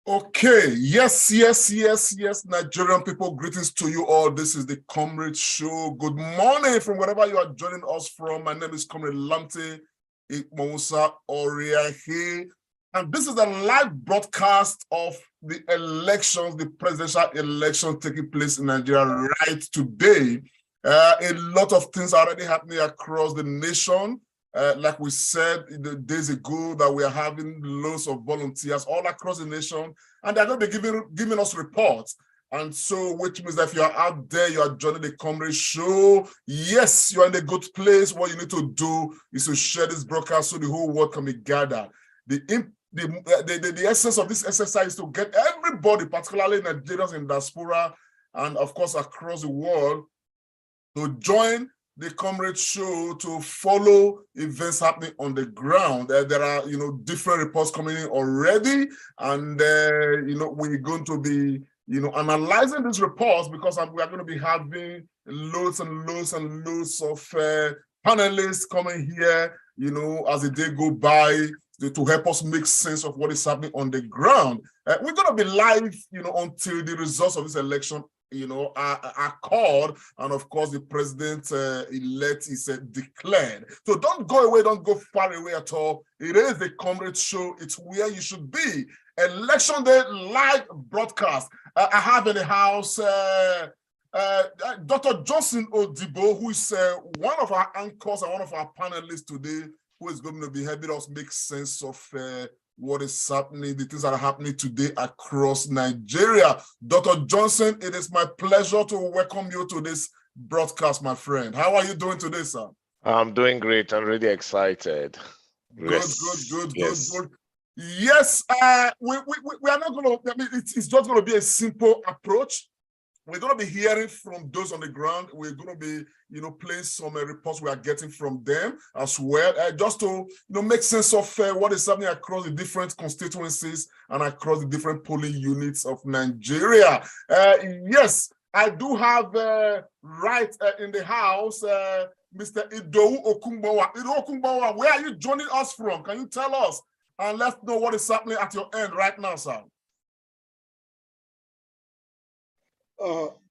Okay, yes, Nigerian people, greetings to you all. This is the Comrade Show. Good morning from wherever you are joining us from. My name is Comrade Lamte Ikmosa Oriahe, and this is a live broadcast of the elections, the presidential election taking place in Nigeria right today. A lot of things are already happening across the nation. Like we said days ago, that we are having loads of volunteers all across the nation, and they're going to be giving us reports. And so, which means that if you are out there, you are joining the Comrade Show, yes, you're in a good place. What you need to do is to share this broadcast so the whole world can be gathered. The essence of this exercise is to get everybody, particularly Nigerians in Diaspora, and of course across the world, to join the Comrade Show, to follow events happening on the ground. There are, different reports coming in already, and we're going to be, analyzing these reports, because we are going to be having loads and loads and loads of panelists coming here, as the day go by, to help us make sense of what is happening on the ground. We're going to be live, until the results of this election are called, and of course the president-elect is declared. So don't go away, don't go far away at all. It is the Comrade Show. It's where you should be. Election Day live broadcast. I have in the house Dr. Johnson Odibo, who is one of our anchors and one of our panelists today, who is going to be helping us make sense of what is happening, the things that are happening today across Nigeria. Dr. Johnson, it is my pleasure to welcome you to this broadcast, my friend. How are you doing today, sir? I'm doing great. I'm really excited. Good. Yes, we are not going to, it's just going to be a simple approach. We're going to be hearing from those on the ground. We're going to be, playing some reports we are getting from them as well, just to, make sense of what is happening across the different constituencies and across the different polling units of Nigeria. Yes, I do have right in the house, Mr. Edo Okumbawa. Edo Okumbawa, where are you joining us from? Can you tell us? And let's know what is happening at your end right now, sir.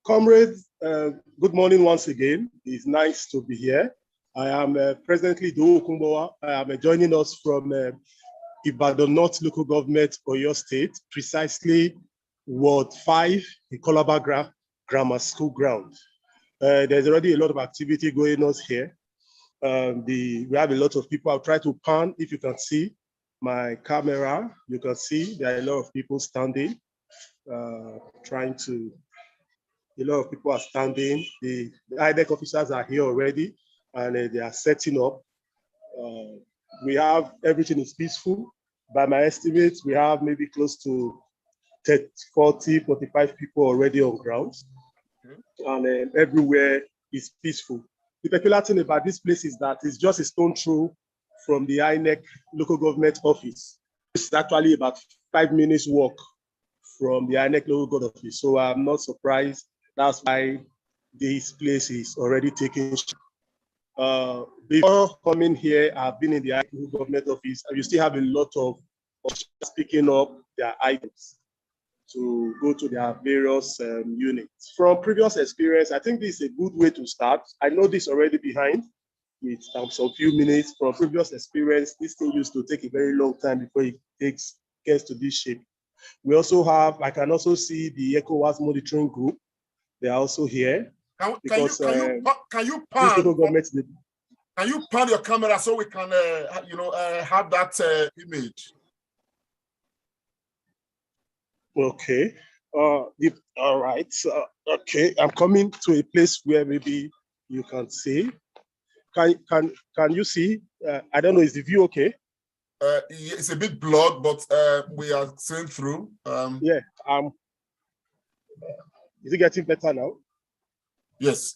Comrades, good morning once again. It's nice to be here. I am presently Edo Okumbawa. I am joining us from Ibadan North Local Government, Oyo State, precisely Ward 5, the Calabar Grammar School ground. There's already a lot of activity going on here. We have a lot of people. I'll try to pan, if you can see my camera. You can see there are a lot of people standing, a lot of people are standing. The IDEC officers are here already, and they are setting up. We have, everything is peaceful. By my estimates, we have maybe close to 40, 45 people already on ground. And everywhere is peaceful. The peculiar thing about this place is that it's just a stone throw from the INEC local government office. It's actually about 5 minutes walk from the INEC local government office. So I'm not surprised. That's why this place is already taking shape. Before coming here, I've been in the INEC government office, and you still have a lot of picking up their items to go to their various units. From previous experience, I think this is a good way to start. I know this already behind with some few minutes. From previous experience, this thing used to take a very long time before it gets to this shape. We also have, I can also see the ECOWAS monitoring group. They are also here. Can you pan your camera so we can have that image? Okay. All right. So, okay. I'm coming to a place where maybe you can see. Can you see? I don't know. Is the view okay? It's a bit blurred, but we are seeing through. Yeah. Is it getting better now? Yes.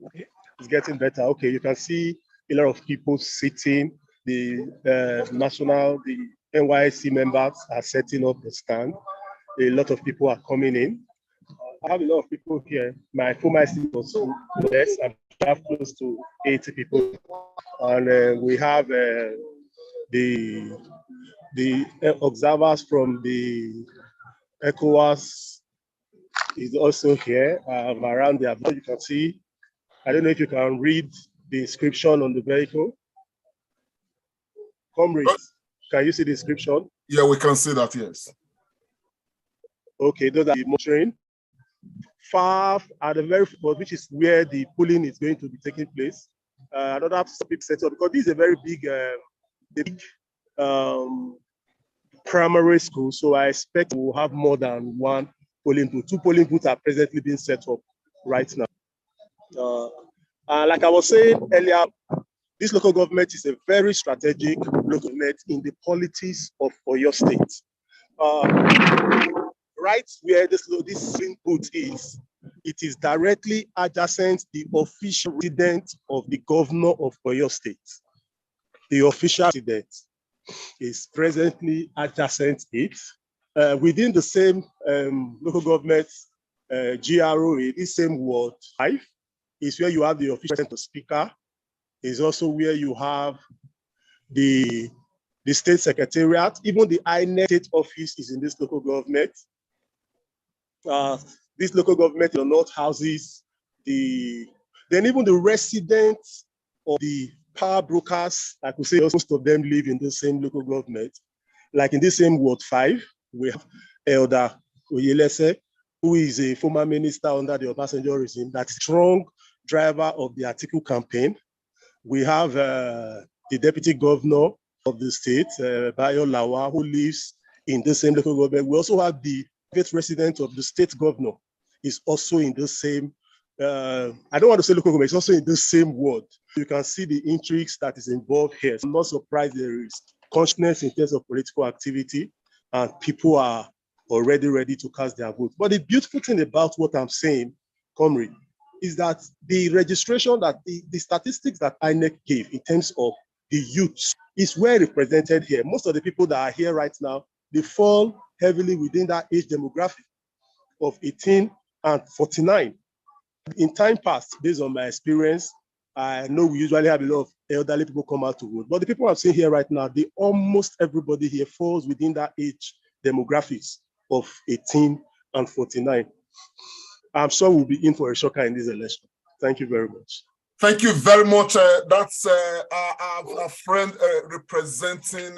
Okay. It's getting better. Okay, you can see a lot of people sitting. The NYSC members are setting up the stand. A lot of people are coming in. I have a lot of people here. My former student was less. I'm have close to 80 people, and we have the observers from the ECOWAS is also here around the Abuja. You can see, I don't know if you can read the inscription on the vehicle. Comrades, can you see the inscription? Yeah, we can see that, yes. Okay, those are the monitoring. Far at the very front, which is where the polling is going to be taking place. Another big setup, because this is a very big primary school, so I expect we'll have more than one polling booth. 2 polling booths are presently being set up right now. Like I was saying earlier, this local government is a very strategic local government in the politics of Oyo State. Right where this polling booth is, it is directly adjacent the official residence of the governor of Oyo State. The official residence is presently adjacent it. Within the same local government GROA, this same ward 5 is where you have the official speaker. Is also where you have the state secretariat. Even the INEC state office is in this local government. This local government do not houses then even the residents of the power brokers, I could say most of them live in the same local government. Like in this same ward 5, we have Elder Oyelese, who is a former minister under the Obasanjo regime, that's strong driver of the Atiku campaign. We have the deputy governor of the state, Bayo Lawa, who lives in the same local government. We also have the private resident of the state governor, is also in the same, I don't want to say local government, it's also in the same ward. You can see the intrigues that is involved here. I'm not surprised there is consciousness in terms of political activity, and people are already ready to cast their vote. But the beautiful thing about what I'm saying, Comrade, is that the registration that the statistics that INEC gave in terms of the youth is well represented here. Most of the people that are here right now, they fall heavily within that age demographic of 18 and 49. In time past, based on my experience, I know we usually have a lot of elderly people come out to vote, but the people I'm seeing here right now, almost everybody here falls within that age demographics of 18 and 49. I'm sure we'll be in for a shocker in this election. Thank you very much. Thank you very much. That's our friend representing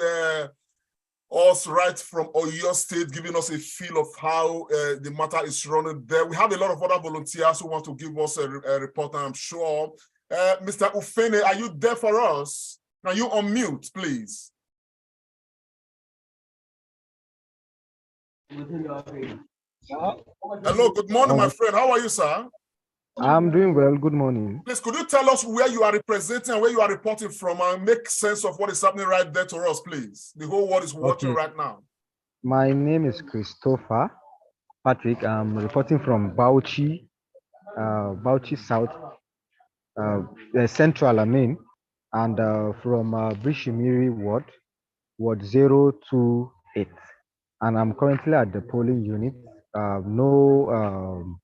us right from Oyo State, giving us a feel of how the matter is running there. We have a lot of other volunteers who want to give us a report, I'm sure. Mr. Ufene, are you there for us? Can you unmute, please? Hello, good morning, my friend. How are you, sir? I'm doing well. Good morning. Please, could you tell us where you are representing and where you are reporting from and make sense of what is happening right there to us, please? The whole world is watching right now. My name is Christopher Patrick. I'm reporting from Bauchi, Bauchi South, Central, I mean, and from Brishimiri Ward 028. And I'm currently at the polling unit. No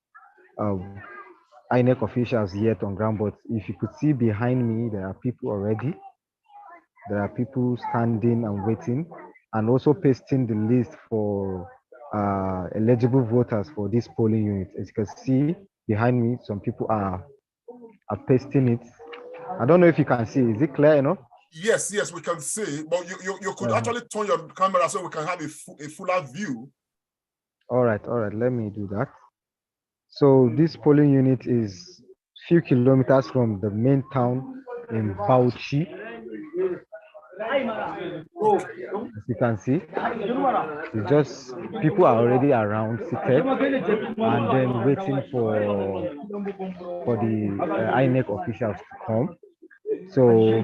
INEC officials yet on ground, but if you could see behind me, there are people already. There are people standing and waiting, and also pasting the list for eligible voters for this polling unit. As you can see behind me, some people are pasting it. I don't know if you can see. Is it clear enough? Yes, yes, we can see. But you could actually turn your camera so we can have a fuller view. All right. Let me do that. So this polling unit is a few kilometers from the main town in Bauchi. As you can see, it's just people are already around seated and then waiting for the INEC officials to come. So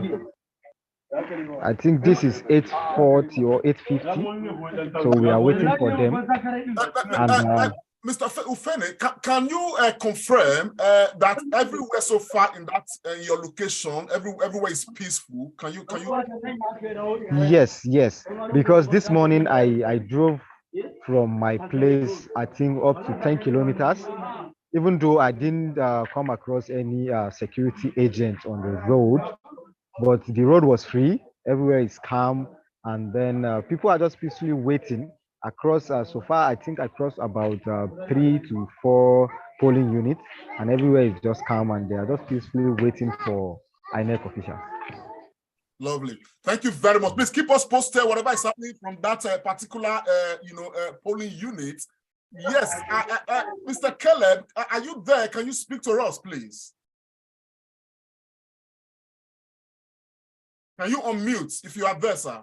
I think this is 8:40 or 8:50. So we are waiting for them. And Mr. Ufene, can you confirm that everywhere so far in that your location, everywhere is peaceful? Can you? Yes. Because this morning I drove from my place, I think up to 10 kilometers, even though I didn't come across any security agent on the road, but the road was free. Everywhere is calm, and then people are just peacefully waiting across. So far, I think I crossed about 3 to 4 polling units, and everywhere is just calm, and they are just peacefully waiting for INEC officials. Lovely. Thank you very much. Please keep us posted whatever is happening from that particular, polling unit. Yes, Mr. Caleb, are you there? Can you speak to us, please? Can you unmute if you are there, sir?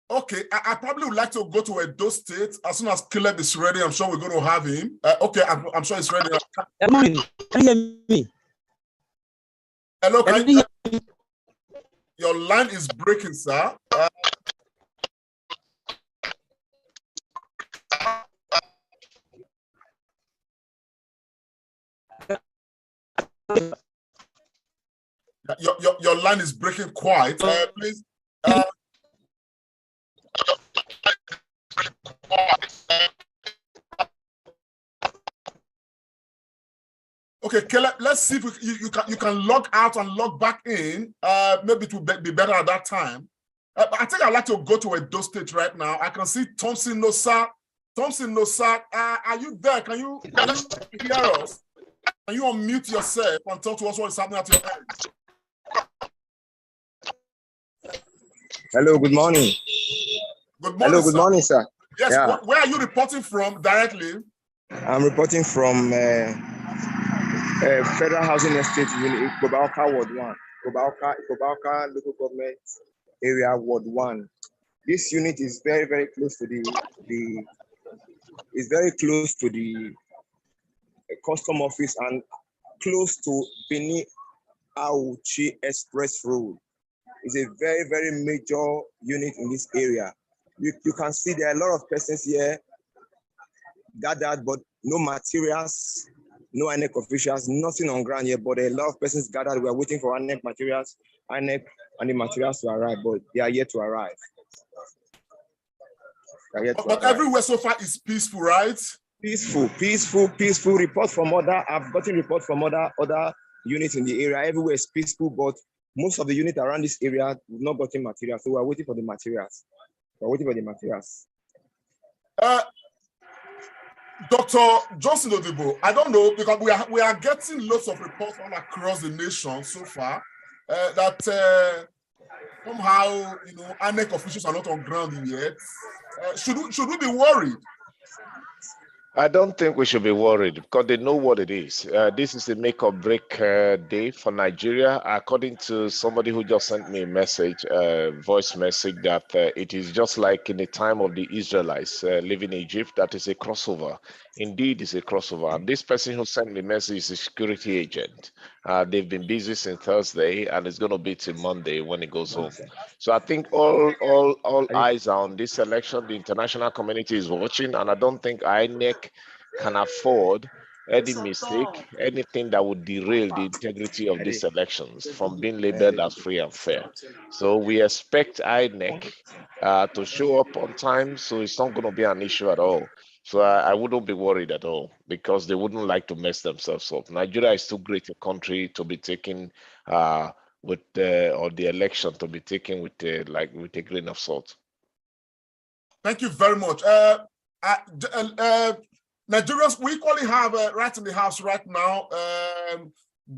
Okay, I probably would like to go to Edo State as soon as Caleb is ready. I'm sure we're going to have him. Okay, I'm sure he's ready. Can you hear me? Hello, can you hear me? Your line is breaking, sir. Your line is breaking quite. Please. Okay, Caleb, let's see if you can log out and log back in. Maybe it will be better at that time. I think I'd like to go to Edo State right now. I can see Thompson Nosa. Thompson Nosa, are you there? Can you hear us? Can you unmute yourself and talk to us what is happening at your end? Hello, good morning. Good morning. Hello, good morning, sir. Yes, yeah. Where are you reporting from directly? I'm reporting from Federal Housing Estate Unit, Bauchi Ward 1. Bauchi Local Government Area Ward 1. This unit is very, very close to the custom office and close to Benin Auchi Express Road. It's a very, very major unit in this area. You can see there are a lot of persons here gathered, but no materials, no INEC officials, nothing on ground here, but a lot of persons gathered. We are waiting for INEC materials, INEC and the materials to arrive, but they are yet to arrive. But everywhere so far is peaceful, right? Peaceful. Report from I've gotten reports from other units in the area. Everywhere is peaceful, but most of the units around this area have not gotten materials, so we're waiting for the materials. Dr. Johnson Odibo, I don't know, because we are getting lots of reports all across the nation so far that somehow INEC officials are not on ground yet. Should we be worried? I don't think we should be worried because they know what it is. This is a make or break day for Nigeria. According to somebody who just sent me a message, voice message, that it is just like in the time of the Israelites living in Egypt, that is a crossover. Indeed, it's a crossover. And this person who sent me a message is a security agent. They've been busy since Thursday, and it's going to be till Monday when it goes home. So I think all eyes are on this election. The international community is watching, and I don't think INEC can afford any mistake, anything that would derail the integrity of these elections from being labeled as free and fair. So we expect INEC to show up on time, so it's not going to be an issue at all. So I wouldn't be worried at all, because they wouldn't like to mess themselves up. Nigeria is too great a country to be taken with the election to be taken with a grain of salt. Thank you very much. Nigerians, we equally have right in the house right now,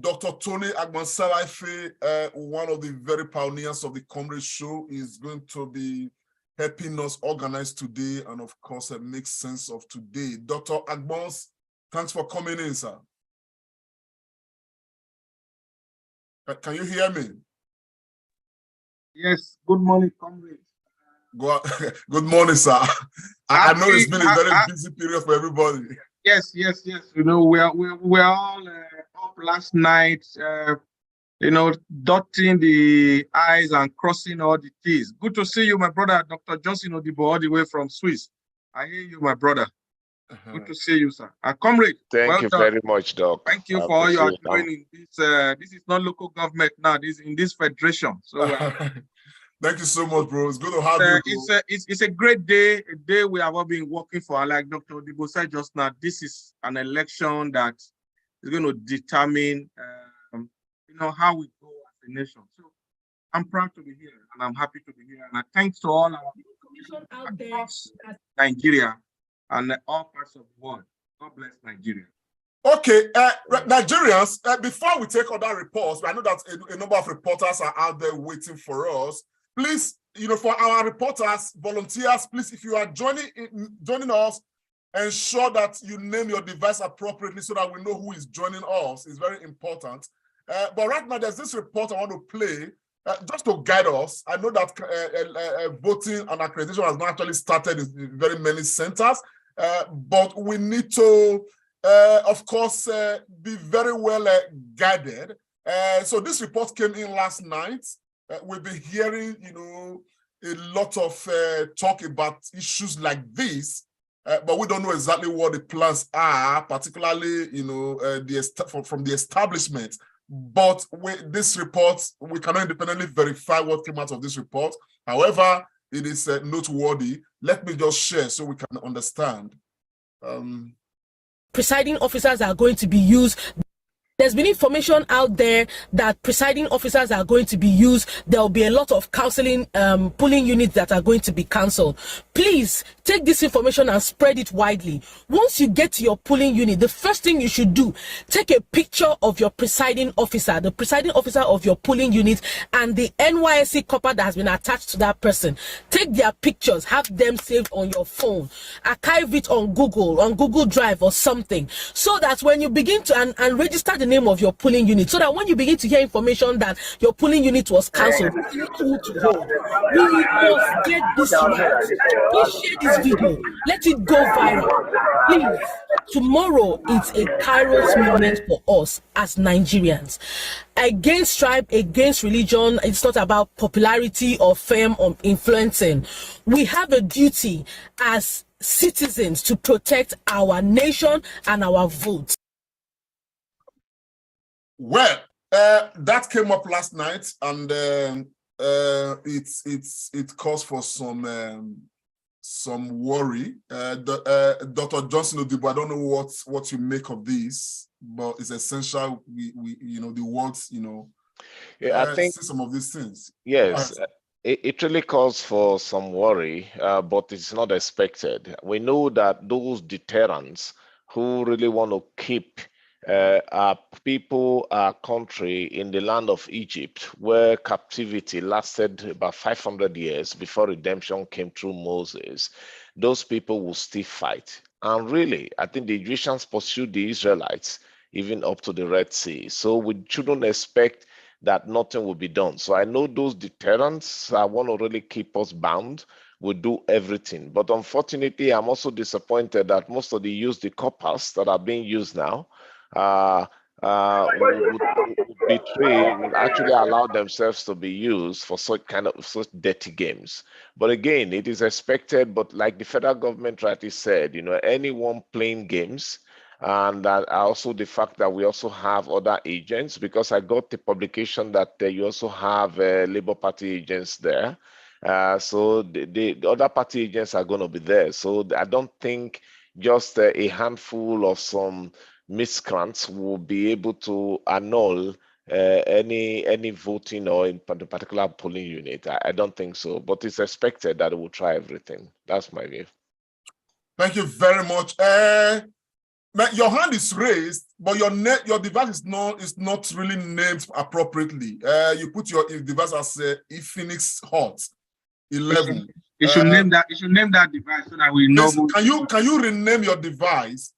Dr. Tony Agbansaraife, one of the very pioneers of the Comrade Show, is going to be helping us organize today and, of course, make sense of today. Dr. Agbons, thanks for coming in, sir. Can you hear me? Yes, good morning, comrades. Good morning, sir. I know it's been a very busy period for everybody. Yes. You know, we're all up last night, dotting the I's and crossing all the T's. Good to see you, my brother, Dr. Johnson Odibo, all the way from Swiss. I hear you, my brother. Good to see you, sir. Comrade, Thank well you done. very much, Doc. Thank you for all you are doing in this. This is not local government now. This is in this federation. So thank you so much, bro. It's good to have you. It's a great day. A day we have all been working for. Like Dr. Odibo said just now, this is an election that is going to determine, how we go as a nation. So I'm proud to be here, and I'm happy to be here. And I thanks to all our people out there across Nigeria and all parts of the world. God bless Nigeria. Okay, Nigerians, before we take other reports, I know that a number of reporters are out there waiting for us. Please, for our reporters, volunteers, please, if you are joining us, ensure that you name your device appropriately so that we know who is joining us. It's very important. But right now, there's this report I want to play just to guide us. I know that voting and accreditation has not actually started in very many centers, but we need to, of course, be very well guided. So this report came in last night. We've been hearing, a lot of talk about issues like this, but we don't know exactly what the plans are, particularly, from the establishment. But with this report, we cannot independently verify what came out of this report. However, it is noteworthy. Let me just share so we can understand. Presiding officers are going to be used. There's been information out there that presiding officers are going to be used. There will be a lot of counseling, polling units that are going to be cancelled. Please take this information and spread it widely. Once you get to your polling unit, the first thing you should do, take a picture of your presiding officer, the presiding officer of your polling unit, and the NYSC copper that has been attached to that person. Take their pictures, have them saved on your phone, archive it on Google Drive or something, so that when you begin to and register the name of your polling unit, so that when you begin to hear information that your polling unit was cancelled, you know who to hold. We must get this right. Please share this video. Let it go viral. Please. Tomorrow it's a Kairos moment for us as Nigerians. Against tribe, against religion, it's not about popularity or fame or influencing. We have a duty as citizens to protect our nation and our votes. Well, that came up last night, and it caused for some worry. Dr. Johnson Odibo, I don't know what you make of this, but it's essential. We the words, Yeah, I think see some of these things. Yes. It really calls for some worry, but it's not expected. We know that those deterrents who really want to keep our people, our country in the land of Egypt, where captivity lasted about 500 years before redemption came through Moses, those people will still fight. And really, I think the Egyptians pursued the Israelites even up to the Red Sea. So we shouldn't expect that nothing will be done. So I know those deterrents want to really keep us bound. Will do everything. But unfortunately, I'm also disappointed that most of the coppers that are being used now would actually allow themselves to be used for such dirty games. But again, it is expected. But like the federal government rightly said, anyone playing games, and that also the fact that we also have other agents, because I got the publication that you also have Labour Party agents there. So the other party agents are going to be there. So I don't think just a handful of some miscreants will be able to annul any voting or in the particular polling unit. I don't think so, but it's expected that it will try everything. That's my view. Thank you very much. Your hand is raised, but your device is not really named appropriately. You put your device as Phoenix Hot 11. You should name that. You should name that device so that we know. Can you rename your device?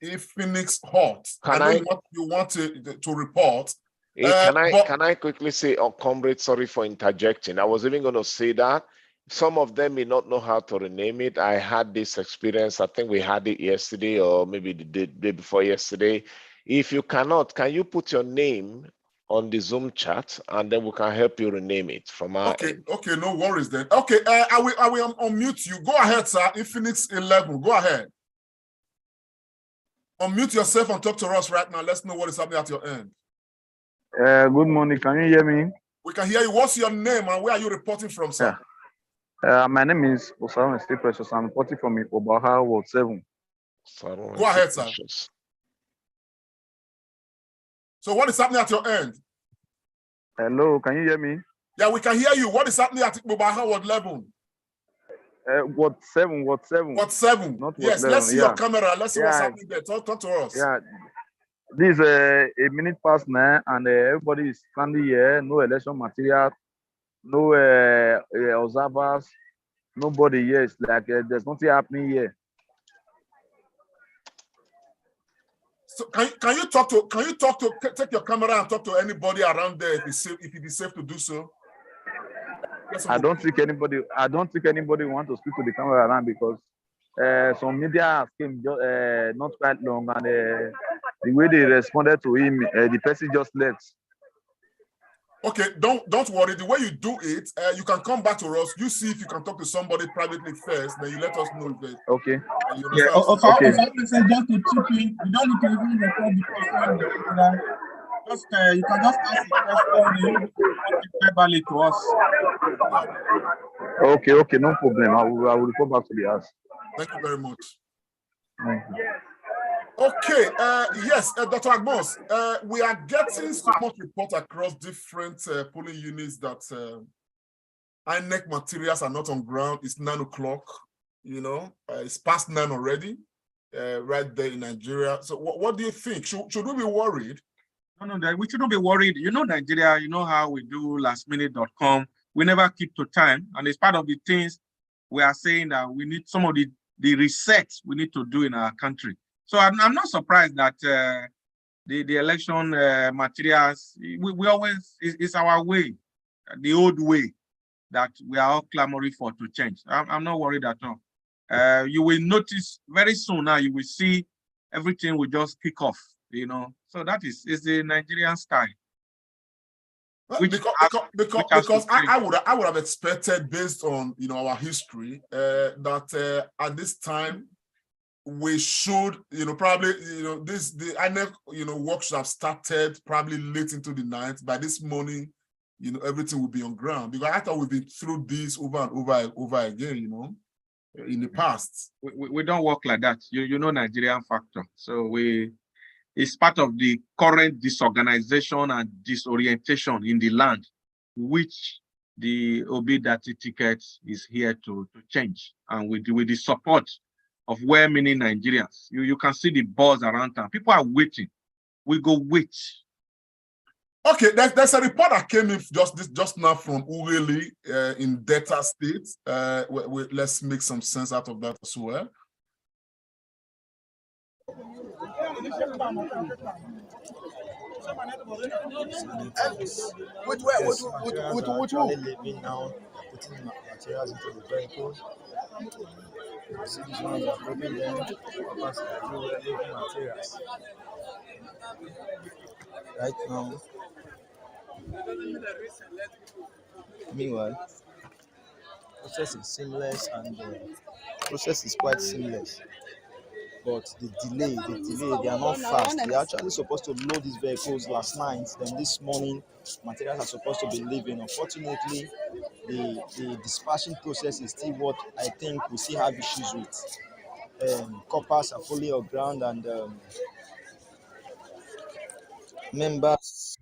Phoenix Hot. I know you want to report. Can I quickly say, comrade, sorry for interjecting. I was even going to say that some of them may not know how to rename it. I had this experience. I think we had it yesterday or maybe the day before yesterday. If you cannot, can you put your name on the Zoom chat and then we can help you rename it from our end. Okay, no worries then. Okay, I will unmute you. Go ahead, sir. Phoenix 11, go ahead. Unmute yourself and talk to us right now. Let's know what is happening at your end. Good morning. Can you hear me? We can hear you. What's your name and where are you reporting from, sir? My name is Oyo State Precious. I'm reporting from Obaha, Ward 7. Go ahead, sir. So what is happening at your end? Hello, can you hear me? Yeah, we can hear you. What is happening at Obaha, Ward 11? Ward 7, Ward 7. Ward 7. Not yes, Ward let's see 11, your camera. Let's see what's happening there. Talk to us. Yeah, this is a minute past 9 and everybody is standing here. No election material, no observers, nobody here. It's like there's nothing happening here. So can you take your camera and talk to anybody around there if it is safe to do so? I don't think anybody wants to speak to the camera around because some media came not quite long and the way they responded to him, the person just left. Okay, don't worry. The way you do it, you can come back to us. You see if you can talk to somebody privately first, then you let us know. Okay. Yeah. Okay. Just to chip in, you don't need to even record the question. Just you can just ask the question verbally to us. Okay, no problem. I will report back to the house. Thank you very much. Thank you. Okay, yes, Dr. Agbons, we are getting so much report across different polling units that INEC materials are not on ground. It's 9 o'clock, it's past 9 already, right there in Nigeria. So what do you think? Should we be worried? No, we shouldn't be worried. Nigeria, you know how we do lastminute.com. We never keep to time. And it's part of the things we are saying that we need some of the research we need to do in our country. So I'm not surprised that the election materials, we always, it's our way, the old way that we are all clamoring for to change. I'm not worried at all. You will notice very soon now, you will see everything will just kick off, So that is the Nigerian style. Because I would have expected, based on our history, that at this time we should probably the INEC workshop started probably late into the night. By this morning, everything will be on ground, because I thought we've been through this over and over again, in the past. We don't work like that. Nigerian factor. So it's part of the current disorganization and disorientation in the land, which the Obidati ticket is here to change. And with the support of many Nigerians, you can see the buzz around town. People are waiting. We go wait. Okay, there's a report that came in just now from Ureli in Delta State. Let's make some sense out of that as well. Which living now, putting materials into the vehicle. See these ones are bringing them because they're living materials. Right now. Meanwhile, process is seamless and the process is quite seamless. But the delay, they are not fast. They're actually supposed to load these vehicles last night. Then this morning, materials are supposed to be leaving. Unfortunately, the dispatching process is still what I think we still have issues with. Coppers are fully on ground and members,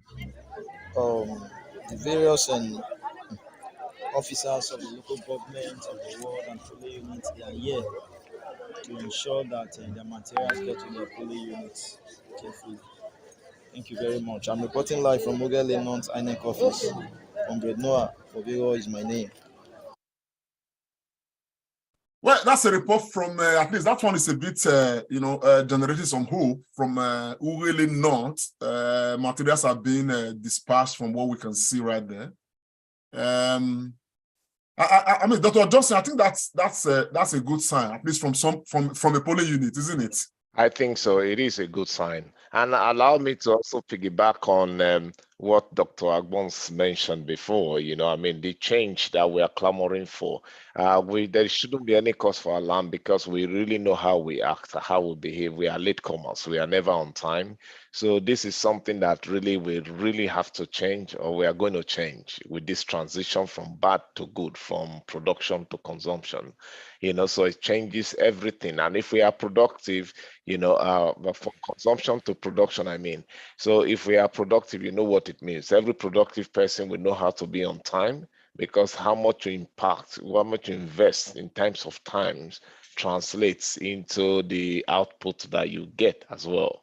the various officers of the local government, of the world and polling units, they are here to ensure that their materials get to their polling units carefully. Thank you very much. I'm reporting live from Mogale North INEC office. Comrade Noah Fobiro is my name. Well, that's a report from, at least that one is a bit, generated some hope from Ureli North. Materials are being dispatched from what we can see right there. I mean, Dr. Johnson, I think that's a good sign, at least from a polling unit, isn't it? I think so. It is a good sign. And allow me to also piggyback on what Dr. Agbons mentioned before, I mean, the change that we are clamoring for, there shouldn't be any cause for alarm because we really know how we act, how we behave. We are latecomers. We are never on time. So this is something that we really have to change, or we are going to change with this transition from bad to good, from production to consumption. So it changes everything. And if we are productive, from consumption to production, I mean. So if we are productive, you know what it means. Every productive person will know how to be on time, because how much you impact, how much you invest in terms of times translates into the output that you get as well.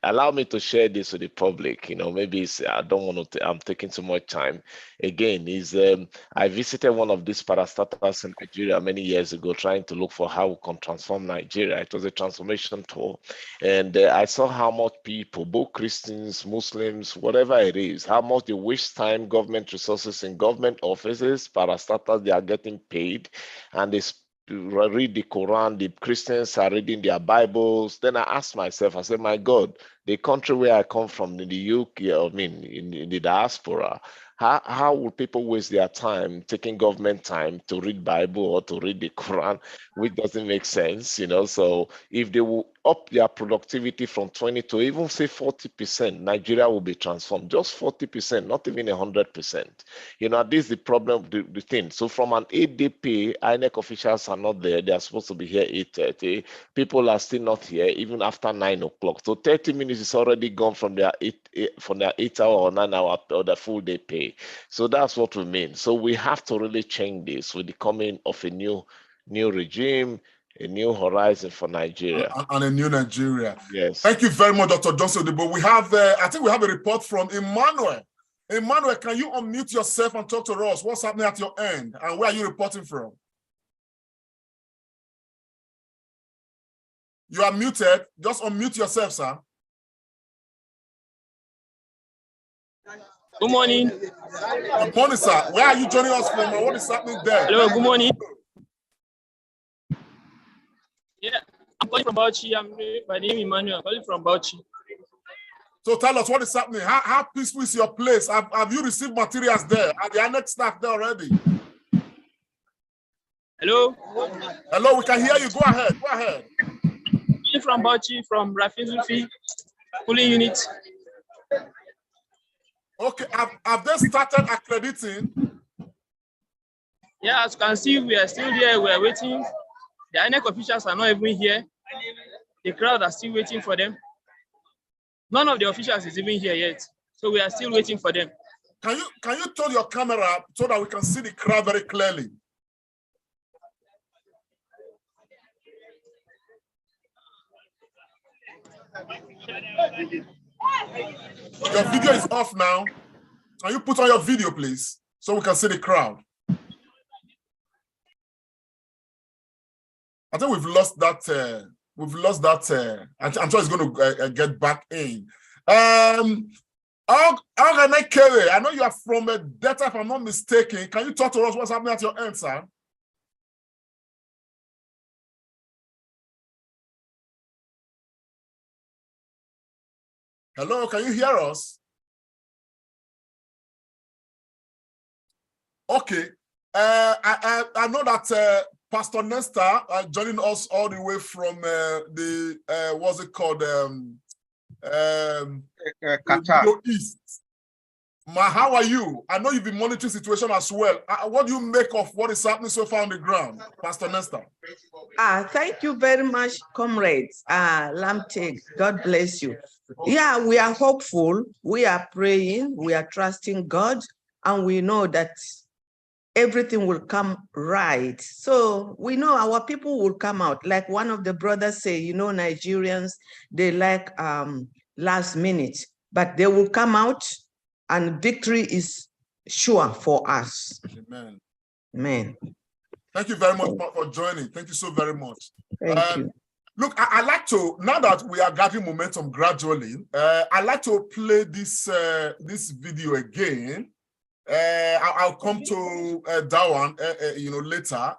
Allow me to share this with the public. Maybe I don't want to, I'm taking too much time. Again, I visited one of these parastatals in Nigeria many years ago, trying to look for how we can transform Nigeria. It was a transformation tour. And I saw how much people, both Christians, Muslims, whatever it is, how much they waste time, government resources in government offices, parastatals, they are getting paid, and they read the Quran, the Christians are reading their Bibles. Then I asked myself, I said, my God, the country where I come from in the UK, I mean, in the diaspora, how would people waste their time taking government time to read Bible or to read the Quran, which doesn't make sense, So if they will up their productivity from 20 to even say 40%, Nigeria will be transformed. Just 40%, not even 100%. This is the problem, the thing. So from an 8-day pay, INEC officials are not there. They are supposed to be here 8:30. People are still not here, even after 9 o'clock. So 30 minutes is already gone from their 8-hour or 9-hour or the full day pay. So that's what we mean. So we have to really change this with the coming of a new regime, a new horizon for Nigeria. And a new Nigeria. Yes. Thank you very much, Dr. Johnson Odibo. We have, I think we have a report from Emmanuel. Emmanuel, can you unmute yourself and talk to us? What's happening at your end, and where are you reporting from? You are muted. Just unmute yourself, sir. Good morning. Good morning, sir. Where are you joining us from, and what is happening there? Hello, good morning. Yeah, I'm calling from Bauchi. My name is Emmanuel. I'm calling from Bauchi. So tell us what is happening. How peaceful is your place? Have you received materials there? Are the annex staff there already? Hello? Hello, we can hear you. Go ahead. Go ahead. I'm from Bauchi, from Rafizufi, pooling unit. Okay, have they started accrediting? Yeah, as you can see, we are still here. We are waiting. The INEC officials are not even here. The crowd are still waiting for them. None of the officials is even here yet. So we are still waiting for them. Can you turn your camera so that we can see the crowd very clearly? Your video is off now. Can you put on your video, please, so we can see the crowd? I think we've lost that. I'm sure it's going to get back in. I know you are from Delta, if I'm not mistaken. Can you talk to us what's happening at your end, sir? Hello, can you hear us? Okay. I know that Pastor Nesta joining us all the way from what's it called? Qatar. Middle East. How are you? I know you've been monitoring the situation as well. What do you make of what is happening so far on the ground, Pastor Nesta? Thank you very much, comrades. Lamte, God bless you. Yeah, we are hopeful. We are praying. We are trusting God, and we know that everything will come right. So we know our people will come out. Like one of the brothers say, Nigerians, they like last minute, but they will come out and victory is sure for us. Amen. Amen. Thank you very much for joining. Thank you so very much. Thank you. Look, I like to, now that we are gathering momentum gradually, I like to play this video again. I'll come to that one, later.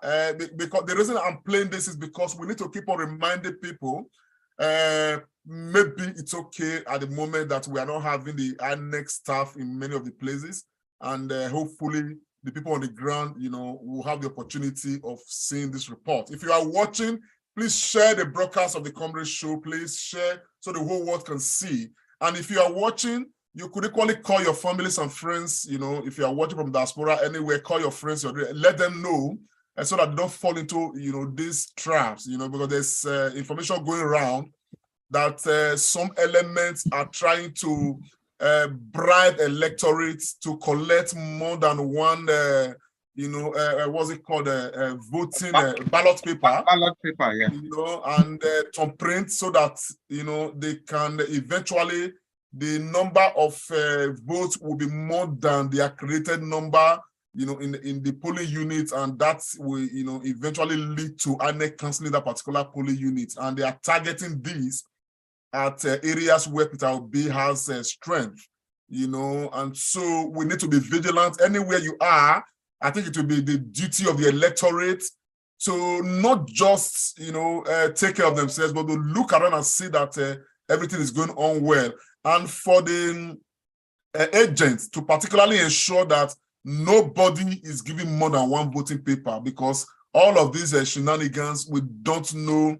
Because the reason I'm playing this is because we need to keep on reminding people Maybe it's okay at the moment that we are not having the annex staff in many of the places, and hopefully the people on the ground, will have the opportunity of seeing this report. If you are watching, please share the broadcast of the Comrade Show. Please share so the whole world can see. And if you are watching, you could equally call your families and friends. If you are watching from diaspora anywhere, call your friends, let them know, so that they don't fall into, these traps, because there's information going around that some elements are trying to bribe electorates to collect more than one, what's it called, voting ballot paper. Ballot paper, yeah. And to print so that, they can eventually, the number of votes will be more than the accredited number, in the polling unit, and that will, eventually lead to INEC cancelling that particular polling unit. And they are targeting these at areas where Peter Obi has strength, and so we need to be vigilant anywhere you are. I think it will be the duty of the electorate to not just, take care of themselves, but to look around and see that everything is going on well. And for the agents to particularly ensure that nobody is giving more than one voting paper, because all of these shenanigans, we don't know,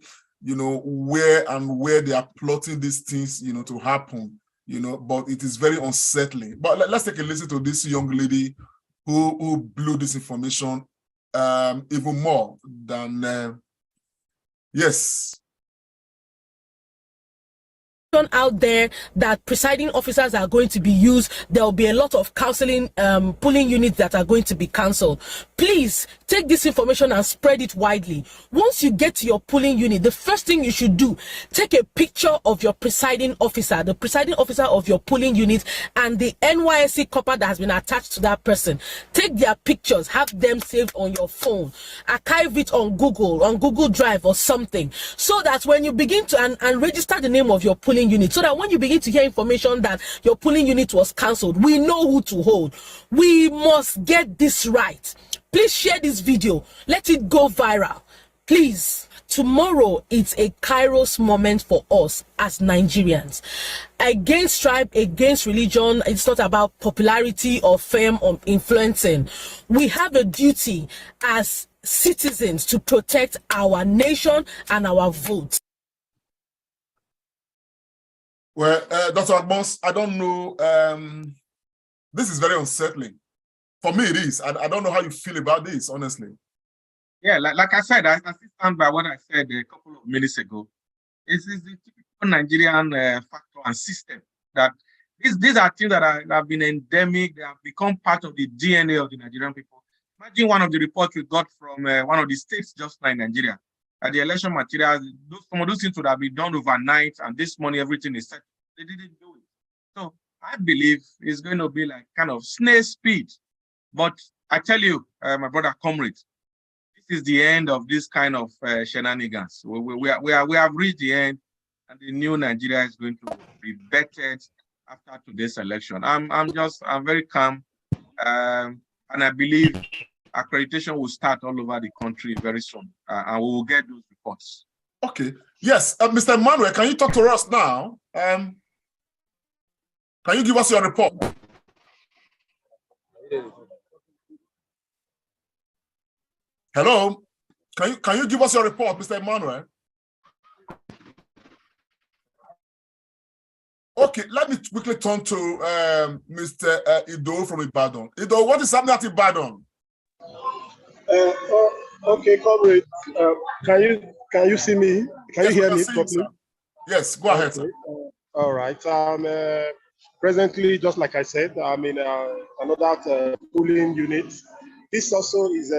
where they are plotting these things, to happen, but it is very unsettling. But let's take a listen to this young lady who blew this information even more than, yes. Out there that presiding officers are going to be used. There will be a lot of counseling polling units that are going to be cancelled. Please take this information and spread it widely. Once you get to your polling unit, the first thing you should do, take a picture of your presiding officer, the presiding officer of your polling unit, and the NYSC copper that has been attached to that person. Take their pictures, have them saved on your phone, archive it on Google Drive or something, so that when you begin to and register the name of your polling unit, so that when you begin to hear information that your polling unit was cancelled, we know who to hold. We must get this right. Please share this video. Let it go viral. Please. Tomorrow, it's a Kairos moment for us as Nigerians. Against tribe, against religion, it's not about popularity or fame or influencing. We have a duty as citizens to protect our nation and our votes. Well, Dr. Agbons, I don't know. This is very unsettling. For me, it is. I don't know how you feel about this, honestly. Yeah, like I said, I stand by what I said a couple of minutes ago. It's the typical Nigerian factor and system that these are things that have been endemic. They have become part of the DNA of the Nigerian people. Imagine one of the reports we got from one of the states just now in Nigeria. The election materials, some of those things would have been done overnight, and this morning everything is set. They didn't do it. So I believe it's going to be like kind of snail speed. But I tell you, my brother Comrade, this is the end of this kind of shenanigans. We have reached the end, and the new Nigeria is going to be bettered after today's election. I'm very calm, and I believe accreditation will start all over the country very soon, and we will get those reports. Okay. Yes, Mr. Emmanuel, can you talk to us now? Can you give us your report? Hello? Can you give us your report, Mr. Emmanuel? Okay, let me quickly turn to Mr. Edo from Ibadan. Edo, what is happening at Ibadan? Okay, comrade. Can you see me? Can you hear me properly? Yes, go ahead, sir. All right. Presently, just like I said, I'm in another polling unit. This also is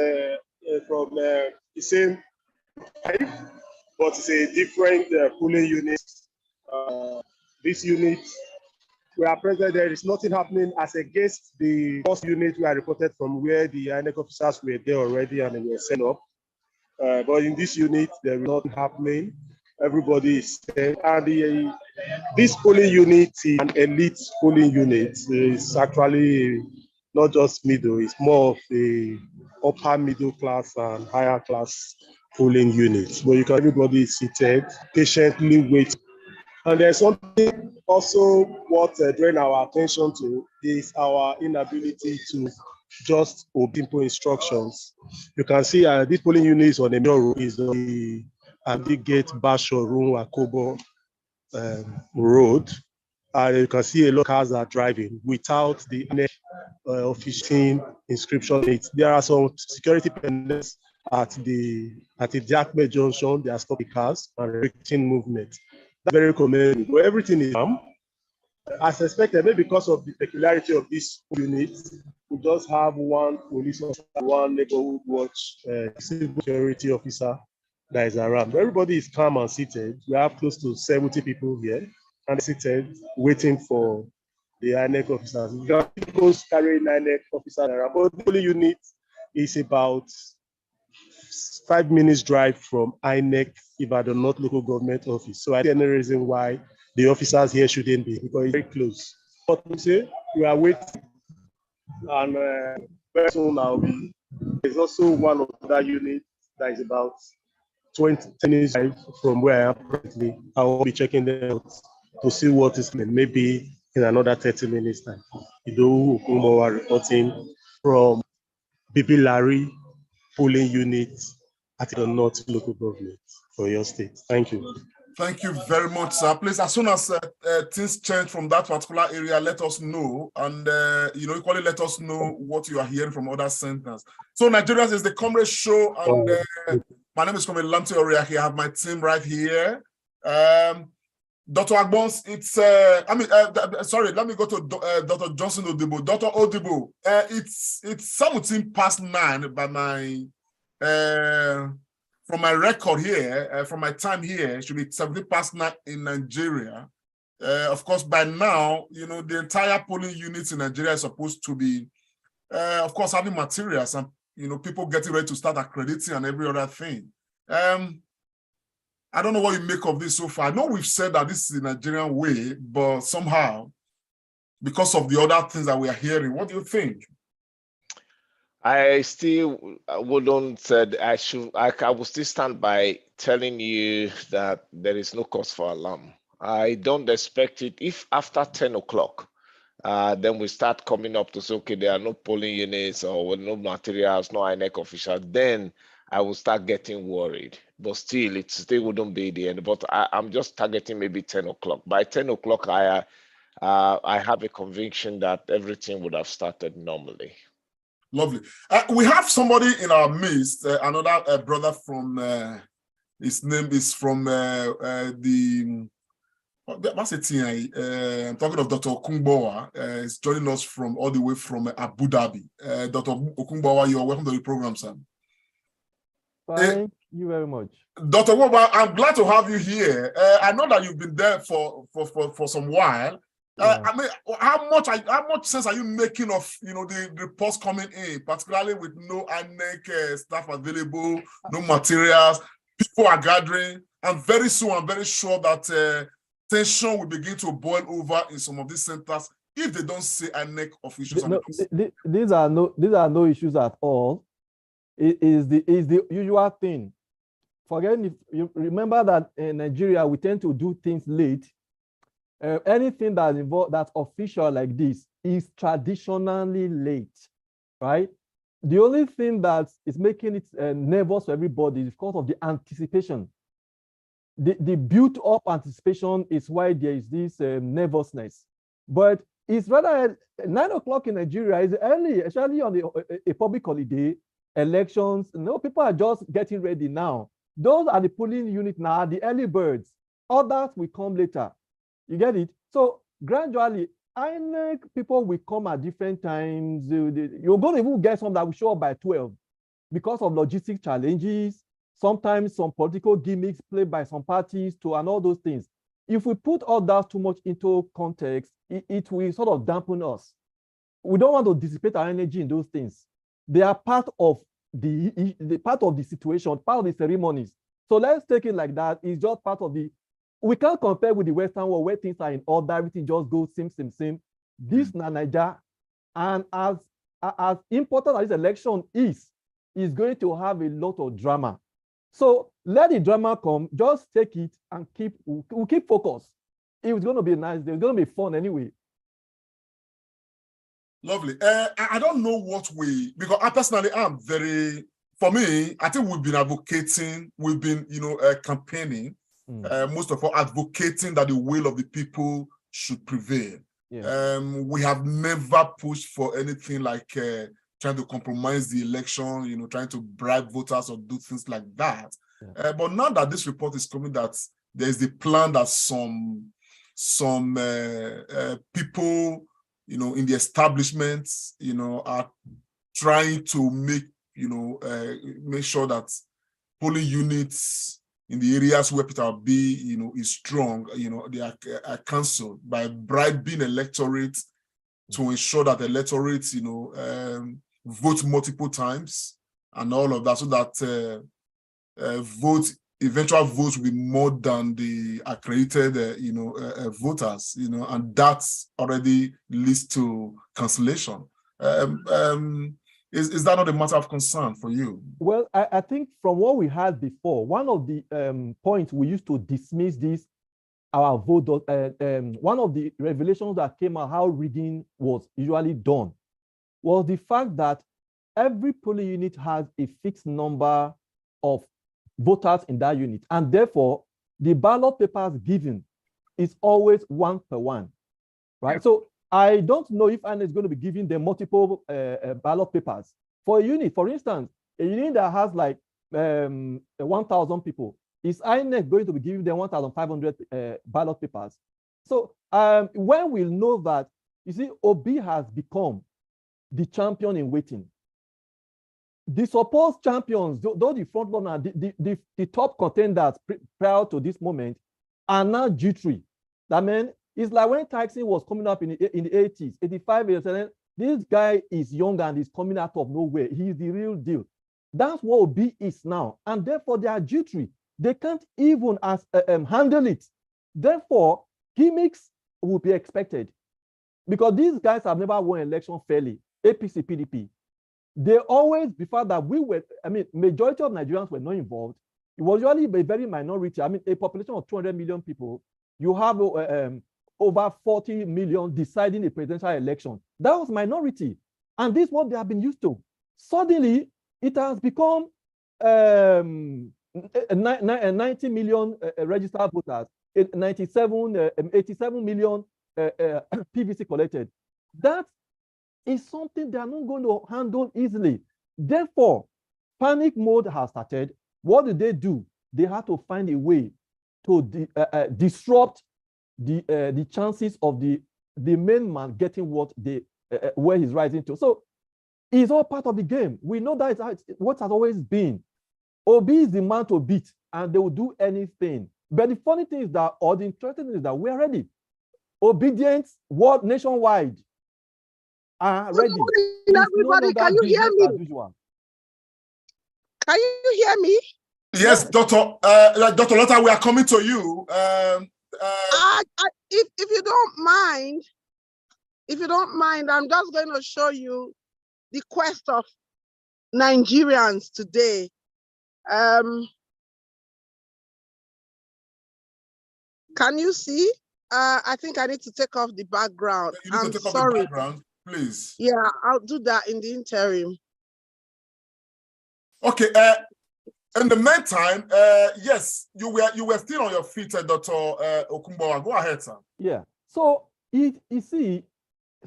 from the same type, but it's a different polling unit. This unit, we are present. There is nothing happening as against the first unit we are reported from, where the INEC officers were there already and they were set up. But in this unit, there is nothing happening. Everybody is there. And this polling unit is an elite polling unit. It's actually not just middle, it's more of the upper middle class and higher class polling units. But you can everybody is seated, patiently wait. And there's something also what drawing our attention to is our inability to just obey simple instructions. You can see this polling unit is on the mirror is on the Adigate Bashoru Akobo road. And you can see a lot of cars are driving without the official inscription. There are some security pendants at the Jakme Junction. They are stopping cars and restricting movement. That's very commendable. Everything is as expected, maybe because of the peculiarity of this unit, we just have one police officer, one neighborhood watch, civil security officer that is around. Everybody is calm and seated. We have close to 70 people here and seated, waiting for the INEC officers. People carrying INEC officers around, but the only unit is about 5 minutes drive from INEC Ibadan North Local Government Office. So I see any reason why the officers here shouldn't be, because it's very close. But we say we are waiting, and very soon I'll be. There's also one other unit that is about 20 minutes drive from where I am currently. I will be checking them out to see what is happening. Maybe in another 30 minutes time. Edo reporting from BP Larry polling unit at the North Local Government for Oyo State. Thank you. Thank you very much, sir. Please, as soon as things change from that particular area, let us know, and equally let us know what you are hearing from other centers. So, Nigerians, is the Comrade Show, and my name is Comrade Lamte Oriaki. I have my team right here. Dr. Agbons, it's sorry, let me go to Dr. Johnson Odibo. Dr. Odibo, it's 17 past 9 by my from my record here, from my time here, it should be 17 past 9 in Nigeria. Of course, by now, the entire polling units in Nigeria is supposed to be, of course, having materials and, people getting ready to start accrediting and every other thing. I don't know what you make of this so far. I know we've said that this is the Nigerian way, but somehow, because of the other things that we are hearing, what do you think? I still wouldn't said I will still stand by telling you that there is no cause for alarm. I don't expect it. If after 10 o'clock, then we start coming up to say, okay, there are no polling units or no materials, no INEC officials, then I will start getting worried. But still, it still wouldn't be the end. But I'm just targeting maybe 10 o'clock. By 10 o'clock, I have a conviction that everything would have started normally. Lovely. We have somebody in our midst, another brother from, his name is from what's it? I'm talking of Dr. Okungbowa. He's joining us from all the way from Abu Dhabi. Dr. Okungbowa, you're welcome to the program, sir. Thank you very much. Dr. Okungbowa, I'm glad to have you here. I know that you've been there for some while. I mean, how much sense are you making of the reports coming in, particularly with no INEC staff available, no materials, people are gathering, and very soon I'm very sure that tension will begin to boil over in some of these centers if they don't see INEC officials. These are no issues at all. It is the usual thing. Forget if you remember that in Nigeria we tend to do things late. Anything that's official like this is traditionally late, right? The only thing that is making it nervous for everybody is because of the anticipation. The built-up anticipation is why there is this nervousness. But it's rather 9 o'clock in Nigeria is early, especially on a public holiday, elections. People are just getting ready now. Those are the polling unit now, the early birds. Others will come later. You get it? So gradually, INEC people will come at different times. You're going to even get some that will show up by 12 because of logistic challenges, sometimes some political gimmicks played by some parties and all those things. If we put all that too much into context, it will sort of dampen us. We don't want to dissipate our energy in those things. They are part of the situation, part of the ceremonies. So let's take it like that. It's just part of the. We can't compare with the Western world where things are in order, everything just goes same. This is Nigeria, and as important as this election is going to have a lot of drama. So let the drama come, just take it and we'll keep focused. It's going to be nice. It's going to be fun anyway. Lovely. I don't know what because I personally am for me, I think we've been advocating, we've been, campaigning, most of all advocating that the will of the people should prevail. Yeah. We have never pushed for anything like trying to compromise the election, trying to bribe voters or do things like that. Yeah. But now that this report is coming, that there's the plan that some people, in the establishments, are trying to make sure that polling units in the areas where Peter B, is strong, they are cancelled by bribing electorate to ensure that electorate, vote multiple times and all of that, so that eventual votes will be more than the accredited, voters, and that already leads to cancellation. Is that not a matter of concern for you? Well, I think from what we had before, one of the points we used to dismiss this, our vote, one of the revelations that came out how rigging was usually done was the fact that every polling unit has a fixed number of voters in that unit, and therefore the ballot papers given is always 1 per 1, right? Yeah. So I don't know if INEC is going to be giving them multiple ballot papers for a unit. For instance, a unit that has like 1,000 people, is INEC going to be giving them 1,500 ballot papers? So when we know that, you see, Obi has become the champion in waiting. The supposed champions, though the front runner, the top contenders prior to this moment are now jittery. That means it's like when Tyson was coming up in the 80s, 85 years, this guy is young and is coming out of nowhere. He's the real deal. That's what Obi is now. And therefore, they are jittery. They can't even handle it. Therefore, gimmicks will be expected. Because these guys have never won election fairly, APC, PDP. They always, before that, majority of Nigerians were not involved. It was usually a very minority. A population of 200 million people, you have over 40 million deciding a presidential election. That was minority. And this is what they have been used to. Suddenly, it has become 90 million registered voters, 87 million PVC collected. That is something they are not going to handle easily. Therefore, panic mode has started. What do? They have to find a way to disrupt the chances of the main man getting where he's rising to. So it's all part of the game. We know that it's what has always been. Obi is the man to beat, and they will do anything. But the funny thing is that, or the interesting thing is that we are ready. Obedience, world nationwide, are ready. Everybody, can you hear me? Can you hear me? Yes, Dr. Lotta, we are coming to you. If you don't mind, I'm just going to show you the quest of Nigerians today. Can you see? I think I need to take off the background. I'm sorry. Please. Yeah, I'll do that in the interim. Okay. In the meantime, yes, you were still on your feet, Dr. Okumbawa. Go ahead, sir. Yeah. So you see,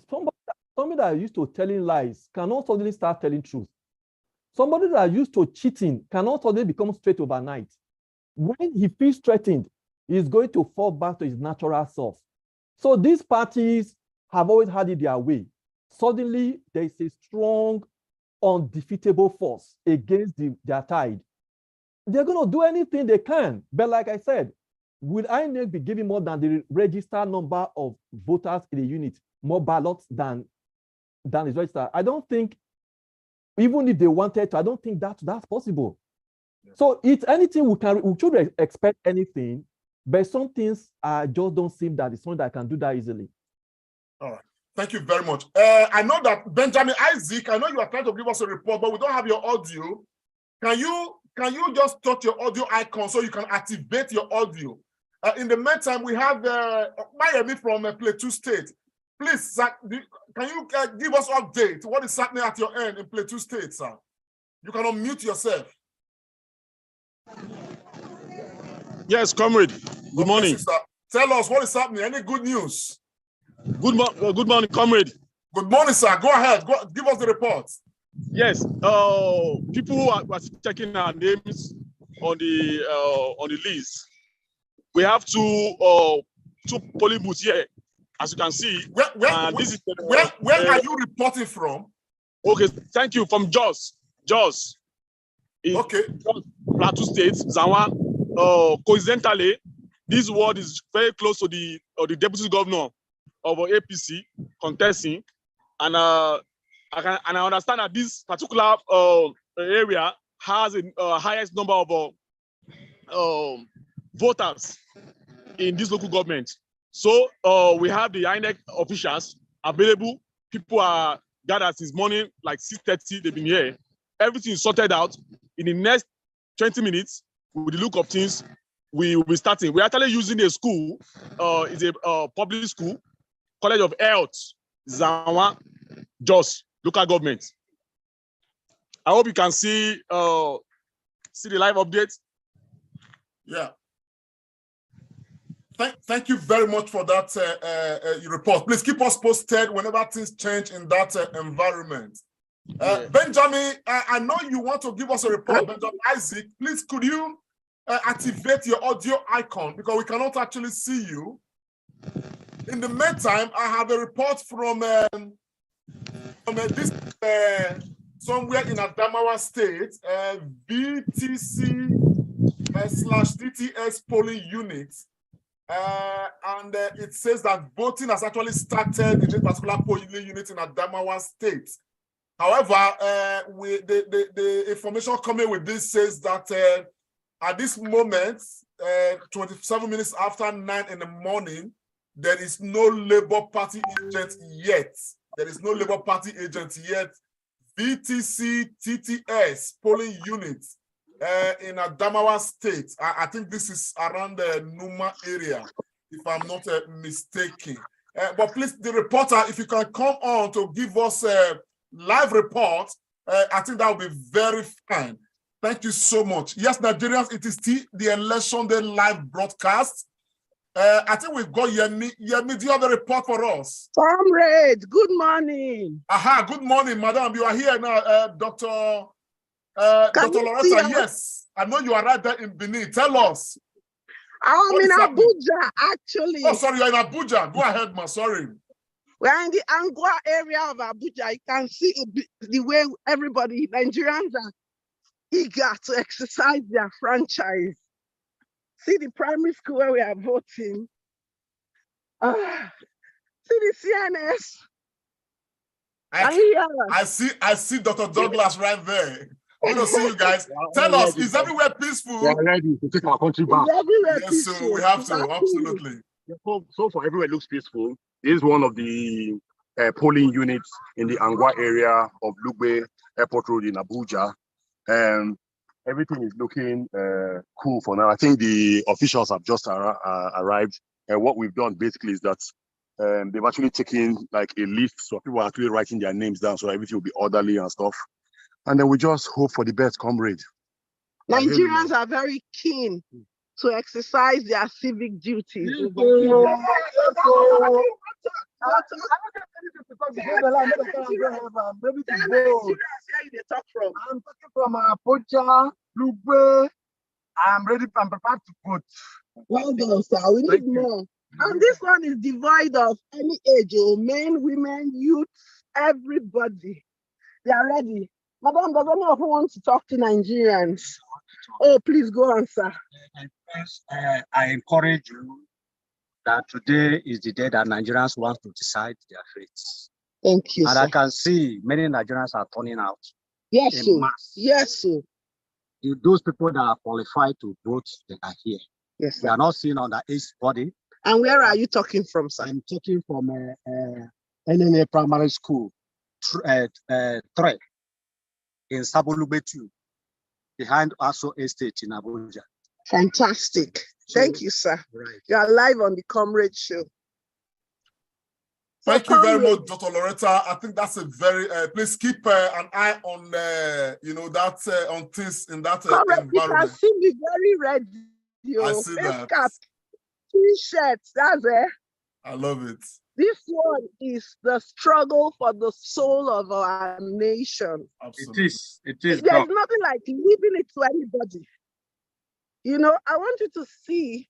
somebody that used to telling lies cannot suddenly start telling truth. Somebody that used to cheating cannot suddenly become straight overnight. When he feels threatened, he's going to fall back to his natural self. So these parties have always had it their way. Suddenly, there is a strong, undefeatable force against their tide. They're going to do anything they can. But like I said, would INEC be giving more than the registered number of voters in the unit, more ballots than is registered? I don't think, even if they wanted to, I don't think that's possible. Yeah. So it's anything we should expect anything, but some things just don't seem that it's something that can do that easily. All right. Thank you very much. I know that Benjamin Isaac, I know you are trying to give us a report, but we don't have your audio. Can you can you just touch your audio icon so you can activate your audio? In the meantime, we have Miami from Plateau State. Please, sir, can you give us update? What is happening at your end in Plateau State, sir? You can unmute yourself. Yes, comrade. Good morning. Sir. Tell us what is happening. Any good news? Good morning, comrade. Good morning, sir. Go ahead. Give us the report. Yes. People who are checking our names on the list. We have two polling booths here, as you can see. Where are you reporting from? Okay, thank you. From Jos. Okay. Plateau State, Zawa. Coincidentally, this ward is very close to the deputy governor of APC contesting, and I understand that this particular area has a highest number of voters in this local government. So we have the INEC officials available. People are gathered since morning, like 6:30. They've been here. Everything is sorted out. In the next 20 minutes, with the look of things, we will be starting. We're actually using a school. It's a public school, College of Health, Zawa, Jos, local government. I hope you can see the live updates. Yeah. Thank you very much for that report. Please keep us posted whenever things change in that environment. Benjamin, I know you want to give us a report. Benjamin Isaac, please could you activate your audio icon because we cannot actually see you. In the meantime, I have a report from this somewhere in Adamawa State, VTC/DTS polling unit. And it says that voting has actually started in this particular polling unit in Adamawa State. However, the information coming with this says that at this moment, 27 minutes after 9 in the morning, there is no Labour Party agent yet. There is no Labour Party agent yet. VTC TTS polling unit in Adamawa State. I think this is around the Numa area, if I'm not mistaken. But please, the reporter, if you can come on to give us a live report, I think that would be very fine. Thank you so much. Yes, Nigerians, it is the election day live broadcast. I think we've got Yemi. Yemi, do you have a report for us? Comrade, good morning. Aha, good morning, madam. You are here now, Dr. Loretta. Yes, I know you are right there in Benin. Tell us. I'm in Abuja, actually. Oh, sorry, you're in Abuja. Go ahead, ma. Sorry. We're in the Angwa area of Abuja. You can see the way everybody, Nigerians, are eager to exercise their franchise. See the primary school where we are voting. See the CNS. I see Dr. Douglas right there. Good to see you guys. Tell us, is everywhere peaceful? We are ready to take our country back. Yes, peaceful. So we have to, absolutely. So far, everywhere looks peaceful. This is one of the polling units in the Angwa area of Lugbe Airport Road in Abuja. Everything is looking cool for now. I think the officials have just arrived. And what we've done basically is that they've actually taken like a list. So people are actually writing their names down so everything will be orderly and stuff. And then we just hope for the best, comrade. Nigerians are very keen to exercise their civic duties. I'm talking from Abuja, Lugbe. I'm ready. I'm prepared to vote. Well done, sir. We need more. And this one is devoid of any age, men, women, youth, everybody. They are ready. Madam, does anyone want to talk to Nigerians? Oh, please go on, sir. First, I encourage you that today is the day that Nigerians want to decide their fates. Thank you, and sir. I can see many Nigerians are turning out. Yes, in sir. mass. Yes, sir. Those people that are qualified to vote, they are here. Yes, sir. We are not seeing on the age body. And where are you talking from, sir? I'm talking from NNA Primary School, 3 in Sabolubetu. behind Oyo State in Abuja. Fantastic. Thank you, sir. Right. You are live on the Comrade Show. Thank you very much, Dr. Loretta. I think that's a very, please keep an eye on, that on things in that Comrade, you environment. can see me very ready. I see that. Cap, T-shirts, that's it. I love it. This one is the struggle for the soul of our nation. Absolutely. It is. There's nothing like leaving it to anybody. You know, I want you to see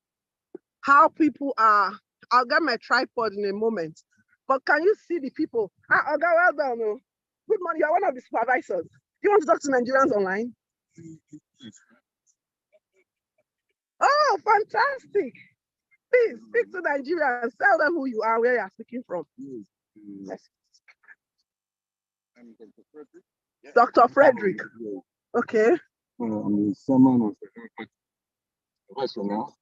how people are. I'll get my tripod in a moment. But can you see the people? Well done. Good morning. You're one of the supervisors. You want to talk to Nigerians online? Oh, fantastic. Please speak to Nigerians. Tell them who you are, where you are speaking from. Yes. I'm Dr. Frederick. Dr. Frederick. Okay. I'm the chairman of the Professor now.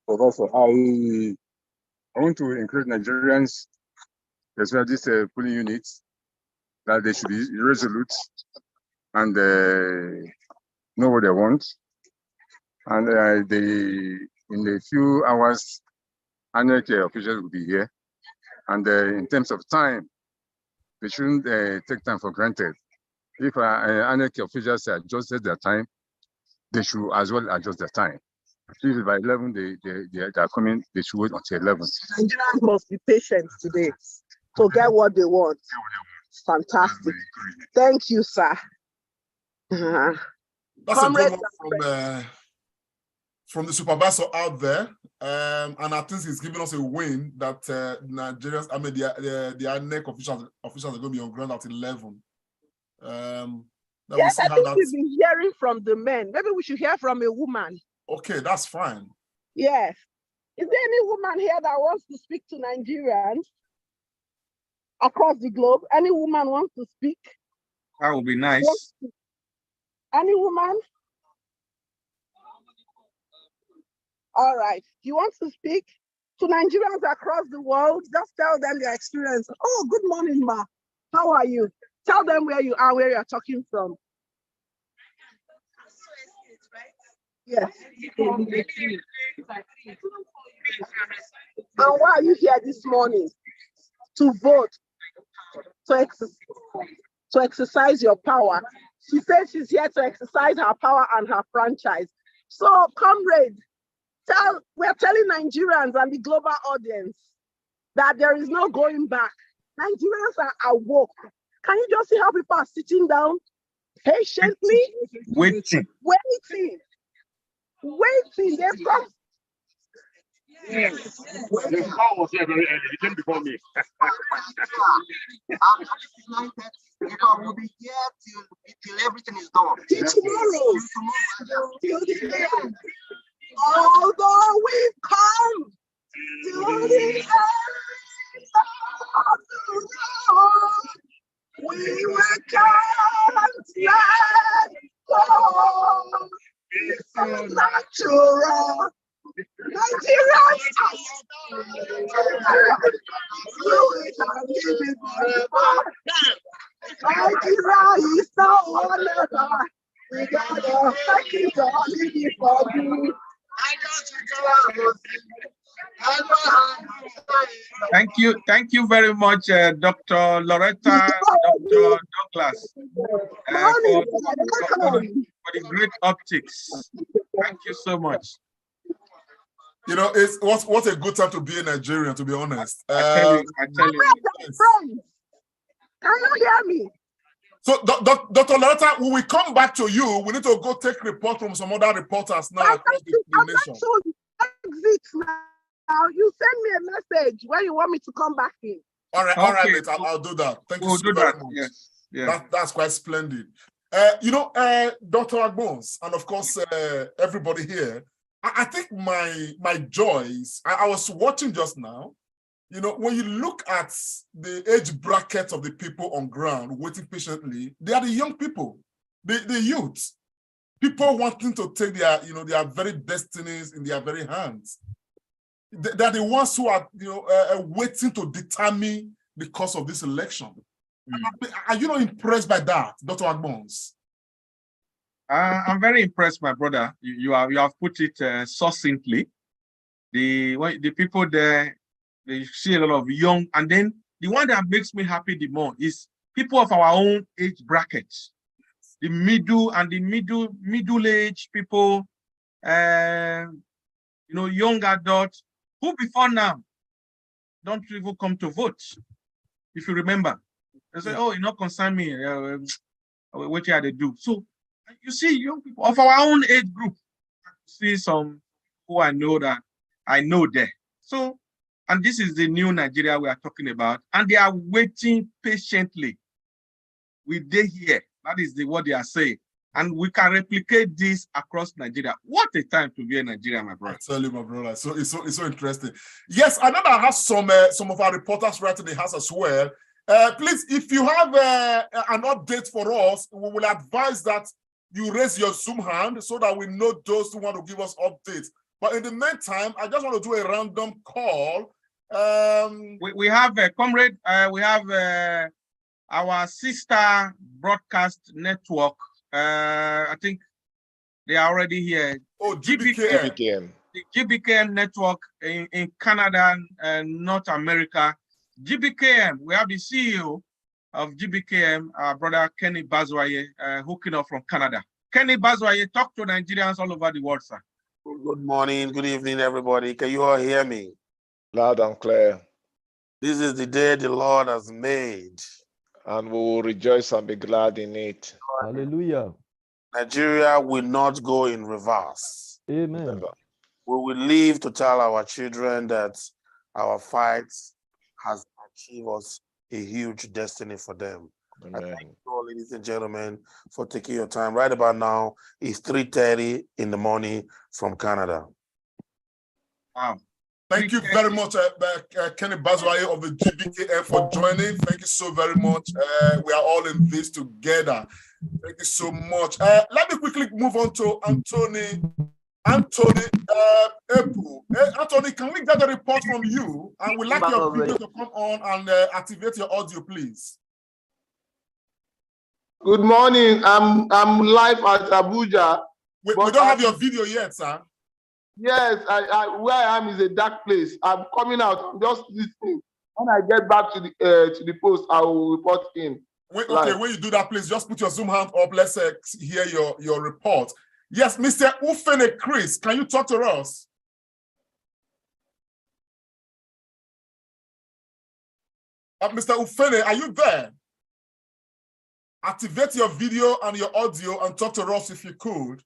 Professor, I want to encourage Nigerians, as well as these polling units, that they should be resolute and know what they want. And in a few hours, annual officials will be here. And in terms of time, they shouldn't take time for granted. If annual officials adjusted their time, they should as well adjust their time. If by 11 they are coming, they should wait until 11. Nigerians must be patient today to get what they want. Fantastic. Thank you, sir. That's Comrade, a good one from the supervisor out there. And I think he's giving us a win that Nigerians, I mean, the INEC officials are going to be on ground at 11. Yes, I think we've been hearing from the men. Maybe we should hear from a woman. Okay, that's fine. Yes. Is there any woman here that wants to speak to Nigerians across the globe? Any woman wants to speak? That would be nice. Any woman? All right. You want to speak to Nigerians across the world? Just tell them their experience. Oh, good morning, ma. How are you? Tell them where you are, where you're talking from. Yes. And why are you here this morning? To vote, to exercise your power. She said she's here to exercise her power and her franchise. So, comrade, we're telling Nigerians and the global audience that there is no going back. Nigerians are awoke. Can you just see how people are sitting down patiently? Waiting. They've come. The car was here very early. He came before me. We'll be here till everything is done. Tomorrow. Till the end. Although we've come to the end of the road, we will can't let go. It's natural. Nigerians, Nigeria is now whatever. We gotta take it all before you. Thank you very much, Dr. Loretta, Dr. Douglas, for the great optics. Thank you so much. You know, what a good time to be a Nigerian, to be honest. I tell you. Can you hear me? So, Dr. Loretta, when we come back to you, we need to go take report from some other reporters now across the nation. Exit now. You send me a message when you want me to come back in. All right, mate, I'll do that. Thank you so very much. Yes. That's quite splendid. Dr. Agbons, and of course, everybody here, I think my joys, I was watching just now, you know, when you look at the age bracket of the people on ground waiting patiently, they are the young people, the youth, people wanting to take their very destinies in their very hands. They're the ones who are, waiting to determine the course of this election. Are you not impressed by that, Dr. Agbons? I'm very impressed, my brother. You have put it succinctly. The people there, they see a lot of young, and then the one that makes me happy the more is people of our own age bracket, the middle age people, young adults who before now don't even come to vote. If you remember, they say, "Oh, it not concern me. What are they do?" So you see, young people of our own age group. See some who I know there. So, and this is the new Nigeria we are talking about, and they are waiting patiently. We dey here. That is what they are saying. And we can replicate this across Nigeria. What a time to be in Nigeria, my brother. I tell you, my brother. So it's so interesting. Yes, I know that has some of our reporters right in the house as well. Please, if you have an update for us, we will advise that you raise your Zoom hand so that we know those who want to give us updates. But in the meantime, I just want to do a random call. We have a comrade. We have our sister broadcast network. I think they are already here. Oh, GBKM. The GBKM network in Canada and North America. GBKM, we have the CEO of GBKM, our brother Kenny Bazwaye, hooking up from Canada. Kenny Bazwaye, talk to Nigerians all over the world, sir. Good morning, good evening, everybody. Can you all hear me? Loud and clear. This is the day the Lord has made, and we will rejoice and be glad in it. Hallelujah. Nigeria will not go in reverse. Amen. Never. We will live to tell our children that our fight has achieved us a huge destiny for them. Amen. I thank you all, ladies and gentlemen, for taking your time. Right about now, it's 3:30 in the morning from Canada. Wow. Thank you very much, Kenny Bazwaye of the GBKM for joining. Thank you so very much. We are all in this together. Thank you so much. Let me quickly move on to Anthony Epu. Anthony, can we get a report from you? And we'd like your video to come on and activate your audio, please. Good morning. I'm live at Abuja. We don't have your video yet, sir. Yes, where I am is a dark place. I'm coming out. I'm just listening. When I get back to the post, I will report in. Okay, when you do that, please just put your Zoom hand up. Let's hear your report. Yes, Mr. Ufene Chris, can you talk to us? Mr. Ufene, are you there? Activate your video and your audio and talk to us if you could.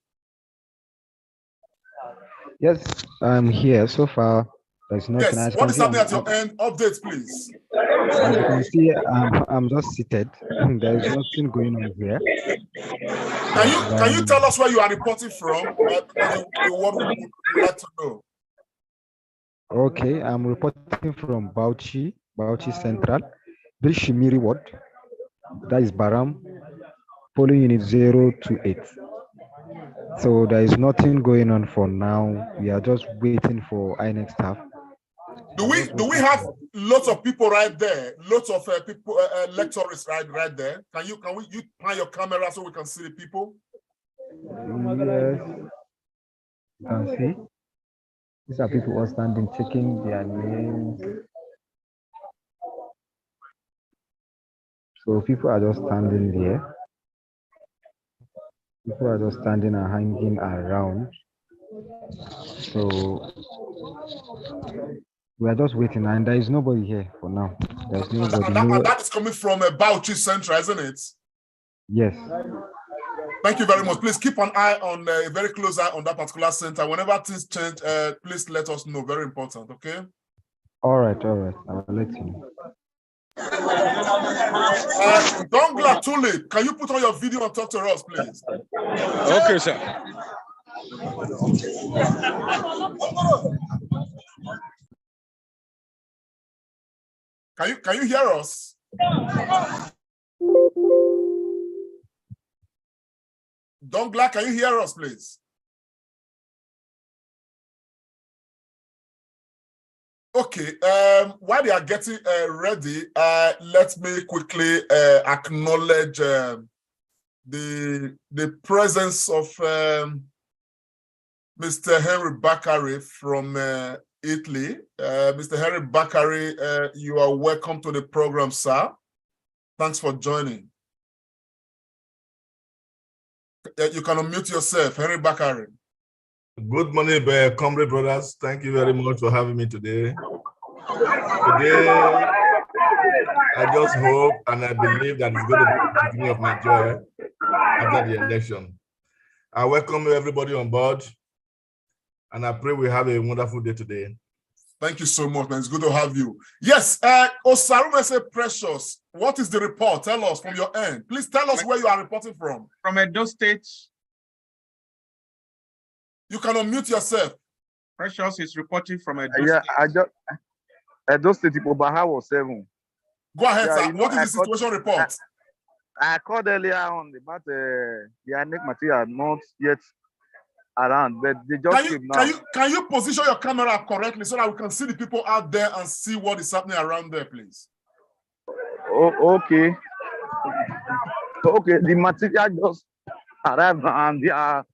Yes, I'm here. So far, there's nothing. Yes, what is happening at your end? Updates, please. As you can see, I'm just seated. There's nothing going on here. Can you tell us where you are reporting from? What would you like to know? Okay, I'm reporting from Bauchi Central, Bilshimiri Ward. That is Baram, polling unit 028. So there is nothing going on for now. We are just waiting for INEC staff. Do we have lots of people right there? Lots of people, lecturers right there. Can you pan your camera so we can see the people? Yes, you can see. These are people who are standing, checking their names. So people are just standing there. People are just standing and hanging around. So we are just waiting, and there is nobody here for now. There's nobody. And that is coming from Bauchi Central, isn't it? Yes. Thank you very much. Please keep an eye on a very close eye on that particular center. Whenever things change, please let us know. Very important. Okay. All right. I'll let you know. Dongla Tuli, can you put on your video and talk to us, please? Okay, sir. Can you hear us? Dongla, can you hear us, please? Okay, while they are getting ready, let me quickly acknowledge the presence of Mr. Henry Bakari from Italy. Mr. Henry Bakari, you are welcome to the program, sir. Thanks for joining. You can unmute yourself, Henry Bakari. Good morning, comrade brothers. Thank you very much for having me today. Today, I just hope and I believe that it's going to be the beginning of Nigeria after the election. I welcome everybody on board, and I pray we have a wonderful day today. Thank you so much, man. It's good to have you. Yes, Osarumese Precious, what is the report? Tell us from your end. Please tell us where you are reporting from. From Edo State. You can unmute yourself. Precious is reporting from Edo State. Yeah, Edo State, Ibadan was 7. Go ahead, sir. What is the situation report? I called earlier on about the INEC material not yet around, but they just came now. Can you position your camera correctly so that we can see the people out there and see what is happening around there, please? Oh, okay. Okay, the material just arrived and they are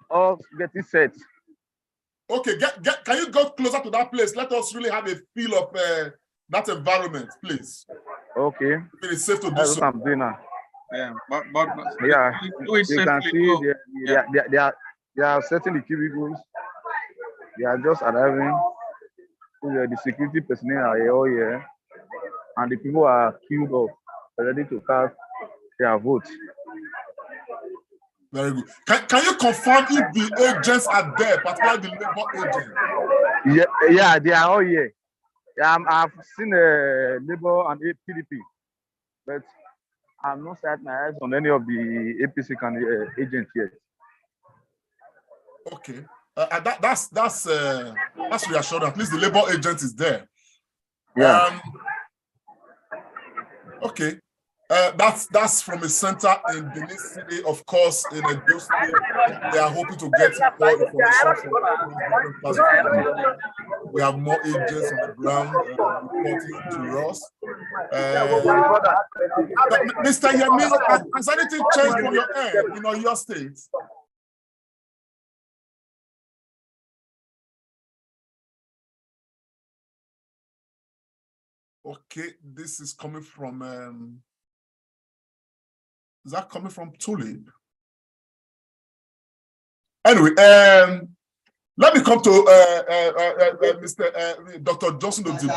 all getting set. Okay, can you go closer to that place? Let us really have a feel of that environment, please. Okay. It is safe to do That's so. what I'm doing now. Yeah, Yeah, do it you can see they are setting the cubicles. They are just arriving. The security personnel are all here, and the people are queued up, ready to cast their votes. Very good. Can you confirm if the agents are there, particularly the labor agents? Yeah, they are all here. I've seen Labour and PDP, but I'm not set my eyes on any of the APC agents yet. Okay, that's reassuring. At least the labor agent is there. Yeah. Okay. That's from a center in Benin City, of course. In Edo State, they are hoping to get more information from different. We have more agents on the ground reporting to us. Mr. Yemi, has anything changed from your end in Oyo State? Okay, this is coming from. Is that coming from Tulip? Anyway, let me come to Mr. Dr. Johnson Odibo.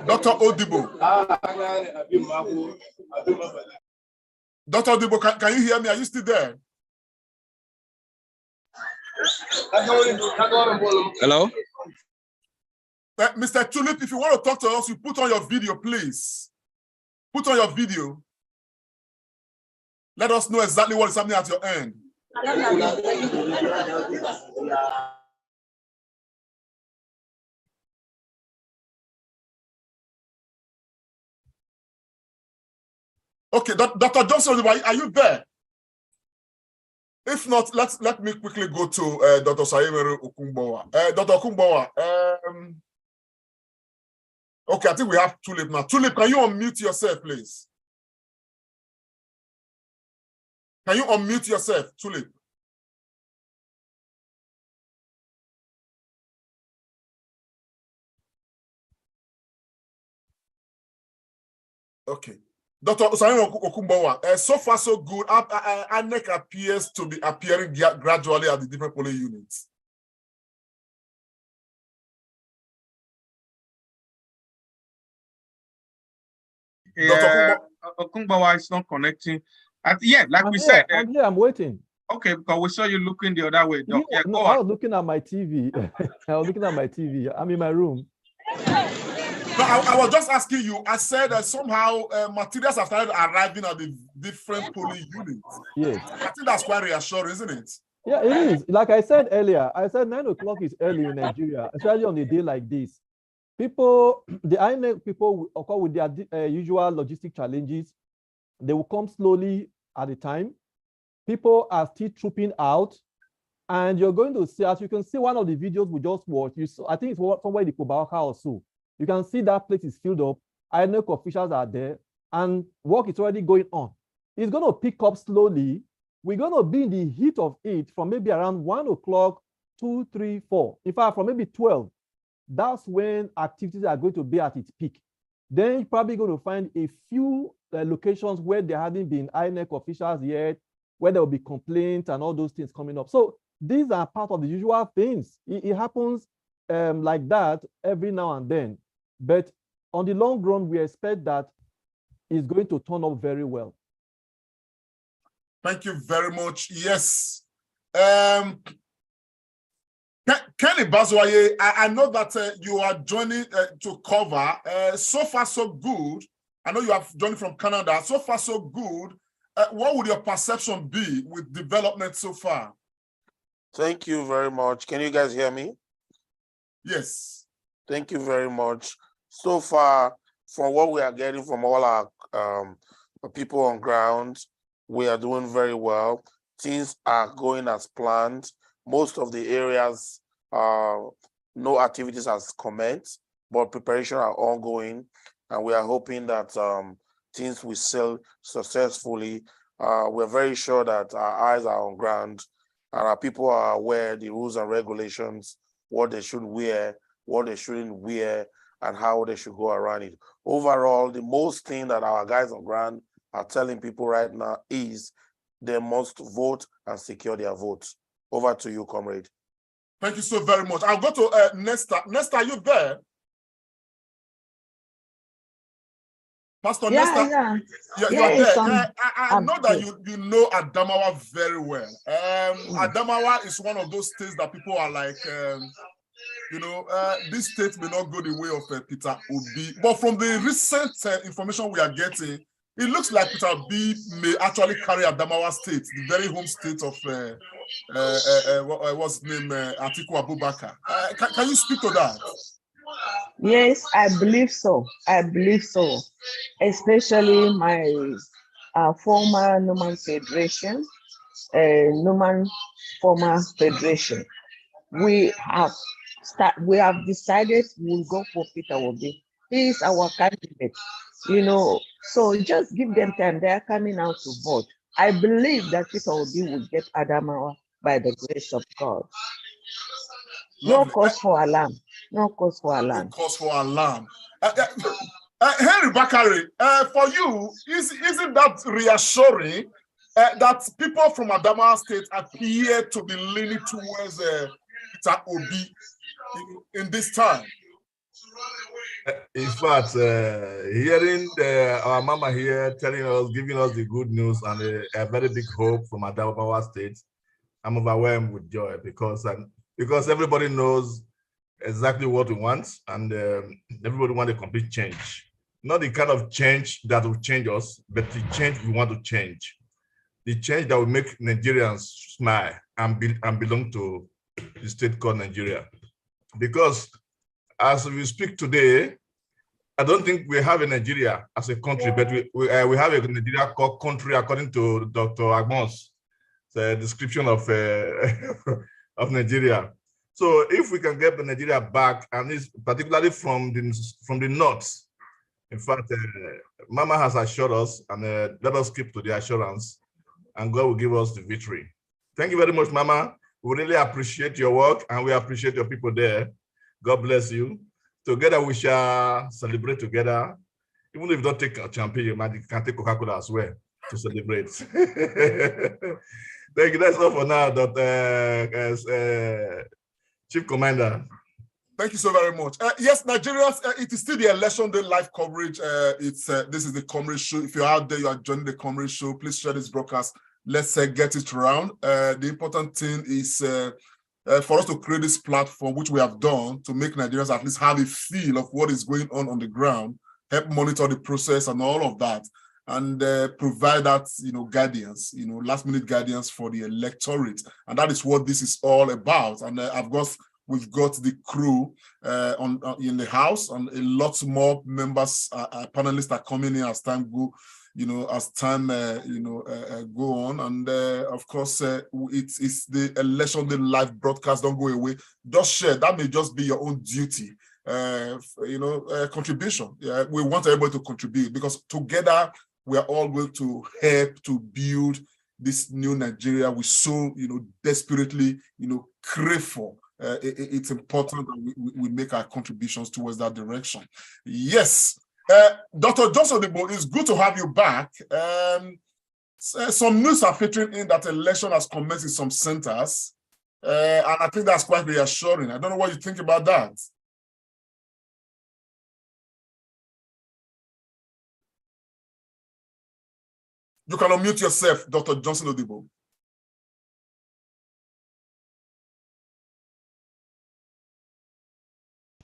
Dr. Odibo. Dr. Odibo, can you hear me? Are you still there? Hello? Mr. Tulip, if you want to talk to us, you put on your video, please. Put on your video. Let us know exactly what is happening at your end. Okay, Dr. Johnson, are you there? If not, let me quickly go to Dr. Sayemere Okumbowa. Dr. Okumbowa, okay, I think we have Tulip now. Tulip, can you unmute yourself, please? Can you unmute yourself, Tulip? Okay. Dr. Osayin Okumbowa, so far so good. ANEC appears to be appearing gradually at the different polling units. Yeah, Okumbowa is not connecting. Yeah, like we said. I'm here, I'm waiting. Okay, because we saw you looking the other way. No, I was looking at my TV. I was looking at my TV. I'm in my room. No, I was just asking you. I said that somehow materials have started arriving at the different polling units. Yes. I think that's quite reassuring, isn't it? Yeah, it is. Like I said earlier, I said 9 o'clock is early in Nigeria, especially on a day like this. People, the INEC people, of course, with their usual logistic challenges, they will come slowly at a time. People are still trooping out, and you're going to see, as you can see, one of the videos we just watched. You saw, I think it's somewhere in the Kobauka or so. You can see that place is filled up. INEC officials are there, and work is already going on. it's going to pick up slowly. We're going to be in the heat of it from maybe around 1 o'clock, 2, 3, 4. In fact, from maybe 12, that's when activities are going to be at its peak. Then you're probably going to find a few locations where there haven't been INEC officials yet, where there will be complaints and all those things coming up. So these are part of the usual things. It happens like that every now and then. But on the long run, we expect that it's going to turn up very well. Thank you very much. Yes. Kenny Bazwaye, I know that you are joining to cover. So far, so good. I know you have joined from Canada. So far, so good. What would your perception be with development so far? Thank you very much. Can you guys hear me? Yes. Thank you very much. So far, from what we are getting from all our people on ground, we are doing very well. Things are going as planned. Most of the areas, no activities has commenced, but preparation are ongoing, and we are hoping that things will sail successfully. We're very sure that our eyes are on ground, and our people are aware the rules and regulations, what they should wear, what they shouldn't wear, and how they should go around it. Overall, the most thing that our guys on ground are telling people right now is they must vote and secure their votes. Over to you, comrade. Thank you so very much. I'll go to Nesta. Nesta, are you there? Pastor Nesta, you are there. I know that you know Adamawa very well. Adamawa is one of those states that people are like, this state may not go the way of Peter Obi. But from the recent information we are getting, it looks like Peter Obi may actually carry Adamawa State, the very home state of what's his name, Atiku Abubakar. Can you speak to that? Yes, I believe so. I believe so. Especially my former Numan Federation, former Federation. We have decided we'll go for Peter Obi. He is our candidate, so just give them time. They are coming out to vote. I believe that Peter Obi will get Adamawa by the grace of God. No cause for alarm. No cause for alarm. No cause for alarm. Henry Bakari, for you, isn't that reassuring that people from Adamawa State appear to be leaning towards Peter Obi in this time? In fact, hearing our mama here telling us, giving us the good news and a very big hope from Adamawa State, I'm overwhelmed with joy because everybody knows exactly what we want, and everybody wants a complete change. Not the kind of change that will change us, but the change we want to change. The change that will make Nigerians smile and belong to the state called Nigeria. Because as we speak today, I don't think we have a Nigeria as a country, but we have a Nigeria called country according to Dr. Agmon's description of of Nigeria. So if we can get the Nigeria back, and it's particularly from the north, in fact, Mama has assured us, and let us keep to the assurance, and God will give us the victory. Thank you very much, Mama. We really appreciate your work, and we appreciate your people there. God bless you. Together we shall celebrate together. Even if you don't take a champagne, you can take Coca-Cola as well to celebrate. Thank you. That's all for now, Chief Commander. Thank you so very much. Yes, Nigerians, it is still the election day live coverage. This is the Comrade Show. If you're out there, you are joining the Comrade Show, please share this broadcast. Let's get it around. The important thing is for us to create this platform, which we have done, to make Nigerians at least have a feel of what is going on the ground, help monitor the process and all of that, and provide that, guidance, last-minute guidance for the electorate. And that is what this is all about. And we've got the crew in the house, and a lot more members, panelists are coming in as time go. Go on, and of course, it's the election day live broadcast. Don't go away. Just share. That may just be your own duty. Contribution. Yeah, we want everybody to contribute, because together we are all going to help to build this new Nigeria we so, desperately, crave for. It's important that we make our contributions towards that direction. Yes, Dr. Johnson Debo, it's good to have you back. Some news are filtering in that election has commenced in some centers, and I think that's quite reassuring. I don't know what you think about that. You can unmute yourself, Dr. Johnson Odibo.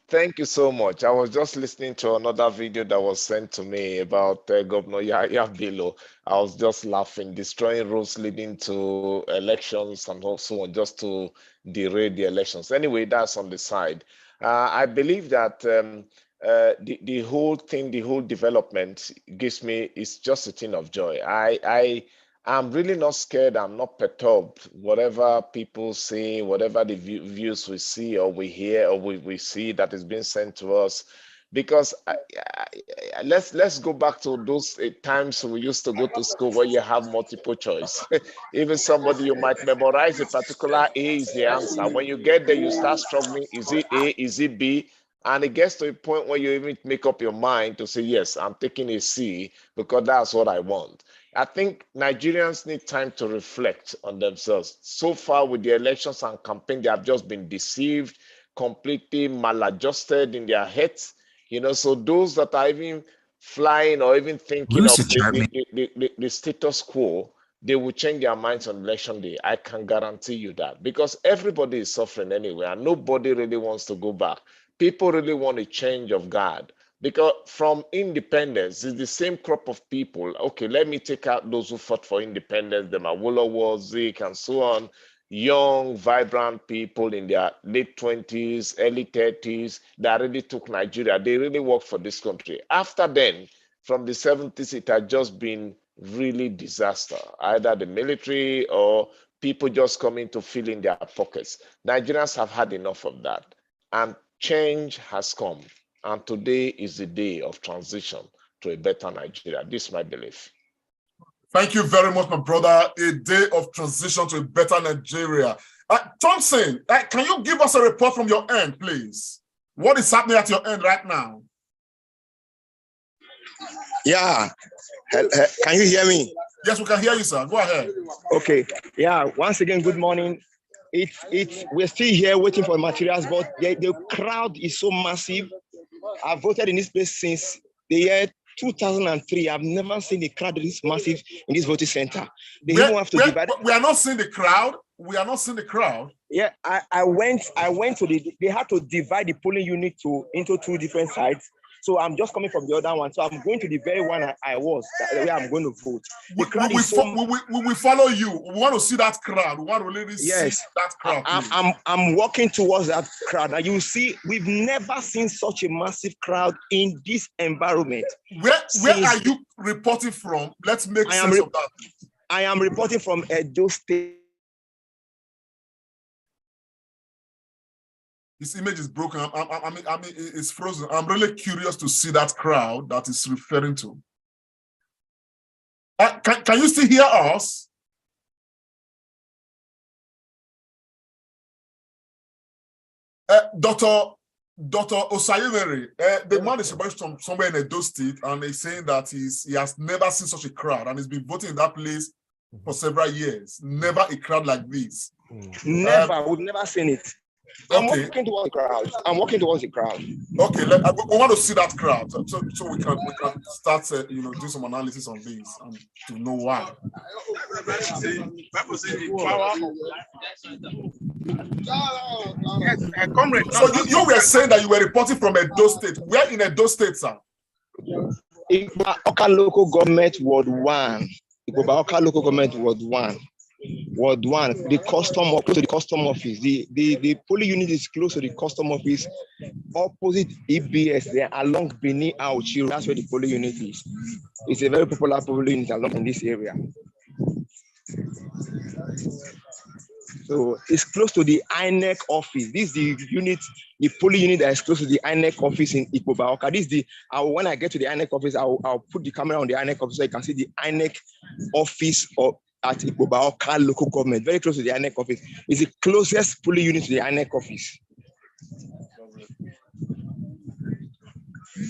Thank you so much. I was just listening to another video that was sent to me about Governor Yahya Bello. I was just laughing, destroying roads leading to elections and also on just to derail the elections. Anyway, that's on the side. I believe that the whole thing, the whole development gives me, it's just a thing of joy. I'm really not scared. I'm not perturbed. Whatever people say, whatever the views we see or we hear or we see that is being sent to us, because let's go back to those times we used to go to school where you have multiple choice. Even somebody, you might memorize a particular A is the answer. When you get there, you start struggling. Is it A? Is it B? And it gets to a point where you even make up your mind to say, yes, I'm taking a C because that's what I want. I think Nigerians need time to reflect on themselves. So far with the elections and campaign, they have just been deceived, completely maladjusted in their heads. So those that are even flying or even thinking of the status quo, they will change their minds on election day. I can guarantee you that, because everybody is suffering anyway, and nobody really wants to go back. People really want a change of guard, because from independence, it's the same crop of people. Okay, let me take out those who fought for independence, the Awolowo, Zik, and so on. Young, vibrant people in their late 20s, early 30s, that really took Nigeria. They really worked for this country. After then, from the 70s, it had just been really disaster. Either the military or people just coming to fill in their pockets. Nigerians have had enough of that. And change has come. And today is the day of transition to a better Nigeria. This is my belief. Thank you very much, my brother. A day of transition to a better Nigeria. Thompson, can you give us a report from your end, please? What is happening at your end right now? Yeah. Can you hear me? Yes, we can hear you, sir. Go ahead. Okay. Yeah. Once again, good morning. We're still here waiting for materials, but the crowd is so massive. I've voted in this place since the year 2003. I've never seen a crowd this massive in this voting center. We are not seeing the crowd. We are not seeing the crowd. Yeah, I went to they had to divide the polling unit into two different sides. So I'm just coming from the other one. So I'm going to the very one I was, where I'm going to vote. We will follow you. We want to see that crowd. We want to really see that crowd. I'm walking towards that crowd. Now you see, we've never seen such a massive crowd in this environment. Where are you reporting from? Let's make sense of that. I am reporting from Edo State. This image is broken. I mean, it's frozen. I'm really curious to see that crowd that is referring to. Can you still hear us? Dr. Osayemere, the man is from somewhere in Edo State, and he's saying that he has never seen such a crowd, and he's been voting in that place for several years. Never a crowd like this. Never, we've never seen it. I'm walking towards the crowd. Okay, we want to see that crowd, so we can start, do some analysis on this and to know why. Comrade. So you were saying that you were reporting from Edo State. Where in Edo State, sir? Ibadan local government Ward 1. Ibadan local government Ward 1. Ward 1, the custom close to the custom office. The polling unit is close to the custom office, opposite EBS there along Benin Auchi. That's where the polling unit is. It's a very popular polling unit along in this area. So it's close to the INEC office. This is the unit, the polling unit that is close to the INEC office in Ikpobaoka. This is the, when I get to the INEC office, I'll put the camera on the INEC office so you can see the INEC office at Ikpobaoka local government, very close to the INEC office. It's the closest polling unit to the INEC office.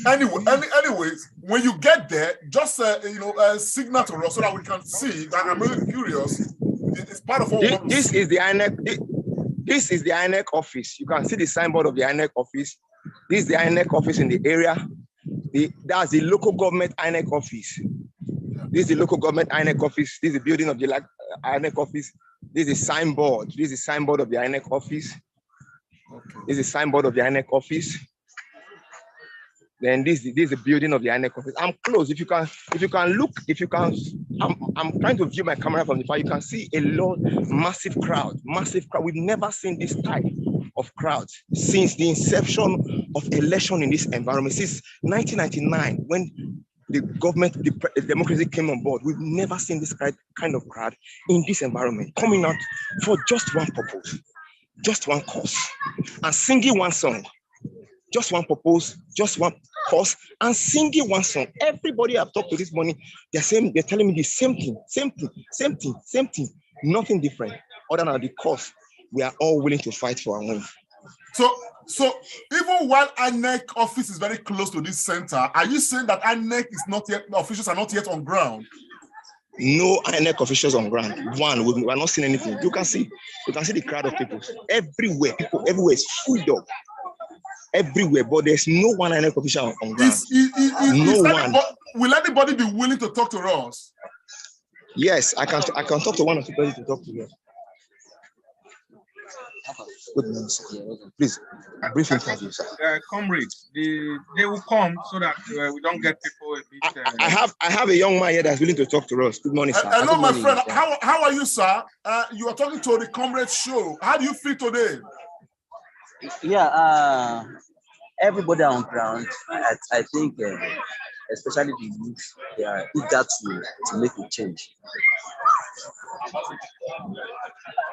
Anyways, when you get there, just signal to us so that we can see. I'm really curious. It's part of what this is the INEC. This is the INEC office. You can see the signboard of the INEC office. This is the INEC office in the area. That's the local government INEC office. This is the local government INEC office. This is the building of the INEC office. This is the signboard. This is the signboard of the INEC office. Okay. This is the signboard of the INEC office. Then this is the building of the INEC office. I'm close. If you can look, I'm trying to view my camera from the far. You can see a massive crowd. We've never seen this type of crowd since the inception of election in this environment. Since 1999, when the government, the democracy came on board, we've never seen this kind of crowd in this environment coming out for just one purpose, just one cause, and singing one song. Just one purpose, just one cause, and singing one song. Everybody I've talked to this morning, they're telling me the same thing, nothing different, other than the cause we are all willing to fight for and win. So even while INEC office is very close to this center, are you saying that INEC is not yet, officials are not yet on ground? No INEC officials on ground. We are not seeing anything. You can see the crowd of people everywhere. People everywhere is full up. Everywhere, but there's no one INEC official on ground. No one. Will anybody be willing to talk to us? Yes, I can talk to one or two people to talk to you. Good morning, sir. Please, brief interview, sir. Comrades, they will come so that we don't get people a bit. I have a young man here that's willing to talk to us. Good morning, sir. Hello, my friend. How are you, sir? You are talking to the Comrade Show. How do you feel today? Yeah, everybody on ground, I think, especially the youth, they are eager to make a change.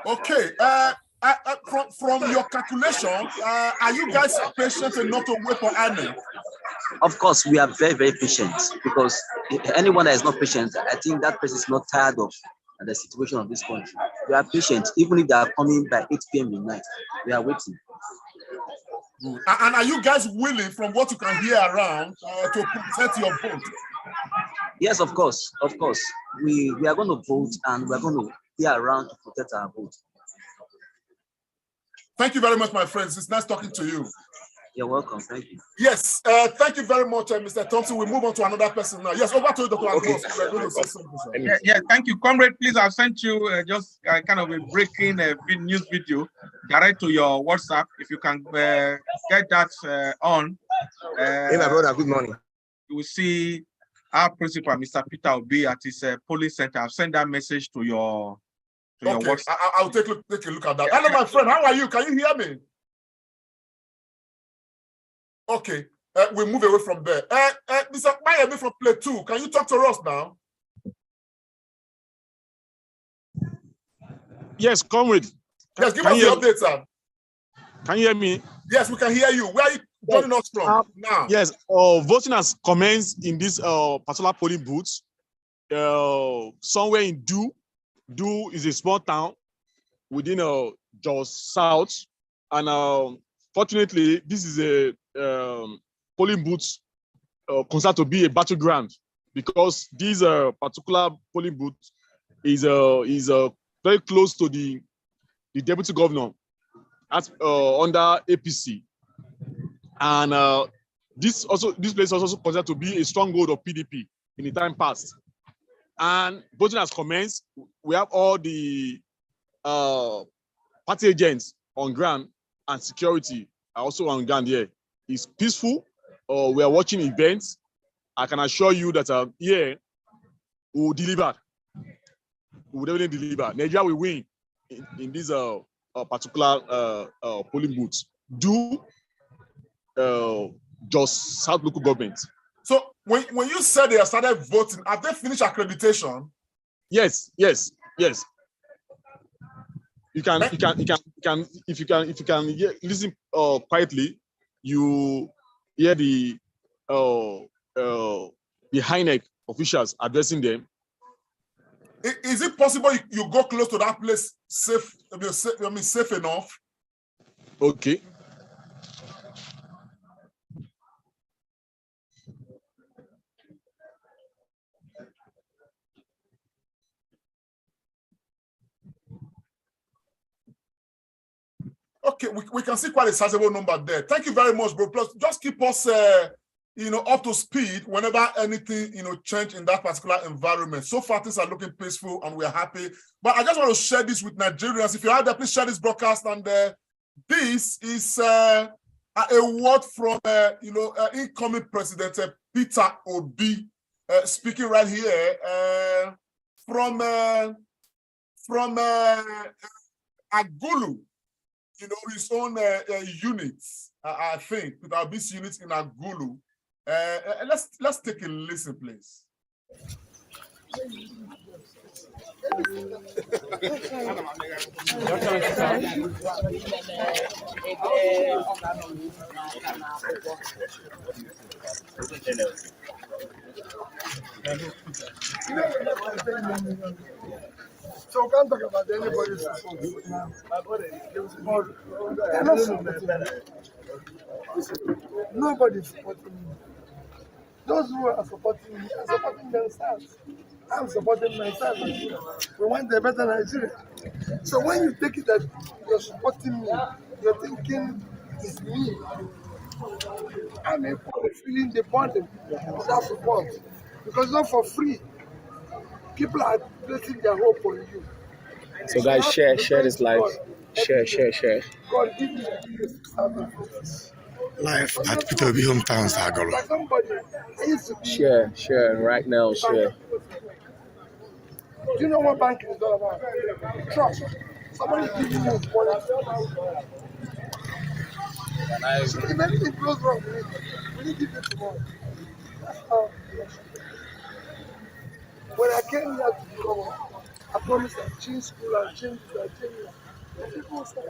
Okay, from your calculation, are you guys patient enough to wait for INEC? Of course, we are very, very patient, because anyone that is not patient, I think that person is not tired of the situation of this country. We are patient, even if they are coming by 8 p.m. in the night, we are waiting. Good. And are you guys willing, from what you can hear around, to protect your vote? Yes, of course. We are going to vote, and we are going to be around to protect our vote. Thank you very much, my friends. It's nice talking to you. You're welcome. Thank you. Yes, thank you very much, Mr. Thompson. We move on to another person now. Yes, over to you, Dr. Okay. Yeah, thank you, Comrade. Please, I've sent you just kind of a breaking news video direct to your WhatsApp. If you can get that on. Hey, my brother. Good morning. You will see our principal, Mr. Peter, will be at his police center. I've sent that message to your WhatsApp. I'll take a look at that. Hello, my friend. How are you? Can you hear me? Okay, we move away from there. Mr. Mayemi from Plateau, can you talk to us now? Yes, comrade. Yes, give us the update, sir. Can you hear me? Yes, we can hear you. Where are you joining us from now? Yes, voting has commenced in this particular polling booth. Somewhere in Do is a small town within Jos South, and fortunately, this is a polling booth considered to be a battleground, because this particular polling booth is very close to the deputy governor under APC, and this place is also considered to be a stronghold of PDP in the time past. And voting has commenced. We have all the party agents on ground, and security are also on ground here. It's peaceful. We are watching events. I can assure you that here we will deliver. We will definitely deliver. Nigeria will win in this particular polling booth. Just South local government. So when you said they have started voting, have they finished accreditation? Yes. if you can listen quietly, you hear the INEC officials addressing them. Is it possible you go close to that place safe enough? Okay. Okay, we can see quite a sizable number there. Thank you very much, bro. Plus, just keep us, up to speed whenever anything, change in that particular environment. So far, things are looking peaceful and we're happy. But I just want to share this with Nigerians. If you are there, please share this broadcast. And this is a word from, incoming President Peter Obi, speaking right here from Agulu. His own units, I think, with our base units in Agulu. Let's take a listen, please. So we can't talk about anybody's support now. They're not supporting me. Nobody's supporting me. Those who are supporting me are supporting themselves. I'm supporting myself. We want a better Nigeria. So when you take it that you're supporting me, you're thinking it's me. I'm feeling the burden of that support. Because it's not for free. People are placing their hope on you. So guys, share this live. Share. God give me live at Peter Obi hometowns, Agulu. Share right now. Share. Do you know what banking is all about? Trust. Somebody give you money. If anything goes wrong, we need to give it tomorrow. That's how. When I came here to become, I promised I'd change school and change it. People said,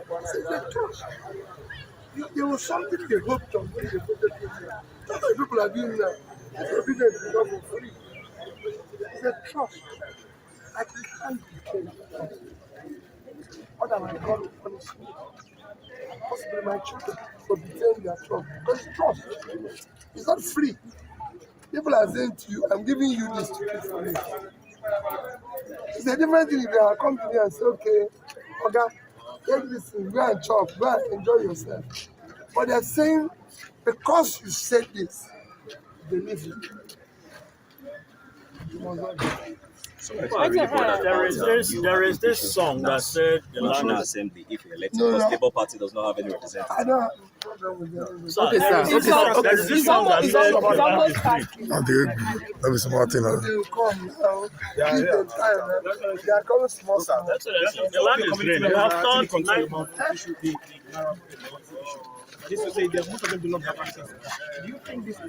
they trust. There was something they hoped on when they voted for you. That's what people are doing now. It's obedience is not for free. It's a trust. I can't be changed. Other than God will punish me. Possibly my children for betraying their trust. Because trust, it's not free. People are saying to you, I'm giving you this to keep for me. It's a different thing if they are come to me and say, okay, okay, take this thing, go and chop, go and enjoy yourself. But they're saying, because you said this, believe it. There is this song that said the National Assembly, if you're elected, because Labour Party does not have any representatives. I don't have a problem with that. There is this song that said That was smart, They will come now. Give them time. They are coming small. the land is green. You have thought This will say that most of them do not have access. Do you think this is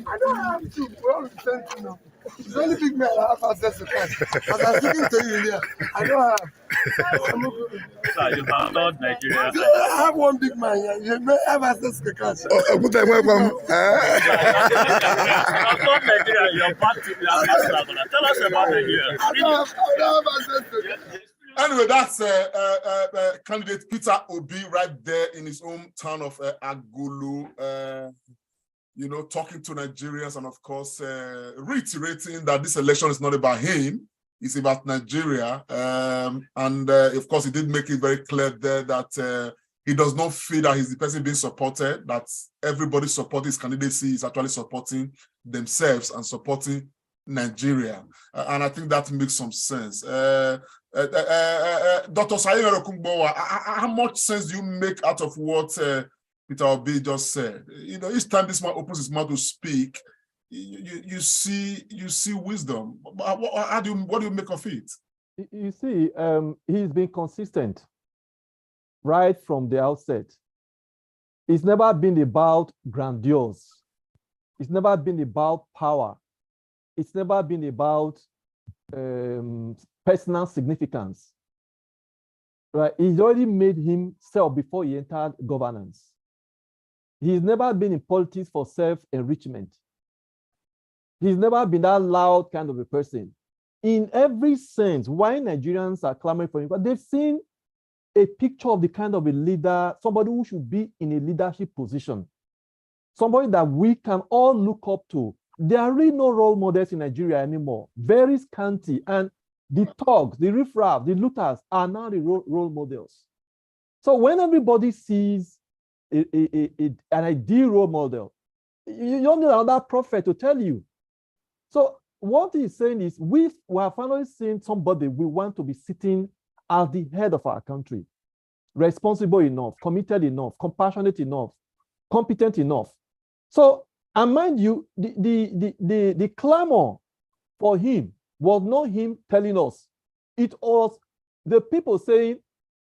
I don't have to. We're all the same thing now. It's only big men that have access to cash. As I'm speaking to you here, I don't have. you have thought Nigeria. I have one big man here. You may have access to cash. Put them welcome. You have thought Nigeria. Your party. Tell us about Nigeria. I don't have access to cash. Anyway, that's candidate Peter Obi right there in his hometown of Agulu, talking to Nigerians and, of course, reiterating that this election is not about him, it's about Nigeria. Of course, he did make it very clear there that he does not feel that he's the person being supported, that everybody supporting his candidacy is actually supporting themselves and supporting Nigeria. And I think that makes some sense. Dr. Sayere Okungbowa, how much sense do you make out of what Peter Obi just said? Each time this man opens his mouth to speak, you see wisdom. What do you make of it? You see, he's been consistent right from the outset. It's never been about grandiose. It's never been about power. It's never been about personal significance. right? He's already made himself before he entered governance. He's never been in politics for self-enrichment. He's never been that loud kind of a person. In every sense, why Nigerians are clamoring for him, but they've seen a picture of the kind of a leader, somebody who should be in a leadership position, somebody that we can all look up to. There are really no role models in Nigeria anymore, very scanty, and the thugs, the riffraff, the looters are now the role models. So when everybody sees an ideal role model, you don't need another prophet to tell you. So what he's saying is we are finally seeing somebody we want to be sitting as the head of our country, responsible enough, committed enough, compassionate enough, competent enough. So, and mind you, the clamor for him was not him telling us. It was the people saying,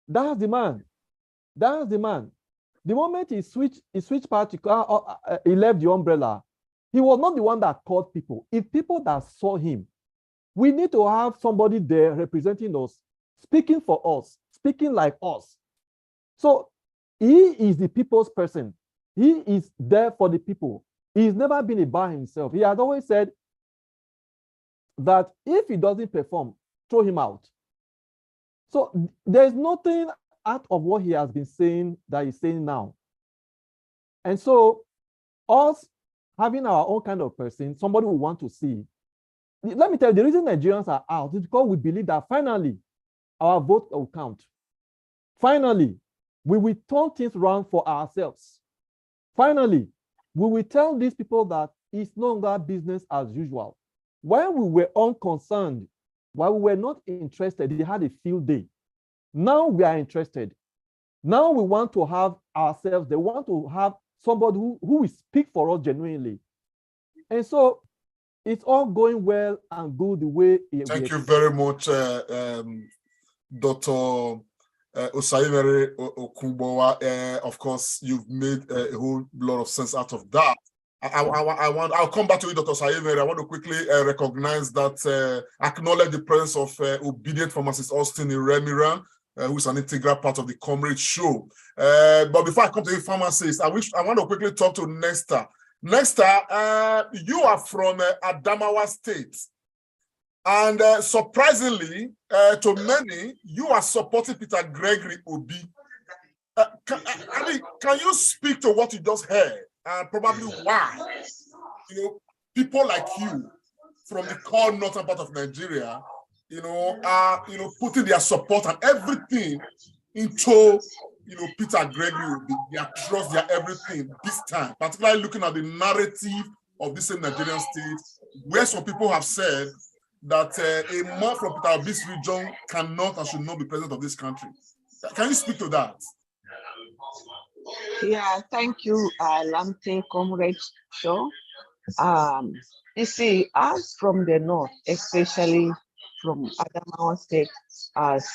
that's the man. That's the man. The moment he switched party, he left the umbrella, he was not the one that called people. It's people that saw him. We need to have somebody there representing us, speaking for us, speaking like us. So he is the people's person. He is there for the people. He's never been about himself. He has always said that if he doesn't perform, throw him out. So there's nothing out of what he has been saying that he's saying now. And so us having our own kind of person, somebody we want to see. Let me tell you, the reason Nigerians are out is because we believe that finally our vote will count. Finally, we will turn things around for ourselves. Finally, we will tell these people that it's no longer business as usual. While we were unconcerned, while we were not interested, they had a field day. Now we are interested. Now we want to have ourselves, they want to have somebody who will speak for us genuinely. And so it's all going well and good the way it Thank you very much, Dr. Osayemere Okunbowa. Of course, you've made a whole lot of sense out of that. I'll come back to you, Dr. Osayemere. I want to quickly recognize that, acknowledge the presence of obedient pharmacist Austin Iremiran, who is an integral part of the Comrade Show. But before I come to you, pharmacist, I want to quickly talk to Nesta. Nesta, you are from Adamawa State. And surprisingly, to many, you are supporting Peter Gregory Obi. Can you speak to what you just heard and probably why, people like you from the core northern part of Nigeria, are putting their support and everything into Peter Gregory, their trust, their everything this time, particularly looking at the narrative of this same Nigerian state, where some people have said that a man from Peter Obi's region cannot and should not be president of this country. Can you speak to that? Yeah, thank you, Lamte Comrade Show. You see, us from the north, especially from Adamawa State,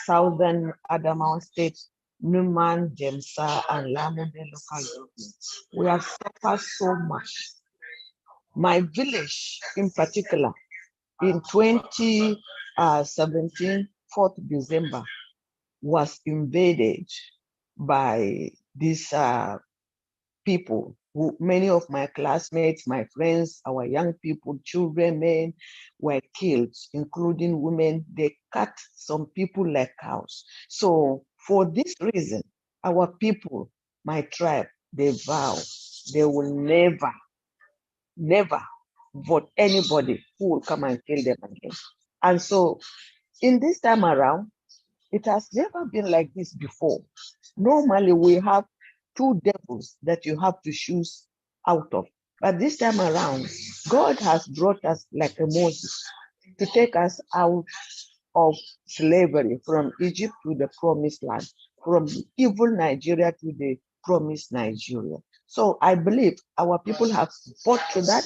southern Adamawa State, Numan, Jemsa, and Lamude local governments, we have suffered so much. My village, in particular, in 2017, 4th December, was invaded by these people who, many of my classmates, my friends, our young people, children, men, were killed, including women. They cut some people like cows. So for this reason, our people, my tribe, they vow they will never, never vote anybody who will come and kill them again. And so in this time around, it has never been like this before. Normally we have two devils that you have to choose out of. But this time around, God has brought us like a Moses to take us out of slavery from Egypt to the promised land, from evil Nigeria to the promised Nigeria. So I believe our people have fought to that.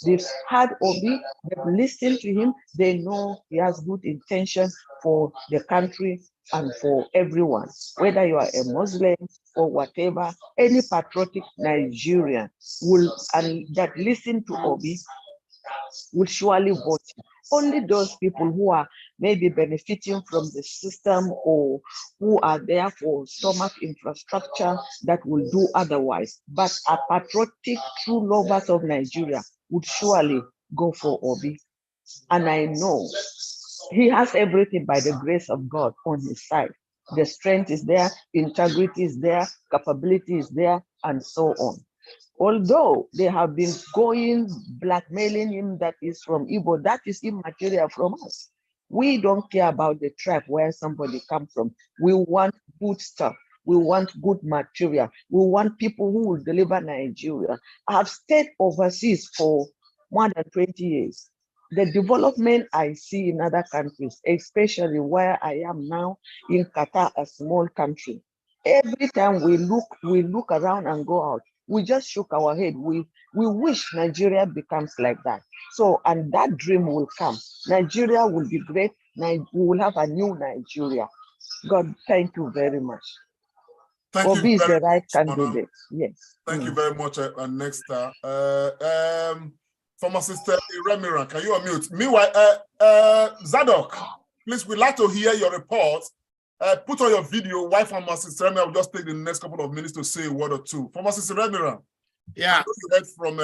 They've had Obi, they've listened to him, they know he has good intention for the country and for everyone, whether you are a Muslim or whatever. Any patriotic Nigerian will, and that listen to Obi will surely vote. Only those people who are maybe benefiting from the system or who are there for stomach infrastructure that will do otherwise. But a patriotic, true lovers of Nigeria would surely go for Obi. And I know he has everything by the grace of God on his side. The strength is there, integrity is there, capability is there, and so on. Although they have been going blackmailing him that is from Igbo, that is immaterial from us. We don't care about the tribe where somebody comes from. We want good stuff. We want good material. We want people who will deliver Nigeria. I have stayed overseas for more than 20 years. The development I see in other countries, especially where I am now in Qatar, a small country, every time we look around and go out, we just shook our head. We wish Nigeria becomes like that. So, and that dream will come. Nigeria will be great. We will have a new Nigeria. God, thank you very much. Thank Obi you is the right much, candidate. Yes. Thank you very much, next. Former sister Remiran, can you unmute? Meanwhile, Zadok, please, we'd like to hear your report. Put on your video. Why former sister Remiran will just take the next couple of minutes to say a word or two. Former sister Remiran, yeah, you heard from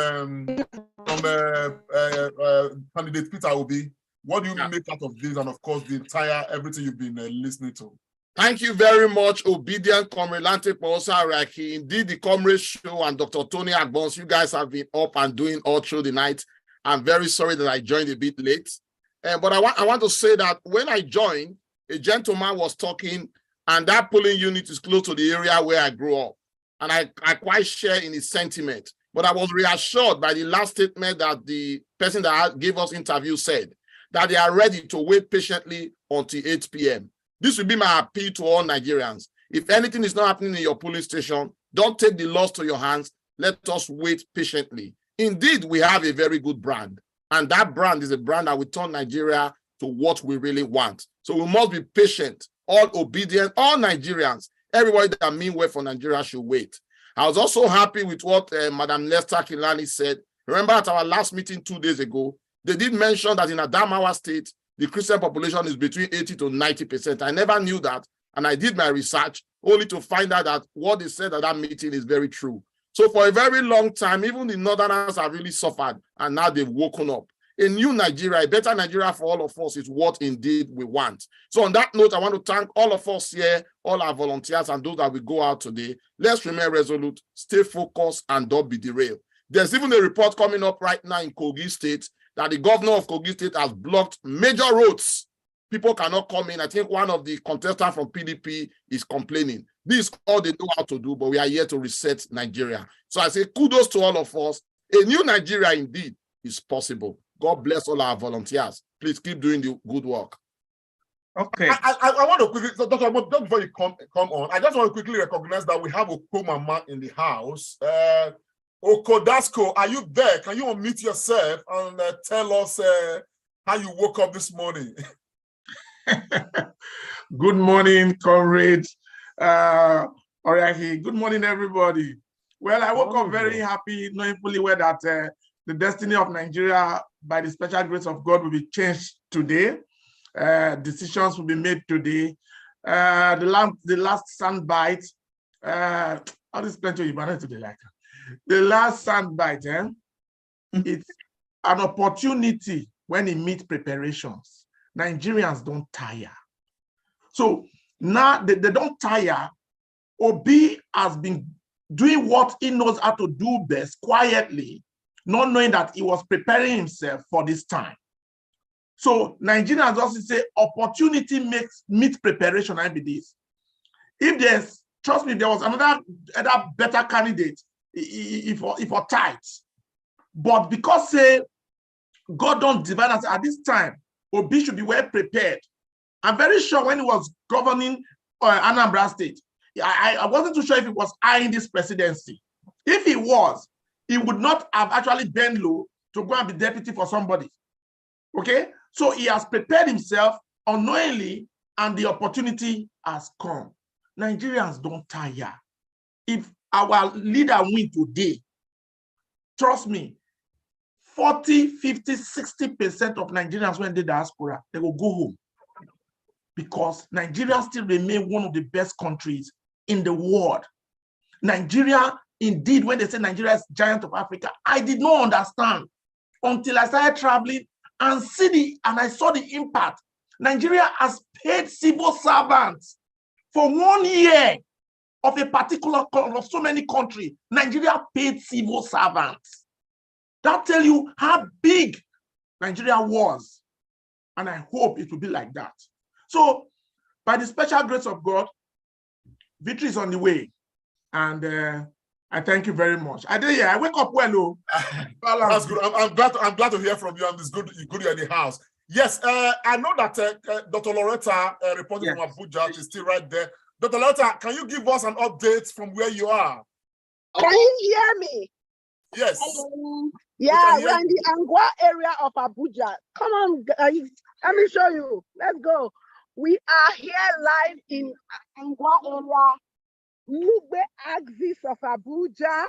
candidate Peter Obi. What do you make out of this, and of course the entire everything you've been listening to? Thank you very much, obedient Comrade Lante Raki. Indeed, the Comrade Show and Dr. Tony Agbons, you guys have been up and doing all through the night. I'm very sorry that I joined a bit late. But I want to say that when I joined, a gentleman was talking, and that polling unit is close to the area where I grew up. And I quite share in his sentiment. But I was reassured by the last statement that the person that gave us interview said, that they are ready to wait patiently until 8 p.m. This will be my appeal to all Nigerians. If anything is not happening in your polling station, don't take the laws to your hands. Let us wait patiently. Indeed, we have a very good brand. And that brand is a brand that will turn Nigeria to what we really want. So we must be patient, all obedient, all Nigerians. Everybody that mean well for Nigeria should wait. I was also happy with what Madam Lester Kilani said. Remember at our last meeting 2 days ago, they did mention that in Adamawa State, the Christian population is between 80 to 90%. I never knew that, and I did my research only to find out that what they said at that meeting is very true. So for a very long time, even the Northerners have really suffered, and now they've woken up. A new Nigeria, a better Nigeria for all of us is what indeed we want. So on that note, I want to thank all of us here, all our volunteers and those that will go out today. Let's remain resolute, stay focused, and don't be derailed. There's even a report coming up right now in Kogi State that the governor of Kogi State has blocked major roads. People cannot come in. I think one of the contestants from PDP is complaining. This is all they know how to do, but we are here to reset Nigeria. So I say kudos to all of us. A new Nigeria indeed is possible. God bless all our volunteers. Please keep doing the good work. Okay. I want to quickly, so Dr. just before you come on, I just want to quickly recognize that we have Okomama in the house. Okodasco, are you there? Can you unmute yourself and tell us how you woke up this morning? Good morning, comrades. Good morning, everybody. Well, I woke up very happy, knowing fully well that the destiny of Nigeria, by the special grace of God, will be changed today. Decisions will be made today. The last soundbite, I'll explain to you about it today. Like the last soundbite, it's an opportunity when it meets preparations. Nigerians don't tire. So now they don't tire. Obi has been doing what he knows how to do best, quietly, not knowing that he was preparing himself for this time. So Nigerians also say opportunity meets preparation, I believe. If there's, trust me, there was another better candidate, if for tight. But because say God don't divide us at this time, Obi should be well prepared. I'm very sure when he was governing Anambra State, I wasn't too sure if he was eyeing this presidency. If he was, he would not have actually bent low to go and be deputy for somebody. Okay? So he has prepared himself unknowingly, and the opportunity has come. Nigerians don't tire. If our leader win today, trust me, 40, 50, 60% of Nigerians when they diaspora, they will go home. Because Nigeria still remains one of the best countries in the world. Nigeria, indeed, when they say Nigeria is giant of Africa, I did not understand until I started traveling and I saw the impact. Nigeria has paid civil servants for 1 year of a particular, of so many countries. Nigeria paid civil servants. That tells you how big Nigeria was. And I hope it will be like that. So, by the special grace of God, victory is on the way. And I thank you very much. I wake up well, oh. That's good. I'm glad to hear from you. And it's good you're in the house. Yes, I know that Dr. Loretta, reporting from Abuja, is still right there. Dr. Loretta, can you give us an update from where you are? Can you hear me? Yes. Yeah, we're in the Angwa area of Abuja. Come on, guys. Let me show you. Let's go. We are here live in Angwa area, Lugbe axis of Abuja.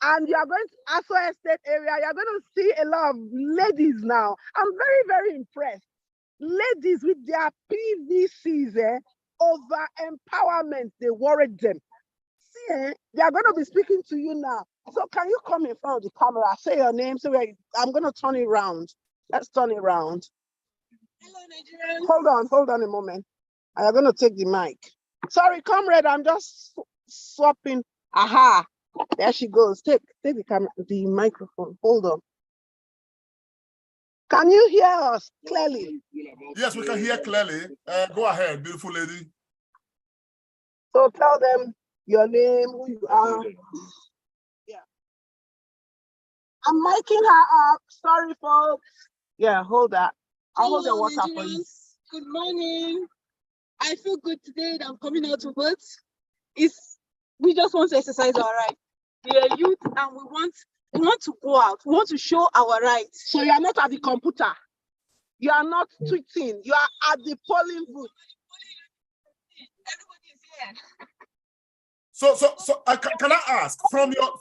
And you are going to Oyo State area. You're going to see a lot of ladies now. I'm very, very impressed. Ladies with their PVCs, over empowerment, they worried them. See, they are going to be speaking to you now. So can you come in front of the camera? Say your name. So I'm going to turn it around. Let's turn it around. Hello, Nigerians. Hold on a moment. I am going to take the mic. Sorry, comrade, I'm just swapping. Aha, there she goes. Take the camera, the microphone. Hold on. Can you hear us clearly? Yes, we can hear clearly. Go ahead, beautiful lady. So tell them your name, who you are. Yeah. I'm miking her up. Sorry, folks. Yeah, hold that. I'll hold the water for you. Good morning. I feel good today that I'm coming out to vote. We just want to exercise our rights. We are youth and we want to go out. We want to show our rights. So you are not at the computer. You are not tweeting. You are at the polling booth. Everybody is here. So can I ask, from your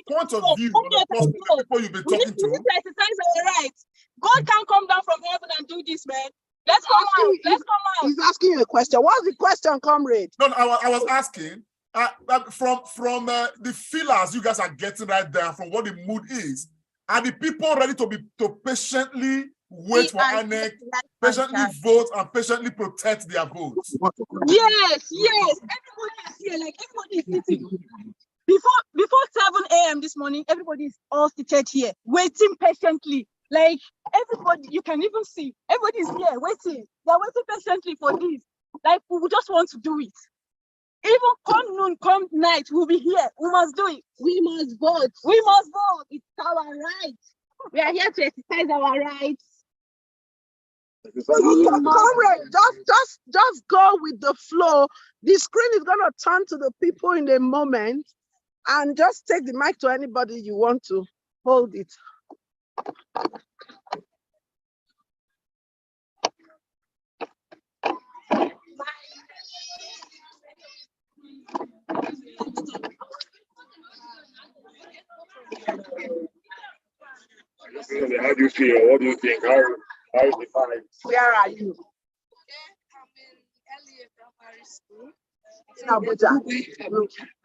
point of view, the people you've been talking to? We need to exercise our rights. God can't come down from heaven and do this, man. Let's come out. Let's come out. He's asking you a question. What's the question, comrade? No, I was asking from the feelers you guys are getting right there, from what the mood is. Are the people ready to patiently wait for INEC, patiently vote, and patiently protect their votes? Yes. Everybody is here. Like everybody is sitting. Before 7 a.m. this morning, everybody is all seated here, waiting patiently. Like everybody, you can even see everybody is here waiting. They're waiting patiently for this. Like we just want to do it. Even come noon, come night, we'll be here. We must do it. We must vote. We must vote. It's our right. We are here to exercise our rights. Comrade, just go with the flow. The screen is gonna turn to the people in a moment, and just take the mic to anybody you want to. Hold it. How do you feel? What do you think? How is the vibe? Where are you? I'm in Abuja.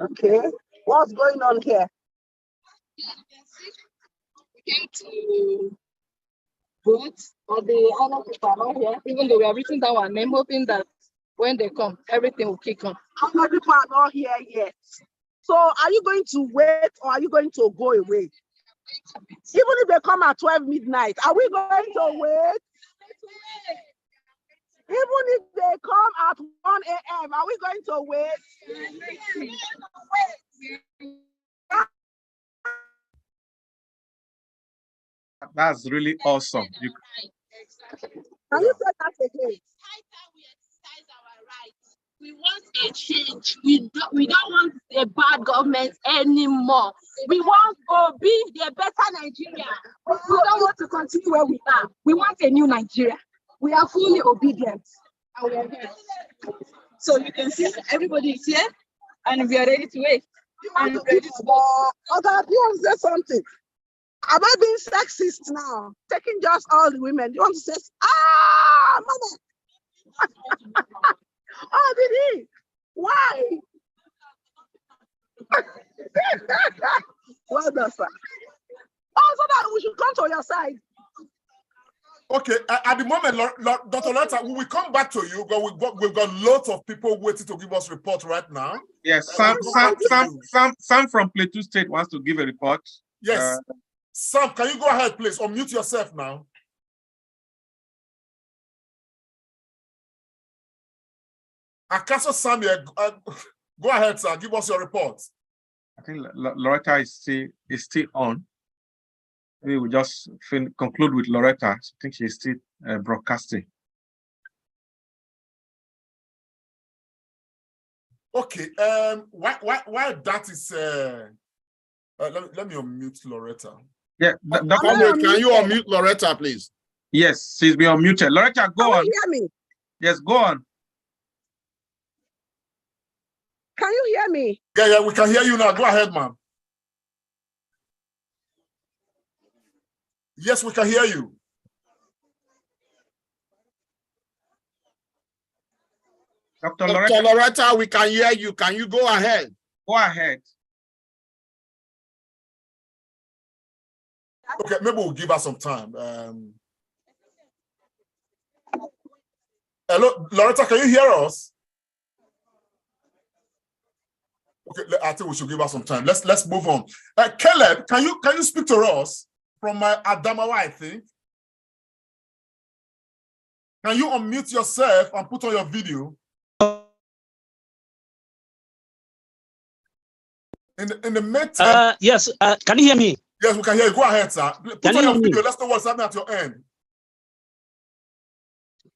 Okay. What's going on here? We came to vote, but the other people are not here, even though we have written down our name, hoping that when they come, everything will kick on. Other people are not here yet. So are you going to wait or are you going to go away? Even if they come at 12 midnight, are we going to wait? Even if they come at 1 a.m., are we going to wait? That's really awesome. Can you say that again? We want a change. We don't want a bad government anymore. We want to be the better Nigeria. We don't want to continue where we are. We want a new Nigeria. We are fully obedient. And we are here. So you can see everybody is here and we are ready to wait. And ready to go. Okay, you want to say something? Am I being sexist now? Taking just all the women. You want to say, mother? Oh, did he? Why? Well done, sir. Oh, so that we should come to your side. Okay, at the moment, Dr. Loretta, we will come back to you, but we've got lots of people waiting to give us reports right now. Yes, Sam from Plateau State wants to give a report. Yes, Sam, can you go ahead, please? Unmute yourself now. Akaso Sam, go ahead, sir. Give us your report. I think Loretta is still on. Maybe we just conclude with Loretta. I think she's still broadcasting. Okay. Why that is? Let me unmute Loretta. Yeah. Can you unmute Loretta, please? Yes, she's been unmuted. Loretta, go on. Can you hear me? Yes, go on. Can you hear me? Yeah, we can hear you now. Go ahead, ma'am. Yes, we can hear you. Dr. Loretta, we can hear you. Can you go ahead? Go ahead. Okay, maybe we'll give her some time. Hello, Loretta, can you hear us? Okay, I think we should give her some time. Let's move on. Caleb, can you speak to us from Adamawa, I think? Can you unmute yourself and put on your video? In the meantime. Yes, can you hear me? Yes, we can hear you. Go ahead, sir. Put on your video. Let's know what's happening at your end.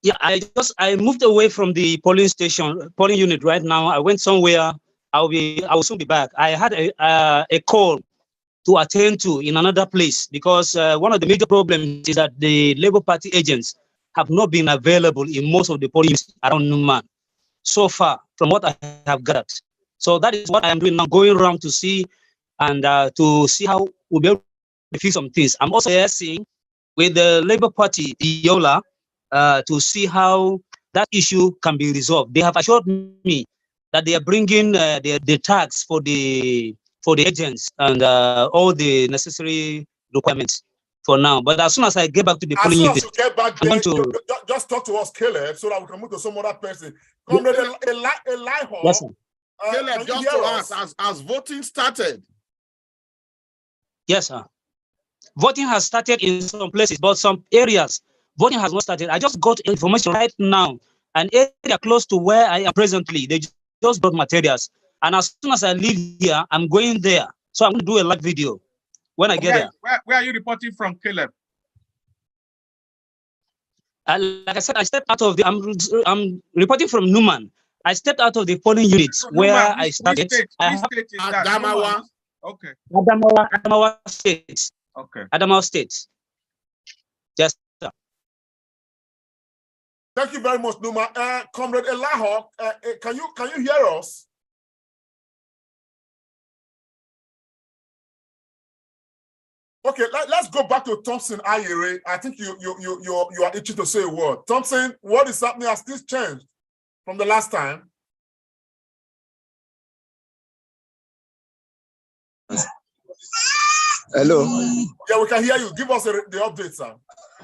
Yeah, I moved away from the polling unit right now. I went somewhere. I will soon be back. I had a call to attend to in another place because one of the major problems is that the Labour Party agents have not been available in most of the polling units around Numan so far, from what I have gathered. So that is what I am doing now, going around to see and to see how we'll be able to fix some things. I'm also liaising with the Labour Party, the Yola, to see how that issue can be resolved. They have assured me that they are bringing the tax for the agents and all the necessary requirements for now. But as soon as I get back to the polling unit, as soon as you get back there, just talk to us, Caleb, so that we can move to some other person. Comrade Eliho, yes, sir. Caleb, just to us, as voting started. Yes, sir. Voting has started in some places, but some areas, voting has not started. I just got information right now. An area close to where I am presently, they just brought materials. And as soon as I leave here, I'm going there. So I'm going to do a live video when I get there. Where are you reporting from, Caleb? Like I said, I stepped out of the, I'm reporting from Numan. I stepped out of the polling unit where I started. Which state is that? Adamawa. Okay. Adamawa State. Okay. Adamawa State. Yes, sir. Thank you very much, Numa. Comrade Eliho, can you hear us? Okay, let's go back to Thompson Ayere. I think you are itching to say a word. Thompson, what is happening? Has this changed from the last time? Hello. Yeah, we can hear you. Give us the update, sir.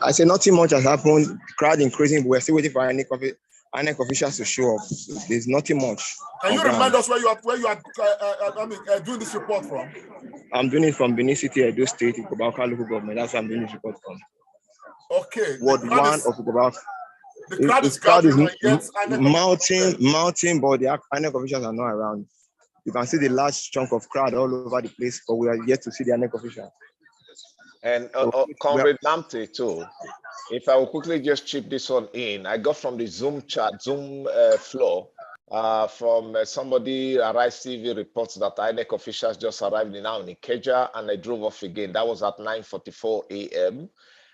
I say nothing much has happened. Crowd increasing, but we're still waiting for INEC officials to show up. There's nothing much. Can you remind us where you are doing this report from? I'm doing it from Benin City, Edo State, Bauchi local government. That's where I'm doing this report from. Okay. Ward 1 of Bauchi. The crowd is mounting, but the INEC officials are not around. You can see the large chunk of crowd all over the place, but we are yet to see the INEC officials. And Comrade Lamte too, if I will quickly just chip this one in, I got from the Zoom floor from somebody, Arise TV reports that INEC officials just arrived now in Ikeja and they drove off again. That was at 9:44 a.m.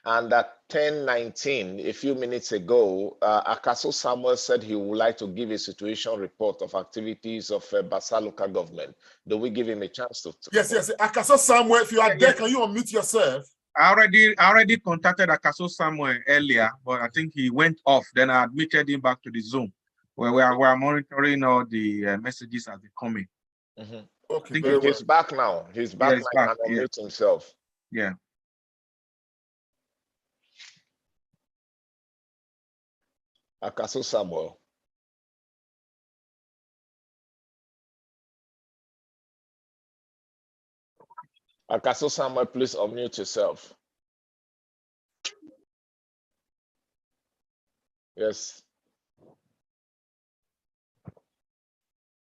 And at 10:19, a few minutes ago, Akaso Samuel said he would like to give a situation report of activities of Basa local government. Do we give him a chance to? Yes. Akaso Samuel, if you are there, can you unmute yourself? I already contacted Akaso Samuel earlier, but I think he went off. Then I admitted him back to the Zoom, where we are monitoring all the messages as they come in. Okay, he's back now. He's back now and unmute himself. Yeah. Akaso Samuel. Akaso Samuel, please unmute yourself. Yes.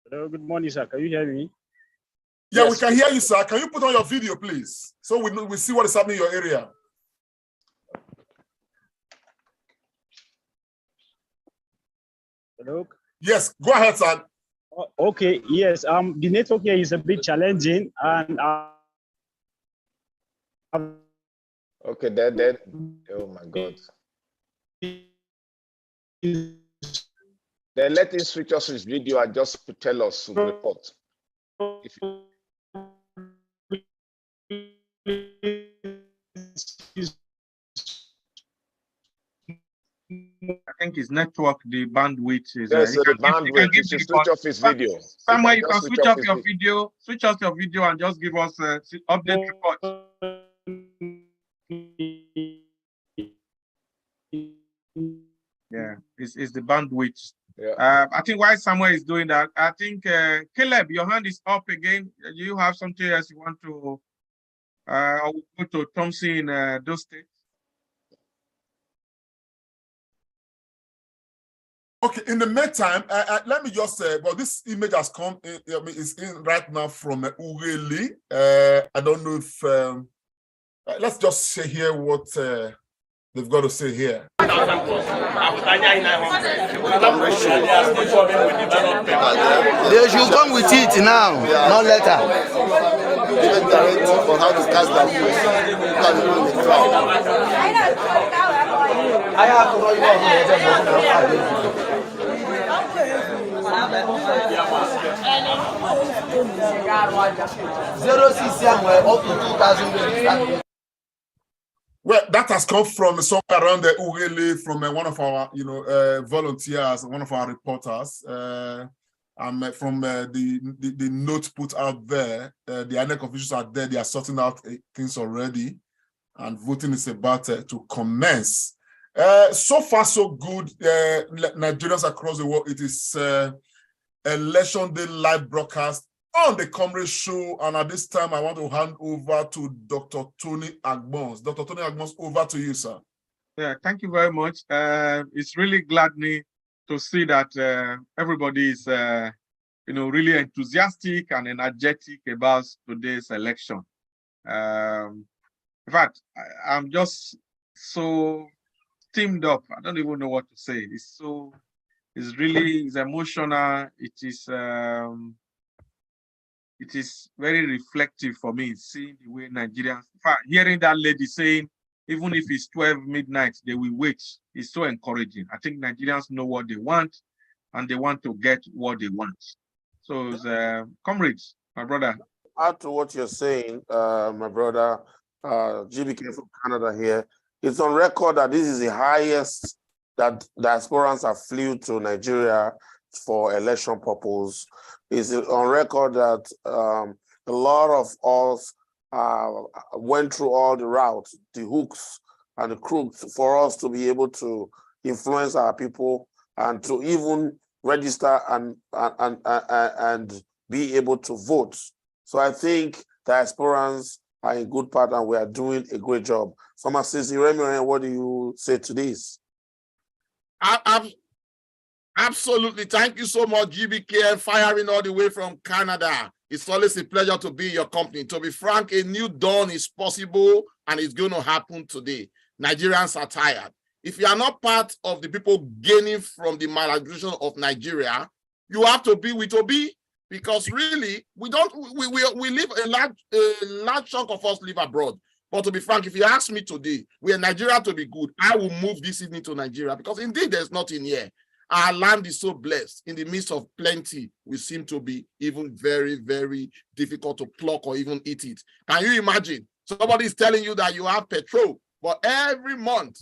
Hello, good morning, sir. Can you hear me? Yeah, yes, we can hear you, sir. Can you put on your video, please? So we see what is happening in your area. Hello? Yes, go ahead, sir. Okay, yes. The network here is a bit challenging, and okay, then. Oh my God. Then let him switch us his video and just tell us some report. I think his network, the bandwidth is. Yes, so the bandwidth. You should switch off his video. Somewhere you can switch off your video. Switch off your video and just give us update report. Yeah, it's the bandwidth. Yeah. I think while Samuel is doing that, I think Caleb, your hand is up again. Do you have something else you want to? I will go to Thompson in Edo State. Okay, in the meantime, let me just say, well, this image has come, it's in right now from Ureli. I don't know if, let's just say here what they've got to say here. They should come with it now, not later. Even directive on how to cast that fish. I have Well, that has come from somewhere around the Urele, from one of our, volunteers, one of our reporters. From the note put out there, the INEC officials are there. They are sorting out things already, and voting is about to commence. So far, so good. Nigerians across the world, it is Election Day live broadcast on the Comrade Show. And at this time, I want to hand over to Dr. Tony Agbons. Dr. Tony Agbons, over to you, sir. Yeah, thank you very much. It's really gladdening to see that everybody is, really enthusiastic and energetic about today's election. In fact, I'm just so steamed up. I don't even know what to say. It's emotional. It is very reflective for me, seeing the way Nigerians, in fact, hearing that lady saying, even if it's 12 midnight, they will wait. It's so encouraging. I think Nigerians know what they want, and they want to get what they want. So, comrades, my brother. Add to what you're saying, my brother, GBK from Canada here. It's on record that this is the highest that diasporans have flew to Nigeria for election purposes. It's on record that a lot of us went through all the routes, the hooks and the crooks for us to be able to influence our people and to even register and be able to vote. So I think diasporans are in good part and we are doing a great job. Pharmacist Iremi, what do you say to this? Absolutely. Thank you so much, GBK, firing all the way from Canada. It's always a pleasure to be in your company. To be frank, a new dawn is possible and it's going to happen today. Nigerians are tired. If you are not part of the people gaining from the maladministration of Nigeria, you have to be with Obi, because really we live, a large chunk of us live abroad. But to be frank, if you ask me today, we are Nigeria to be good, I will move this evening to Nigeria because indeed there's nothing here. Our land is so blessed. In the midst of plenty, we seem to be even very, very difficult to pluck or even eat it. Can you imagine? Somebody is telling you that you have petrol, but every month,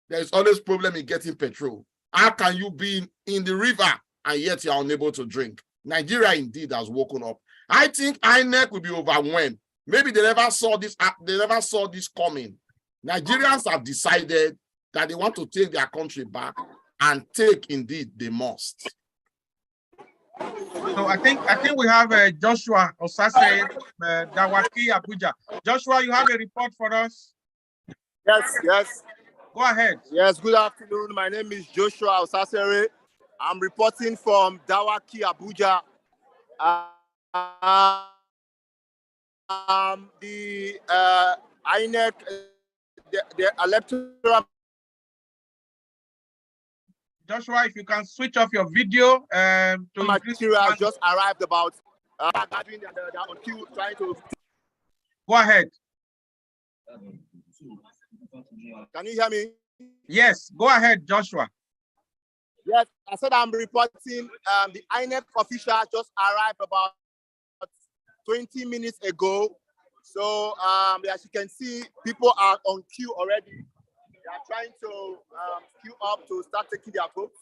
there's always problem in getting petrol. How can you be in the river and yet you are unable to drink? Nigeria indeed has woken up. I think INEC will be overwhelmed. Maybe they never saw this coming. Nigerians have decided that they want to take their country back, and take indeed they must. So I think we have Joshua Osase, Dawaki, Abuja. Joshua, you have a report for us? Yes. Go ahead. Yes, good afternoon. My name is Joshua Osasere. I'm reporting from Dawaki, Abuja. The INEC, the electoral. Joshua, if you can switch off your video to material just arrived about gathering on queue, trying to. Go ahead. Can you hear me? Yes, go ahead, Joshua. Yes, I said I'm reporting. The INEC official just arrived about 20 minutes ago. So as you can see, people are on queue already. They are trying to queue up to start taking their votes.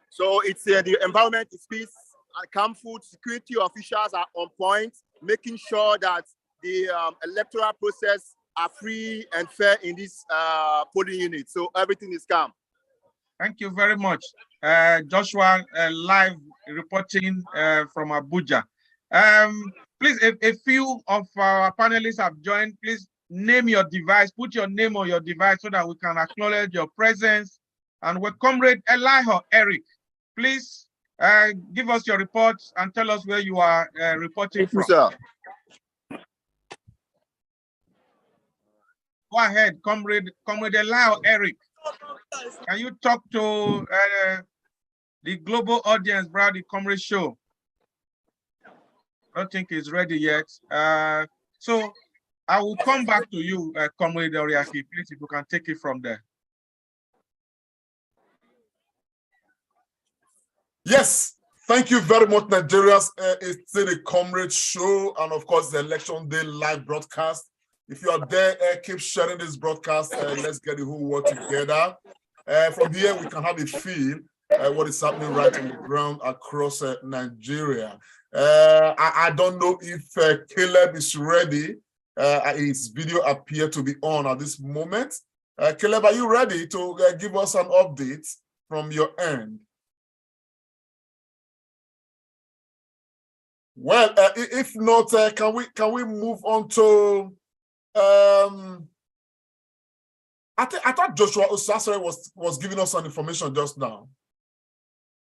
So it's the environment is peace and calm. Food security officials are on point, making sure that the electoral process are free and fair in this polling unit. So everything is calm. Thank you very much, Joshua. Live reporting from Abuja. Please, a few of our panelists have joined. Please name your device, put your name on your device so that we can acknowledge your presence. And with Comrade Eliho Eric, please give us your reports and tell us where you are reporting from. Sir. Go ahead, Comrade Eliho Eric. Can you talk to the global audience, bro, the Comrade Show? I don't think he's ready yet. So I will come back to you, Comrade Oriaki, please, if you can take it from there. Yes, thank you very much, Nigerians. It's the Comrade Show, and of course, the Election Day live broadcast. If you are there, keep sharing this broadcast. Let's get the whole world together. From here, we can have a feel what is happening right on the ground across Nigeria. I don't know if Caleb is ready. His video appears to be on at this moment. Caleb, are you ready to give us an update from your end? Well, if not, can we move on to? I thought Joshua Osasere was giving us some information just now.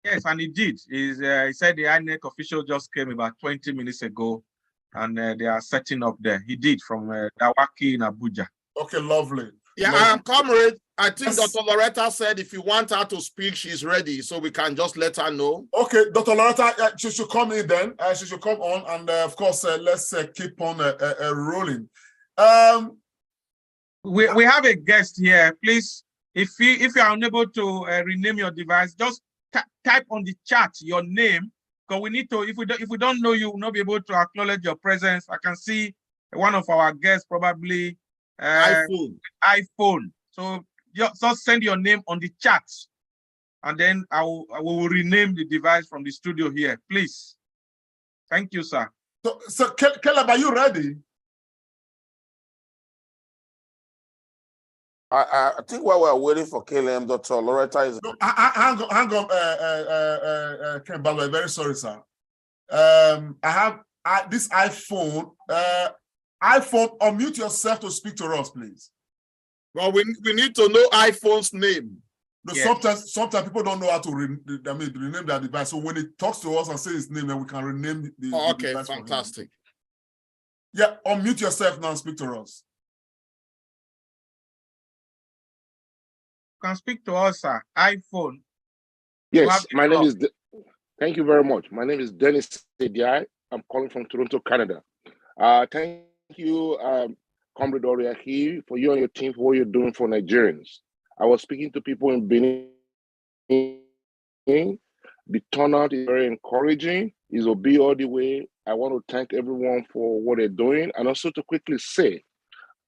Yes, and he did. He said the INEC official just came about 20 minutes ago, and they are setting up there. He did from Dawaki in Abuja. Okay, lovely. Yeah, Comrade, I think Dr. Loretta said if you want her to speak, she's ready, so we can just let her know. Okay, Dr. Loretta, she should come in then. She should come on, and of course, let's keep on rolling. We have a guest here. Please, if you are unable to rename your device, just type on the chat your name, because we need to. If we don't know you, we'll not be able to acknowledge your presence. I can see one of our guests probably iPhone. So just send your name on the chat, and then I will rename the device from the studio here, please. Thank you, sir. So Caleb, are you ready? I think while we're waiting for Caleb, Dr. Loretta is. No, hang on, Ken Balway, very sorry, sir. I have this iPhone. iPhone, unmute yourself to speak to us, please. Well, we need to know iPhone's name. No, yes. Sometimes people don't know how to rename their device. So when it talks to us and says its name, then we can rename the okay, device. Fantastic. Yeah, unmute yourself now and speak to us. Can speak to us, sir. iPhone. Yes, my name is. Thank you very much. My name is Dennis Sediai. I'm calling from Toronto, Canada. Thank you. Comrade Oriahi, for you and your team, for what you're doing for Nigerians. I was speaking to people in Benin. The turnout is very encouraging. It's Obi all the way. I want to thank everyone for what they're doing. And also to quickly say,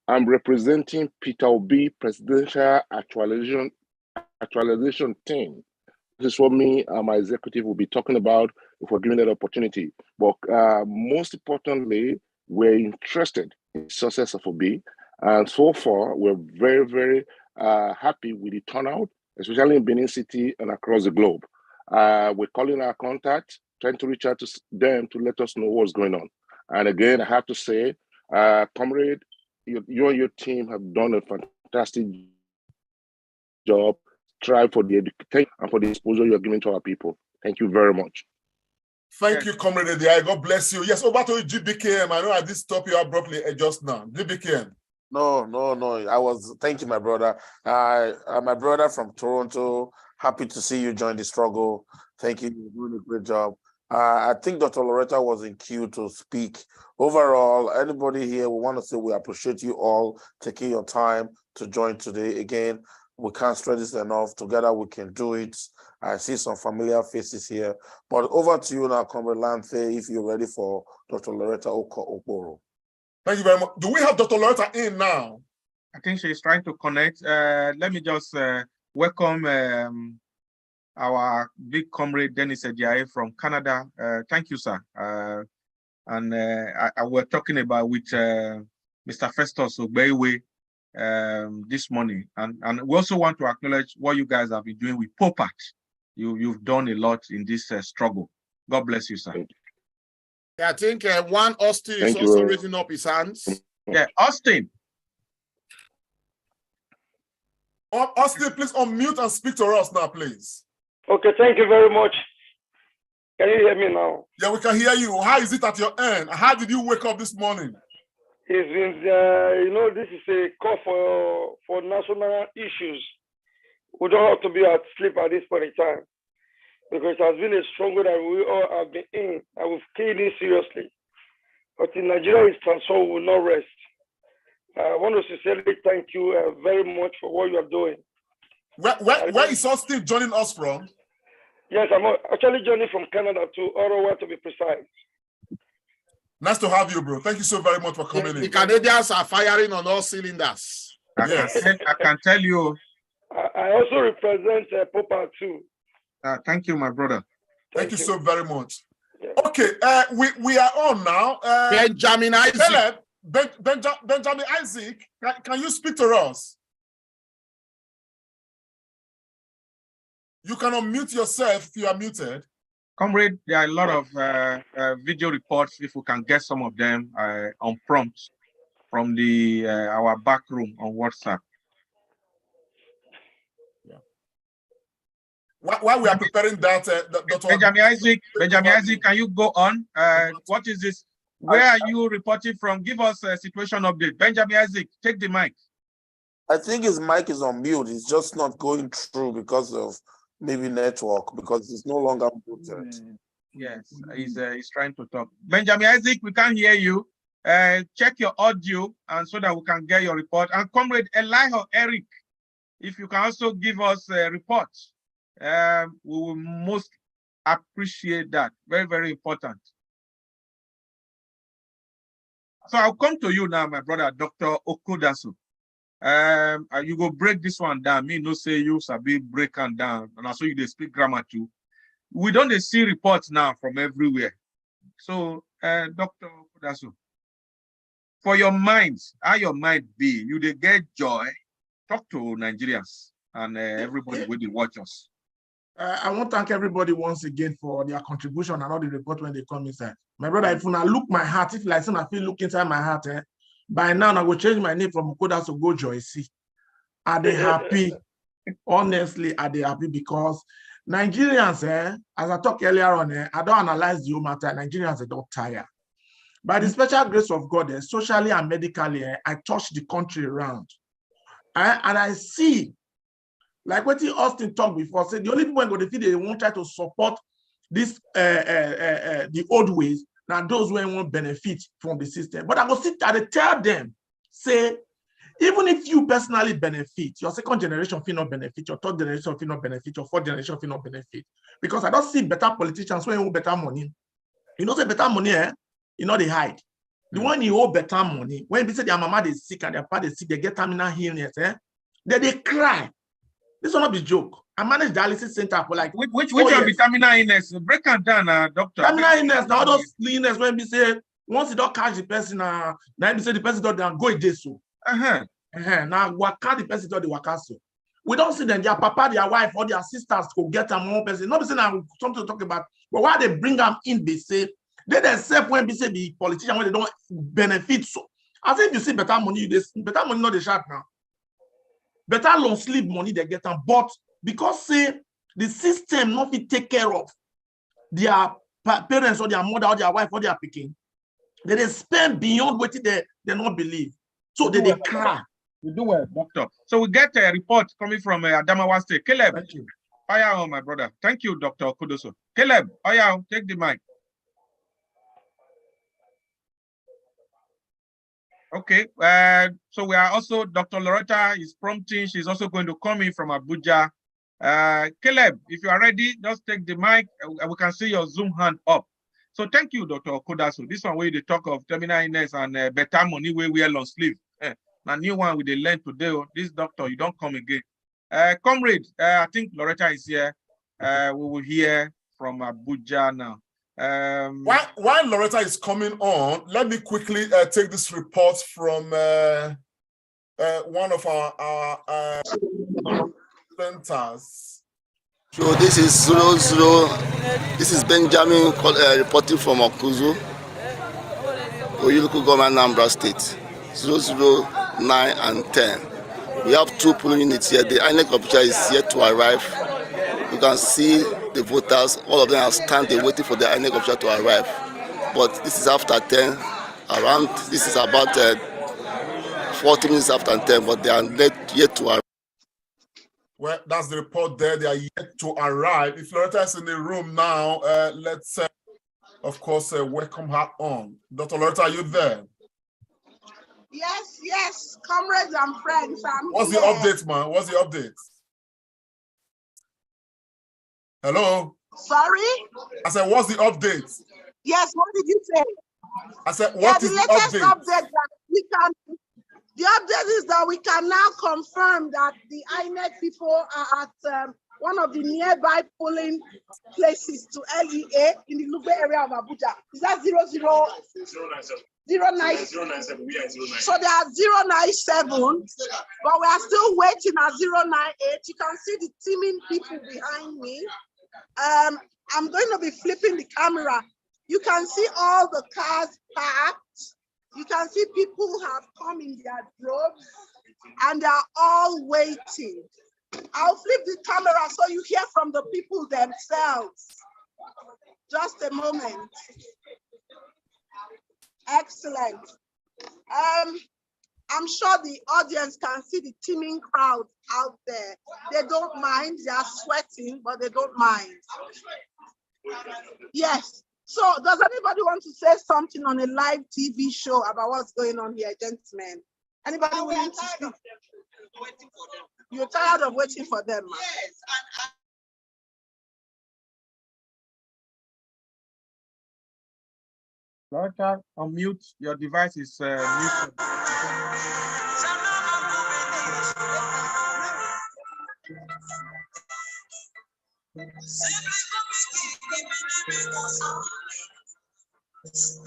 I'm representing Peter Obi Presidential Actualization Team. This is what me and my executive will be talking about if we're given that opportunity. But most importantly, we're interested in the success of Obi. And so far, we're very, very happy with the turnout, especially in Benin City and across the globe. We're calling our contacts, trying to reach out to them to let us know what's going on. And again, I have to say, Comrade, you and your team have done a fantastic job. Try for the education and for the exposure you're giving to our people. Thank you very much. Thank you, Comrade Edia. God bless you. Yes, over to you, GBKM. I know I did stop you abruptly just now. GBKM. No. Thank you, my brother. My brother from Toronto. Happy to see you join the struggle. Thank you. You're doing a great job. I think Dr. Loretta was in queue to speak. Overall, anybody here, we want to say we appreciate you all taking your time to join today. Again, we can't stress this enough. Together we can do it. I see some familiar faces here. But over to you now, Comrade Lanthe, if you're ready for Dr. Loretta Okoro. Thank you very much. Do we have Dr. Loretta in now? I think she's trying to connect. Let me just welcome our big comrade Dennis Ediaye from Canada. Thank you, sir. And we're talking about with Mr. Festus Ogbewe this morning, and we also want to acknowledge what you guys have been doing with Popat. You've done a lot in this struggle. God bless you, sir. Yeah, I think one Austin is also raising up his hands. Yeah, Austin. Austin, please unmute and speak to us now, please. Okay, thank you very much. Can you hear me now? Yeah, we can hear you. How is it at your end? How did you wake up this morning? It's been, this is a call for national issues. We don't have to be asleep at this point in time, because it has been a struggle that we all have been in, and we've taken it seriously. But in Nigeria, it's transformed, we will not rest. I want to sincerely thank you very much for what you are doing. Where is Austin joining us from? Yes, I'm actually joining from Canada to Ottawa, to be precise. Nice to have you, bro. Thank you so very much for coming in. The Canadians are firing on all cylinders. Yes. I can tell you. I also represent Popa too. Thank you, my brother. Thank you so very much. Yeah. Okay, we are on now. Benjamin Isaac. Benjamin Isaac, can you speak to us? You can unmute yourself if you are muted. Comrade, there are a lot of video reports, if we can get some of them on prompt from our back room on WhatsApp. Yeah. While we are preparing that, Benjamin Isaac, can you go on? What is this? Where are you reporting from? Give us a situation update. Benjamin Isaac, take the mic. I think his mic is on mute. It's just not going through because of maybe network, because it's no longer muted. Yes, he's trying to talk. Benjamin Isaac, we can't hear you. Check your audio and so that we can get your report. And Comrade Eliho Eric, if you can also give us a report, we will most appreciate that. Very, very important. So I'll come to you now, my brother, Dr. Okudasu. You go break this one down. Me no say you sabi break and down, and also you speak grammar too. We don't see reports now from everywhere. So, Dr. Okudasu, for your minds, how your mind be? You they get joy. Talk to Nigerians and everybody when they watch us. I want to thank everybody once again for their contribution and all the report when they come inside. My brother, if I look my heart, if like I feel look inside my heart, by now I will change my name from Okudasu to Go Joycey. Are they happy? Honestly, are they happy? Because Nigerians, as I talked earlier on, I don't analyze the whole matter. Nigerians, they don't tire. By the special grace of God, socially and medically, I touch the country around. And I see, like what Austin talked before, said the only people who they won't try to support this the old ways, now those who won't benefit from the system. But I go sit and tell them, say, even if you personally benefit, your second generation will not benefit, your third generation will not benefit, your fourth generation will not benefit. Because I don't see better politicians when you owe better money. You know, say better money, you know, they hide. The one you owe better money, when they say their mama is sick and their papa is sick, they get terminal illness, then they cry. This will not be joke. I manage dialysis center for like which will be terminal illness? Break it down, doctor. Terminal illness, now all those illness when we say once you don't catch the person, now we say the person don't go a day so. Now waka the person don't waka so. We don't see them, their papa, their wife, or their sisters go get them more person. Not saying now something to talk about, but why they bring them in, they say they themselves when we say the politician when they don't benefit so. I think you see better money, better money not the shot now. Better long sleep money they get them, but because say the system not fit take care of their parents or their mother or their wife or their picking, they spend beyond what they not believe. So they cry. You do well, doctor. So we get a report coming from Adamawa State. Caleb, thank you. Oya, my brother. Thank you, Dr. Kudoso. Caleb, Oya, take the mic. Okay, so we are also, Dr. Loretta is prompting, she's also going to come in from Abuja. Caleb, if you are ready, just take the mic. We can see your Zoom hand up. So thank you, Dr. Kodaso. This one where they talk of terminal illness and better money where we are long sleeve. Now new one we they learn today. This doctor, you don't come again. Comrade, I think Loretta is here. We will hear from Abuja now. While Loretta is coming on, let me quickly take this report from one of our centers. So this is 00. This is Benjamin reporting from Okuzu, Oyo local government, Anambra State. 009 and 10. We have two polling units here. The INEC official is yet to arrive. You can see the voters, all of them are standing waiting for the INEC official to arrive. But this is after 10, this is about 40 minutes after 10, but they are yet to arrive. Well, that's the report there. They are yet to arrive. If Loretta is in the room now, let's, of course, welcome her on. Dr. Loretta, are you there? Yes, comrades and friends. What's the update, man? What's the update? Hello? Sorry? I said, what's the update? Yes, what did you say? I said, what is the latest update that we can... The update is that we can now confirm that the INEC people are at one of the nearby polling places to LEA in the Lugbe area of Abuja. Is that 097? So they are 097, but we are still waiting at 098. You can see the teeming people behind me. I'm going to be flipping the camera. You can see all the cars parked. You can see people who have come in their droves and they are all waiting. I'll flip the camera so you hear from the people themselves. Just a moment. Excellent. I'm sure the audience can see the teeming crowd out there. They don't mind, they are sweating, but they don't mind. Yes. So does anybody want to say something on a live TV show about what's going on here, gentlemen? Anybody willing to speak? You're tired of waiting for them, man? Yes. Loretta, unmute. Your device is muted.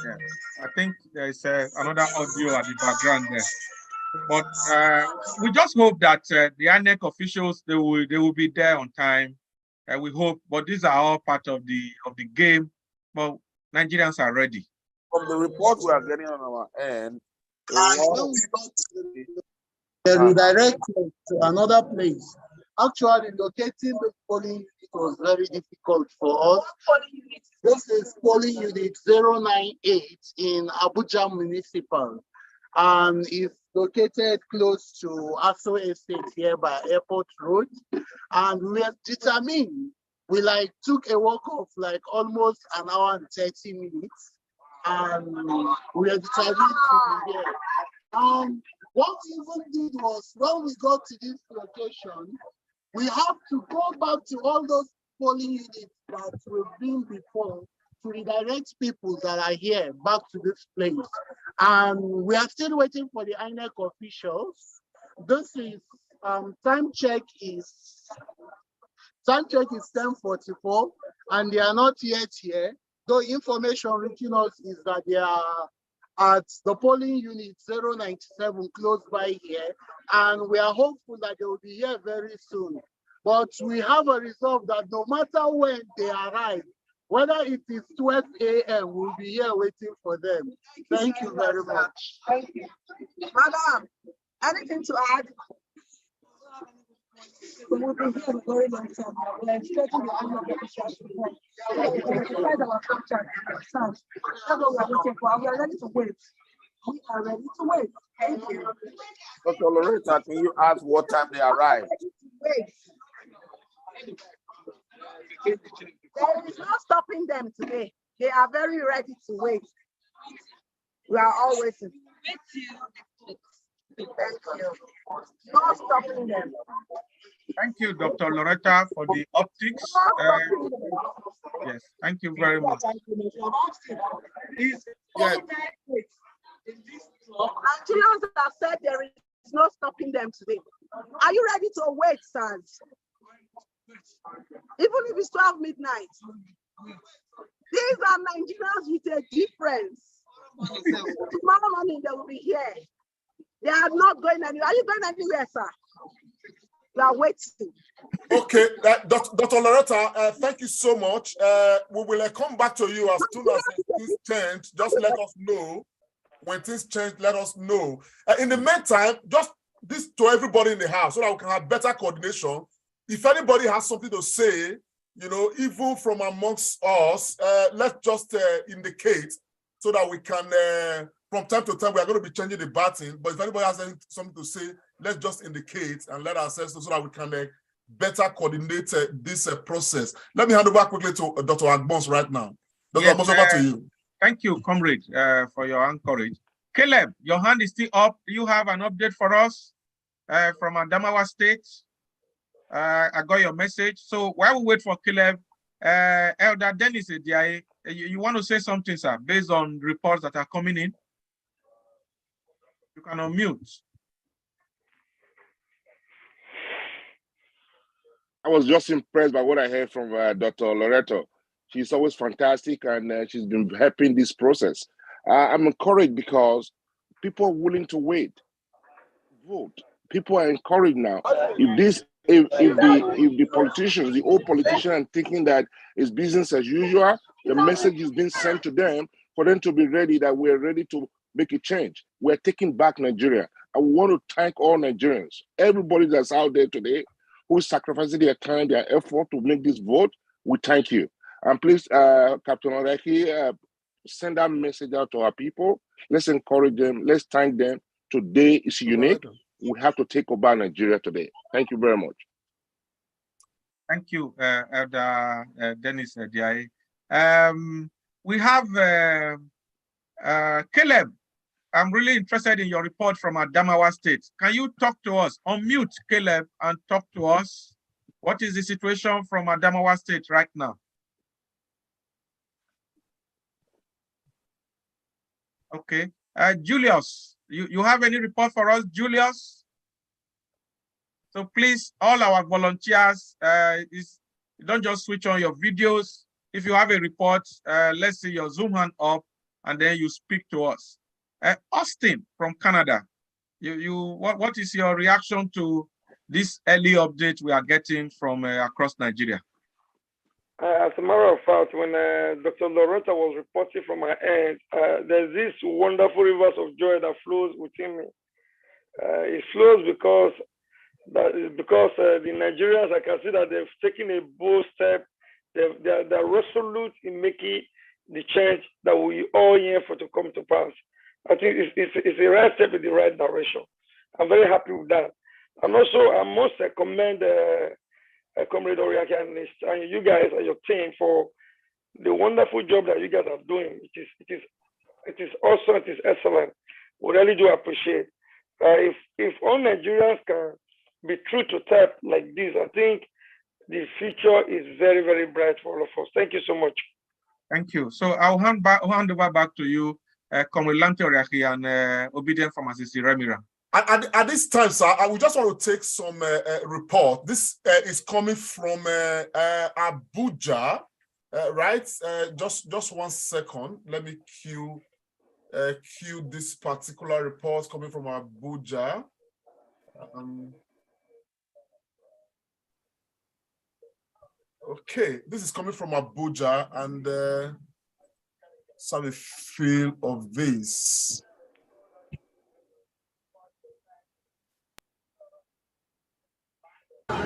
Yeah, I think there is another audio at the background there, but we just hope that the INEC officials they will be there on time. We hope, but these are all part of the game. But Nigerians are ready. From the report we are getting on our end, they redirected to another place. Actually, locating the polling unit was very difficult for us. This is polling unit 098 in Abuja Municipal, and it's located close to Oyo State here by Airport Road. And we are determined. We took a walk of almost an hour and 30 minutes, and we are determined to be here. What we even did was, when we got to this location, we have to go back to all those polling units that we've been before to redirect people that are here back to this place. And we are still waiting for the INEC officials. This is time check is 10:44, and they are not yet here. Though information reaching us is that they are at the polling unit 097 close by here, and we are hopeful that they will be here very soon. But we have a resolve that no matter when they arrive, whether it is 12 a.m., we'll be here waiting for them. Thank you very much. Thank you. Madam, anything to add? We will be here a very long time. We are expecting the annual officials to come. We can identify our contract and ourselves. That's what we are waiting for. We are ready to wait. We are ready to wait. Thank you. Dr. Loretta, can you ask what time they arrive? Wait. There is no stopping them today. They are very ready to wait. We are all waiting. Thank you. No stopping them. Thank you, Dr. Loretta, for the optics. Yes, thank you very much. Nigerians have said there is no stopping them today. Are you ready to wait, sirs? Even if it's 12 midnight. These are Nigerians with a difference. Tomorrow morning they will be here. They are not going anywhere. Are you going anywhere, sir? We are waiting. Okay, Dr. Loretta, thank you so much. We will come back to you as soon as things change. Just let us know. When things change, let us know. In the meantime, just this to everybody in the house so that we can have better coordination. If anybody has something to say, you know, even from amongst us, let's just indicate so that we can, from time to time, we are going to be changing the button. But if anybody has something to say, let's just indicate and let ourselves know so that we can better coordinate this process. Let me hand over quickly to Dr. Agbons right now. Dr. Agbons, over to you. Thank you, comrade, for your encouragement. Caleb, your hand is still up. Do you have an update for us from Adamawa State? I got your message. So while we wait for Caleb, Elder Dennis, you want to say something, sir, based on reports that are coming in? You can unmute. I was just impressed by what I heard from Dr. Loreto. She's always fantastic, and she's been helping this process. I'm encouraged because people are willing to wait, vote. People are encouraged now. If the politicians, the old politicians, are thinking that it's business as usual, the message is being sent to them for them to be ready, that we're ready to make a change. We're taking back Nigeria. I want to thank all Nigerians, everybody that's out there today, who is sacrificing their time, their effort to make this vote. We thank you. And please, Captain Oreki, send that message out to our people. Let's encourage them. Let's thank them. Today is unique. We have to take over Nigeria today. Thank you very much. Thank you, Elder Dennis Diaye. We have Caleb. I'm really interested in your report from Adamawa State. Can you talk to us? Unmute, Caleb, and talk to us. What is the situation from Adamawa State right now? Okay. Julius, you have any report for us, Julius? So please, all our volunteers, don't just switch on your videos. If you have a report, let's see your Zoom hand up, and then you speak to us. Austin from Canada, what is your reaction to this early update we are getting from across Nigeria? As a matter of fact, when Dr. Loretta was reporting from her end, there's this wonderful rivers of joy that flows within me. It flows because the Nigerians, I can see that they've taken a bold step. They're resolute in making the change that we all here for to come to pass. I think it's a right step in the right direction. I'm very happy with that. And also, I must commend Comrade Oriaki and you guys and your team for the wonderful job that you guys are doing. It is awesome. It is excellent. We really do appreciate. If all Nigerians can be true to type like this, I think the future is very, very bright for all of us. Thank you so much. Thank you. So I'll hand over back to you, Comrade Lante Oriaki and obedient pharmacist Remira. At this time, sir, I would just want to take some report. This is coming from Abuja, right? Just 1 second. Let me cue this particular report coming from Abuja. Okay, this is coming from Abuja, and let's have a feel of this. I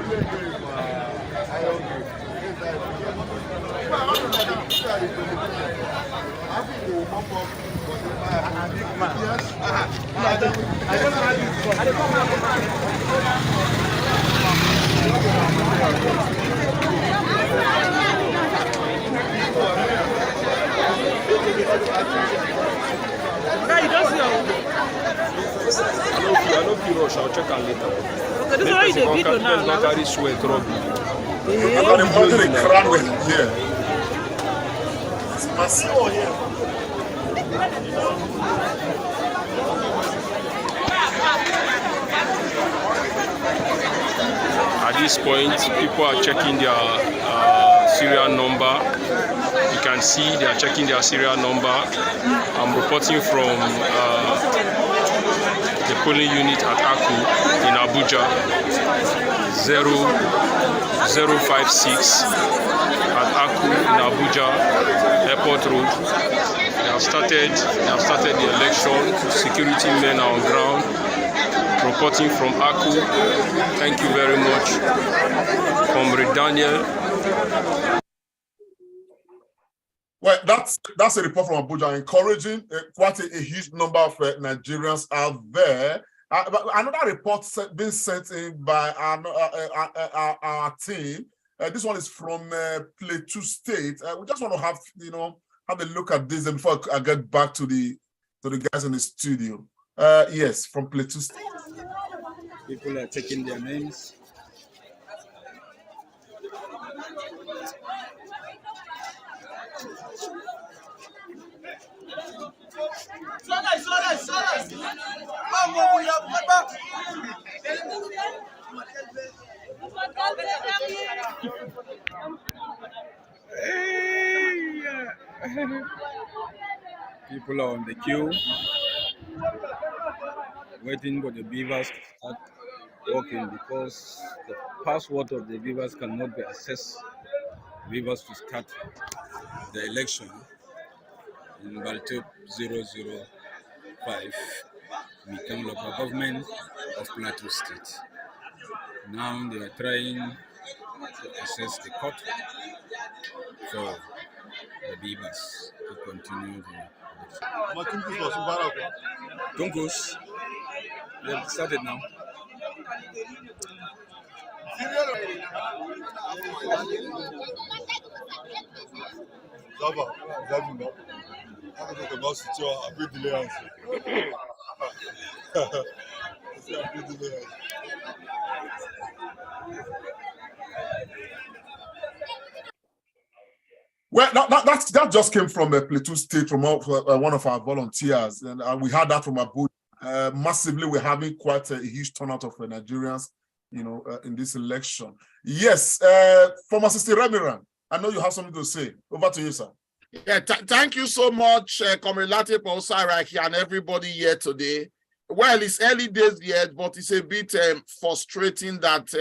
know if you rush, I'll check on later. Okay, this is why the video now. Let's not carry sweat, Rob. I'm going to hold the crowd with here. It's massive here. At this point, people are checking their serial number. You can see they are checking their serial number. I'm reporting from the polling unit at Aku in Abuja, 0056 at Aku in Abuja, Airport Road. They have started the election. Security men are on ground. Reporting from Aku. Thank you very much, Comrade Daniel. Well, that's a report from Abuja, encouraging quite a huge number of Nigerians out there. Another report being sent in by our team. This one is from Plateau State. We just want to have a look at this before I get back to the guys in the studio. Yes, from Plateau State. People are checking their names. People are on the queue, waiting for the beavers to start working because the password of the beavers cannot be accessed. Beavers to start the election in Plateau 005, become local government of Plateau State. Now they are trying to access the court for the beavers to continue the Tunkos, they have started now. Well, that just came from Plateau State, from one of our volunteers, and we had that from Abuja. Massively, we're having quite a huge turnout of Nigerians, in this election. Yes, former Sister Remiran, I know you have something to say. Over to you, sir. Yeah, thank you so much, Comrade Late Pausaraki and everybody here today. Well, it's early days yet, but it's a bit frustrating that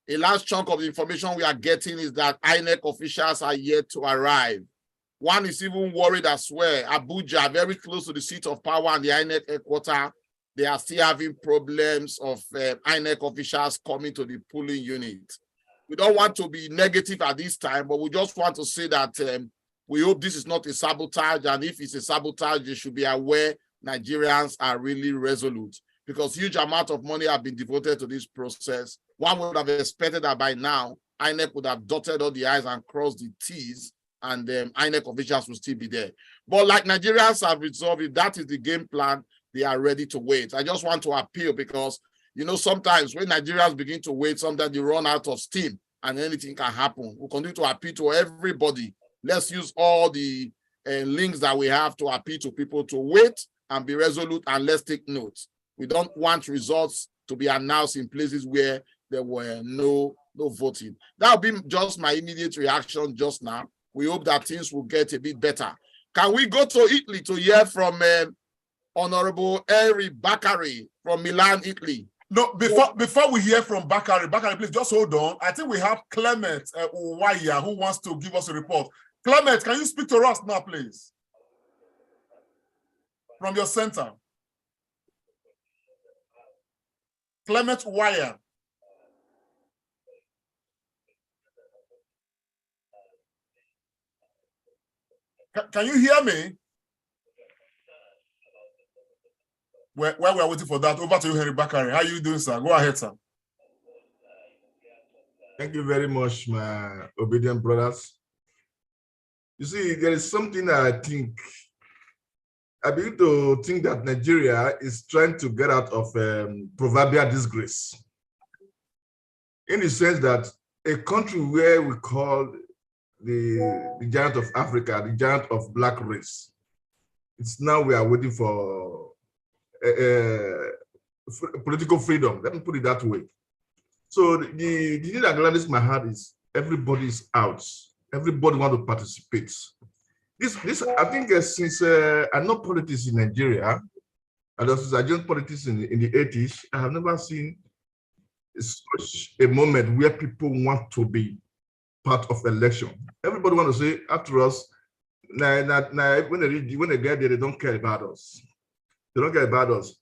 a large chunk of the information we are getting is that INEC officials are yet to arrive. One is even worried as well. Abuja, very close to the seat of power and the INEC headquarters, they are still having problems of INEC officials coming to the polling unit. We don't want to be negative at this time, but we just want to say that we hope this is not a sabotage, and if it's a sabotage, they should be aware Nigerians are really resolute, because huge amount of money have been devoted to this process. One would have expected that by now, INEC would have dotted all the I's and crossed the T's, and INEC officials will still be there. But like Nigerians have resolved, if that is the game plan, they are ready to wait. I just want to appeal because, you know, sometimes when Nigerians begin to wait, sometimes they run out of steam and anything can happen. We'll continue to appeal to everybody. Let's use all the links that we have to appeal to people to wait and be resolute, and let's take notes. We don't want results to be announced in places where there were no voting. That will be just my immediate reaction just now. We hope that things will get a bit better. Can we go to Italy to hear from Honorable Henry Bakari from Milan, Italy? No, before we hear from Bakari, please just hold on. I think we have Clement Uwaya who wants to give us a report. Clement, can you speak to us now, please? From your center. Clement Uwaya. Can you hear me? While we're waiting for that, over to you, Henry Bakari. How are you doing, sir? Go ahead, sir. Thank you very much, my obedient brothers. You see, there is something I begin to think that Nigeria is trying to get out of proverbial disgrace. In the sense that a country where we call the giant of Africa, the giant of black race, it's now we are waiting for political freedom. Let me put it that way. So the thing that gladdens my heart is everybody is out. Everybody wants to participate. This I think since I know politics in Nigeria, and since I joined politics in the 80s, I have never seen such a moment where people want to be part of election. Everybody want to say after us, when they get there, they don't care about us. They don't care about us.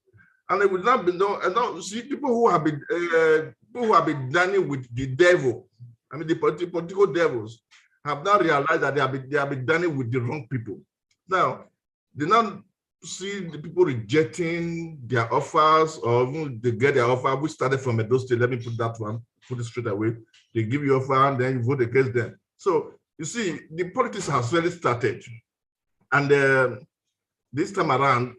And it would not be no, see people who have been dining with the devil. I mean the political devils have now realized that they have been dining with the wrong people. Now they now see the people rejecting their offers, or they get their offer, which started from Edo State. Let me put that one, put it straight away. They give you offer and then you vote against them. So you see, the politics has really started, and this time around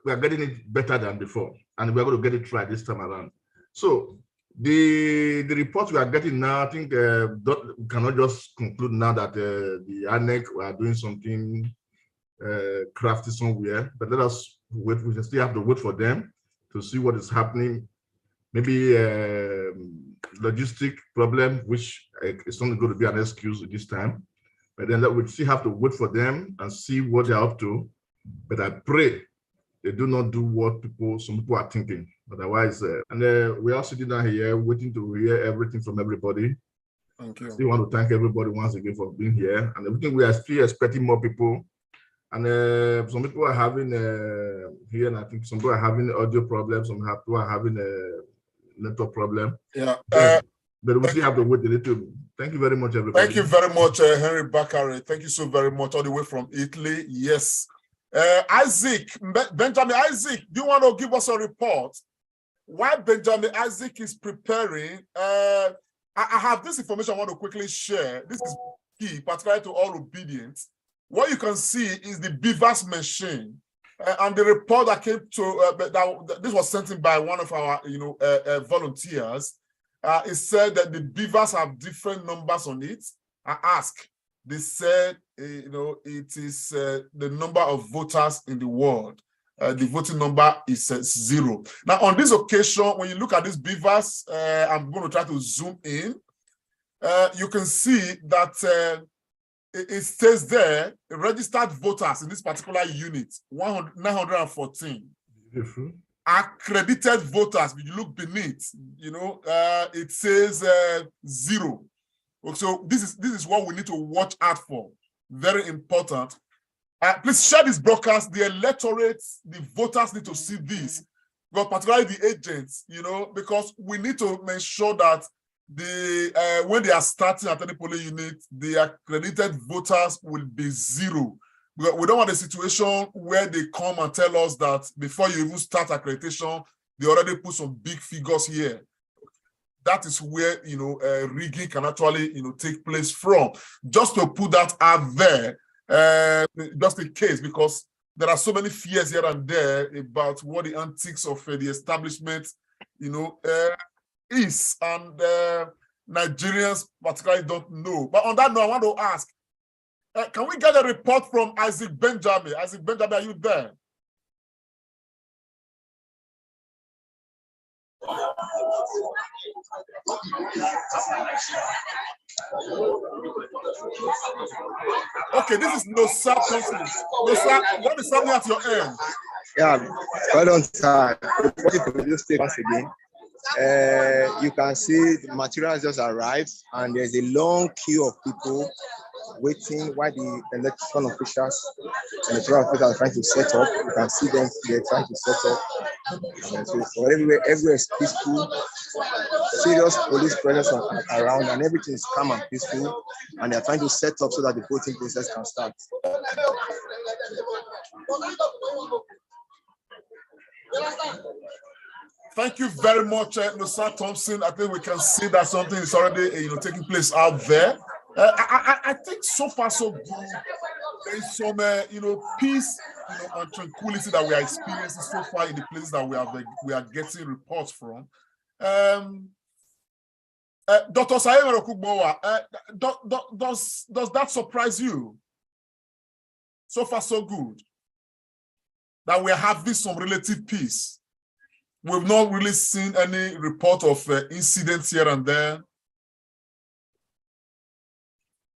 we are getting it better than before, and we are going to get it right this time around. So the reports we are getting now, I think we cannot just conclude now that the ANEC are doing something crafty somewhere, but let us wait. We still have to wait for them to see what is happening. Maybe logistic problem, which is not going to be an excuse this time, but then we still have to wait for them and see what they're up to. But I pray they do not do what some people are thinking. Otherwise, we are sitting down here waiting to hear everything from everybody. Thank you. Still want to thank everybody once again for being here. And everything, we are still expecting more people. And some people are having here, and I think some people are having audio problems. Some people are having a network problem. Yeah. But we still have to wait a little. Thank you very much, everybody. Thank you very much, Henry Bakari. Thank you so very much, all the way from Italy. Yes. Benjamin Isaac, do you want to give us a report? While Benjamin Isaac is preparing, I have this information I want to quickly share. This is key, particularly to all obedience. What you can see is the beavers machine, and the report that came to this was sent in by one of our volunteers. It said that the beavers have different numbers on it. I asked. They said, it is the number of voters in the world. The voting number is 0. Now, on this occasion, when you look at these beavers, I'm going to try to zoom in. You can see that it stays there, registered voters in this particular unit, 914. Beautiful. Accredited voters, when you look beneath, it says 0. So this is what we need to watch out for. Very important. Please share this broadcast. The electorate, the voters need to see this, but particularly the agents, because we need to make sure that when they are starting at any polling unit, the accredited voters will be 0. Because we don't want a situation where they come and tell us that before you even start accreditation, they already put some big figures here. That is where rigging can actually take place from. Just to put that out there, just in case, because there are so many fears here and there about what the antics of the establishment, is, and Nigerians particularly don't know. But on that note, I want to ask, can we get a report from Isaac Benjamin? Isaac Benjamin, are you there? Okay, this is Nosa Thompson. Nosa, what is happening at your end? Yeah, well done, sir. Reporting from Edo State once again. You can see the materials just arrived, and there's a long queue of people waiting while the election officials and the electoral officials are trying to set up. You can see them, they're trying to set up. So everywhere is peaceful, serious police presence around, and everything is calm and peaceful, and they're trying to set up so that the voting process can start. Thank you very much, Nosa Thompson. I think we can see that something is already taking place out there. I think so far so good. There is some peace and tranquility that we are experiencing so far in the places that we are getting reports from. Dr. Sayema Okugbowa, does that surprise you? So far so good. That we are having some relative peace. We've not really seen any report of incidents here and there.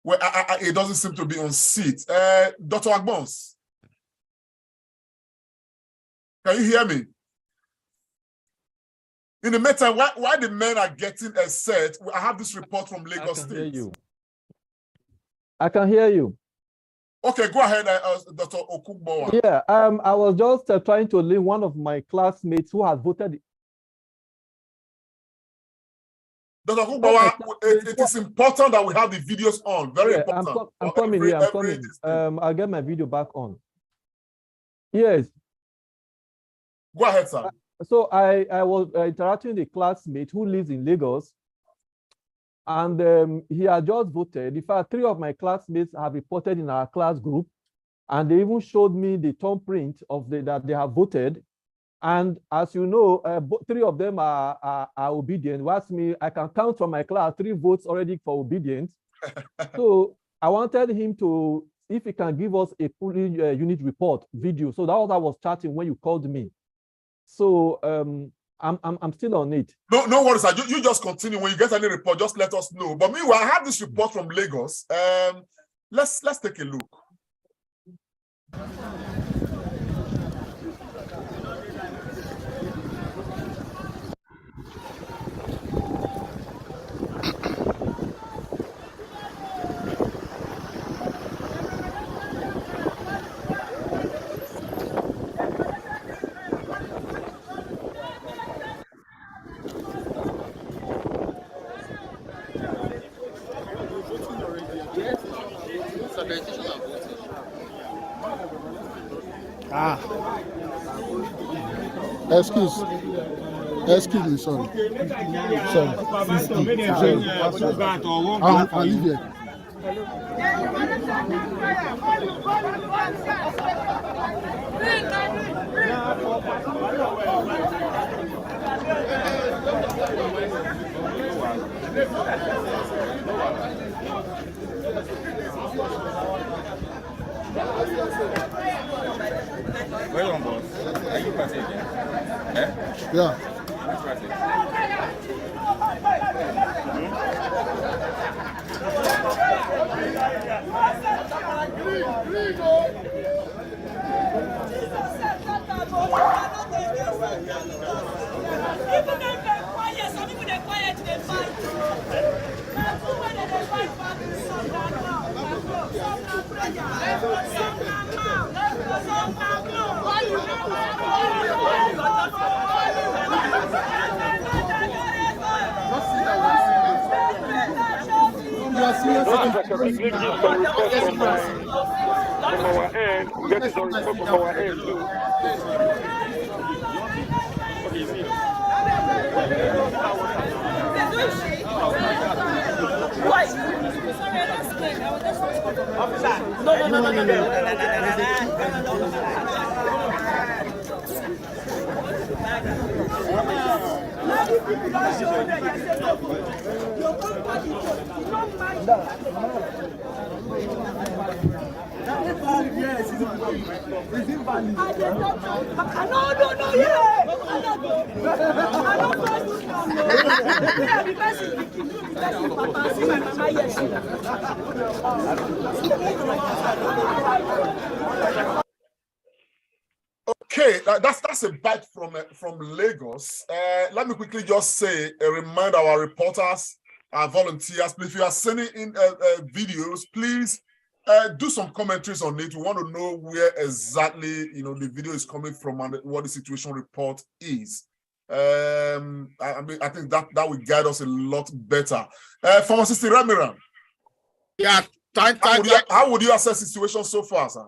Well, it doesn't seem to be on seat. Dr. Agbons, can you hear me? In the meantime, why the men are getting set, I have this report from Lagos State. I can hear you. I can hear you. Okay, go ahead, Dr. Okugbowa. Yeah, I was just trying to link one of my classmates who has voted. Dr. Okugbowa, it is important that we have the videos on. Very important. I'm coming here. I'm coming. I'll get my video back on. Yes. Go ahead, sir. So I was interacting with a classmate who lives in Lagos, and he had just voted. In fact, 3 of my classmates have reported in our class group, and they even showed me the thumbprint of that they have voted. And as you know, 3 of them are obedient. Ask me, I can count from my class 3 votes already for obedience. So I wanted him to, if he can give us a polling unit report video. So that was I was chatting when you called me. So I'm still on it. No worries, sir. You just continue. When you get any report, just let us know. But meanwhile, I have this report from Lagos. Let's take a look. Excuse me, sorry. I'll leave here. Where on, boss? Are you passing again? Yeah. Which passing? From our end, we get some report from our end too. No. Okay, that's a bite from Lagos. Let me quickly just say a reminder our reporters, our volunteers, please, if you are sending in videos, please do some commentaries on it. We want to know where exactly the video is coming from and what the situation report is. I think that will guide us a lot better. Pharmacist Ramiran. Yeah, how would you assess the situation so far, sir?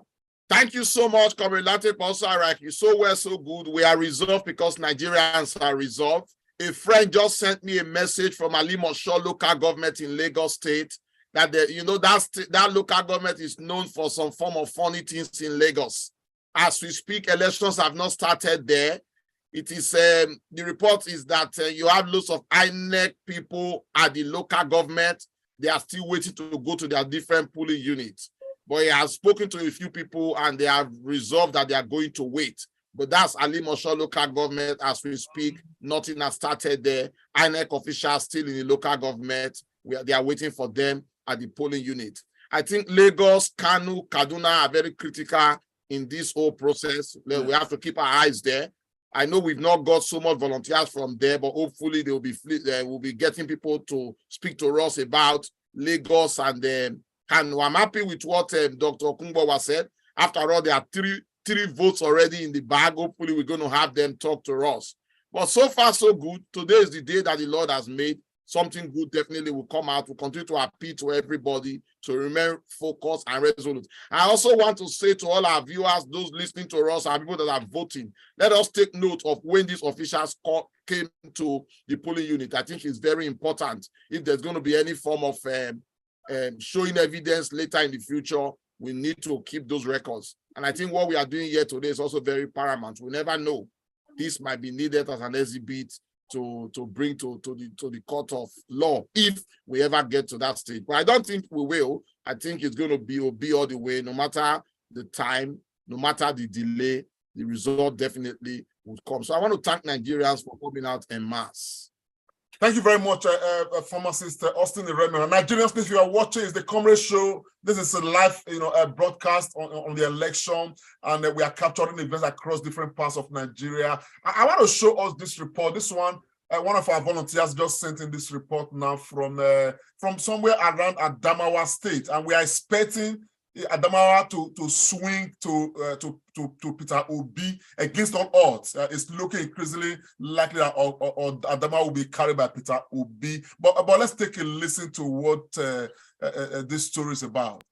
Thank you so much, Comrade Lante Pausarek. You so well, so good. We are resolved because Nigerians are resolved. A friend just sent me a message from Alimosho local government in Lagos State that that local government is known for some form of funny things in Lagos. As we speak, elections have not started there. It is the report is that you have lots of INEC people at the local government. They are still waiting to go to their different polling units. But he has spoken to a few people and they have resolved that they are going to wait. But that's Alimosho local government as we speak. Nothing has started there. INEC officials still in the local government. They are waiting for them at the polling unit. I think Lagos, Kano, Kaduna are very critical in this whole process. We have to keep our eyes there. I know we've not got so much volunteers from there, but hopefully they will be getting people to speak to us about Lagos and Kano. I'm happy with what Dr. Okungbowa said. After all, there are three votes already in the bag. Hopefully, we're going to have them talk to us. But so far, so good. Today is the day that the Lord has made. Something good definitely will come out. We'll continue to appeal to everybody to remain focused and resolute. I also want to say to all our viewers, those listening to us, and people that are voting, let us take note of when these officials came to the polling unit. I think it's very important. If there's going to be any form of showing evidence later in the future, we need to keep those records. And I think what we are doing here today is also very paramount. We never know. This might be needed as an exhibit to bring to the court of law if we ever get to that stage. But I don't think we will. I think it's going to be all the way, no matter the time, no matter the delay, the result definitely would come. So I want to thank Nigerians for coming out en masse. Thank you very much, Pharmacist Austin Iremera. Nigerians, if you are watching, it's the Comrade Show. This is a live, broadcast on the election, and we are capturing events across different parts of Nigeria. I want to show us this report. This one of our volunteers just sent in this report now from somewhere around Adamawa State, and we are expecting Adamawa to swing to Peter Obi against all odds. It's looking increasingly likely that Adamawa will be carried by Peter Obi. But let's take a listen to what this story is about.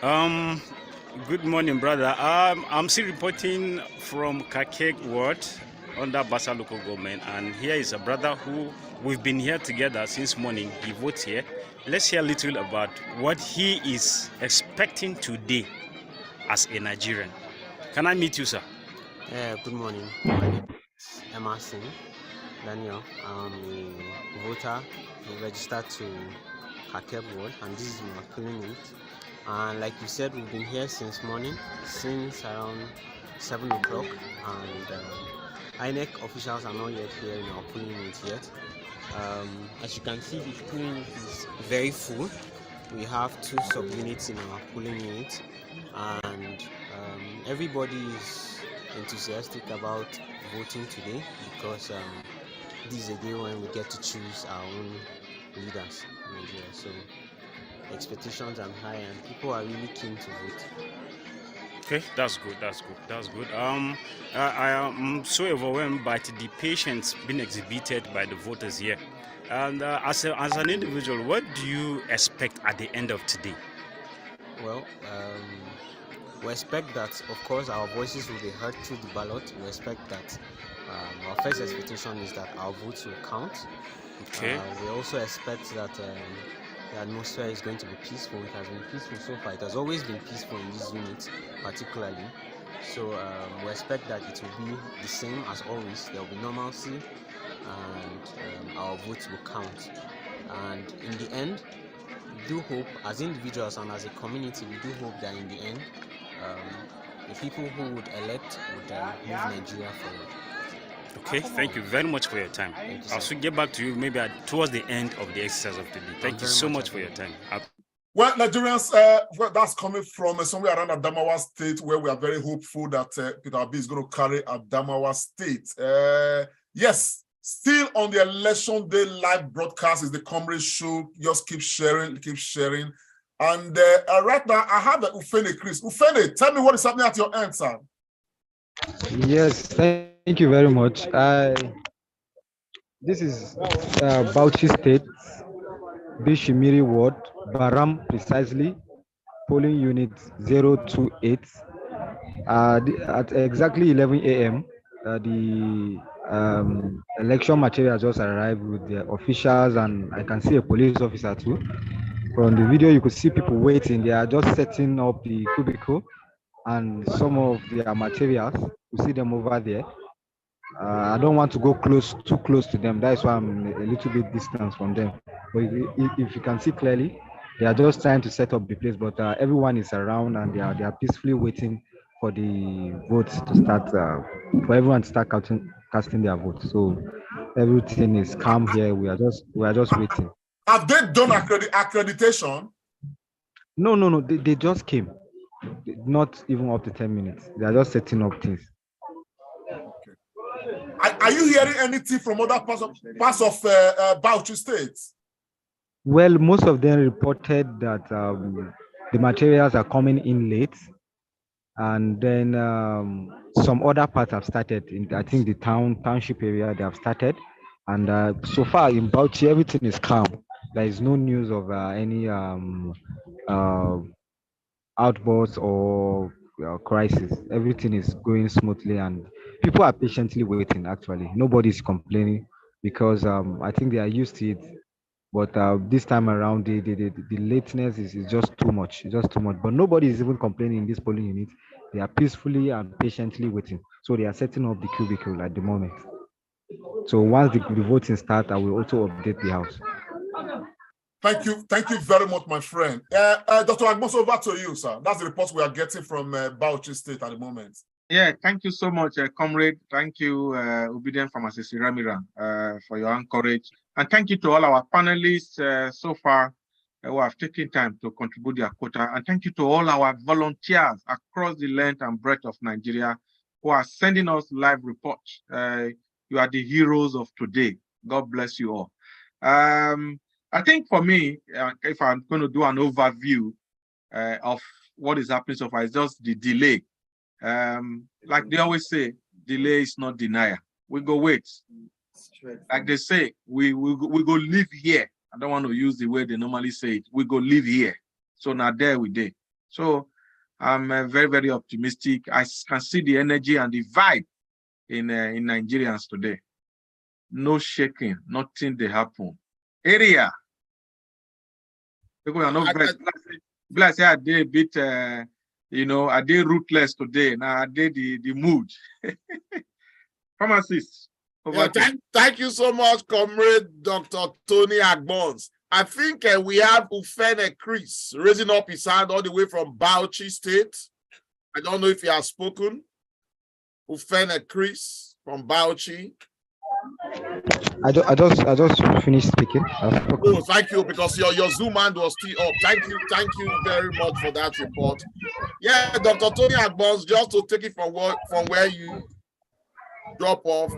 Good morning, brother. I'm still reporting from Kakek Ward under Basa local government, and here is a brother who we've been here together since morning. He votes here. Let's hear a little about what he is expecting today as a Nigerian. Can I meet you, sir? Good morning. My name is Emerson Daniel. I'm a voter registered to Kakek Ward, and this is my polling unit. And like you said, we've been here since morning, since around 7 o'clock, and INEC officials are not yet here in our polling unit yet. As you can see, the polling unit is very full. We have 2 sub-units in our polling unit, and everybody is enthusiastic about voting today because this is a day when we get to choose our own leaders in Nigeria. So expectations are high and people are really keen to vote. Okay, that's good. I am so overwhelmed by the patience being exhibited by the voters here. And as an individual, what do you expect at the end of today? Well, we expect that, of course, our voices will be heard through the ballot. We expect that our first expectation is that our votes will count. Okay. We also expect that the atmosphere is going to be peaceful. It has been peaceful so far. It has always been peaceful in this unit, particularly. So we expect that it will be the same as always. There will be normalcy, and our votes will count. And in the end, we do hope, as individuals and as a community, we do hope that in the end, the people who would elect would move Nigeria forward. Okay, thank you very much for your time. I'll soon get back to you maybe towards the end of the exercise of today. Thank you so much for your time. Well, Nigerians, that's coming from somewhere around Adamawa State, where we are very hopeful that Peter Obi is going to carry Adamawa State. Yes, still on the election day live broadcast is the Comrade Show. Just keep sharing, keep sharing. And right now, I have Ufene Chris. Ufene, tell me what is happening at your end, sir. Yes, thank you very much. This is Bauchi State, Bishimiri Ward, Baram precisely, polling unit 028. At exactly 11 a.m., the election material just arrived with the officials, and I can see a police officer too. From the video, you could see people waiting. They are just setting up the cubicle and some of their materials. You see them over there. I don't want to go too close to them. That's why I'm a little bit distant from them. But if you can see clearly, they are just trying to set up the place. But everyone is around, and they are peacefully waiting for the votes to start. For everyone to start casting their votes. So everything is calm here. We are just waiting. Have they done accreditation? No. They just came. Not even up to 10 minutes. They are just setting up things. Okay. Are you hearing anything from other parts of Bauchi State? Well, most of them reported that the materials are coming in late, and then some other parts have started. I think the township area, they have started, and so far in Bauchi everything is calm. There is no news of any outbursts or crisis. Everything is going smoothly, and people are patiently waiting. Actually, nobody is complaining because I think they are used to it. But this time around, the lateness is just too much. It's just too much. But nobody is even complaining in this polling unit. They are peacefully and patiently waiting. So they are setting up the cubicle at the moment. So once the voting starts, I will also update the house. Thank you very much, my friend. Dr. Agbos, over to you, sir. That's the report we are getting from Bauchi State at the moment. Yeah, thank you so much, comrade. Thank you, Obedient Pharmacist Ramira, for your encourage. And thank you to all our panelists so far who have taken time to contribute their quota. And thank you to all our volunteers across the length and breadth of Nigeria who are sending us live reports. You are the heroes of today. God bless you all. I think for me, if I'm going to do an overview of what is happening so far, it's just the delay. Like they always say, delay is not denial. We go wait. Like they say, we go live here. I don't want to use the way they normally say it. We go live here. So now there we did. So I'm very, very optimistic. I can see the energy and the vibe in Nigerians today. No shaking, nothing they happen. Area. People are not blessed. I did a bit, I did ruthless today. Now I did the mood. Pharmacist. Thank you so much, Comrade Dr. Tony Agbons. I think we have Ufene Chris raising up his hand all the way from Bauchi State. I don't know if he has spoken. Ufene Chris from Bauchi. I just finished speaking. Oh, thank you, because your Zoom hand was still up. Thank you very much for that report. Yeah, Dr. Tony Agbons, just to take it from where you drop off.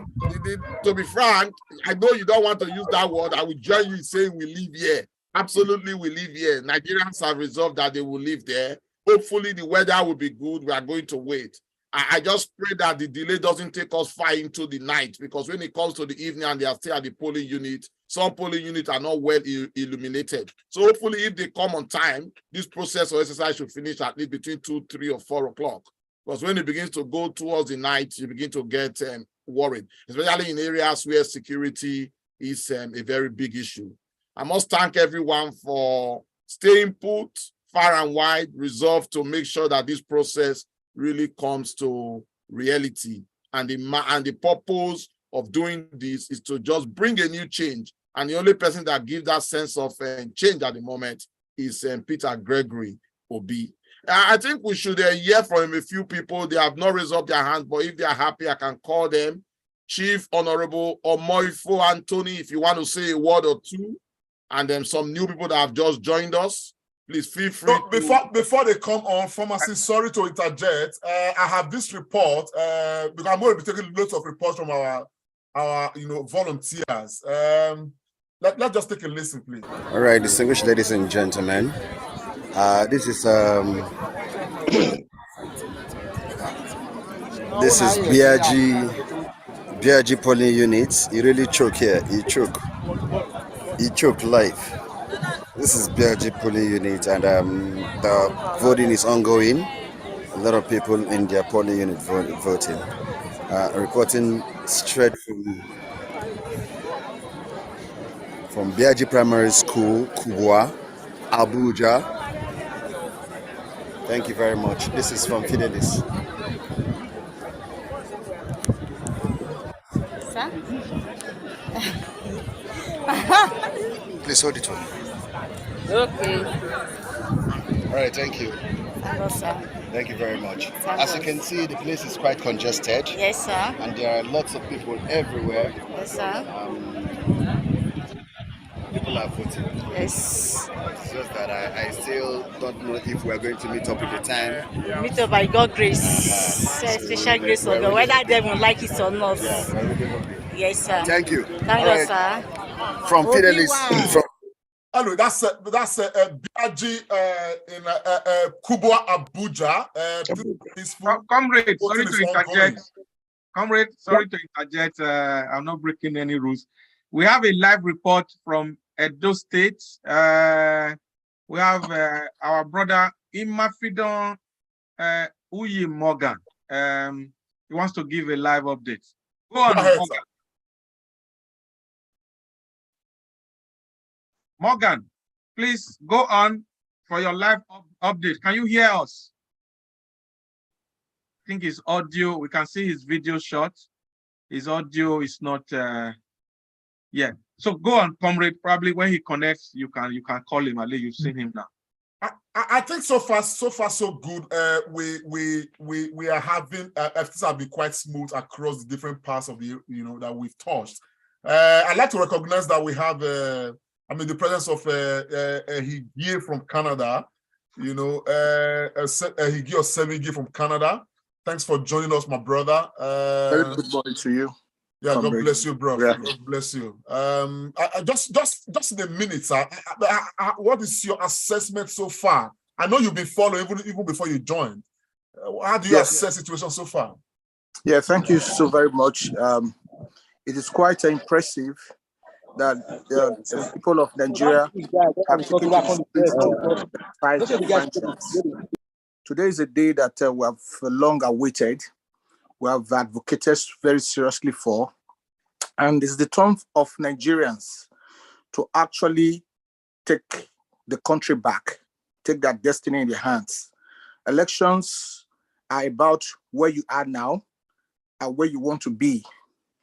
To be frank, I know you don't want to use that word. I will join you in saying we live here. Absolutely, we live here. Nigerians have resolved that they will live there. Hopefully, the weather will be good. We are going to wait. I just pray that the delay doesn't take us far into the night, because when it comes to the evening and they are still at the polling unit, some polling units are not well illuminated. So hopefully, if they come on time, this process or exercise should finish at least between 2, 3, or 4 o'clock. Because when it begins to go towards the night, you begin to get worried, especially in areas where security is a very big issue. I must thank everyone for staying put, far and wide, resolved to make sure that this process really comes to reality. And the purpose of doing this is to just bring a new change. And the only person that gives that sense of change at the moment is Peter Gregory Obi. I think we should hear from a few people. They have not raised up their hands, but if they are happy, I can call them. Chief Honorable Omoifo Anthony, if you want to say a word or two, and then some new people that have just joined us, please feel free. So before they come on, pharmacy, sorry to interject. I have this report because I'm going to be taking lots of reports from our volunteers. Let's just take a listen, please. All right, distinguished ladies and gentlemen, this is BRG polling units. You really choke here. You choke live. This is BRG polling unit, and the voting is ongoing. A lot of people in their polling unit voting. Reporting straight from BRG Primary School, Kubwa, Abuja. Thank you very much. This is from Fidelis. Sir? Please hold it for me. Okay. All right, thank you. Hello, sir. Thank you very much. As you can see, the place is quite congested. Yes, sir. And there are lots of people everywhere. Yes, sir. People are voting. Yes. It's just that I still don't know if we're going to meet up with the time. Meet up by God's grace. Special grace of God, whether they will like it or not. Yeah, yes, sir. Thank you. Thank you, sir. From Fidelis. Hello, that's BRG in Kubwa, Abuja. Comrade, sorry to interject. Comrade, sorry to interject. I'm not breaking any rules. We have a live report from Edo State. We have our brother Imafidon Uyi Morgan. He wants to give a live update. Go on, Morgan. Morgan, please go on for your live update. Can you hear us? I think his audio, we can see his video shot. His audio is not, yeah. So go on, Comrade. Probably when he connects, you can call him. At least you've seen him now. I think so far so good. We are having things have been quite smooth across the different parts of the that we've touched. I'd like to recognize that we have the presence of Higi from Canada. Higi or Semigi from Canada. Thanks for joining us, my brother. Very good morning to you. Yeah, God bless you, bro. Yeah. God bless you. Just in a minute, sir. What is your assessment so far? I know you've been following even before you joined. How do you assess the situation so far? Yeah, thank you so very much. It is quite impressive that the people of Nigeria have taken to the Today is a day that we have long awaited. We have advocated very seriously for, and it's the turn of Nigerians to actually take the country back, take their destiny in their hands. Elections are about where you are now and where you want to be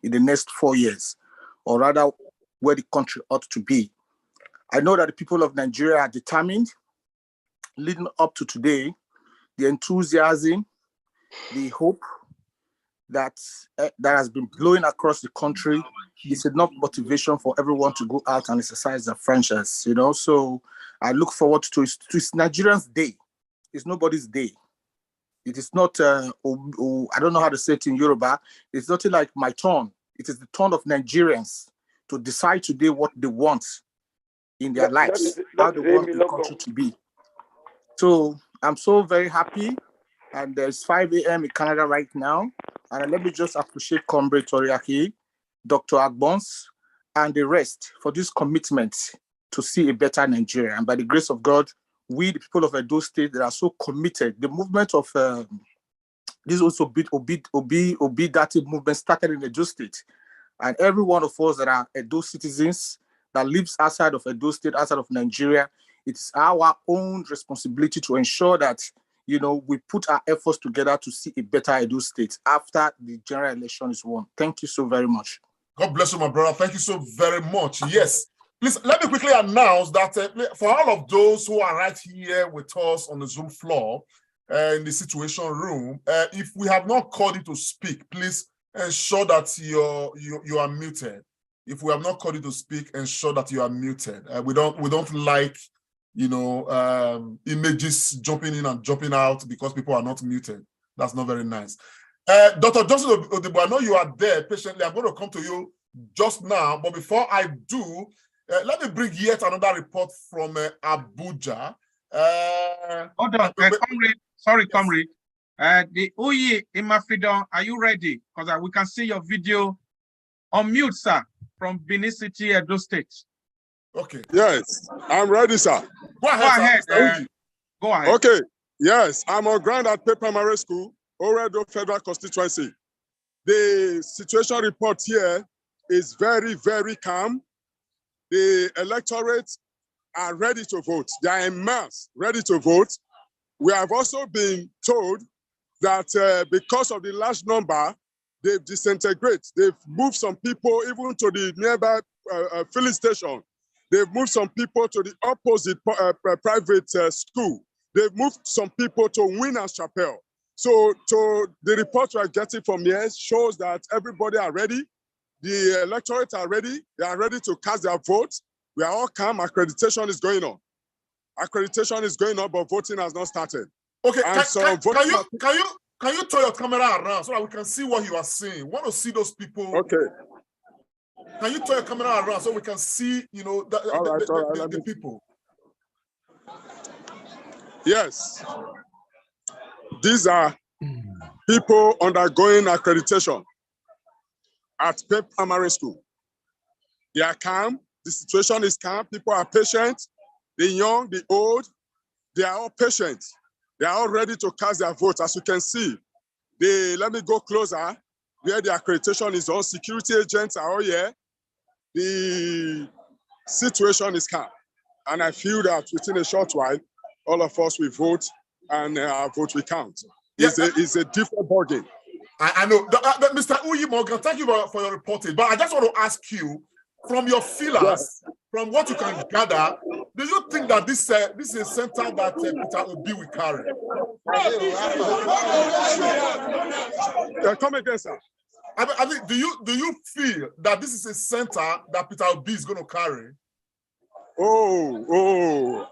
in the next 4 years, or rather where the country ought to be. I know that the people of Nigeria are determined. Leading up to today, the enthusiasm, the hope that has been blowing across the country is enough motivation for everyone to go out and exercise their franchise. So I look forward to it. It's Nigerians' day. It's nobody's day. It is not, I don't know how to say it in Yoruba. It's not like my turn. It is the turn of Nigerians to decide today what they want in their lives, how they want the country to be. So I'm so very happy. And there's 5 a.m. in Canada right now. And let me just appreciate Comrade Toriaki, Dr. Agbons, and the rest for this commitment to see a better Nigeria. And by the grace of God, we, the people of Edo State, that are so committed. The movement of this also Obi-Dati movement started in Edo State. And every one of us that are Edo citizens that lives outside of Edo State, outside of Nigeria, it is our own responsibility to ensure that we put our efforts together to see a better Edo State after the general election is won. Thank you so very much. God bless you, my brother. Thank you so very much. Yes. Please, let me quickly announce that for all of those who are right here with us on the Zoom floor, in the situation room, if we have not called you to speak, please ensure that you are muted. If we have not called you to speak, ensure that you are muted. We don't like images jumping in and jumping out because people are not muted. That's not very nice. Dr. Johnson Odibo, I know you are there patiently. I'm going to come to you just now, but before I do, let me bring yet another report from Abuja. Hold on, comrade. Sorry, yes. Comrade. The Oyo Imafidon, are you ready? Because we can see your video on mute, sir, from Benin City, Edo State. Okay. Yes, I'm ready, sir. Go ahead. Go ahead. Okay. Yes, I'm on ground at Primary School, Oredo Federal Constituency. The situation report here is very, very calm. The electorate are ready to vote. They are en masse, ready to vote. We have also been told that because of the large number, they've disintegrated. They've moved some people even to the nearby filling station. They've moved some people to the opposite private school. They've moved some people to Winners Chapel. So the report we are getting from here shows that everybody are ready. The electorate are ready. They are ready to cast their votes. We are all calm. Accreditation is going on. Accreditation is going on, but voting has not started. Okay, can you turn your camera around so that we can see what you are seeing? We want to see those people. Okay. Can you turn your camera around so we can see, the people? Yes. These are people undergoing accreditation at Primary School. They are calm. The situation is calm. People are patient. The young, the old, they are all patient. They are all ready to cast their vote. As you can see, let me go closer where the accreditation is on. Security agents are all here. The situation is calm. And I feel that within a short while, all of us will vote and our vote will count. It's a different ballgame. I know. Mr. Uyi Morgan, thank you for your reporting. But I just want to ask you, from your feelers, from what you can gather, do you think that this is a center that Peter Obi will carry? Come again, sir. I think, do you feel that this is a center that Peter Obi is going to carry?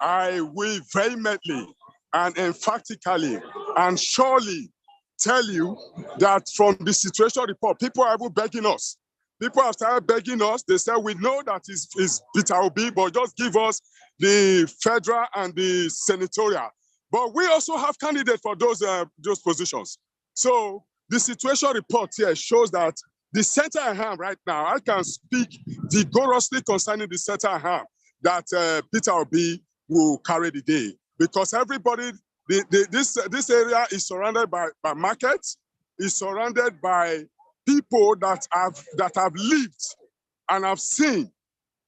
I will vehemently and emphatically and surely tell you that from the situation report, people are even begging us. People have started begging us. They said, we know that it's Peter Obi, but just give us the federal and the senatorial. But we also have candidates for those positions. So the situation report here shows that the center I have right now, I can speak vigorously concerning the center I have, that Peter Obi will carry the day. Because everybody, this area is surrounded by markets, is surrounded by people that have lived and have seen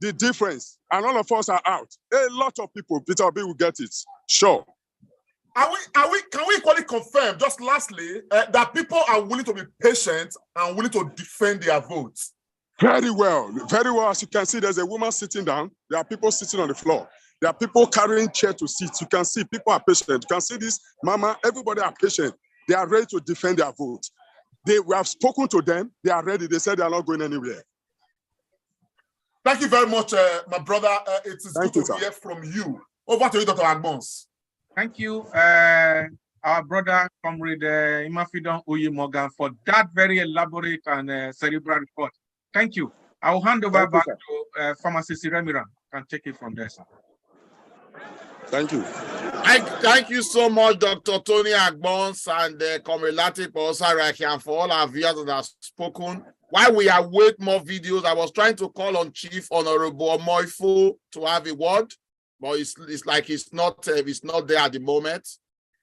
the difference, and all of us are out. A lot of people, Peter Obi will get it, sure. Can we equally confirm, just lastly, that people are willing to be patient and willing to defend their votes? Very well, very well. As you can see, there's a woman sitting down. There are people sitting on the floor. There are people carrying chair to seats. You can see people are patient. You can see this, mama, everybody are patient. They are ready to defend their vote. We have spoken to them. They are ready. They said they are not going anywhere. Thank you very much, my brother. It is good to hear from you. Over to you, Dr. Agbons. Thank you, our brother, Comrade Imafidon Oyo Morgan, for that very elaborate and cerebral report. Thank you. I will hand over back to Pharmacist Remiran. Can take it from there, sir. Thank you. Thank you so much, Dr. Tony Agbons and Comrade Latif Osaraki, and for all our viewers that have spoken. While we await more videos, I was trying to call on Chief Honorable Moifo to have a word, but it's like he's not there at the moment.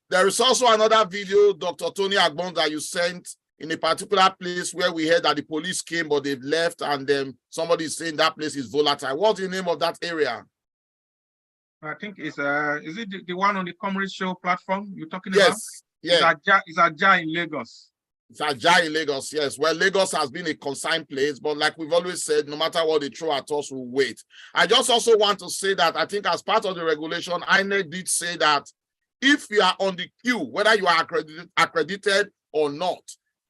There is also another video, Dr. Tony Agbons, that you sent in a particular place where we heard that the police came, but they've left, and somebody is saying that place is volatile. What's the name of that area? I think is it the one on the Comrade Show platform you're talking Yes, about? yeah. It's Aja in Lagos. It's Aja in Lagos, yes. Well, Lagos has been a consigned place, but like we've always said, no matter what they throw at us, we'll wait. I just also want to say that I think as part of the regulation, INEC did say that if you are on the queue, whether you are accredited or not,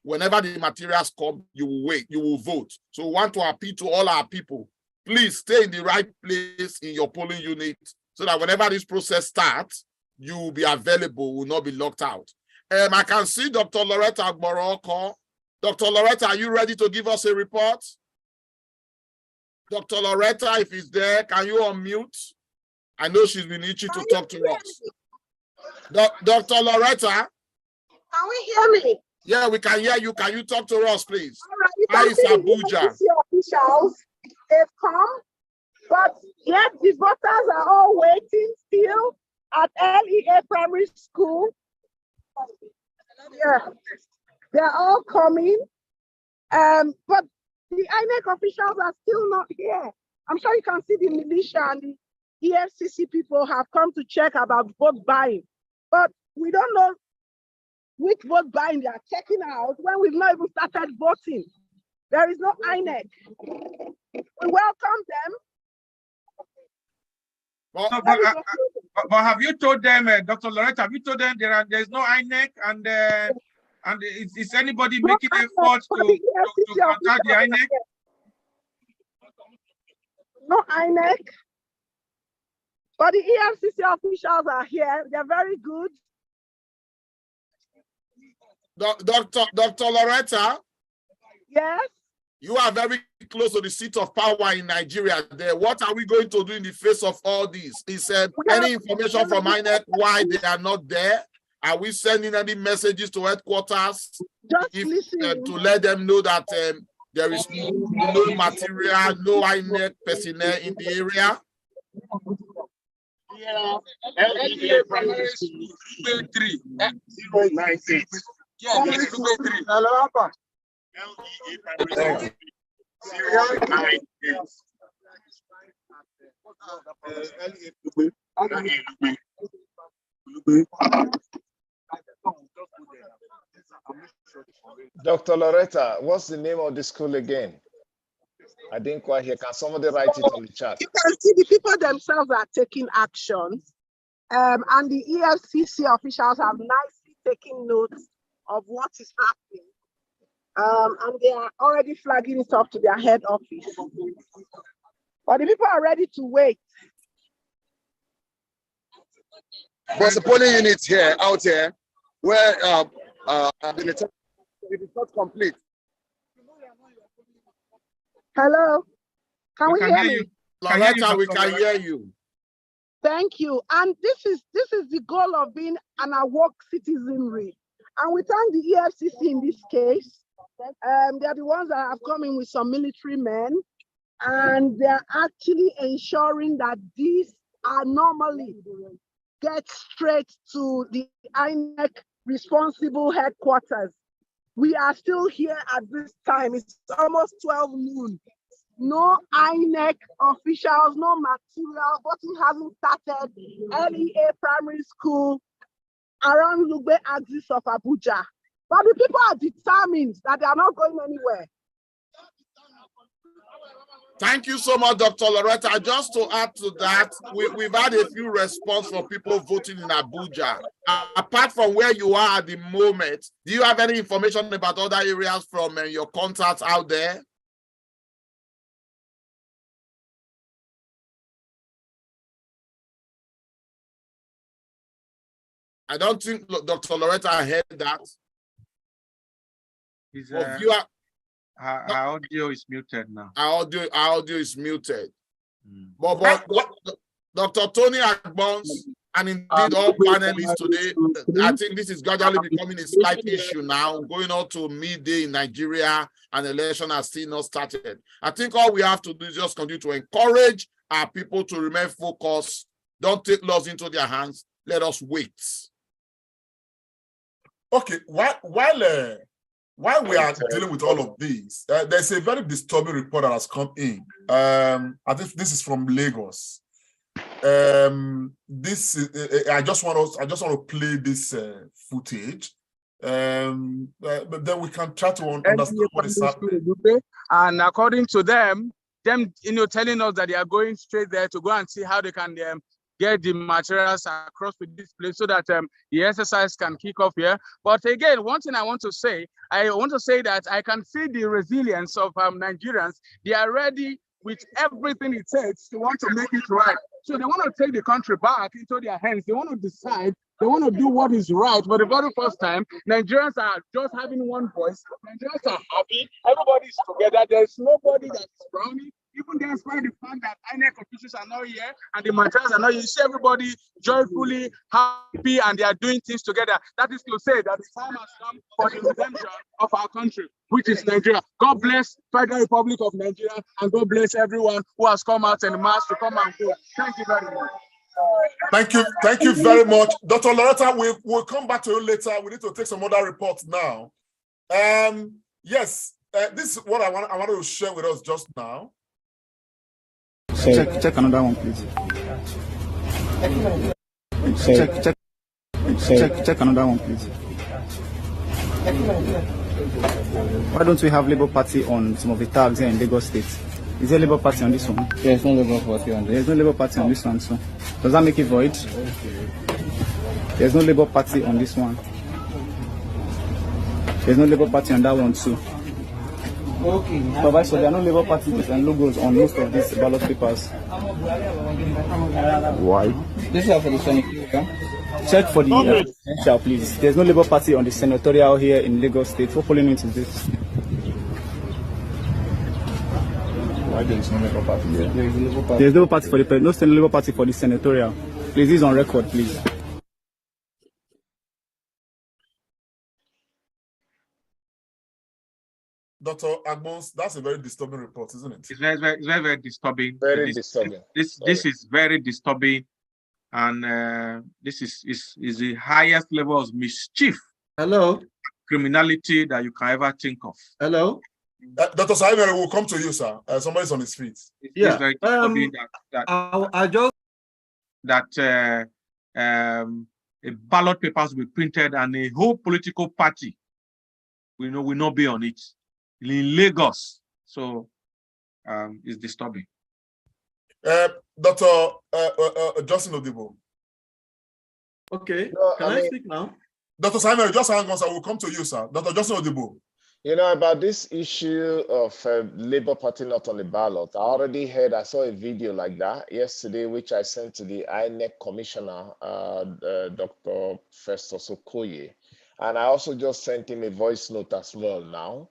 whenever the materials come, you will wait, you will vote. So we want to appeal to all our people. Please stay in the right place in your polling unit so that whenever this process starts, you will be available, will not be locked out. I can see Dr. Loretta Morocco. Dr. Loretta, are you ready to give us a report? Dr. Loretta, if he's there, can you unmute? I know she's been itching to talk to us. Dr. Loretta? Can we hear me? Yeah, we can hear you. Can you talk to us, please? All right, Hi, Abuja. Officials, they've come, but yet the voters are all waiting still at LEA Primary School. Yeah, they're all coming, but the INEC officials are still not here. I'm sure you can see the militia and the EFCC people have come to check about vote buying, but we don't know which vote buying they are checking out when we've not even started voting. There is no INEC. We welcome them. But have you told them, Dr. Loretta, have you told them there's no INEC and is anybody making efforts to contact the INEC? No INEC. But the EFCC officials are here. They're very good. Dr. Loretta? Yes? You are very close to the seat of power in Nigeria there. What are we going to do in the face of all this? Is any information from INEC why they are not there? Are we sending any messages to headquarters to let them know that there is no material, no INEC personnel in the area? Yeah, LEA Primary School, 098. Yeah, yes, 3. Hello, Papa. LEA Primary School, 098. Dr. Loretta, what's the name of the school again? I didn't quite hear. Can somebody write it on the chat? You can see the people themselves are taking action, and the EFCC officials have nicely taken notes of what is happening, and they are already flagging it up to their head office. But the people are ready to wait. There's a polling unit here, out here, where it is not complete. Hello, can we hear me? Loretta, we can hear you. Thank you. And this is the goal of being an awoke citizenry. And we thank the EFCC in this case. They are the ones that have come in with some military men, and they're actually ensuring that these anomaly get straight to the INEC responsible headquarters. We are still here at this time. It's almost 12 noon. No INEC officials, no material, voting hasn't started. LEA Primary School around Lugbe axis of Abuja. But the people are determined that they are not going anywhere. Thank you so much, Dr. Loretta. Just to add to that, we've had a few responses from people voting in Abuja. Apart from where you are at the moment, do you have any information about other areas from your contacts out there? I don't think Dr. Loretta heard that. Our audio is muted now. Our audio is muted. But Dr. Tony Agbons and indeed all panelists today, I think this is gradually becoming a slight issue now, going on to midday in Nigeria, and the election has still not started. I think all we have to do is just continue to encourage our people to remain focused. Don't take laws into their hands. Let us wait. Okay, while we are dealing with all of these, there's a very disturbing report that has come in. I think this is from Lagos. This is, I just want to play this footage, but then we can try to understand what is happening. And according to them, telling us that they are going straight there to go and see how they can get the materials across to this place so that the exercise can kick off here. But again, one thing I want to say that I can see the resilience of Nigerians. They are ready with everything it takes to want to make it right. So they want to take the country back into their hands. They want to decide. They want to do what is right. For the very first time, Nigerians are just having one voice. Nigerians are happy. Everybody is together. There's nobody that is frowning. Even despite the fact that INEC officials are not here and the materials are not here, you see everybody joyfully happy and they are doing things together. That is to say that the time has come for the redemption of our country, which is Nigeria. God bless Federal Republic of Nigeria and God bless everyone who has come out in mass to come and vote. Thank you very much. Thank you very much. Dr. Loretta, we'll come back to you later. We need to take some other reports now. Yes, this is what I wanted to share with us just now. Check another one, please. Check another one, please. Why don't we have Labour Party on some of the tabs here in Lagos State? Is there Labour Party on this one? There's no Labour Party on this. There's no Labour Party on this one, so does that make it void? There's no Labour Party on this one. There's no Labour Party on that one too. Okay. So there are no Labour Parties and logos on most of these ballot papers. Why? This is for the senatorial. Check for the presidential, please. There's no Labour Party on the senatorial here in Lagos State. What polling unit is this? Why there's no Labour Party here? There's no Labour Party for the no Labour Party for the senatorial. Please, this is on record, please. Dr. Agbons, that's a very disturbing report, isn't it? It's very disturbing. Very disturbing. This is very disturbing, and this is the highest level of mischief. Hello. Criminality that you can ever think of. Hello. Dr. Simon, will come to you, sir. Somebody's on his feet. It's very disturbing that a ballot papers will be printed and a whole political party will not be on it in Lagos. So it's disturbing. Dr. Justin Odibo. Okay, can I speak now? Dr. Simon, just hang on, sir. We'll come to you, sir. Dr. Justin Odibo. You know, about this issue of Labour Party not on the ballot, I saw a video like that yesterday, which I sent to the INEC Commissioner, Dr. Festus Okoye. And I also just sent him a voice note as well now,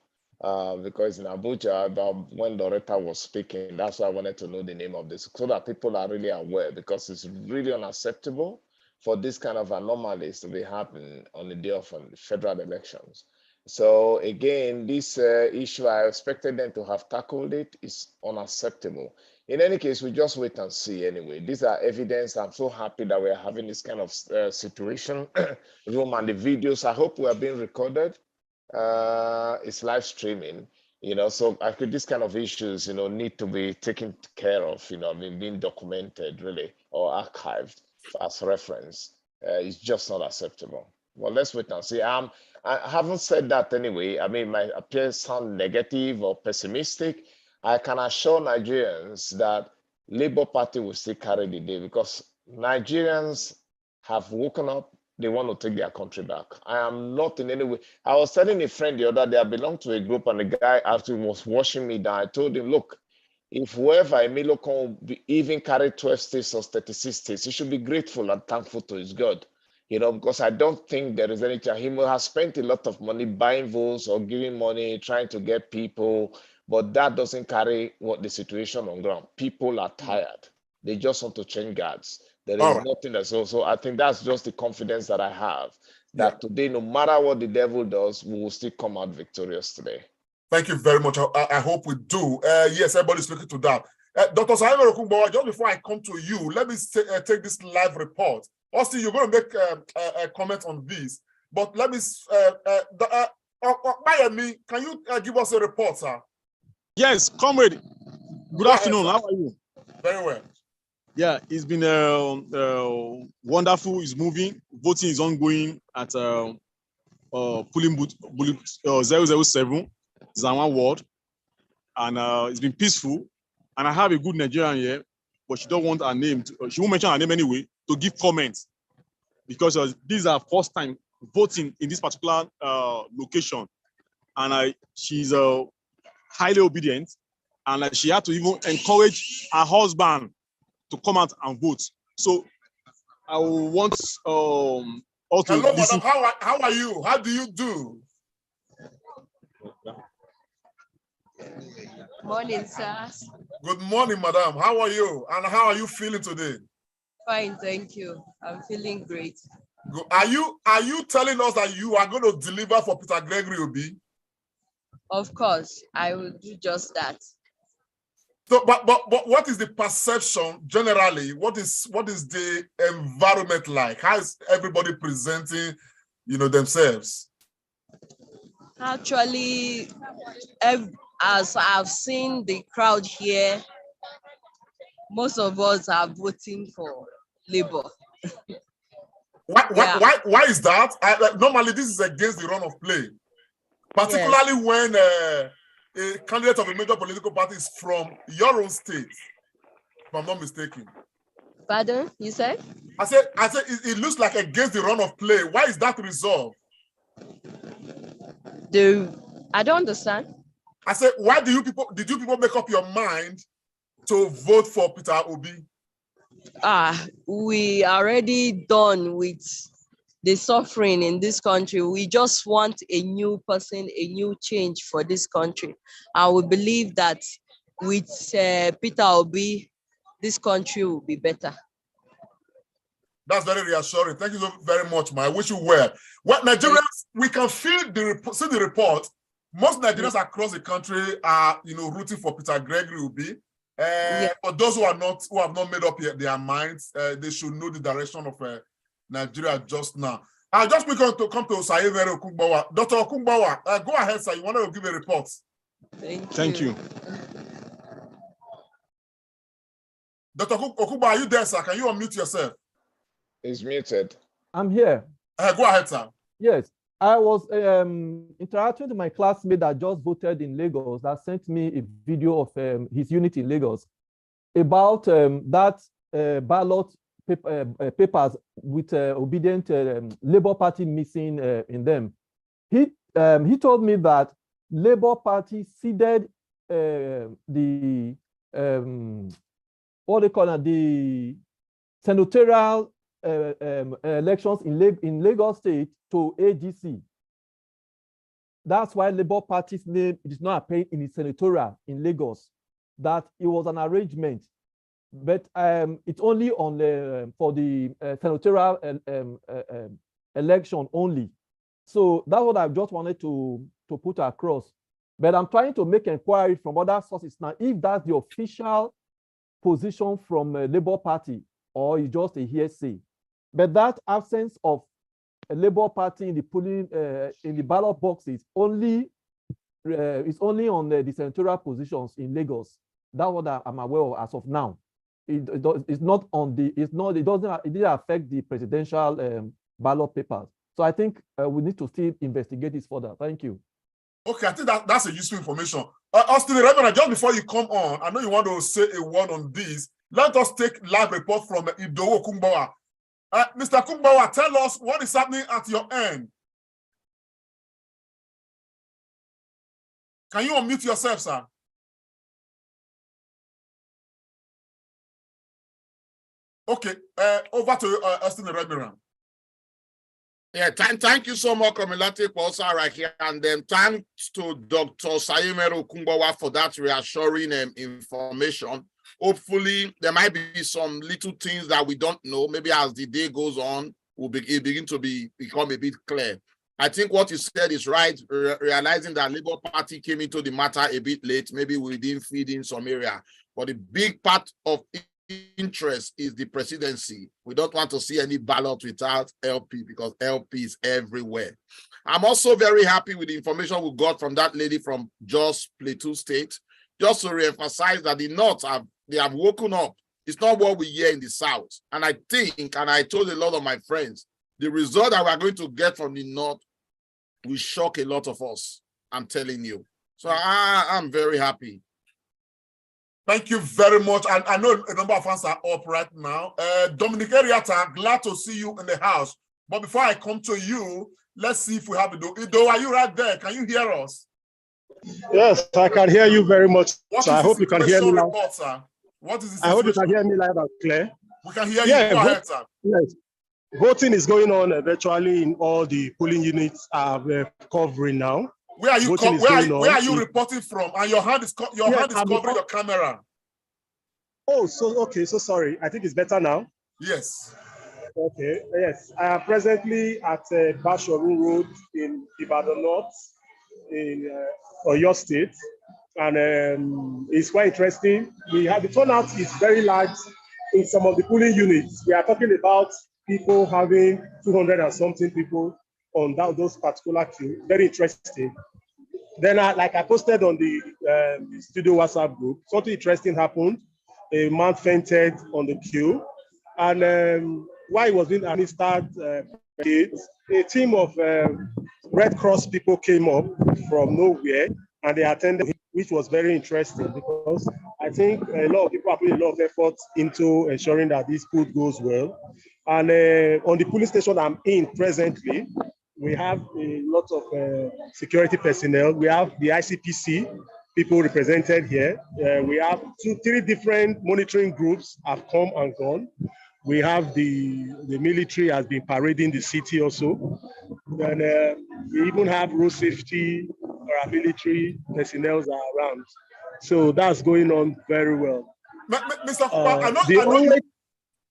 because in Abuja, about when Loretta was speaking, that's why I wanted to know the name of this, so that people are really aware, because it's really unacceptable for this kind of anomalies to be happening on the day of federal elections. So again, this issue, I expected them to have tackled it, is unacceptable. In any case, we just wait and see anyway. These are evidence. I'm so happy that we're having this kind of situation. Room and the videos, I hope we are being recorded. It's live streaming, so I think this kind of issues, need to be taken care of, being documented really or archived as reference. It's just not acceptable. Well, let's wait and see. I haven't said that anyway. I mean, my appearance sound negative or pessimistic. I can assure Nigerians that Labour Party will still carry the day, because Nigerians have woken up. They want to take their country back. I am not in any way. I was telling a friend the other day, I belong to a group, and the guy after was washing me down. I told him, look, if whoever Emilio can even carry 12 states or 36 states, he should be grateful and thankful to his God. Because I don't think there is any chance. He will have spent a lot of money buying votes or giving money, trying to get people, but that doesn't carry what the situation on ground. People are tired. They just want to change guards. There is nothing that's so I think that's just the confidence that I have, that today, no matter what the devil does, we will still come out victorious today. Thank you very much. I hope we do. Yes, everybody's looking to that. Dr. Simon Okumbo, just before I come to you, let me take this live report. Austin, you're going to make a comment on this, but let me, Miami, can you give us a report, sir? Yes, comrade. Good afternoon. How are you? Very well. Yeah, it's been wonderful. It's moving. Voting is ongoing at polling booth 007, Zanwan Ward, and it's been peaceful. And I have a good Nigerian here, but she don't want her name. She won't mention her name anyway to give comments because this is her first time voting in this particular location, and she's highly obedient, and she had to even encourage her husband to come out and vote. So I want all to Hello, listen. madam. How are you? How do you do? Morning, sir. Good morning, madam. How are you? And how are you feeling today? Fine, thank you. I'm feeling great. Good. Are you telling us that you are going to deliver for Peter Gregory Obi? Of course, I will do just that. So, but what is the perception generally? What is the environment like? How is everybody presenting, themselves? Actually, as I've seen the crowd here, most of us are voting for Labour. Why is that? Normally, this is against the run of play, particularly when a candidate of a major political party is from your own state, if I'm not mistaken. Pardon, you said? I said it looks like against the run of play. Why is that resolved? I don't understand. I said, why did you people make up your mind to vote for Peter Obi? We are already done with the suffering in this country. We just want a new person, a new change for this country. And we believe that with Peter Obi, this country will be better. That's very reassuring. Thank you so very much, ma. I wish you well. Well, Nigerians, we can see the report. Most Nigerians across the country are, rooting for Peter Gregory Obi. For those who have not made up their minds, they should know the direction of Nigeria just now. I just want to come to Sayevere Okungbawa. Dr. Okungbawa, go ahead, sir. You want to give a report? Thank you. Dr. Okungbawa, are you there, sir? Can you unmute yourself? He's muted. I'm here. Go ahead, sir. Yes, I was interacting with my classmate that just voted in Lagos that sent me a video of his unit in Lagos about that ballot papers with obedient Labour Party missing in them. He told me that Labour Party ceded the what they call it, the senatorial elections in Lagos State to AGC. That's why Labour Party's name is not appearing in the senatorial in Lagos. That it was an arrangement, but it's only on for the senatorial election only. So that's what I just wanted to put across. But I'm trying to make inquiry from other sources now if that's the official position from Labour Party or it's just a hearsay. But that absence of a Labour Party in the polling in the ballot boxes only is only on the senatorial positions in Lagos. That's what I'm aware of as of now. It's not on the. It didn't affect the presidential ballot papers. So I think we need to still investigate this further. Thank you. Okay, I think that's a useful information. Austin, Reverend, just before you come on, I know you want to say a word on this. Let us take live report from Ido Okungbawa. Mr. Okungbawa, tell us what is happening at your end. Can you unmute yourself, sir? Okay, over to Austin Reverend. Yeah, thank you so much, Komilati, for also right here. And then thanks to Dr. Sayemere Okungbawa for that reassuring information. Hopefully, there might be some little things that we don't know. Maybe as the day goes on, it begin to become a bit clear. I think what you said is right, realizing that Labour Party came into the matter a bit late. Maybe we didn't feed in some area. But the big part of interest is the presidency. We don't want to see any ballot without LP because LP is everywhere. I'm also very happy with the information we got from that lady from Plateau State, just to reemphasize that the North have woken up It's not what we hear in the South. And I think, and I told a lot of my friends, the result that we're going to get from the North will shock a lot of us. I'm telling you. So I'm very happy. Thank you very much. And I know a number of us are up right now. Dominic Eriata, glad to see you in the house. But before I come to you, let's see if we have Edo. Edo, are you right there? Can you hear us? Yes, I can hear you very much. So I hope you can hear me loud. Report, sir? What is the I hope you can hear me loud and clear. We can hear you. Go ahead, sir. Yes. Voting is going on virtually in all the polling units are covering now. Where are you? Where are you reporting from? And your hand is covering your camera. Oh, so okay. So sorry. I think it's better now. Yes. Okay. Yes. I am presently at Bashoru Road in Ibadan North in Oyo State, and it's quite interesting. We have the turnout is very large in some of the polling units. We are talking about people having 200 and something people on those particular queue. Very interesting. Then, like I posted on the studio WhatsApp group, something interesting happened. A man fainted on the queue, and while he was being administered, a team of Red Cross people came up from nowhere and they attended, which was very interesting because I think a lot of people are putting a lot of effort into ensuring that this food goes well. And on the police station I'm in presently, we have a lot of security personnel. We have the ICPC people represented here. We have 3 different monitoring groups have come and gone. We have the military has been parading the city also. And we even have road safety, paramilitary personnel are around. So that's going on very well. Mr.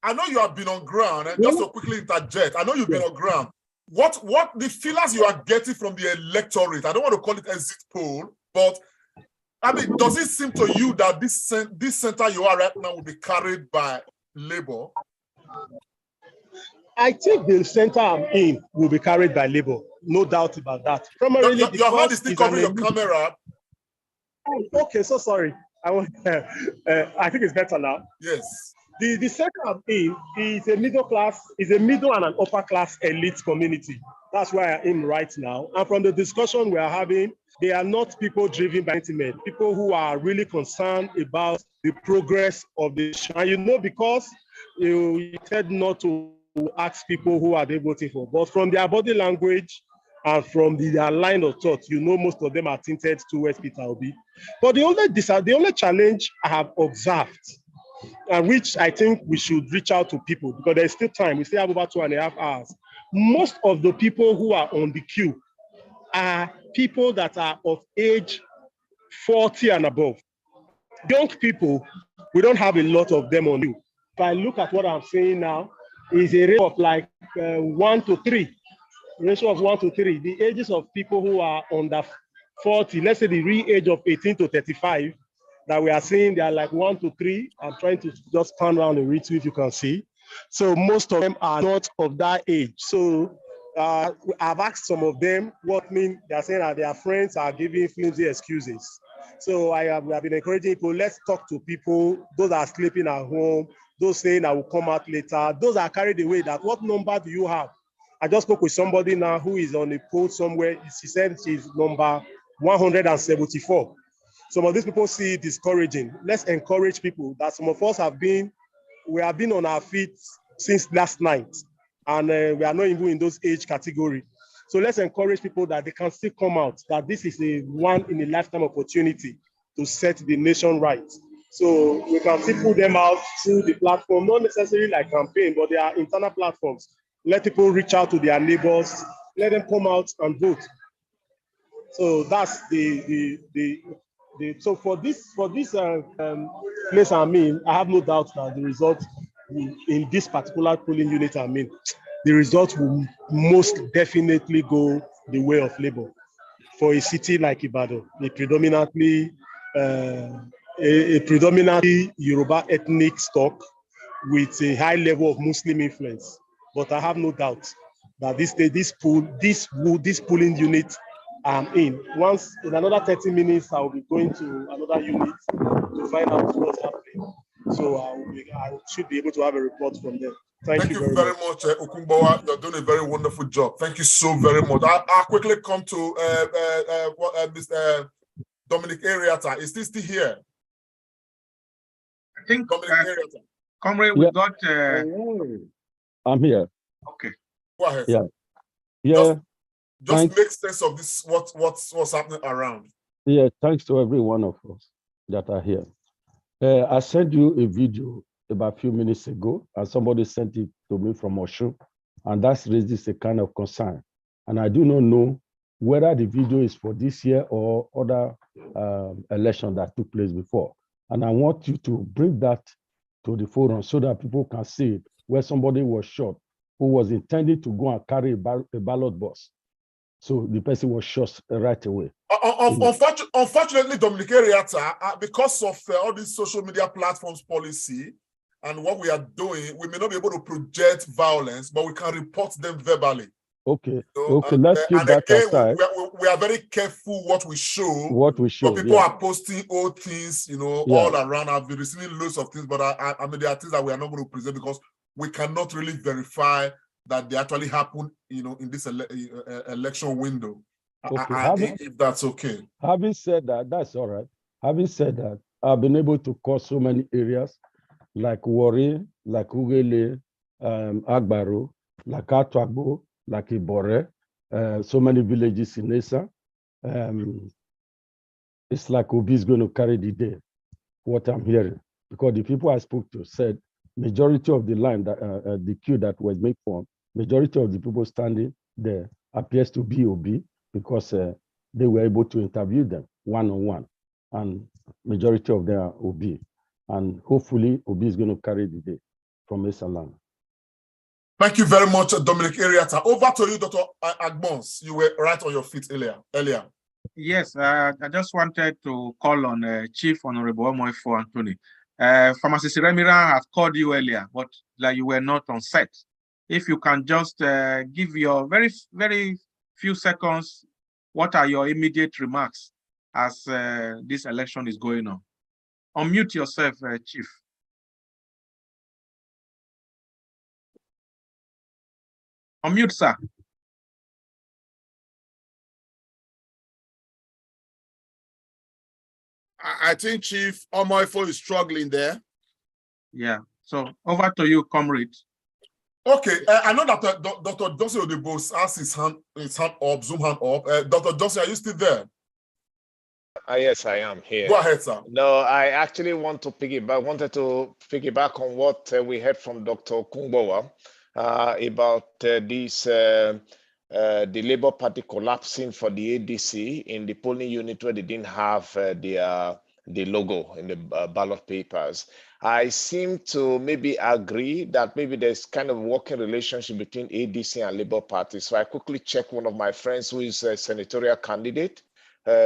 I know you have been on ground, and just to quickly interject, I know you've been on ground. What the feelers you are getting from the electorate, I don't want to call it exit poll, but I mean, does it seem to you that this center you are right now will be carried by Labour? I think the center I'm in will be carried by Labour, no doubt about that. Primarily, your hand is still covering your camera. Oh, okay, so sorry. I think it's better now. Yes. The center I'm in is a middle class, is a middle and an upper class elite community. That's where I am right now. And from the discussion we are having, they are not people driven by sentiment, people who are really concerned about the progress of the nation. And you know, because you tend not to ask people who are they voting for, but from their body language and from their line of thought, you know, most of them are tinted towards Peter Obi. But the only challenge I have observed, and which I think we should reach out to people because there's still time. We still have over 2.5 hours. Most of the people who are on the queue are people that are of age 40 and above. Young people, we don't have a lot of them on you. If I look at what I'm saying now, is a ratio of like 1 to 3. Ratio of 1 to 3. The ages of people who are under 40, let's say the real age of 18 to 35, that we are seeing, they are like 1 to 3. I'm trying to just pan around the read if you can see. So most of them are not of that age. So I've asked some of them what mean. They're saying that their friends are giving flimsy excuses. So we have been encouraging people, let's talk to people, those that are sleeping at home, those saying I will come out later, those are carried away that what number do you have? I just spoke with somebody now who is on a poll somewhere. She said she's number 174. Some of these people see it discouraging. Let's encourage people that some of us we have been on our feet since last night, and we are not even in those age category. So let's encourage people that they can still come out, that this is a one in a lifetime opportunity to set the nation right. So we can still put them out through the platform, not necessarily like campaign, but they are internal platforms. Let people reach out to their neighbors, let them come out and vote. So that's so for this place I'm in, I have no doubt that the result in this particular polling unit I'm in, the result will most definitely go the way of Labour. For a city like Ibadan, a predominantly Yoruba ethnic stock with a high level of Muslim influence. But I have no doubt that this polling unit I'm in. Once in another 30 minutes, I will be going to another unit to find out what's happening. So I should be able to have a report from them. Thank you very much. Okumbawa. You're doing a very wonderful job. Thank you so very much. I'll quickly come to Mr. Dominic Ariata. Is this still here? I think Dominic Ariata. Comrade, we got. I'm here. Okay. Go ahead. Yeah. Yeah. Just make sense of this. What's happening around. Yeah. Thanks to every one of us that are here. I sent you a video about a few minutes ago, and somebody sent it to me from Osho, and that raises a kind of concern. And I do not know whether the video is for this year or other election that took place before. And I want you to bring that to the forum so that people can see it, where somebody was shot who was intending to go and carry a ballot box. So the person was shot right away. Unfortunately, Dominic Ariata, because of all these social media platforms policy and what we are doing, we may not be able to project violence, but we can report them verbally. Okay. Okay. Let's keep that aside. We are very careful what we show. What we show. But people are posting old things, all around. I've been receiving loads of things, but I mean, there are things that we are not going to present because we cannot really verify that they actually happen, in this election window. Okay. If that's okay. Having said that, that's all right. Having said that, I've been able to cover so many areas like Warri, like Ugele, Agbaro, like Atwagbo, like Ibore, so many villages in Esa. It's like Obi is going to carry the day, what I'm hearing. Because the people I spoke to said majority of the line, that the queue that was made for, majority of the people standing there appears to be Obi because they were able to interview them one-on-one. And majority of them are Obi. And hopefully Obi is going to carry the day from Esa land. Thank you very much, Dominic Ariata. Over to you, Dr. Agbons. You were right on your feet earlier. Yes, I just wanted to call on Chief Honorable Omoifo Anthony. Pharmacist Remira has called you earlier, but like you were not on set. If you can just give your very, very few seconds, what are your immediate remarks as this election is going on? Unmute yourself, Chief. Unmute, sir. I think Chief Omoifo is struggling there. Yeah. So over to you, Comrade. Okay. I know that Dr. Johnson Odebo has his hand up, Zoom hand up. Dr. Johnson, are you still there? Yes, I am here. Go ahead, sir. No, I actually wanted to piggyback on what we heard from Dr. Okumbawa about the Labour Party collapsing for the ADC in the polling unit where they didn't have the logo in the ballot papers. I seem to maybe agree that maybe there's kind of a working relationship between ADC and Labour Party. So I quickly checked one of my friends who is a senatorial candidate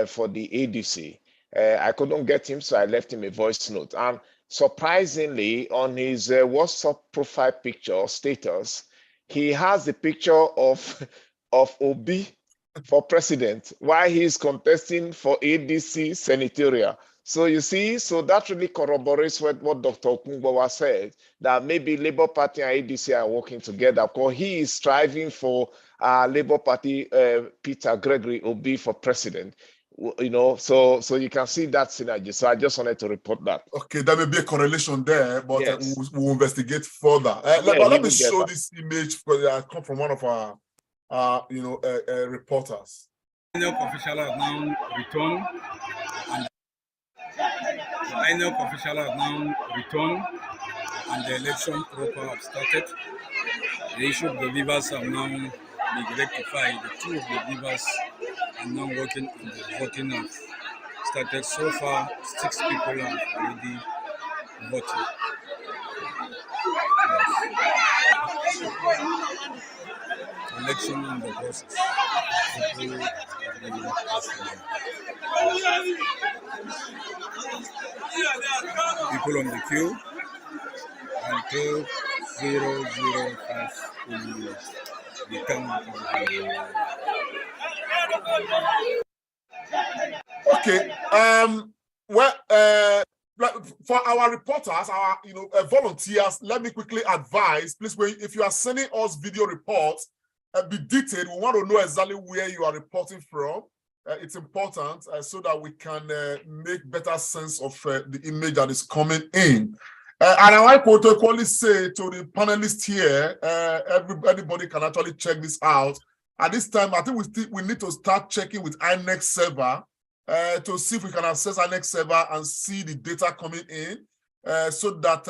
for the ADC. I couldn't get him, so I left him a voice note. And surprisingly, on his WhatsApp profile picture status, he has the picture of Obi for president while he's contesting for ADC senatorial. So you see, so that really corroborates what Dr. Okumbawa said, that maybe Labour Party and ADC are working together, because he is striving for Labour Party Peter Gregory Obi for president. So you can see that synergy. So I just wanted to report that. Okay, there may be a correlation there, but yes, we'll investigate further. Let me show this image because I come from one of our reporters. INEC official has now returned. INEC official has now returned, and the election proper have started. The issue of the leavers have now been rectified. The two of the leavers are now working on the voting have started. So far, 6 people have already voted. Yes. Election in the process. People on the queue until 005 become. Okay. for our reporters, our volunteers, let me quickly advise, please, if you are sending us video reports, be detailed. We want to know exactly where you are reporting from. It's important so that we can make better sense of the image that is coming in. And I want to quickly say to the panelists here, everybody can actually check this out. At this time, I think we need to start checking with INEC server to see if we can access INEC server and see the data coming in, so that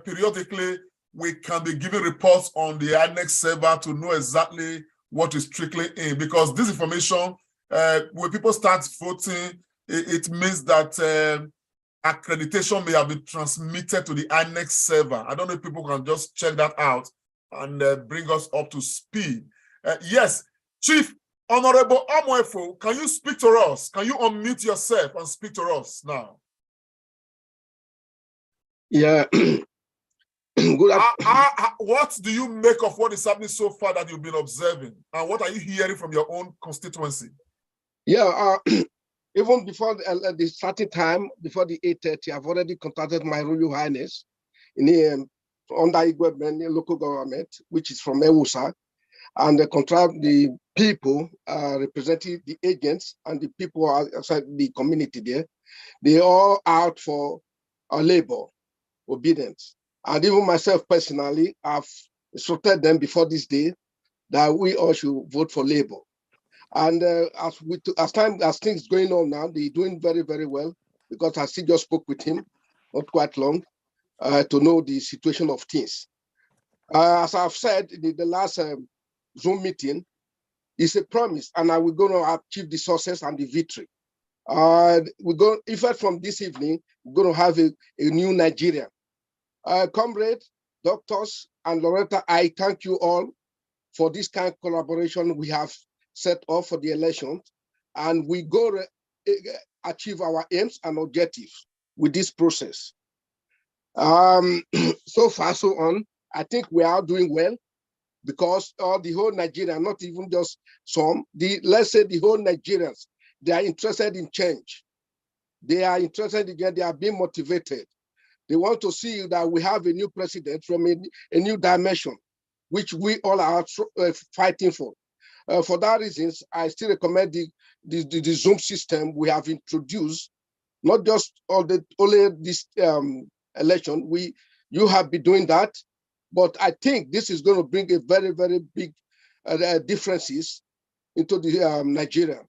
periodically we can be giving reports on the INEC server to know exactly what is trickling in. Because this information, when people start voting, it means that accreditation may have been transmitted to the INEC server. I don't know if people can just check that out and bring us up to speed. Yes, Chief Honorable Amoefo, can you speak to us? Can you unmute yourself and speak to us now? Yeah. What do you make of what is happening so far that you've been observing? And what are you hearing from your own constituency? Yeah, even before the starting time, before the 8:30, I've already contacted my Royal Highness in the under Igwe local government, which is from Ewusa, and the people representing the agents and the people outside the community there. They all out for labor, obedience. And even myself personally, I've instructed them before this day that we all should vote for labor. And as things going on now, they're doing very, very well, because I still just spoke with him not quite long to know the situation of things. As I've said in the last Zoom meeting, it's a promise, and we're going to achieve the success and the victory. Effect from this evening, we're going to have a new Nigeria. Comrade, doctors, and Loretta, I thank you all for this kind of collaboration we have set up for the election, and we go achieve our aims and objectives with this process. So far, so on, I think we are doing well, because the whole Nigeria, not even just some, let's say the whole Nigerians, they are interested in change. They are interested in, they are being motivated. They want to see that we have a new president from a new dimension, which we all are fighting for. For that reasons, I still recommend the Zoom system we have introduced, not just only this election. You have been doing that, but I think this is going to bring a very, very big differences into the Nigeria,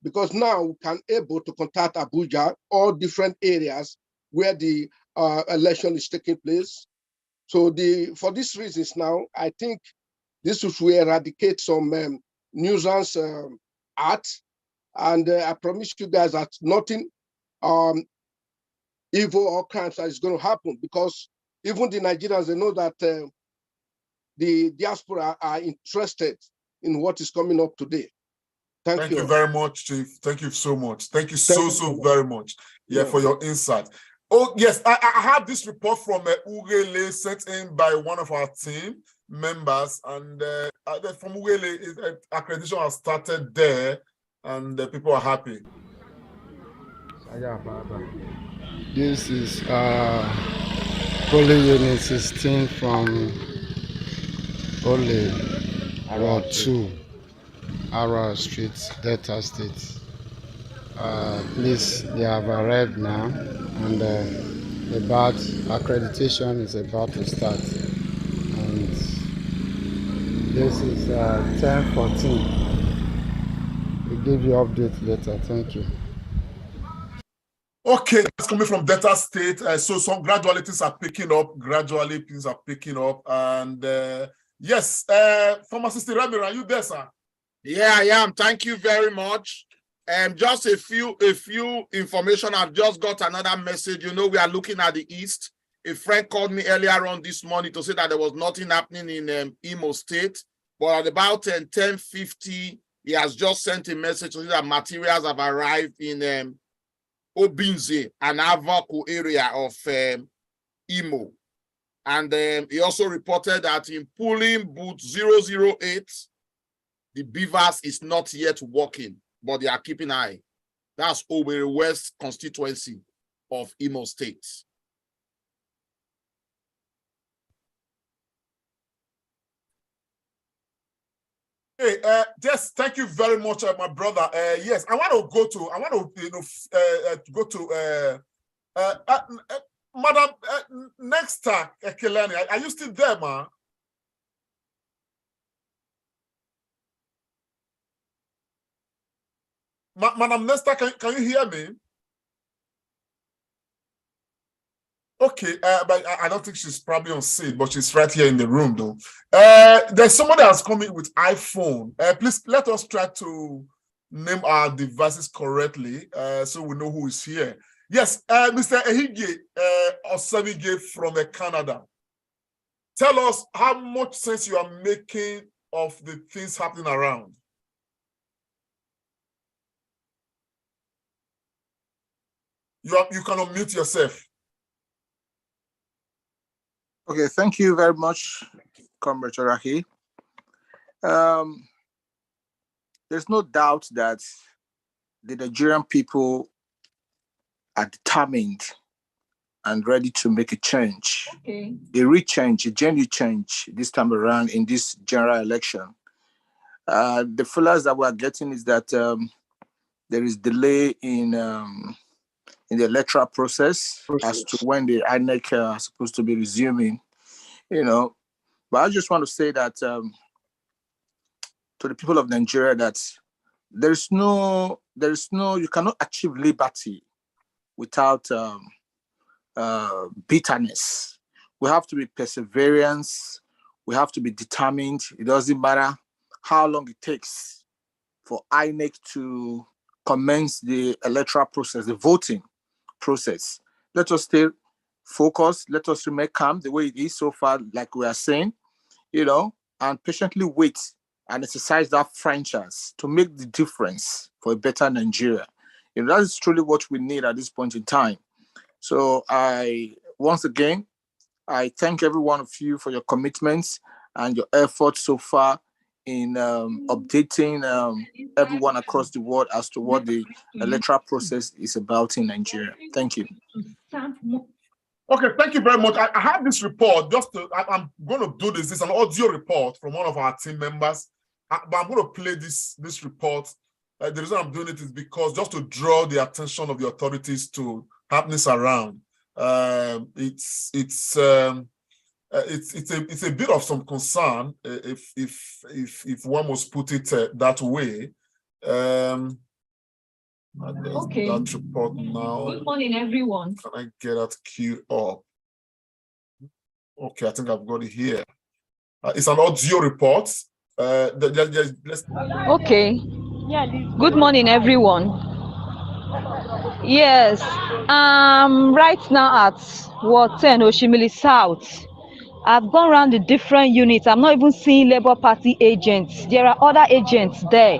because now we can able to contact Abuja, all different areas where the election is taking place. So for these reasons now, I think this will eradicate some nuisance art, and I promise you guys that nothing evil or crimes is going to happen, because even the Nigerians, they know that the diaspora are interested in what is coming up today. Thank you very much, Chief. Thank you so much. Thank you so very much. Yeah, for your insight. Oh, yes, I have this report from Ugele sent in by one of our team members, and from Ugele, accreditation has started there, and people are happy. This is polling unit 16 from Ole Road 2, Ara Street, Delta State. Please, they have arrived now, and accreditation is about to start. And this is 10:14. We'll give you updates later. Thank you. Okay, that's coming from Delta State. So some gradually things are picking up. Gradually things are picking up. And yes, Pharmacist Remy, are you there, sir? Yeah, I am. Thank you very much. Just a few information. I've just got another message. You know, we are looking at the east. A friend called me earlier on this morning to say that there was nothing happening in Imo State, but at about 10:50, he has just sent a message to say that materials have arrived in Obinze and Avaku area of Imo. And he also reported that in polling booth 008, the beavers is not yet working, but they are keeping eye. That's Owerri West constituency. of Imo State. Hey, yes, thank you very much, my brother. Yes, I want to go to, go to, Madam Nexta Kelani. Are you still there, ma? Madam Nexta, can you hear me? Okay, but I don't think she's probably on seat, but she's right here in the room, though. There's somebody that's coming with iPhone. Please let us try to name our devices correctly, so we know who is here. Yes, Mr. Ehige Osabige from Canada. Tell us how much sense you are making of the things happening around. You can unmute yourself. Okay, thank you very much, Comrade Charahi. There's no doubt that the Nigerian people are determined and ready to make a change, a real change, a genuine change this time around in this general election. The feelers that we are getting is that there is delay in the electoral process as to when the INEC are supposed to be resuming, But I just want to say that to the people of Nigeria that you cannot achieve liberty without bitterness. We have to be perseverance. We have to be determined. It doesn't matter how long it takes for INEC to commence the electoral process, the voting process. Let us stay focused. Let us remain calm the way it is so far, like we are saying, and patiently wait and exercise that franchise to make the difference for a better Nigeria. That is truly what we need at this point in time. So once again, I thank every one of you for your commitments and your efforts so far in updating everyone across the world as to what the electoral process is about in Nigeria. Thank you. Okay, thank you very much. I have this report. I'm going to do this. It's an audio report from one of our team members, but I'm going to play this report. The reason I'm doing it is because just to draw the attention of the authorities to happenings around. It's a bit of some concern if one must put it that way. Okay. That report now. Good morning, everyone. Can I get that queued up? Okay, I think I've got it here. It's an audio report. Okay. Good morning, everyone. Yes, right now at Ward 10 Oshimili South. I've gone around the different units. I'm not even seeing Labour Party agents. There are other agents there,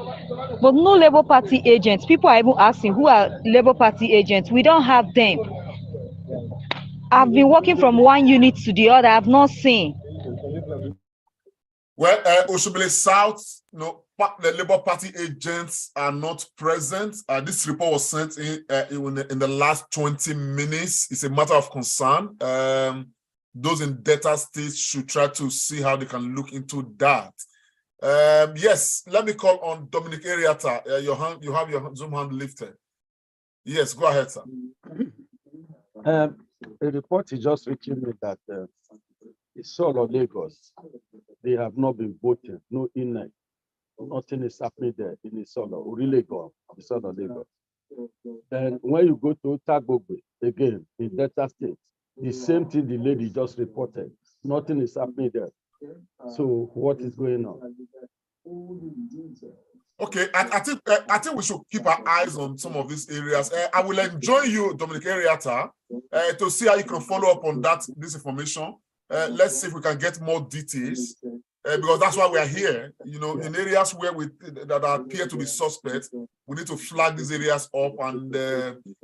but no Labour Party agents. People are even asking who are Labour Party agents. We don't have them. I've been working from one unit to the other. I've not seen. Well, Oshimili South, the Labour Party agents are not present. This report was sent in the last 20 minutes. It's a matter of concern. Those in Delta State should try to see how they can look into that. Yes, let me call on Dominic Ariata. You have your Zoom hand lifted. Yes, go ahead, sir. A report is just reaching me that it's all of Lagos. They have not been voted, no INEC. Nothing is happening there in Isolo, really gone, Isolo Lagos. And when you go to Tagogbe, again, in Delta State, the same thing the lady just reported. Nothing is happening there. So what is going on? Okay, I think we should keep our eyes on some of these areas. I will enjoin you, Dominic Ariata, to see how you can follow up on this information. Let's see if we can get more details, because that's why we are here. In areas where that appear to be suspect, we need to flag these areas up, and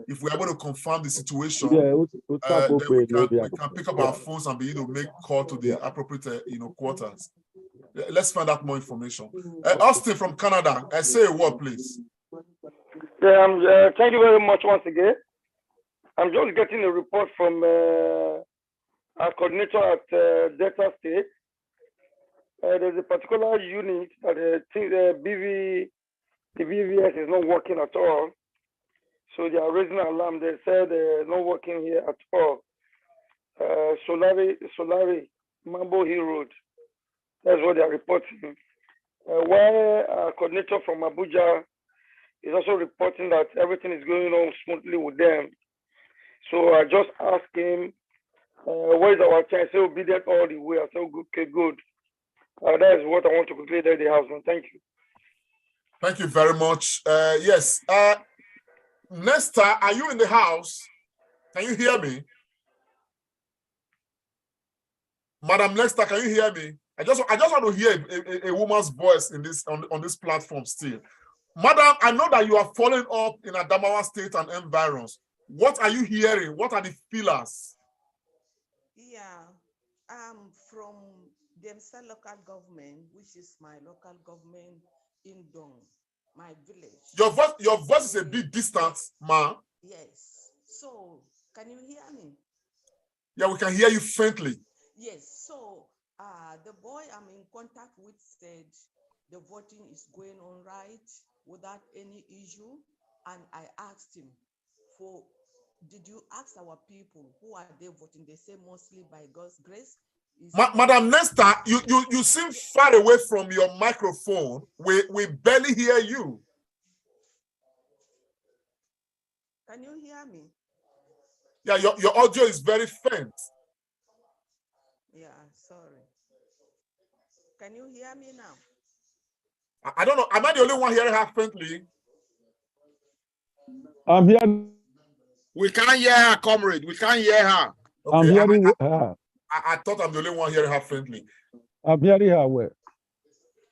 if we're able to confirm the situation, then we can pick up our phones and be able to make call to the appropriate quarters. Let's find out more information. Austin from Canada, say a word, please. Thank you very much once again. I'm just getting a report from our coordinator at Delta State. There's a particular unit that the BVS is not working at all. So they are raising an alarm. They said they're not working here at all. Solari, Mambo Hill Road. That's what they are reporting. While our coordinator from Abuja is also reporting that everything is going on smoothly with them. So I just asked him, what is our chance? We'll be there all the way. I said, okay, good. That is what I want to quickly let the house know. Thank you. Thank you very much. Yes. Nesta, are you in the house? Can you hear me? Madam Nesta, can you hear me? I just want to hear a woman's voice in this on this platform still. Madam, I know that you are following up in Adamawa State and environs. What are you hearing? What are the feelers? Yeah, from Demsa local government, which is my local government in Dong, my village. Your voice is a bit distant, ma. Yes. So, can you hear me? Yeah, we can hear you faintly. Yes. So, the boy I'm in contact with said the voting is going on right without any issue, and I asked him did you ask our people who are they voting? They say mostly by God's grace. Madam Nesta, you seem far away from your microphone. We barely hear you. Can you hear me? Yeah, your audio is very faint. Yeah, sorry. Can you hear me now? I don't know. Am I the only one hearing her faintly? I'm hearing. We can't hear her, comrade. We can't hear her. Okay, I'm hearing her. I thought I'm the only one hearing her faintly. I'm hearing her well.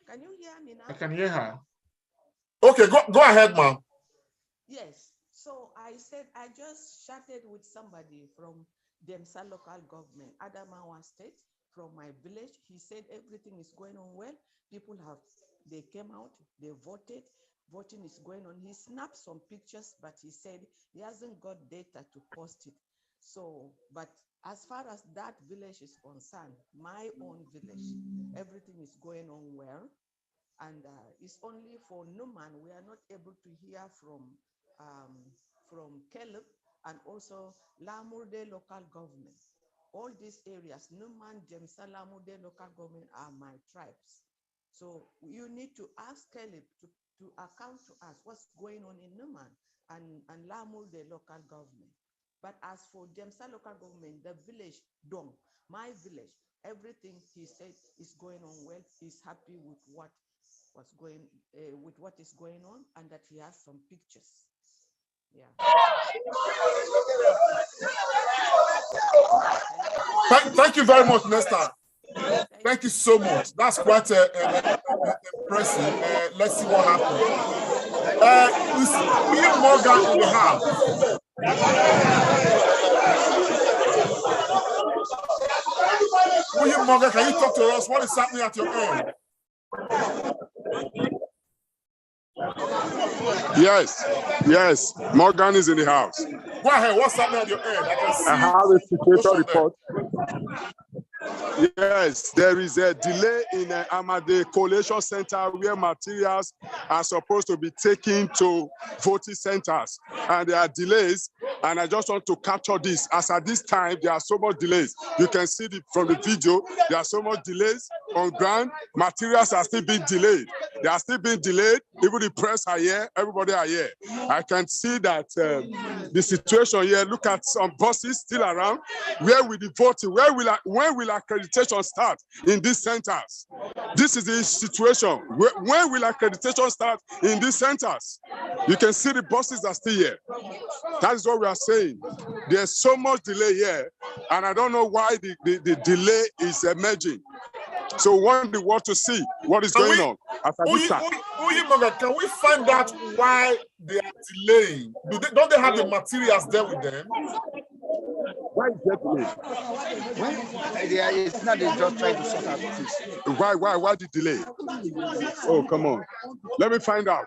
Can you hear me now? I can hear her. Okay, go ahead, ma'am. Yes. So I said I just chatted with somebody from Demsa local government, Adamawa State, from my village. He said everything is going on well. They came out, they voted. Voting is going on. He snapped some pictures, but he said he hasn't got data to post it. So, but as far as that village is concerned, my own village, everything is going on well. And it's only for Numan, we are not able to hear from Caleb and also Lamurde local government. All these areas, Numan, Jemsa, Lamurde local government are my tribes. So you need to ask Caleb to account to us what's going on in Numan and Lamurde local government. But as for Demsa local government, the village, Dong, my village, everything he said is going on well. He's happy with what is going on, and that he has some pictures. Yeah. Thank you very much, Nesta. Thank you so much. That's quite impressive. Let's see what happens. William Morgan in the house. William Morgan, can you talk to us? What is happening at your end? Yes. Morgan is in the house. Go ahead. What's happening at your end? I have a situation report. Yes, there is a delay in Amade Collation Center where materials are supposed to be taken to voting centers, and there are delays. And I just want to capture this. As at this time, there are so much delays. You can see from the video, there are so much delays on ground. Materials are still being delayed. They are still being delayed. Even the press are here. Everybody are here. I can see that the situation here. Look at some buses still around. Where will the voting? When will accreditation start in these centers? This is the situation. When will accreditation start in these centers? You can see the buses are still here. That is what we are saying. There's so much delay here, and I don't know why the delay is emerging. So we want the world to see what is going on. Can we find out why they are delaying? Don't they have the materials there with them? Why is that delay? It's not they just trying to sort out things. Why the delay? Oh, come on. Let me find out.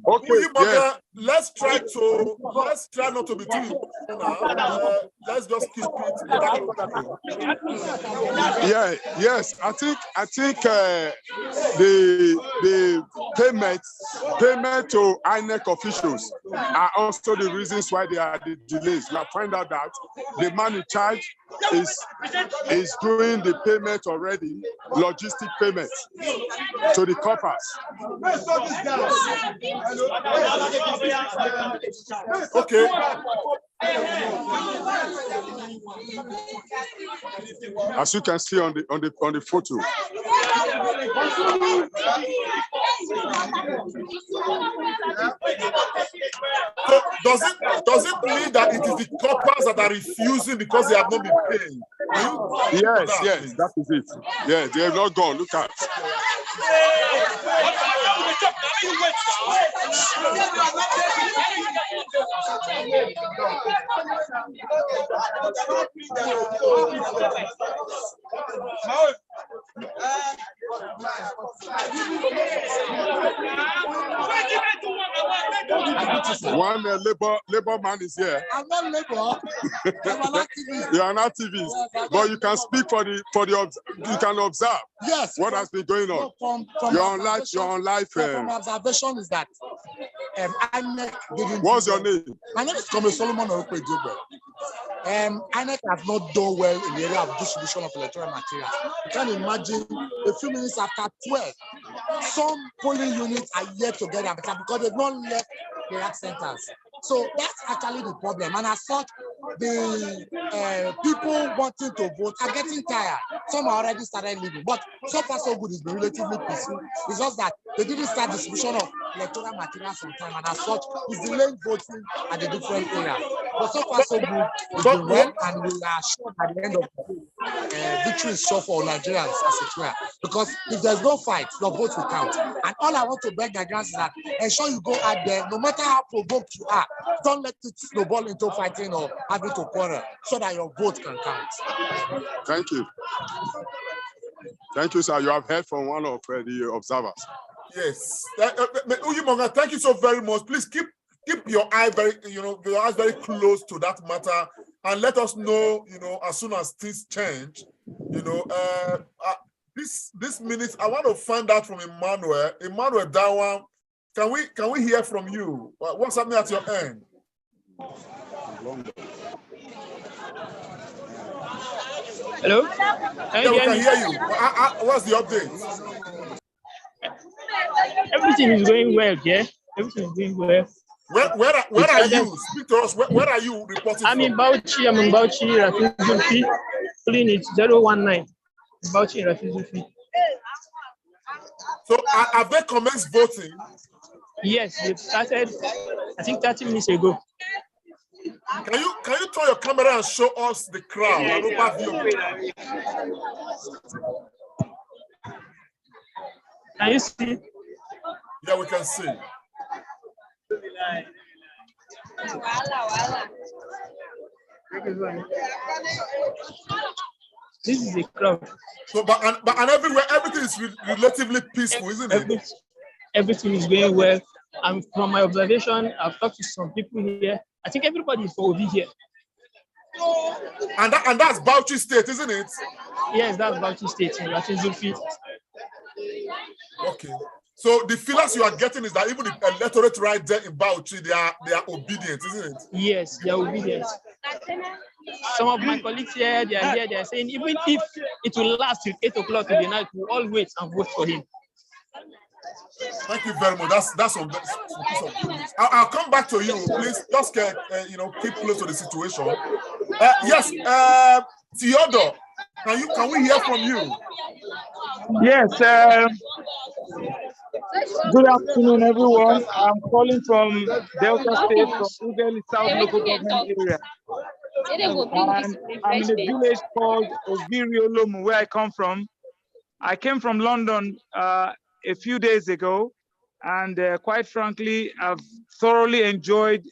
Okay, yes. Let's try not to be too emotional. Let's just keep it under control. Yeah, yes. I think the payment to INEC officials are also the reasons why there are the delays. We have found out that the man in charge is doing the payment already, logistic payments to the coppers. Okay. As you can see on the photo. So does it mean that it is the coppers that are refusing because they have not been paying? Yes, that is it. Yeah, they have not gone. Look at. One labor man is here. I'm not labor. I'm an activist. You're an activist, but you can speak for the you can observe. Yes. What has been going on? You're on live. From observation is that INEC didn't. What's your name? My name is Comrade Solomon Orukwe. INEC has not done well in the area of distribution of electoral materials. You can imagine a few minutes after 12, some polling units are yet to get their material because they've not left their centers. So that's actually the problem. And as such, the people wanting to vote are getting tired. Some are already started leaving. But so far, so good. It's been relatively peaceful. It's just that they didn't start distribution of electoral materials on time. And as such, it's delaying voting at the different areas. But so far, so good. It's been well. And we are sure at the end of the day, victory is sure for Nigerians as it were. Because if there's no fight, your vote will count. And all I want to beg Nigerians is that ensure you go out there, no matter how provoked you are, don't let it snowball into fighting or having to quarrel so that your vote can count. Thank you. Thank you, sir. You have heard from one of the observers. Yes. Uyimonga, thank you so very much. Please keep your eye your eyes very close to that matter and let us know, as soon as things change. This minute, I want to find out from Emmanuel Dawa. Can we hear from you? What's happening at your end? Hello? Yeah, we can hear you. What's the update? Everything is going well, yeah? Everything is going well. Where are you? Speak to us. Where are you reporting I'm in Bauchi. I'm in Bauchi, Rafizufi. Calling it 019. Bauchi, Rafizufi. So have they commenced voting? Yes, they've started, I think 30 minutes ago. Can you turn your camera and show us the crowd? Can you see? Yeah, we can see. This is the crowd. So, but everywhere, everything is relatively peaceful, isn't it? Everything is going well. And from my observation, I've talked to some people here. I think everybody is over here. And that's Bauchi State, isn't it? Yes, that's Bauchi State. Okay. So the feelers you are getting is that even the electorate right there in Bauchi, they are obedient, isn't it? Yes, they are obedient. Some of my colleagues here, they are saying even if it will last till 8 o'clock in the night, we'll all wait and vote for him. Thank you very much. That's some piece of good news. I'll come back to you. Please just keep close to the situation. Yes, Theodore, can we hear from you? Yes. Good afternoon, everyone. I'm calling from Delta State, from Ughelli South local government area. And I'm in a village called Oviriolomu, where I come from. I came from London a few days ago, and quite frankly, I've thoroughly enjoyed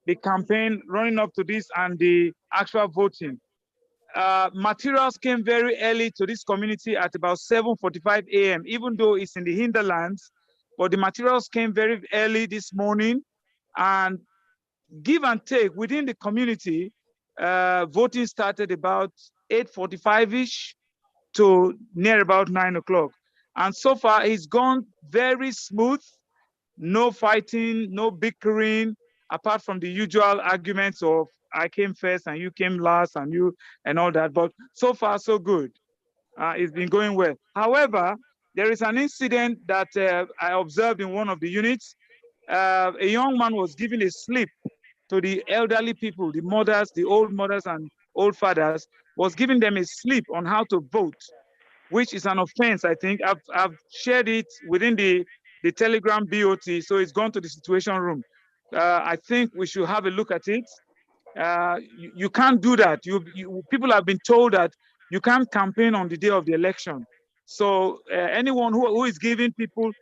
the campaign running up to this and the actual voting. materials came very early to this community at about 7:45 a.m., even though it's in the hinterlands, but the materials came very early this morning, and give and take within the community, voting started about 8:45-ish to near about 9 o'clock. And so far it's gone very smooth, no fighting, no bickering, apart from the usual arguments of I came first and you came last and you and all that. But so far so good. It's been going well. However, there is an incident that I observed in one of the units. A young man was giving a slip to the elderly people, the mothers, the old mothers and old fathers, was giving them a slip on how to vote, which is an offense, I think. I've shared it within the Telegram BOT, so it's gone to the situation room. I think we should have a look at it. You can't do that. People have been told that you can't campaign on the day of the election. So anyone who is giving people,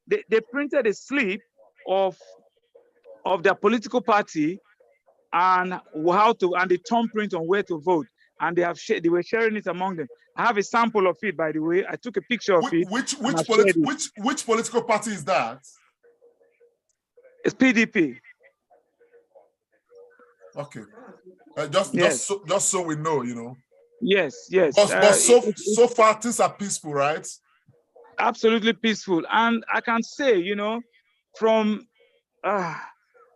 they printed a slip of their political party and how to, and the thumbprint on where to vote, and they were sharing it among them. I have a sample of it, by the way. I took a picture of it. Which political party is that? It's PDP. Okay, just so we know, you know. Yes, yes. But so far things are peaceful, right? Absolutely peaceful, and I can say, you know, from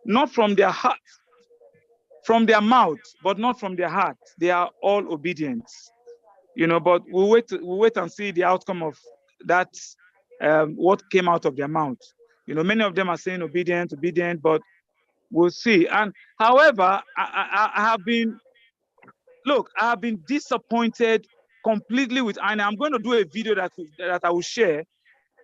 not from their heart, from their mouth, but not from their heart, they are all obedient, you know. But we'll wait and see the outcome of that. What came out of their mouth, you know. Many of them are saying obedient, but we'll see. And however, I have been disappointed completely with INEC. I'm going to do a video that I will share.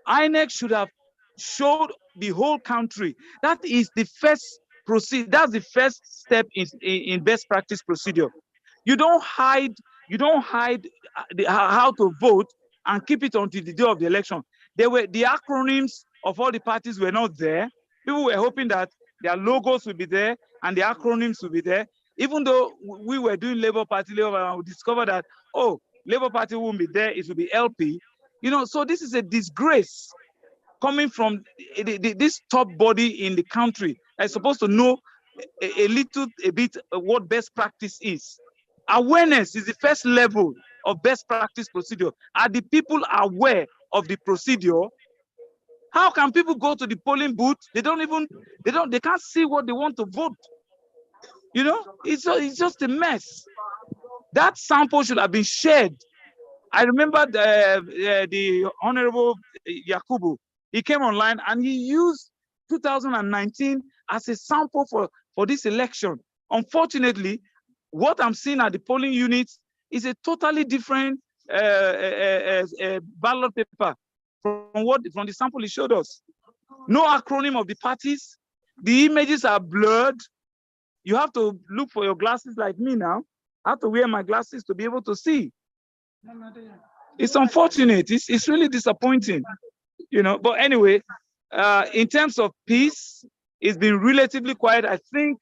INEC should have showed the whole country. That is the first that's the first step in best practice procedure. You don't hide how to vote and keep it until the day of the election. The acronyms of all the parties were not there. People were hoping that their logos will be there and the acronyms will be there. Even though we were doing Labour Party, and we discovered that, oh, Labour Party won't be there, it will be LP. You know, so this is a disgrace coming from this top body in the country. I'm supposed to know a bit what best practice is. Awareness is the first level of best practice procedure. Are the people aware of the procedure? How can people go to the polling booth? They can't see what they want to vote. You know, it's just a mess. That sample should have been shared. I remember the Honorable Yakubu. He came online and he used 2019 as a sample for this election. Unfortunately, what I'm seeing at the polling units is a totally different ballot paper from the sample he showed us. No acronym of the parties. The images are blurred. You have to look for your glasses like me now. I have to wear my glasses to be able to see. It's unfortunate. It's really disappointing, you know. But anyway, in terms of peace, it's been relatively quiet. I think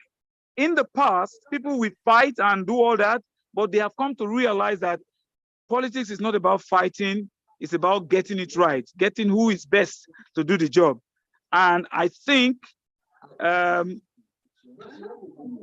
in the past, people will fight and do all that, but they have come to realize that politics is not about fighting. It's about getting it right, getting who is best to do the job. And I think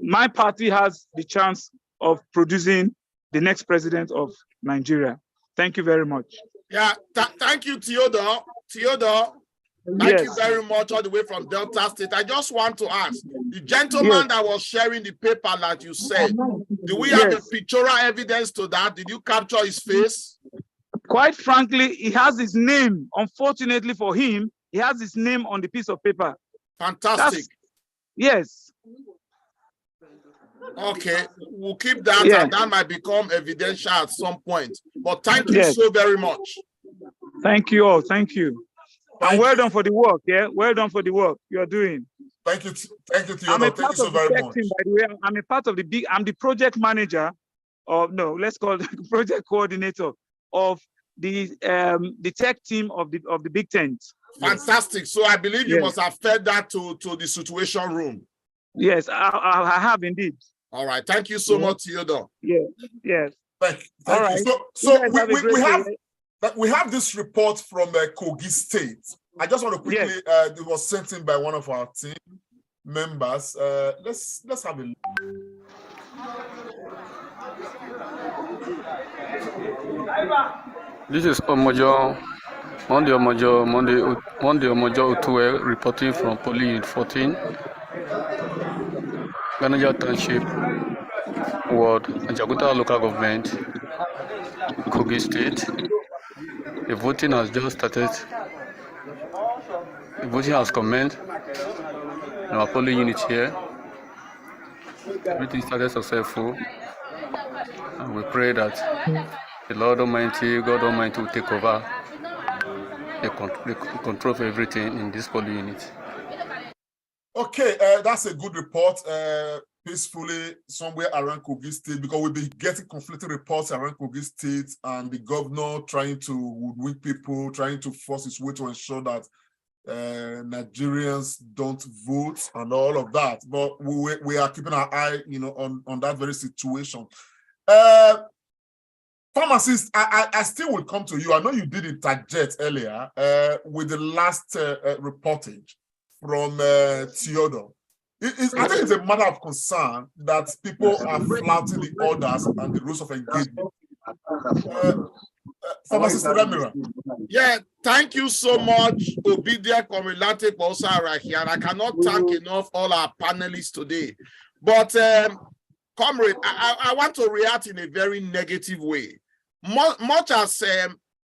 my party has the chance of producing the next president of Nigeria. Thank you very much. Yeah, thank you, Theodore. Thank you very much, all the way from Delta State. I just want to ask, the gentleman that was sharing the paper that you said, do we have the pictorial evidence to that? Did you capture his face? Quite frankly, he has his name. Unfortunately for him, he has his name on the piece of paper. Fantastic. Yes. Okay, we'll keep that, and that might become evidential at some point. But thank you so very much. Thank you all. Thank you. And well done for the work. Yeah, well done for the work you are doing. Thank you, Theodore. Thank you so very much. Team, by the way, I'm a part of I'm the project manager, or no, let's call it project coordinator of the tech team of the big tent. Fantastic. So I believe you must have fed that to the situation room. Yes, I have indeed. All right. Thank you so much, Theodore. Yes. Thank All you. right. So You guys have a great day. we have this report from Kogi State. I just want to quickly. It was sent in by one of our team members. Let's have a look. This is Monday Omojo Utue reporting from Police Unit 14, Ganaja Township, Ward, Jaguta Local Government, Kogi State. The voting has just started. The voting has commenced in our polling unit here. Everything started successful, and we pray that the Lord Almighty, God Almighty, will take over the control of everything in this polling unit. Okay, that's a good report. Peacefully somewhere around Kogi State, because we'll be getting conflicting reports around Kogi State and the governor trying to woodwick people, trying to force his way to ensure that Nigerians don't vote and all of that. But we are keeping our eye, on that very situation. Pharmacist, I still will come to you. I know you did interject earlier with the last reportage from Theodore. I think it's a matter of concern that people are flouting the orders and the rules of engagement. Pharmacist Ramira. Yeah, thank you so much, Obidia Comrade Bosara here. And I cannot thank enough all our panelists today. But Comrade, I want to react in a very negative way. Much as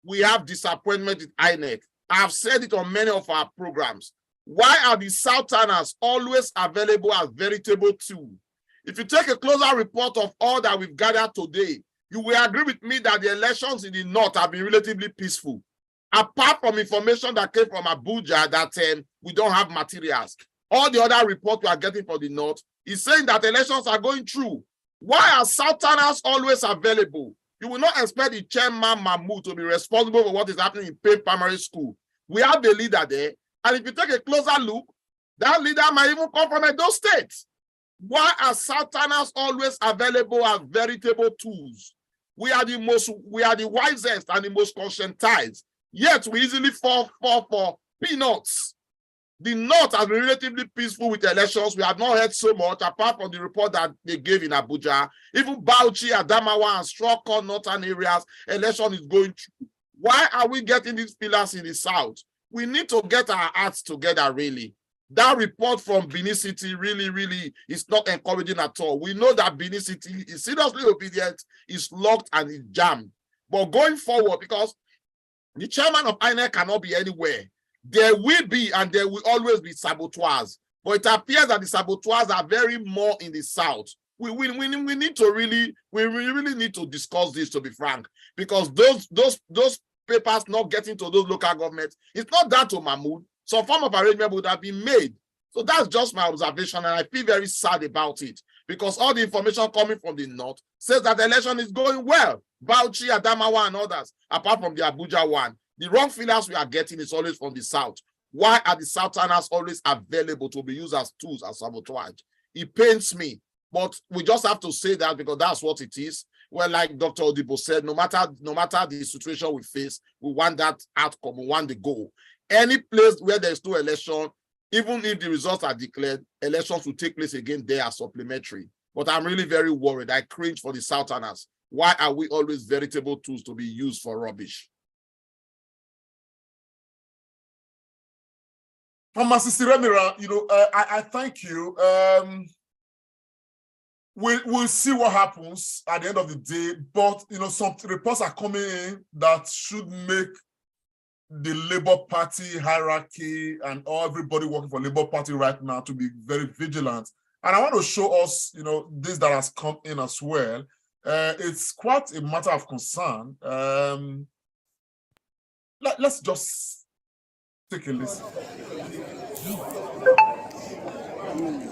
we have disappointment with INEC, I've said it on many of our programs. Why are the Southerners always available as veritable tools? If you take a closer report of all that we've gathered today, you will agree with me that the elections in the North have been relatively peaceful. Apart from information that came from Abuja that we don't have materials, all the other reports we are getting from the North is saying that elections are going through. Why are Southerners always available? You will not expect the chairman Mahmoud to be responsible for what is happening in Payne Primary School. We have the leader there. And if you take a closer look, that leader might even come from Edo State. Why are Southerners always available as veritable tools? We are the wisest and the most conscientized, yet we easily fall for peanuts. The North has been relatively peaceful with elections. We have not heard so much, apart from the report that they gave in Abuja. Even Bauchi, Adamawa, and Stronghold northern areas, election is going through. Why are we getting these pillars in the South? We need to get our acts together, really. That report from Benin City really is not encouraging at all. We know that Benin City is seriously obedient, is locked and is jammed. But going forward, because the chairman of INEC cannot be anywhere, there will be and there will always be saboteurs. But it appears that the saboteurs are very more in the South. We need to really need to discuss this, to be frank, because those papers not getting to those local governments, it's not that to Mahmoud. Some form of arrangement would have been made. So that's just my observation, and I feel very sad about it, because all the information coming from the North says that the election is going well. Bauchi, Adamawa, and others, apart from the Abuja one. The wrong feelers we are getting is always from the South. Why are the Southerners always available to be used as tools as sabotage? It pains me, but we just have to say that because that's what it is. Well, like Dr. Odibo said, no matter the situation we face, we want that outcome, we want the goal. Any place where there's no election, even if the results are declared, elections will take place again there as supplementary. But I'm really very worried. I cringe for the Southerners. Why are we always veritable tools to be used for rubbish? Pharmacist Remira, I thank you. We'll see what happens at the end of the day, but some reports are coming in that should make the Labour Party hierarchy and everybody working for Labour Party right now to be very vigilant. And I want to show us, this that has come in as well. It's quite a matter of concern. Let's just take a listen.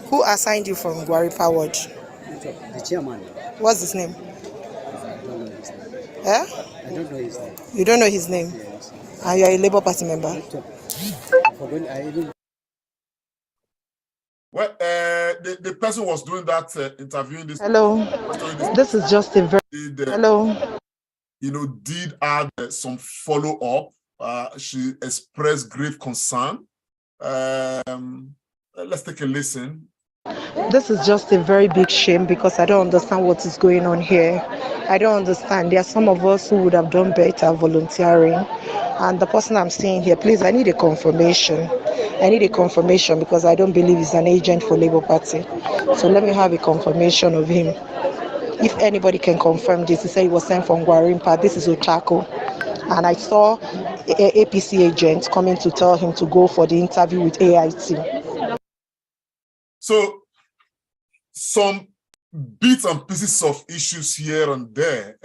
Who assigned you from Guaripa Ward? The chairman. What's his name? I don't know his name. Eh? I don't know his name. You don't know his name? Yes. And you're a Labour Party member? I forgot. I didn't Well, the person was doing that interviewing this. Hello. This is just a very. Hello. Did add some follow up. She expressed grave concern. Let's take a listen. This is just a very big shame because I don't understand what is going on here. I don't understand. There are some of us who would have done better volunteering. And the person I'm seeing here, please, I need a confirmation. I need a confirmation because I don't believe he's an agent for Labour Party. So let me have a confirmation of him. If anybody can confirm this, he said he was sent from Gwarimpa. This is Ochako. And I saw an APC agent coming to tell him to go for the interview with AIT. So, some bits and pieces of issues here and there.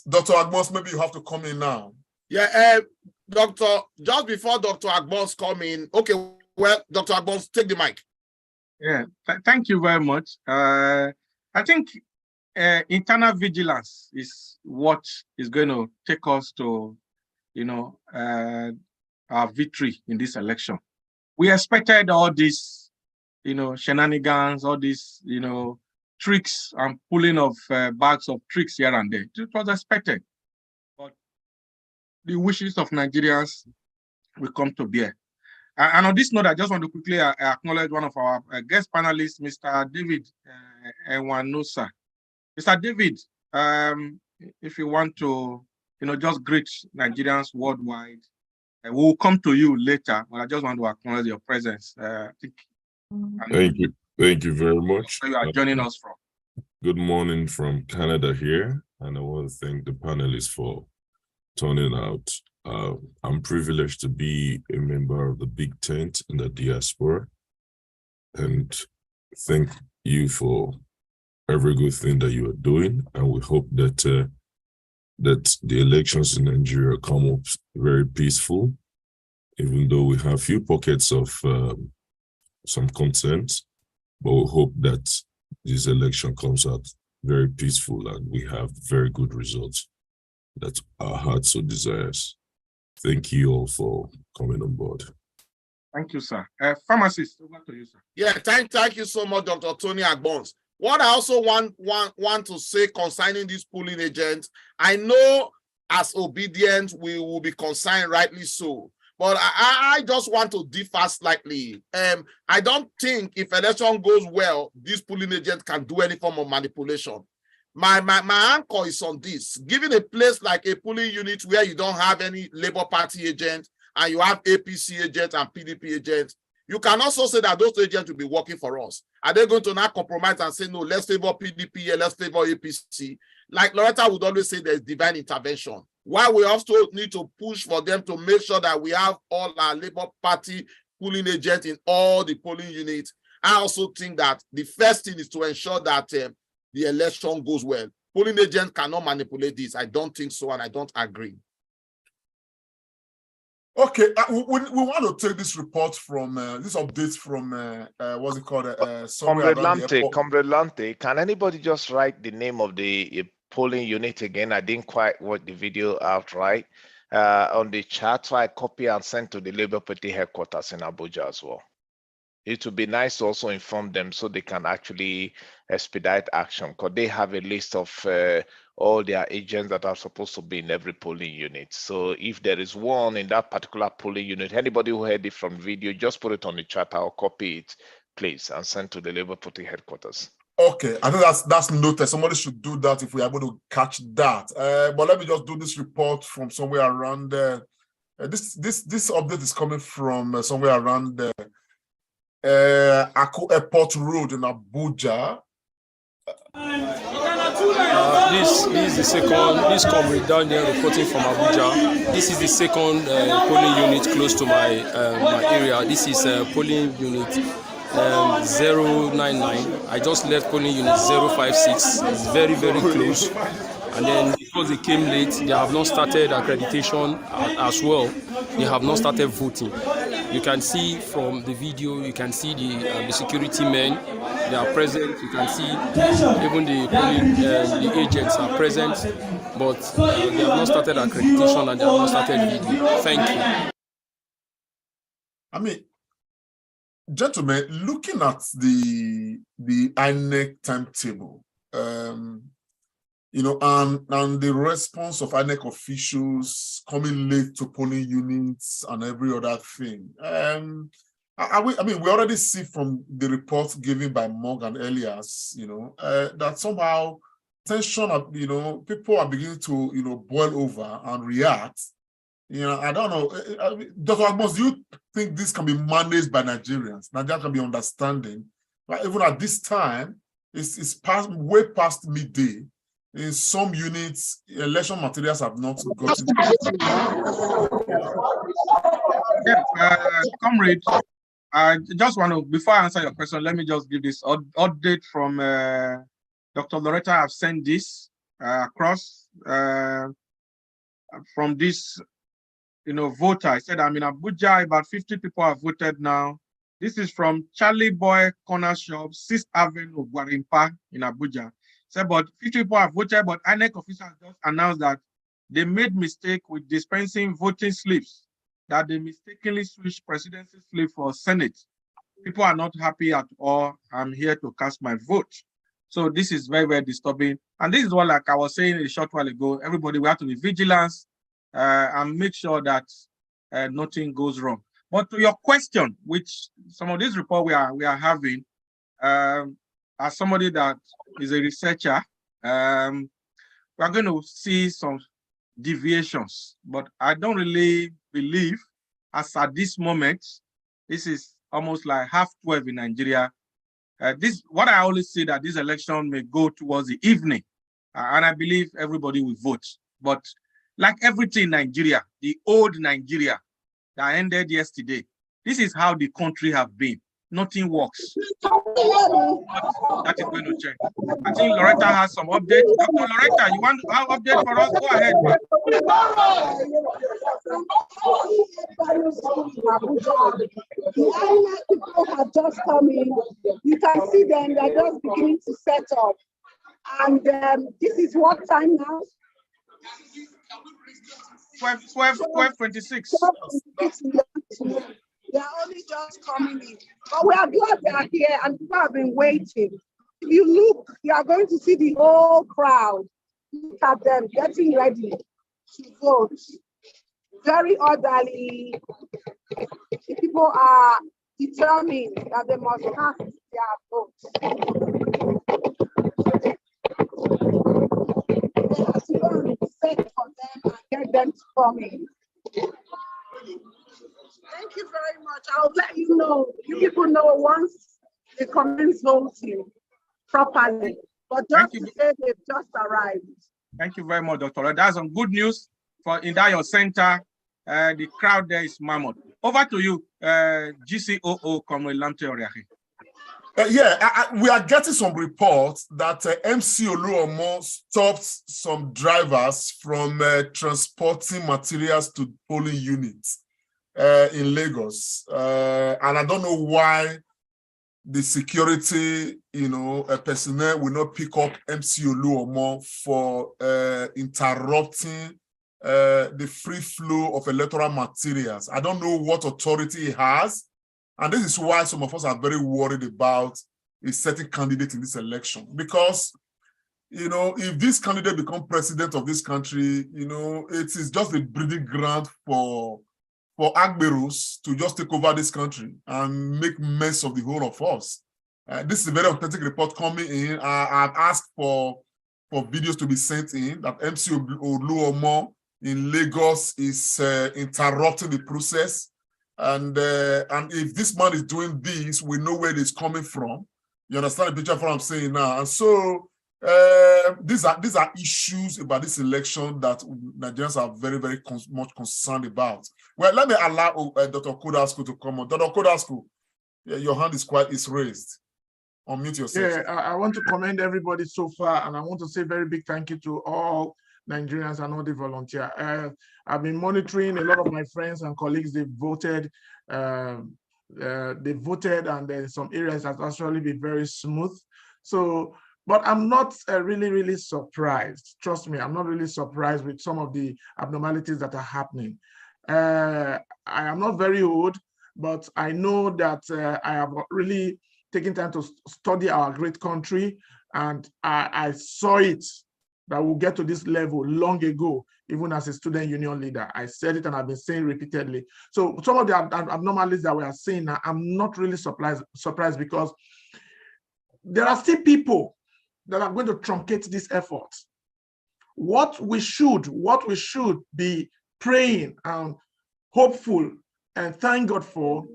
Dr. Agbons, maybe you have to come in now. Yeah, Doctor, just before Dr. Agbons come in, okay, well, Dr. Agbons, take the mic. Yeah, thank you very much. I think internal vigilance is what is going to take us to, our victory in this election. We expected all these, shenanigans, all these, tricks and pulling of bags of tricks here and there. It was expected. But the wishes of Nigerians will come to bear. And on this note, I just want to quickly acknowledge one of our guest panelists, Mr. David Enwanosa. Mr. David, if you want to, just greet Nigerians worldwide, we'll come to you later, but I just want to acknowledge your presence. Thank you. Thank you very much. Where you are joining us from. Good morning from Canada here, and I want to thank the panelists for turning out. I'm privileged to be a member of the Big Tent in the Diaspora, and thank you for every good thing that you are doing, and we hope that that the elections in Nigeria come up very peaceful, even though we have few pockets of some concerns, but we hope that this election comes out very peaceful and we have very good results that our heart so desires. Thank you all for coming on board. Thank you, sir. Pharmacist, over to you, sir. Yeah, thank you so much, Dr. Tony Agbons. What I also want to say concerning these polling agents, I know as obedient we will be concerned, rightly so. But I just want to differ slightly. I don't think if election goes well, these polling agents can do any form of manipulation. My anchor is on this. Given a place like a polling unit where you don't have any Labour Party agent and you have APC agents and PDP agents, you can also say that those agents will be working for us. Are they going to now compromise and say, no, let's favor PDP, let's favor APC? Like Loretta would always say, there's divine intervention. While we also need to push for them to make sure that we have all our Labour Party polling agents in all the polling units, I also think that the first thing is to ensure that the election goes well. Polling agents cannot manipulate this. I don't think so, and I don't agree. Okay, we want to take this report from this update from what's it called? Comrade Lante, can anybody just write the name of the polling unit again? I didn't quite watch the video out right on the chat, so I copy and send to the Labour Party headquarters in Abuja as well. It would be nice to also inform them so they can actually expedite action, because they have a list of all their agents that are supposed to be in every polling unit. So if there is one in that particular polling unit, anybody who heard it from video, just put it on the chat. I'll copy it, please, and send to the Labour Party headquarters. Okay, I think that's noted. Somebody should do that if we're able to catch that. But let me just do this report from somewhere around there. This update is coming from somewhere around Ako Airport Road in Abuja. This is the second, this Comrade down there reporting from Abuja. This is the second polling unit close to my area. This is polling unit 099. I just left polling unit 056. It's very, very close. And then because they came late, they have not started accreditation as well. They have not started voting. You can see from the video, you can see the security men, they are present. You can see even the agents are present, but they have not started accreditation and they have not started video. Thank you. I mean, Gentlemen, looking at the INEC timetable, you know, and the response of INEC officials coming late to polling units and every other thing. I mean, we already see from the report given by Morgan Elias, you know, that somehow tension, you know, people are beginning to, you know, boil over and react. You know, I don't know. Dr. Agbons, do you think this can be managed by Nigerians? Nigerians can be understanding. But even at this time, it's way past midday. In some units, election materials have not gotten. Yeah, comrade, I just want to, before I answer your question, let me just give this update from Dr. Loretta. I've sent this across from this, you know, voter. I said I'm in Abuja. About 50 people have voted now. This is from Charlie Boy Corner Shop, 6th Avenue, Gwarimpa in Abuja. So, but 50 people have voted, but INEC officials just announced that they made mistake with dispensing voting slips, that they mistakenly switched presidency slip for Senate. People are not happy at all. I'm here to cast my vote. So this is very, very disturbing. And this is what, like I was saying a short while ago, everybody, we have to be vigilant and make sure that nothing goes wrong. But to your question, which some of these reports we are having, as somebody that is a researcher, we are going to see some deviations, but I don't really believe, as at this moment, this is almost like 12:30 in Nigeria. What I always say, that this election may go towards the evening, and I believe everybody will vote. But like everything in Nigeria, the old Nigeria that ended yesterday, this is how the country have been. Nothing works. That is going to change. I think Loretta has some updates. Dr. Loretta, you want to have update for us? Go ahead, man. The island people have just come in. You can see them, they're just beginning to set up. And this is what time now? 12:26. They are only just coming in. But we are glad they are here and people have been waiting. If you look, you are going to see the whole crowd. Look at them getting ready to vote. Very orderly. The people are determined that they must cast their votes. They have to go and set for them and get them to come in. Thank you very much. I'll let you know. You people know once they commence voting properly. But just to say they've just arrived. Thank you very much, Dr. That's some good news for in that your center. The crowd there is mammoth. Over to you, GCOO Comrade Lamte Oriahi. We are getting some reports that MC Oluomo stopped some drivers from transporting materials to polling units in Lagos. And I don't know why the security, personnel will not pick up MC Oluomo for interrupting the free flow of electoral materials. I don't know what authority he has. And this is why some of us are very worried about a certain candidate in this election. Because, if this candidate becomes president of this country, it is just a breeding ground for Agberos to just take over this country and make mess of the whole of us. This is a very authentic report coming in. I've asked for videos to be sent in that MC Oluomo in Lagos is interrupting the process. And if this man is doing this, we know where it is coming from. You understand the picture of what I'm saying now? And so these are issues about this election that Nigerians are very, very much concerned about. Well, let me allow Dr. Kodasku to come on. Dr. Kodasku, your hand is raised. Unmute yourself. Yeah, I want to commend everybody so far, and I want to say very big thank you to all Nigerians and all the volunteers. I've been monitoring a lot of my friends and colleagues. They voted, and then some areas have actually been very smooth. So, but I'm not really surprised. Trust me, I'm not really surprised with some of the abnormalities that are happening. I am not very old, but I know that I have really taken time to study our great country, and I saw it that we'll get to this level long ago, even as a student union leader. I said it and I've been saying repeatedly. So some of the abnormalities that we are seeing now, I'm not really surprised because there are still people that are going to truncate this effort. What we should be praying and hopeful and thank God for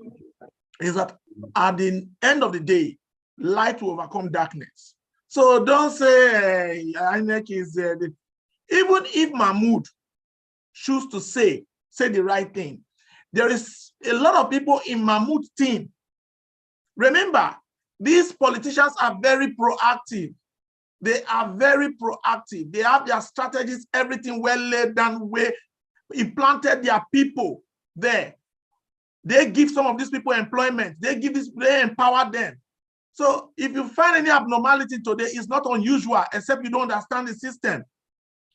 is that at the end of the day, light will overcome darkness. So don't say INEC is even if Mahmoud choose to say the right thing, there is a lot of people in Mahmoud's team. Remember, these politicians are very proactive. They are very proactive. They have their strategies, everything well laid down, where implanted their people there. They give some of these people employment. They empower them. So if you find any abnormality today, it's not unusual, except you don't understand the system.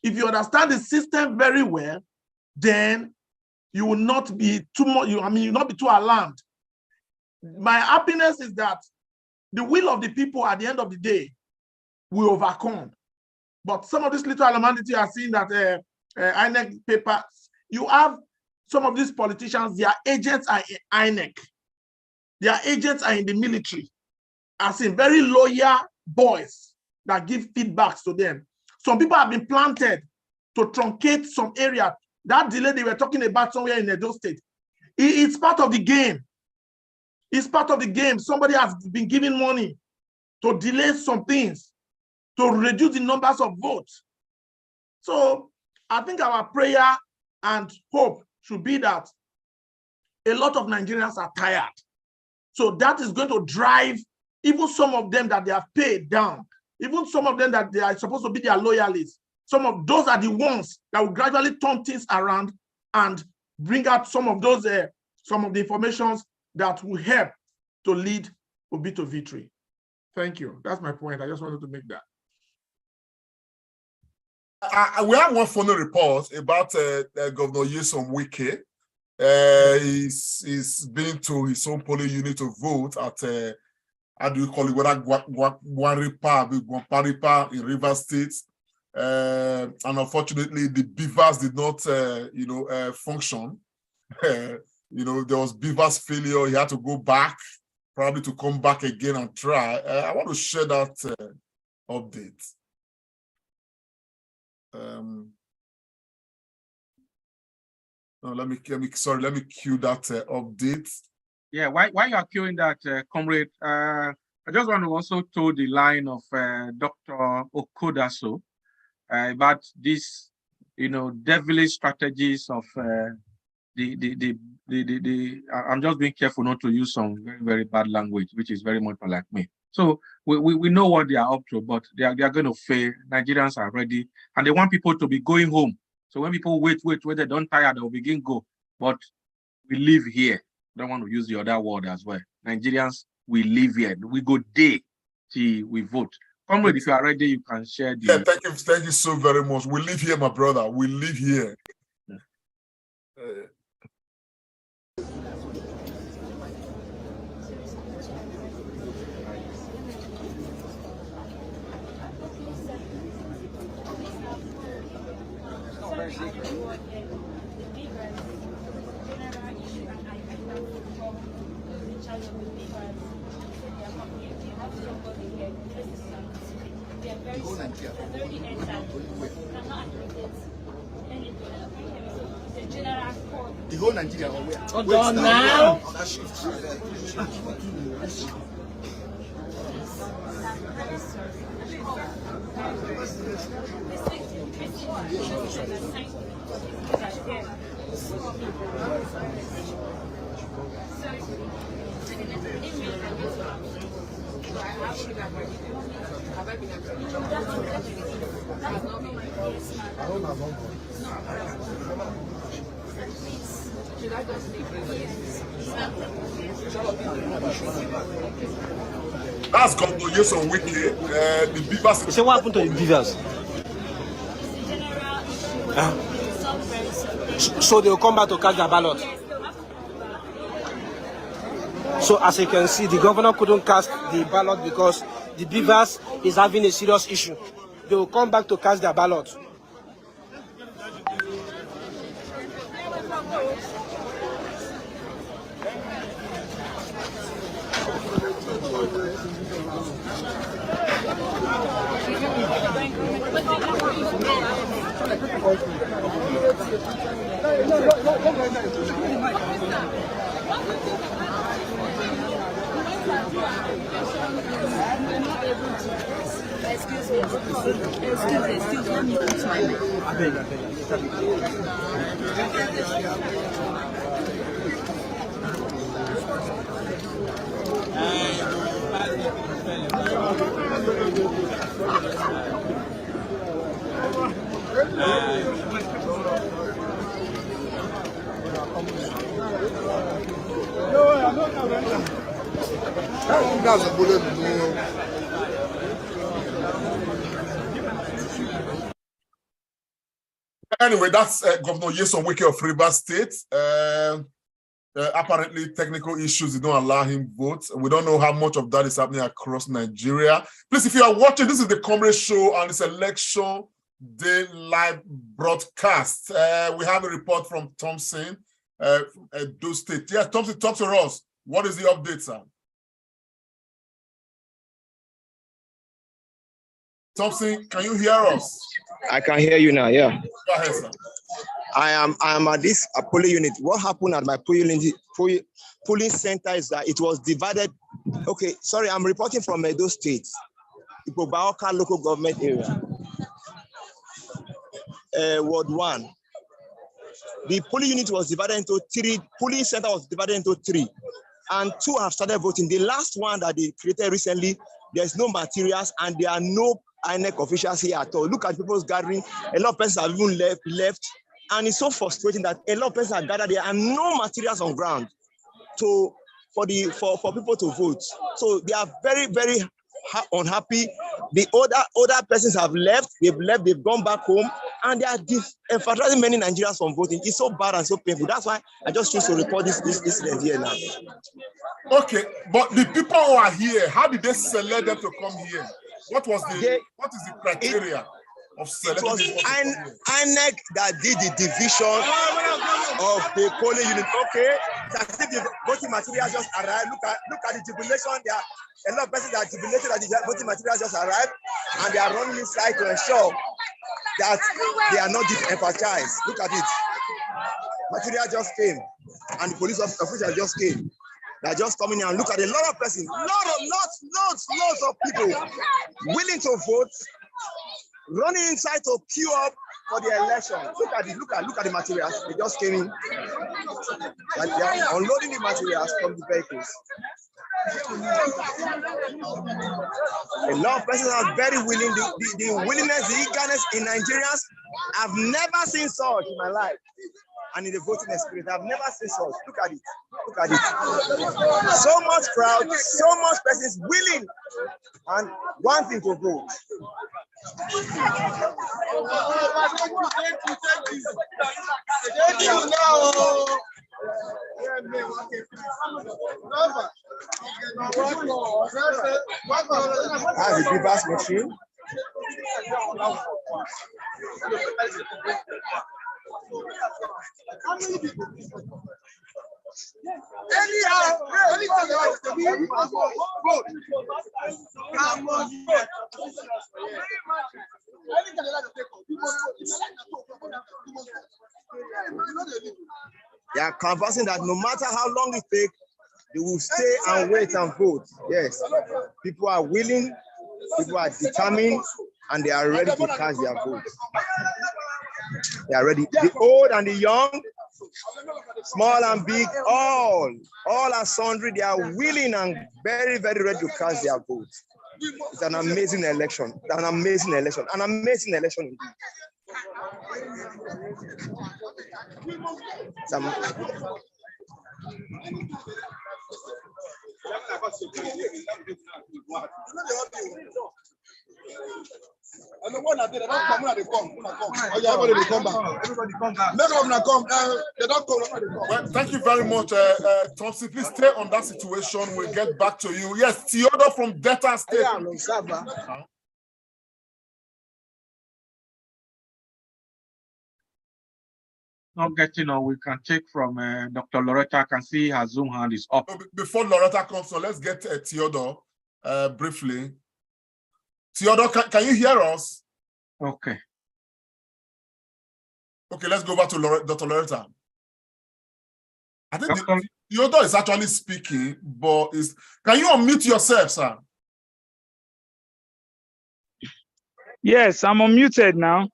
If you understand the system very well, then you will not be too much, you will not be too alarmed. My happiness is that the will of the people at the end of the day will overcome. But some of this little abnormality are seeing that INEC papers, you have some of these politicians, their agents are in INEC. Their agents are in the military. As in very loyal boys that give feedbacks to them. Some people have been planted to truncate some area. That delay they were talking about somewhere in Edo State, it's part of the game. It's part of the game. Somebody has been giving money to delay some things, to reduce the numbers of votes. So I think our prayer and hope should be that a lot of Nigerians are tired. So that is going to drive even some of them that they have paid down, even some of them that they are supposed to be their loyalists. Some of those are the ones that will gradually turn things around and bring out some of those, some of the informations that will help to lead Obi to victory. Thank you. That's my point. I just wanted to make that. We have one final report about Governor Nyesom Wike. He's been to his own polling unit to vote at how do you call it? Guanparipa in Rivers State. And unfortunately, the beavers did not, function. There was beavers failure. He had to go back, probably to come back again and try. I want to share that update. No, let me cue that update. Yeah, while you are queuing that, comrade, I just want to also toe the line of Dr. Okodaso about this, devilish strategies of I'm just being careful not to use some very, very bad language, which is very much like me. So we know what they are up to, but they are going to fail. Nigerians are ready, and they want people to be going home. So when people wait, when they don't tire, they'll begin go. But we live here. Don't want to use the other word as well. Nigerians, we live here. We go day till we vote. Comrade, if you are ready, you can share the... Yeah, thank you so very much. We live here, my brother. We live here. The whole Nigeria are aware. Hold on now. That's Governor Nyesom Wike. The beavers. So what happened to the beavers? So they will come back to cast their ballot. So as you can see, the governor couldn't cast the ballot because the beavers is having a serious issue. They will come back to cast their ballot. Anyway, that's Governor Nyesom Wike of Rivers State. Apparently, technical issues did not allow him vote. We don't know how much of that is happening across Nigeria. Please, if you are watching, this is the Comrade Show and it's election day live broadcast. We have a report from Thompson, from Edo State. Yes, Thompson, talk to us. What is the update, sir? Thompson, can you hear us? I can hear you now, yeah. Go ahead, sir. I am at this polling unit. What happened at my polling center is that it was divided. Okay, sorry, I'm reporting from Edo State, Bauchi local government area. Ward 1. The polling unit was divided into 3. Polling center was divided into 3, and 2 have started voting. The last one that they created recently, there's no materials and there are no INEC officials here at all. Look at people's gathering. A lot of persons have even left, and it's so frustrating that a lot of persons are gathered there and no materials on ground for people to vote. So they are very, very unhappy. The other persons have left. They've gone back home, and they are emphasizing many Nigerians from voting. It's so bad and so painful. That's why I just choose to report this incident here now. Okay, but the people who are here, how did they select them to come here? What is the criteria of selecting? It was INEC that did the division of the polling unit. Okay, that's if the voting materials just arrived. Look at the jubilation. There are a lot of persons that are jubilated that the voting materials just arrived, and they are running inside to ensure that they are not disenfranchised. Look at it. Material just came, and the police officers just came. They're just coming in and look at a lot of persons, lots of people willing to vote, running inside to queue up for the election. Look at the materials. They just came in, and they are unloading the materials from the vehicles. A lot of persons are very willing. The willingness, the eagerness in Nigerians, I've never seen such in my life. And in the voting experience, I've never seen such. Look at it. So much crowd, so much persons willing and wanting to vote. That's the beavers machine. They are conversing that no matter how long it takes, they will stay and wait and vote. Yes, people are willing, people are determined, and they are ready to cast their vote. They are ready. The old and the young, small and big, all are sundry. They are willing and very, very ready to cast their vote. It's an amazing election. An amazing election indeed. Everybody come back. Well, thank you very much, Thompson. Please stay on that situation. We'll get back to you. Yes, Theodore from Delta State. Not getting on, we can take from Dr. Loretta. I can see her Zoom hand is up. Before Loretta comes, so let's get Theodore briefly. Theodore, can you hear us? Okay. Okay, let's go back to Dr. Loretta. I think Theodore is actually speaking, but can you unmute yourself, sir? Yes, I'm unmuted now.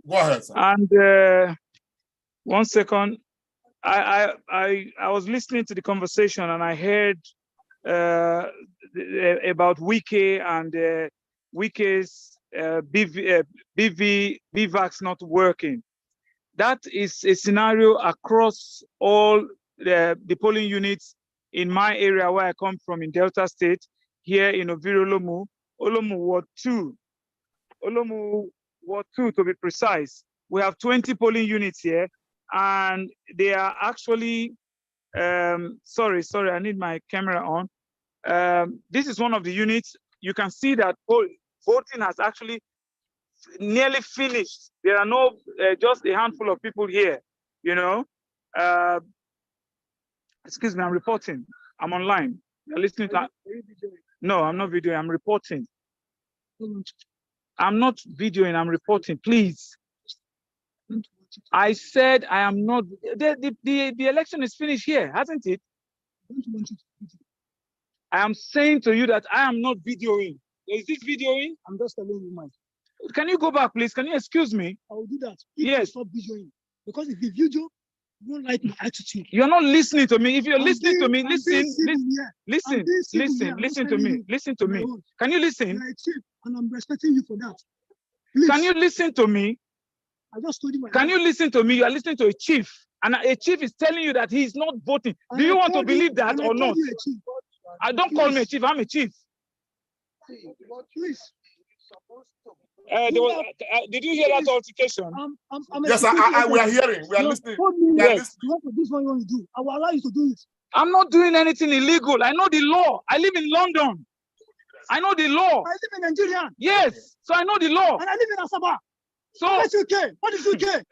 Go ahead, sir. And 1 second. I was listening to the conversation and I heard about Wike and Wike's BVAX not working. That is a scenario across all the polling units in my area where I come from in Delta State, here in Olomu Ward 2. Olomu Ward 2 to be precise. We have 20 polling units here, and they are actually, sorry, I need my camera on. This is one of the units. You can see that voting has actually nearly finished. There are no, just a handful of people here, you know. Excuse me, I'm reporting. I'm online. You're listening to. No, I'm not videoing. I'm reporting. I'm not videoing. I'm reporting. Please. I said I am not. The election is finished here, hasn't it? I am saying to you that I am not videoing. Is this videoing? I'm just telling you, Mike. Can you go back, please? Can you excuse me? I will do that. Yes. Stop videoing. Because if you video, you don't like my attitude. You're not listening to me. If you're listening to me, listen to me. Listen to me. Can you listen? You're a chief, and I'm respecting you for that. Please. Can you listen to me? I just told you. Can you listen to me? You are listening to a chief, and a chief is telling you that he is not voting. Do you want to believe that or not? I don't call me a chief. I'm a chief. Please. Did you hear that altercation? Yes, we are hearing. We are listening. Yes. This one you want to do. I will allow you to do it. I'm not doing anything illegal. I know the law. I live in London. I know the law. I live in Nigeria. Yes, so I know the law. And I live in Asaba. So what's UK? What is UK?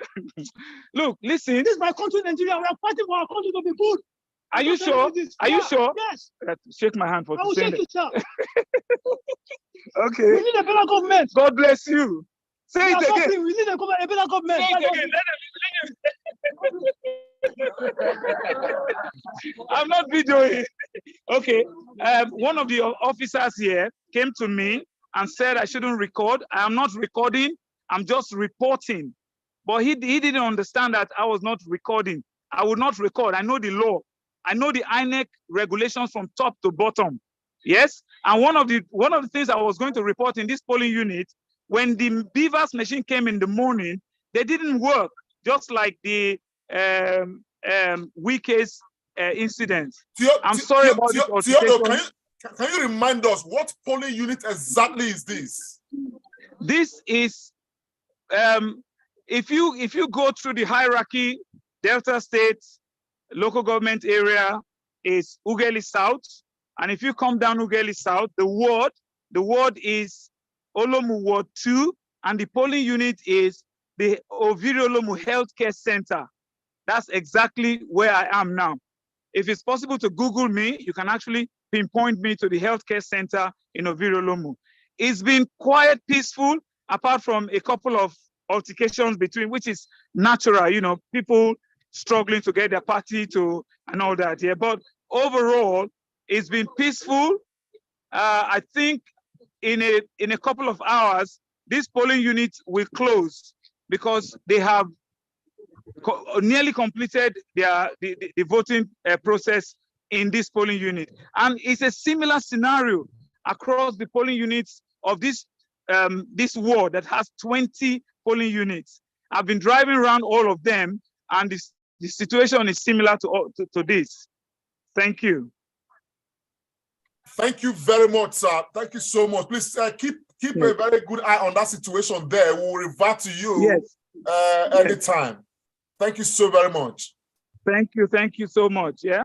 Look, listen. This is my country, Nigeria. We are fighting for our country to be good. Are you sure? Are you sure? Yes. Shake my hand for I will shake you, sir. Okay. We need a better government. God bless you. Say it again. We need a better government. Say it again. I'm not videoing. Okay. One of the officers here came to me and said I shouldn't record. I am not recording. I'm just reporting. But he didn't understand that I was not recording. I would not record. I know the law. I know the INEC regulations from top to bottom. Yes, and one of the things I was going to report in this polling unit, when the BVAS machine came in the morning, they didn't work, just like the Wike's incident. I'm sorry about this. Theodore, can you remind us what polling unit exactly is this? This is if you go through the hierarchy, Delta State local government area is Ughelli South. And if you come down Ughelli South, the ward is Olomu Ward 2, and the polling unit is the Oviri Olomu Healthcare Center. That's exactly where I am now. If it's possible to Google me, you can actually pinpoint me to the healthcare center in Oviri Olomu. It's been quiet, peaceful, apart from a couple of altercations between, which is natural, you know, people struggling to get their party to and all that. Yeah, but overall, it's been peaceful. I think in a couple of hours, this polling unit will close because they have nearly completed the voting process in this polling unit. And it's a similar scenario across the polling units of this ward that has 20 polling units. I've been driving around all of them, and the situation is similar to this. Thank you. Thank you very much, sir. Thank you so much. Please keep keep a very good eye on that situation there. We'll revert to you anytime. Thank you so very much. Thank you so much. Yeah.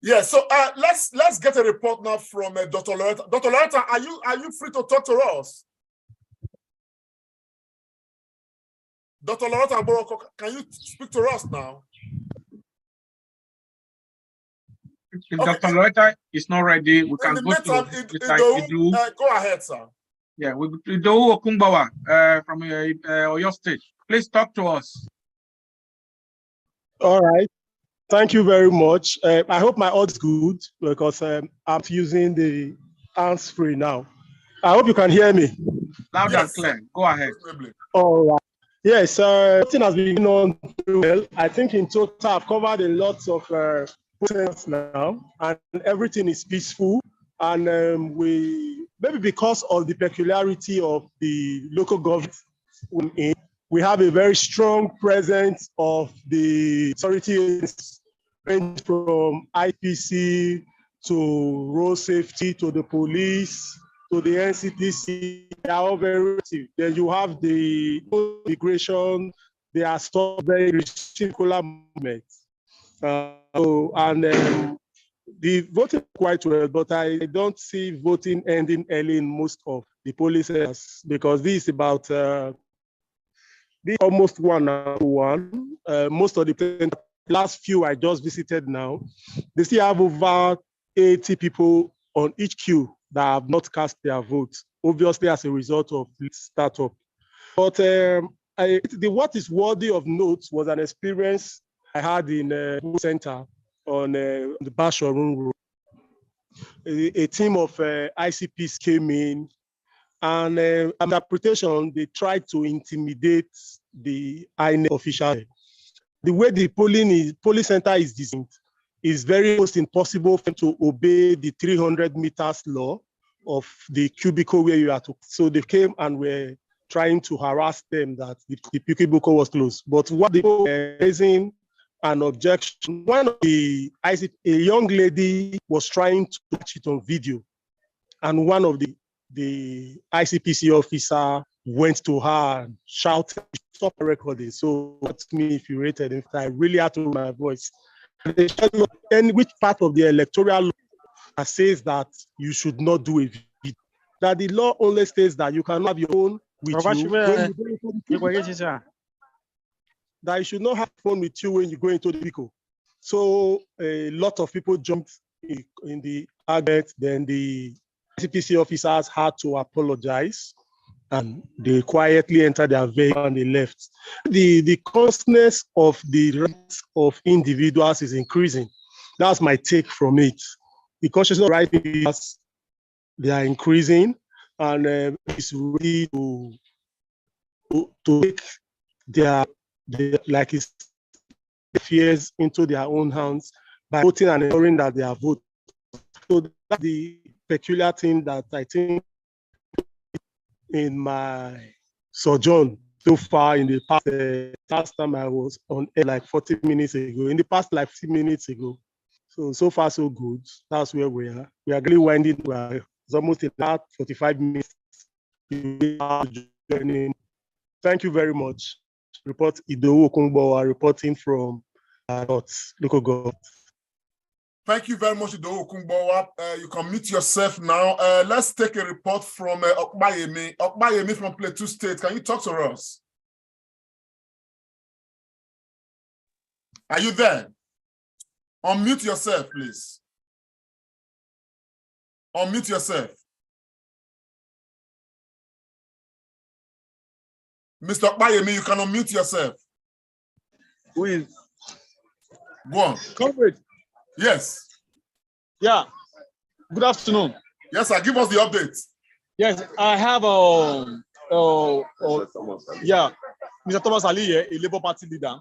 Yeah. So let's get a report now from Dr. Loretta. Dr. Loretta, are you free to talk to us? Dr. Loretta, can you speak to us now? If Dr. Loretta is not ready, we can go to Ido. Go ahead, sir. Yeah, we Ido Okumbawa from Oyo State. Please talk to us. All right. Thank you very much. I hope my audio is good because I'm using the hands-free now. I hope you can hear me. Loud and clear. Go ahead. All right. Yes, everything has been on well. I think in total I've covered a lot of protests now, and everything is peaceful. And maybe because of the peculiarity of the local government, we have a very strong presence of the authorities, range from IPC to road safety to the police to the NCPC. They are all very active. Then you have the immigration. They are still very circular movement. The voting quite well, but I don't see voting ending early in most of the police areas because this is about this almost 1-1. Most of the last few I just visited now, they still have over 80 people on each queue that have not cast their votes, obviously as a result of this startup. But what is worthy of note was an experience I had in the center on the Bashorun Road. A team of ICPs came in, and interpretation, they tried to intimidate the INEC official. The way the polling center is designed is very almost impossible for them to obey the 300 meters law of the cubicle where you are to. So they came and were trying to harass them that the cubicle was closed. But what they were raising an objection, one of a young lady was trying to catch it on video, and one of the ICPC officer went to her and shouted, "Stop recording." So what's me infuriated? If I really had to my voice, and which part of the electoral law that says that you should not do a video? That the law only states that you can have your own with you. That you should not have phone with you when you go into the vehicle. So a lot of people jumped in the argument. Then the CPC officers had to apologize, and they quietly entered their vehicle and they left. The consciousness of the rights of individuals is increasing. That's my take from it. The consciousness of rights, they are increasing, and it's ready to take their like it's fears into their own hands by voting and ensuring that they are voted. So that's the peculiar thing that I think in my sojourn so far in the past, last time I was on air like 40 minutes ago, in the past like 15 minutes ago. So far so good. That's where we are. We are really winding. It's almost about 45 minutes. Thank you very much. Report Ido Okumbawa reporting from local government. Thank you very much, Ido Okumbawa. You can mute yourself now. Let's take a report from Okbayemi. Okbayemi from Plateau State. Can you talk to us? Are you there? Unmute yourself, please. Unmute yourself. Mr. Okbayemi, you can unmute yourself. Who is? Go on. Comrade. Yes. Yeah. Good afternoon. Yes, sir. Give us the update. Yes, I have Mr. Thomas Ali here, a Labour Party leader,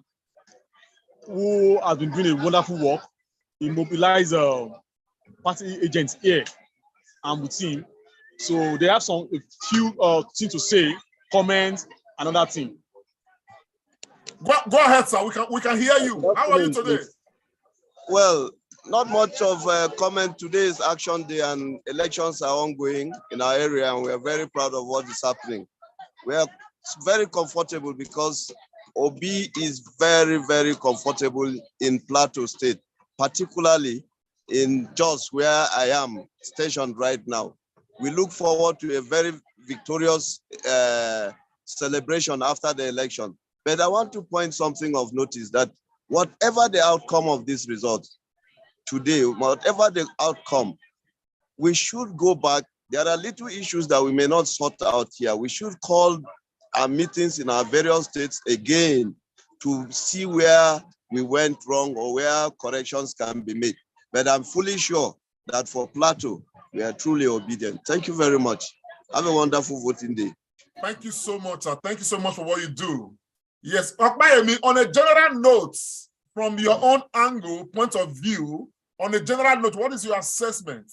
who has been doing a wonderful work. He mobilized party agents here and with him. So they have a few things to say, comments, another thing. Go ahead, sir. We can hear you. How are you today? Well, Not much of a comment. Today is Action Day and elections are ongoing in our area, and we are very proud of what is happening. We are very comfortable because Obi is very, very comfortable in Plateau State, particularly in Jos, where I am stationed right now. We look forward to a very victorious celebration after the election. But I want to point something of notice that whatever the outcome of this result today, whatever the outcome, we should go back. There are little issues that we may not sort out here. We should call our meetings in our various states again to see where we went wrong or where corrections can be made. But I'm fully sure that for Plateau, we are truly obedient. Thank you very much. Have a wonderful voting day. Thank you so much, sir. Thank you so much for what you do. Yes, Okmayemi, on a general note, from your own angle, point of view, on a general note, what is your assessment?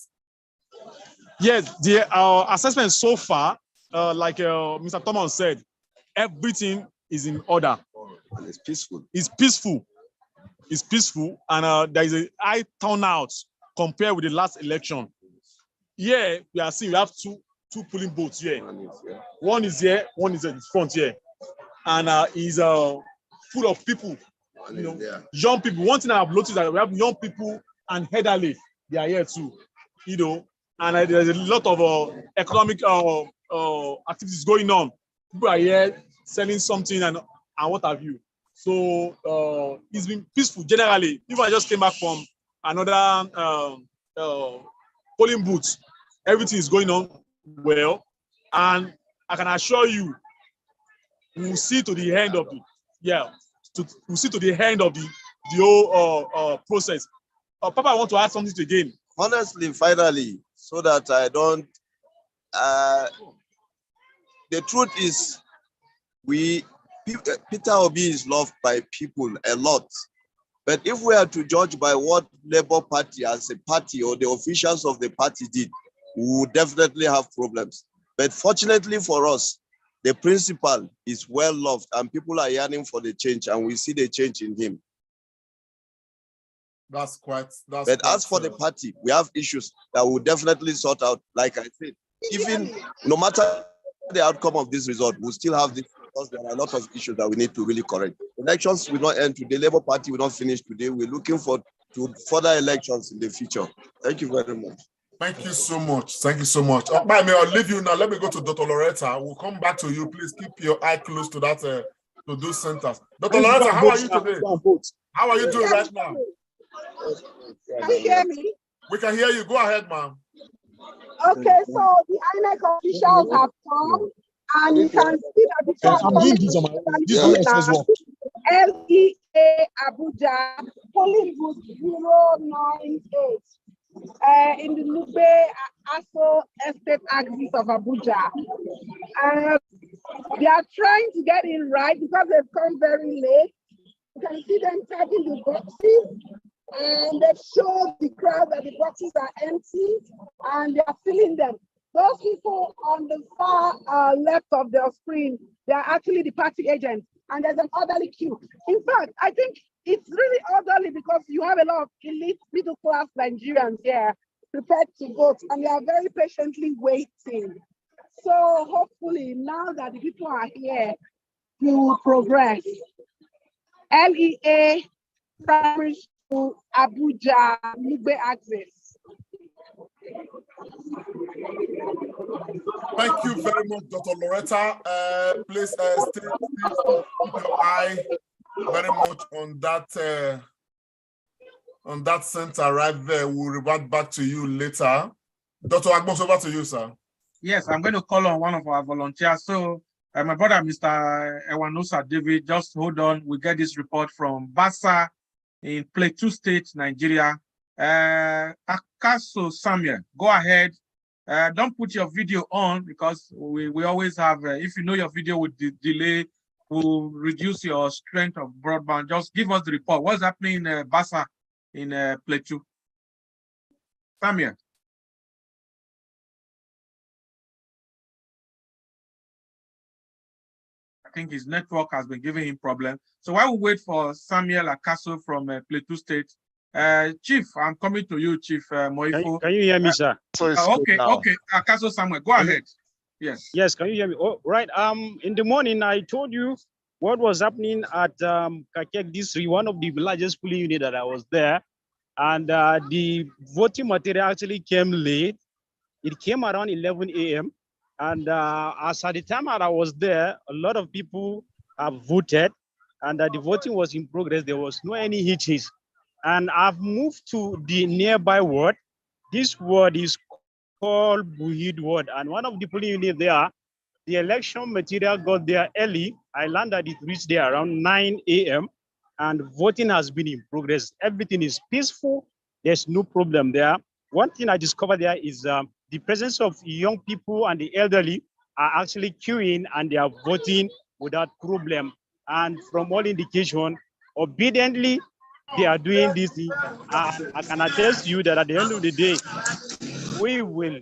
Yes, our assessment so far, like Mr. Thomas said, everything is in order. And it's peaceful. It's peaceful. It's peaceful, and there is a high turnout compared with the last election. Here, we are seeing we have two polling booths here. One is here, one is at the front here. And is full of people, you know, young people. One thing I've noticed that we have young people and elderly, they are here too, you know, and there's a lot of economic activities going on. People are here selling something and what have you. So it's been peaceful generally. Even I just came back from another polling booth. Everything is going on well, and I can assure you, we'll see to the end of we'll see to the end of the whole process. Papa, I want to add something again. Honestly, finally, so that I don't. The truth is, Peter Obi is loved by people a lot. But if we are to judge by what Labour Party as a party or the officials of the party did, we would definitely have problems. But fortunately for us, the principal is well loved and people are yearning for the change, and we see the change in him. But as for the party, we have issues that we'll definitely sort out. Like I said, even no matter the outcome of this result, we'll still have this because there are a lot of issues that we need to really correct. Elections will not end today. Labour Party will not finish today. We're looking for to further elections in the future. Thank you very much. Thank you so much. Thank you so much. May I'll leave you now. Let me go to Dr. Loretta. We'll come back to you. Please keep your eye close to that to those centers. Dr. Loretta, how are you today? How are you doing right now? Can you hear me? We can hear you. Go ahead, ma'am. Okay, so the INEC officials have come, and you can see that the LEA Abuja polling booth 098 in the Nube Aso Estate axis of Abuja. They are trying to get it right because they've come very late. You can see them tagging the boxes, and they show the crowd that the boxes are empty and they are filling them. Those people on the far left of the screen, they are actually the party agents, and there's an orderly queue. In fact, I think it's really orderly because you have a lot of elite middle class Nigerians here prepared to vote, and they are very patiently waiting. So hopefully now that the people are here to progress. LEA Primary School, Abuja, Nube axis. Thank you very much, Dr. Loretta. Please keep your eye very much on that center right there. We'll revert back to you later. Dr. Agbos, over to you, sir. Yes, I'm going to call on one of our volunteers. So my brother, Mr. Ewanosa David, just hold on. We get this report from Basa in Plateau State, Nigeria. Akaso Samuel, go ahead. Don't put your video on because we always have, if you know your video with delay, will reduce your strength of broadband. Just give us the report. What's happening in Basa in Plateau? Samuel. I think his network has been giving him problems. So while we wait for Samuel Akaso from Plateau State, Chief, I'm coming to you, Chief Moifo. Can you hear me, sir? Okay. Akaso Samuel, go ahead. Yes. Yes, can you hear me? Oh, right. In the morning, I told you what was happening at Kakek District, one of the largest polling units that I was there. And the voting material actually came late. It came around 11 a.m. And as at the time that I was there, a lot of people have voted and the voting was in progress. There was no any hitches. And I've moved to the nearby ward. This ward is called Buhid ward. And one of the polling units there, the election material got there early. I learned that it reached there around 9 a.m. and voting has been in progress. Everything is peaceful. There's no problem there. One thing I discovered there is the presence of young people and the elderly are actually queuing and they are voting without problem. And from all indication, obediently, they are doing this thing. I can attest to you that at the end of the day, we will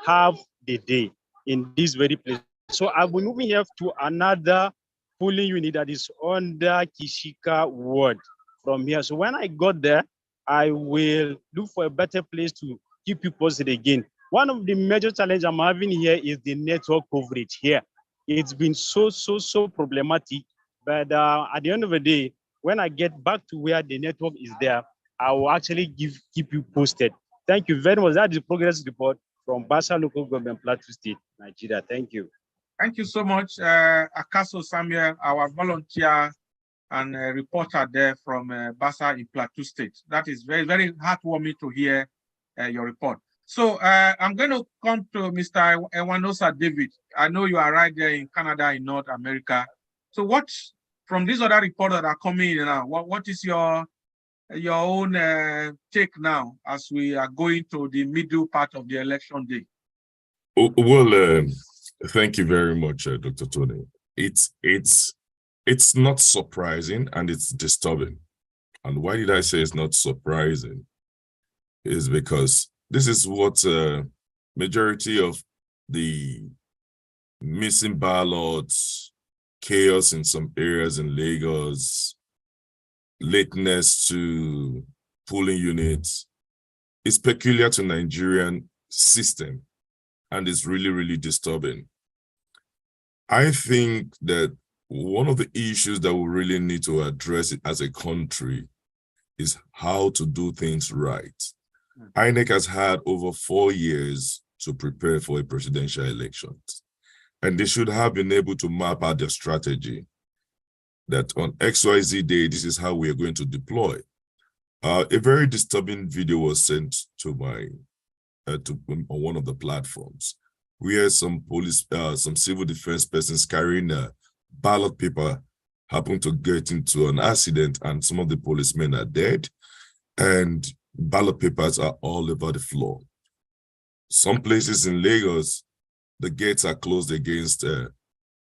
have the day in this very place. So I'll be moving here to another polling unit that is under Kishika ward from here. So when I got there, I will look for a better place to keep you posted again. One of the major challenges I'm having here is the network coverage here. It's been so problematic, but at the end of the day, when I get back to where the network is there, I will actually keep you posted. Thank you very much. That is the progress report from Basa Local Government, Plateau State, Nigeria. Thank you. Thank you so much, Akaso Samuel, our volunteer and reporter there from Basa in Plateau State. That is very heartwarming to hear your report. So I'm going to come to Mr. Ewanosa David. I know you are right there in Canada, in North America. So what, from these other reports that are coming in now, what is your own take now as we are going to the middle part of the election day? Well, thank you very much, Dr. Tony. It's not surprising and it's disturbing. And why did I say it's not surprising? Is because this is what majority of the missing ballots, chaos in some areas in Lagos, lateness to polling units is peculiar to Nigerian system, and it's really disturbing. I think that one of the issues that we really need to address it as a country is how to do things right. INEC has had over 4 years to prepare for a presidential election, and they should have been able to map out their strategy that on XYZ day, this is how we are going to deploy. A very disturbing video was sent to my on one of the platforms, where some civil defense persons carrying a ballot paper happened to get into an accident, and some of the policemen are dead, and ballot papers are all over the floor. Some places in Lagos, the gates are closed against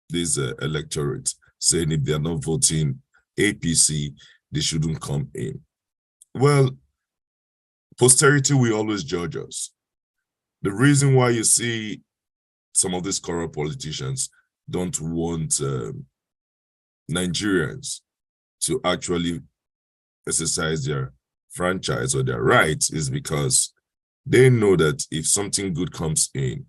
these electorates, saying if they are not voting APC, they shouldn't come in. Well, posterity will always judge us. The reason why you see some of these corrupt politicians don't want Nigerians to actually exercise their franchise or their rights is because they know that if something good comes in,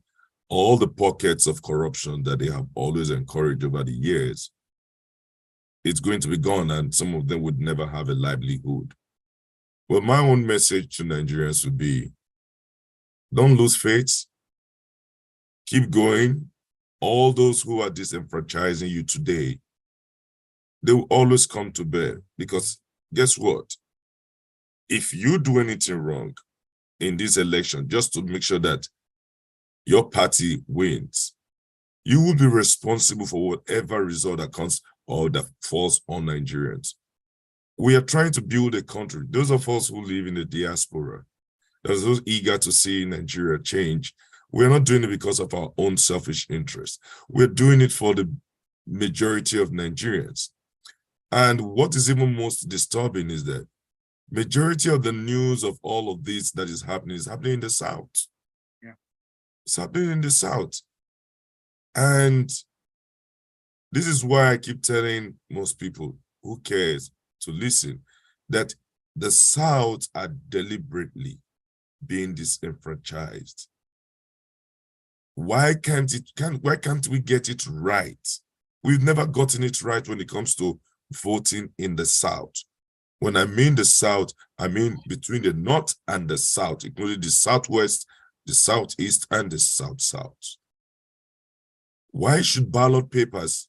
all the pockets of corruption that they have always encouraged over the years, it's going to be gone, and some of them would never have a livelihood. Well, my own message to Nigerians would be, don't lose faith, keep going. All those who are disenfranchising you today, they will always come to bear, because guess what? If you do anything wrong in this election, just to make sure that your party wins, you will be responsible for whatever result that comes or that falls on Nigerians. We are trying to build a country. Those of us who live in the diaspora, those eager to see Nigeria change, we're not doing it because of our own selfish interests. We're doing it for the majority of Nigerians. And what is even most disturbing is that majority of the news of all of this that is happening in the South. Yeah. It's happening in the South. And this is why I keep telling most people who cares to listen, that the South are deliberately being disenfranchised. Why can't we get it right? We've never gotten it right when it comes to voting in the South. When I mean the South, I mean between the North and the South, including the Southwest, the Southeast, and the South-South. Why should ballot papers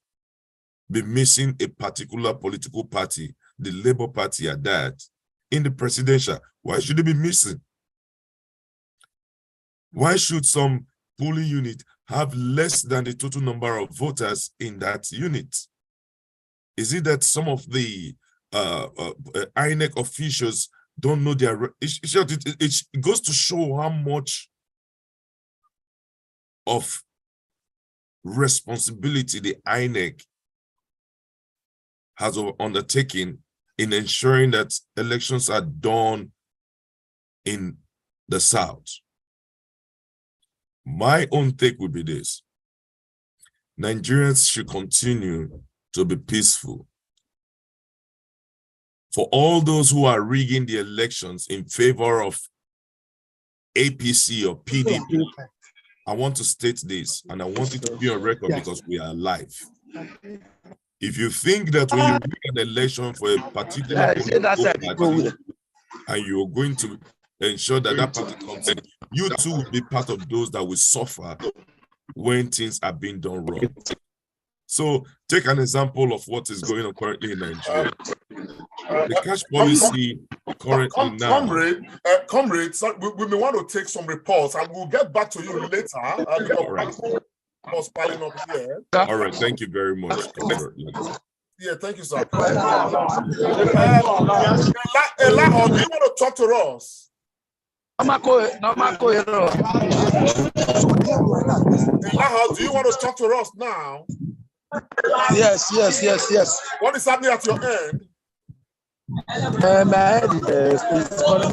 be missing a particular political party, the Labour Party at that, in the presidential? Why should it be missing? Why should some polling unit have less than the total number of voters in that unit? Is it that some of the INEC officials don't know their... It goes to show how much of responsibility the INEC has undertaken in ensuring that elections are done in the South. My own take would be this: Nigerians should continue to be peaceful. For all those who are rigging the elections in favor of APC or PDP, I want to state this, and I want it to be on record because we are live. If you think that when you rig an election for a particular party and you're going to ensure that that party comes in, you too will be part of those that will suffer when things are being done wrong. So take an example of what is going on currently in Nigeria. The cash policy currently now. Comrade, we may want to take some reports and we'll get back to you later. Was piling up here. All right, thank you very much. Yeah, thank you, sir. Ella, do you want to talk to us? Ella, do you want to talk to us now? Yes. What is happening at your end? My head is calling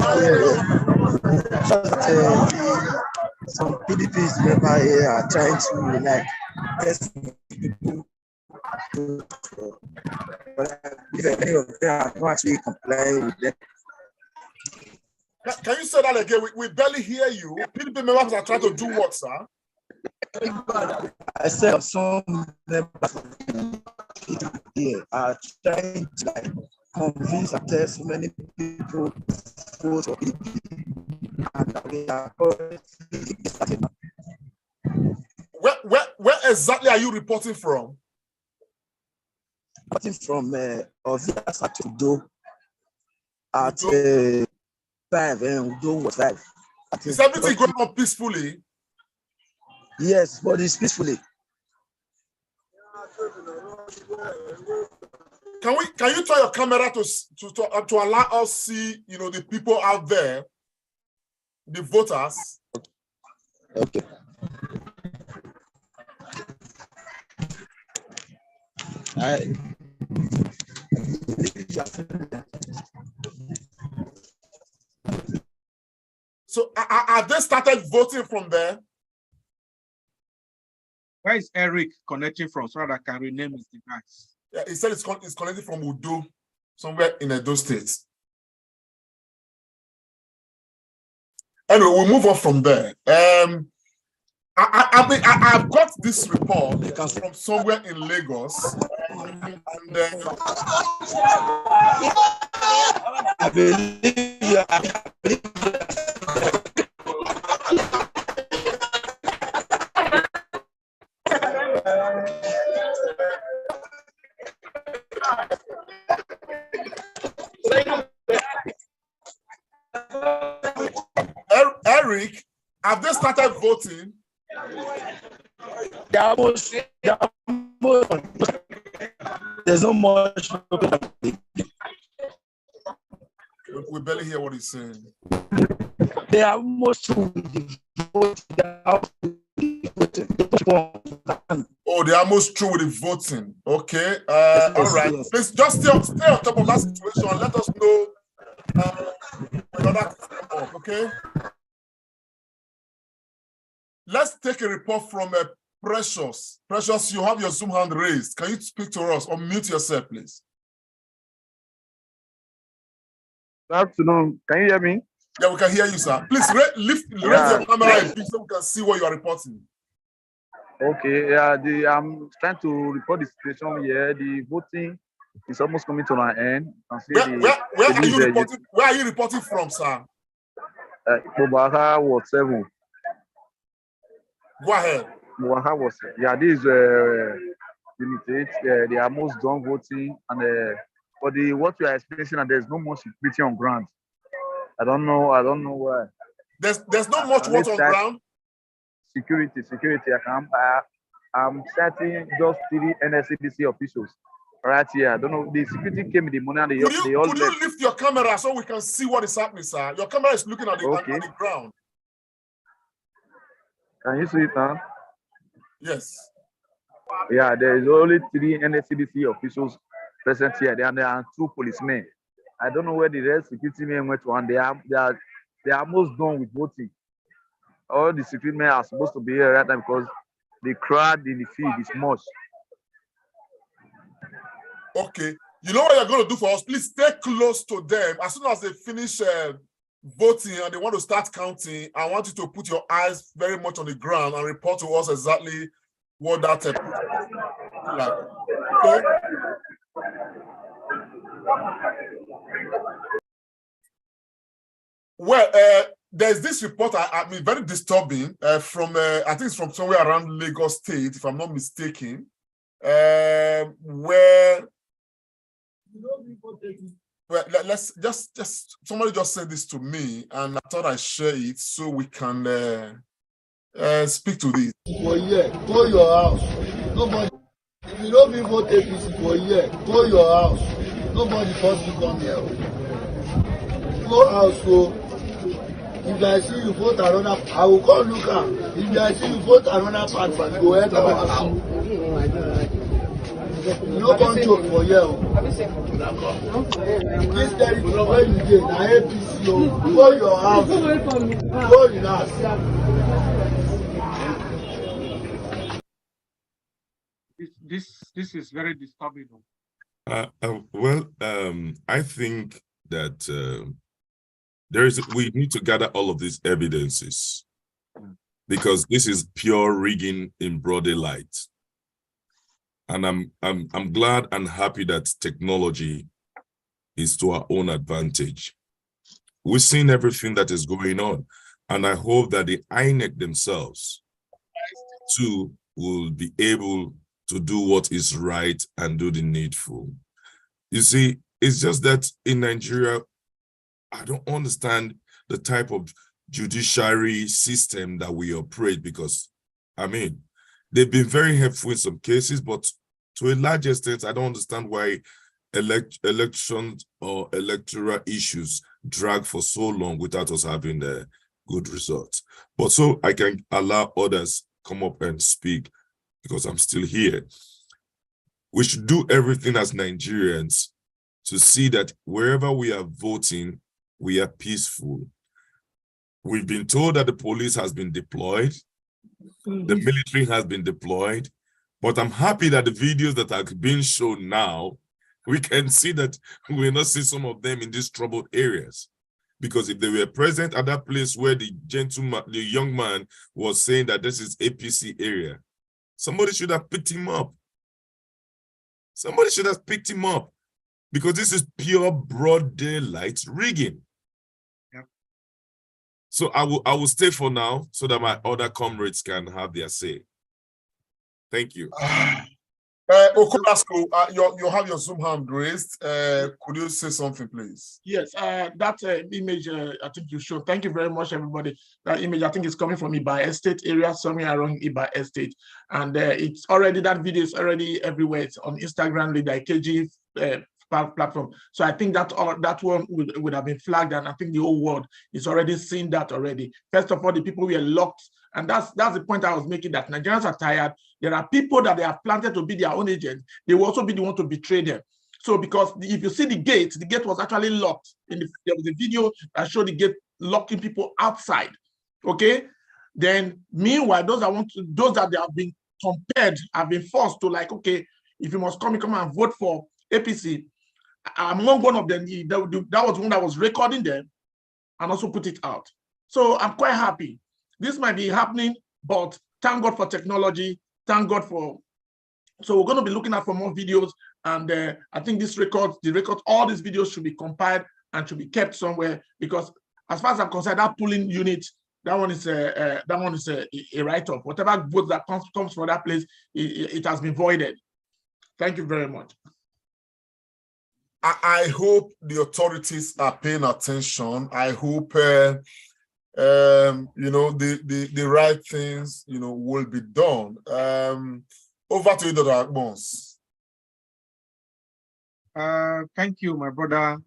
some PDPs member here are trying to like test people. But if any of them are not actually complying with them. Can you say that again? We barely hear you. PDP members are trying to do what, sir? I said some members here are trying to like convince and tell so many people vote for PDP. Where exactly are you reporting from? Reporting from Oyo State at 5 and Udo was 5. Is everything going on peacefully? Yes, but it's peacefully. Can you turn your camera to allow us see, the people out there, the voters? Okay. So have they started voting from there? Where is Eric connecting from so that I can rename his device? Yeah, he said it's connected from Udo, somewhere in Edo State. Anyway, we'll move on from there. I've got this report from somewhere in Lagos. I believe you. Eric, have they started voting? There's no much. We barely hear what he's saying. They are almost through with the voting. Oh, they are almost through with the voting. Okay. All right. Please just stay on top of that situation and let us know whether that is up, okay? Let's take a report from Precious. Precious, you have your Zoom hand raised. Can you speak to us or mute yourself, please? Good afternoon. Can you hear me? Yeah, we can hear you, sir. Please raise your camera a bit so we can see what you are reporting. Okay, yeah, I'm trying to report the situation here. The voting is almost coming to an end. Where are you reporting from, sir? Mubarak was 7. Go ahead. Mubarak was, yeah, this is limited. They are almost done voting, and for what we are experiencing, and there's no more security on ground. I don't know why. There's not much what on ground. Security. I'm setting just 3 NSCDC officials right here. I don't know. The security came in the morning and they all left. Could you lift your camera so we can see what is happening, sir? Your camera is looking at the, okay. at the ground. Can you see it now? Yes. Yeah, there is only 3 NSCDC officials present here. There are 2 policemen. I don't know where the rest security men went to, and they are almost done with voting. All the security men are supposed to be here right now because the crowd in the field is much. Okay. You know what you're going to do for us? Please stay close to them. As soon as they finish voting and they want to start counting, I want you to put your eyes very much on the ground and report to us exactly what that like. Okay? Well, there's this report, I mean, very disturbing, from, I think it's from somewhere around Lagos State, if I'm not mistaken, where, well, let's just, somebody just sent this to me, and I thought I'd share it so we can speak to this. For a year, go your house. Nobody, if you don't vote APC for a year, go your house. Nobody force you come here. Go out, so. If I see you vote another, I will call look at. If I see you vote another party, go ahead our house. You no come joke for here. This territory where you dey na APC o. Go your house. Go relax. This is very disturbing. I think that we need to gather all of these evidences, because this is pure rigging in broad daylight. And I'm glad and happy that technology is to our own advantage. We've seen everything that is going on, and I hope that the INEC themselves too will be able to do what is right and do the needful. You see, it's just that in Nigeria, I don't understand the type of judiciary system that we operate, because, I mean, they've been very helpful in some cases, but to a large extent, I don't understand why elections or electoral issues drag for so long without us having a good result. But so I can allow others come up and speak, because I'm still here. We should do everything as Nigerians to see that wherever we are voting, we are peaceful. We've been told that the police has been deployed, the military has been deployed, but I'm happy that the videos that are being shown now, we can see that we're not seeing some of them in these troubled areas. Because if they were present at that place where the young man was saying that this is APC area, somebody should have picked him up. Somebody should have picked him up, because this is pure broad daylight rigging. So I will stay for now so that my other comrades can have their say. Thank you. Okolasco, you have your Zoom hand raised. Could you say something, please? Yes, that image I think you showed. Thank you very much, everybody. That image I think is coming from Ibadan State area, somewhere around Ibadan State, and it's already, that video is already everywhere. It's on Instagram, the KG platform. So I think that one would have been flagged, and I think the whole world is already seeing that already. First of all, the people were locked, and that's the point I was making, that Nigerians are tired. There are people that they have planted to be their own agents. They will also be the one to betray them. So because if you see the gate was actually locked. There was a video that showed the gate locking people outside. Okay. Then meanwhile, those that they have been compared, have been forced to, like, okay, if you must come and vote for APC, among one of them, that was one that was recording them and also put it out. So I'm quite happy. This might be happening, but thank God for technology. Thank God for. So we're going to be looking at for more videos, and I think all these videos should be compiled and should be kept somewhere, because as far as I'm concerned, that polling unit, that one is a write-off. Whatever vote that comes from that place, it has been voided. Thank you very much. I hope the authorities are paying attention. I hope the right things will be done. Over to you, Dr. Agbons. Thank you, my brother,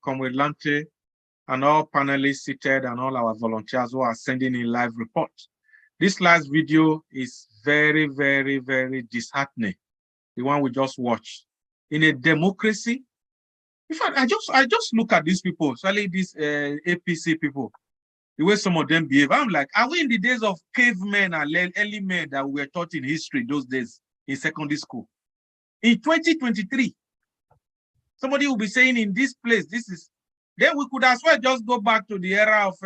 Comrade Lante, and all panelists seated, and all our volunteers who are sending in live reports. This last video is very, very, very disheartening. The one we just watched. In a democracy, in fact, I just look at these people, especially these APC people, the way some of them behave. I'm like, are we in the days of cavemen and early men that we were taught in history those days in secondary school? In 2023, somebody will be saying in this place, then we could as well just go back to the era of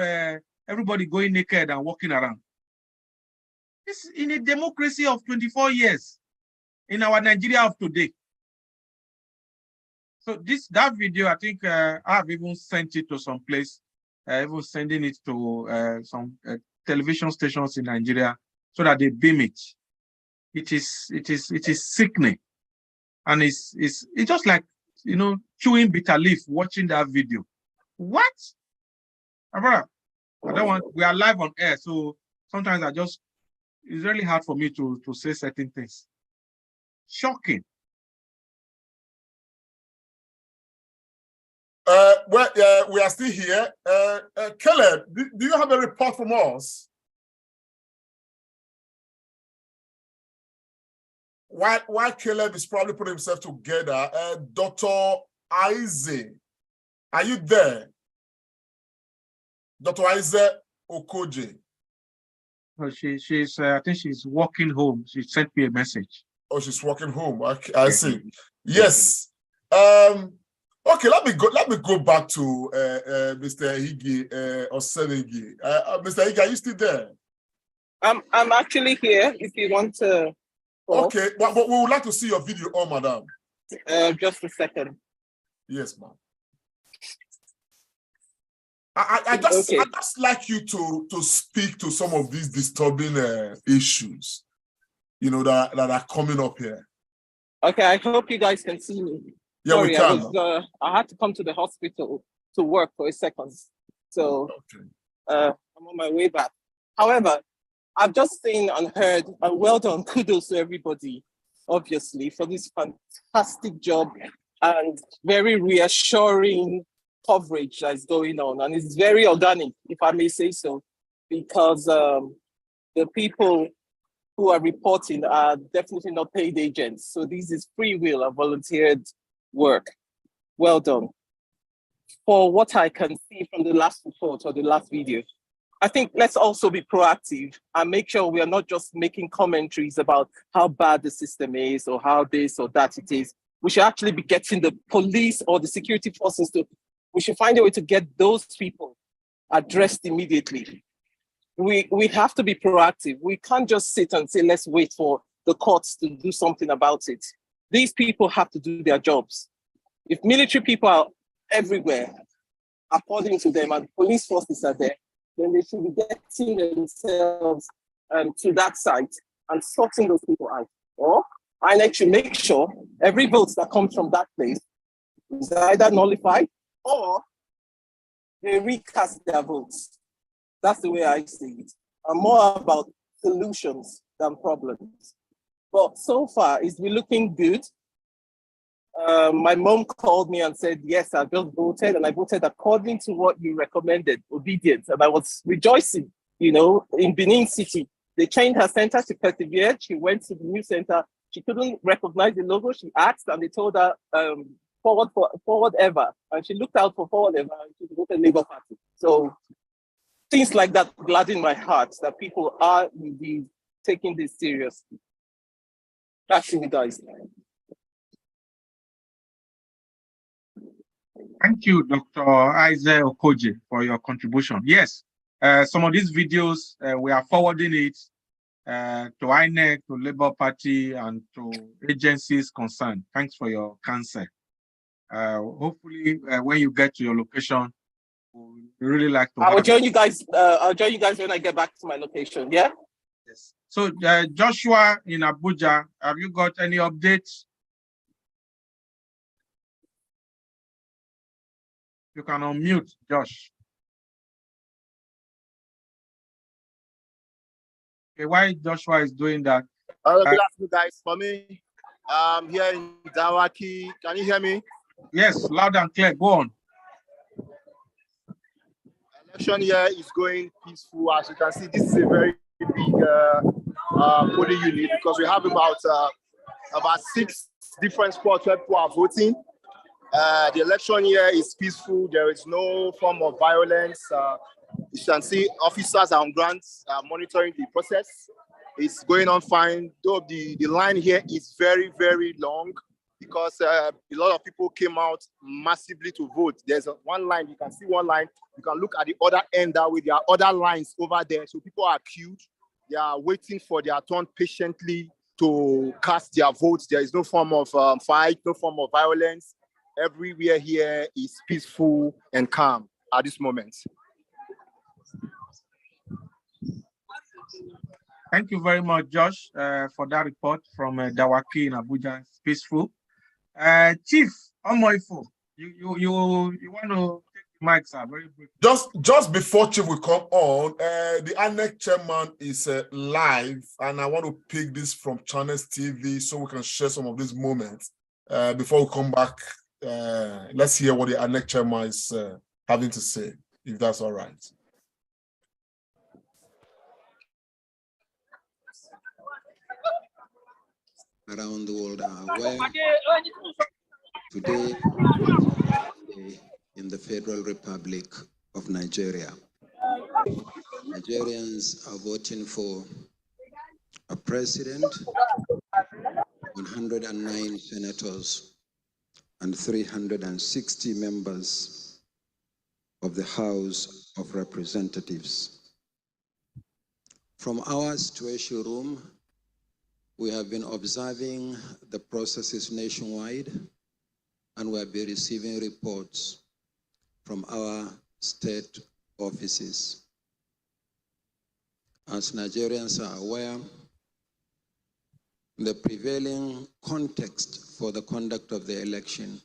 everybody going naked and walking around. This is in a democracy of 24 years in our Nigeria of today. So that video, I think I've even sent it to some place, even sending it to some television stations in Nigeria so that they beam it. It is sickening, and it's just like chewing bitter leaf watching that video. What? Brother, I don't want. We are live on air, so sometimes it's really hard for me to say certain things. Shocking. We are still here. Caleb, do you have a report from us? While Caleb is probably putting himself together, Dr. Isaac, are you there? Dr. Isaac Okoje. Oh, she's I think she's walking home. She sent me a message. Oh, she's walking home. I see. Yes. Okay, let me go back to Mr. Higi Osenegi. Mr. Higi, are you still there? I'm actually here. If you want to. Okay, but we would like to see your video, madam. Just a second. Yes, ma'am. I just like you to speak to some of these disturbing issues, that are coming up here. Okay, I hope you guys can see me. Yeah, sorry, we can. I had to come to the hospital to work for a second, so I'm on my way back. However, I've just seen and heard, and well done, kudos to everybody, obviously, for this fantastic job and very reassuring coverage that is going on. And it's very organic, if I may say so, because the people who are reporting are definitely not paid agents. So this is free will and volunteered work. Well done. For what I can see from the last report or the last video, I think let's also be proactive and make sure we are not just making commentaries about how bad the system is or how this or that it is. We should actually be getting the police or the security forces we should find a way to get those people addressed immediately. We have to be proactive. We can't just sit and say, let's wait for the courts to do something about it. These people have to do their jobs. If military people are everywhere, according to them, and police forces are there, then they should be getting themselves to that site and sorting those people out. Or INEC should make sure every vote that comes from that place is either nullified or they recast their votes. That's the way I see it. I'm more about solutions than problems. But so far, it's been looking good. My mom called me and said, yes, I just voted, and I voted according to what you recommended, obedience. And I was rejoicing, in Benin City. They changed her center, she persevered, she went to the new center. She couldn't recognize the logo. She asked, and they told her, forward ever. And she looked out for forward ever, and she voted Labour Party. So things like that gladden my heart, that people are indeed taking this seriously. Back to you guys. Thank you, Dr. Isaac Okoje, for your contribution. Yes, some of these videos, we are forwarding it to INEC, to Labour Party, and to agencies concerned. Thanks for your counsel. Hopefully, when you get to your location, we really like to. I'll join you guys. I'll join you guys when I get back to my location. Yeah. Yes. So, Joshua in Abuja, have you got any updates? You can unmute, Josh. Okay, while Joshua is doing that. Good afternoon, guys. For me, here in Dawaki, can you hear me? Yes, loud and clear. Go on. Election here is going peaceful. As you can see, this is a very big polling unit because we have about 6 different spots where people are voting. The election here is peaceful. There is no form of violence. You can see officers on ground monitoring the process. It's going on fine. Though the line here is very, very long because a lot of people came out massively to vote. There's one line, you can see one line. You can look at the other end that way. There are other lines over there. So people are queued. They are waiting for their turn patiently to cast their votes. There is no form of fight, no form of violence. Everywhere here is peaceful and calm at this moment. Thank you very much, Josh, for that report from Dawaki in Abuja. It's peaceful. Chief Omoifo, you want to take the mic, sir? Very brief. Just before Chief will come on, the ANEC chairman is live, and I want to pick this from Channels TV so we can share some of these moments before we come back. Let's hear what the ANEC chairman is having to say, if that's all right. Around the world are aware today in the Federal Republic of Nigeria. Nigerians are voting for a president, 109 senators, and 360 members of the House of Representatives. From our situation room, we have been observing the processes nationwide, and we have been receiving reports from our state offices. As Nigerians are aware, the prevailing context for the conduct of the election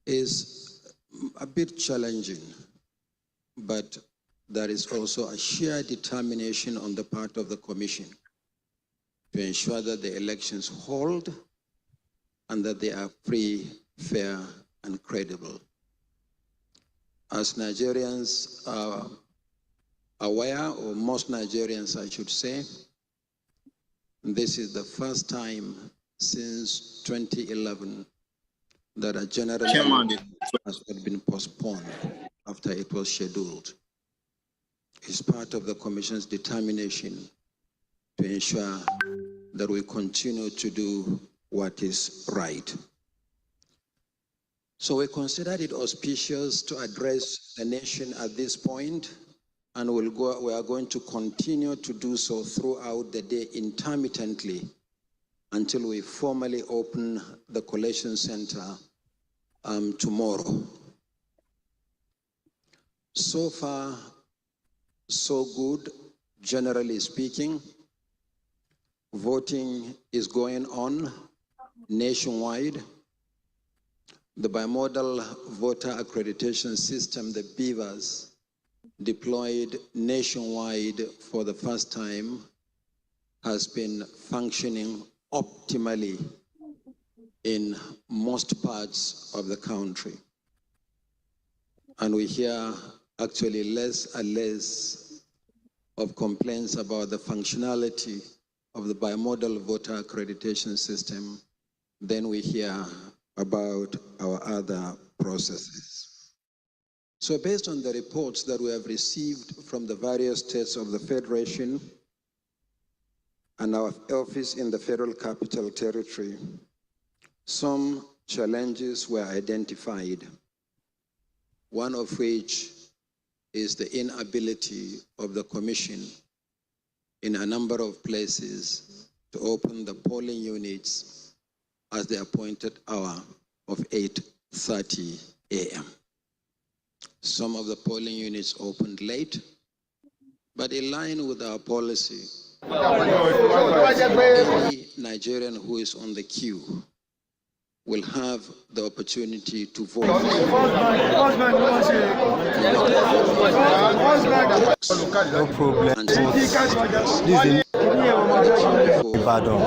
is a bit challenging, but there is also a sheer determination on the part of the Commission to ensure that the elections hold and that they are free, fair, and credible. As Nigerians are aware, or most Nigerians I should say, this is the first time since 2011 that a general election has been postponed after it was scheduled. It's part of the Commission's determination to ensure that we continue to do what is right. So we considered it auspicious to address the nation at this point, and we are going to continue to do so throughout the day intermittently until we formally open the collation center tomorrow. So far, so good, generally speaking. Voting is going on nationwide. The bimodal voter accreditation system, the BVAS, deployed nationwide for the first time, has been functioning optimally in most parts of the country. And we hear actually less and less of complaints about the functionality of the bimodal voter accreditation system than we hear about our other processes. So based on the reports that we have received from the various states of the Federation and our office in the Federal Capital Territory, some challenges were identified one of which is the inability of the Commission in a number of places to open the polling units at the appointed hour of 8:30 a.m. Some of the polling units opened late, but in line with our policy, any Nigerian who is on the queue will have the opportunity to vote. No problem. Ibadan.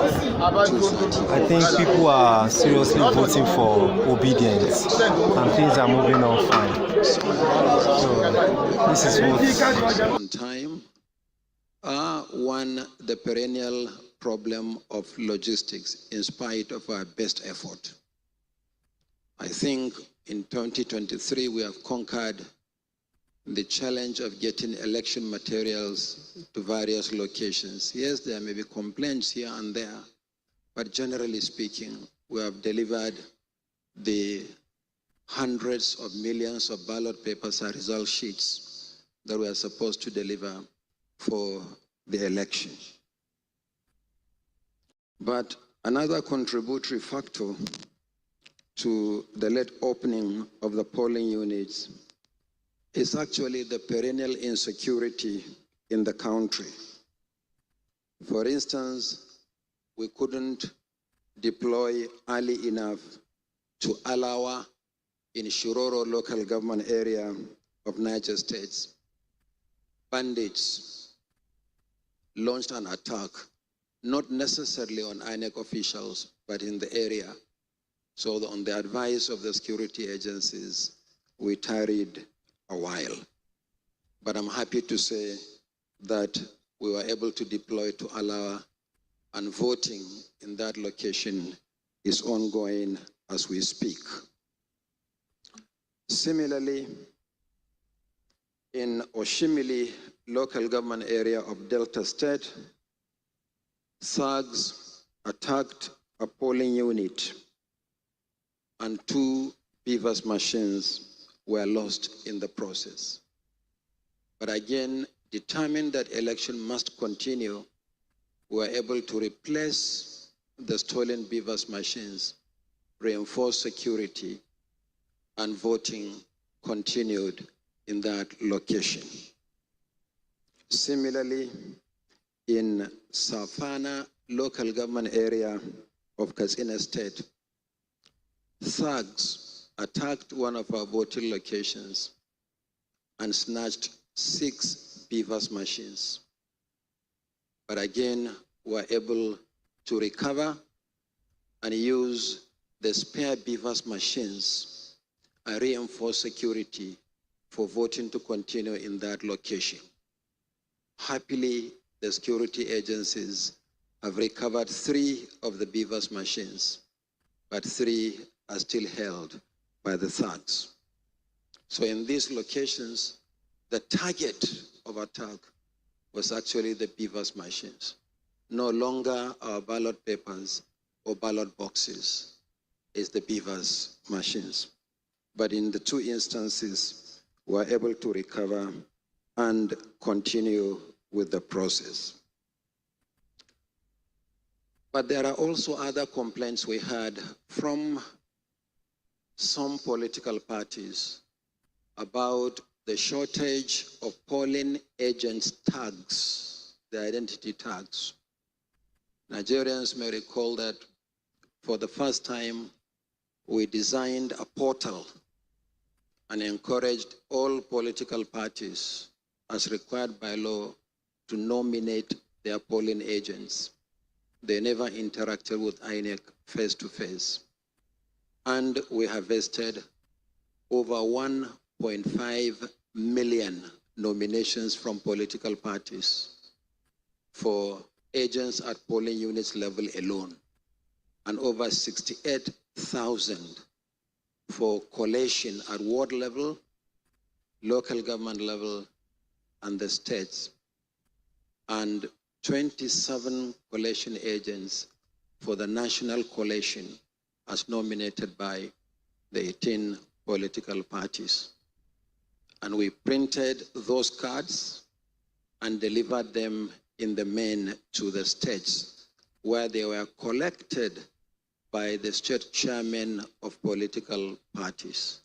I think people are seriously voting for obedience, and things are moving on fine. So this is what. On time. One, the perennial problem of logistics, in spite of our best effort. I think in 2023, we have conquered the challenge of getting election materials to various locations. Yes, there may be complaints here and there, but generally speaking, we have delivered the hundreds of millions of ballot papers and result sheets that we are supposed to deliver for the election. But another contributory factor to the late opening of the polling units is actually the perennial insecurity in the country. For instance, we couldn't deploy early enough to Alawa in Shiroro local government area of Niger State. Bandits launched an attack, not necessarily on INEC officials, but in the area. So on the advice of the security agencies, we tarried a while. But I'm happy to say that we were able to deploy to Alawa, and voting in that location is ongoing as we speak. Similarly, in Oshimili local government area of Delta State, thugs attacked a polling unit and 2 beavers machines were lost in the process. But again, determined that election must continue, we were able to replace the stolen beavers machines, reinforce security, and voting continued in that location. Similarly, in Safana local government area of Katsina State, thugs attacked one of our voting locations and snatched 6 beavers machines. But again, we were able to recover and use the spare beavers machines and reinforce security for voting to continue in that location. Happily, the security agencies have recovered 3 of the beavers machines, but 3 are still held by the thugs. So in these locations, the target of attack was actually the beavers machines, no longer our ballot papers or ballot boxes, is the beavers machines. But in the 2 instances, we were able to recover and continue with the process. But there are also other complaints we had from some political parties about the shortage of polling agents' tags, the identity tags. Nigerians may recall that for the first time, we designed a portal and encouraged all political parties, as required by law, to nominate their polling agents. They never interacted with INEC face-to-face. And we harvested over 1.5 million nominations from political parties for agents at polling units level alone, and over 68,000 for collation at ward level, local government level, and the states, and 27 collation agents for the national collation as nominated by the 18 political parties. And we printed those cards and delivered them in the main to the states, where they were collected by the state chairmen of political parties.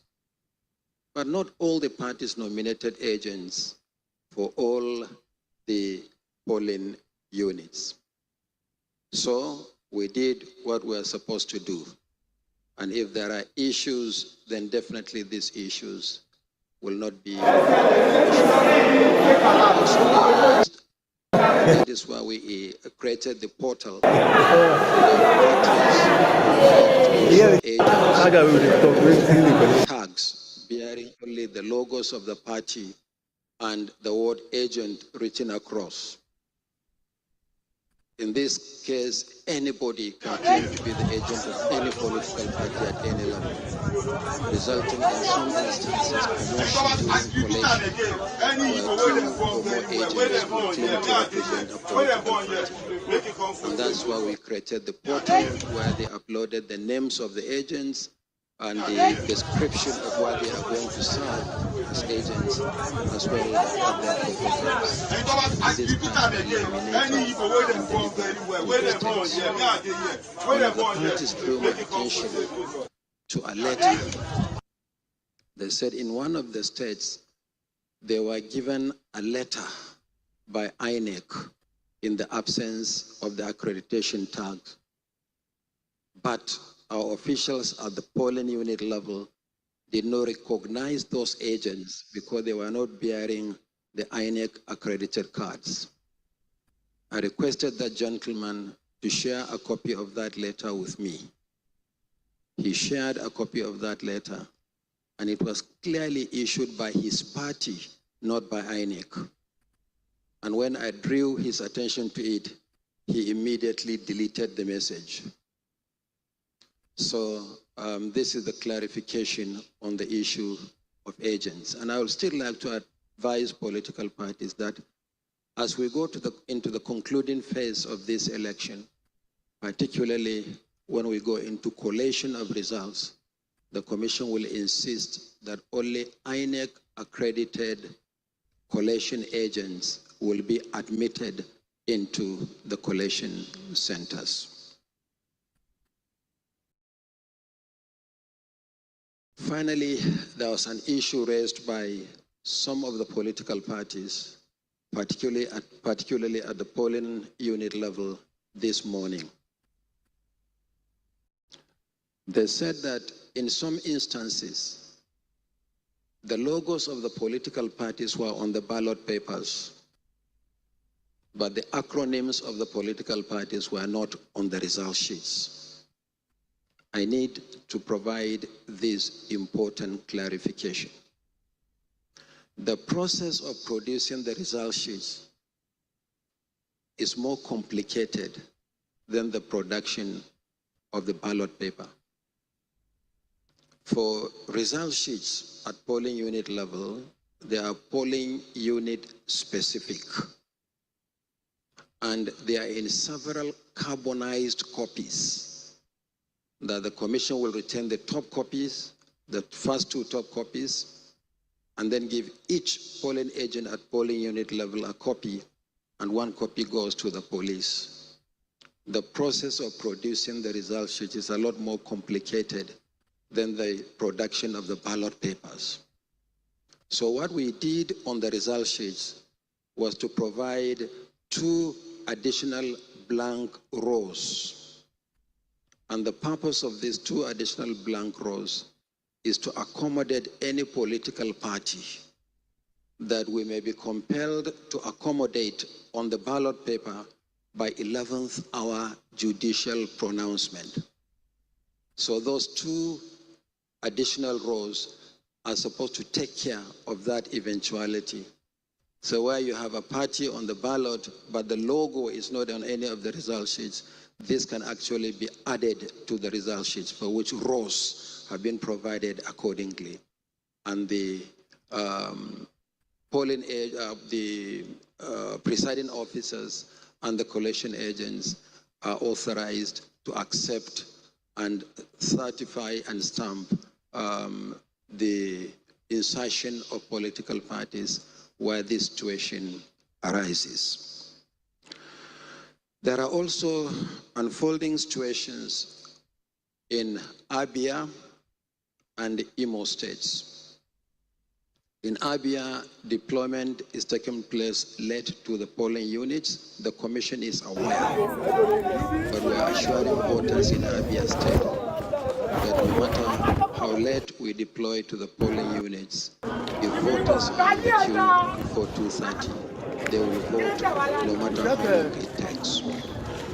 But not all the parties nominated agents for all the polling units. So we did what we are supposed to do. And if there are issues, then definitely these issues will not be. That is why we created the portal. Tags bearing only the logos of the party and the word agent written across. In this case, anybody can claim to be the agent of any political party at any level, resulting in some instances promotion during collation, where two or more agents will claim to represent a political party. And that's why we created the portal where they uploaded the names of the agents and the description of what they are going to serve as agents, as well as their photographs. And this can be eliminated and delivered to the states. One of the parties drew my attention to a letter. They said in one of the states, they were given a letter by INEC in the absence of the accreditation tag. But our officials at the polling unit level did not recognize those agents because they were not bearing the INEC accredited cards. I requested that gentleman to share a copy of that letter with me. He shared a copy of that letter, and it was clearly issued by his party, not by INEC. And when I drew his attention to it, he immediately deleted the message. So this is the clarification on the issue of agents. And I would still like to advise political parties that as we go into the concluding phase of this election, particularly when we go into collation of results, the Commission will insist that only INEC accredited collation agents will be admitted into the collation centers. Finally, there was an issue raised by some of the political parties, particularly at the polling unit level this morning. They said that in some instances, the logos of the political parties were on the ballot papers, but the acronyms of the political parties were not on the result sheets. I need to provide this important clarification. The process of producing the result sheets is more complicated than the production of the ballot paper. For result sheets at polling unit level, they are polling unit specific, and they are in several carbonized copies that the Commission will retain the top copies, the first two top copies, and then give each polling agent at polling unit level a copy, and one copy goes to the police. The process of producing the result sheet is a lot more complicated than the production of the ballot papers. So what we did on the result sheets was to provide 2 additional blank rows. And the purpose of these 2 additional blank rows is to accommodate any political party that we may be compelled to accommodate on the ballot paper by 11th hour judicial pronouncement. So those 2 additional rows are supposed to take care of that eventuality. So where you have a party on the ballot, but the logo is not on any of the result sheets, this can actually be added to the result sheets, for which rows have been provided accordingly. And the presiding officers and the collation agents are authorized to accept and certify and stamp the insertion of political parties where this situation arises. There are also unfolding situations in Abia and Imo states. In Abia, deployment is taking place late to the polling units. The commission is aware, but we are assuring voters in Abia State that no matter how late we deploy to the polling units, if voters are in the queue before 2:30, they will vote no matter how long it takes.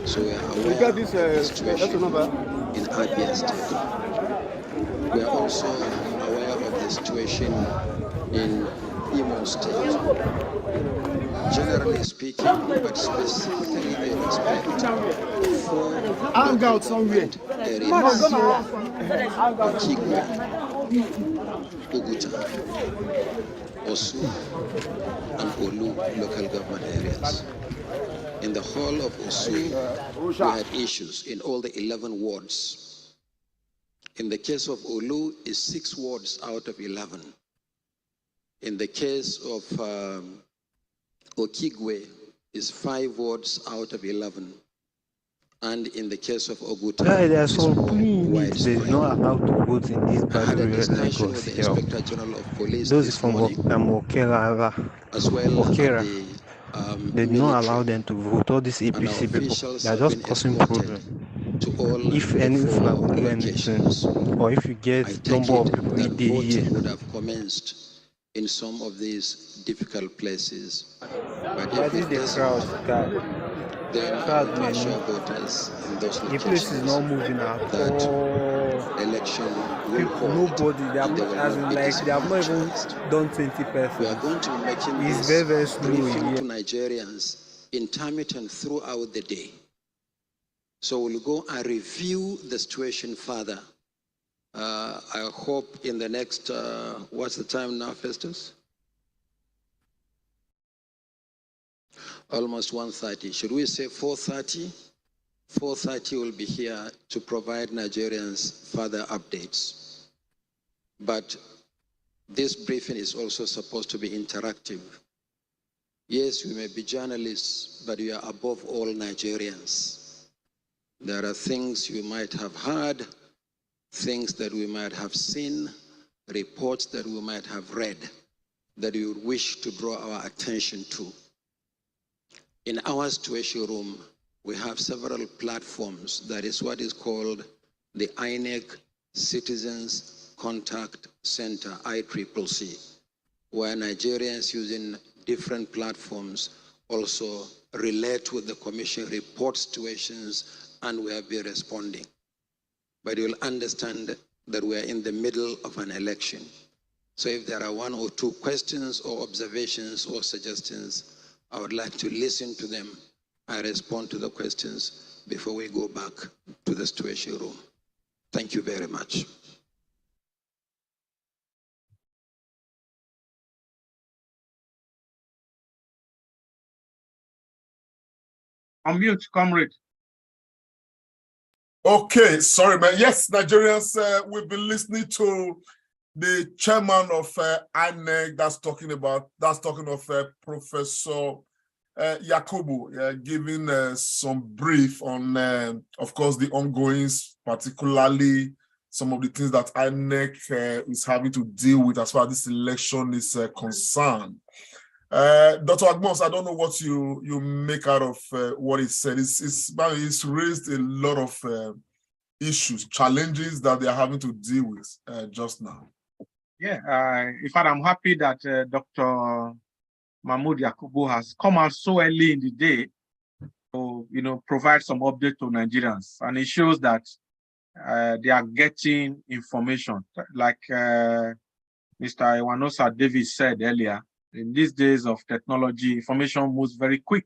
So we are aware of the situation in Abia State. We are also aware of the situation in Imo State. Generally speaking, but specifically in respect for hang out somewhere. Okigwe, Oguta, Osu, and Olu local government areas. In the whole of Osu, we had issues in all the 11 wards. In the case of Olu, it's 6 wards out of 11. In the case of Okigwe, is 5 wards out of 11. And in the case of Oguta, there are some polling units that are not allowed to vote in this battle like us here. Those from Okera, as well Okera. as the They do not allow them to vote. All these APC people, they are just causing problems. If any anything, or if you get number of people in the year, would have commenced in some of these difficult places. But that if is it the doesn't, crowd. then we assure voters in those The place is locations not moving at all. election will hold. Nobody, they have and not, as in, be like, they have not even disenfranchised. done 20%. We are going to be making It's this very slow briefing here. to Nigerians intermittent throughout the day. So we'll go and review the situation further. I hope in the next, what's the time now, Festus? Almost 1:30. Should we say 4:30? 4:30 will be here to provide Nigerians further updates. But this briefing is also supposed to be interactive. Yes, we may be journalists, but we are above all Nigerians. There are things you might have heard, things that we might have seen, reports that we might have read that we would wish to draw our attention to. In our situation room, we have several platforms. That is what is called the INEC Citizens Contact Center, ICCC, where Nigerians using different platforms also relate with the commission, report situations, and we have been responding. But you'll understand that we are in the middle of an election. So if there are 1 or 2 questions or observations or suggestions, I would like to listen to them and respond to the questions before we go back to the situation room. Thank you very much. Unmute, comrade. Okay, sorry, man. Yes, Nigerians, we've been listening to the chairman of INEC that's talking of Professor Yakubu, giving some brief on, of course, the ongoings, particularly some of the things that INEC is having to deal with as far as this election is concerned. Dr. Agmos, I don't know what you make out of what he said. It's raised a lot of issues, challenges that they are having to deal with just now. Yeah, in fact, I'm happy that Dr. Mahmoud Yakubu has come out so early in the day to, provide some update to Nigerians, and it shows that they are getting information. Like Mr. Iwanosa Davis said earlier, in these days of technology, information moves very quick,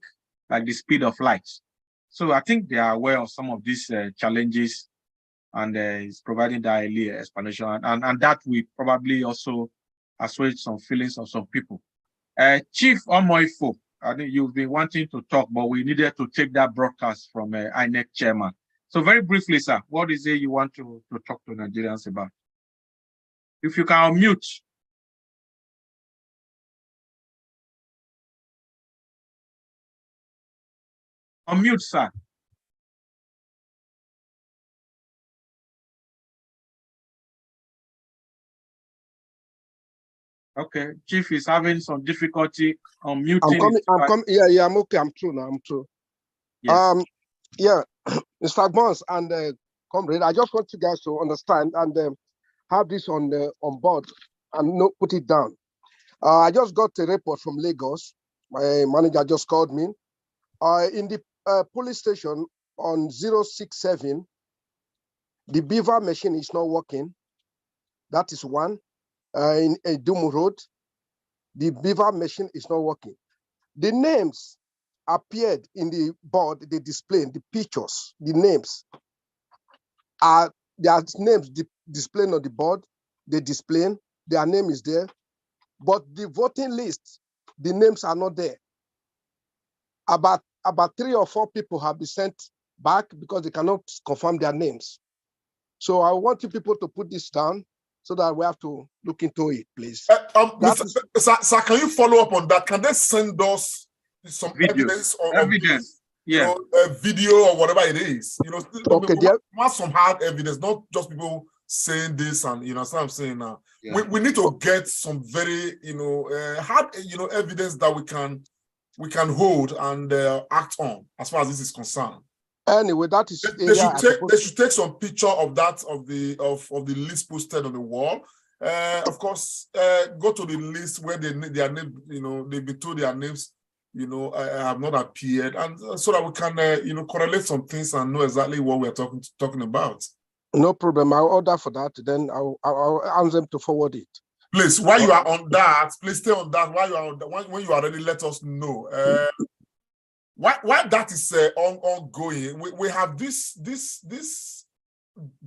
like the speed of light. So I think they are aware of some of these challenges, and is providing that early explanation, and that will probably also assuage some feelings of some people. Chief Omoifo, I think you've been wanting to talk, but we needed to take that broadcast from INEC chairman. So very briefly, sir, what is it you want to talk to Nigerians about? If you can unmute. Unmute, sir. Okay, Chief is having some difficulty unmuting. I'm coming. Yeah, I'm okay. I'm through now. I'm through. Yes. Yeah, Mr. Agbons and Comrade, I just want you guys to understand and have this on board and put it down. I just got a report from Lagos. My manager just called me. In the police station on 067, the beaver machine is not working. That is one. In Dumu Road, the beaver machine is not working. The names appeared in the board, they displayed the pictures, the names are their names displayed on the board, they display, their name is there, but the voting list, the names are not there. About 3 or 4 people have been sent back because they cannot confirm their names. So I want you people to put this down so that we have to look into it, please. Sir, can you follow up on that? Can they send us some evidence or evidence? Yeah, a video or whatever it is. Okay, we want some hard evidence, not just people saying this and that's what I'm saying now. Yeah. We need to get some very hard evidence that we can hold and act on as far as this is concerned. Anyway, that is they should take some picture of that of the list posted on the wall. Of course, go to the list where their name, they've been told their names, have not appeared, and so that we can correlate some things and know exactly what we're talking about. No problem. I'll order for that. Then I'll ask them to forward it. Please, while you are on that, please stay on that. While you are on that, when you are ready, let us know. Why that is ongoing, we have this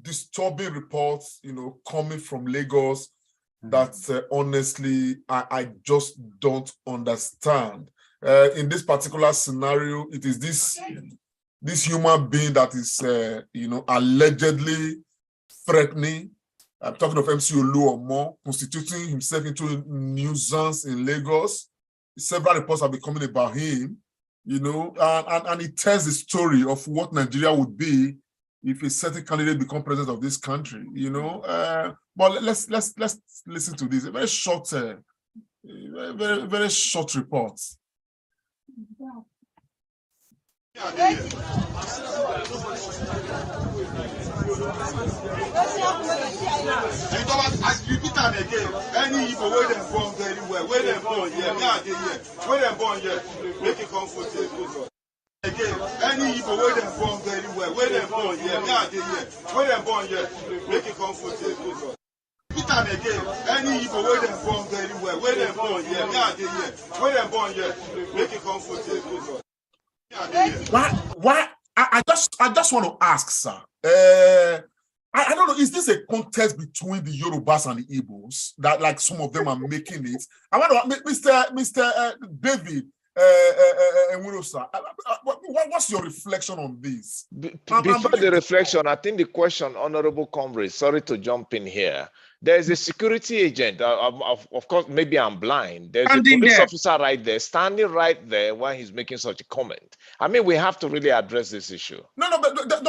disturbing reports, coming from Lagos that honestly I just don't understand. In this particular scenario, it is this human being that is allegedly threatening. I'm talking of MC Oluomo, constituting himself into a nuisance in Lagos. Several reports have been coming about him. And it tells the story of what Nigeria would be if a certain candidate become president of this country. But let's listen to this. A very short, very very short report. I repeat them again. Any Igbo where them born very well, where them born here, where them born here, make it comfortable. Again, any Igbo where them born very well, where them born here, where them born here, make it comfortable. Repeat them again. Any Igbo where them born very well, where them born here, where them born here, make it comfortable. Why? I just want to ask, sir. I don't know. Is this a contest between the Yorubas and the Igbos that, like, some of them are making it? I want to, Mr. David sir, what's your reflection on this? Before the reflection, I think the question, Honorable Comrade, sorry to jump in here. There's a security agent, of course, maybe I'm blind. There's a police officer right there, standing right there while he's making such a comment. I mean, we have to really address this issue. No,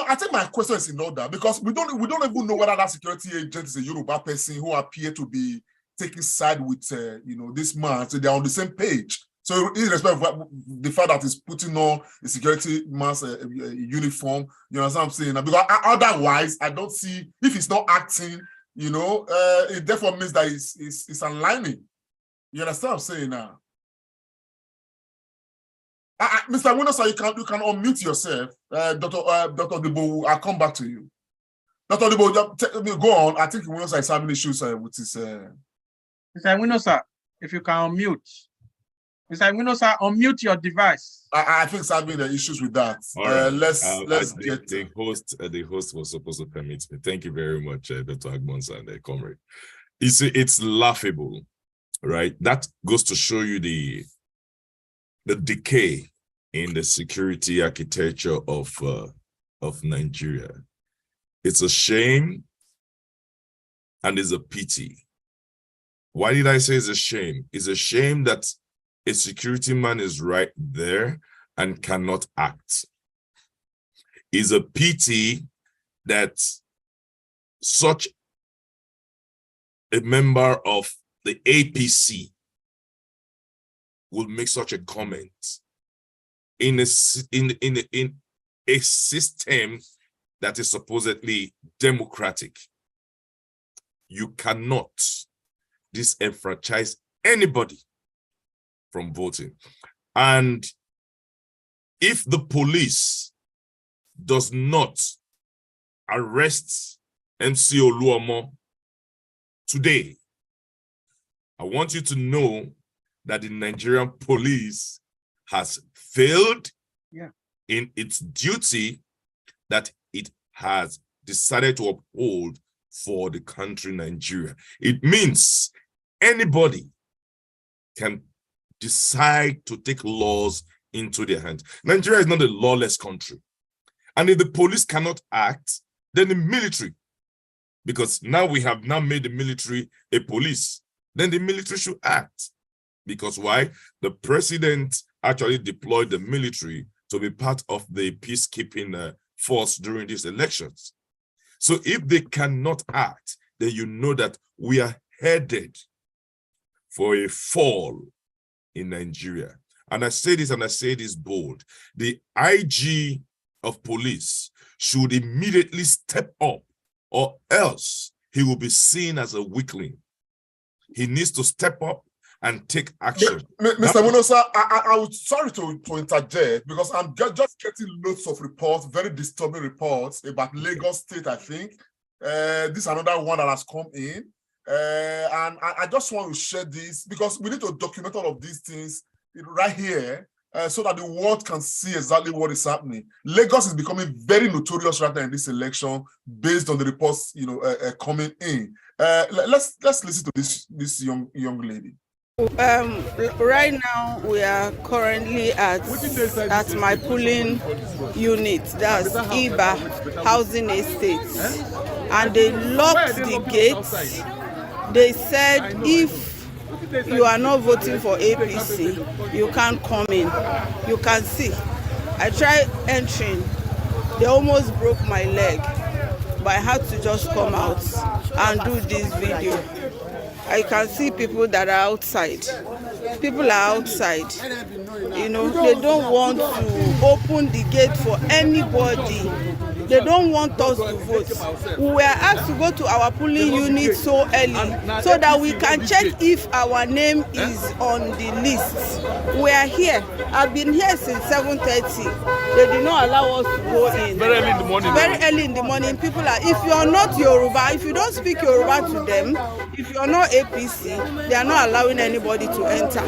I think my question is in order, because we don't even know whether that security agent is a Yoruba person who appear to be taking side with this man. So they're on the same page. So irrespective of the fact that he's putting on a security man's uniform, you know what I'm saying? Because otherwise, I don't see, if he's not acting, it therefore means that it's aligning. You understand what I'm saying now? Mr. Winosa, you can unmute yourself. Dr. Debo, I'll come back to you. Dr. Debo, go on. I think Winosa is having issues with his... Mr. Winosa, if you can unmute. Mr. Winosa, unmute your device. I think it's having issues with that. Right. Let's get the host was supposed to permit me. Thank you very much, Dr. Agbons and Comrade. It's laughable, right? That goes to show you the decay in the security architecture of Nigeria. It's a shame and it's a pity. Why did I say it's a shame? It's a shame that a security man is right there and cannot act. It's a pity that such a member of the APC will make such a comment in a system that is supposedly democratic. You cannot disenfranchise anybody from voting. And if the police does not arrest MC Oluomo today, I want you to know that the Nigerian police has failed in its duty that it has decided to uphold for the country Nigeria. It means anybody can decide to take laws into their hands. Nigeria is not a lawless country. And if the police cannot act, then the military, because now we have now made the military a police, then the military should act. Because why? The president actually deployed the military to be part of the peacekeeping force during these elections. So if they cannot act, then you know that we are headed for a fall in Nigeria. And I say this, and I say this bold. The IG of police should immediately step up, or else he will be seen as a weakling. He needs to step up and take action. Mr. Munosa, I would sorry to interject, because I'm just getting loads of reports, very disturbing reports about Lagos State, I think. This is another one that has come in. And I just want to share this, because we need to document all of these things right here, so that the world can see exactly what is happening. Lagos is becoming very notorious right now in this election, based on the reports, coming in. Let's listen to this young lady. Right now, we are currently at my polling unit, that's Iba Housing Estates, and they locked the gates. They said if you are not voting for APC, you can't come in. You can see. I tried entering. They almost broke my leg, but I had to just come out and do this video. I can see people that are outside. People are outside. They don't want to open the gate for anybody. They don't want us to vote. We were asked to go to our polling unit so early so that we can check if our name is on the list. We are here. I've been here since 7:30. They did not allow us to go in. Very early in the morning. Very early in the morning. People are, if you are not Yoruba, if you don't speak Yoruba to them, if you are not APC, they are not allowing anybody to enter.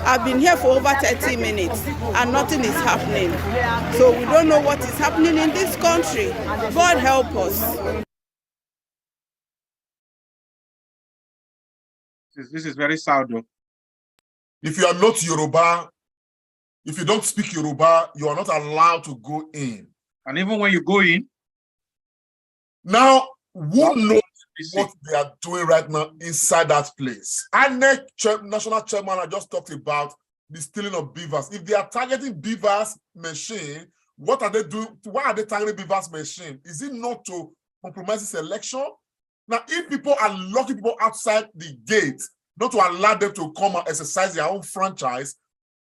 I've been here for over 30 minutes and nothing is happening. So we don't know what is happening in this country. God help us. This is very sad, though. If you are not Yoruba, if you don't speak Yoruba, you are not allowed to go in. And even when you go in, now, who knows what they are doing right now inside that place? INEC national chairman, I just talked about the stealing of beavers. If they are targeting beavers machine, what are they doing? Why are they targeting beavers machine? Is it not to compromise this election? Now, if people are locking people outside the gate, not to allow them to come and exercise their own franchise,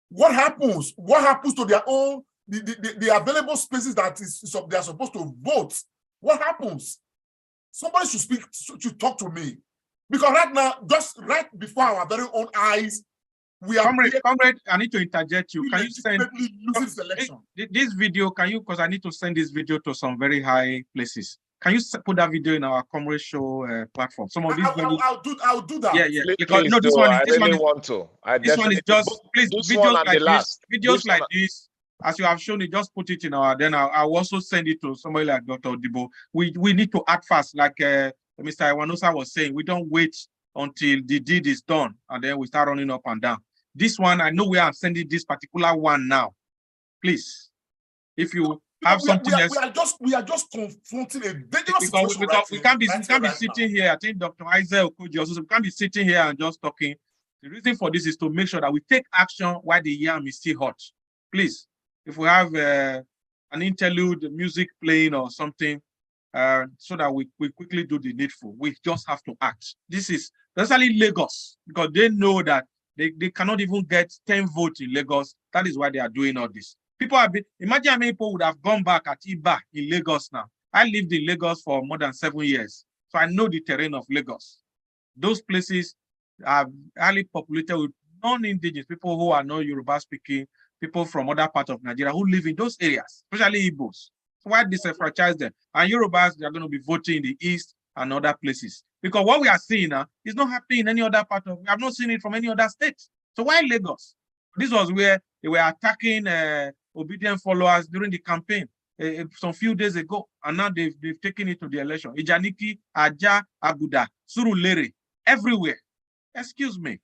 what happens? What happens to their own, the available spaces that they are supposed to vote? What happens? Somebody should talk to me. Because right now, just right before our very own eyes, we are Comrade, I need to interject you. Can you send this video? Can you, because I need to send this video to some very high places. Can you put that video in our Comrade Show platform? Some of these I'll do that. Yeah. Because no, this one is just please videos like this. As you have shown it, just put it in our. Then I'll also send it to somebody like Dr. Odibo. We need to act fast, like Mr. Iwanosa was saying. We don't wait until the deed is done and then we start running up and down. This one, I know where I'm sending this particular one now. Please, if you have something else, we are just confronting a dangerous situation. Because we can't be sitting here. I think Dr. Isaac Okoji also, we can't be sitting here and just talking. The reason for this is to make sure that we take action while the yam is still hot. Please, if we have an interlude, music playing or something, so that we quickly do the needful. We just have to act. This is especially Lagos, because they know that they cannot even get 10 votes in Lagos. That is why they are doing all this. People have been, imagine how many people would have gone back at Iba in Lagos now. I lived in Lagos for more than 7 years, so I know the terrain of Lagos. Those places are highly populated with non-indigenous people who are not Yoruba speaking, people from other parts of Nigeria who live in those areas, especially Igbos. So why disenfranchise them? And Yorubas, they are going to be voting in the east and other places. Because what we are seeing now is not happening in any other part of, we have not seen it from any other state. So why Lagos? This was where they were attacking obedient followers during the campaign some few days ago, and now they've taken it to the election. Ijaniki, Aja, Aguda, Surulere, everywhere. Excuse me.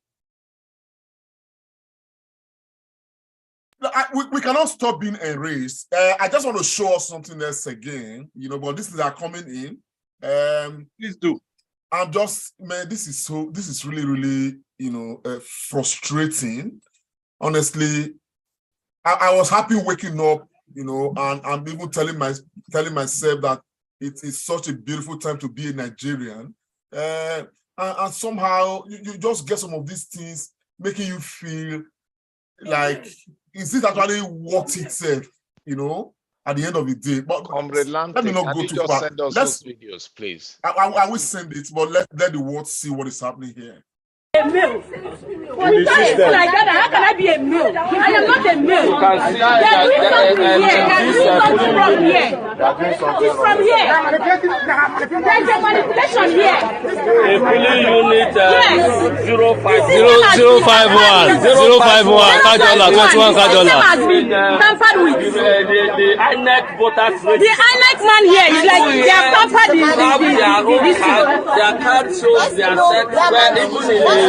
We cannot stop being enraged. I just want to show us something else again, but these things are coming in. Please do. I'm just, man, this is really, really, frustrating. Honestly, I was happy waking up, and I'm even telling myself that it is such a beautiful time to be a Nigerian. And somehow you just get some of these things making you feel like, is it actually worth itself, at the end of the day? But Comrade let Lamte, me not can go you too just far. send us Let's, those videos, please? I will send it, but let the world see what is happening here. A male. When like that, how can I be a male? I am not a male. You can see They are doing something here. They are doing something from here. It's from here. There's a manipulation here. a polling unit Yes. 051 Kajola, 21 Kajola. Has been tampered with. The INEC voters The INEC man here is like they have tampered their card shows their sex, where even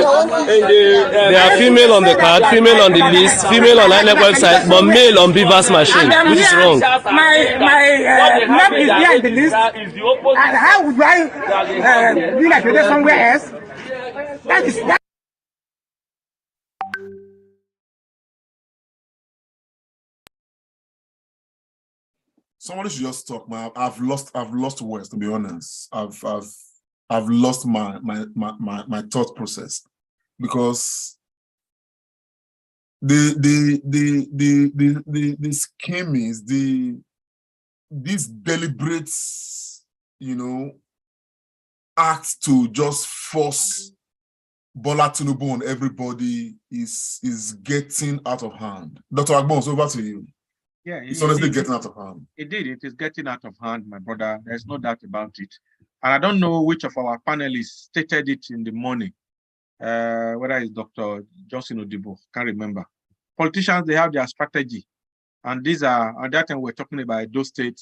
they are female on the card, female on the list, female on INEC website, but male on Beaver's machine, which is wrong. My name is here in the list, and how would I be like today somewhere else? That is that. Somebody should just talk, man. I've lost words, to be honest. I've lost my thought process, because the scheme is these deliberate, acts to just force Bola Tinubu on everybody is getting out of hand. Dr. Agbons, over to you. Yeah, it's honestly getting out of hand. Indeed, it is getting out of hand, my brother. There's no doubt about it. And I don't know which of our panelists stated it in the morning, whether it's Dr. Johnson Odibo, can't remember. Politicians, they have their strategy. And these are, at that time, we're talking about Edo State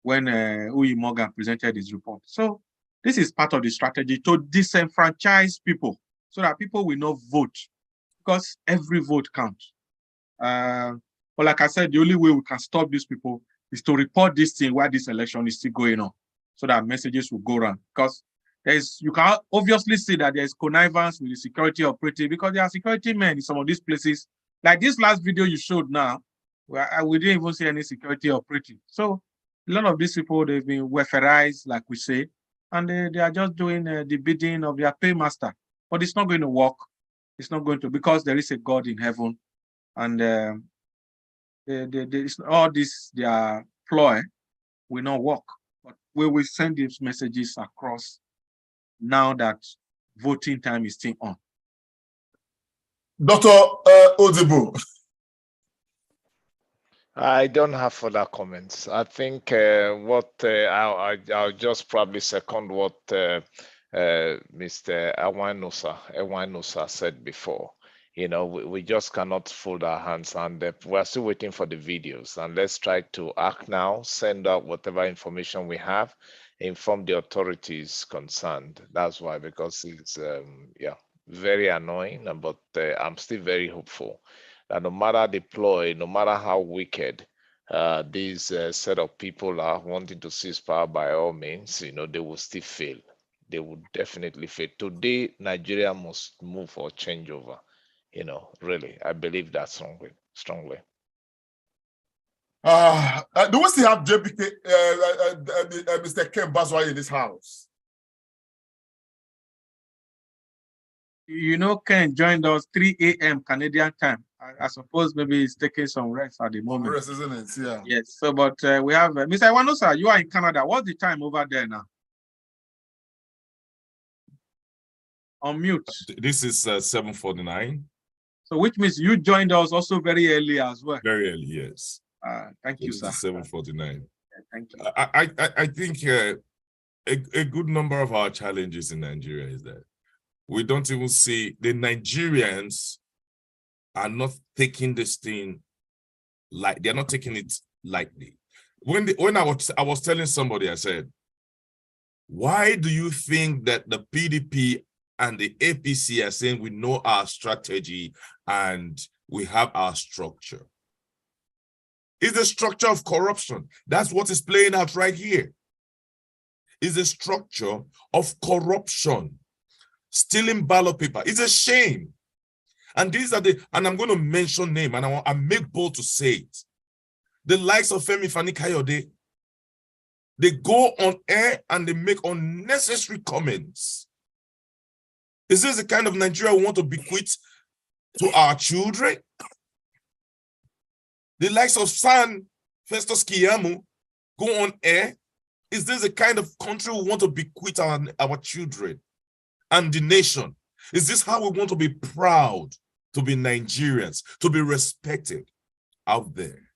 when Uyi Morgan presented his report. So this is part of the strategy to disenfranchise people so that people will not vote, because every vote counts. But like I said, the only way we can stop these people is to report this thing while this election is still going on, so that messages will go around. Because you can obviously see that there's connivance with the security operative, because there are security men in some of these places. Like this last video you showed now, we didn't even see any security operative. So a lot of these people, they've been weaponized, like we say, and they are just doing the bidding of their paymaster. But it's not going to work. It's not going to, because there is a God in heaven, and all this, their ploy will not work. But we will send these messages across now that voting time is still on. Dr. Odibo. I don't have further comments. I think I'll just probably second what Mr. Ewanosa said before. We just cannot fold our hands, and we're still waiting for the videos. And let's try to act now, send out whatever information we have, inform the authorities concerned. That's why, because it's very annoying, but I'm still very hopeful that no matter the ploy, no matter how wicked these set of people are wanting to seize power by all means, they will still fail. They will definitely fail. Today, Nigeria must move for changeover. Really, I believe that strongly. Do we still have JPK, Mr. Ken Baswai in this house? You know, Ken joined us 3 a.m. Canadian time. I suppose maybe he's taking some rest at the moment. Rest, isn't it? Yeah. Yes. So, but we have Mr. Iwanosa. You are in Canada. What's the time over there now? On mute. This is 7:49. So, which means you joined us also very early as well. Very early, yes. Thank you, sir. 7:49. Thank you. I think a good number of our challenges in Nigeria is that we don't even see the Nigerians are not taking this thing like they're not taking it lightly. When I was telling somebody, I said, why do you think that the PDP and the APC are saying we know our strategy and we have our structure? It's the structure of corruption. That's what is playing out right here. It's the structure of corruption. Stealing ballot paper. It's a shame. And these are and I'm going to mention name, and I make bold to say it. The likes of Femi Fani-Kayode, they go on air and they make unnecessary comments. Is this the kind of Nigeria we want to bequeath to our children? The likes of San Festus Kiyamu go on air. Is this the kind of country we want to bequeath our children and the nation? Is this how we want to be proud to be Nigerians, to be respected out there?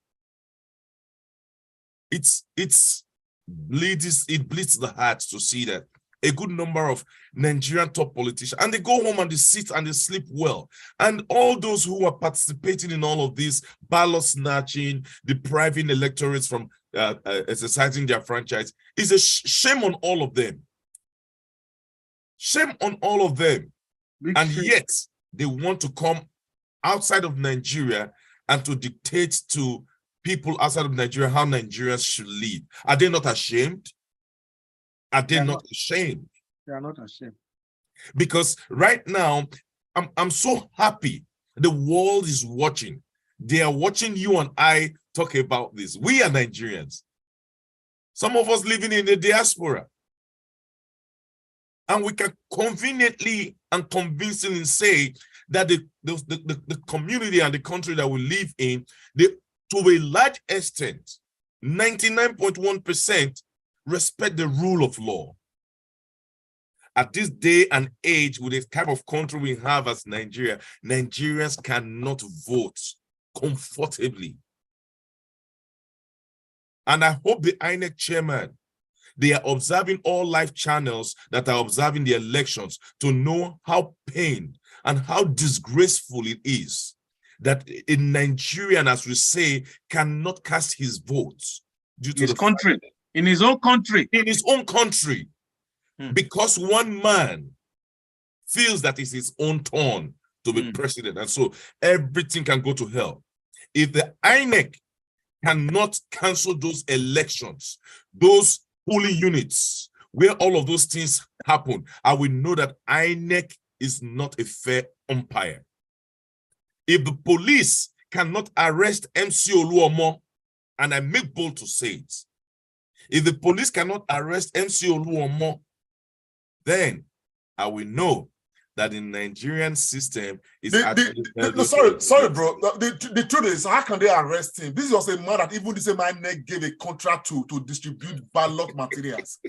It bleeds the heart to see that a good number of Nigerian top politicians, and they go home and they sit and they sleep well. And all those who are participating in all of this, ballot snatching, depriving electorates from exercising their franchise, is a shame on all of them. Shame on all of them. And yet, they want to come outside of Nigeria and to dictate to people outside of Nigeria how Nigerians should live. Are they not ashamed? Are they not ashamed? They are not ashamed. Because right now, I'm so happy the world is watching. They are watching you and I talk about this. We are Nigerians. Some of us living in the diaspora. And we can conveniently and convincingly say that the community and the country that we live in, to a large extent, 99.1% respect the rule of law. At this day and age, with the type of country we have as Nigeria, Nigerians cannot vote comfortably. And I hope the INEC chairman, they are observing all live channels that are observing the elections to know how pained and how disgraceful it is that a Nigerian, as we say, cannot cast his votes due to his country, in his own country. In his own country. Because one man feels that it's his own turn to be president. And so everything can go to hell. If the INEC cannot cancel those elections, those polling units, where all of those things happen, I will know that INEC is not a fair umpire. If the police cannot arrest MC Oluomo, and I make bold to say it, if the police cannot arrest MC Oluomo, then I will know that the Nigerian system is sorry, bro. The truth is, how can they arrest him? This was a man that even the same man gave a contract to distribute ballot materials.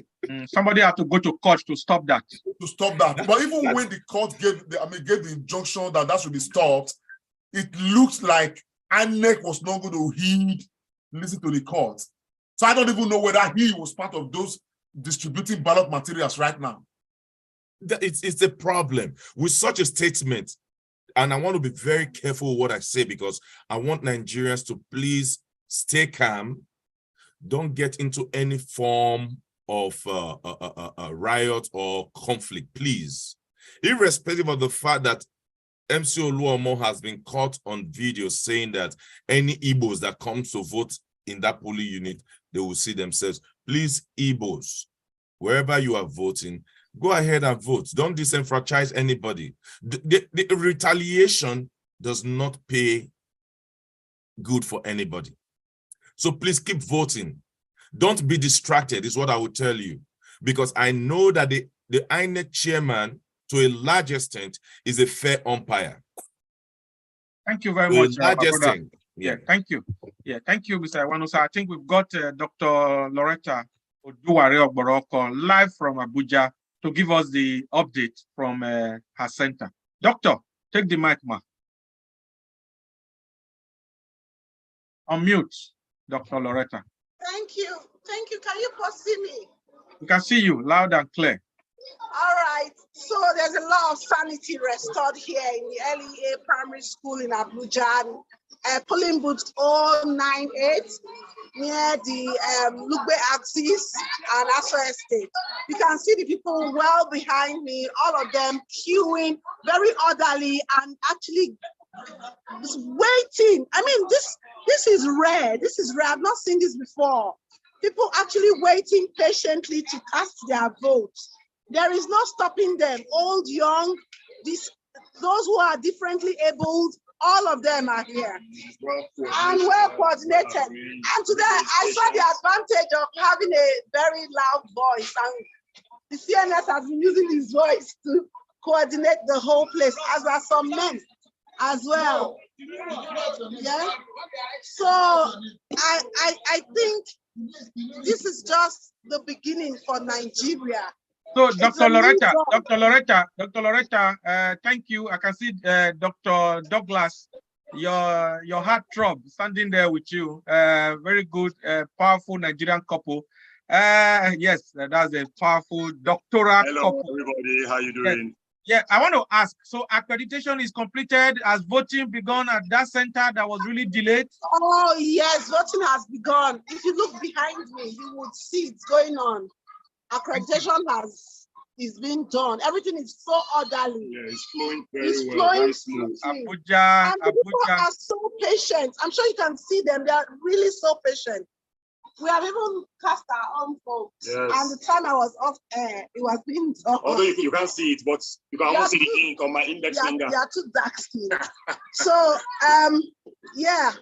Somebody had to go to court to stop that. But even when the court gave the injunction that should be stopped, it looks like INEC was not going to listen to the court. So I don't even know whether he was part of those distributing ballot materials right now. It's a problem with such a statement. And I want to be very careful with what I say, because I want Nigerians to please stay calm. Don't get into any form of a riot or conflict, please. Irrespective of the fact that MC Oluomo has been caught on video saying that any Igbos that comes to vote in that polling unit, they will see themselves. Please, Igbos, wherever you are voting, go ahead and vote. Don't disenfranchise anybody. The retaliation does not pay good for anybody. So please keep voting. Don't be distracted, is what I would tell you. Because I know that the INEC chairman, to a large extent, is a fair umpire. Thank you very much, brother. Yeah, thank you. Yeah, thank you, Mr. Iwanusa. I think we've got Dr. Loretta Oduwari-Ogboroko live from Abuja to give us the update from her center. Doctor, take the mic, ma. Unmute, Dr. Loretta. Thank you. Thank you. Can you see me? We can see you loud and clear. All right. So there's a lot of sanity restored here in the LEA Primary School in Abuja. Polling booth 098 near the Lugbe axis and Oyo State. You can see the people well behind me, all of them queuing very orderly and actually waiting. I mean, this is rare. This is rare. I've not seen this before. People actually waiting patiently to cast their votes. There is no stopping them. Old, young, those who are differently abled, all of them are here and well coordinated. And today I saw the advantage of having a very loud voice, and the CNS has been using his voice to coordinate the whole place, as are some men as well. Yeah. So I think this is just the beginning for Nigeria. So, Dr. Loretta, thank you. I can see Dr. Douglas, your heartthrob standing there with you. Very good, powerful Nigerian couple. Yes, that's a powerful doctoral couple. Hello, everybody. How you doing? Yeah, I want to ask, so accreditation is completed. Has voting begun at that center that was really delayed? Oh, yes, voting has begun. If you look behind me, you would see it's going on. Accreditation is being done. Everything is so orderly. Yeah, it's flowing very well. Abuja, and the people are so patient. I'm sure you can see them. They are really so patient. We have even cast our own votes. Yes. And the time I was off air, it was being done. Although you can't see it, but you can almost see the ink on my index finger. They are too dark skin. So, yeah,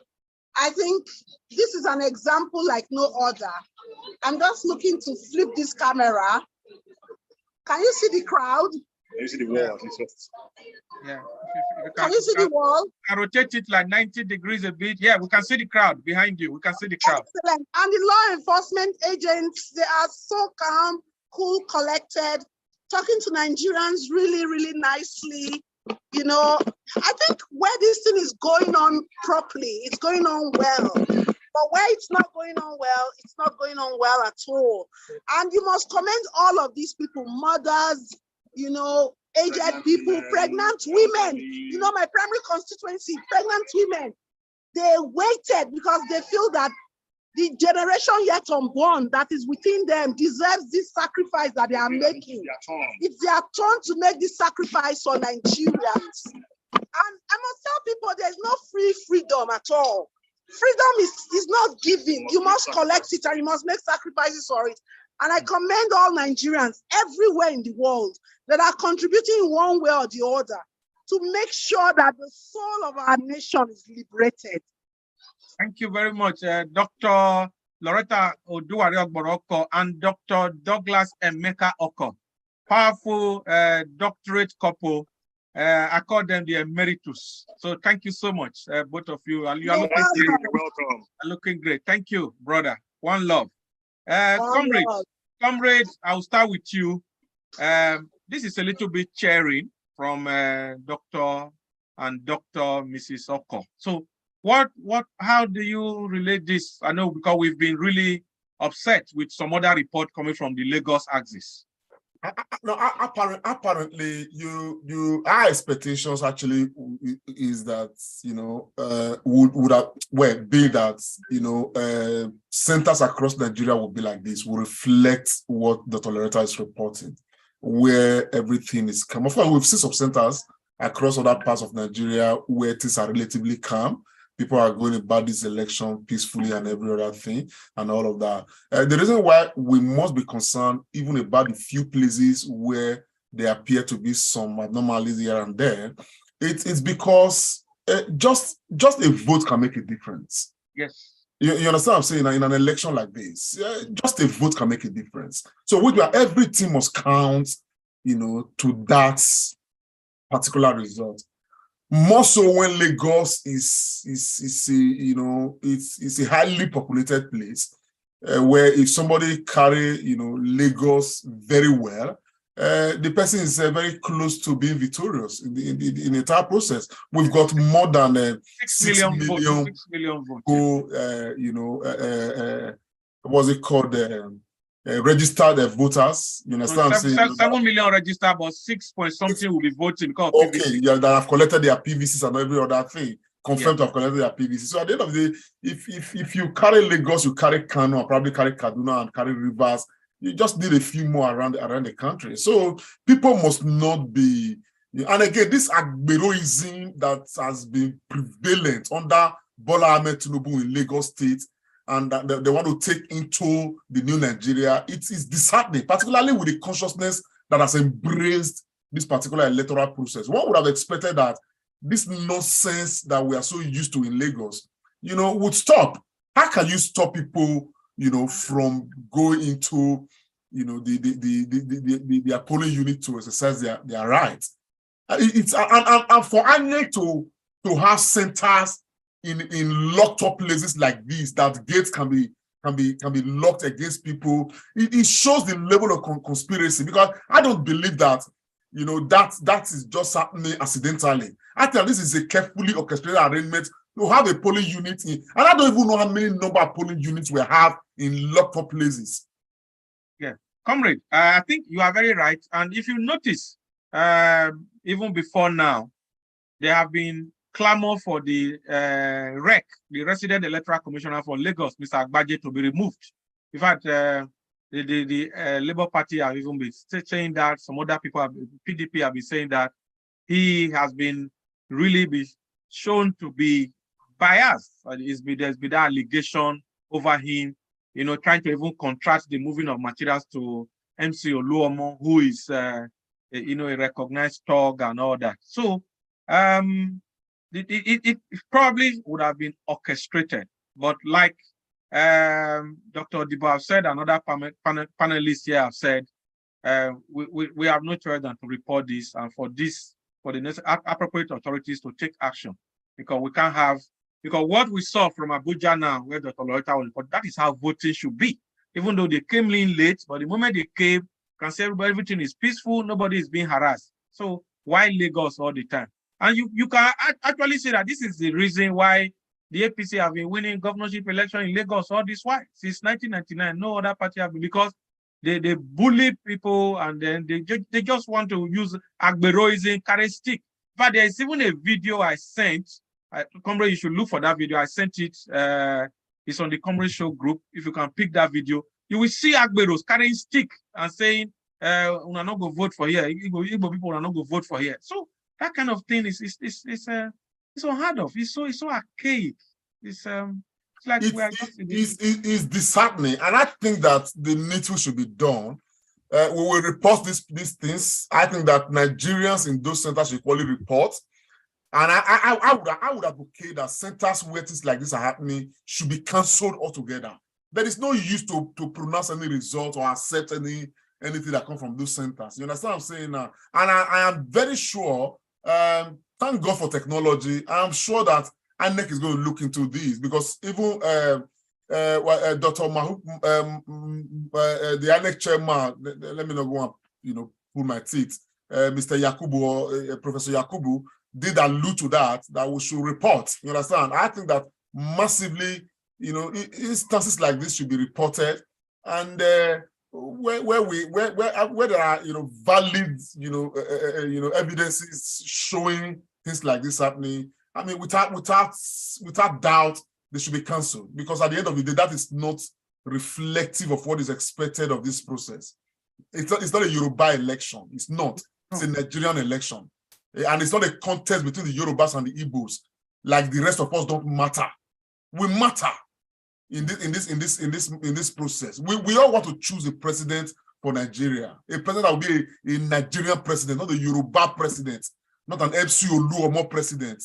I think this is an example like no other. I'm just looking to flip this camera. Can you see the crowd? Can you see the wall? Yeah. Can you see the wall? I rotate it like 90 degrees a bit. Yeah, we can see the crowd behind you. We can see the crowd. Excellent. And the law enforcement agents, they are so calm, cool, collected, talking to Nigerians really, really nicely. You know, I think where this thing is going on properly, it's going on well. But where it's not going on well, it's not going on well at all. And you must commend all of these people, mothers, you know, aged people, pregnant women. You know, my primary constituency, pregnant women, they waited because they feel that the generation yet unborn that is within them deserves this sacrifice that they are making. It's their turn to make this sacrifice for Nigerians. And I must tell people there's no freedom at all. Freedom is not giving. You must collect it and you must make sacrifices for it. And I commend all Nigerians everywhere in the world that are contributing in one way or the other to make sure that the soul of our nation is liberated. Thank you very much, Dr. Loretta Oduwari-Ogboroko and Dr. Douglas Emeka Oko. Powerful doctorate couple. I call them the emeritus. So thank you so much, both of you. You are looking great. You're welcome. Looking great. Thank you, brother. One love. Comrade, I'll start with you. This is a little bit cheering from Dr. and Dr. Mrs. Oko. So how do you relate this? I know because we've been really upset with some other report coming from the Lagos axis. No, apparently, our expectations actually is that, you know, would have be that, you know, centers across Nigeria will be like this, will reflect what Dr. Loretta is reporting, where everything is calm. Of course, we've seen some centers across other parts of Nigeria where things are relatively calm. People are going about this election peacefully and every other thing and all of that. The reason why we must be concerned even about the few places where there appear to be some anomalies here and there, it's because just a vote can make a difference. Yes. You understand what I'm saying? In an election like this, just a vote can make a difference. So everything must count, to that particular result. More so when Lagos is a highly populated place, where if somebody carry Lagos very well, the person is very close to being victorious in the entire process. We've got more than 6 million votes. Who what's it called? Registered voters. You understand? 7 million registered, but 6 point something will be voting because of PVC. Yeah, that have collected their PVCs and every other thing. Confirmed to have collected their PVC. So at the end of the day, if you carry Lagos, you carry Kano, or probably carry Kaduna and carry Rivers, you just need a few more around the country. So people must not be, and again, this Agberoism that has been prevalent under Bola Ahmed Tinubu in Lagos State, and that they want to take into the new Nigeria, it is disheartening, particularly with the consciousness that has embraced this particular electoral process. One would have expected that this nonsense that we are so used to in Lagos, would stop. How can you stop people, from going into, the polling unit to exercise their rights? And for INEC to have centers in locked up places like this, that gates can be locked against people, it shows the level of conspiracy, because I don't believe that that is just happening accidentally. I think this is a carefully orchestrated arrangement to have a polling unit in, and I don't even know how many number of polling units we have in locked up places. Yeah, Comrade, I think you are very right. And if you notice, even before now, there have been clamor for the REC, the Resident Electoral Commissioner for Lagos, Mr. Agbaje, to be removed. In fact, the Labour Party have even been saying that. Some other people, PDP, have been saying that he has been shown to be biased. There's been that allegation over him, trying to even contrast the moving of materials to MC Oluomo, who is, a recognized thug and all that. So, it probably would have been orchestrated, but like Dr. Dibo have said, another panelists here have said, we have no choice than to report this, and for the appropriate authorities to take action, because we can't have, because what we saw from Abuja now, where Dr. Loretta will report, that is how voting should be. Even though they came in late, but the moment they came, can say everything is peaceful, nobody is being harassed. So why Lagos all the time? And you can actually say that this is the reason why the APC have been winning governorship election in Lagos all this while. Since 1999, no other party have been, because they bully people, and then they just want to use Agberoism, carry stick. But there is even a video I sent. Comrade, you should look for that video. I sent it. It's on the Comrade Show group. If you can pick that video, you will see Agberos carrying stick and saying, "We're not going to vote for here. Igbo people are not going to vote for here." So that kind of thing is unheard of. It's so archaic. It's like it's disheartening, and I think that the needful should be done. We will report these things. I think that Nigerians in those centers should equally report. And I would advocate that centers where things like this are happening should be cancelled altogether. There is no use to pronounce any result or accept anything that comes from those centers. You understand what I'm saying now? And I am very sure, thank God for technology, I'm sure that INEC is going to look into these, because even Dr. Mahu, the INEC chairman, let me not go and pull my teeth, Mr. Yakubu or Professor Yakubu did allude to that we should report. You understand? I think that massively, instances like this should be reported, and where there are valid evidences showing things like this happening, I mean, without doubt, they should be cancelled, because at the end of the day, that is not reflective of what is expected of this process. It's not a Yoruba election. It's not. It's a Nigerian election. And it's not a contest between the Yorubas and the Igbos. Like the rest of us don't matter. We matter in this process. We all want to choose a president for Nigeria. A president that will be a Nigerian president, not a Yoruba president, not an MC Oluomo president.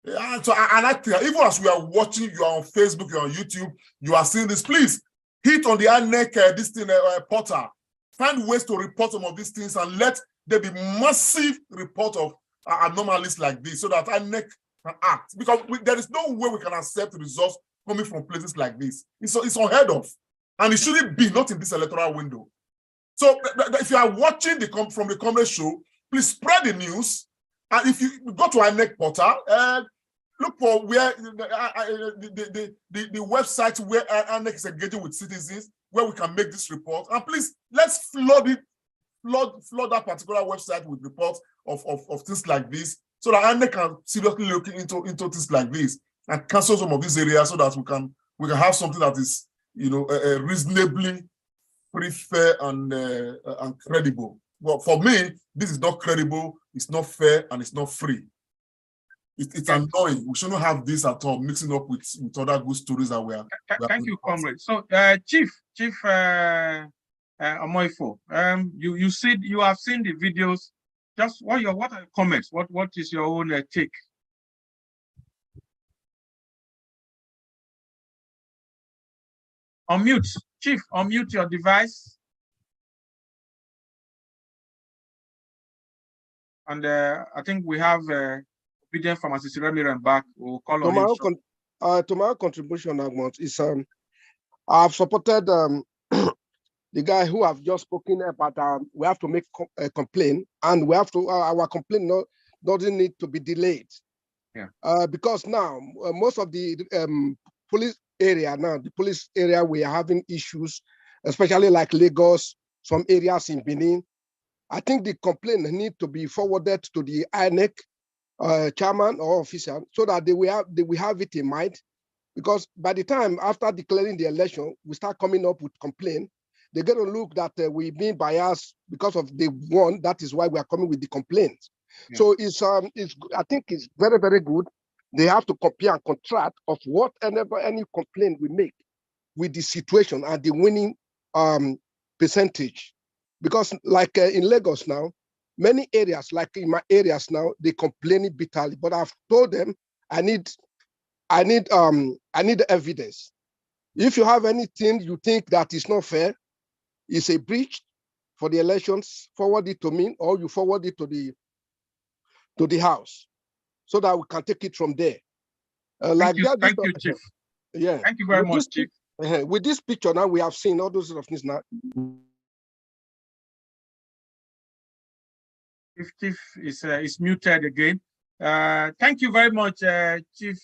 And so, and I think even as we are watching, you are on Facebook, you're on YouTube, you are seeing this. Please hit on the INEC this thing portal. Find ways to report some of these things and let there be massive report of anomalies like this, so that INEC can act. Because there is no way we can accept results coming from places like this. It's unheard of, and it shouldn't be, not in this electoral window. So if you are watching from the Comrade Show, please spread the news. And if you go to INEC portal, look for where the website where INEC is engaging with citizens, where we can make this report. And please, let's flood that particular website with reports of things like this, so that INEC can seriously look into things like this and cancel some of these areas, so that we can have something that is, reasonably pretty fair and credible. Well, for me, this is not credible, it's not fair, and it's not free. It's annoying. We shouldn't have this at all, mixing up with other good stories that we are. Thank you, comrade. So, Chief Omoifo, you said you have seen the videos. Just what are your comments? What is your own take? Unmute, Chief. Unmute your device. And I think we have obedient pharmacist Remiran back. We'll call on him. To my contribution, Agmont, is I've supported the guy who have just spoken about we have to make a complaint, and we have to our complaint doesn't need to be delayed. Yeah. Because now most of the police area we are having issues, especially like Lagos, some areas in Benin. I think the complaint need to be forwarded to the INEC chairman or officer, so that they will have it in mind. Because by the time after declaring the election, we start coming up with complaint, they're going to look that we're being biased because of the one. That is why we are coming with the complaint. Yeah. So I think it's very, very good. They have to compare and contrast of any complaint we make with the situation and the winning percentage. Because like in Lagos now, many areas, like in my areas now, they complaining bitterly. But I've told them I need evidence. If you have anything you think that is not fair, it's a breach for the elections, forward it to me, or you forward it to the house, so that we can take it from there. Thank you, Chief. Yeah. Thank you very much, Chief. With this picture now, we have seen all those sort of things now. If Chief is muted again. Thank you very much, Chief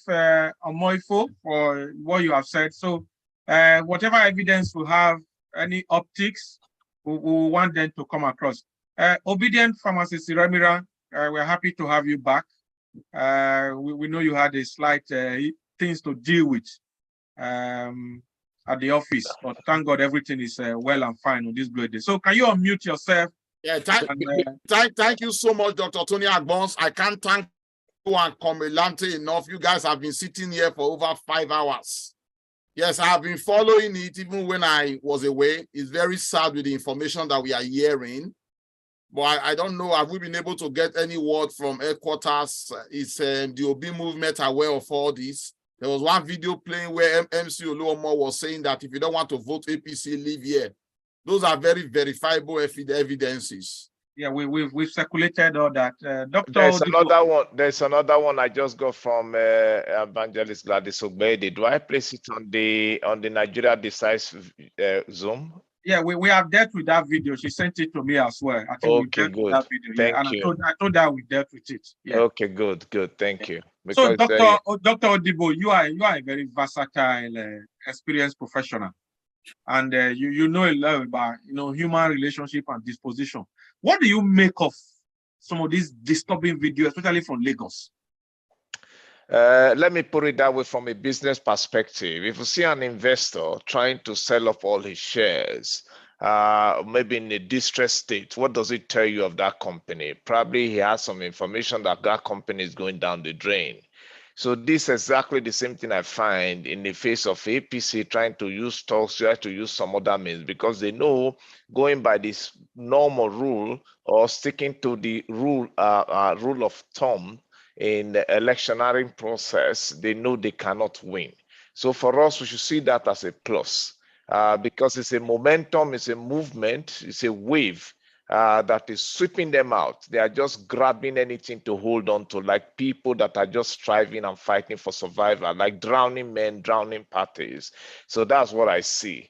Omoifo, for what you have said. So whatever evidence we have, any optics, we want them to come across. Obedient pharmacist Remira, we're happy to have you back. We know you had a slight things to deal with at the office, but thank God everything is well and fine on this great day. So can you unmute yourself? Yeah, thank you so much, Dr. Tony Agbons. I can't thank you and Comrade Lamte enough. You guys have been sitting here for over 5 hours. Yes, I have been following it even when I was away. It's very sad with the information that we are hearing. But I don't know, have we been able to get any word from headquarters? Is the OB movement aware of all this? There was one video playing where MC Oluomo was saying that if you don't want to vote APC, leave here. Those are very verifiable evidences. Yeah, we've circulated all that. Dr. There's another one I just got from Evangelist Gladys Ogbede. Do I place it on the Nigeria Decides Zoom? Yeah, we have dealt with that video. She sent it to me as well. I think we dealt with that video. Thank you. I told her we dealt with it. Yeah. Okay, good. Thank you. Because, so, Dr. Odibo, you are a very versatile, experienced professional, and you know a lot about human relationship and disposition. What do you make of some of these disturbing videos, especially from Lagos? Let me put it that way from a business perspective. If you see an investor trying to sell off all his shares, maybe in a distressed state, what does it tell you of that company? Probably he has some information that company is going down the drain. So this is exactly the same thing I find in the face of APC trying to use talks, try to use some other means, because they know going by this normal rule or sticking to the rule of thumb in the electionary process, they know they cannot win. So for us, we should see that as a plus because it's a momentum, it's a movement, it's a wave that is sweeping them out. They are just grabbing anything to hold on to, like people that are just striving and fighting for survival, like drowning men, drowning parties. So that's what I see.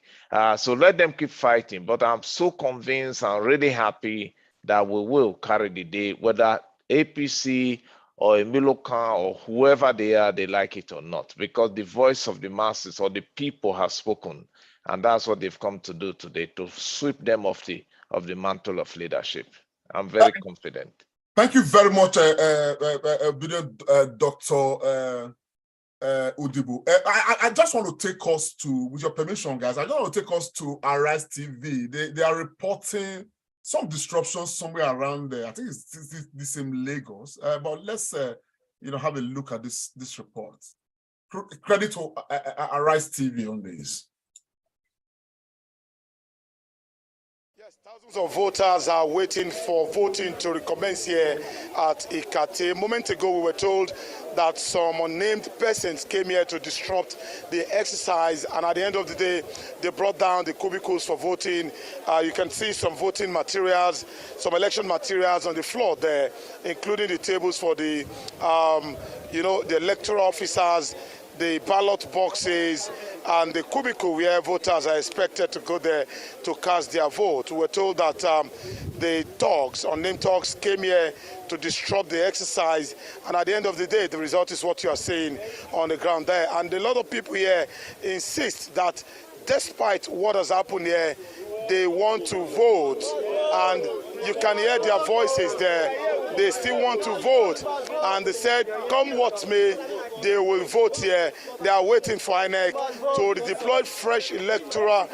So let them keep fighting. But I'm so convinced and really happy that we will carry the day, whether APC or Emilokan or whoever they are, they like it or not, because the voice of the masses or the people has spoken. And that's what they've come to do today, to sweep them off the mantle of leadership. I'm very confident. Thank you very much, Dr. Udibu. I just want to take us to, with your permission, guys, I just want to take us to Arise TV. They are reporting some disruptions somewhere around there. I think it's the same Lagos. But let's have a look at this report. Credit to Arise TV on this. Thousands of voters are waiting for voting to recommence here at Ikate. A moment ago, we were told that some unnamed persons came here to disrupt the exercise, and at the end of the day, they brought down the cubicles for voting. You can see some voting materials, some election materials on the floor there, including the tables for the, the electoral officers, the ballot boxes, and the cubicle where voters are expected to go there to cast their vote. We were told that the thugs, unnamed thugs, came here to disrupt the exercise, and at the end of the day, the result is what you are seeing on the ground there. And a lot of people here insist that despite what has happened here, they want to vote, and you can hear their voices there. They still want to vote, and they said, come what may, they will vote here. They are waiting for INEC to deploy fresh electoral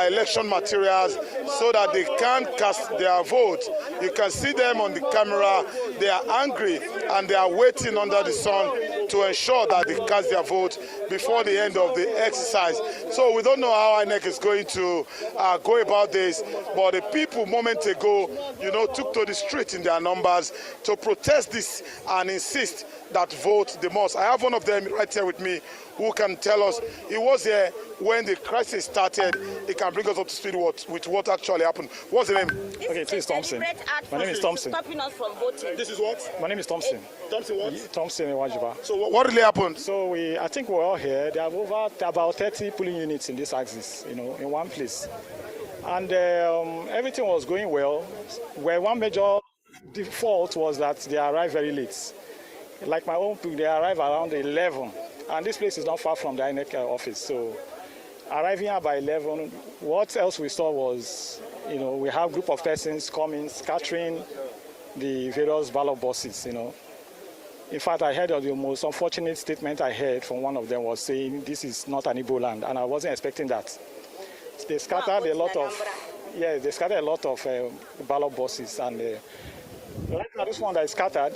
election materials so that they can cast their vote. You can see them on the camera. They are angry and they are waiting under the sun to ensure that they cast their vote before the end of the exercise. So we don't know how INEC is going to go about this, but the people moments ago, took to the street in their numbers to protest this and insist that vote the most. I have one of them right here with me who can tell us he was here when the crisis started. He can bring us up to speed with what actually happened. What's the name? Okay, this is Thompson. My name is Thompson. Stopping us from voting. This is what? My name is Thompson. Thompson what? Thompson Wajiba. So what really happened? So I think we're all here. There are about 30 polling units in this axis, in one place. And everything was going well. Where one major default was that they arrived very late. Like my own people, they arrived around 11. And this place is not far from the INEC office. So arriving here by 11, what else we saw was, we have a group of persons coming, scattering the various ballot boxes, In fact, I heard of the most unfortunate statement I heard from one of them was saying, this is not an Igbo land, and I wasn't expecting that. They scattered a lot of, ballot boxes, and right now this one that is scattered,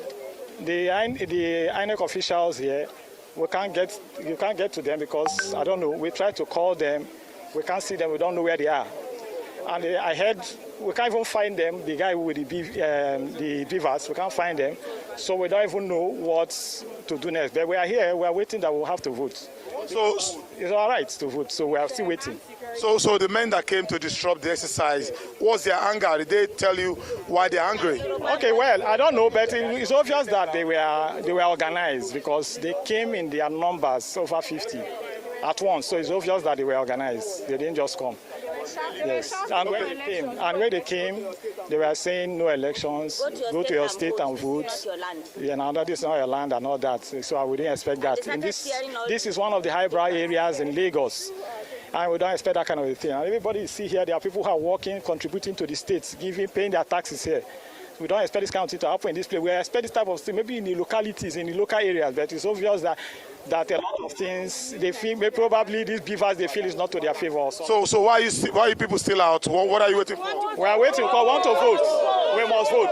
the INEC officials here, you can't get to them because, I don't know, we tried to call them, we can't see them, we don't know where they are. And I heard we can't even find them, the guy with the beavers, we can't find them, so we don't even know what to do next. But we are here, we are waiting that we'll have to vote. So it's all right to vote, so we are still waiting. So the men that came to disrupt the exercise, what's their anger? Did they tell you why they're angry? Okay, well, I don't know, but it's obvious that they were organized because they came in their numbers, over 50 at once. So it's obvious that they were organized. They didn't just come. Yes, and when they came, they were saying no elections, go to your state and vote. That is not your land and all that. So I wouldn't expect that. And this is one of the highbrow areas in Lagos. And we don't expect that kind of a thing. And everybody you see here, there are people who are working, contributing to the states, paying their taxes here. We don't expect this kind of thing to happen in this place. We expect this type of thing maybe in the localities, in the local areas, but it's obvious that a lot of things they feel probably these beavers they feel is not to their favor. So why are you people still out? What are you waiting for? We are waiting because we want to vote. We must vote.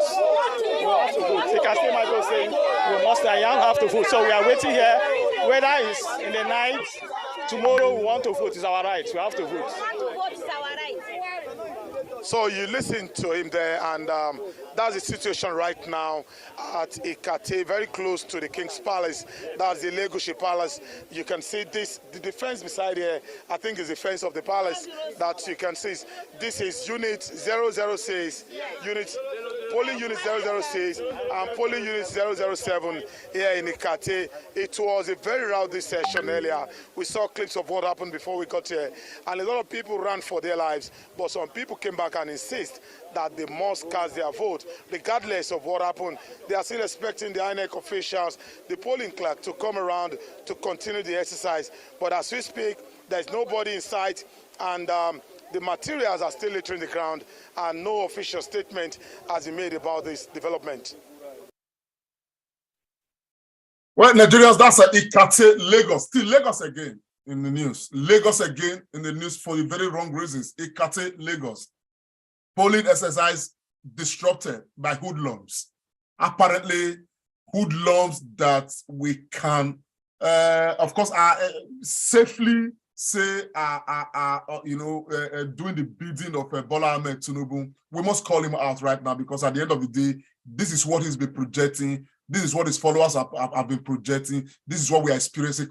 We have to vote. You can see my vote saying we must have to vote. So we are waiting here. Whether it's in the night, tomorrow we want to vote. It's our right. We have to vote. So you listen to him there, and that's the situation right now at Ikate, very close to the King's Palace. That's the Legoshi Palace. You can see this, the fence beside here, I think is the fence of the palace that you can see. This is unit 006, polling unit 006 and polling unit 007 here in Ikate. It was a very rowdy session earlier. We saw clips of what happened before we got here, and a lot of people ran for their lives, but some people came back and insist that they must cast their vote regardless of what happened. They are still expecting the INEC officials, the polling clerk, to come around to continue the exercise. But as we speak, there's nobody in sight, and the materials are still littering the ground, and no official statement has been made about this development. Well, Nigerians, that's Ikate, Lagos. Still Lagos again in the news. Lagos again in the news for the very wrong reasons. Ikate, Lagos. Polling exercise disrupted by hoodlums. Apparently, hoodlums that we can, of course, safely say doing the bidding of Bola Ahmed Tinubu. We must call him out right now, because at the end of the day, this is what he's been projecting. This is what his followers have been projecting. This is what we are experiencing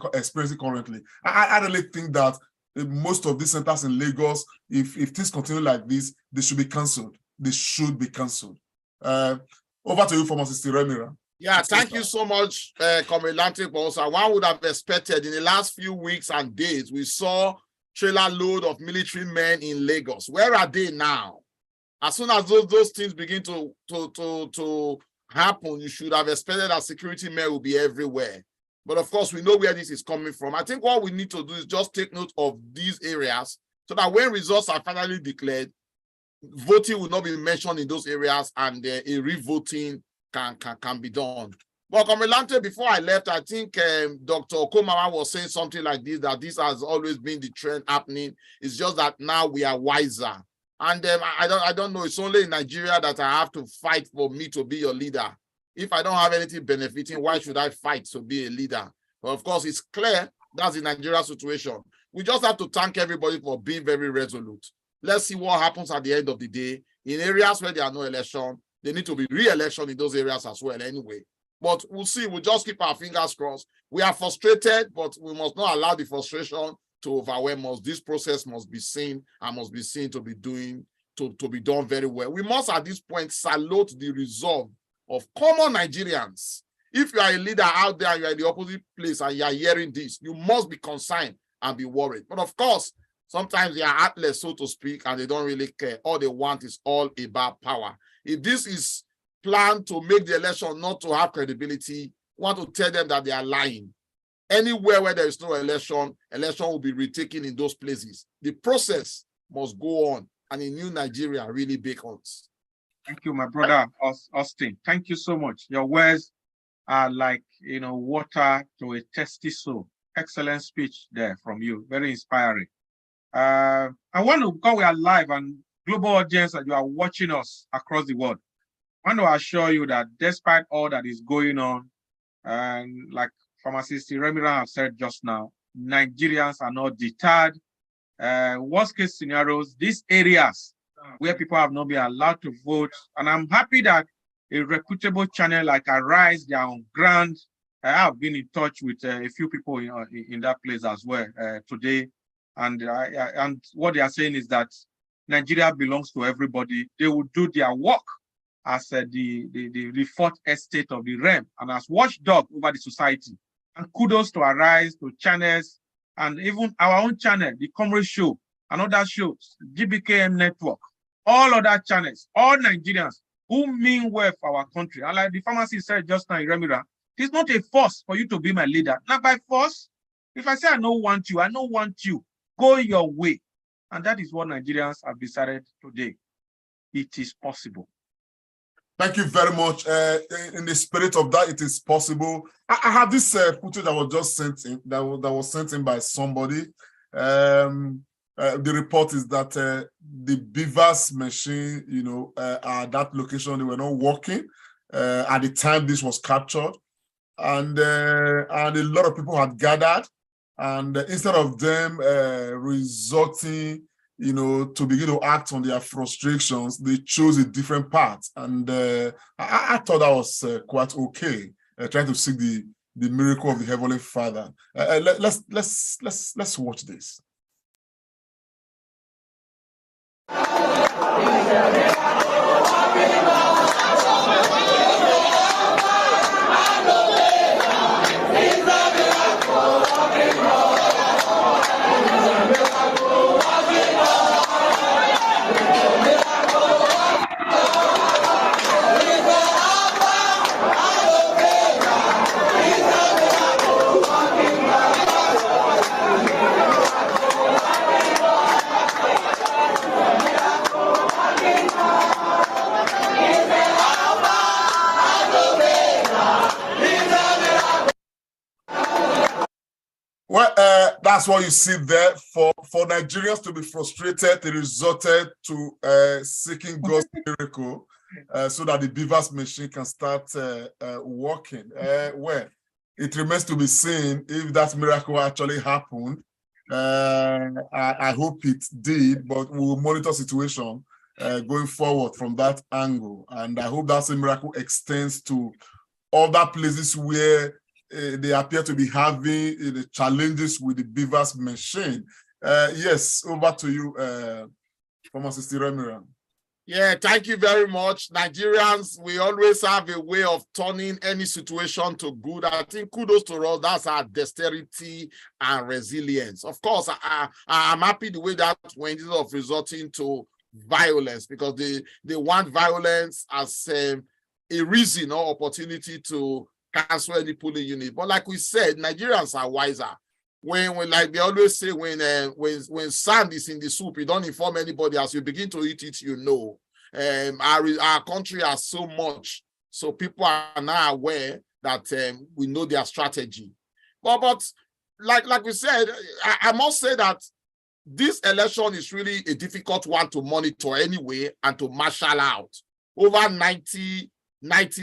currently. I really think that most of these centers in Lagos, if things continue like this, they should be cancelled. They should be cancelled. Over to you, Pharmacist Remira. Yeah, thank you so much, Comrade Lantre. One would have expected in the last few weeks and days, we saw trailer load of military men in Lagos. Where are they now? As soon as those things begin to happen, you should have expected that security men will be everywhere. But of course, we know where this is coming from. I think what we need to do is just take note of these areas so that when results are finally declared, voting will not be mentioned in those areas, and a revoting can be done. Well, Comrade, before I left, I think Dr. Okomawa was saying something like this, that this has always been the trend happening. It's just that now we are wiser. And I don't know, it's only in Nigeria that I have to fight for me to be your leader. If I don't have anything benefiting, why should I fight to be a leader? But of course, it's clear that's the Nigeria situation. We just have to thank everybody for being very resolute. Let's see what happens at the end of the day. In areas where there are no election, there need to be re-election in those areas as well anyway. But we'll see. We'll just keep our fingers crossed. We are frustrated, but we must not allow the frustration to overwhelm us. This process must be seen and must be seen to be done very well. We must at this point salute the resolve of common Nigerians. If you are a leader out there and you are in the opposite place and you are hearing this, you must be concerned and be worried. But of course, sometimes they are heartless, so to speak, and they don't really care. All they want is all about power. If this is planned to make the election not to have credibility, we want to tell them that they are lying. Anywhere where there is no election will be retaken in those places. The process must go on, and a new Nigeria really beckons. Thank you, my brother, Austin. Thank you so much. Your words are like, water to a thirsty soul. Excellent speech there from you. Very inspiring. I want to, because we are live and global audience that you are watching us across the world, I want to assure you that despite all that is going on, and like Pharmacist Remira have said just now, Nigerians are not deterred. Worst case scenarios, these areas where people have not been allowed to vote, and I'm happy that a reputable channel like Arise, they are on ground. I have been in touch with a few people in that place as well today, and what they are saying is that Nigeria belongs to everybody. They will do their work as the fourth estate of the realm and as watchdog over the society. And kudos to Arise, to channels, and even our own channel, the Comrade Show, and other shows, GBKM Network, all other channels, all Nigerians who mean well for our country. And like the pharmacist said just now, Remira, it's not a force for you to be my leader. Not by force. If I say I don't want you, I don't want you. Go your way. And that is what Nigerians have decided today. It is possible. Thank you very much. In the spirit of that, it is possible. I have this footage that was just sent in, that was sent in by somebody. The report is that the beavers machine, at that location, they were not working at the time this was captured, and a lot of people had gathered, and instead of them resorting, you know, to begin to act on their frustrations, they chose a different path. And I thought that was quite okay, trying to seek the miracle of the Heavenly Father. Let's watch this. Well, that's what you see there. For Nigerians to be frustrated, they resorted to seeking God's miracle so that the beavers machine can start working. Well, it remains to be seen if that miracle actually happened. I hope it did, but we will monitor situation going forward from that angle. And I hope that same miracle extends to other places where they appear to be having the challenges with the beavers machine. Yes, over to you, Pharmacist Remiran. Yeah, thank you very much. Nigerians, we always have a way of turning any situation to good. I think kudos to us. That's our dexterity and resilience. Of course, I'm happy the way that went instead of resorting to violence, because they want violence as a reason or opportunity to cancel any polling unit. But like we said, Nigerians are wiser. When like they always say, when sand is in the soup, you don't inform anybody. As you begin to eat it, you know. Our country has so much, so people are now aware that we know their strategy. But like we said, I must say that this election is really a difficult one to monitor anyway and to marshal out. Over 90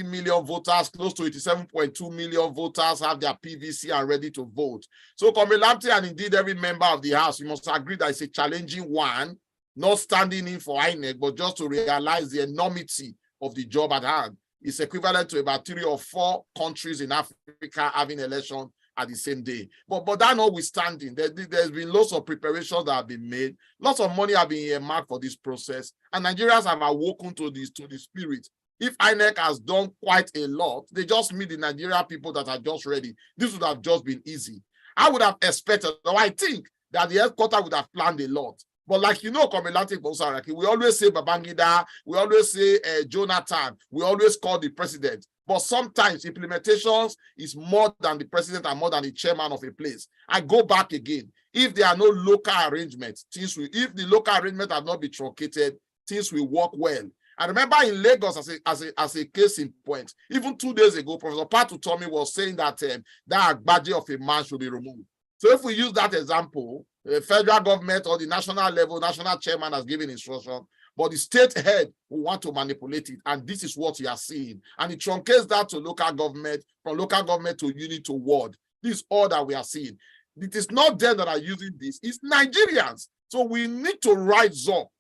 million voters, close to 87.2 million voters have their PVC and ready to vote. So Comrade Lamte and indeed every member of the House, you must agree that it's a challenging one, not standing in for INEC, but just to realize the enormity of the job at hand. It's equivalent to about 3 or 4 countries in Africa having election at the same day. But that notwithstanding, there's been lots of preparations that have been made, lots of money have been earmarked for this process, and Nigerians have awoken to the spirit. If INEC has done quite a lot, they just meet the Nigerian people that are just ready. This would have just been easy. I would have expected, or I think, that the headquarters would have planned a lot. But like you know, Comrade Lamte, we always say Babangida, we always say Jonathan, we always call the president. But sometimes implementations is more than the president and more than the chairman of a place. I go back again. If there are no local arrangements, if the local arrangements have not been truncated, things will work well. I remember in Lagos, as a case in point, even 2 days ago, Professor Patu Tommy was saying that that badge of a man should be removed. So if we use that example, the federal government or the national level, national chairman has given instruction, but the state head will want to manipulate it. And this is what you are seeing. And it truncates that to local government, from local government to unit to ward. This is all that we are seeing. It is not them that are using this, it's Nigerians. So we need to rise up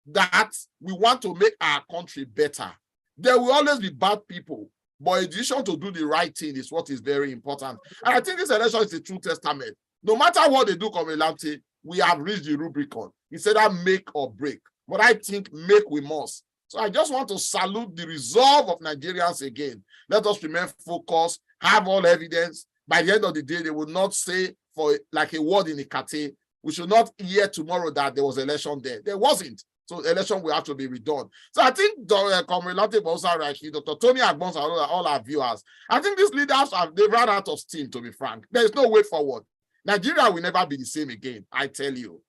that we want to make our country better. There will always be bad people, but a decision to do the right thing is what is very important. And I think this election is a true testament. No matter what they do, Comrade Lamte, we have reached the Rubicon. It's either make or break. But I think make we must. So I just want to salute the resolve of Nigerians again. Let us remain focused, have all evidence. By the end of the day, they will not say for like a word in a kate. We should not hear tomorrow that there was election there. There wasn't. So election will have to be redone. So I think Comrade Lamte also right, Dr. Tony Agbons, and all our viewers, I think these leaders they've run out of steam, to be frank. There is no way forward. Nigeria will never be the same again, I tell you.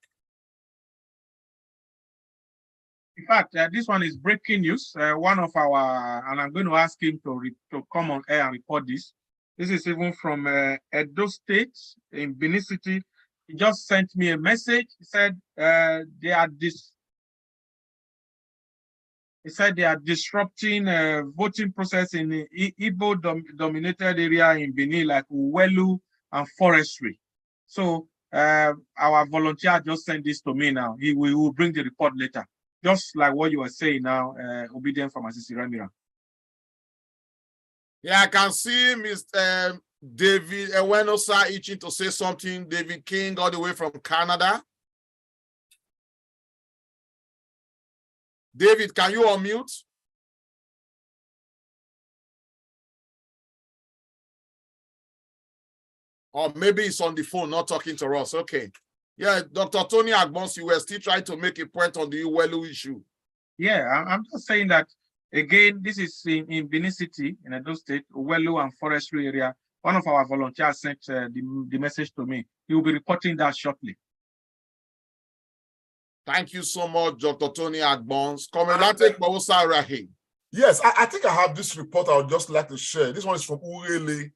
In fact, this one is breaking news. One of our, and I'm going to ask him to come on air and report this. This is even from Edo State in Benin City. He just sent me a message. He said they are disrupting voting process in the Igbo dominated area in Benin, like Uwelu and Forestry. So Our volunteer just sent this to me now. We will bring the report later. Just like what you were saying now, obedient from Assisi Ramira. Yeah, I can see Mr. David Ewenosa itching to say something. David King, all the way from Canada. David, can you unmute? Or maybe it's on the phone, not talking to us. Okay. Yeah, Dr. Tony Agbons, you were still trying to make a point on the Uwelu issue. Yeah, I'm just saying that, again, this is in Benin City, in Edo State, Uwelu and forestry area. One of our volunteers sent the message to me. He will be reporting that shortly. Thank you so much, Dr. Tony Agbons. Comrade Bausa Rahi. Yes, I think I have this report I would just like to share. This one is from Urele,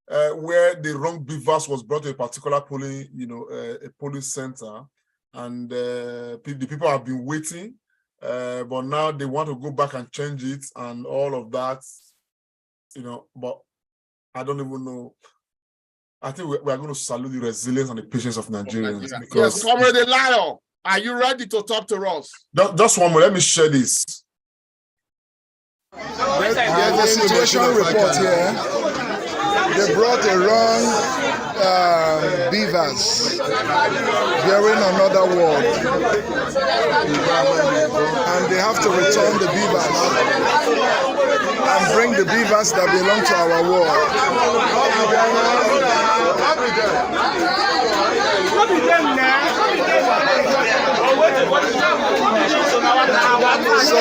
where the wrong beavers was brought to a particular polling, a polling center, and the people have been waiting, but now they want to go back and change it and all of that, but I don't even know. I think we are going to salute the resilience and the patience of Nigerians. Yes, Comrade Lion, are you ready to talk to us? Just one more, let me share this. There's a situation report here. They brought a wrong beavers bearing another word, and they have to return the beavers and bring the beavers that belong to our ward. So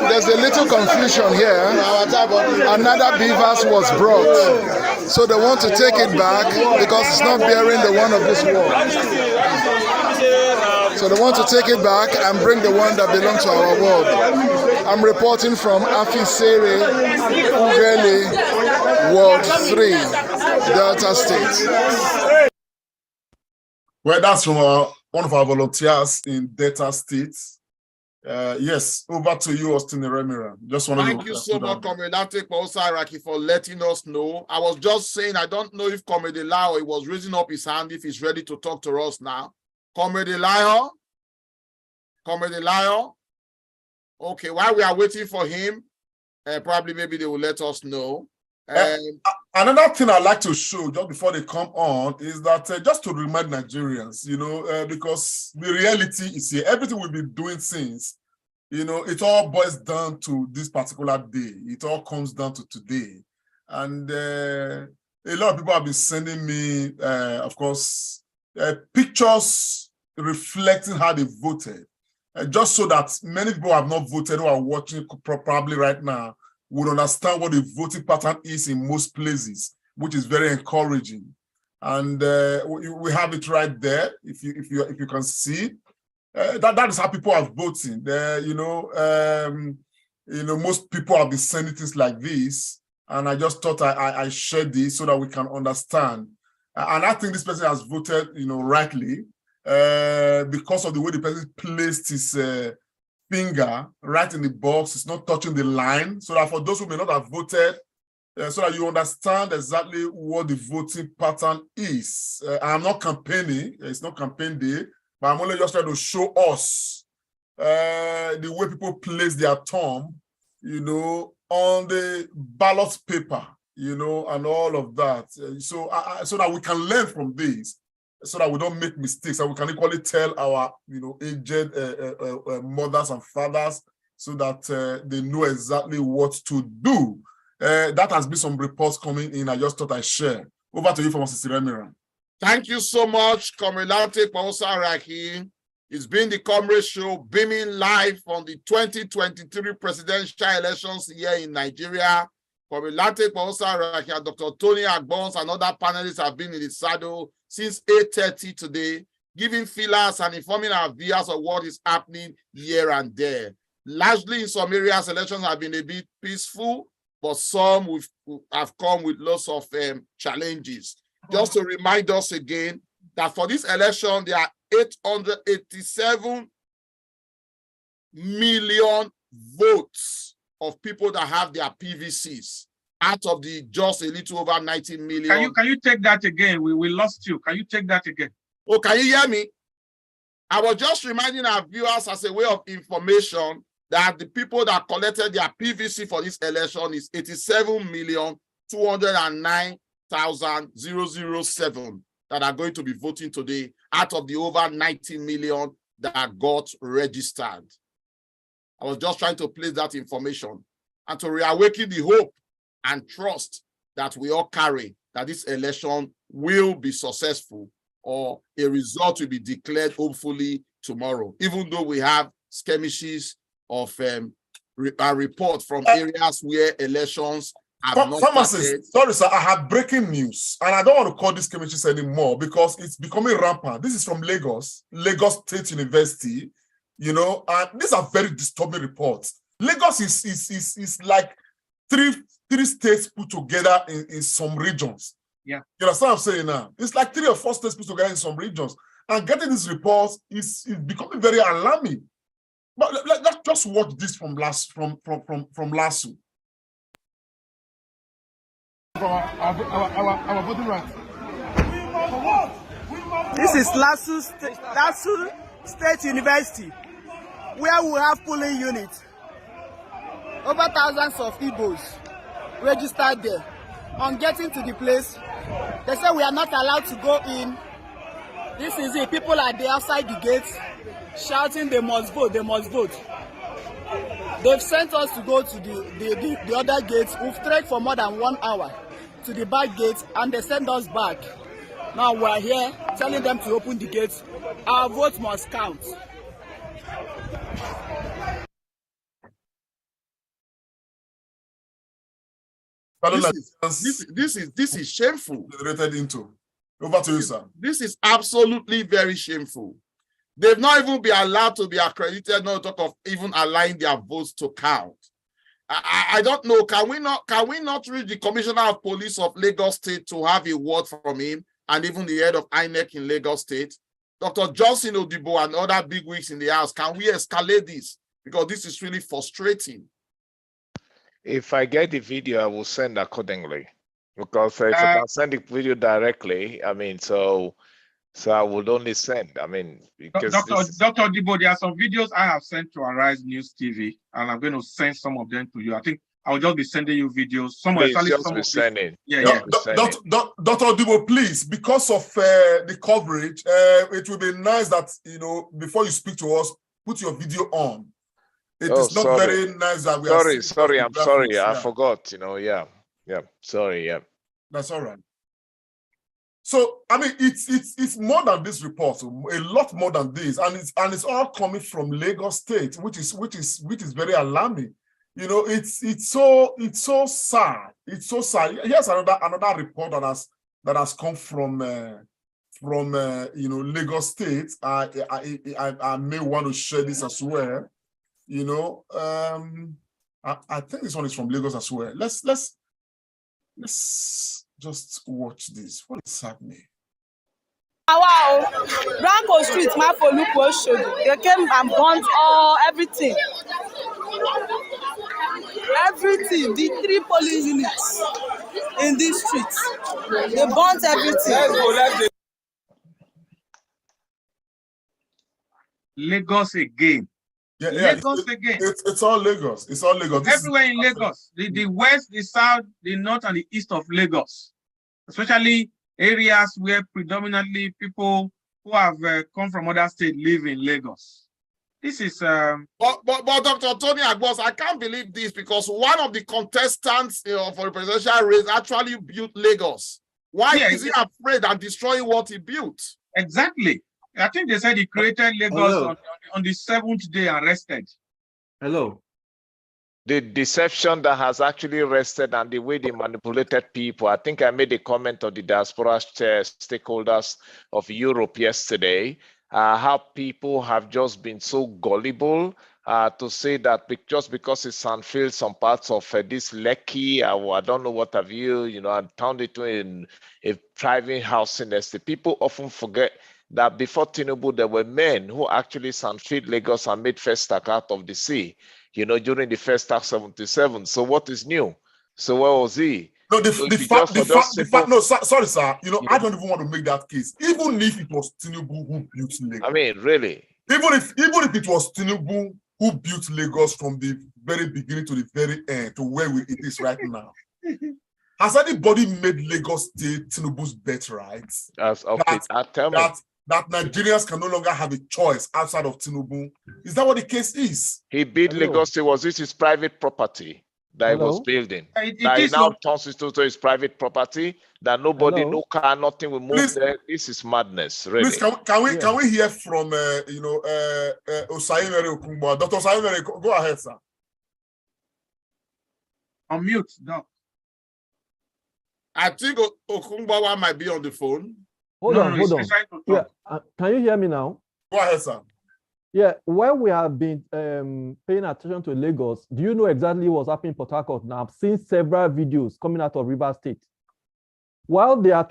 there's a little confusion here. Another beavers was brought, so they want to take it back because it's not bearing the one of this ward. So they want to take it back and bring the one that belongs to our ward. I'm reporting from Afisere, Urele, Ward 3, Delta State. Well, that's from one of our volunteers in Delta State. Yes, over to you, Austin Remira. Just want to Thank you so much, Comrade Iraki, for letting us know. I was just saying, I don't know if Comrade Lao was raising up his hand, if he's ready to talk to us now. Comrade Lao? Comrade Lao? Okay, while we are waiting for him, probably maybe they will let us know. Another thing I'd like to show just before they come on is that just to remind Nigerians, because the reality is here, everything we've been doing since, it all boils down to this particular day. It all comes down to today. And a lot of people have been sending me, of course, pictures reflecting how they voted, just so that many people who have not voted who are watching probably right now would understand what the voting pattern is in most places, which is very encouraging. And we have it right there. If you can see, that is how people are voting. Most people have been sending things like this, and I just thought I shared this so that we can understand. And I think this person has voted, rightly, because of the way the person placed his finger right in the box. It's not touching the line, so that for those who may not have voted, so that you understand exactly what the voting pattern is. I'm not campaigning, it's not campaign day, but I'm only just trying to show us the way people place their thumb, on the ballot paper, and all of that. So that we can learn from this, so that we don't make mistakes, and we can equally tell our, aged mothers and fathers, so that they know exactly what to do. That has been some reports coming in. I just thought I'd share. Over to you, from Mrs. Remira. Thank you so much, Comrade Iraki. It's been the Comrade Show, beaming live on the 2023 presidential elections here in Nigeria. Comrade Iraki and Dr. Tony Agbons and other panelists have been in the saddle since 8:30 today, giving feelers and informing our viewers of what is happening here and there. Largely in some areas, elections have been a bit peaceful, but some have come with lots of challenges. Just to remind us again that for this election, there are 887 million votes of people that have their PVCs out of the just a little over 90 million. Can you take that again? We lost you. Can you take that again? Oh, can you hear me? I was just reminding our viewers as a way of information that the people that collected their PVC for this election is 87,209,007 that are going to be voting today out of the over 90 million that got registered. I was just trying to place that information and to reawaken the hope and trust that we all carry that this election will be successful or a result will be declared hopefully tomorrow, even though we have skirmishes of a report from areas where elections have not started. Sorry, sir, I have breaking news, and I don't want to call this skirmishes anymore because it's becoming rampant. This is from Lagos State University, you know, and these are very disturbing reports. Lagos is like three states put together in some regions. Yeah. You understand what I'm saying now? It's like 3 or 4 states put together in some regions. And getting these reports is becoming very alarming. But let's just watch this from LASU. Our voting rights. This is LASU State University, where we have polling units. Over thousands of Igbos registered there. On getting to the place, they say we are not allowed to go in. This is it. People are there outside the gates shouting they must vote, they must vote. They've sent us to go to the other gates. We've trekked for more than 1 hour to the back gate and they send us back. Now we're here telling them to open the gates. Our vote must count. This is shameful. Over to you, sir. This is absolutely very shameful. They've not even been allowed to be accredited, not talk of even allowing their votes to count. I don't know. Can we not reach the Commissioner of Police of Lagos State to have a word from him, and even the head of INEC in Lagos State, Dr. Johnson Odibo and other bigwigs in the house? Can we escalate this? Because this is really frustrating. If I get the video, I will send accordingly. Because if I can send the video directly, I mean, so I would only send. I mean, because Dr. Odibo, there are some videos I have sent to Arise News TV, and I'm going to send some of them to you. I think I will just be sending you videos. Please just be sending. Dr. Odibo, please, because of the coverage, it will be nice that, you know, before you speak to us, put your video on. It is not very nice that we are. Sorry, I'm sorry. I forgot, you know, yeah, sorry, yeah. That's all right. So, I mean, it's more than this report, a lot more than this, and it's all coming from Lagos State, which is very alarming. You know, it's so sad. It's so sad. Here's another report that has come from you know, Lagos State. I may want to share this as well. You know, I think this one is from Lagos as well. Let's just watch this. What is happening? Wow, Branko Street, Mafolupo Show. They came and burnt everything. Everything, the 3 police units in this street. They burnt everything. Lagos again. Yeah, Lagos again. It's all Lagos. It's all Lagos. Everywhere in Lagos. The west, the south, the north, and the east of Lagos. Especially areas where predominantly people who have come from other states live in Lagos. This is but Dr. Tony Agbos, I can't believe this, because one of the contestants for the presidential race actually built Lagos. Why is he afraid of destroying what he built? Exactly. I think they said he created Lagos on the 7th day and rested. Hello. The deception that has actually rested and the way they manipulated people. I think I made a comment of the diaspora stakeholders of Europe yesterday, how people have just been so gullible to say that just because it's unfilled some parts of this Lekki, I don't know what have you know, and turned it into a private housing estate. People often forget that before Tinubu, there were men who actually sandfilled Lagos and made Festac out of the sea, you know, during the Festac 77. So what is new? So where was he? No, sorry, sir. You know, I don't even want to make that case. Even if it was Tinubu who built Lagos. I mean, really? Even if it was Tinubu who built Lagos from the very beginning to the very end, to where it is right now. Has anybody made Lagos State Tinubu's bet, right? That Nigerians can no longer have a choice outside of Tinubu. Is that what the case is? He built Lagos State. Was this his private property that he was building? That he now turns it to his private property, that nobody, no car, nothing will move there. This is madness, really. Please, can we hear from Osayemere Okunbo? Dr. Osayemere, go ahead, sir. Unmute, Doc. I think Okunbo might be on the phone. Hold on. Yeah, can you hear me now? Go ahead, sir. Yeah, when we have been paying attention to Lagos, do you know exactly what's happening in Port Harcourt now? I've seen several videos coming out of River State. While they are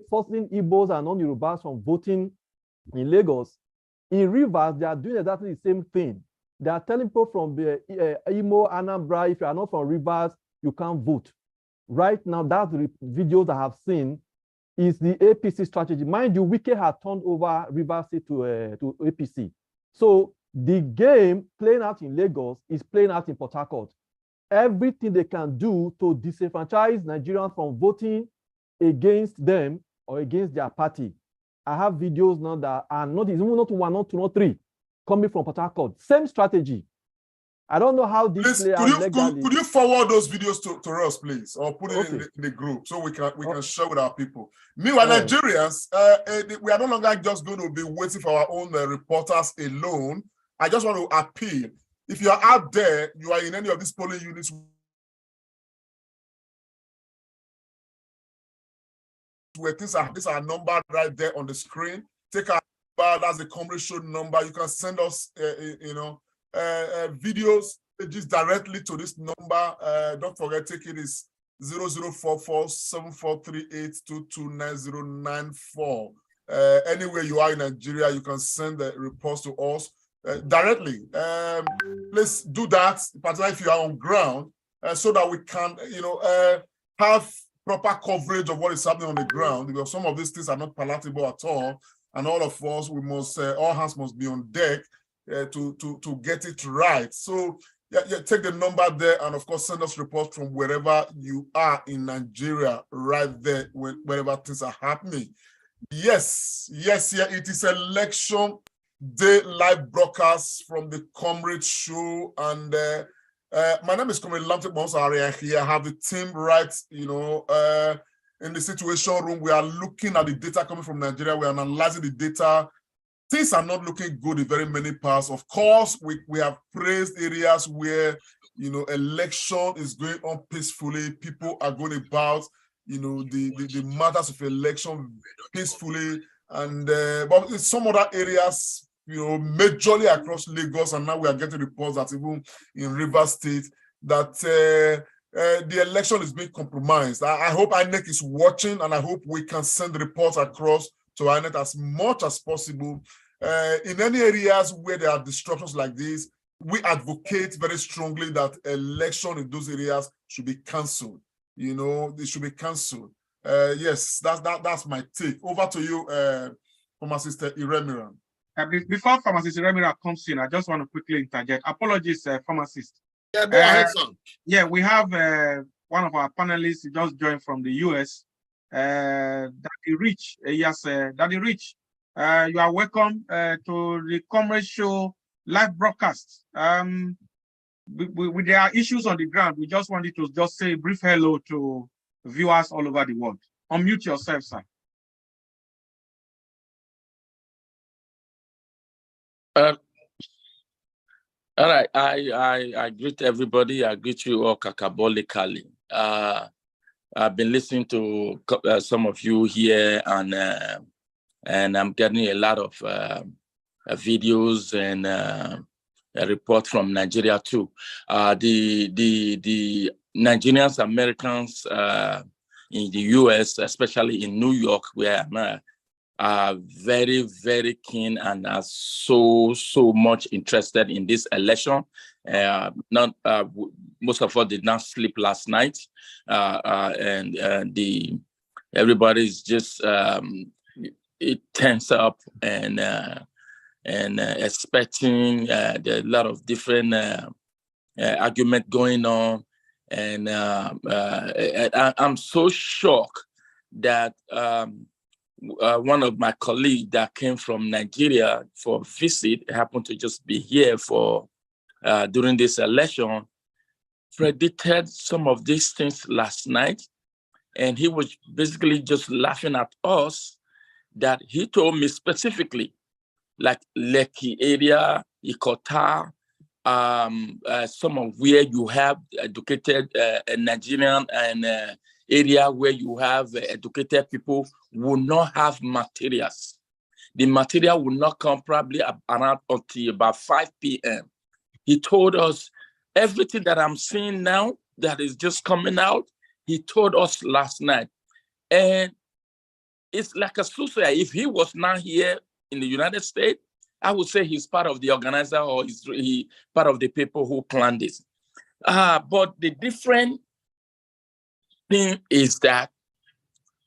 forcing Igbos and non-Yorubas from voting in Lagos, in Rivers, they are doing exactly the same thing. They are telling people from the Imo, Anambra, if you are not from Rivers, you can't vote. Right now, that's the videos I have seen. Is the APC strategy. Mind you, Wike had turned over River State to APC. So the game playing out in Lagos is playing out in Port Harcourt. Everything they can do to disenfranchise Nigerians from voting against them or against their party. I have videos now that are not one, not two, not three, coming from Port Harcourt. Same strategy. I don't know how this play out legally. Could you forward those videos to us, please, or put it in the group so we can share with our people? Meanwhile, Nigerians, we are no longer just going to be waiting for our own reporters alone. I just want to appeal. If you are out there, you are in any of these polling units where these are numbered right there on the screen. Take our number, that's the Comrade Show number. You can send us, videos, pages directly to this number. Don't forget, take it is 0044-7438-229094. Anywhere you are in Nigeria, you can send the reports to us directly. Let's do that, particularly if you are on ground, so that we can, have proper coverage of what is happening on the ground, because some of these things are not palatable at all, and all of us, we must, all hands must be on deck to get it right. So take the number there, and of course send us reports from wherever you are in Nigeria, right there, wherever things are happening. Yes, it is election day live broadcast from the Comrade Show, and my name is Comrade Lamte here. I have the team right, in the situation room. We are looking at the data coming from Nigeria. We are analyzing the data. Things are not looking good in very many parts. Of course, we have praised areas where, election is going on peacefully. People are going about, the matters of election peacefully. And but in some other areas, majorly across Lagos, and now we are getting reports that even in River State, that the election is being compromised. I hope INEC is watching, and I hope we can send reports across to INEC as much as possible. In any areas where there are disruptions like this, we advocate very strongly that election in those areas should be cancelled. They should be cancelled. Yes, that's my take. Over to you, Pharmacist Iremiran. Before Pharmacist Iremiran comes in, I just want to quickly interject. Apologies, Pharmacist. Yeah, go ahead, son. Yeah, we have one of our panelists just joined from the US. Daddy Rich, yes, Daddy Rich, you are welcome to the Comrade Show live broadcast. There are issues on the ground. We just wanted to just say a brief hello to viewers all over the world. Unmute yourself, sir. All right, I greet everybody. I greet you all cacabolically. I've been listening to some of you here, and I'm getting a lot of videos and a report from Nigeria too. The Nigerians, Americans in the US, especially in New York, where I'm are very, very keen and are so much interested in this election. Most of us did not sleep last night, and everybody's just it tense up and expecting a lot of different argument going on, and I'm so shocked that one of my colleagues that came from Nigeria for a visit happened to just be here for during this election, predicted some of these things last night, and he was basically just laughing at us. That he told me specifically, like Lekki area, Ikota, some of where you have educated Nigerian and area where you have educated people will not have materials. The material will not come probably around until about 5 p.m. He told us everything that I'm seeing now that is just coming out, he told us last night. And it's like a suicide. If he was not here in the United States, I would say he's part of the organizer or he's part of the people who planned this. But the different thing is that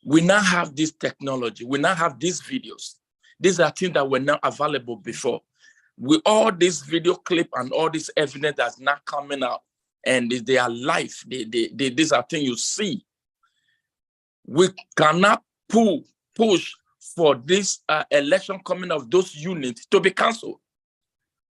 we now have this technology. We now have these videos. These are things that were not available before. With all this video clip and all this evidence that's not coming out, and they are live. These are things you see. We cannot push for this election coming of those units to be cancelled.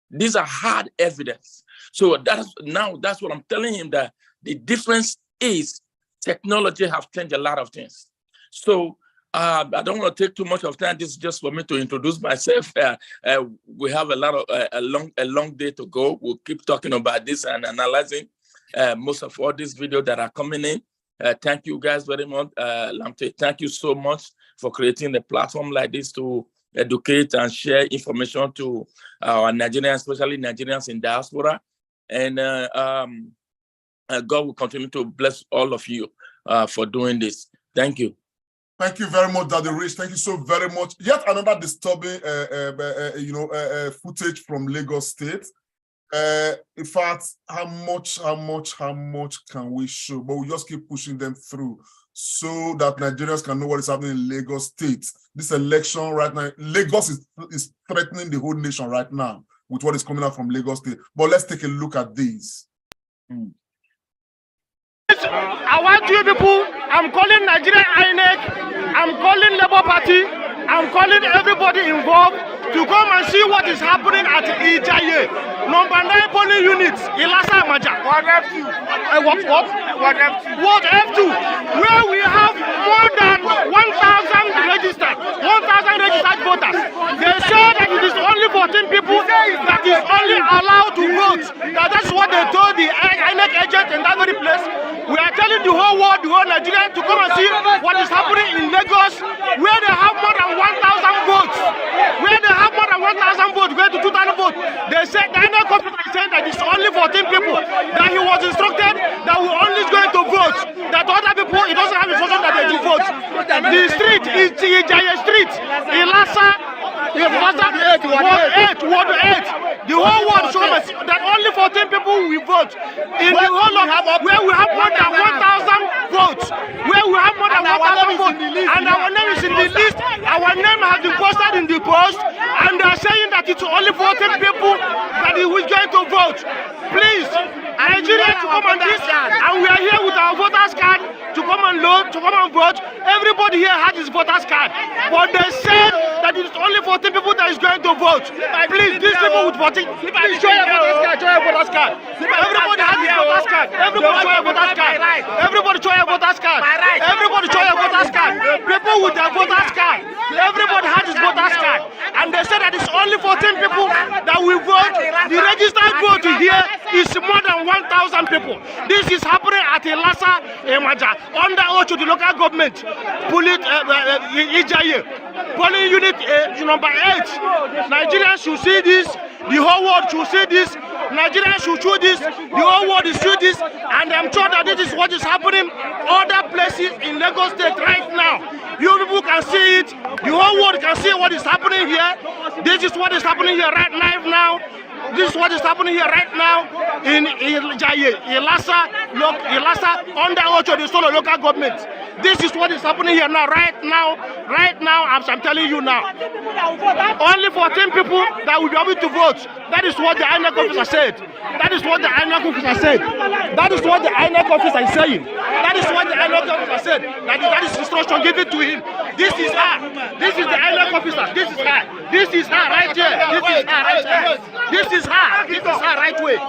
These are hard evidence. So that's what I'm telling him, that the difference is technology have changed a lot of things. So I don't want to take too much of time. This is just for me to introduce myself. We have a long day to go. We'll keep talking about this and analyzing most of all these videos that are coming in. Thank you guys very much. Lamte, thank you so much for creating a platform like this to educate and share information to our Nigerians, especially Nigerians in diaspora. And God will continue to bless all of you for doing this. Thank you. Thank you very much, Daddy Rich. Thank you so very much. Yet another disturbing, footage from Lagos State. In fact, how much can we show? But we just keep pushing them through so that Nigerians can know what is happening in Lagos State. This election right now, Lagos is threatening the whole nation right now with what is coming out from Lagos State. But let's take a look at these. I want you people, I'm calling Nigerian INEC, I'm calling Labour Party, I'm calling everybody involved to come and see what is happening at Ijaye. Number 9 polling units, Ilasa Maja. What F2? What F2? Where we have more than 1,000 registered voters. They say that it is only 14 people that is only allowed to vote. That's what they told the INEC agent in that very place. We are telling the whole world, the whole Nigeria to come and see what is happening in Lagos, where they have more than 1,000 votes. Where they have more than 1,000 votes, going to 2,000 votes. They said, the INEC computer is saying that it's only 14 people, that he was instructed that we only going to vote, that other people, he doesn't have instruction that they do vote. The street is Ijaye Street, Ilasa, Ward 8. The whole world shows that only 14 people will vote. In the whole of where we have more than 1,000 votes, where we have more than 1,000 votes, and our name is in the list. Our name has been posted in the post, and they are saying that it's only 14 people that is going to vote. Please, Nigeria to come on this, and we are here with our voters card to come and load, to come and vote. Everybody here has his voters card, but they said that it's only 14 people that is going to vote. Please, these people with 14, please show your voters card, show your voters card. Everybody has his voters card. Everybody show your voters card. Everybody show your voters card. Everybody show your voters card. People with their voters card. Everybody has his voters card. And they said that it's only 14 people that will vote. The registered vote here is more than 1,000 people. This is happening at Ilasa Emaja, under Ocho, the local government. Ijaye, polling unit number 8. Nigerians should see this. The whole world should see this. Nigerians should shoot this, the whole world is shoot this, and I'm sure that this is what is happening other places in Lagos State right now. You people can see it, the whole world can see what is happening here. This is what is happening here right now. This is what is happening here right now in Ilasa, under Ocho, the solo local government. This is what is happening here now, right now, as I'm telling you now. Only 14 people that will be able to vote. That is what the INEC officer said. That is what the INEC officer said. That is what the INEC officer is saying. That is what the INEC officer said. That is instruction given to him. This is her. This is the INEC officer. This is her. This is her right here. This is her right here. This is her. This is her right way.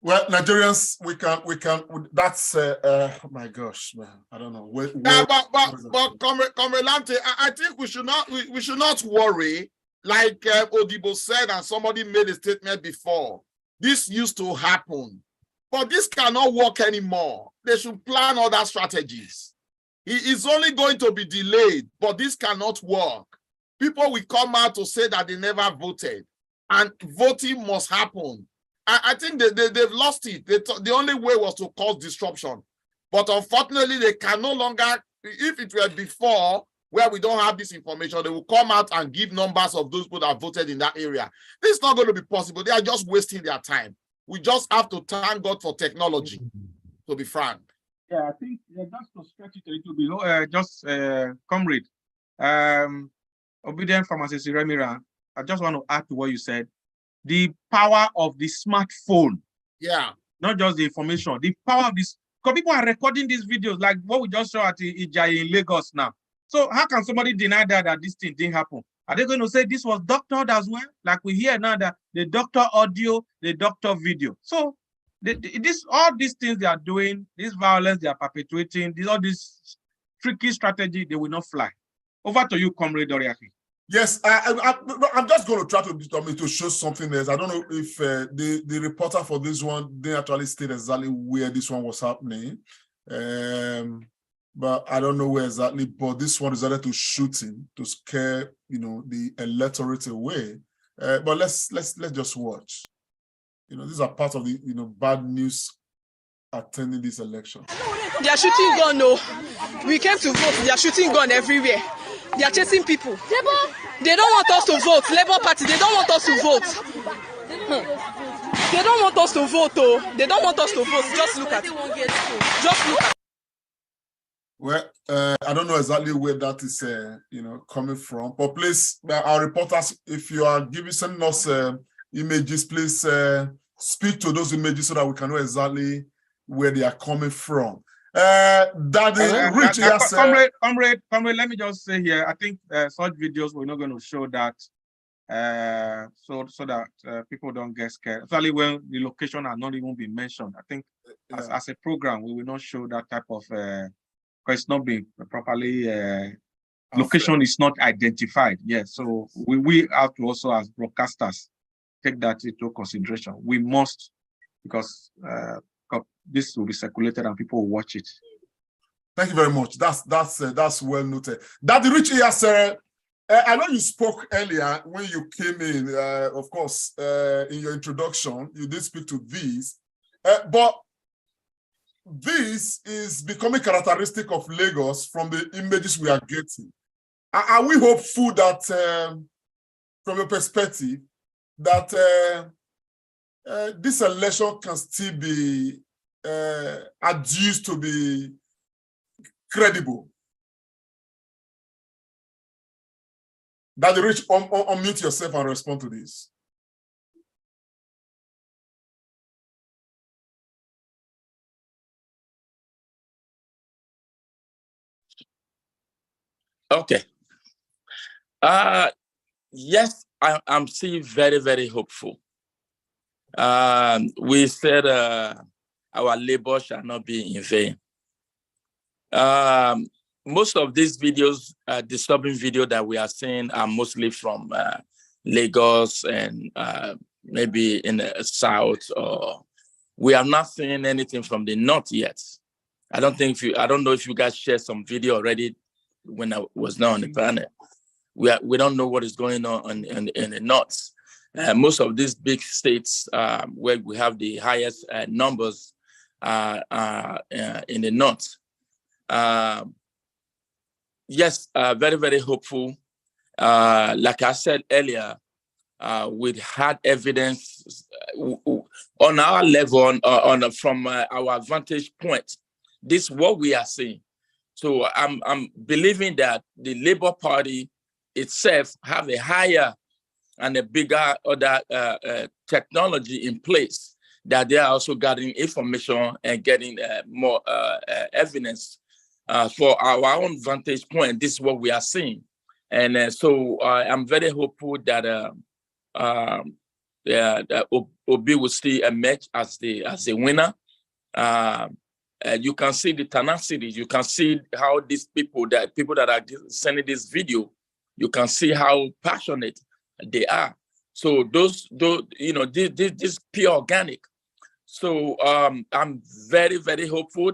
Well, Nigerians, we can. That's oh my gosh, man. I don't know. But Comrade Lante, I think we should not worry. Like Odibo said, and somebody made a statement before. This used to happen, but this cannot work anymore. They should plan other strategies. It's only going to be delayed, but this cannot work. People will come out to say that they never voted, and voting must happen. I think they've lost it. The only way was to cause disruption. But unfortunately, they can no longer, if it were before, where we don't have this information, they will come out and give numbers of those people that voted in that area. This is not going to be possible. They are just wasting their time. We just have to thank God for technology, to be frank. Yeah, I think just to stretch it a little bit, Comrade, obedient pharmacist Remira, I just want to add to what you said. The power of the smartphone. Yeah. Not just the information, the power of this. Because people are recording these videos like what we just saw at Ijayi in Lagos now. So how can somebody deny that this thing didn't happen? Are they going to say this was doctored as well? Like we hear now that the doctor audio, the doctor video. So all these things they are doing, this violence they are perpetuating, all this tricky strategy, they will not fly. Over to you, Comrade Doriaki. Yes, I'm just going to try to show something else. I don't know if the reporter for this one didn't actually state exactly where this one was happening, but I don't know where exactly. But this one decided to shoot him to scare, the electorate away. But let's just watch. These are part of the bad news attending this election. They are shooting gun. No, we came to vote. They are shooting gun everywhere. They are chasing people. They don't want us to vote. Labour Party, they don't want us to vote. They don't want us to vote, though. They don't want us to vote. Just look at it. Just look at it. Well, I don't know exactly where that is, coming from. But please, our reporters, if you are sending us images, please speak to those images so that we can know exactly where they are coming from. Comrade, let me just say here, I think such videos we're not going to show that so that people don't get scared, especially when the location has not even been mentioned. I think as a program, we will not show that type of, because it's not being properly, location is not identified. Yes, so we have to also, as broadcasters, take that into consideration. We must, because this will be circulated and people will watch it. Thank you very much. That's well noted. Daddy Richie, yes, sir. I know you spoke earlier when you came in. Of course, in your introduction, you did speak to this, but this is becoming characteristic of Lagos from the images we are getting. Are we hopeful that, from your perspective, that this election can still be adduced to be credible? Daddy Rich, unmute yourself and respond to this. Okay. Yes, I'm still very, very hopeful. We said our labor shall not be in vain. Most of these videos, disturbing video that we are seeing are mostly from Lagos and maybe in the south or We are not seeing anything from the north yet. I don't know if you guys shared some video already when I was not on the panel. We don't know what is going on in the north. Most of these big states where we have the highest numbers in the north. Yes, very, very hopeful. Like I said earlier, we had evidence on our level, from our vantage point. This is what we are seeing. So I'm believing that the Labour Party itself have a higher and a bigger other technology in place, that they are also gathering information and getting more evidence for our own vantage point. This is what we are seeing. And so I'm very hopeful that Obi will still emerge as the winner. You can see the tenacity. You can see how these people that are sending this video, you can see how passionate they are. So those this pure organic. So I'm very, very hopeful.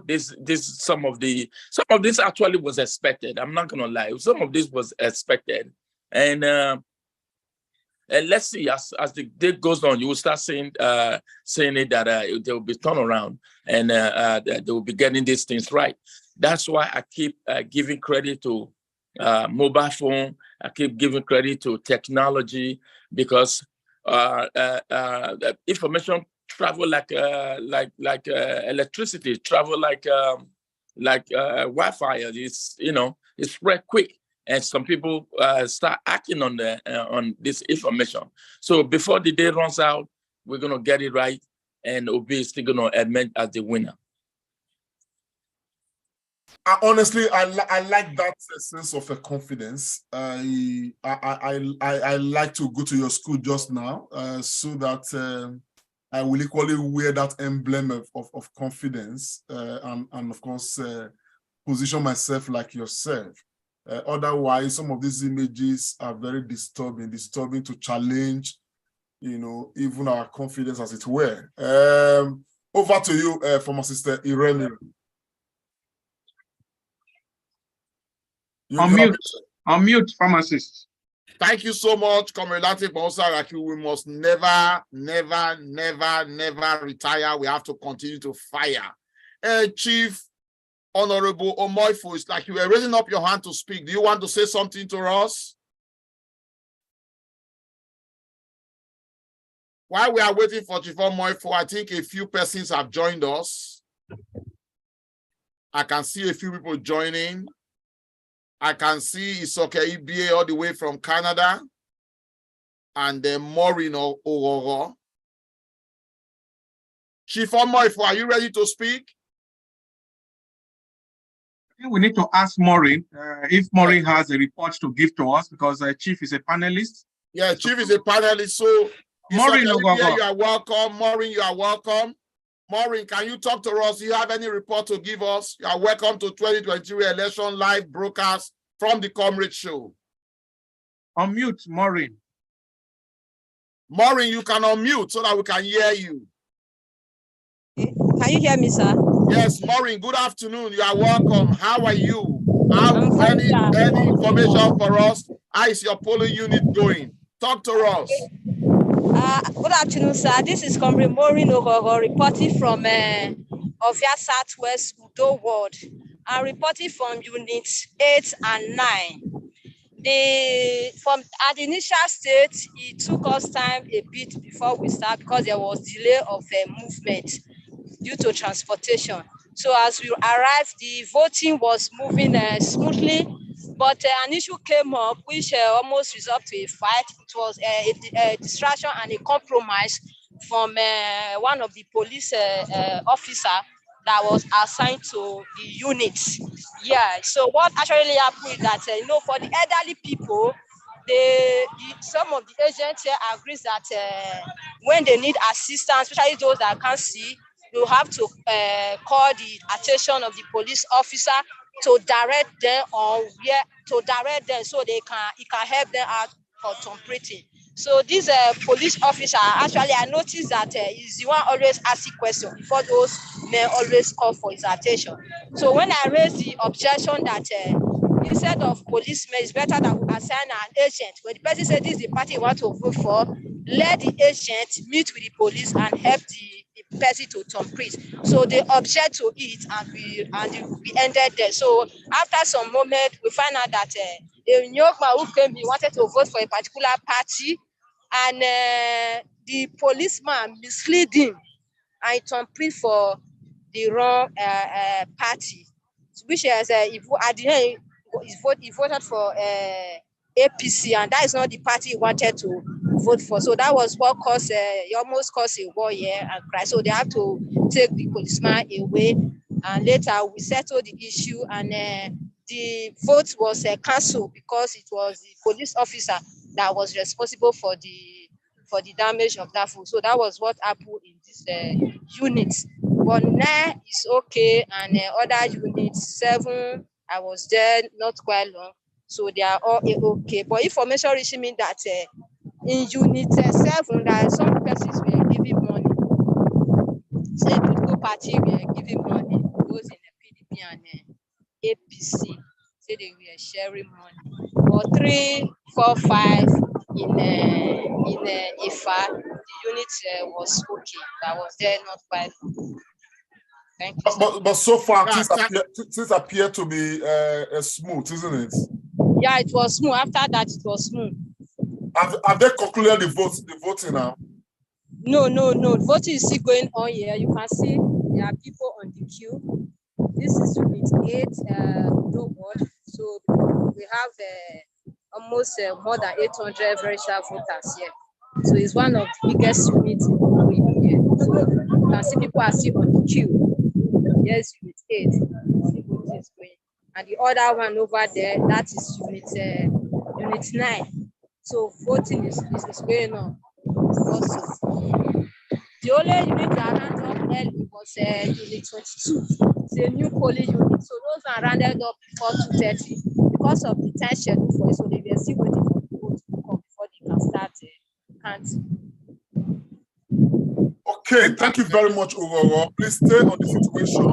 Some of this actually was expected. I'm not gonna lie. Some of this was expected, and let's see, as the day goes on, you will start saying it that there will be turnaround, and they will be getting these things right. That's why I keep giving credit to mobile phone. I keep giving credit to technology, because information travel like electricity, travel like Wi-Fi. It's spread quick. And some people start acting on this information. So before the day runs out, we're gonna get it right, and Obi is still gonna emerge as the winner. Honestly, I like that sense of confidence. I like to go to your school just now, so that I will equally wear that emblem of confidence, and of course position myself like yourself. Otherwise, some of these images are very disturbing to challenge, even our confidence, as it were. Over to you, former sister Irene. Unmute, pharmacist. Thank you so much, Comrade Latif. We must never retire. We have to continue to fire. Chief Honorable Omoifo, it's like you were raising up your hand to speak. Do you want to say something to us? While we are waiting for Chief Omoifo, I think a few persons have joined us. I can see a few people joining. I can see Isoke Ibie all the way from Canada, and then Maureen Ororo. Chief Omoifo, are you ready to speak? We need to ask Maureen if Maureen has a report to give to us, because Chief is a panelist. Yeah, Chief is a panelist. So, Maureen, you are welcome. Maureen, you are welcome. Maureen, can you talk to us? Do you have any report to give us? You are welcome to 2023 election live broadcast from the Comrade Show. Unmute, Maureen. Maureen, you can unmute so that we can hear you. Can you hear me, sir? Yes, Maureen, good afternoon. You are welcome. How are you? Any information for us? How is your polling unit going? Talk to us. Good afternoon, sir. This is Comrade Maureen Ogogo reporting from Ovia Southwest Udo Ward. I'm reporting from units 8 and 9. At the initial stage, it took us time a bit before we start, because there was delay of movement due to transportation. So as we arrived, the voting was moving smoothly, but an issue came up which almost resulted to a fight. It was a distraction and a compromise from one of the police officer that was assigned to the units. Yeah, so what actually happened is that, for the elderly people, some of the agents here agrees that when they need assistance, especially those that can't see, you have to call the attention of the police officer to direct them on where to direct them, so it can help them out for interpreting. So this police officer, actually, I noticed that he's the one always asking questions before those men always call for his attention. So when I raised the objection that instead of policemen, it's better that we assign an agent. When the person said this is the party you want to vote for, let the agent meet with the police and help the person to complete. So they object to it, and we ended there. So after some moment, we find out that a young man who came, he wanted to vote for a particular party, and the policeman misled him and complete for the wrong party, which is at the end he voted for APC, and that is not the party he wanted to vote for. So that was what caused he almost caused a war here and cry. So they have to take the policeman away, and later we settled the issue, and the vote was cancelled because it was the police officer that was responsible for the damage of that vote. So that was what happened in this unit. But now it's okay, and other units 7, I was there not quite long, so they are all okay. But information reaching me that in unit 7, that some persons were giving money. Say political party were giving money, those in the PDP and APC. Say they were sharing money. But 3, 4, 5 in Ifa, the unit was okay. I was there not quite long. Thank you. But so far, things appear to be smooth, isn't it? Yeah, it was smooth. After that, it was smooth. Have they concluded the voting now? No. Voting is still going on here. You can see there are people on the queue. This is unit 8, no ward. So we have almost more than 800 registered voters here. So it's one of the biggest units here. So you can see people are still on the queue. Yes, unit 8. Voting is going. And the other one over there, that is unit 9. So voting is going on also. The only unit that rounded up early was unit 22. It's a new polling unit. So those are rounded up before 2:30 because of the time schedule for it. So they were still waiting for the vote to come before they can start counting. Okay, thank you very much, Oyo. Please stay on the situation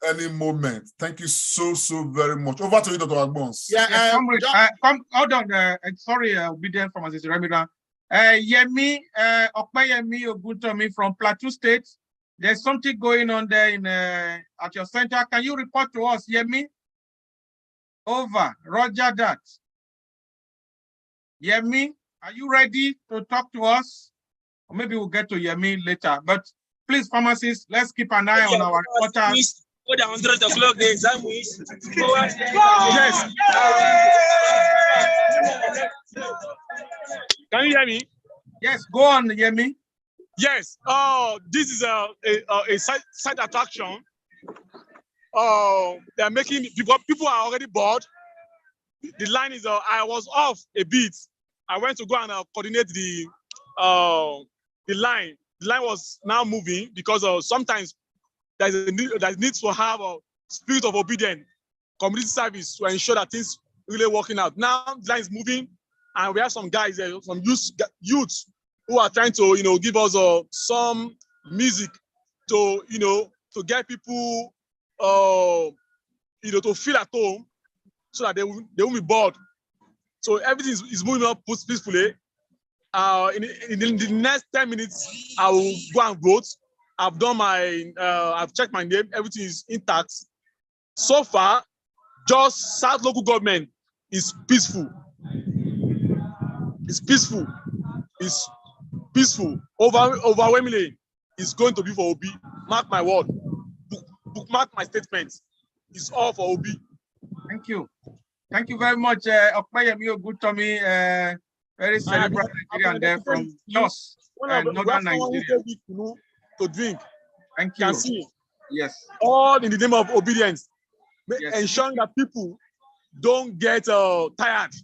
any moment. Thank you so very much. Over to you, Dr. Agbons. Hold on. Sorry, obedient from Assistant Remira. Yemi, Okpeyemi Oguntomi from Plateau State. There's something going on there in at your center. Can you report to us, Yemi? Over. Roger that. Yemi, are you ready to talk to us? Or maybe we'll get to Yemi later. But please, pharmacists, let's keep an eye on our reporters. More than 100 o'clock, the exam is. Yes. Can you hear me? Yes, go on, Yemi. Yes. This is a side attraction. They're making people are already bored. The line is I was off a bit. I went to go and coordinate the line. The line was now moving because sometimes there's a need to have a spirit of obedience, community service to ensure that things really working out. Now the line is moving, and we have some guys, some youths who are trying to, give us some music to, to get people, to feel at home, so that they won't be bored. So everything is moving up peacefully. In the next 10 minutes, I will go and vote. I've done I've checked my name. Everything is intact. So far, just South local government is peaceful. It's peaceful. It's peaceful. Overwhelmingly, it's going to be for Obi. Mark my word. Bookmark my statement. It's all for Obi. Thank you. Thank you very much, Okpeyemi Oguntomi, very cerebral Nigerian there from Jos, northern Nigeria. To drink. Thank you. Can see. Yes. All in the name of obedience. Yes. Ensuring that people don't get tired.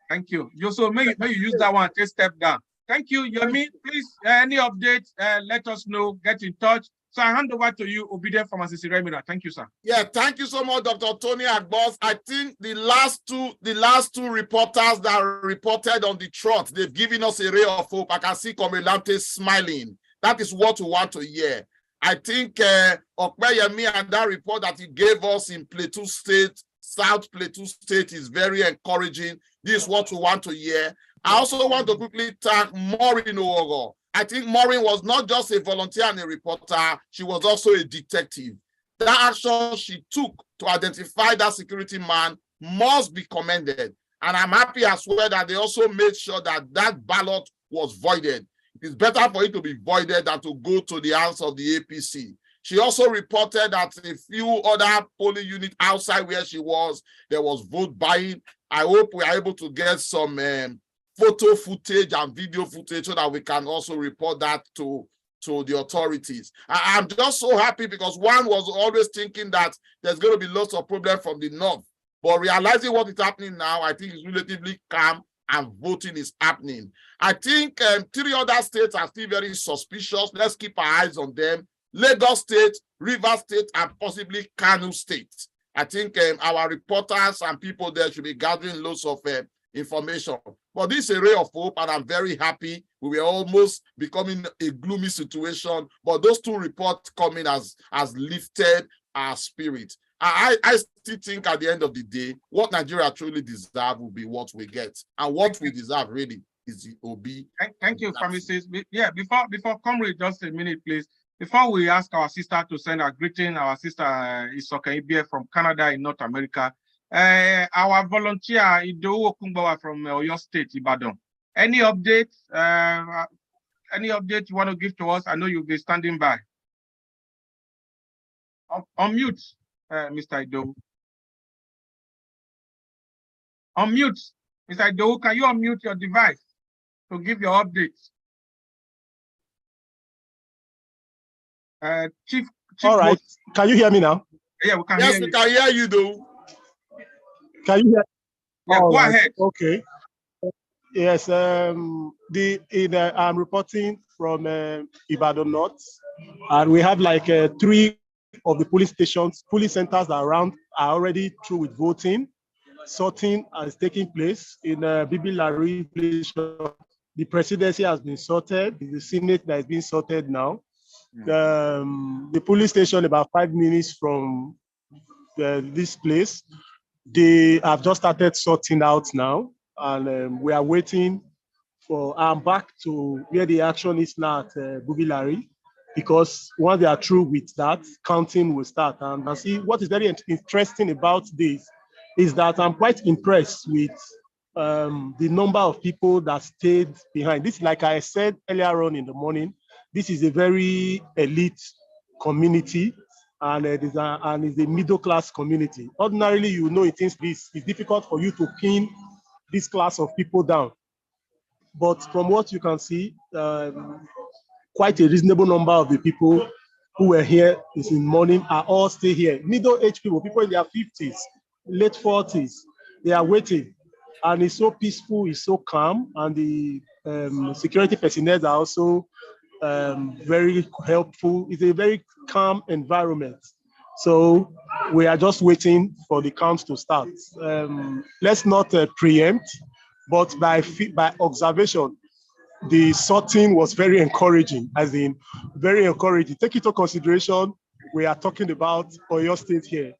Thank you. So may you use that one. Take step down. Thank you, Yemi. Please, any updates, let us know, get in touch. So I hand over to you, Obedient Pharmacist Remira. Thank you, sir. Yeah, thank you so much, Dr. Tony Agbos. I think the last two reporters that reported on the trot, they've given us a ray of hope. I can see Comrade Lante smiling. That is what we want to hear. I think Okpeyemi and that report that he gave us in Plateau State, South Plateau State, is very encouraging. This is what we want to hear. I also want to quickly thank Maureen Owogo. I think Maureen was not just a volunteer and a reporter, she was also a detective. That action she took to identify that security man must be commended. And I'm happy as well that they also made sure that that ballot was voided. It's better for it to be voided than to go to the hands of the APC. She also reported that a few other polling units outside where she was, there was vote buying. I hope we are able to get some photo footage and video footage so that we can also report that to the authorities. I'm just so happy because one was always thinking that there's going to be lots of problems from the north, but realizing what is happening now, I think it's relatively calm and voting is happening. I think 3 other states are still very suspicious. Let's keep our eyes on them. Lagos State, Rivers State, and possibly Kano State. I think our reporters and people there should be gathering lots of information. But this is a ray of hope, and I'm very happy. We were almost becoming a gloomy situation, but those 2 reports coming has lifted our spirit. I still think at the end of the day, what Nigeria truly deserves will be what we get. And what we deserve really is the OB. Thank you, Pharmacist. Yeah, before Comrade, just a minute, please. Before we ask our sister to send a greeting, our sister Isoka Ibie from Canada in North America, our volunteer Edo State from Oyo State, Ibadan. Any updates? Any update you want to give to us? I know you'll be standing by. Unmute, Mr. Edo. Unmute, Mr. Edo. Can you unmute your device to give your updates? Chief. All right. Can you hear me now? Yeah, we can hear you. Yes, we can hear you, though. Can you hear? Yeah, go ahead. Okay. Yes. I'm reporting from Ibadan North, and we have like 3 of the police stations, police centers around are already through with voting. Sorting is taking place in Bibilari. The presidency has been sorted. The Senate that is being sorted now. The police station about 5 minutes from this place, they have just started sorting out now, and we are waiting for. I'm back to where the action is now at Bubilari, because once they are through with that, counting will start. And I see what is very interesting about this is that I'm quite impressed with the number of people that stayed behind. This, like I said earlier on in the morning, this is a very elite community, and it's a middle-class community. Ordinarily, you know, it's difficult for you to pin this class of people down. But from what you can see, quite a reasonable number of the people who were here this morning are all still here. Middle-aged people, people in their 50s, late 40s, they are waiting. And it's so peaceful, it's so calm, and the security personnel are also very helpful. It's a very calm environment. So we are just waiting for the count to start. Let's not preempt, but by observation, the sorting was very encouraging, as in very encouraging. Take into consideration, we are talking about Oyo State here.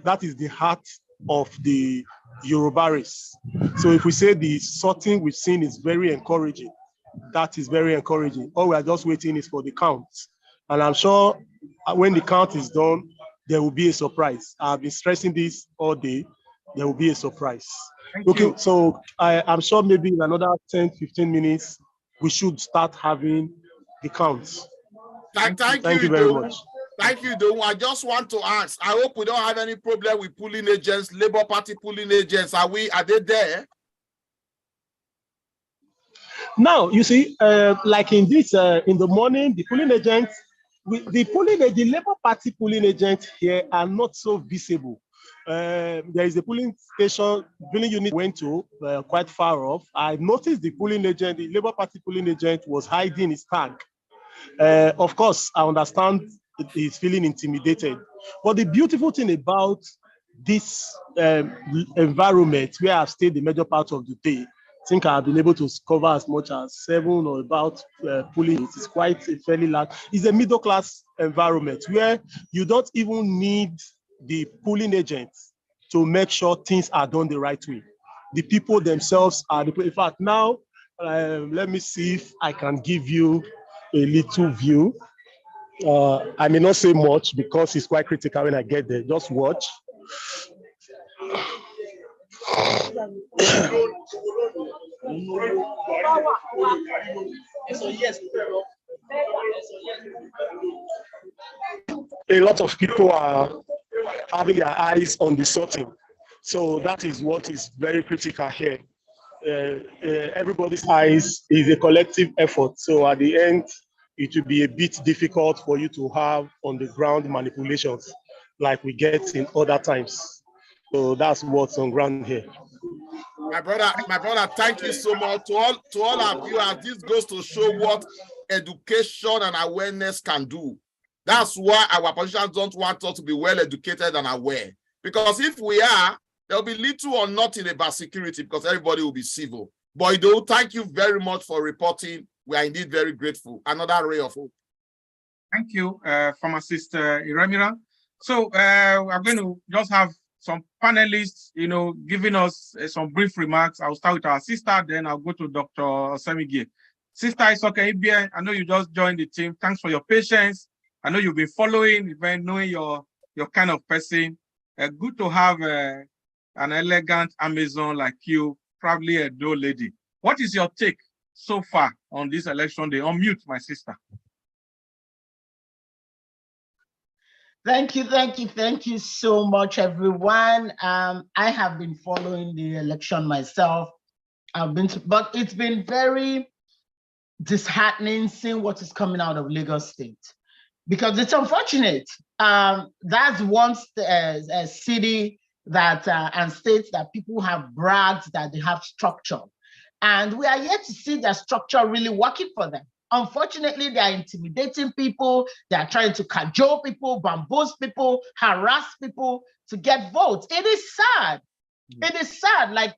That is the heart of the Yoruba race. So if we say the sorting we've seen is very encouraging, that is very encouraging. All we are just waiting is for the count. And I'm sure when the count is done, there will be a surprise. I've been stressing this all day. There will be a surprise. Okay, so I'm sure maybe in another 10, 15 minutes, we should start having the counts. Thank you very much. Thank you, Don. I just want to ask, I hope we don't have any problem with polling agents, Labour Party polling agents. Are they there? Now, you see, like in this, in the morning, the polling agents, the Labour Party polling agents here are not so visible. There is a polling station, polling unit went to quite far off. I noticed the polling agent, the Labour Party polling agent, was hiding his tag. Of course, I understand he's feeling intimidated. But the beautiful thing about this environment where I've stayed the major part of the day, I think I've been able to cover as much as 7 or about polling. It's quite a fairly large. It's a middle class environment where you don't even need the polling agents to make sure things are done the right way. The people themselves are the. In fact, now let me see if I can give you a little view. I may not say much because it's quite critical when I get there. Just watch. A lot of people are having their eyes on the sorting. So that is what is very critical here. Everybody's eyes is a collective effort. So at the end, it will be a bit difficult for you to have on the ground manipulations like we get in other times. So that's what's on ground here. My brother, thank you so much to all our viewers. This goes to show what education and awareness can do. That's why our politicians don't want us to be well educated and aware. Because if we are, there'll be little or nothing about security because everybody will be civil. But Edo, thank you very much for reporting. We are indeed very grateful. Another ray of hope. Thank you, Pharmacist Iremira. So I'm going to just have some panelists, giving us some brief remarks. I'll start with our sister, then I'll go to Dr. Osemigi. Sister Isoke, I know you just joined the team. Thanks for your patience. I know you've been following, knowing your kind of person. Good to have an elegant Amazon like you, probably a dull lady. What is your take so far on this election day? Unmute, my sister. Thank you so much, everyone. I have been following the election myself. But it's been very disheartening seeing what is coming out of Lagos State, because it's unfortunate. That's one city that and states that people have bragged that they have structure, and we are yet to see that structure really working for them. Unfortunately, they are intimidating people. They are trying to cajole people, bamboozle people, harass people to get votes. It is sad. It is sad. Like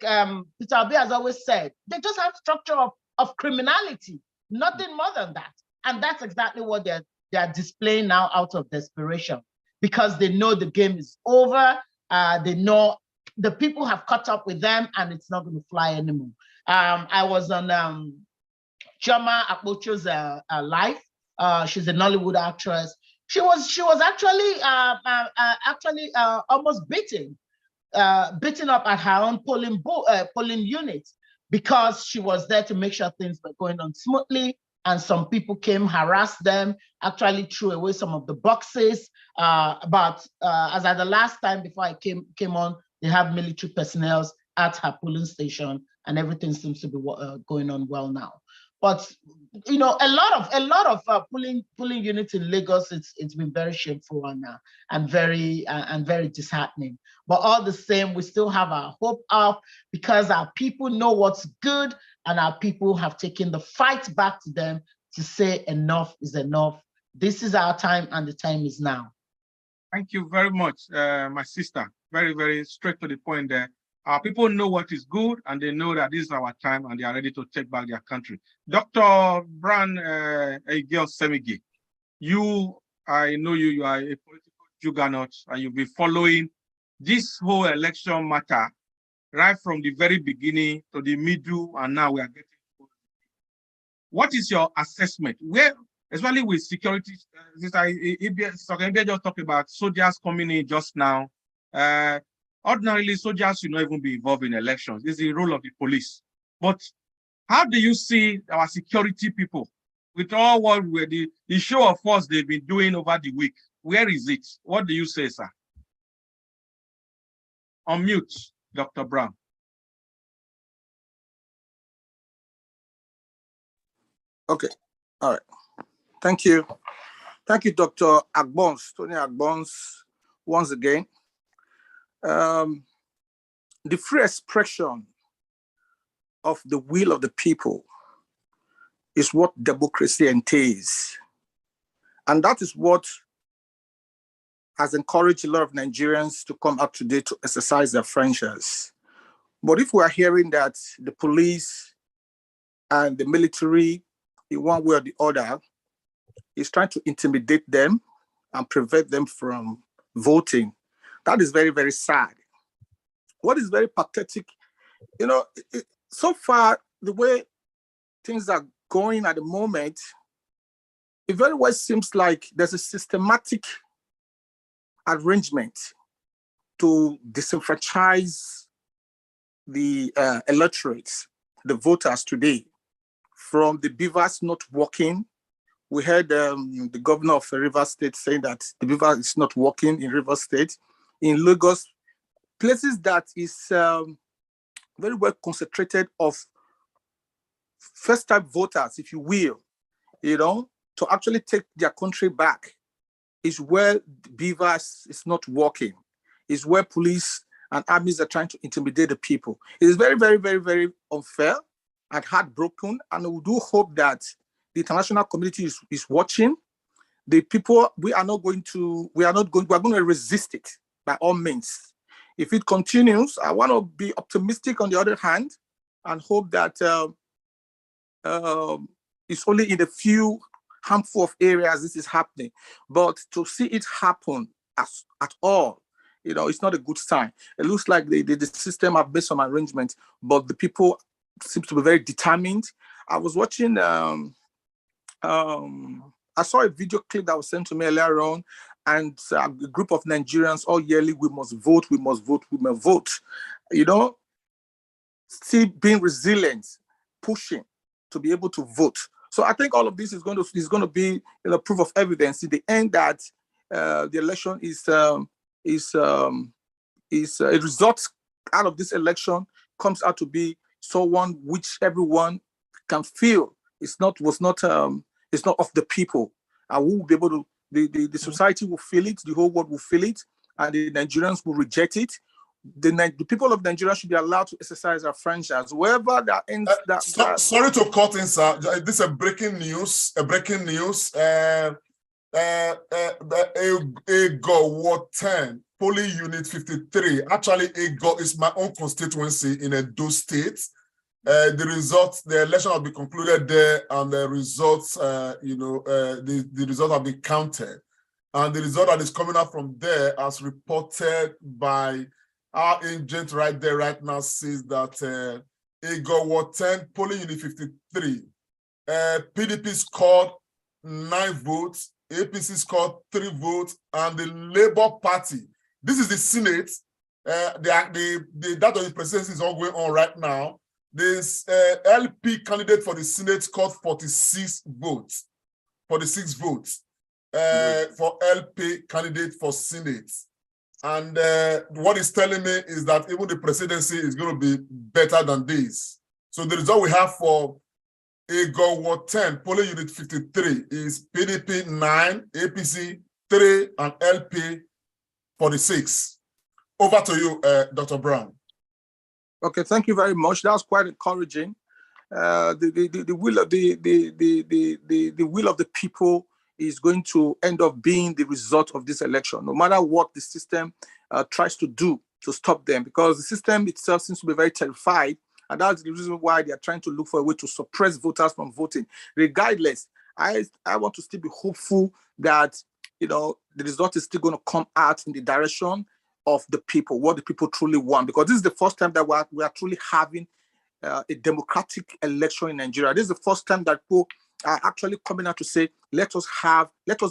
Peter Obi has always said, they just have structure of criminality, nothing more than that. And that's exactly what they're displaying now out of desperation, because they know the game is over. They know the people have caught up with them, and it's not going to fly anymore. I was on Chioma Akpocho's live. She's a Nollywood actress. She was actually almost beaten up at her own polling unit, because she was there to make sure things were going on smoothly, and some people came, harassed them, actually threw away some of the boxes. But as at the last time before I came on, they have military personnel at her polling station, and everything seems to be going on well now. But a lot of polling units in Lagos, it's been very shameful and very disheartening. But all the same, we still have our hope up, because our people know what's good, and our people have taken the fight back to them to say enough is enough. This is our time, and the time is now. Thank you very much, my sister. Very, very straight to the point there. Our people know what is good, and they know that this is our time, and they are ready to take back their country. Dr. Bran Egil Semigi, I know you are a political juggernaut, and you've been following this whole election matter right from the very beginning to the middle, and now we are getting to it. What is your assessment? Where, especially with security, Ibia just talked about soldiers coming in just now. Ordinarily, soldiers should not even be involved in elections. This is the role of the police. But how do you see our security people with all what the show of force they've been doing over the week? Where is it? What do you say, sir? Unmute, Dr. Brown. Okay, all right. Thank you. Thank you, Dr. Agbons, Tony Agbons, once again. the free expression of the will of the people is what democracy entails. And that is what has encouraged a lot of Nigerians to come out today to exercise their franchise. But if we are hearing that the police and the military, in one way or the other, is trying to intimidate them and prevent them from voting, that is very, very sad. What is very pathetic, so far, the way things are going at the moment, it very well seems like there's a systematic arrangement to disenfranchise the electorates, the voters today, from the beavers not working. We heard the governor of Rivers State saying that the beaver is not working in Rivers State. In Lagos, places that is very well concentrated of first-time voters, if you will, to actually take their country back, is where the beavers is not working, is where police and armies are trying to intimidate the people. It is very, very, very, very unfair and heartbroken. And we do hope that the international community is watching. The people, we are going to resist it by all means. If it continues, I want to be optimistic on the other hand and hope that it's only in a few handful of areas this is happening. But to see it happen at all, it's not a good sign. It looks like the system have made some arrangements, but the people seem to be very determined. I was watching, I saw a video clip that was sent to me earlier on, and a group of Nigerians all yearly, we must vote, we must vote, we must vote. Still being resilient, pushing to be able to vote. So I think all of this is going to be proof of evidence in the end that the election is a result out of this election comes out to be someone which everyone can feel was not of the people, and we will be able to. The society will feel it, the whole world will feel it, and the Nigerians will reject it. The people of Nigeria should be allowed to exercise their franchise. Wherever that ends. Sorry to cut in, sir. This is a breaking news. Ego Ward 10, Polling Unit 53. Actually, Ego is my own constituency in Edo State. The election will be concluded there, and the results, the result have been counted. And the result that is coming out from there, as reported by our agent right there right now, says that Ego Ward 10, Polling Unit 53, PDP scored 9 votes, APC scored 3 votes, and the Labour Party, this is the Senate, that of the presidency is all going on right now. This LP candidate for the Senate scored 46 votes. 46 votes for LP candidate for Senate. And what it's telling me is that even the presidency is going to be better than this. So the result we have for Ego Ward 10, Polling Unit 53 is PDP 9, APC 3, and LP 46. Over to you, Dr. Brown. Okay, thank you very much. That was quite encouraging. The will of the will of the people is going to end up being the result of this election, no matter what the system tries to do to stop them, because the system itself seems to be very terrified, and that's the reason why they are trying to look for a way to suppress voters from voting. Regardless, I want to still be hopeful that the result is still going to come out in the direction of the people, what the people truly want, because this is the first time that we are truly having a democratic election in Nigeria. This is the first time that people are actually coming out to say, let us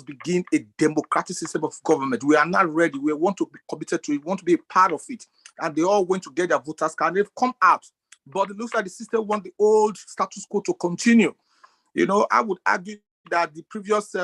begin a democratic system of government. We are not ready. We want to be committed to it. We want to be a part of it. And they all went to get their voters card. They've come out. But it looks like the system wants the old status quo to continue. I would argue that the previous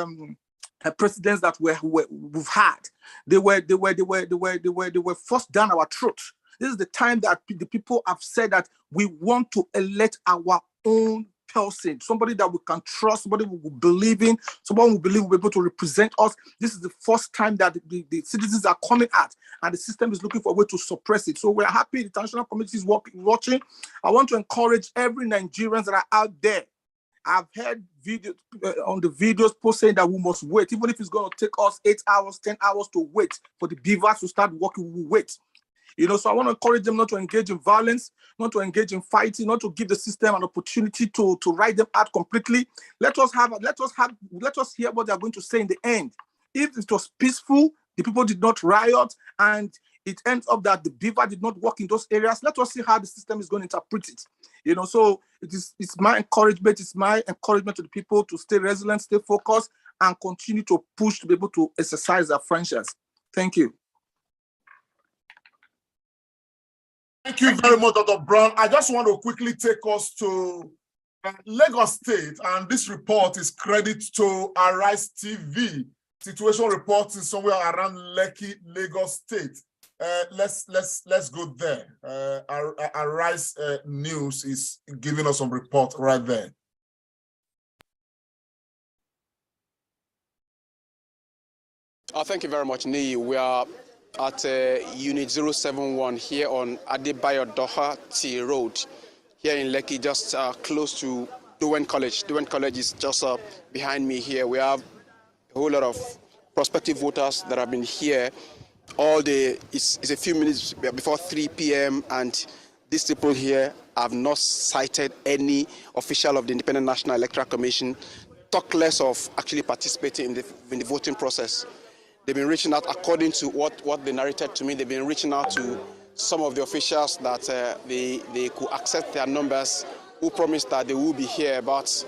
presidents that we've had, they were forced down our throat. This is the time that the people have said that we want to elect our own person, somebody that we can trust, somebody we will believe in, someone we believe will be able to represent us. This is the first time that the citizens are coming out, and the system is looking for a way to suppress it. So we're happy the international community is watching. I want to encourage every Nigerian that are out there. I've heard videos on the videos post saying that we must wait, even if it's going to take us 8 hours, 10 hours to wait for the beavers to start working. We will wait. So I want to encourage them not to engage in violence, not to engage in fighting, not to give the system an opportunity to write them out completely. Let us hear what they are going to say in the end. If it was peaceful, the people did not riot, and it ends up that the beaver did not work in those areas, let us see how the system is going to interpret it. So it's my encouragement to the people to stay resilient, stay focused, and continue to push to be able to exercise their franchise. Thank you. Thank you very much, Dr. Brown. I just want to quickly take us to Lagos State, and this report is credit to Arise TV. Situation reporting somewhere around Lekki, Lagos State. Let's go there. Arise News is giving us some report right there. Thank you very much, Nii. We are at Unit 071 here on Adebayo Doha T Road here in Lekki, just close to Dowen College. Dowen College is just behind me here. We have a whole lot of prospective voters that have been here all day. It's a few minutes before 3 p.m. and these people here have not cited any official of the Independent National Electoral Commission, talk less of actually participating in the voting process. They've been reaching out, according to what they narrated to me, they've been reaching out to some of the officials that they could accept their numbers, who promised that they will be here, but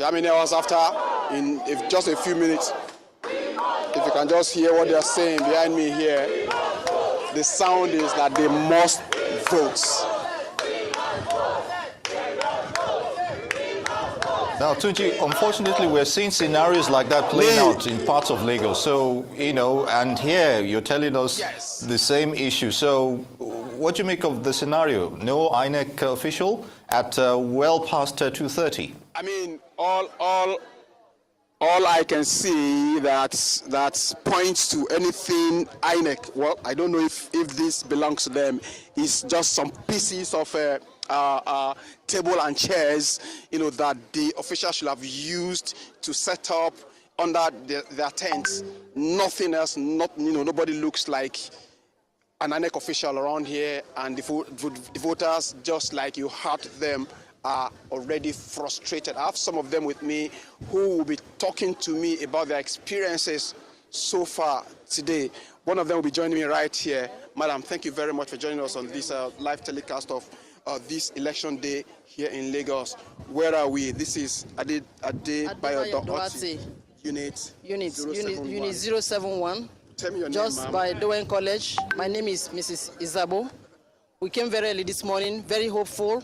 how many hours after, in just a few minutes, if you can just hear what they are saying behind me here, the sound is that they must vote. Now, Tunji, unfortunately, we're seeing scenarios like that playing out in parts of Lagos. So, and here you're telling us the same issue. So, what do you make of the scenario? No INEC official at well past 2:30. I mean, all I can see that points to anything INEC. Well, I don't know if this belongs to them. It's just some pieces of table and chairs, that the officials should have used to set up under their tents. Nothing else. Nobody looks like an INEC official around here, and the voters, just like you heard them, are already frustrated. I have some of them with me who will be talking to me about their experiences so far today. One of them will be joining me right here. Madam, thank you very much for joining us on this live telecast of this election day here in Lagos. Where are we? This is Adebayo Unit 071. Tell me your just name, by Dowen College. My name is Mrs. Izabo. We came very early this morning, very hopeful,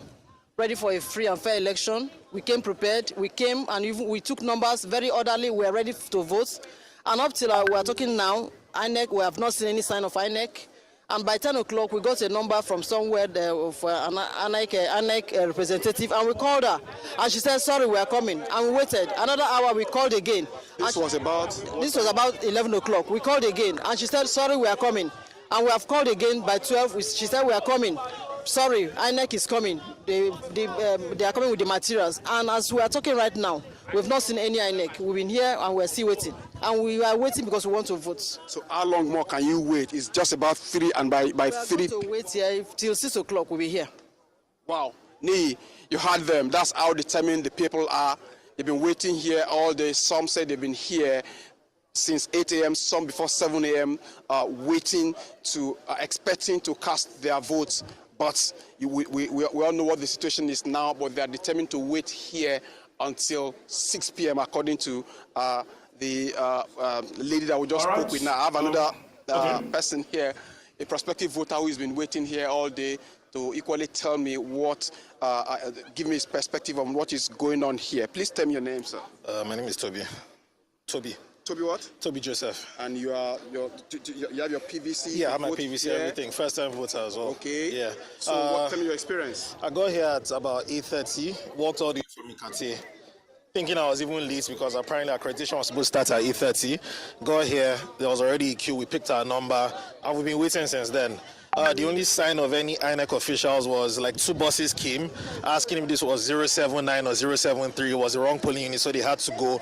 ready for a free and fair election. We came prepared. We came and even we took numbers very orderly. We are ready to vote. And up till we are talking now, INEC, we have not seen any sign of INEC. And by 10 o'clock, we got a number from somewhere there of an INEC representative, and we called her. And she said, sorry, we are coming. And we waited. Another hour, we called again. This was about 11 o'clock. We called again. And she said, sorry, we are coming. And we have called again by 12. She said, we are coming. Sorry, INEC is coming. They are coming with the materials. And as we are talking right now, we've not seen any INEC. We've been here and we're still waiting. And we are waiting because we want to vote. So how long more can you wait? It's just about 3, and by 3... We are going to wait here till 6 o'clock. We'll be here. Wow. Nee, you heard them. That's how determined the people are. They've been waiting here all day. Some say they've been here since 8 a.m., some before 7 a.m., waiting to, expecting to cast their votes. But we all know what the situation is now, but they are determined to wait here until 6 p.m. according to the lady that we just spoke with now. I have another person here, a prospective voter who has been waiting here all day to equally tell me what, give me his perspective on what is going on here. Please tell me your name, sir. My name is Toby. Toby what? Toby Joseph. And you have your PVC? Yeah, I have my PVC, everything. First time voter as well. Okay. Yeah. So tell me your experience. I got here at about 8:30, walked all the way from Ikate, thinking I was even late because apparently accreditation was supposed to start at 8:30. Got here, there was already a queue, we picked our number, and we've been waiting since then. The only sign of any INEC officials was like 2 buses came asking if this was 079 or 073. It was the wrong polling unit, so they had to go.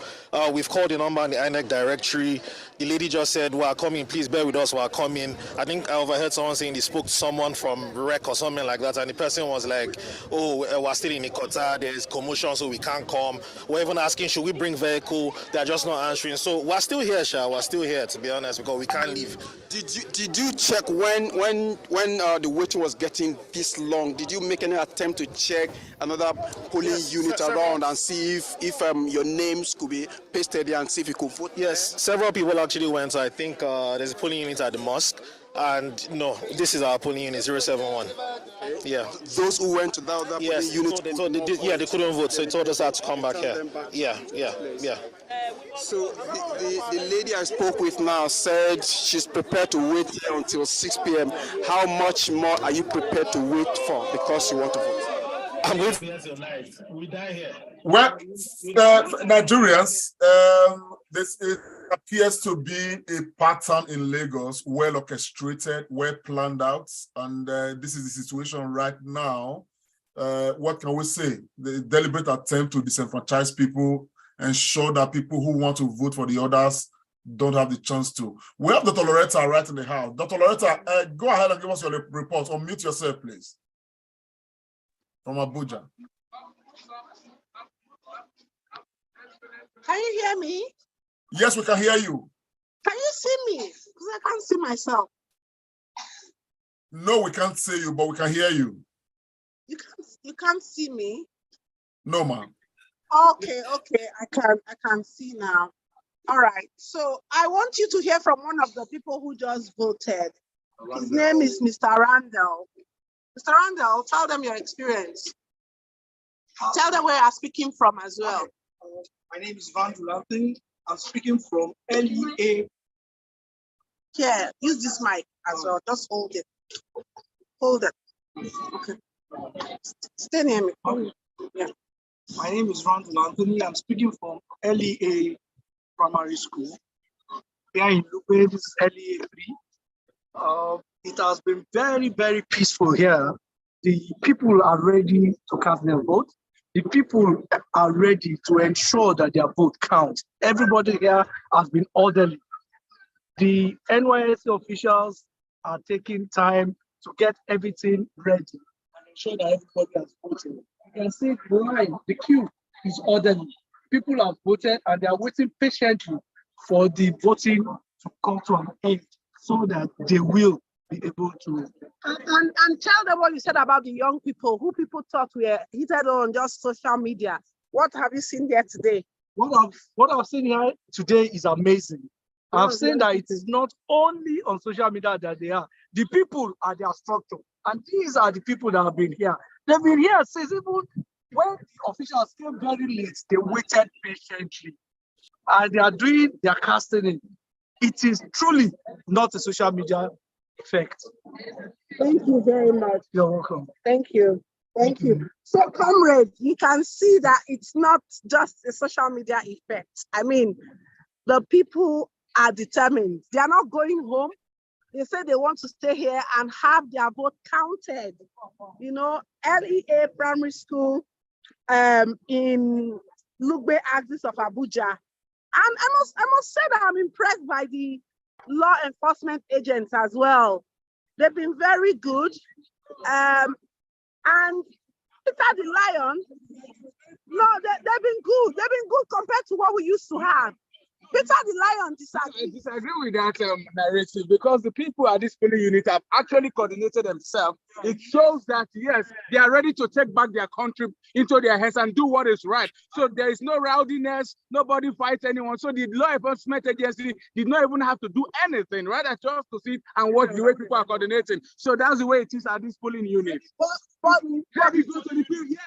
We've called the number on the INEC directory. The lady just said, "We are coming, please bear with us, we are coming." I think I overheard someone saying they spoke to someone from REC or something like that, and the person was like, "Oh, we're still in Ikota, there's commotion, so we can't come." We're even asking, should we bring vehicle? They're just not answering. So we're still here, Sha. We're still here, to be honest, because we can't leave. Did you check when the waiting was getting this long? Did you make any attempt to check another polling unit around and see if your names could be pasted there and see if you could vote? Yes, several people actually went. So I think there's a polling unit at the mosque. And no, this is our polling unit 071. Yeah. Those who went to that other polling unit. They couldn't vote, so they told us how to come back here. Yeah. So the lady I spoke with now said she's prepared to wait here until 6 p.m. How much more are you prepared to wait for because you want to vote? I'm waiting until night. We die here. Well, Nigerians, this appears to be a pattern in Lagos, well orchestrated, well planned out, and this is the situation right now. What can we say? The deliberate attempt to disenfranchise people, ensure that people who want to vote for the others don't have the chance to. We have Dr. Loretta right in the house. Dr. Loretta, go ahead and give us your report. Unmute yourself, please. From Abuja. Can you hear me? Yes, we can hear you. Can you see me? Because I can't see myself. No, we can't see you, but we can hear you. You can't see me? No, ma'am. Okay, I can see now. All right. So I want you to hear from one of the people who just voted. His name is Mr. Randall. Mr. Randall, tell them your experience. Tell them where you are speaking from as well. My name is Van Dulantin. I'm speaking from LEA. Here, use this mic as well. Just hold it. Hold it. Okay. Stay near me. Okay. Yeah. My name is Van Dulantin. I'm speaking from LEA Primary School. We are in Lupe. This is LEA 3. It has been very, very peaceful here. The people are ready to cast their vote. The people are ready to ensure that their vote counts. Everybody here has been orderly. The NYSC officials are taking time to get everything ready and ensure that everybody has voted. You can see the line, the queue is orderly. People have voted and they are waiting patiently for the voting to come to an end so that they will be able to. And tell them what you said about the young people, who people thought were heated on just social media. What have you seen there today? What I've seen here today is amazing. I've seen that it is not only on social media that they are. The people are their structure. And these are the people that have been here. They've been here since even when officials came very late, they waited patiently. And they are doing their casting in. It is truly not a social media effect. Thank you very much. You're welcome. Thank you. Thank you. So, comrades, you can see that it's not just a social media effect. I mean, the people are determined. They are not going home. They say they want to stay here and have their vote counted. You know, LEA Primary School in Lugbe axis of Abuja. And I must say that I'm impressed by the law enforcement agents as well. They've been very good. And Peter the Lion, no, they've been good. They've been good compared to what we used to have. Peter the Lion disagrees. I disagree with that narrative because the people at this polling unit have actually coordinated themselves. It shows that, yes, they are ready to take back their country into their hands and do what is right. So there is no rowdiness, nobody fights anyone. So the law enforcement agency did not even have to do anything, right? Just to sit and watch the way people are coordinating. So that's the way it is at this polling unit. But credit goes to the people. Yes.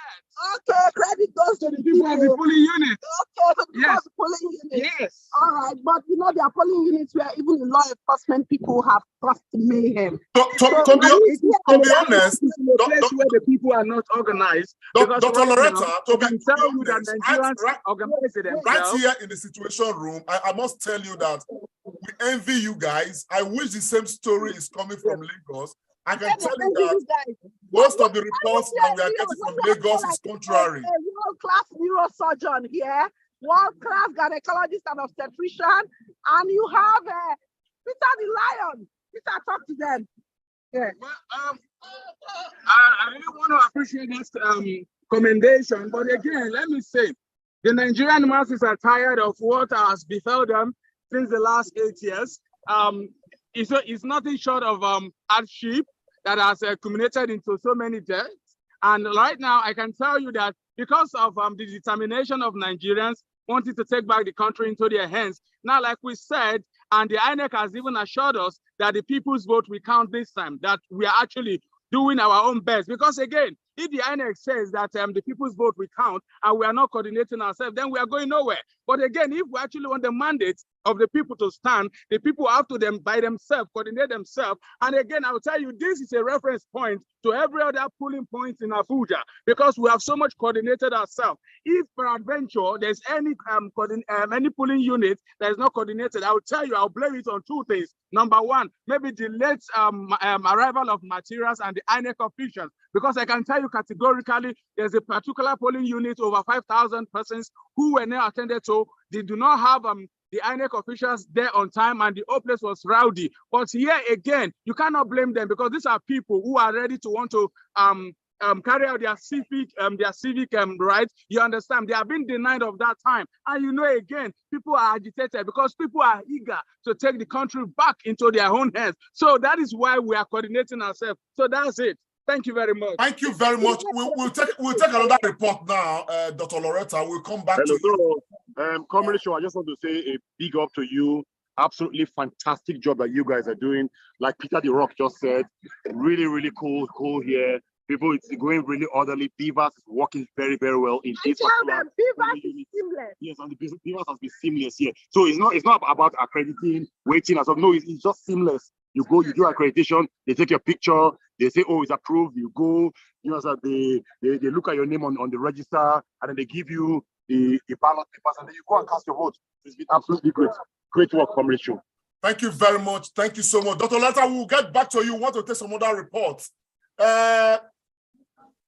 Okay, credit goes to the people of the polling unit. Okay, so Yes. the polling unit. Yes. All right, but you know there are polling units where even the law enforcement people have caused mayhem. To be honest, the place where the people are not organized. Because Dr. Loretta, I can tell you that Nigerians organize themselves. Right here in the Situation Room, I must tell you that we envy you guys. I wish the same story is coming from Lagos. I can tell you that most of the reports that we are getting from Lagos is contrary. A world-class neurosurgeon here, world-class gynecologist and obstetrician, and you have Peter the Lion. Peter, talk to them. Yeah. Well, I really want to appreciate this commendation, but again, let me say, the Nigerian masses are tired of what has befell them since the last 8 years. It's nothing short of hardship that has accumulated into so many deaths. And right now, I can tell you that because of the determination of Nigerians wanting to take back the country into their hands, now, like we said, and the INEC has even assured us that the people's vote will count this time, that we are actually doing our own best. Because again, if the INEC says that the people's vote will count and we are not coordinating ourselves, then we are going nowhere. But again, if we actually want the mandate of the people to stand, the people have to by themselves, coordinate themselves. And again, I will tell you, this is a reference point to every other polling point in Abuja, because we have so much coordinated ourselves. If peradventure there's any polling unit that is not coordinated, I will tell you, I'll blame it on two things. Number one, maybe the late arrival of materials and the INEC officials, because I can tell you categorically, there's a particular polling unit, over 5,000 persons who were not attended to. They do not have the INEC officials there on time, and the whole place was rowdy. But here again, you cannot blame them, because these are people who are ready to want to carry out their civic rights. You understand? They have been denied of that time. And you know, again, people are agitated because people are eager to take the country back into their own hands. So that is why we are coordinating ourselves. So that's it. Thank you very much. Thank you very much. We'll take another report now, Dr. Loretta. We'll come back to you. Comrade Show, I just want to say a big up to you. Absolutely fantastic job that you guys are doing. Like Peter the Rock just said, really, really cool here. People, it's going really orderly. Beavers is working very, very well in this. Beavers is seamless. Yes, and the Beavers has been seamless here. So it's not about accrediting, waiting and stuff. No, it's just seamless. You go, you do accreditation, they take your picture, they say, oh, it's approved, you go, you know, so they look at your name on the register, and then they give you the ballot papers, and then you go and cast your vote. It's been absolutely great. Great work, Comrade Show. Thank you very much. Thank you so much. Dr. Loretta, we'll get back to you. We want to take some other reports.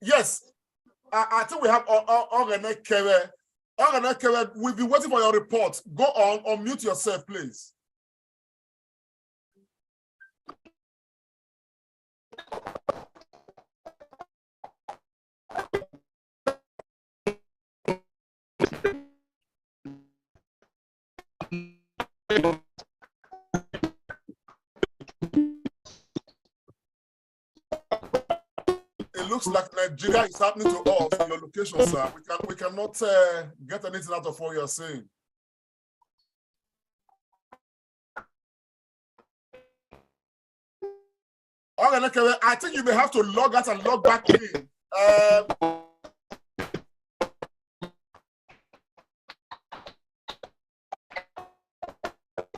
Yes, I think we have Orene Kewe. Orene Kewe, we've been waiting for your report. Go on, unmute yourself, please. It looks like Nigeria is happening to us in your location, sir. We cannot get anything out of what you're saying. Okay, I think you may have to log out and log back in.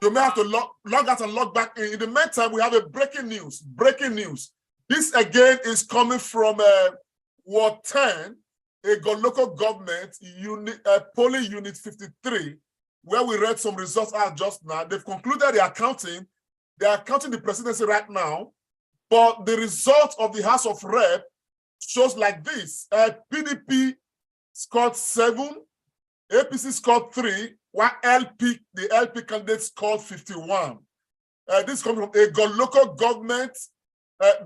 You may have to log out and log back in. In the meantime, we have a breaking news. Breaking news. This again is coming from Ward 10, a local government unit, polling unit 53, where we read some results out just now. They've concluded the accounting. They are counting the presidency right now, but the result of the House of Rep shows like this: PDP scored 7, APC scored 3, while the LP candidate scored 51. This comes from a local government,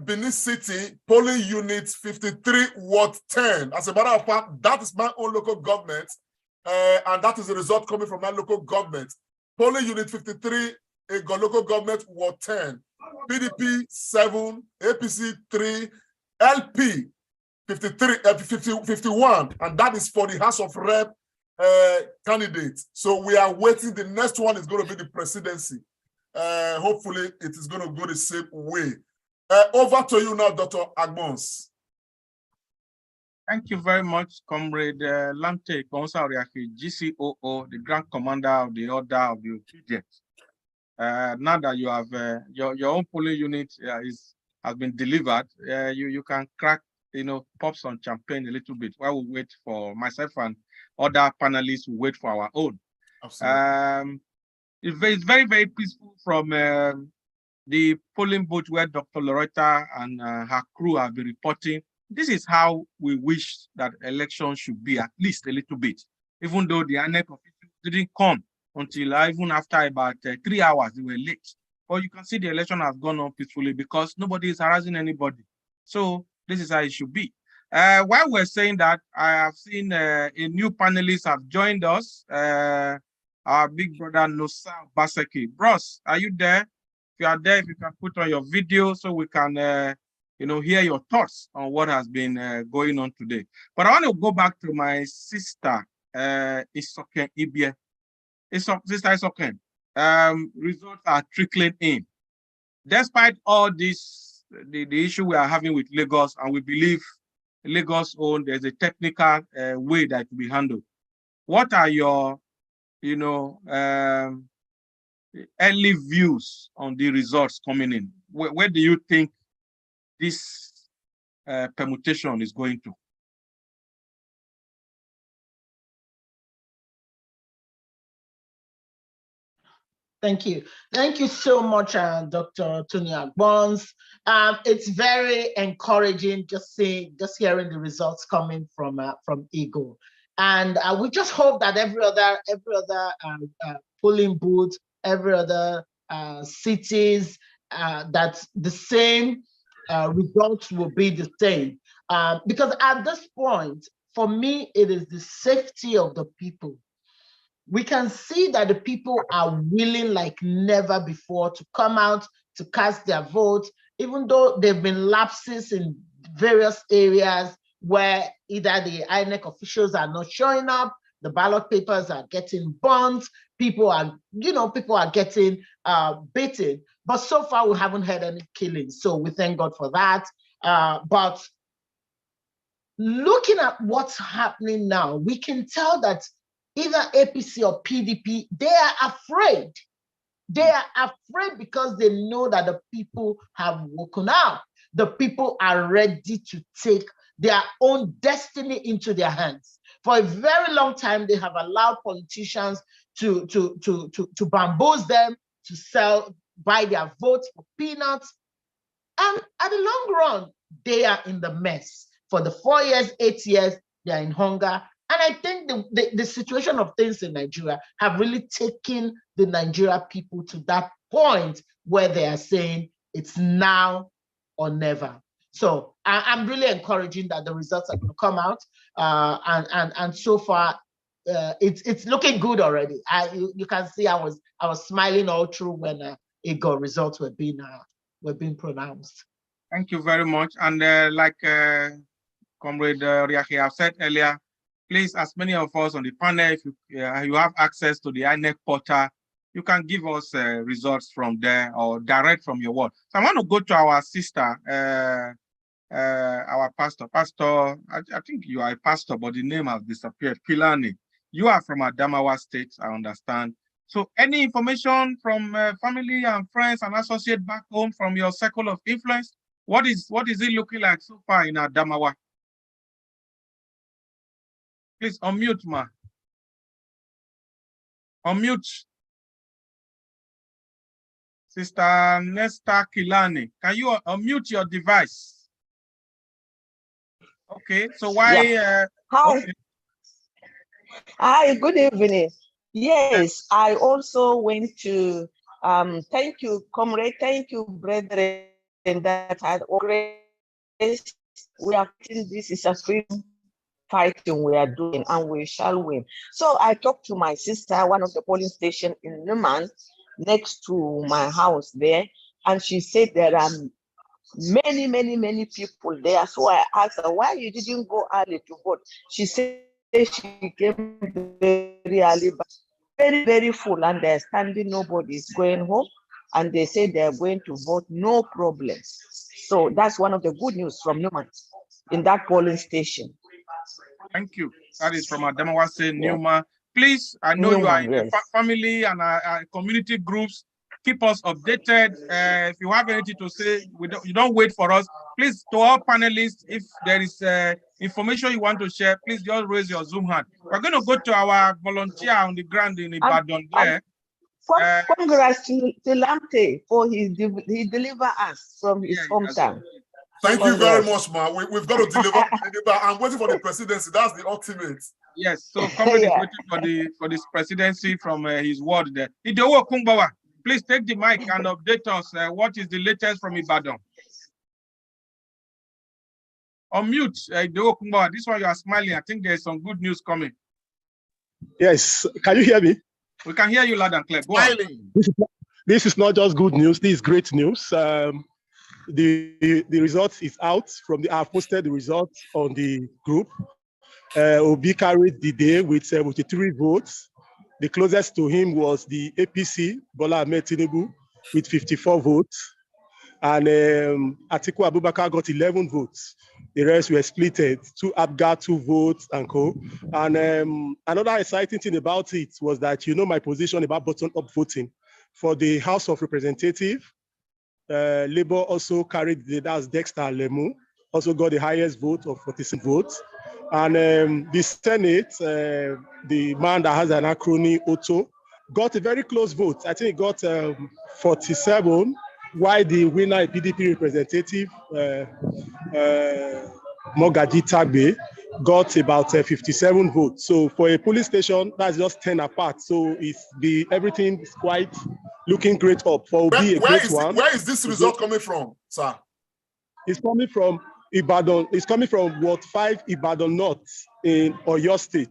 Benin City, polling unit 53, Ward 10. As a matter of fact, that is my own local government, and that is the result coming from my local government. Polling unit 53, a local government, Ward 10. PDP 7, APC 3, LP 51, and that is for the House of Rep candidate. So we are waiting. The next one is going to be the presidency. Hopefully, it is going to go the same way. Over to you now, Dr. Agbons. Thank you very much, Comrade Lamte Konsariaki, GCOO, the Grand Commander of the Order of the Obedient. Now that you have your own polling unit has been delivered, you can crack, pop some champagne a little bit while we wait for myself and other panelists who wait for our own. Absolutely. It's very, very peaceful from the polling booth where Dr. Loretta and her crew have been reporting. This is how we wish that elections should be, at least a little bit, even though the INEC officials didn't come until even after about 3 hours, they were late. But you can see the election has gone on peacefully because nobody is harassing anybody. So this is how it should be. While we're saying that, I have seen a new panelist have joined us, our big brother Nosa Baseki. Bros, are you there? If you are there, if you can put on your video so we can hear your thoughts on what has been going on today. But I want to go back to my sister, Isoken Ibie. Sister Isoken, results are trickling in. Despite all this, the issue we are having with Lagos, and we believe Lagos own, there's a technical way that will be handled. What are your, early views on the results coming in? Where do you think this permutation is going to? Thank you. Thank you so much, Dr. Tony Agbons. It's very encouraging just hearing the results coming from Eagle. And we just hope that every other polling booth, every other cities, that the same results will be the same. Because at this point, for me, it is the safety of the people. We can see that the people are willing like never before to come out to cast their vote, even though there have been lapses in various areas where either the INEC officials are not showing up, the ballot papers are getting burnt, people are getting beaten. But so far, we haven't had any killings. So we thank God for that. But looking at what's happening now, we can tell that either APC or PDP, they are afraid. They are afraid because they know that the people have woken up. The people are ready to take their own destiny into their hands. For a very long time, they have allowed politicians to bamboozle them, to buy their votes for peanuts. And at the long run, they are in the mess. For the 4 years, 8 years, they are in hunger. And I think the situation of things in Nigeria have really taken the Nigeria people to that point where they are saying it's now or never. So I'm really encouraging that the results are going to come out. And so far, it's looking good already. You can see I was smiling all through when EGO results were being pronounced. Thank you very much. And like Comrade Riaki have said earlier, please, as many of us on the panel, if you have access to the INEC portal, you can give us results from there or direct from your word. So I want to go to our sister, our pastor. Pastor, I think you are a pastor, but the name has disappeared. Kilani, you are from Adamawa State, I understand. So any information from family and friends and associates back home from your circle of influence? What is it looking like so far in Adamawa? Please unmute, ma. Unmute. Sister Nesta Kilani, can you unmute your device? Okay, so why? Yeah. Hi. Okay. Hi, good evening. Yes, I also went to, thank you, comrade, thank you, brethren, that had organized. We are this is a freedom fighting we are doing, and we shall win. So I talked to my sister, one of the polling stations in Numan, next to my house there, and she said there are many people there. So I asked her, why you didn't go early to vote? She said she came very early, but very full, and they're standing, nobody's going home, and they say they're going to vote, no problem. So that's one of the good news from Numan in that polling station. Thank you. That is from Adamawa, say Newman. Please, I know you are in the family and community groups. Keep us updated. If you have anything to say, you don't wait for us. Please, to all panelists, if there is information you want to share, please just raise your Zoom hand. We're going to go to our volunteer on the ground in Ibadan there. Congrats to Lamte for he deliver us from his hometown. Thank you very much, man. We've got to deliver. I'm waiting for the presidency. That's the ultimate. Yes. So Comrade is waiting for this presidency from his ward there. Idowo Kumbawa, please take the mic and update us. What is the latest from Ibadan? Unmute, Idowo Kumbawa. This one you are smiling. I think there's some good news coming. Yes. Can you hear me? We can hear you loud and clear. Go on. This is not just good news. This is great news. The result is out from I've posted the results on the group. Obi carried the day with 73 votes. The closest to him was the APC, Bola Ahmed Tinubu, with 54 votes. And Atiku Abubakar got 11 votes. The rest were splitted. 2 Abga, 2 votes, and co. And another exciting thing about it was that my position about bottom-up voting. For the House of Representatives, Labour also carried that's Dexter Lemu, also got the highest vote of 46 votes. And the Senate, the man that has an acronym, Otto, got a very close vote. I think he got 47, while the winner, PDP representative, Mogaji Tagbe, got about 57 votes. So for a polling station, that's just 10 apart. So everything is quite looking great up. For Obi, a great one. Where is this result coming from, sir? It's coming from Ibadan. It's coming from Ward 5 Ibadan North in Oyo State.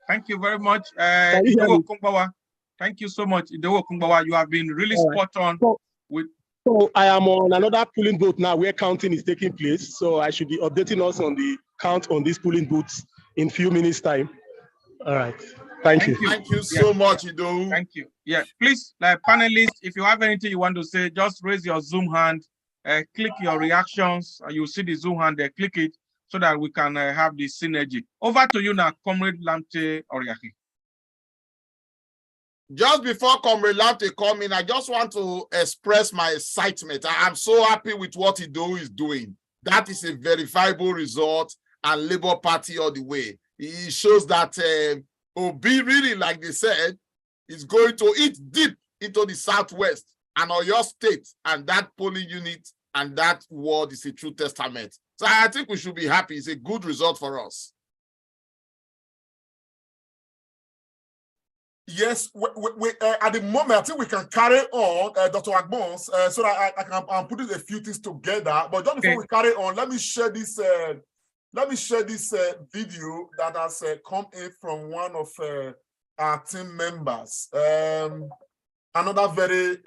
Thank you very much. Idowo Kumbawa. Thank you so much, Idowo Kumbawa. You have been really spot on. So I am on another polling booth now where counting is taking place. So I should be updating us on the count on these polling booths in a few minutes' time. All right. Thank you. Thank you so much, Ido. Thank you. Yeah, please, panelists, if you have anything you want to say, just raise your Zoom hand, click your reactions, and you'll see the Zoom hand there, click it so that we can have the synergy. Over to you now, Comrade Lamte Oriaki. Just before Comrade Lamte come in, I just want to express my excitement. I'm so happy with what Ido is doing. That is a verifiable result, and Labour Party all the way. It shows that Obi really, like they said, is going to eat deep into the Southwest and Oyo State, and that polling unit and that ward is a true testament. So I think we should be happy. It's a good result for us. Yes, at the moment, I think we can carry on, Dr. Agbons, so that I'm putting a few things together. But just before we carry on, let me share this. Video that has come in from one of our team members. Another very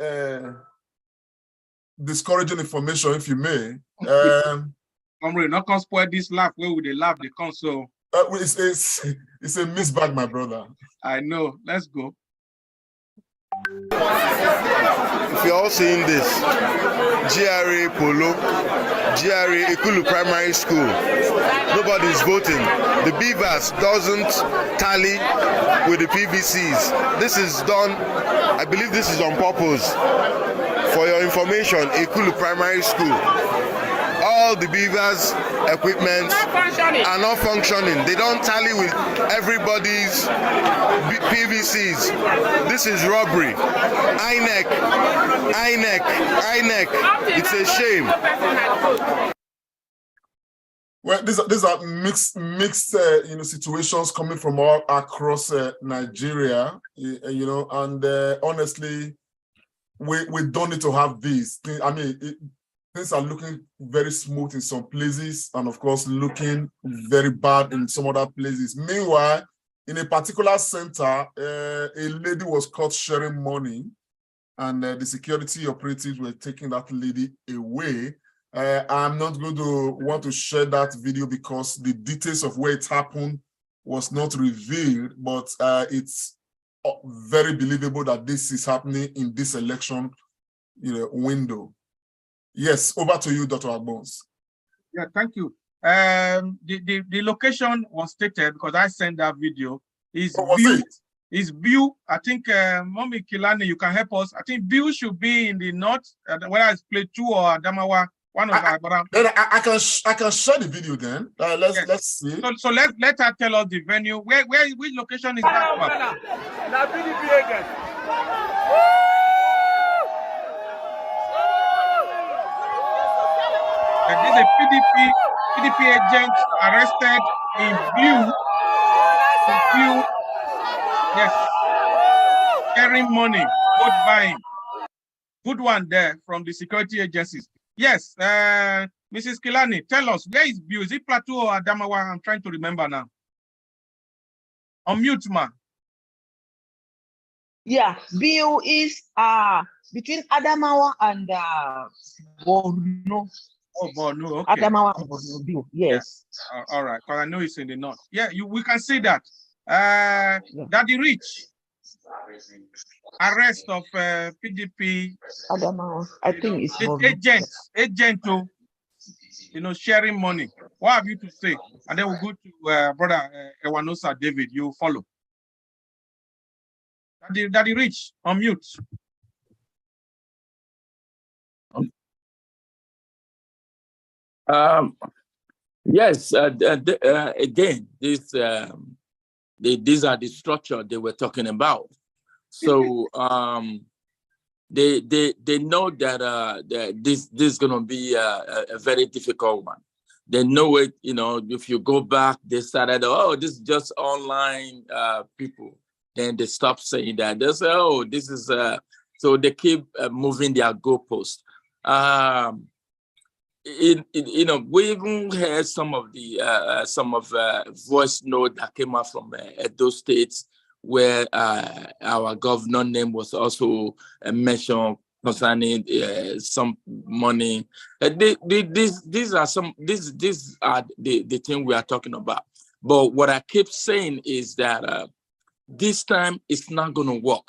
discouraging information, if you may. Comrade, not gonna spoil this laugh. Where would they laugh? They come so. It's a misbag, my brother. I know. Let's go. If you're all seeing this, GRA Polo, GRA Agulu Primary School, nobody's voting. The Beavers doesn't tally with the PVCs. This is done, I believe this is on purpose. For your information, Agulu Primary School, all the Beavers equipment are not functioning. They don't tally with everybody's PVCs. This is robbery. INEC. It's a shame. Well, these are mixed situations coming from all across Nigeria, and honestly, we don't need to have these. I mean, things are looking very smooth in some places, and of course, looking very bad in some other places. Meanwhile, in a particular center, a lady was caught sharing money, and the security operatives were taking that lady away. I'm not going to want to share that video because the details of where it happened was not revealed, but it's very believable that this is happening in this election window. Yes, over to you, Dr. Agbons. Yeah, thank you. The location was stated because I sent that video. Is Biu, I think, Mommy Kilani, you can help us. I think Biu should be in the north, whether it's Plateau or Adamawa, one of our brother. I can share the video then. Let's see. So let her tell us the venue. Which location is that one? There's a PDP agent arrested in Biu. Yes, sharing money, vote buying. Good one there from the security agencies. Yes, Mrs. Kilani, tell us, where is Biu? Is it Plateau or Adamawa? I'm trying to remember now. Unmute, ma. Yeah, Biu is between Adamawa and Borno. Oh, Borno, okay. Adamawa and Borno, Biu, yes. Yeah. All right, because I know it's in the north. Yeah, we can see that. Daddy Rich, arrest of PDP. Adamawa, I think it's agent to, sharing money. What have you to say? And then we'll go to brother Ewanosa David. You follow. Daddy Rich, on mute. Yes. Again, these are the structure they were talking about. So they know that this is going to be a very difficult one. They know it. If you go back, they started, this is just online people. Then they stop saying that. They say, this is so they keep moving their goalposts. We even heard some of the voice note that came out from Edo State, where our governor name was also mentioned concerning some money. These are the thing we are talking about. But what I keep saying is that this time it's not going to work.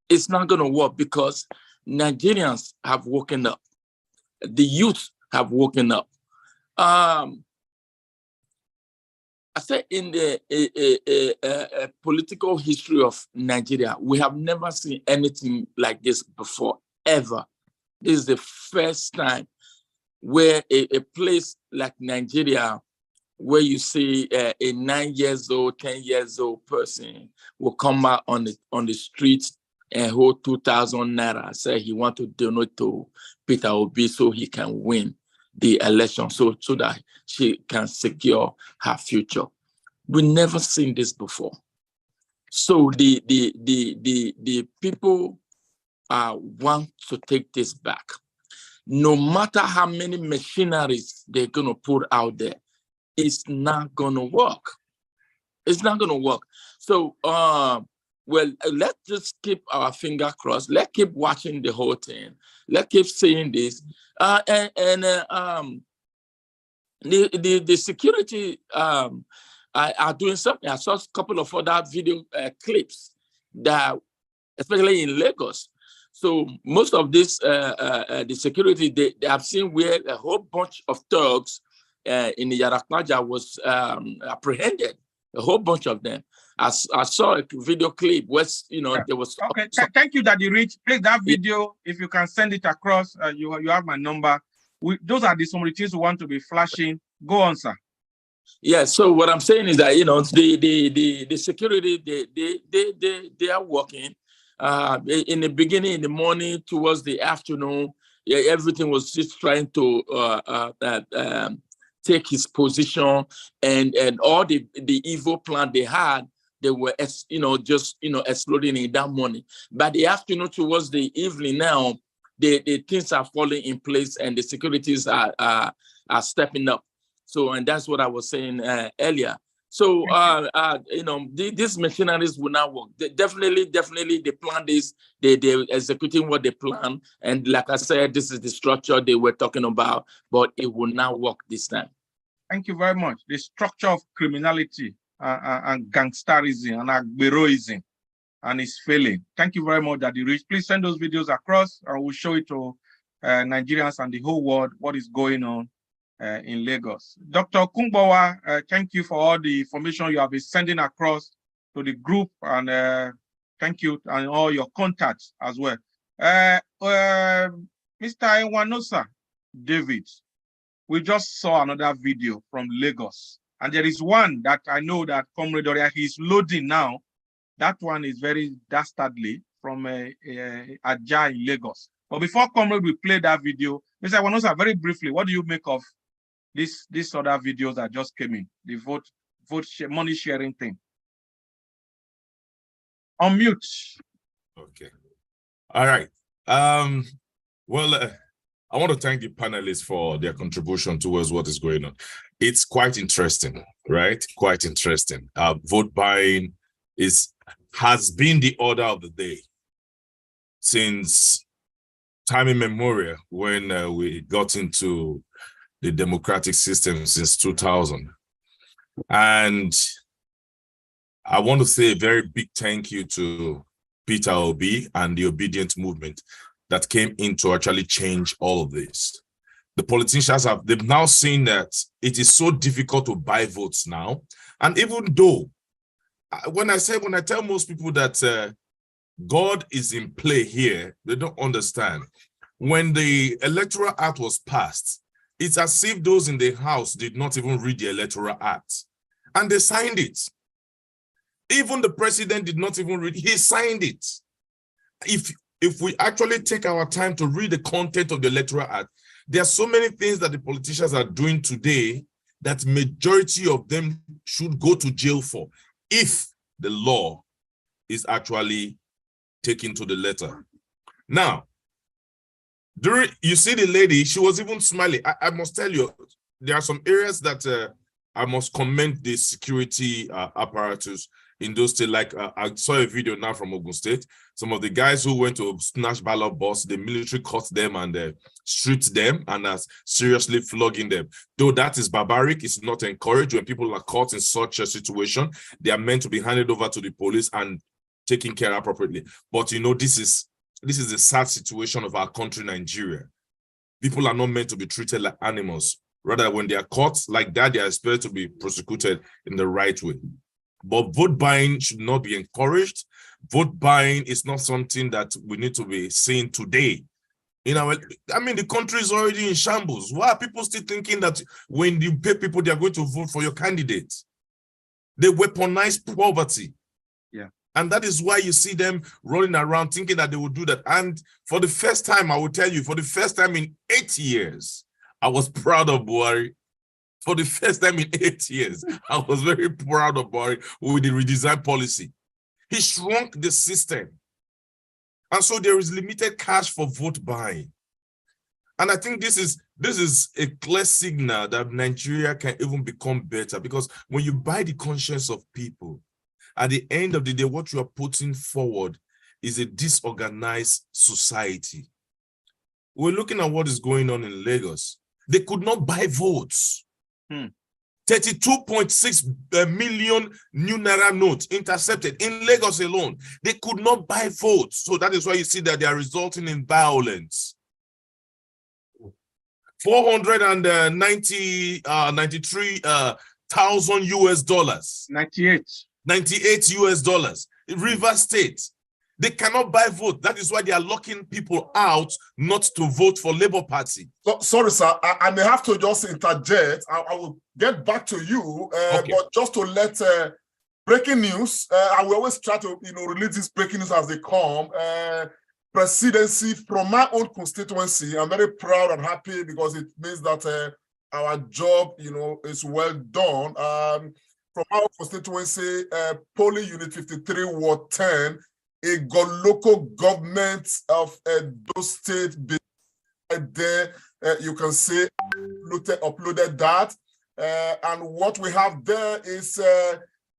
It's not going to work because Nigerians have woken up. The youth have woken up. I said in the political history of Nigeria, we have never seen anything like this before, ever. This is the first time where a place like Nigeria, where you see a 9 years old, 10 years old person will come out on the streets and hold 2,000 naira, say he want to donate to Peter Obi so he can win the election, so that she can secure her future. We never seen this before. So the people want to take this back. No matter how many machineries they're gonna put out there, it's not gonna work. It's not gonna work. So let's just keep our finger crossed. Let's keep watching the whole thing. Let's keep saying this. The security are doing something. I saw a couple of other video clips that, especially in Lagos. So most of this, the security, they have seen where a whole bunch of thugs in the Yarakmaja was apprehended. A whole bunch of them. I saw a video clip where, there was... Okay, thank you, Daddy Rich. Please, that video, if you can send it across, you have my number. Those are some of the things we want to be flashing. Go on, sir. Yeah, so what I'm saying is that, the security, they are working. In the beginning, in the morning, towards the afternoon, everything was just trying to take his position, and all the evil plan they had, they were, just exploding in that morning. By the afternoon, towards the evening now, the things are falling in place, and the securities are stepping up. So, and that's what I was saying earlier. So, these machineries will not work. Definitely, the plan is they're executing what they plan. And like I said, this is the structure they were talking about, but it will not work this time. Thank you very much. The structure of criminality and gangsterism and agberoism, and it's failing. Thank you very much, Daddy Rich. Please send those videos across, and we'll show it to Nigerians and the whole world what is going on in Lagos. Dr. Kungbawa, thank you for all the information you have been sending across to the group, and thank you and all your contacts as well. Mr. Iwanosa David, we just saw another video from Lagos, and there is one that I know that Comrade Oria is loading now. That one is very dastardly from Aja in Lagos. But before Comrade we play that video, Mr. Iwanosa, very briefly, what do you make of these other videos that just came in, the money sharing thing? Unmute. Okay. All right. Well, I want to thank the panelists for their contribution towards what is going on. It's quite interesting, right? Quite interesting. Vote buying has been the order of the day since time immemorial, when we got into the democratic system since 2000. And I want to say a very big thank you to Peter Obi and the Obedient Movement that came in to actually change all of this. The politicians they've now seen that it is so difficult to buy votes now. And even though, when I tell most people that God is in play here, they don't understand. When the Electoral Act was passed, it's as if those in the House did not even read the Electoral Act. And they signed it. Even the president did not even read it. He signed it. If we actually take our time to read the content of the Electoral Act, there are so many things that the politicians are doing today that majority of them should go to jail for if the law is actually taken to the letter. Now, you see the lady, she was even smiling. I must tell you, there are some areas that I must commend the security apparatus in those states. Like I saw a video now from Ogun State. Some of the guys who went to snatch ballot box, the military caught them and stripped them and are seriously flogging them. Though that is barbaric, it's not encouraged. When people are caught in such a situation, they are meant to be handed over to the police and taken care of appropriately. But you know, this is the sad situation of our country, Nigeria. People are not meant to be treated like animals. Rather, when they are caught like that, they are expected to be prosecuted in the right way. But vote buying should not be encouraged. Vote buying is not something that we need to be seeing today. You know, I mean, the country is already in shambles. Why are people still thinking that when you pay people, they are going to vote for your candidate? They weaponize poverty. Yeah. And that is why you see them rolling around thinking that they will do that. And for the first time, I will tell you, for the first time in 8 years, I was proud of Buhari. For the first time in 8 years, I was very proud of Buhari with the redesign policy. He shrunk the system. And so there is limited cash for vote buying. And I think this is a clear signal that Nigeria can even become better, because when you buy the conscience of people, at the end of the day, what you are putting forward is a disorganized society. We're looking at what is going on in Lagos. They could not buy votes. 32.6 million new Naira notes intercepted in Lagos alone. They could not buy votes. So that is why you see that they are resulting in violence. 493,000 US dollars. 98 US dollars. River State. They cannot buy vote. That is why they are locking people out not to vote for Labour Party. So, sorry, sir. I may have to just interject. I will get back to you, Okay. but just to let breaking news. I will always try to release these breaking news as they come. Presidency from my own constituency. I'm very proud and happy because it means that our job, is well done. From our constituency, polling unit 53, Ward 10. A local government of Edo State there, you can see uploaded that. And what we have there is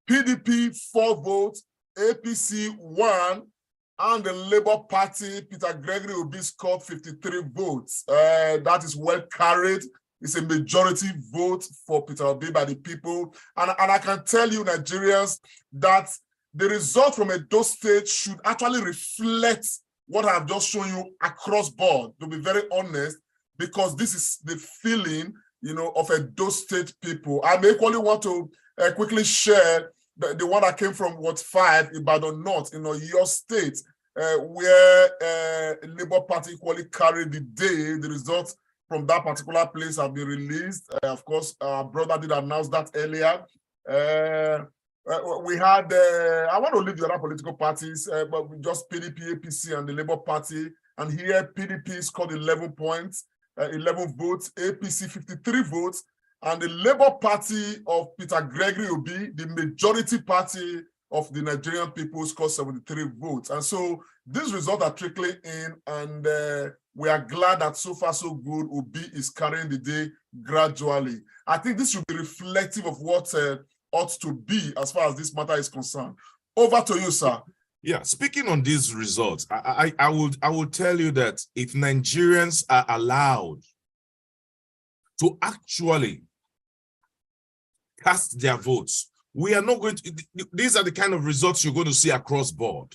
PDP 4 votes, APC 1, and the Labour Party, Peter Gregory will be scored 53 votes. That is well carried. It's a majority vote for Peter Obi by the people. And I can tell you, Nigerians, that the result from Edo State should actually reflect what I've just shown you across board, to be very honest, because this is the feeling of Edo State people. I may equally want to quickly share the one that came from Ward 5, Ibadan North, Oyo State, where Labour Party equally carried the day. The results from that particular place have been released. Of course, our brother did announce that earlier. We had, I want to leave the other political parties, but we just PDP, APC, and the Labour Party. And here, PDP scored 11 points, 11 votes, APC 53 votes, and the Labour Party of Peter Gregory Obi, the majority party of the Nigerian people, scored 73 votes. And so these results are trickling in, and we are glad that so far so good, Obi is carrying the day gradually. I think this should be reflective of what ought to be as far as this matter is concerned. Over to you, sir. Yeah, speaking on these results, I would tell you that if Nigerians are allowed to actually cast their votes, we are not going to, these are the kind of results you're going to see across board.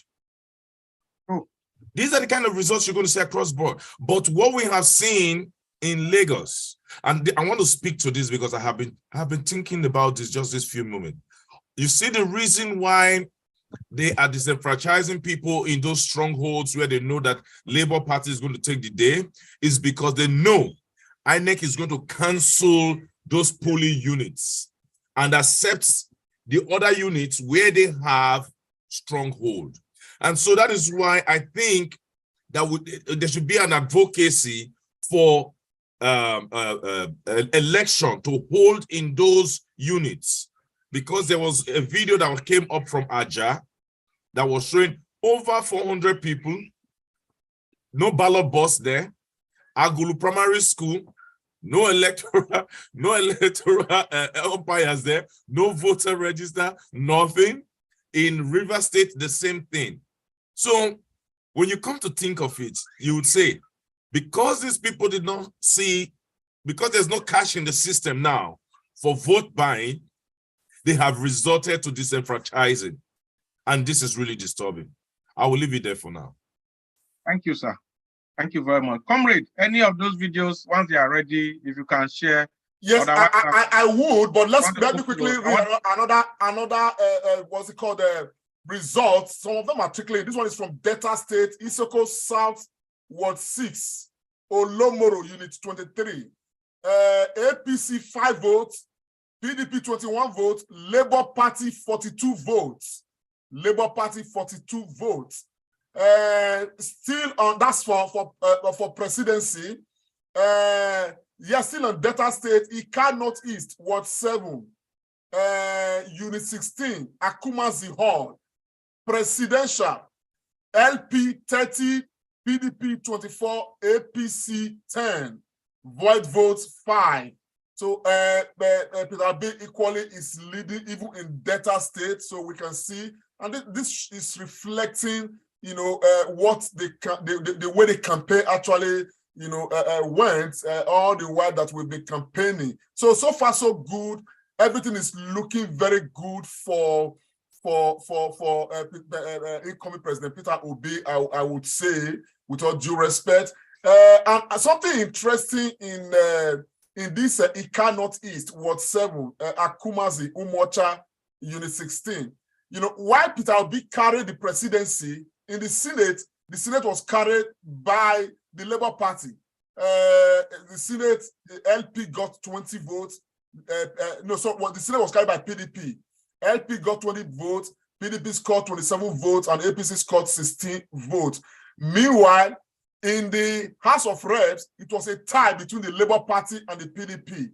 These are the kind of results you're going to see across board. But what we have seen in Lagos, and I want to speak to this because I have been thinking about this just this few moments. You see, the reason why they are disenfranchising people in those strongholds where they know that Labour Party is going to take the day is because they know INEC is going to cancel those polling units and accept the other units where they have stronghold. And so that is why I think that there should be an advocacy for election to hold in those units, because there was a video that came up from Abuja that was showing over 400 people, no ballot box there, Agulu primary school, no electoral umpires there, no voter register, nothing. In River State, the same thing. So when you come to think of it, you would say, because these people did not see, because there's no cash in the system now for vote buying, they have resorted to disenfranchising. And this is really disturbing. I will leave it there for now. Thank you, sir. Thank you very much. Comrade, any of those videos, once they are ready, if you can share. Yes, I would, but let me quickly read another what's it called, results. Some of them are trickling. This one is from Delta State, Isoko South, Ward 6, Olomoro, Unit 23. APC 5 votes, PDP 21 votes, Labour Party 42 votes. Labour Party 42 votes. Still on, that's for presidency. Yes, still on Delta State, Ika Northeast, Ward 7, Unit 16, Akumazi Hall, Presidential, LP 30, PDP 24, APC 10, void votes 5. So Peter B equally is leading even in Delta State, so we can see, and this is reflecting, what the way the campaign actually, went all the while that we've been campaigning. So far so good. Everything is looking very good for incoming President Peter Obi, I would say, with all due respect. And something interesting in this Ika Northeast, Ward 7, Akumazi, Umocha, Unit 16. Why Peter Obi carried the presidency in the Senate was carried by the Labour Party. The Senate, the LP got 20 votes. The Senate was carried by PDP. LP got 20 votes, PDP scored 27 votes, and APC scored 16 votes. Meanwhile, in the House of Reps, it was a tie between the Labour Party and the PDP,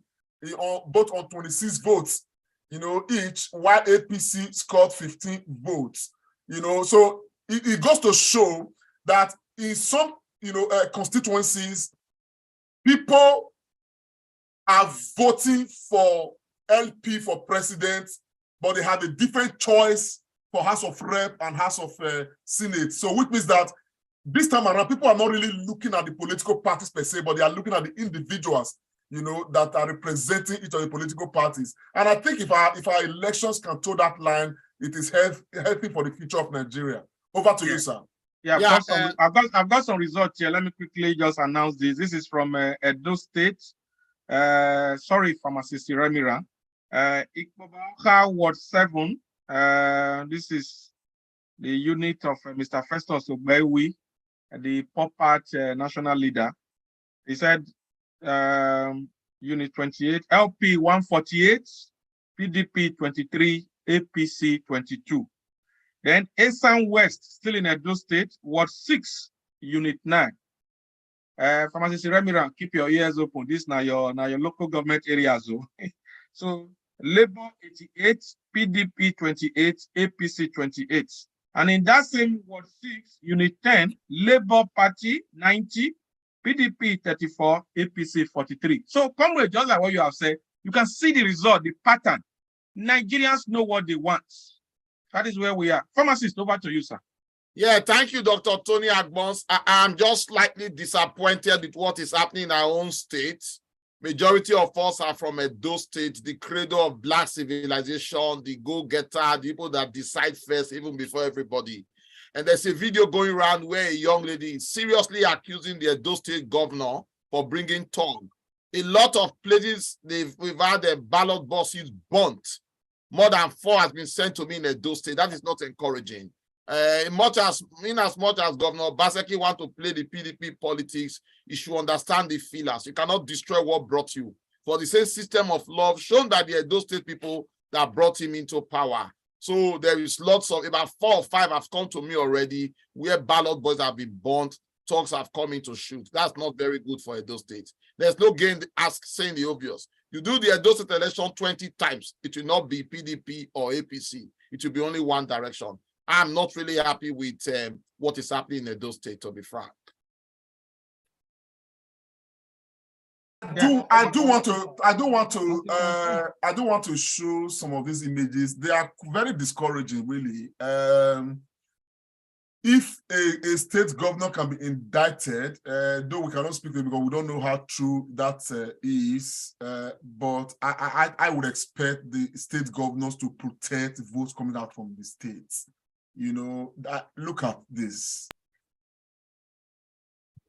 both on 26 votes, each, while APC scored 15 votes. So it goes to show that in some, constituencies, people are voting for LP for president, but they have a different choice for House of Rep and House of Senate. So which means that this time around, people are not really looking at the political parties per se, but they are looking at the individuals, that are representing each of the political parties. And I think if our elections can toe that line, it is healthy for the future of Nigeria. Over to you, sir. Yeah, I've got some results here. Let me quickly just announce this. This is from Edo State. Sorry, Pharmacist Remira. Ikbobauka Ward 7. This is the unit of Mr. Festus Obewi, the pop art national leader. He said, Unit 28, LP 148, PDP 23, APC 22. Then Esan West, still in Edo State, Ward 6, Unit 9. Pharmacist Remiran, keep your ears open. This now your local government areas. So Labour 88, PDP 28, APC 28. And in that same Ward 6, Unit 10, Labour Party 90, PDP 34, APC 43. So, comrade, just like what you have said, you can see the result, the pattern. Nigerians know what they want. That is where we are. Pharmacist, over to you, sir. Yeah, thank you, Dr. Tony Agbons. I'm just slightly disappointed with what is happening in our own state. Majority of us are from Edo State, the cradle of Black civilization, the go-getter, the people that decide first, even before everybody. And there's a video going around where a young lady is seriously accusing the Edo State governor for bringing tongue. A lot of places, we've had the ballot boxes burnt. More than 4 has been sent to me in Edo State. That is not encouraging. In as much as Governor Baseki want to play the PDP politics, you should understand the feelers. You cannot destroy what brought you. For the same system of love shown by the Edo State people that brought him into power. So there is lots of, about 4 or 5 have come to me already, where ballot boys have been burnt, talks have come in to shoot. That's not very good for Edo State. There's no gain saying the obvious. You do the Edo State election 20 times, it will not be PDP or APC. It will be only one direction. I'm not really happy with what is happening in Edo State, to be frank. I do want to show some of these images. They are very discouraging, really. If a state governor can be indicted, though we cannot speak to it because we don't know how true that is, but I would expect the state governors to protect votes coming out from the states. You know, look at this.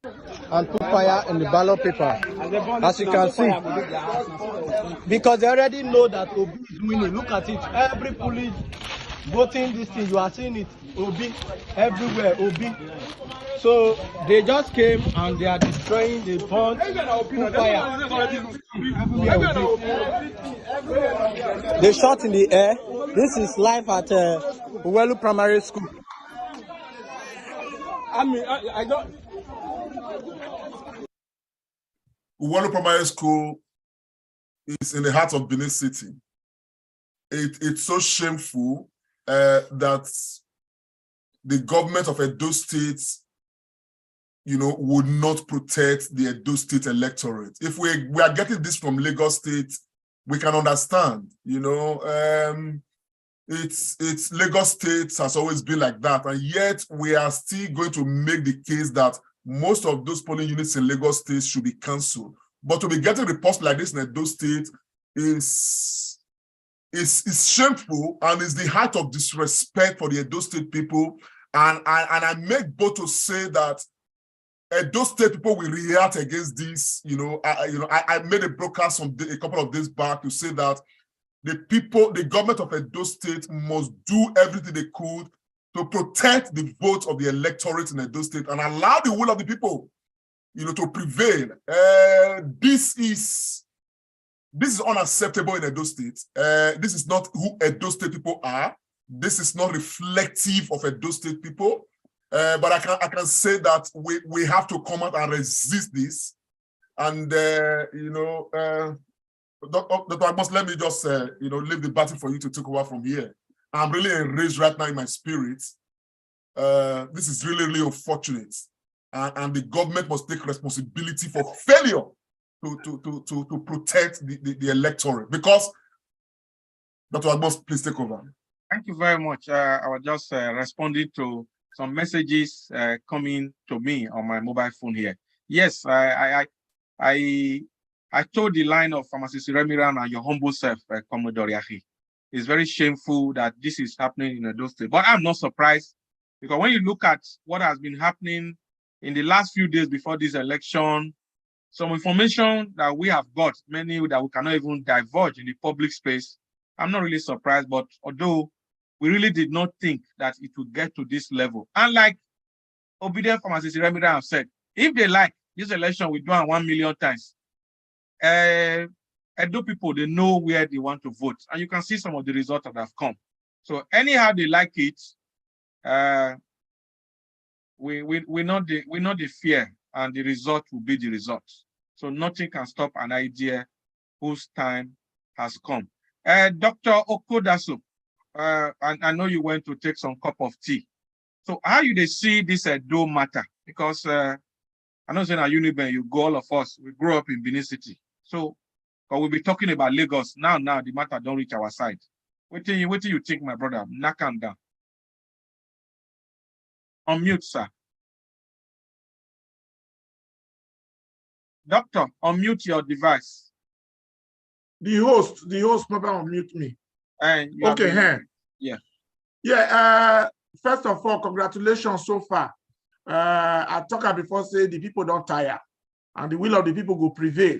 And put fire in the ballot paper, as you can see, because they already know that Obi is winning. Look at it, every police voting this thing, you are seeing it, Obi, everywhere, Obi. So they just came and they are destroying the pond, put fire. They shot in the air. This is live at Uwelu Primary School. I don't. Uwelu Primary School is in the heart of Benin City. It's so shameful that the government of Edo State, you know, would not protect the Edo State electorate. If we are getting this from Lagos State, we can understand, you know. It's Lagos State has always been like that, and yet we are still going to make the case that most of those polling units in Lagos State should be cancelled. But to be getting reports like this in Edo State is shameful and is the height of disrespect for the Edo State people. And I make bold to say that Edo State people will react against this. I made a broadcast a couple of days back to say that the government of Edo State must do everything they could to protect the votes of the electorate in Edo State and allow the will of the people, you know, to prevail. This is unacceptable in Edo State. This is not who Edo State people are. This is not reflective of Edo State people. But I can say that we have to come out and resist this. And Dr. Agbons, let me just leave the battle for you to take over from here. I'm really enraged right now in my spirit. This is really, really unfortunate. And the government must take responsibility for failure to protect the electorate. Because, Dr. Agbons, please take over. Thank you very much. I was just responding to some messages coming to me on my mobile phone here. Yes, I told the line of Pharmacist Remiran and your humble self, Commodore Yahi. It's very shameful that this is happening in Edo State. But I'm not surprised, because when you look at what has been happening in the last few days before this election, some information that we have got, many that we cannot even divulge in the public space. I'm not really surprised, but although we really did not think that it would get to this level. And like obedient pharmacist Remida have said, if they like this election, we do it 1 million times. Edo people, they know where they want to vote. And you can see some of the results that have come. So anyhow they like it, we know the fear, and the result will be the result. So nothing can stop an idea whose time has come. Dr. Okodaso, and I know you went to take some cup of tea. So how you they see this Edo matter? Because I know saying at Uniben, you go, all of us, we grew up in Benin City. So but we'll be talking about Lagos. Now the matter don't reach our side. What do you think, my brother? Knock him down. Unmute, sir. Doctor, unmute your device. The host, never unmute me. Okay, yeah. Yeah, first of all, congratulations so far. I talked before, say the people don't tire, and the will of the people will prevail,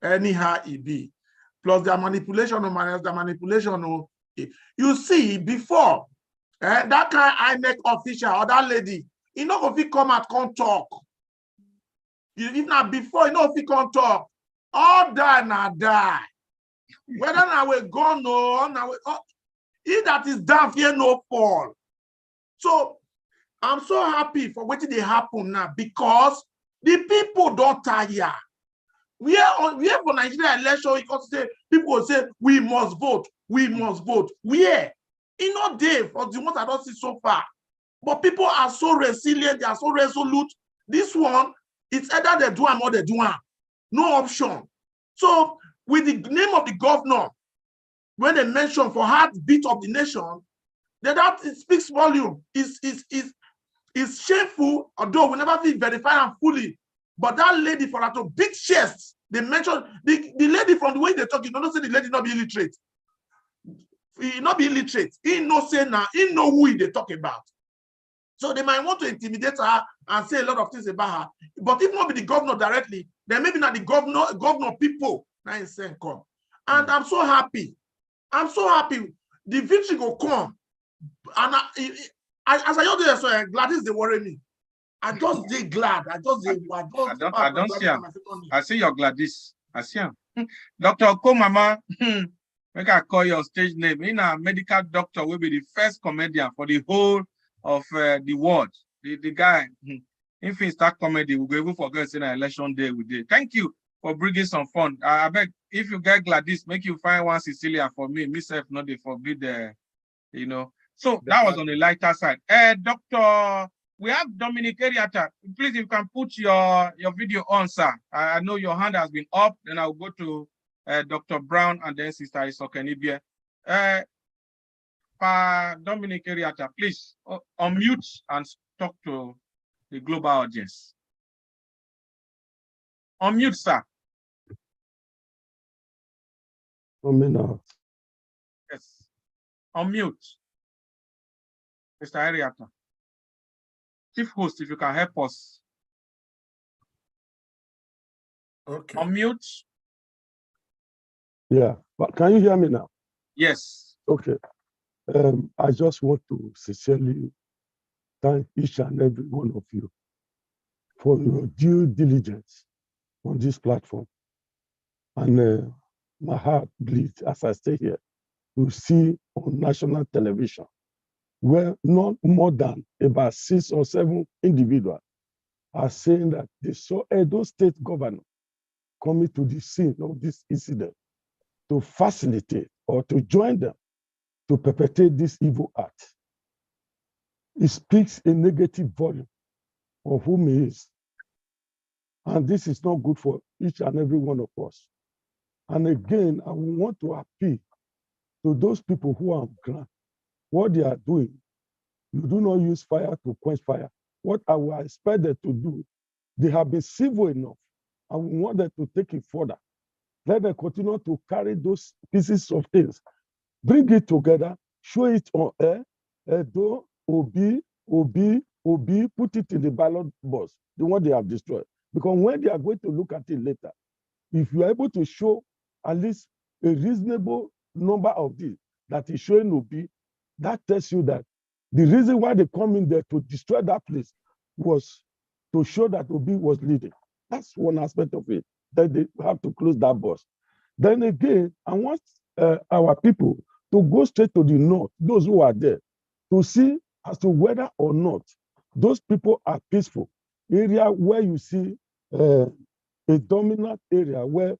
anyhow it be. Plus their manipulation or minus the manipulation. You see, before, that kind of INEC official or that lady, you know if he come out, can't talk. If not before, you know if he can't talk, all die now die. Whether now we're gone or now he that is down here no fall. So I'm so happy for what they happen now because the people don't tire. We are for Nigeria election because people will say we must vote, we must vote. Where? In no day for the ones I don't see so far. But people are so resilient, they are so resolute. This one, it's either they do or they do. No option. So with the name of the governor, when they mention for heartbeat of the nation, that it speaks volume. It's shameful, although we never feel verified and fully. But that lady for her to big chest, they mentioned the lady from the way they talk, you don't say the lady not be illiterate. He not be illiterate. He no say now, he know who they talk about. So they might want to intimidate her and say a lot of things about her. But if not be the governor directly, then maybe not the governor people now in saying come. And I'm so happy. I'm so happy. The victory will come. And as I know, so Gladys, they worry me. I just did glad. I don't see him. I see your Gladys. I see him. Dr. Okomama, make I call your stage name. In a medical doctor will be the first comedian for the whole of the world. The guy, if he start comedy, we'll be able to forget saying an election day we did. Thank you for bringing some fun. I beg, if you get Gladys, make you find one Sicilian for me. Myself, not they forbid the, you know. So that was on the lighter side. Doctor, we have Dominic Eriata. Please, if you can put your video on, sir. I know your hand has been up. Then I'll go to Dr. Brown and then Sister Isokenibia. Dominic Eriata, please unmute and talk to the global audience. Unmute, sir. Yes. Unmute. Mr. Eriata. Chief host, if you can help us. Okay. Unmute. Yeah, but can you hear me now? Yes. Okay. I just want to sincerely thank each and every one of you for your due diligence on this platform. And my heart bleeds as I stay here to see on national television where not more than about 6 or 7 individuals are saying that they saw Edo State governor coming to the scene of this incident to facilitate or to join them to perpetrate this evil act. It speaks a negative volume of whom he is. And this is not good for each and every one of us. And again, I want to appeal to those people who are on ground. What they are doing, you do not use fire to quench fire. What I will expect them to do, they have been civil enough. I want them to take it further. Let them continue to carry those pieces of things. Bring it together, show it on air, do, OB, put it in the ballot box, the one they have destroyed. Because when they are going to look at it later, if you are able to show at least a reasonable number of this that is showing Obi, that tells you that the reason why they come in there to destroy that place was to show that Obi was leading. That's one aspect of it, that they have to close that bus. Then again, I want our people to go straight to the north, those who are there, to see as to whether or not those people are peaceful. Area where you see a dominant area where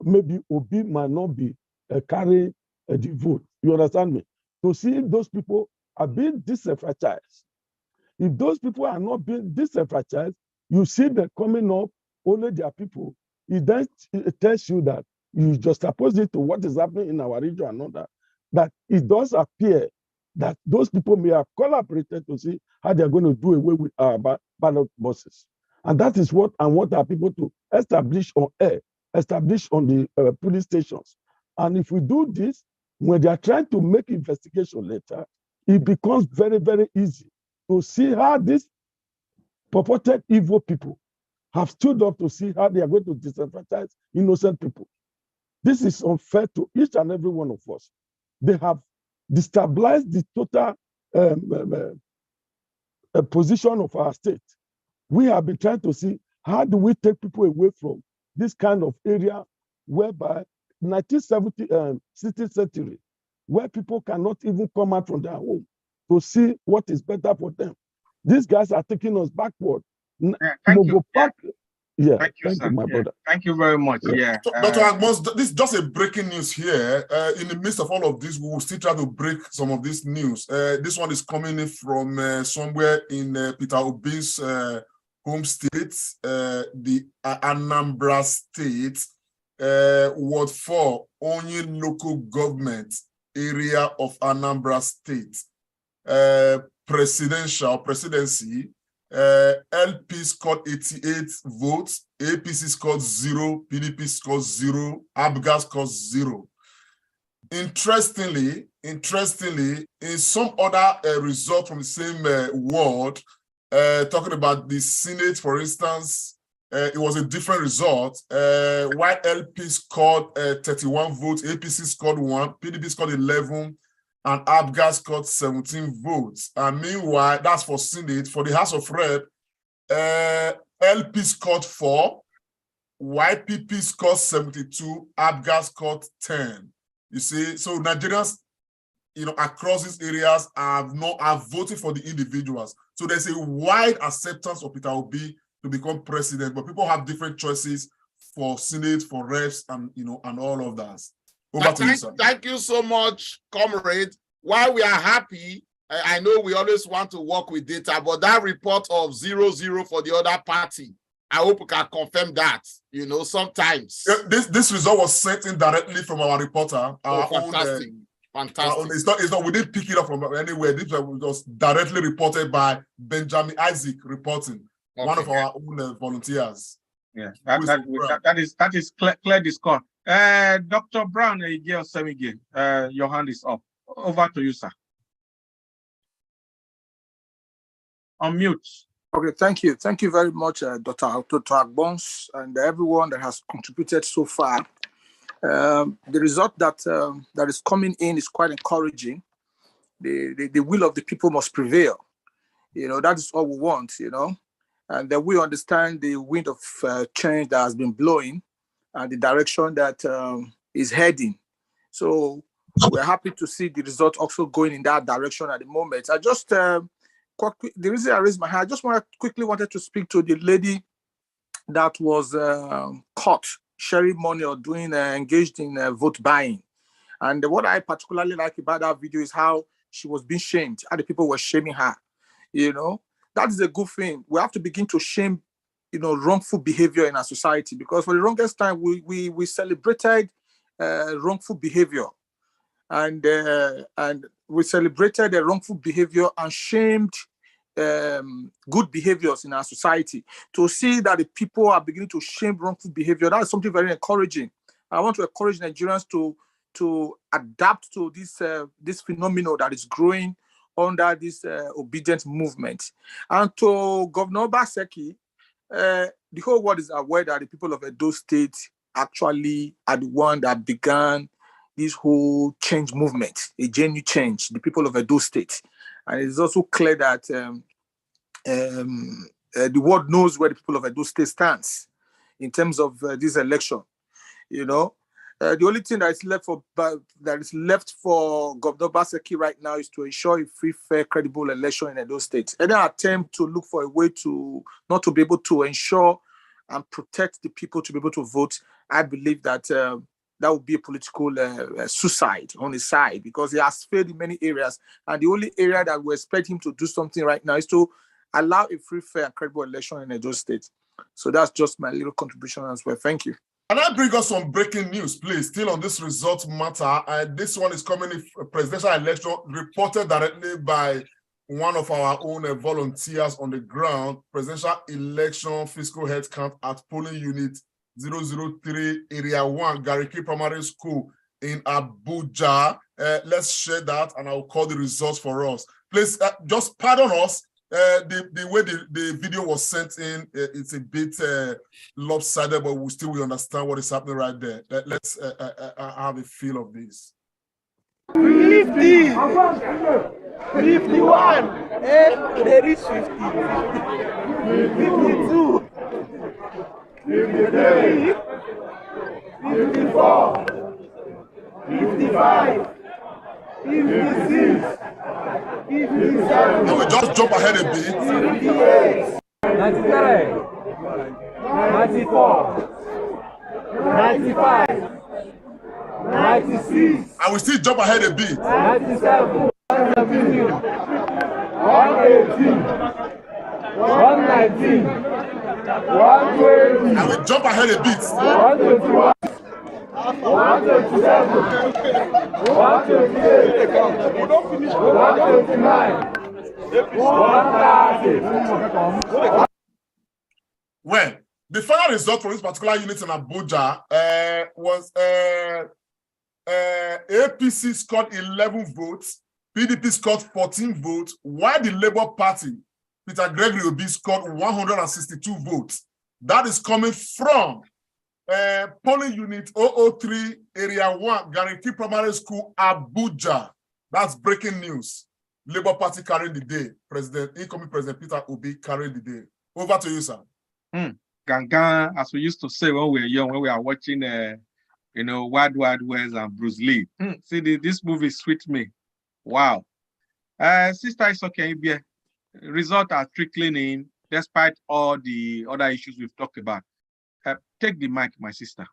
maybe Obi might not be carrying the vote. You understand me? To see if those people are being disenfranchised. If those people are not being disenfranchised, you see them coming up, only their people. It tells you that you just oppose it to what is happening in our region and all that it does appear that those people may have collaborated to see how they're going to do away with our ballot boxes. And that is what I want our people to establish on air, establish on the police stations. And if we do this, when they are trying to make investigation later, it becomes very, very easy to see how these purported evil people have stood up to see how they are going to disenfranchise innocent people. This is unfair to each and every one of us. They have destabilized the total position of our state. We have been trying to see how do we take people away from this kind of area whereby 1970, 16th century, where people cannot even come out from their home to see what is better for them. These guys are taking us backward. Thank you. Yeah, thank you, my brother. Thank you very much. Yeah. Dr. Agbons, this is just a breaking news here. In the midst of all of this, we will still try to break some of this news. This one is coming in from somewhere in Peter Obi's home state, the Anambra State, Ward 4, Onyin local government area of Anambra State. Presidency, LP scored 88 votes, APC scored 0, PDP scored 0, Abuja scored 0. Interestingly, in some other result from the same ward, talking about the Senate, for instance, it was a different result. While LP scored 31 votes, APC scored 1, PDP scored 11, and Abuja scored 17 votes. And meanwhile, that's for Senate. For the House of Rep, LP scored 4, YPP scored 72, Abuja scored 10. You see, so Nigerians, across these areas are voting for the individuals. So there's a wide acceptance of Peter Obi to become president, but people have different choices for Senate, for reps, and and all of that. Over to you, sir. Thank you so much, comrade. While we are happy, I know we always want to work with data, but that report of 0-0 for the other party, I hope we can confirm that. Sometimes. This result was sent in directly from our reporter. Fantastic. Fantastic. It's not. We didn't pick it up from anywhere. This was directly reported by Benjamin Isaac reporting, one of our own volunteers. Yeah, that is clear discourse. Dr. Brown, your hand is up. Over to you, sir. Unmute. Okay, thank you. Thank you very much, Dr. Agbons, and everyone that has contributed so far. The result that is coming in is quite encouraging. The will of the people must prevail. That is all we want, and then we understand the wind of change that has been blowing and the direction that is heading. So we're happy to see the result also going in that direction at the moment. I just, the reason I raised my hand, I just quickly wanted to speak to the lady that was caught sharing money or engaged in vote buying. And what I particularly like about that video is how she was being shamed, how the people were shaming her. That is a good thing. We have to begin to shame, wrongful behavior in our society, because for the longest time we celebrated wrongful behavior, and we celebrated the wrongful behavior and shamed good behaviors in our society. To see that the people are beginning to shame wrongful behavior, that is something very encouraging. I want to encourage Nigerians to adapt to this phenomenon that is growing under this obedient movement. And to Governor Obaseki, the whole world is aware that the people of Edo State actually are the one that began this whole change movement, a genuine change, the people of Edo State. And it's also clear that the world knows where the people of Edo State stands in terms of this election. You know, the only thing that is left for Governor Baseki right now is to ensure a free, fair, credible election in Edo State. Any attempt to look for a way to not to be able to ensure and protect the people to be able to vote, I believe that that would be a political suicide on his side, because he has failed in many areas. And the only area that we expect him to do something right now is to allow a free, fair, and credible election in Edo State. So that's just my little contribution as well. Thank you. Can I bring us some breaking news, please? Still on this result matter. This one is coming in presidential election reported directly by one of our own volunteers on the ground. Presidential election fiscal head count at polling unit 003 area 1 Gariki Primary School in Abuja. Let's share that and I'll call the results for us. Please just pardon us. The way the video was sent in, it's a bit lopsided, but we still will understand what is happening right there. Let's have a feel of this. 50, 51, there is 50, 52, 53, 54, 55, 56, 57. And we just jump ahead a bit. 58, 93, 94, 95, 96. And we still jump ahead a bit. 97, 117, 118, 119, 120. And we jump ahead a bit. 121, 127, 128, 129, 130. Well, the final result for this particular unit in Abuja was APC scored 11 votes, PDP scored 14 votes, while the Labour Party, Peter Gregory Obi, scored 162 votes. That is coming from polling unit 003 area 1 Gariki Primary School, Abuja. That's breaking news. Labour Party carrying the day. Incoming President Peter Obi carrying the day. Over to you, sir. Gangan, as we used to say when we were young, when we are watching, Wild Wild West and Bruce Lee. See, this movie sweet me. Wow. Sister Isoke, results are trickling in despite all the other issues we've talked about. Take the mic, my sister,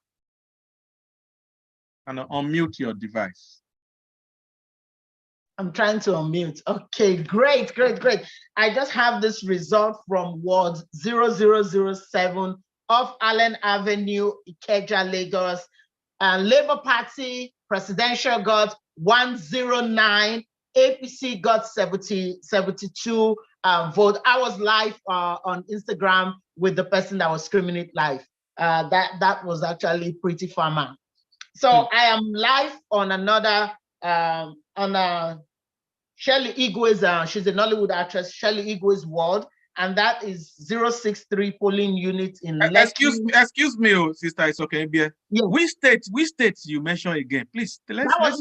and unmute your device. I'm trying to unmute. Okay, great. I just have this result from Ward 0007 off Allen Avenue, Ikeja, Lagos. Labour Party presidential got 109, APC got 72 vote. I was live on Instagram with the person that was screaming it live. That was actually pretty fun. So I am live on another on Shelley Igwe's, she's a Nollywood actress, Shelley Igwe's ward, and that is 063 polling unit in Excuse me, sister, it's okay. Yeah. Which state you mentioned again? Please. That was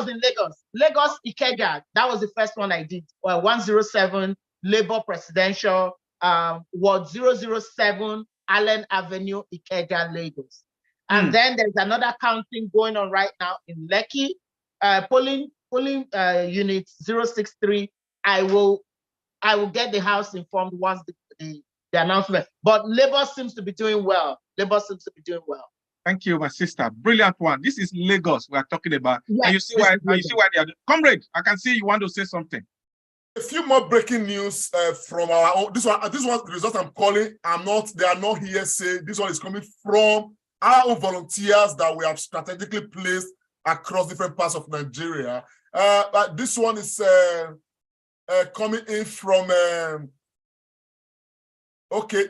in Lagos. Lagos, Ikeja. That was the first one I did. 107 Labour presidential, ward 007 Allen Avenue, Ikeja, Lagos. And then there's another counting going on right now in Lekki, polling unit 063. I will get the house informed once the announcement. But Labour seems to be doing well. Thank you, my sister. Brilliant one. This is Lagos we are talking about. Yes, and you see why they are. Comrade, I can see you want to say something. A few more breaking news from our own. This one, the result I'm calling. They are not hearsay. This one is coming from our own volunteers that we have strategically placed across different parts of Nigeria. But this one is coming in from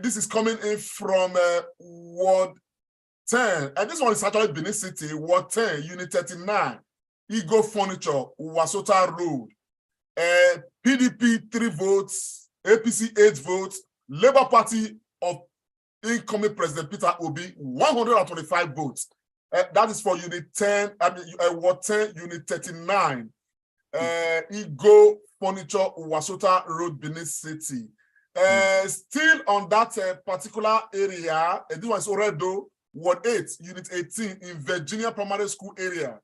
this is coming in from Ward 10, and this one is actually Benin City, Ward 10, Unit 39, Ego Furniture, Wasota Road. PDP 3 votes, APC 8 votes, Labour Party of incoming President Peter Obi, 125 votes. That is for Unit 10, Ward 10, Unit 39. Igo Furniture, Wasota Road, Benin City. Still on that particular area, this one is Oredo, Ward 8, Unit 18, in Virginia Primary School area.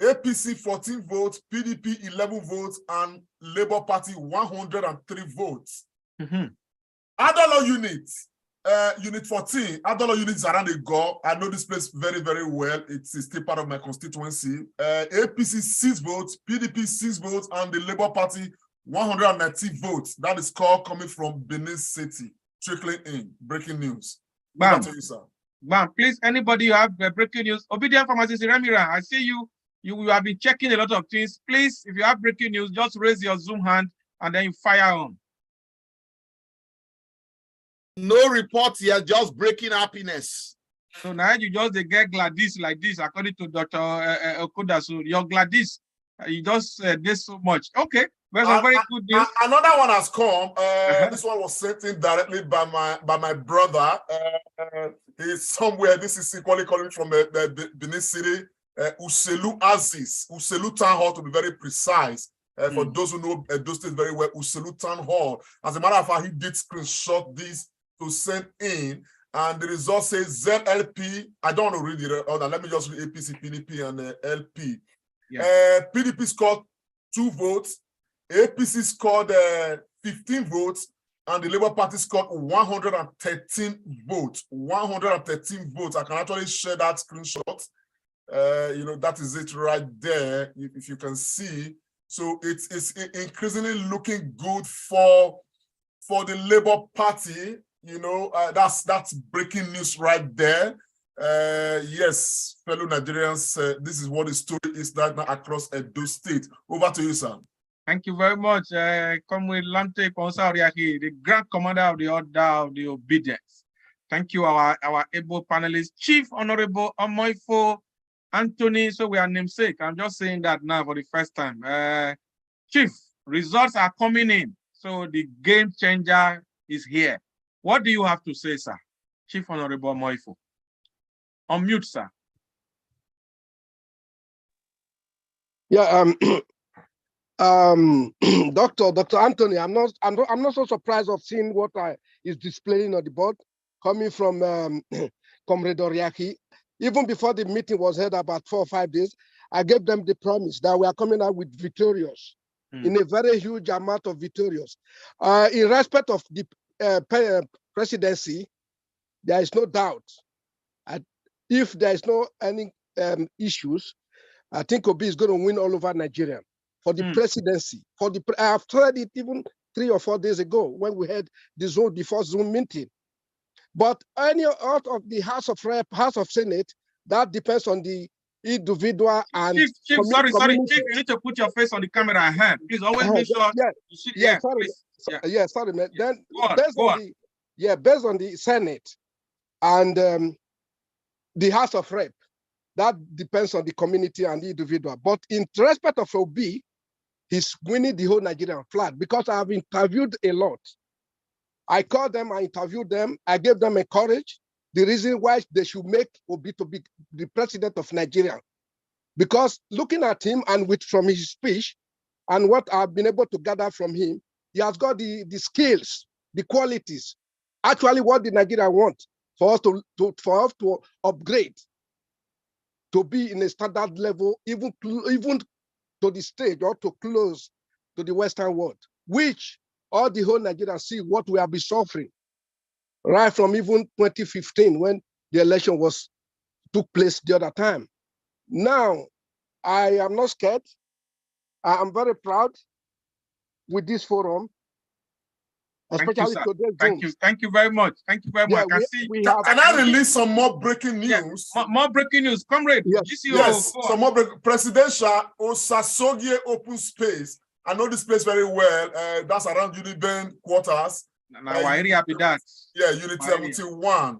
APC 14 votes, PDP 11 votes, and Labour Party 103 votes. Adolo Unit, Unit 14, Adolo Unit is around Ego. I know this place very, very well. It's still part of my constituency. APC 6 votes, PDP 6 votes, and the Labour Party 190 votes. That is call coming from Benin City. Trickling in. Breaking news. Bam. To you, sir. Bam. Please, anybody you have breaking news? Obedient Pharmacist Remira, I see you. You have been checking a lot of things. Please, if you have breaking news, just raise your Zoom hand and then you fire on. No report here, just breaking happiness. So now you just get Gladys like this, according to Dr. Okuda. So your Gladys, you just did so much. Okay, well, some very good news. Another one has come. This one was sent in directly by my brother. He's somewhere. This is equally calling from the Benin City. Uselu Aziz, Uselu Town Hall to be very precise. For those who know Edo State very well, Uselu Town Hall. As a matter of fact, he did screenshot this to send in, and the result says ZLP. I don't want to read it. Let me just read APC, PDP, and LP. Yeah. PDP scored 2 votes, APC scored 15 votes, and the Labour Party scored 113 votes. 113 votes. I can actually share that screenshot. That is it right there, if you can see. So it's increasingly looking good for the Labour Party. That's breaking news right there. Yes, fellow Nigerians, this is what the story is right now across Edo State. Over to you, sir. Thank you very much, Comrade Lante Konsariaki, the Grand Commander of the Order of the Obedience. Thank you, our able panelists, Chief Honorable Omoifo Anthony. So we are namesake. I'm just saying that now for the first time. Chief, results are coming in. So the game changer is here. What do you have to say, sir? Chief Honorable Omoifo. Unmute, sir. Yeah, Dr. Anthony, I'm not so surprised of seeing what is displaying on the board coming from Comrade Oriaki. Even before the meeting was held about 4 or 5 days, I gave them the promise that we are coming out with victorious, in a very huge amount of victorious. In respect of the presidency, there is no doubt. If there is no any issues, I think Obi is going to win all over Nigeria for the presidency. I have tried it even 3 or 4 days ago when we had the first Zoom meeting. But any out of the House of Rep, House of Senate, that depends on the individual and Chief, sorry, Chief, you need to put your face on the camera and hand. Please always make sure. Sorry, man. Then based on the Senate and the House of Rep, that depends on the community and the individual. But in respect of Obi, he's winning the whole Nigerian flag because I have interviewed a lot. I called them, I interviewed them, I gave them encourage, the reason why they should make Obi to be the president of Nigeria. Because looking at him and from his speech and what I've been able to gather from him, he has got the skills, the qualities, actually what the Nigeria want for us to upgrade, to be in a standard level, even to the stage or to close to the Western world, which all the whole Nigeria see what we have been suffering, right from even 2015 when the election took place the other time. Now, I am not scared. I am very proud with this forum, especially today. Thank you very much. Thank you very much. Can I release some more breaking news? Yeah, more breaking news, comrade. Yes, some more presidential Osasogie open space. I know this place very well. That's around Uniben quarters. Yeah, Unit 71.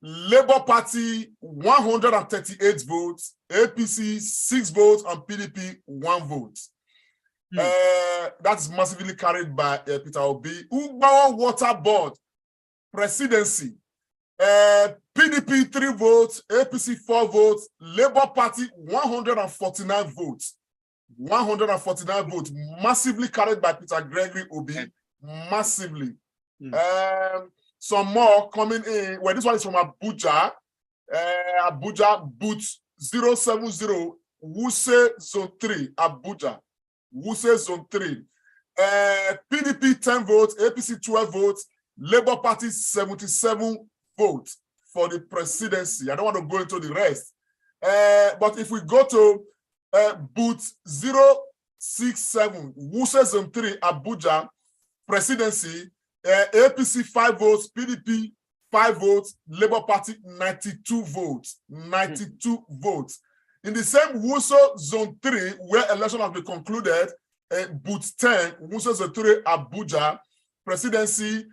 Labour Party 138 votes, APC 6 votes, and PDP 1 vote. That's massively carried by Peter Obi. Ugbawa Water Board presidency, PDP 3 votes, APC 4 votes, Labour Party 149 votes. 149 votes, massively carried by Peter Gregory Obi, massively. Some more coming in. Well, this one is from Abuja. Abuja, booth 070, Wuse Zone 3, Abuja. Wuse Zone 3. PDP 10 votes, APC 12 votes, Labour Party 77 votes for the presidency. I don't want to go into the rest. But if we go to booth 067, Wuse Zone 3, Abuja, presidency, APC 5 votes, PDP 5 votes, Labour Party 92 votes. 92 votes. In the same Wuse Zone 3, where election has been concluded, booth 10, Wuse Zone 3, Abuja, presidency,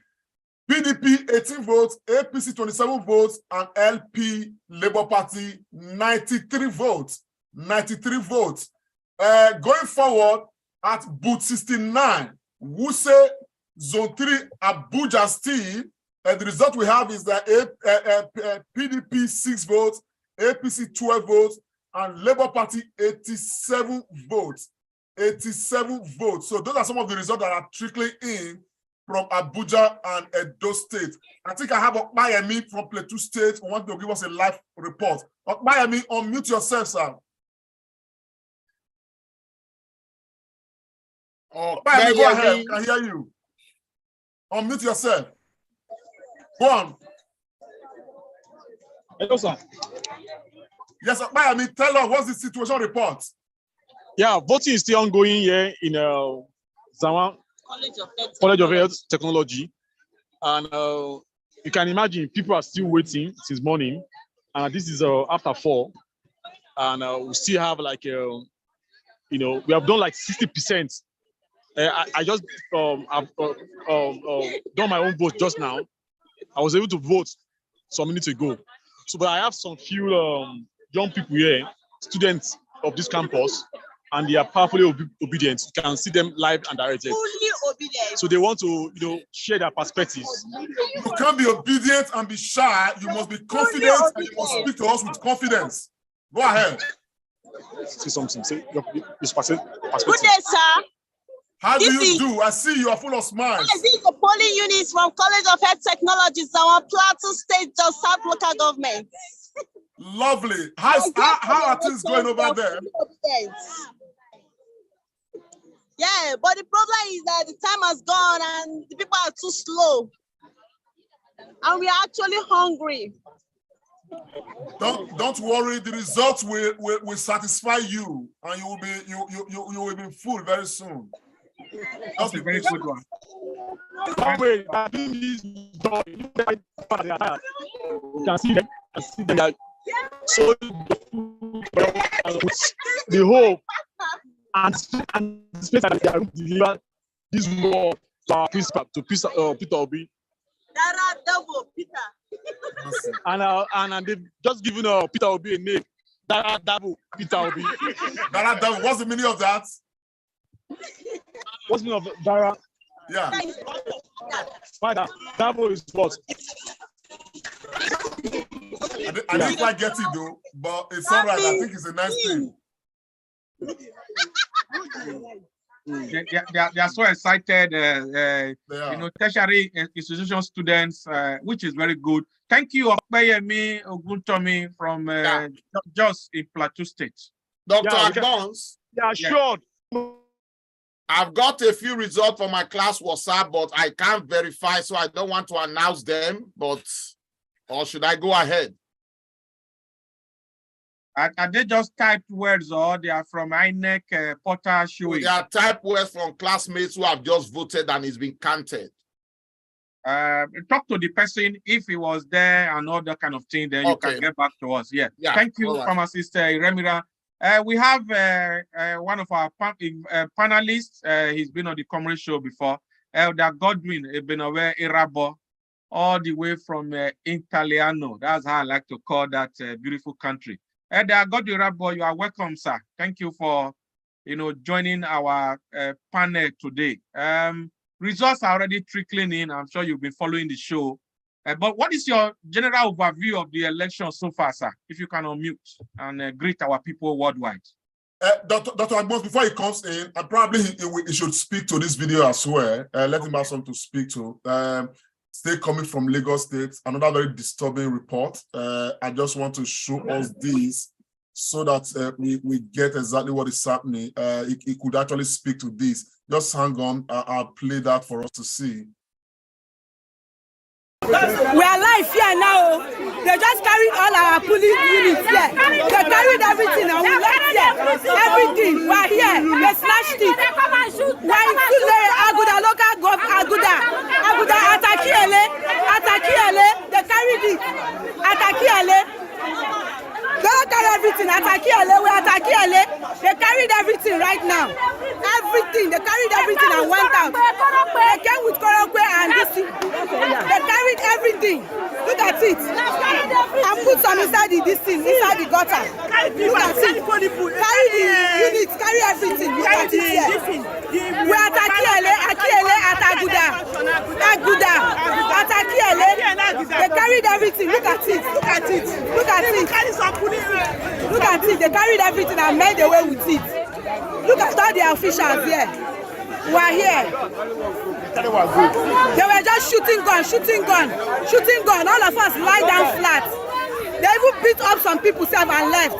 PDP 18 votes, APC 27 votes, and LP Labour Party 93 votes. 93 votes. Going forward at booth 69, Wuse Zone 3, Abuja still, and the result we have is that PDP 6 votes, APC 12 votes, and Labour Party 87 votes. 87 votes. So those are some of the results that are trickling in from Abuja and Edo State. I think I have Okmayemi from Plateau State who wants to give us a live report. Okmayemi, unmute yourself, sir. Okmayemi, go ahead. I can hear you. Unmute yourself. Go on. Hello, sir. Yes, Okmayemi, tell us what's the situation report. Yeah, voting is still ongoing here in Zawan College of Health Technology. And you can imagine people are still waiting since morning. And this is after 4. And we still have like, we have done like 60%. I just I've done my own vote just now. I was able to vote some minutes ago. So, but I have some few young people here, students of this campus, and they are powerfully obedient. You can see them live and directed. Fully obedient. So they want to, share their perspectives. You can't be obedient and be shy. You must be confident and you must speak to us with confidence. Go ahead. Say something. Say your perspective. Good day, sir. How do you do? I see you are full of smiles. This is the polling units from College of Health Technologies, our Plateau State, just South local government. Lovely. How are things going over there? Yeah, but the problem is that the time has gone and the people are too slow. And we are actually hungry. Don't worry, the results will satisfy you and you will be full very soon. That's a very good one. You can see them. So the hope and space that they are deliver this war to our principal, to Peter Obi. And they've just given Peter Obi a name. Dara Dabo Peter Obi. Dara Dabo. What's the meaning of that? What's the meaning of Dara? Yeah. Dabo is what? I didn't quite get it though, but it's all right. I think it's a nice thing. They are so excited, tertiary institution students, which is very good. Thank you, Okpeyemi Oguntomi from just in Plateau State. Dr. Agbons. Yeah, sure. I've got a few results for my class WhatsApp, but I can't verify, so I don't want to announce them. Or should I go ahead? Are they just typed words or they are from INEC portal showing? They are typed words from classmates who have just voted and it's been counted. Talk to the person if he was there and all that kind of thing, then you can get back to us. Yeah. Thank you, Pharmacist Remira. We have one of our panelists. He's been on the Comrade Show before. Elder Godwin Ebenawe Irabo, all the way from Italiano. That's how I like to call that beautiful country. Elder Godwin Irabo, you are welcome, sir. Thank you for joining our panel today. Results are already trickling in. I'm sure you've been following the show. But what is your general overview of the election so far, sir? If you can unmute and greet our people worldwide. Dr. Agbons, before he comes in, probably he should speak to this video as well. Let him have something to speak to. State coming from Lagos State, another very disturbing report. I just want to show us this so that we get exactly what is happening. He could actually speak to this. Just hang on, I'll play that for us to see. We are live here now. They just carried all our police units here. They carried everything and we left here. Everything. We are here. They slashed it. We are in Tulare, Aguda, local government, Aguda, Atakiele. They carried it. Atakiele. They don't carry everything. Atakiele, we Atakiele. They carried everything right now. Everything. They carried everything and went out. They came with Korokwe and this thing. They carried everything. Look at it. And put some inside this thing, inside the gutter. Look at it. Carry the units, carry everything. Look at it here. We are Atakiele, Aguda, Atakiele. They carried everything. Look at it. Look at it. Look at it. Look at it. They carried everything and made away with it. Look at all the officials here. We are here. They were just shooting gun. All of us lie down flat. They even beat up some people and left.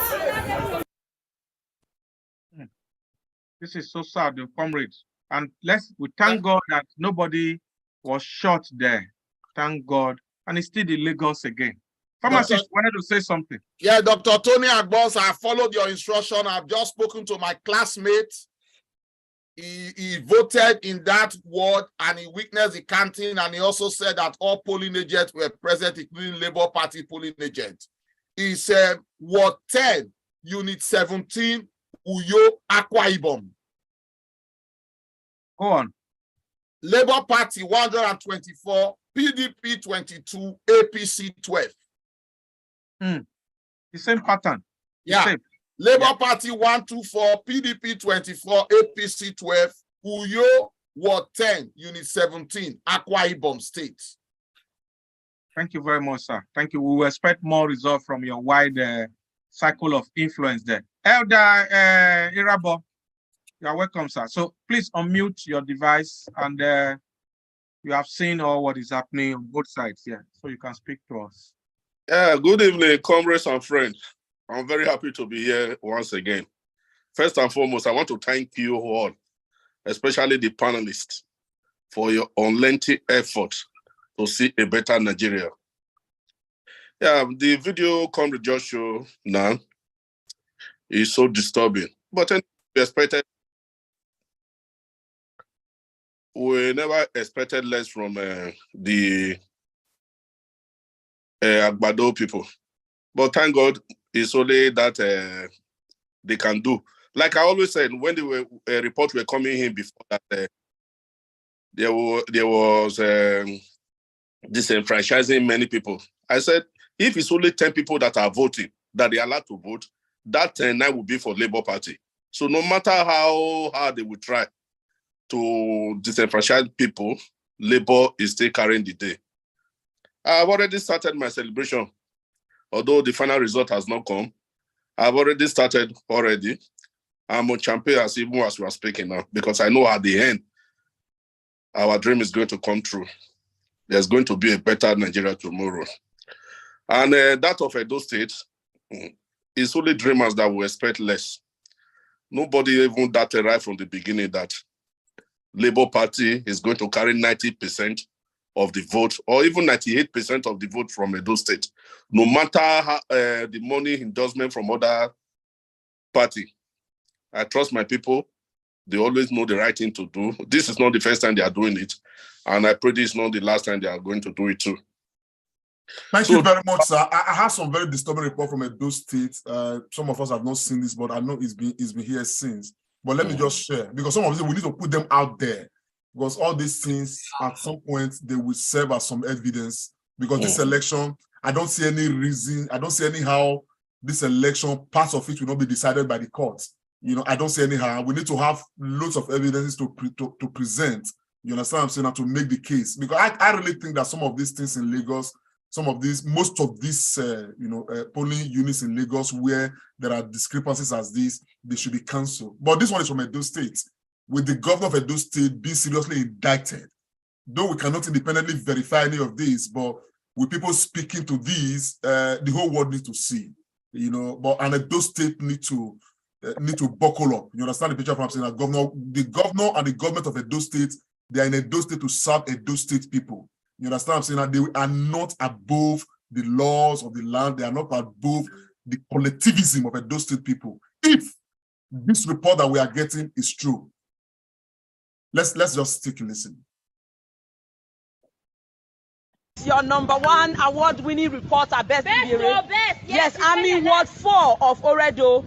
This is so sad, comrades. And we thank God that nobody was shot there. Thank God. And it's still in Lagos again. Pharmacist wanted to say something. Yeah, Dr. Tony Agbons, I followed your instruction. I've just spoken to my classmate. He voted in that ward and he witnessed the counting, and he also said that all polling agents were present, including Labour Party polling agents. He said, Ward 10, Unit 17, Uyo, Akwa Ibom. Go on. Labour Party 124, PDP 22, APC 12. The same pattern. Yeah. Labour Party 124, PDP 24, APC 12, Uyo, Ward 10, Unit 17, Akwa Ibom State. Thank you very much, sir. Thank you. We will expect more results from your wide cycle of influence there. Elder Irabo, you are welcome, sir. So please unmute your device, and you have seen all what is happening on both sides here, so you can speak to us. Good evening, comrades and friends. I'm very happy to be here once again. First and foremost, I want to thank you all, especially the panelists, for your unrelenting effort to see a better Nigeria. Yeah, the video Comrade just showed now is so disturbing, but we never expected less from the Agbado people. But thank God, it's only that they can do. Like I always said, when the reports were coming in before that, there was disenfranchising many people. I said, if it's only 10 people that are voting, that they are allowed to vote, that 9 will be for Labour Party. So no matter how hard they will try to disenfranchise people, Labour is still carrying the day. I've already started my celebration. Although the final result has not come, I've already started already. I'm on champagne even as we are speaking now, because I know at the end, our dream is going to come true. There's going to be a better Nigeria tomorrow. And that of Edo State is only dreamers that will expect less. Nobody even doubted right from the beginning that Labour Party is going to carry 90% of the vote, or even 98% of the vote from Edo State, no matter how, the money endorsement from other party. I trust my people. They always know the right thing to do. This is not the first time they are doing it, and I pray this is not the last time they are going to do it too. Thank you very much, sir. I have some very disturbing report from Edo State. Some of us have not seen this, but I know it's been here since. But let me just share, because some of them, we need to put them out there. Because all these things, at some point, they will serve as some evidence. Because this election, I don't see any reason, I don't see anyhow this election, part of it will not be decided by the courts. You know, I don't see anyhow. We need to have loads of evidences to present You understand what I'm saying? And to make the case. Because I really think that some of these things in Lagos, most of these, polling units in Lagos where there are discrepancies as this, they should be cancelled. But this one is from Edo State, with the governor of Edo State being seriously indicted. Though we cannot independently verify any of this, but with people speaking to these, the whole world needs to see, But an Edo State need to buckle up. You understand the picture from saying that the governor and the government of Edo State, they are in Edo State to serve Edo State people. You understand I'm saying that they are not above the laws of the land. They are not above the collectivism of Edo State people. If this report that we are getting is true, let's just take a listen. Your #1 award-winning reporter, Best yes, I'm in Ward 4 of Oredo,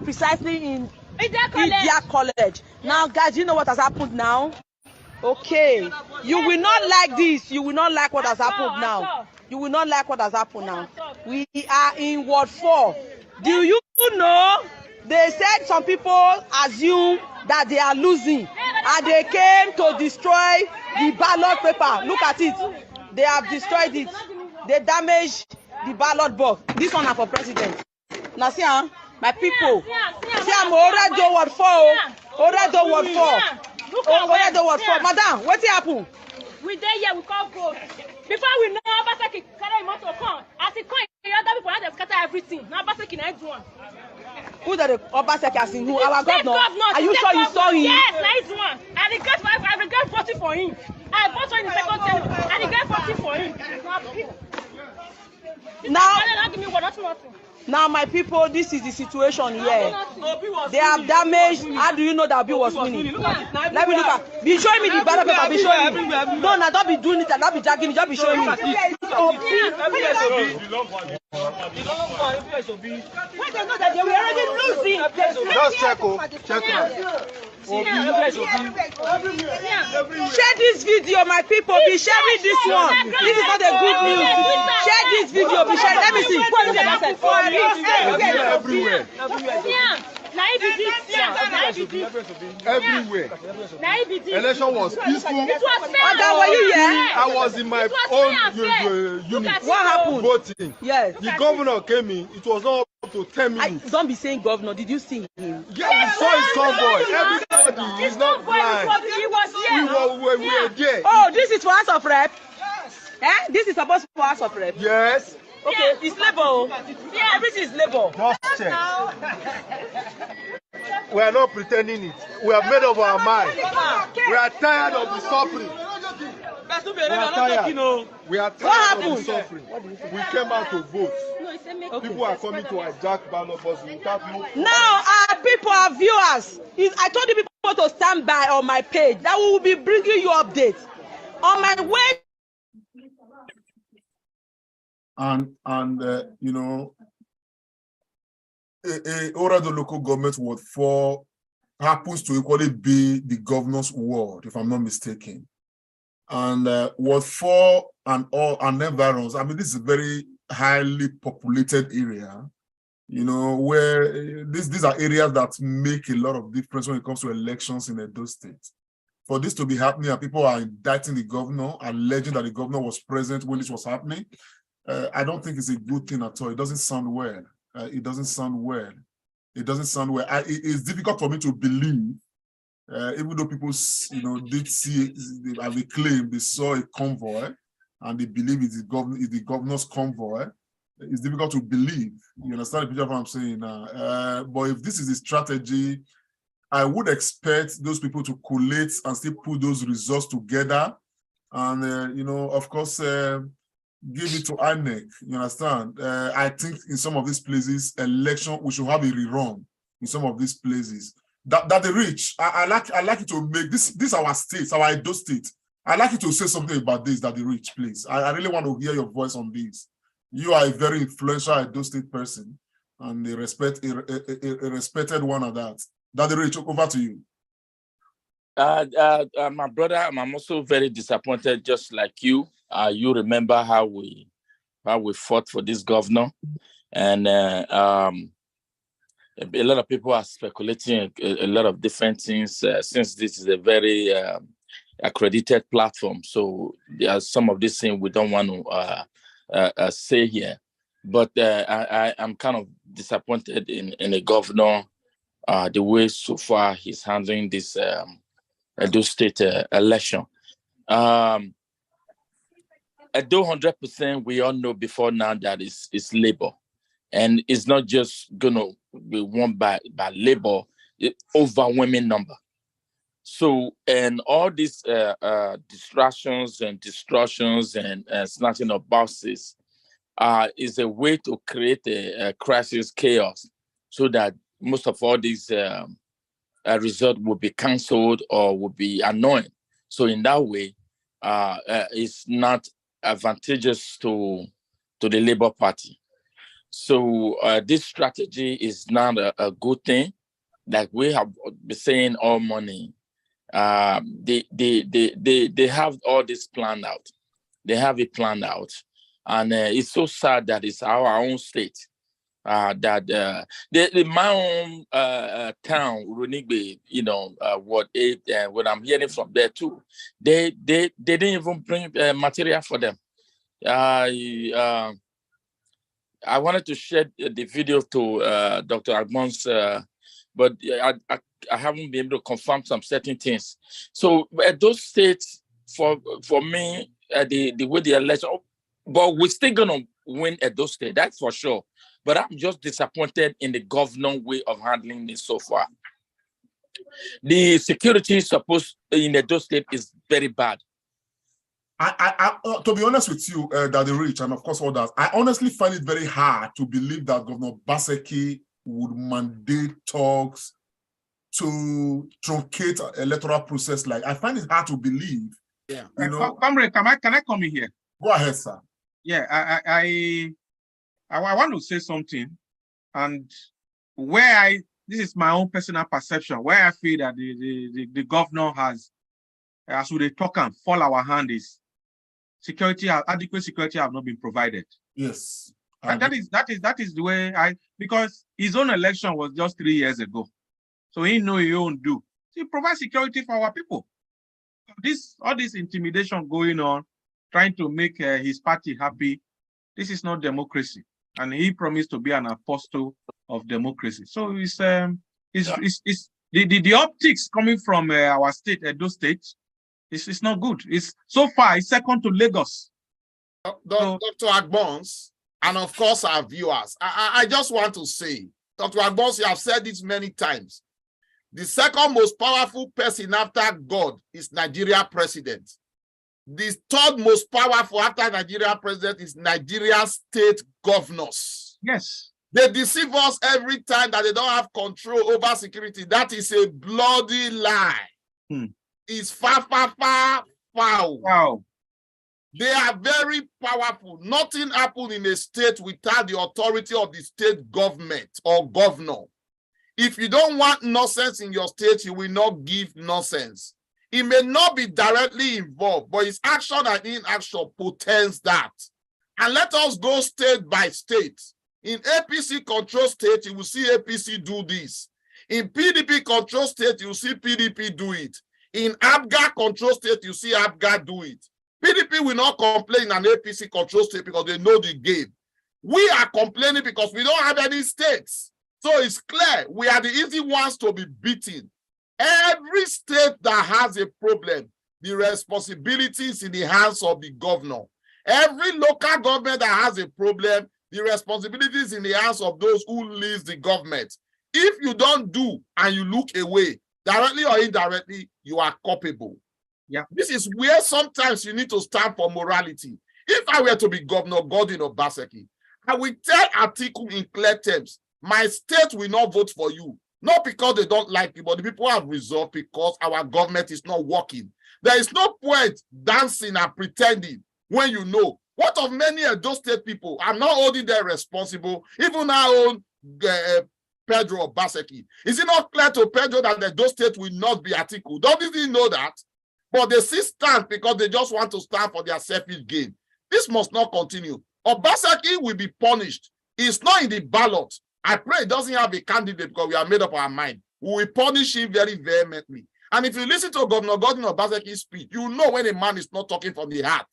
precisely in Idia College. Now, guys, you know what has happened now? Okay, you will not like this. You will not like what has happened now. You will not like what has happened now. We are in Ward 4. Do you know? They said some people assume that they are losing, and they came to destroy the ballot paper. Look at it. They have destroyed it. They damaged the ballot box. This one is for president. Now see, my people. See, I'm Oredo Ward 4. Oredo Ward 4. Oredo Ward 4. Madam, what happened? We there here, we call vote. Before we know, Abaseki carry him to come. As he come, the other people have scatter everything. Now Abaseki next one. Who the Obaseki has seen who? Our governor. Are you sure you saw him? Yes, nice one. I regret voting for him. I voted for him in the second term. I regret voting for him. Now, my people, this is the situation here. They have damaged. How do you know that Obi was winning? Let me look at. Be showing me the ballot paper. Be showing me. No, don't be doing it. Don't be dragging it. Just be showing me. When they know that they were already losing. Just check. Share this video, my people. Be sharing this one. This is not a good news. Share this video. Be sharing. Let me see. Everywhere. Everywhere. Election was peaceful. Were you here? I was in my own unit. What happened? Voting. Yes. The governor came in. It was not up to 10 minutes. Don't be saying governor. Did you see him? Yes, we saw his convoy. Everybody is not blind. He was here. We were there. Oh, this is for House of Rep? This is supposed to be for House of Rep? Yes. Okay, it's labor. Yeah, everything is labor. Just check. We are not pretending it. We have made up our mind. We are tired of the suffering. We are tired of the suffering. We came out to vote. People are coming to hijack ballot boxes without no. Now, our people, our viewers, I told you people to stand by on my page. That we will be bringing you updates on my way. And Oredo local government Ward 4 happens to equally be the governor's ward, if I'm not mistaken. And Ward 4 and environs, I mean, this is a very highly populated area, where these are areas that make a lot of difference when it comes to elections in Edo State. For this to be happening, and people are indicting the governor, alleging that the governor was present when this was happening, I don't think it's a good thing at all. It doesn't sound well. It doesn't sound well. It's difficult for me to believe, even though people, did see, as they claim, they saw a convoy, and they believe it's the governor's convoy. It's difficult to believe. You understand the picture of what I'm saying now? But if this is the strategy, I would expect those people to collate and still put those results together, and of course. Give it to INEC, you understand? I think in some of these places, we should have a rerun in some of these places. That they reach. I like you to make this our state, our Edo State. I like you to say something about this that they reach, please. I really want to hear your voice on this. You are a very influential Edo State person, and a respected one of that. That they reach. Over to you. My brother, I'm also very disappointed, just like you. You remember how we fought for this governor, and a lot of people are speculating a lot of different things. Since this is a very accredited platform. So there are some of these things we don't want to say here. But I'm kind of disappointed in the governor, the way so far he's handling this Edo State election. Edo 100%, we all know before now that it's labor. And it's not just going to be won by labor, overwhelming number. So, and all these distractions and destructions and snatching of buses is a way to create a crisis chaos so that most of all these results will be cancelled or will be annoying. So in that way, it's not advantageous to the Labour Party. So this strategy is not a good thing. Like we have been saying all morning, they have all this planned out. They have it planned out. And it's so sad that it's our own state. That my own town, Runigbe, what I'm hearing from there too, they didn't even bring material for them. I wanted to share the video to Dr. Agbon's, but I haven't been able to confirm some certain things. So those states, for me, the way the election, but we're still gonna win at those states, that's for sure. But I'm just disappointed in the government way of handling this so far. The security supposed in Edo State is very bad. I to be honest with you, Daddy Rich, and of course all that, I honestly find it very hard to believe that Governor Baseki would mandate talks to truncate electoral process. Like, I find it hard to believe. Yeah. Comrade, can I come in here? Go ahead, sir. Yeah, I want to say something, and where this is my own personal perception, where I feel that the governor has, as we talk and fall our hand, is adequate security have not been provided. Yes. And that is the way because his own election was just 3 years ago. So he know he won't do. He provides security for our people. All this intimidation going on, trying to make his party happy, this is not democracy. And he promised to be an apostle of democracy. So it's the optics coming from our state, Edo State, it's not good. It's so far it's second to Lagos. Dr. Agbons, and of course our viewers, I just want to say, Dr. Agbons, you have said this many times. The second most powerful person after God is Nigeria president. The third most powerful after Nigeria president is Nigeria state governors. Yes. They deceive us every time that they don't have control over security. That is a bloody lie. It's far. Wow. They are very powerful. Nothing happened in a state without the authority of the state government or governor. If you don't want nonsense in your state, you will not give nonsense. He may not be directly involved, but his action and inaction portends that. And let us go state by state. In APC control state, you will see APC do this. In PDP control state, you will see PDP do it. In ABGA control state, you see ABGA do it. PDP will not complain in an APC control state because they know the game. We are complaining because we don't have any states. So it's clear we are the easy ones to be beaten. Every state that has a problem, the responsibility is in the hands of the governor. Every local government that has a problem, the responsibility is in the hands of those who lead the government. If you don't do and you look away, directly or indirectly, you are culpable. Yeah. This is where sometimes you need to stand for morality. If I were to be Governor Godwin Obaseki, I will tell Atiku in clear terms, my state will not vote for you. Not because they don't like you, but the people have resolved because our government is not working. There is no point dancing and pretending when you know. What of many of those state people? I'm not holding them responsible. Even our own Pedro Obaseki. Is it not clear to Pedro that those state will not be Atiku? Don't he know that? But they still stand because they just want to stand for their selfish gain. This must not continue. Obaseki will be punished. It's not in the ballot. I pray it doesn't have a candidate because we have made up our mind. We will punish him very vehemently. And if you listen to Governor Godwin Obaseki's speech, you know when a man is not talking from the heart.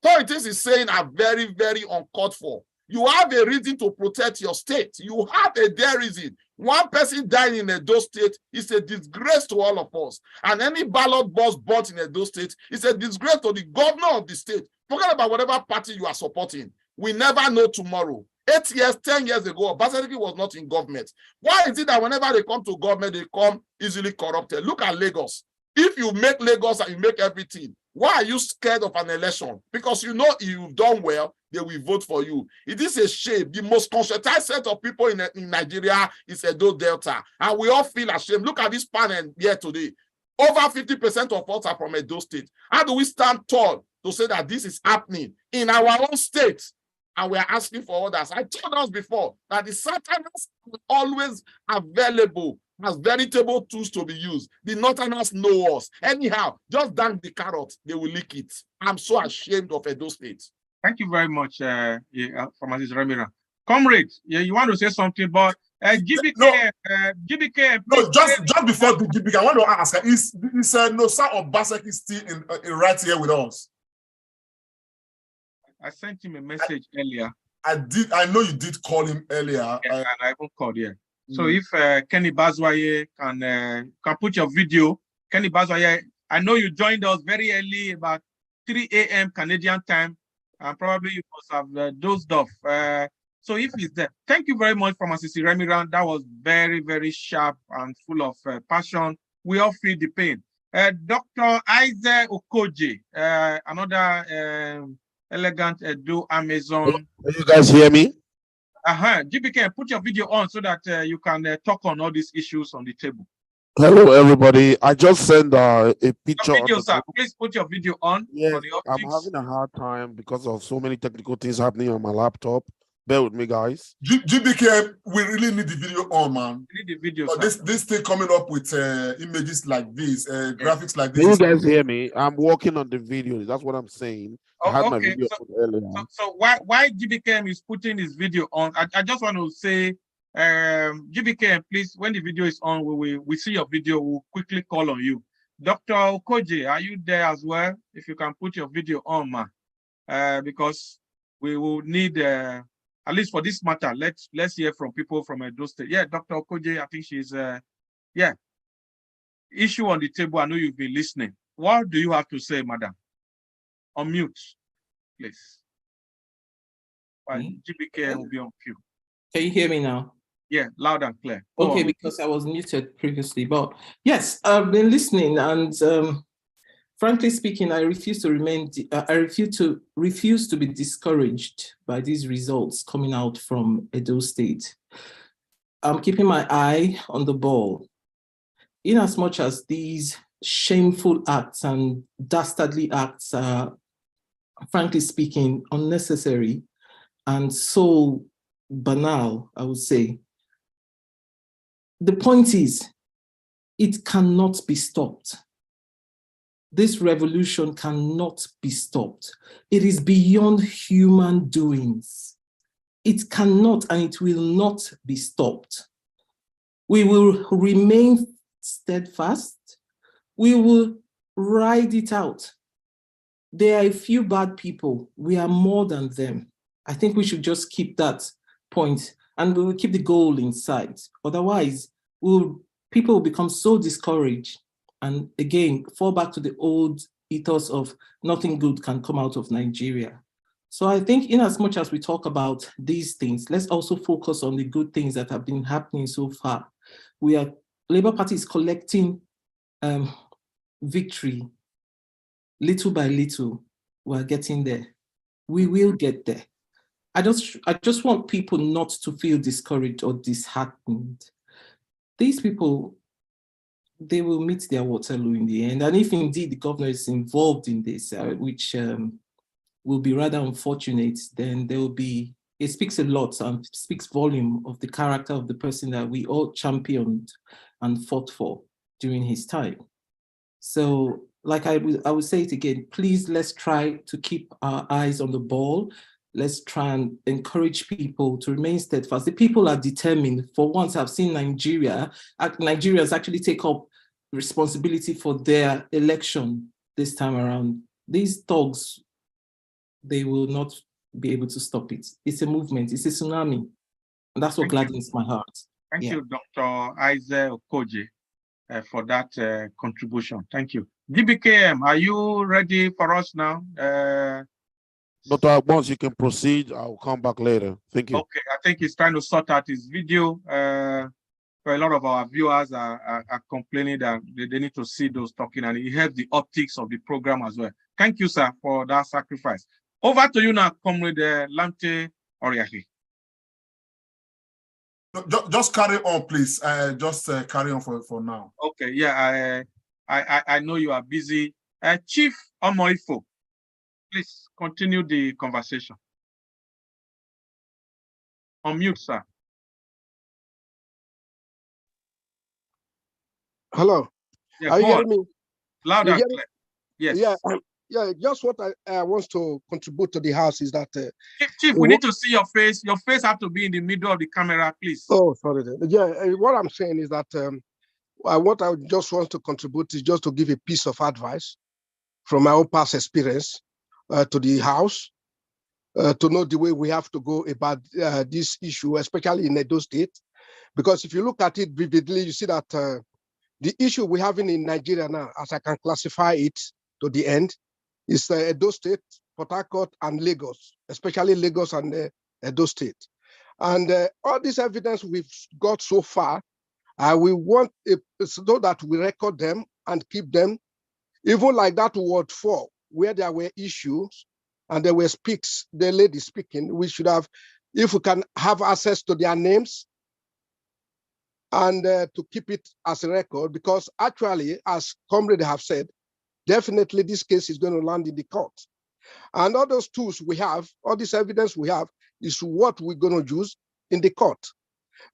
Some things he's saying are very, very uncalled for. You have a reason to protect your state. You have a dead reason. One person dying in Edo State is a disgrace to all of us. And any ballot box bought in Edo State is a disgrace to the governor of the state. Forget about whatever party you are supporting. We never know tomorrow. 8 years, 10 years ago, Obasanjo was not in government. Why is it that whenever they come to government, they come easily corrupted? Look at Lagos. If you make Lagos and you make everything, why are you scared of an election? Because you know you've done well, they will vote for you. It is a shame. The most concentrated set of people in Nigeria is Edo Delta. And we all feel ashamed. Look at this panel here today. Over 50% of us are from Edo State. How do we stand tall to say that this is happening in our own state? And we are asking for others. I told us before that the Southerners are always available as veritable tools to be used. The Northerners know us. Anyhow, just dunk the carrot, they will lick it. I'm so ashamed of Edo State. Thank you very much, Pharmacist Remira. Comrade, you want to say something, but GBK, GBK. No, just before the GBK, I want to ask, is Nosa Obaseki still in right here with us? I sent him a message earlier. I know you did call him earlier. Yeah, and I even called here. So if Kenny Bazwaye can put your video, Kenny Bazwaye, I know you joined us very early, about 3 a.m. Canadian time, and probably you must have dozed off. So if he's there, thank you very much, Pharmacist Remiran. That was very, very sharp and full of passion. We all feel the pain. Dr. Isaac Okoje, another elegant Edo Amazon. Can you guys hear me? GBK, put your video on so that you can talk on all these issues on the table. Hello, everybody. I just sent a picture. Your video, sir. Please put your video on. Yes, I'm having a hard time because of so many technical things happening on my laptop. Bear with me, guys. GBK, we really need the video on, man. We need the video, this thing coming up with images like this, graphics like this. Can you guys hear me? I'm working on the video. That's what I'm saying. I had my video earlier. So why GBK is putting his video on? I just want to say, GBK, please, when the video is on, we see your video, we'll quickly call on you. Dr. Okoje, are you there as well? If you can put your video on, man, because we will need, at least for this matter, let's hear from people from Edo State. Yeah, Dr. Okoje, I think she's, issue on the table. I know you've been listening. What do you have to say, madam? Unmute, please. GBK will be on cue. Can you hear me now? Yeah, loud and clear. Okay, because I was muted previously. But yes, I've been listening, and frankly speaking, I refuse to be discouraged by these results coming out from Edo State. I'm keeping my eye on the ball. In as much as these shameful acts and dastardly acts are, frankly speaking, unnecessary and so banal, I would say. The point is, it cannot be stopped. This revolution cannot be stopped. It is beyond human doings. It cannot and it will not be stopped. We will remain steadfast. We will ride it out. There are a few bad people. We are more than them. I think we should just keep that point and we will keep the goal in sight. Otherwise, people will become so discouraged and again, fall back to the old ethos of nothing good can come out of Nigeria. So I think in as much as we talk about these things, let's also focus on the good things that have been happening so far. Labour Party is collecting victory. Little by little, we're getting there. We will get there. I just want people not to feel discouraged or disheartened. These people, they will meet their Waterloo in the end. And if indeed the governor is involved in this, which will be rather unfortunate, then there will be, it speaks a lot and speaks volume of the character of the person that we all championed and fought for during his time. So like I would say it again, please let's try to keep our eyes on the ball. Let's try and encourage people to remain steadfast. The people are determined. For once, I've seen Nigerians actually take up responsibility for their election this time around, these thugs, they will not be able to stop it. It's a movement, it's a tsunami. And that's what gladdens my heart. Thank you, Dr. Isaac Okoje, for that contribution. Thank you. DBKM, are you ready for us now? Dr. Agbons, you can proceed. I'll come back later. Thank you. Okay, I think he's trying to sort out his video. For a lot of our viewers are complaining that they need to see those talking, and it helps the optics of the program as well. Thank you, sir, for that sacrifice. Over to you now, Comrade Lamte Oriahi. Just carry on, please. Carry on for now. Okay, yeah, I know you are busy. Chief Omoifo, please continue the conversation. On mute, sir. Hello. Yeah, are you hearing me? Loud and clear. Yes. Yeah. Just what I want to contribute to the house is that. Chief, we need to see your face. Your face have to be in the middle of the camera, please. Oh, sorry. Yeah. What I'm saying is that what I just want to contribute is just to give a piece of advice from my own past experience to the house to know the way we have to go about this issue, especially in Edo State, because if you look at it vividly, you see that. The issue we're having in Nigeria now, as I can classify it to the end, is Edo State, Port Harcourt, and Lagos, especially Lagos and Edo State. And all this evidence we've got so far, we want so that we record them and keep them, even like that Ward 4, where there were issues and there were the lady speaking, we should have, if we can have access to their names, and to keep it as a record, because actually, as Comrade have said, definitely this case is going to land in the court. And all those tools we have, all this evidence we have, is what we're going to use in the court.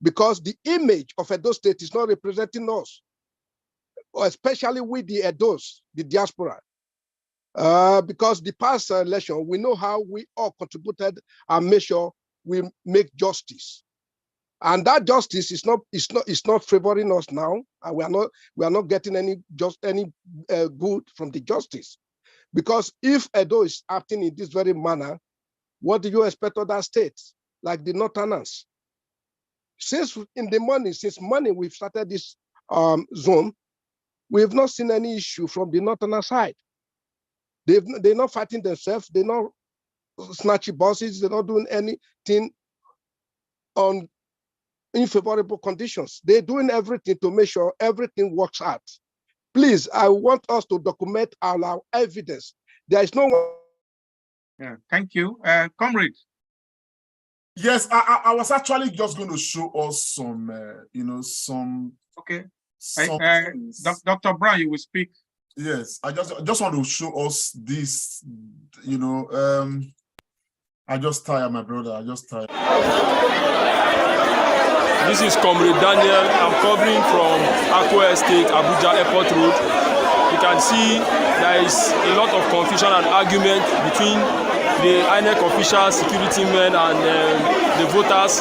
Because the image of Edo State is not representing us, especially with the Edos, the diaspora. Because the past election, we know how we all contributed and made sure we make justice. And that justice is not favoring us now, and we are not getting any good from the justice, because if Edo is acting in this very manner, what do you expect other states like the Northerners? Since morning we've started this zone, we have not seen any issue from the Northerner side. They're not fighting themselves. They're not snatching buses. They're not doing anything on unfavorable conditions. They're doing everything to make sure everything works out. Please, I want us to document our evidence. There is no one. Yeah, thank you. Comrade. Yes, I was actually just going to show us some, some. Okay. Dr. Brown, you will speak. Yes, I just want to show us this, I just tired, my brother. I just tired. This is Comrade Daniel. I'm covering from Oyo State, Abuja Airport Road. You can see there is a lot of confusion and argument between the INEC officials, security men, and the voters.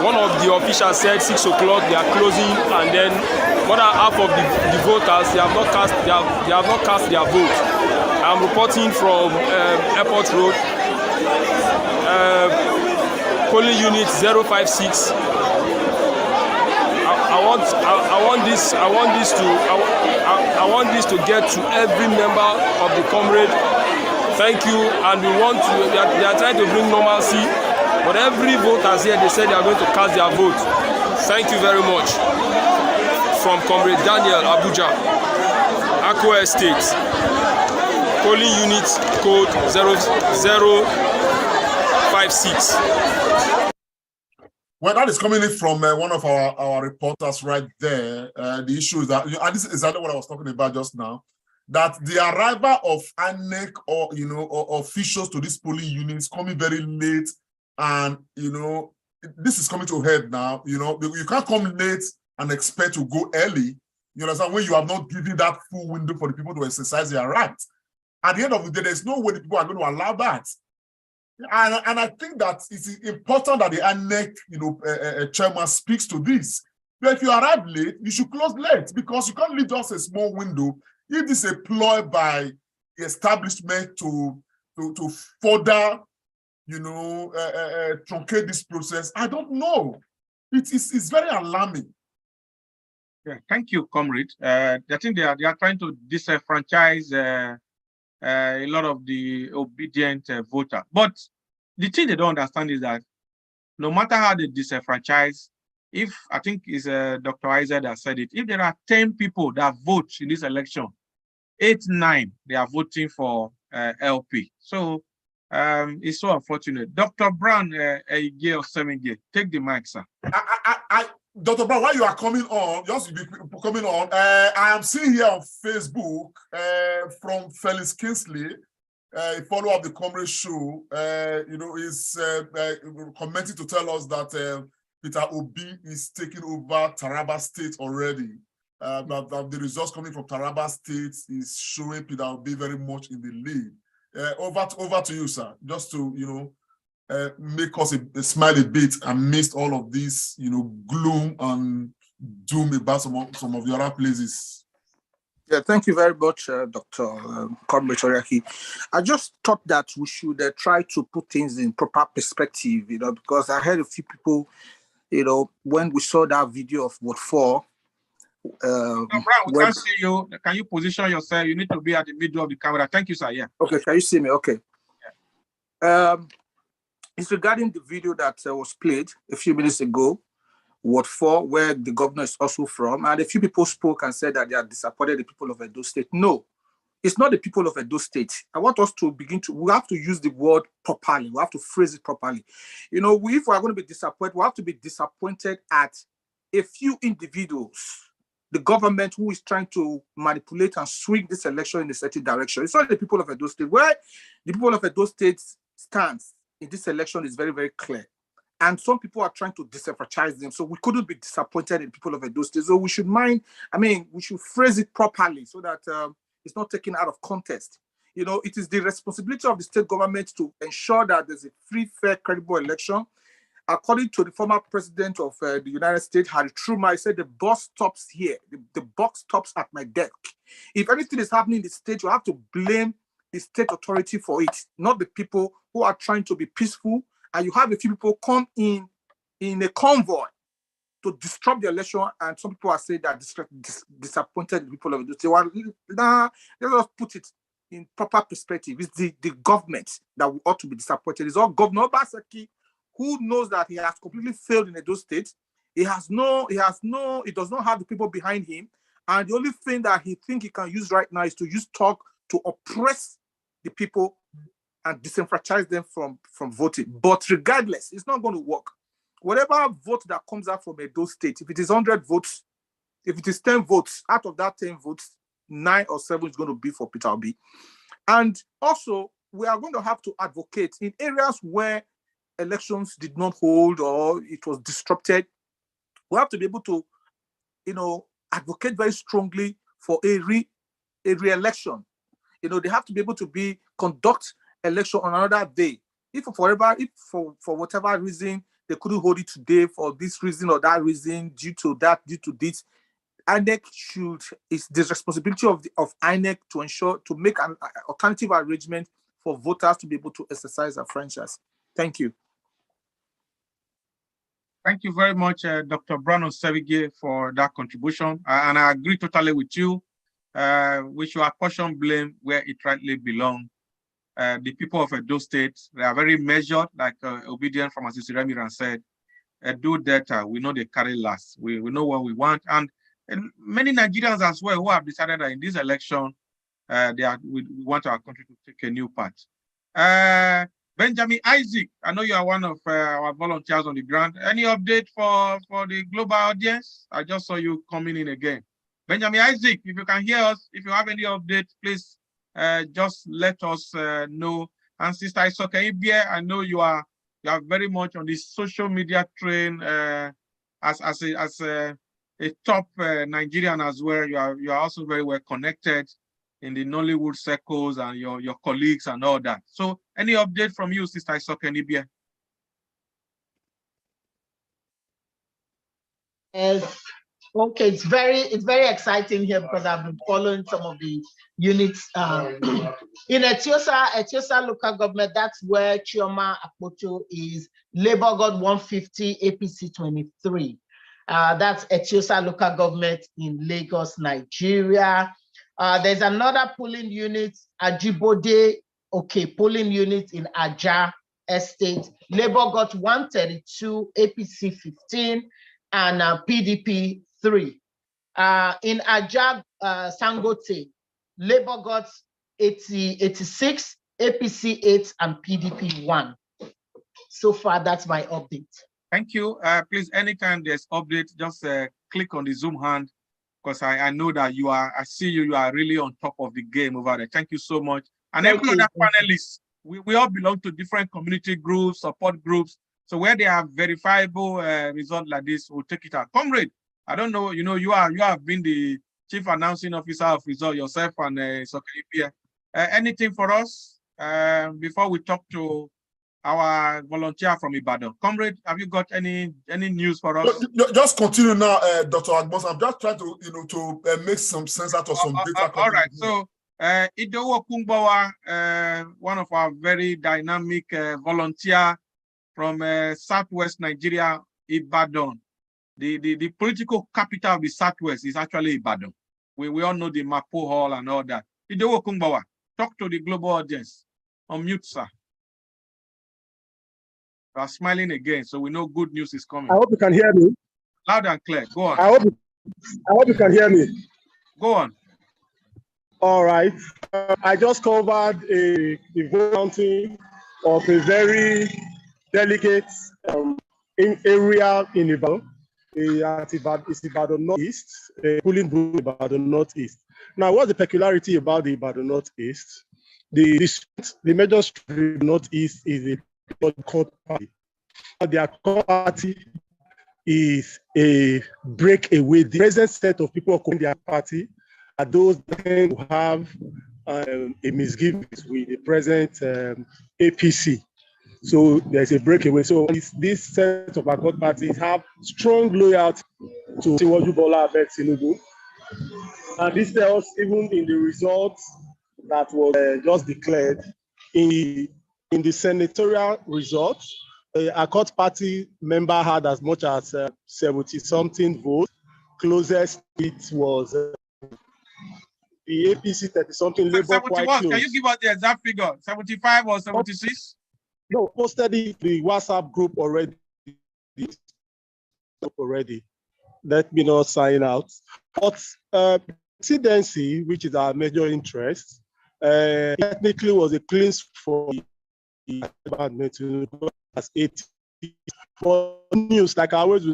One of the officials said 6 o'clock they are closing, and then more than half of the voters they have not cast their vote. I'm reporting from Airport Road, polling unit 056. I want this to get to every member of the comrade. Thank you, and they are trying to bring normalcy, but every voters here, they said they are going to cast their vote. Thank you very much. From Comrade Daniel, Abuja, Oyo State, polling unit code 0056. Well, that is coming in from one of our reporters right there. The issue is that, and this is exactly what I was talking about just now, that the arrival of INEC or officials to this polling unit is coming very late, and this is coming to a head now. You can't come late and expect to go early. You understand, when you have not given that full window for the people to exercise their right. At the end of the day, there's no way the people are going to allow that. And I think that it's important that the INEC, chairman speaks to this, But if you arrive late, you should close late because you can't leave just a small window. If this is a ploy by the establishment to further, truncate this process, I don't know. It's very alarming. Yeah, thank you, comrade. I think they are trying to disenfranchise a lot of the obedient voter. But the thing they don't understand is that no matter how they disenfranchise, if I think it's Dr. Isaac that said it, if there are 10 people that vote in this election, 8, 9 they are voting for LP. So it's so unfortunate. Dr. Brown, take the mic, sir. Dr. Brown, while you are coming on, I am seeing here on Facebook from Felix Kingsley, a follower of the Comrade Show, is commenting to tell us that Peter Obi is taking over Taraba State already. That the results coming from Taraba State is showing Peter Obi very much in the lead. Over to you, sir, just to, make us smile a bit amidst all of this, gloom and doom about some of the other places. Yeah, thank you very much, Dr. Comrade Oriaki. I just thought that we should try to put things in proper perspective, because I heard a few people, when we saw that video of Vote 4. Brown, we can't see you. Can you position yourself? You need to be at the middle of the camera. Thank you, sir. Yeah. Okay, can you see me? Okay. Yeah. It's regarding the video that was played a few minutes ago, Ward 4, where the governor is also from, and a few people spoke and said that they are disappointed the people of Edo State. No, it's not the people of Edo State. I want us to we have to use the word properly. We have to phrase it properly. If we are going to be disappointed, we have to be disappointed at a few individuals, the government who is trying to manipulate and swing this election in a certain direction. It's not the people of Edo State. Where the people of Edo State stands in this election is very, very clear. And some people are trying to disenfranchise them. So we couldn't be disappointed in people of Edo State. So we should we should phrase it properly so that it's not taken out of context. It is the responsibility of the state government to ensure that there's a free, fair, credible election. According to the former president of the United States, Harry Truman, he said the bus stops here. The box stops at my desk. If anything is happening in the state, you have to blame the state authority for it, not the people who are trying to be peaceful. And you have a few people come in a convoy to disrupt the election, and some people are saying that disappointed the people of the state. Well, let us put it in proper perspective. It's the government that we ought to be disappointed. It's all Governor Obaseki, who knows that he has completely failed in Edo State. He does not have the people behind him. And the only thing that he thinks he can use right now is to use talk to oppress the people and disenfranchise them from voting. But regardless, it's not going to work. Whatever vote that comes out from Edo State, if it is 100 votes, if it is 10 votes, out of that 10 votes, 9 or 7 is going to be for Peter Obi. And also, we are going to have to advocate in areas where elections did not hold or it was disrupted. We have to be able to, advocate very strongly for a re-election. They have to be able to conduct election on another day. If for whatever reason they couldn't hold it today for this reason or that reason, due to this, INEC it's the responsibility of INEC to make an alternative arrangement for voters to be able to exercise their franchise. Thank you. Thank you very much, Dr. Brown Osevige, for that contribution. And I agree totally with you. We should apportion blame where it rightly belongs. The people of Edo State, they are very measured, like obedient pharmacist Remiran said. Do data, we know they carry last. We know what we want. And many Nigerians as well who have decided that in this election, we want our country to take a new path. Benjamin Isaac, I know you are one of our volunteers on the ground. Any update for the global audience? I just saw you coming in again. Benjamin Isaac, if you can hear us, if you have any update, please just let us know. And Sister Isoke Ibie, I know you are very much on the social media train as a top Nigerian as well. You are also very well connected in the Nollywood circles and your colleagues and all that. So any update from you, Sister Isoke Ibie? Yes. Okay, it's very exciting here because I've been following some of the units in Etiosa local government. That's where Chioma Akpoto is. Labour got 150, APC 23. That's Etiosa local government in Lagos, Nigeria. There's another polling unit, Ajibode, polling unit in Aja Estate. Labour got 132, APC 15, and PDP 3. In Aja Sangote, Labour got 86, APC 8, and PDP 1. So far, that's my update. Thank you. Please, anytime there's update, just click on the Zoom hand, because I know that I see you are really on top of the game over there. Thank you so much. And every other panelists, we all belong to different community groups, support groups. So where they have verifiable results like this, we'll take it out. Comrade, I don't know, you have been the chief announcing officer of result yourself and Sokiripia. Anything for us before we talk to our volunteer from Ibadan? Comrade, have you got any news for us? Just continue now, Dr. Agbons. I'm just trying to make some sense out of some data. All right, so Idowu Okungbowa, one of our very dynamic volunteer from Southwest Nigeria, Ibadan. The political capital of the Southwest is actually Ibadan. We all know the Mapo Hall and all that. Idowu Okungbowa, talk to the global audience. Unmute, sir. You are smiling again, so we know good news is coming. I hope you can hear me. Loud and clear. Go on. I hope you can hear me. Go on. All right. I just covered the counting of a very delicate area in Ibadan. It's Ibadan Northeast, polling booth Ibadan Northeast. Now, what's the peculiarity about the Ibadan Northeast? The major street Northeast is a court party. Their court party is a breakaway. The present set of people who their party are those who have a misgivings with the present APC. So there's a breakaway. So this set of our court parties have strong loyalty to Asiwaju Bola Ahmed Tinubu. And this tells even in the results that was just declared in the senatorial results, a court party member had as much as 70-something votes. Closest it was the APC 30-something, Labour quite close. Can you give us the exact figure? 75 or 76? No, posted the WhatsApp group already. Let me not sign out. But presidency, which is our major interest, technically was a clean for the department as 80. For news, like I always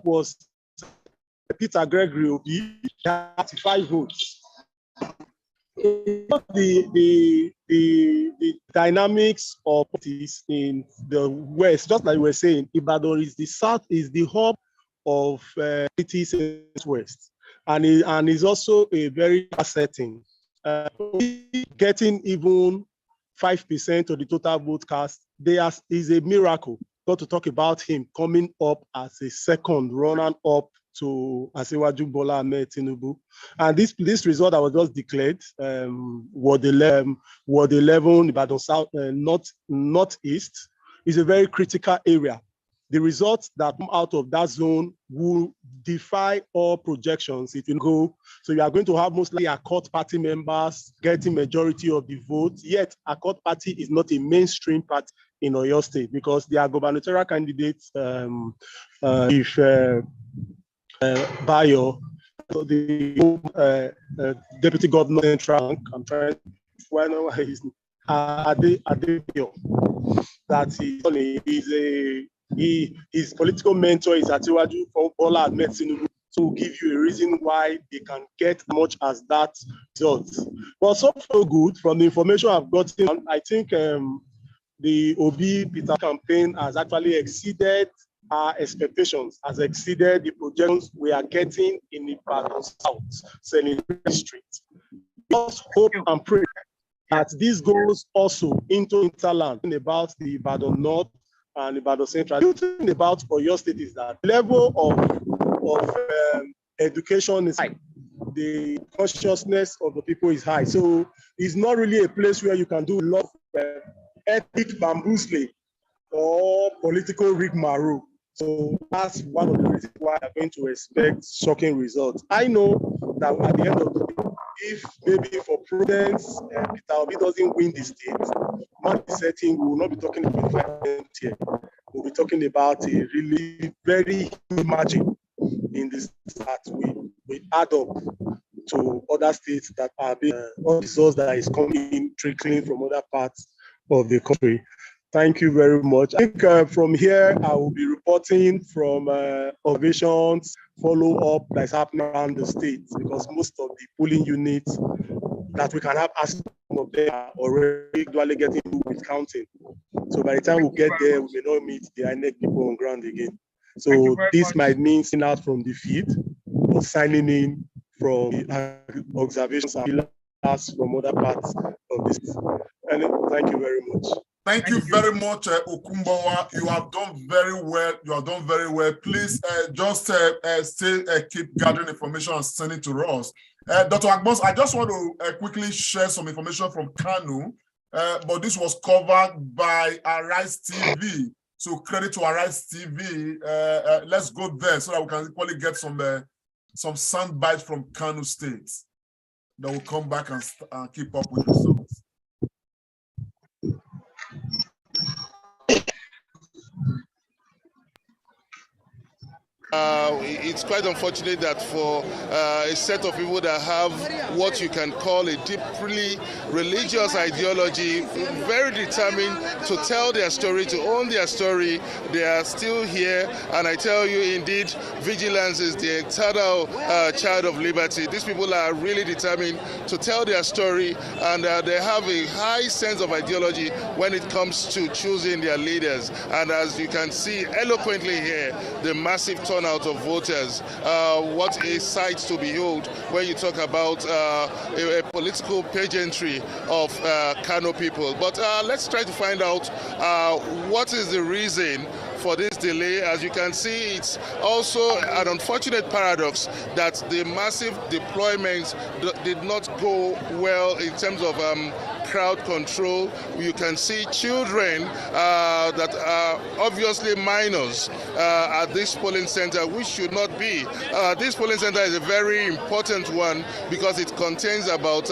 was Peter Gregory Obi, 35 votes. The dynamics of parties in the West, just like we were saying, Ibadan is the South, is the hub of cities in the West, and is also a very setting. Getting even 5% of the total vote cast, there is a miracle. Got to talk about him coming up as a second runner-up to Asiwaju Bola Ahmed Tinubu. And this result that was just declared, Ward 11 Ibadan South, Northeast, is a very critical area. The results that come out of that zone will defy all projections if you go. So you are going to have mostly a court party members getting majority of the votes, yet a court party is not a mainstream party in Oyo State because their gubernatorial candidates, Bayo, the deputy governor Central, I'm trying to find out his name, Adebayo, that his political mentor is Asiwaju Bola Ahmed Tinubu, to give you a reason why they can get much as that result. But so far good from the information I've gotten. I think the Obi Peter campaign has actually exceeded our expectations, has exceeded the projections we are getting in the Plateau South Senate District. Just hope and pray that this goes also into interland about the Ibadan North and Ibadan Central. The thing about Oyo State is that the level of education is high. The consciousness of the people is high. So it's not really a place where you can do a lot of ethnic bamboozling or political rigmarole. So that's one of the reasons why I'm going to expect shocking results. I know that at the end of the day, if maybe for prudence, Peter Obi doesn't win the state, not the setting, we will not be talking about 25% here. We'll be talking about a really very huge margin in this that we add up to other states that are being all results that is coming, trickling from other parts of the country. Thank you very much. I think from here, I will be reporting from observations, follow-up that's happening around the state, because most of the polling units that we can have access to them are already gradually getting with counting. So by the time we get there, we may not meet the INEC people on ground again. So this might mean signing out from the field or signing in from the observations from other parts of this. And thank you very much. Thank you very much, Okumbawa. You have done very well. You have done very well. Please just keep gathering information and send it to us. Dr. Agbons, I just want to quickly share some information from Kano, but this was covered by Arise TV. So credit to Arise TV. Let's go there so that we can equally get some sound bites from Kano State. Then we'll come back and keep up with results. It's quite unfortunate that for a set of people that have what you can call a deeply religious ideology, very determined to tell their story, to own their story, they are still here. And I tell you, indeed, vigilance is the eternal child of liberty. These people are really determined to tell their story, and they have a high sense of ideology when it comes to choosing their leaders. And as you can see eloquently here, the massive turnout of voters, what a sight to behold when you talk about a political pageantry of Kano people. But let's try to find out what is the reason for this delay. As you can see, it's also an unfortunate paradox that the massive deployments did not go well in terms of crowd control. You can see children that are obviously minors at this polling center, which should not be. This polling center is a very important one because it contains about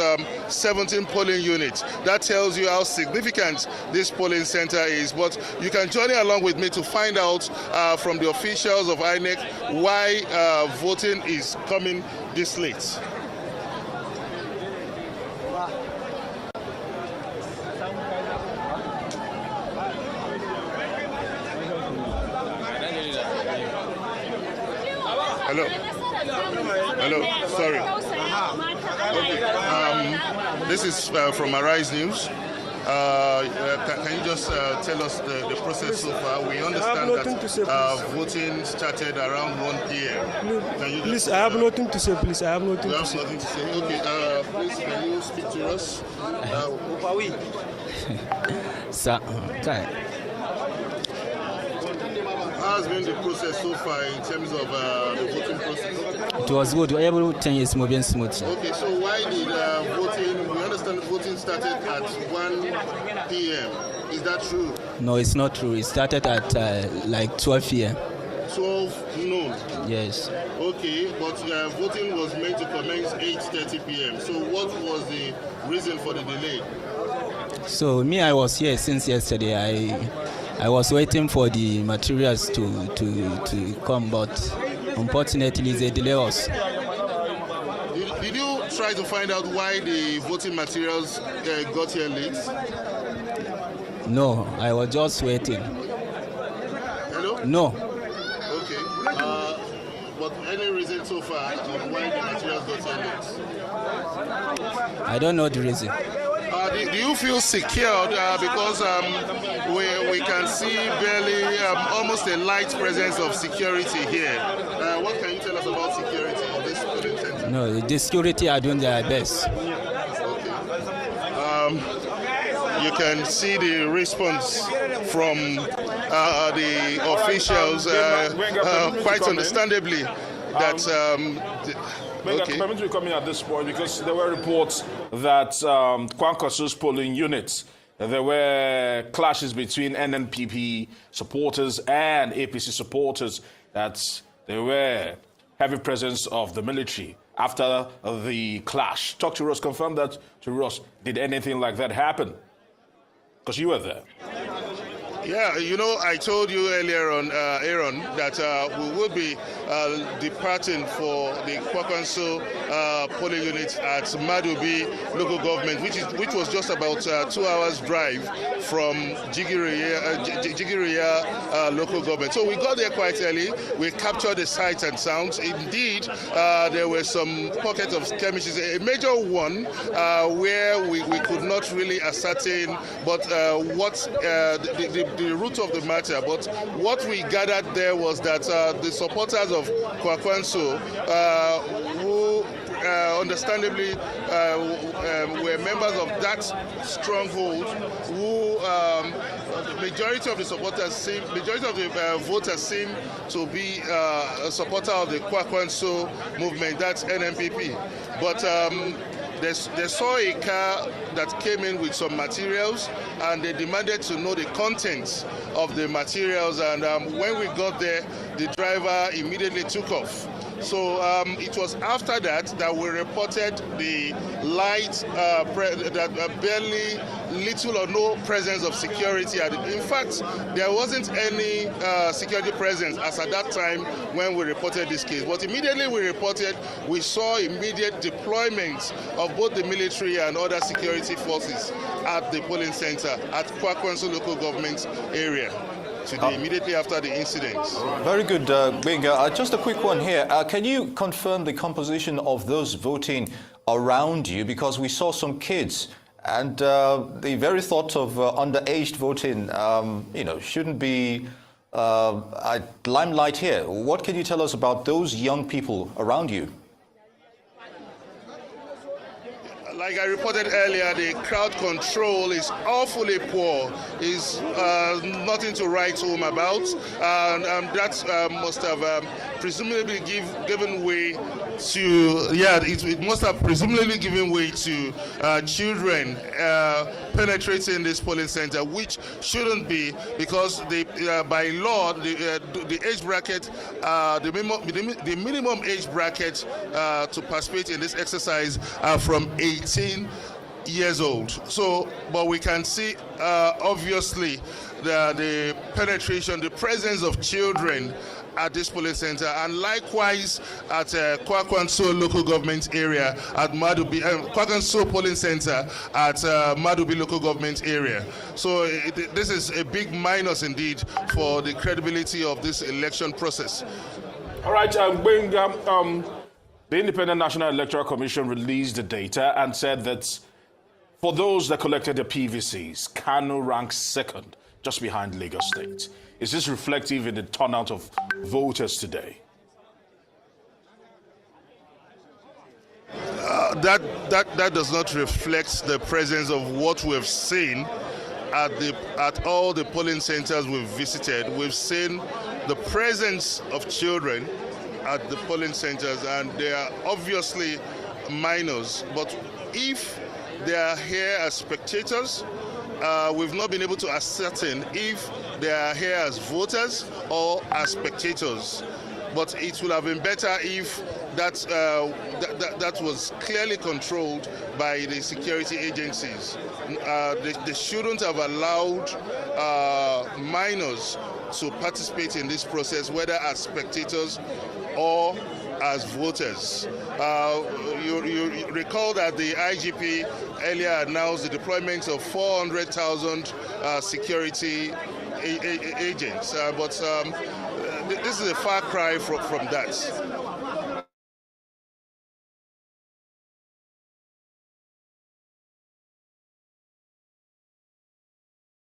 17 polling units. That tells you how significant this polling center is. But you can journey along with me to find out from the officials of INEC why voting is coming this late. Hello. Hello. Sorry. Okay. This is from Arise News. Can you just tell us the process so far? We understand that voting started around 1 p.m. Please, I have nothing to say. Please, I have nothing to say. Nothing to say. Okay. Please, can you speak to us? Sir, how has been the process so far in terms of the voting process? It was good. Everything is moving smoothly. Okay, so why did voting, we understand voting started at 1 p.m. Is that true? No, it's not true. It started at like 12 p.m. 12 noon? Yes. Okay, but voting was meant to commence 8:30 p.m. So what was the reason for the delay? So me, I was here since yesterday. I was waiting for the materials to come, but unfortunately they delayed us. Did you try to find out why the voting materials got here late? No, I was just waiting. Hello? No. Okay. But any reason so far of why the materials got here late? I don't know the reason. Do you feel secured because we can see barely almost a light presence of security here? What can you tell us about security in this polling center? No, the security are doing their best. Okay. You can see the response from the officials quite understandably. that. Okay. Permit me coming at this point because there were reports that Kwankwaso's polling units, there were clashes between NNPP supporters and APC supporters, that there were heavy presence of the military after the clash. Talk to us, confirm that to us. Did anything like that happen? Because you were there. Yeah, you know, I told you earlier on, Aaron, that we will be departing for the Kwakwanso polling unit at Madubi local government, which was just about 2 hours drive from Jigiriya local government. So we got there quite early. We captured the sights and sounds. Indeed, there were some pockets of skirmishes, a major one where we could not really ascertain, but what the root of the matter. But what we gathered there was that the supporters of Kwakwanso, who understandably were members of that stronghold, who majority of the voters seem to be a supporter of the Kwakwanso movement, that's NNPP. But they saw a car that came in with some materials, and they demanded to know the contents of the materials. And when we got there, the driver immediately took off. So it was after that we reported the light, barely little or no presence of security. In fact, there wasn't any security presence as at that time when we reported this case. But immediately we saw immediate deployment of both the military and other security forces at the polling center at Kwakwanso local government area today, immediately after the incident. Very good, Benga. Just a quick one here. Can you confirm the composition of those voting around you? Because we saw some kids, and the very thought of underage voting, shouldn't be a limelight here. What can you tell us about those young people around you? Like I reported earlier, the crowd control is awfully poor. Is nothing to write home about, and that must have presumably given way to it must have presumably given way to children penetrating this polling center, which shouldn't be, because by law the age bracket, the minimum age bracket to participate in this exercise are from 18 years old. So, but we can see obviously the penetration, the presence of children at this polling center, and likewise at Kwakwanso local government area at Madubi, Kwakwanso polling center at Madubi local government area. So this is a big minus indeed for the credibility of this election process. All right, the Independent National Electoral Commission released the data and said that for those that collected the PVCs, Kano ranks second, just behind Lagos State. Is this reflective in the turnout of voters today? That does not reflect the presence of what we've seen at all the polling centers we've visited. We've seen the presence of children at the polling centers, and they are obviously minors. But if they are here as spectators, we've not been able to ascertain if they are here as voters or as spectators. But it would have been better if that was clearly controlled by the security agencies. They shouldn't have allowed minors to participate in this process, whether as spectators or as voters. You recall that the IGP earlier announced the deployment of 400,000 security agents, but this is a far cry from that.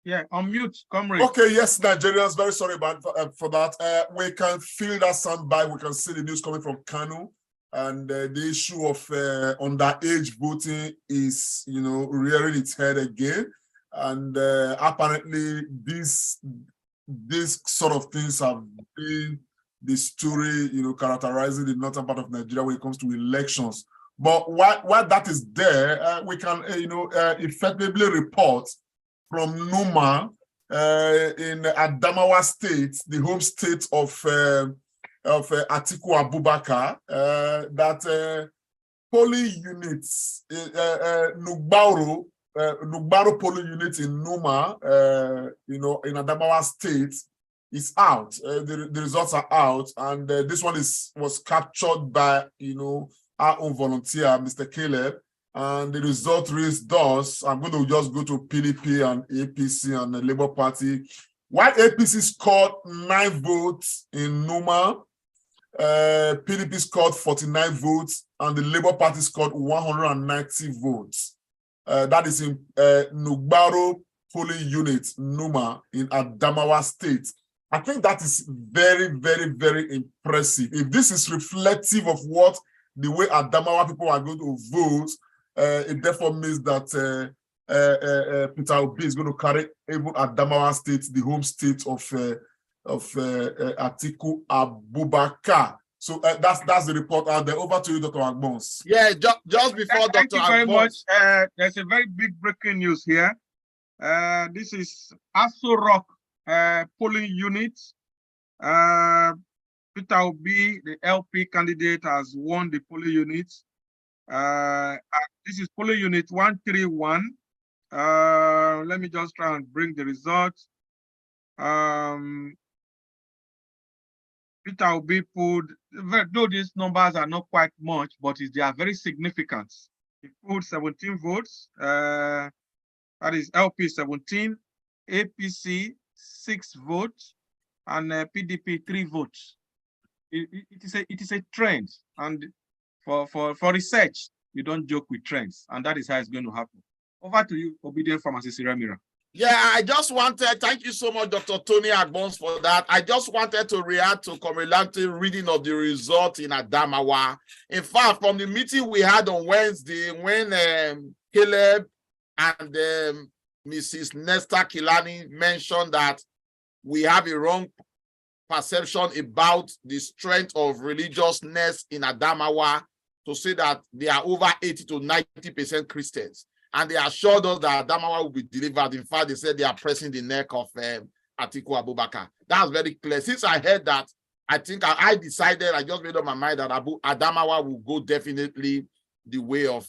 Yeah, unmute, Comrade. Okay, yes, Nigerians, very sorry about for that. We can feel that soundbite. We can see the news coming from Kano, and the issue of underage voting is, rearing its head again. And apparently, these sort of things have been the story, characterizing the northern part of Nigeria when it comes to elections. But while that is there, we can, effectively report from Numa in Adamawa State, the home state of Atiku Abubakar, that polling units, Nugbaro polling unit in Numa, in Adamawa State, is out. The results are out, and this one was captured by our own volunteer, Mr. Caleb, and the result reads thus. I'm going to just go to PDP and APC and the Labour Party. While APC scored 9 votes in Numa, PDP scored 49 votes, and the Labour Party scored 190 votes. That is in Nugbaro polling unit, Numa, in Adamawa State. I think that is very, very, very impressive. If this is reflective of the way Adamawa people are going to vote, it therefore means that Peter Obi is going to carry even Adamawa State, the home state of Atiku Abubakar. So that's the report out there. Over to you, Dr. Agbons. Yeah, just before Thank Dr. you very much. Agbons. There's a very big breaking news here. This is Aso Rock polling unit. Peter Obi, the LP candidate, has won the polling unit. This is polling unit 131. Let me just try and bring the results. Peter Obi pulled, though these numbers are not quite much, but they are very significant. He pulled 17 votes. That is LP 17, APC 6 votes, and PDP 3 votes. It is a trend, and for research, you don't joke with trends, and that is how it's going to happen. Over to you, obedient pharmacist Ramira. Yeah, I just wanted, thank you so much, Dr. Tony Agbons, for that. I just wanted to react to Comrade Lante's reading of the result in Adamawa. In fact, from the meeting we had on Wednesday, when Caleb and Mrs. Nesta Kilani mentioned that we have a wrong perception about the strength of religiousness in Adamawa, to say that they are over 80 to 90% Christians. And they assured us that Adamawa will be delivered. In fact, they said they are pressing the neck of Atiku Abubakar. That's very clear. Since I heard that, I think I decided, I just made up my mind that Adamawa will go definitely the way of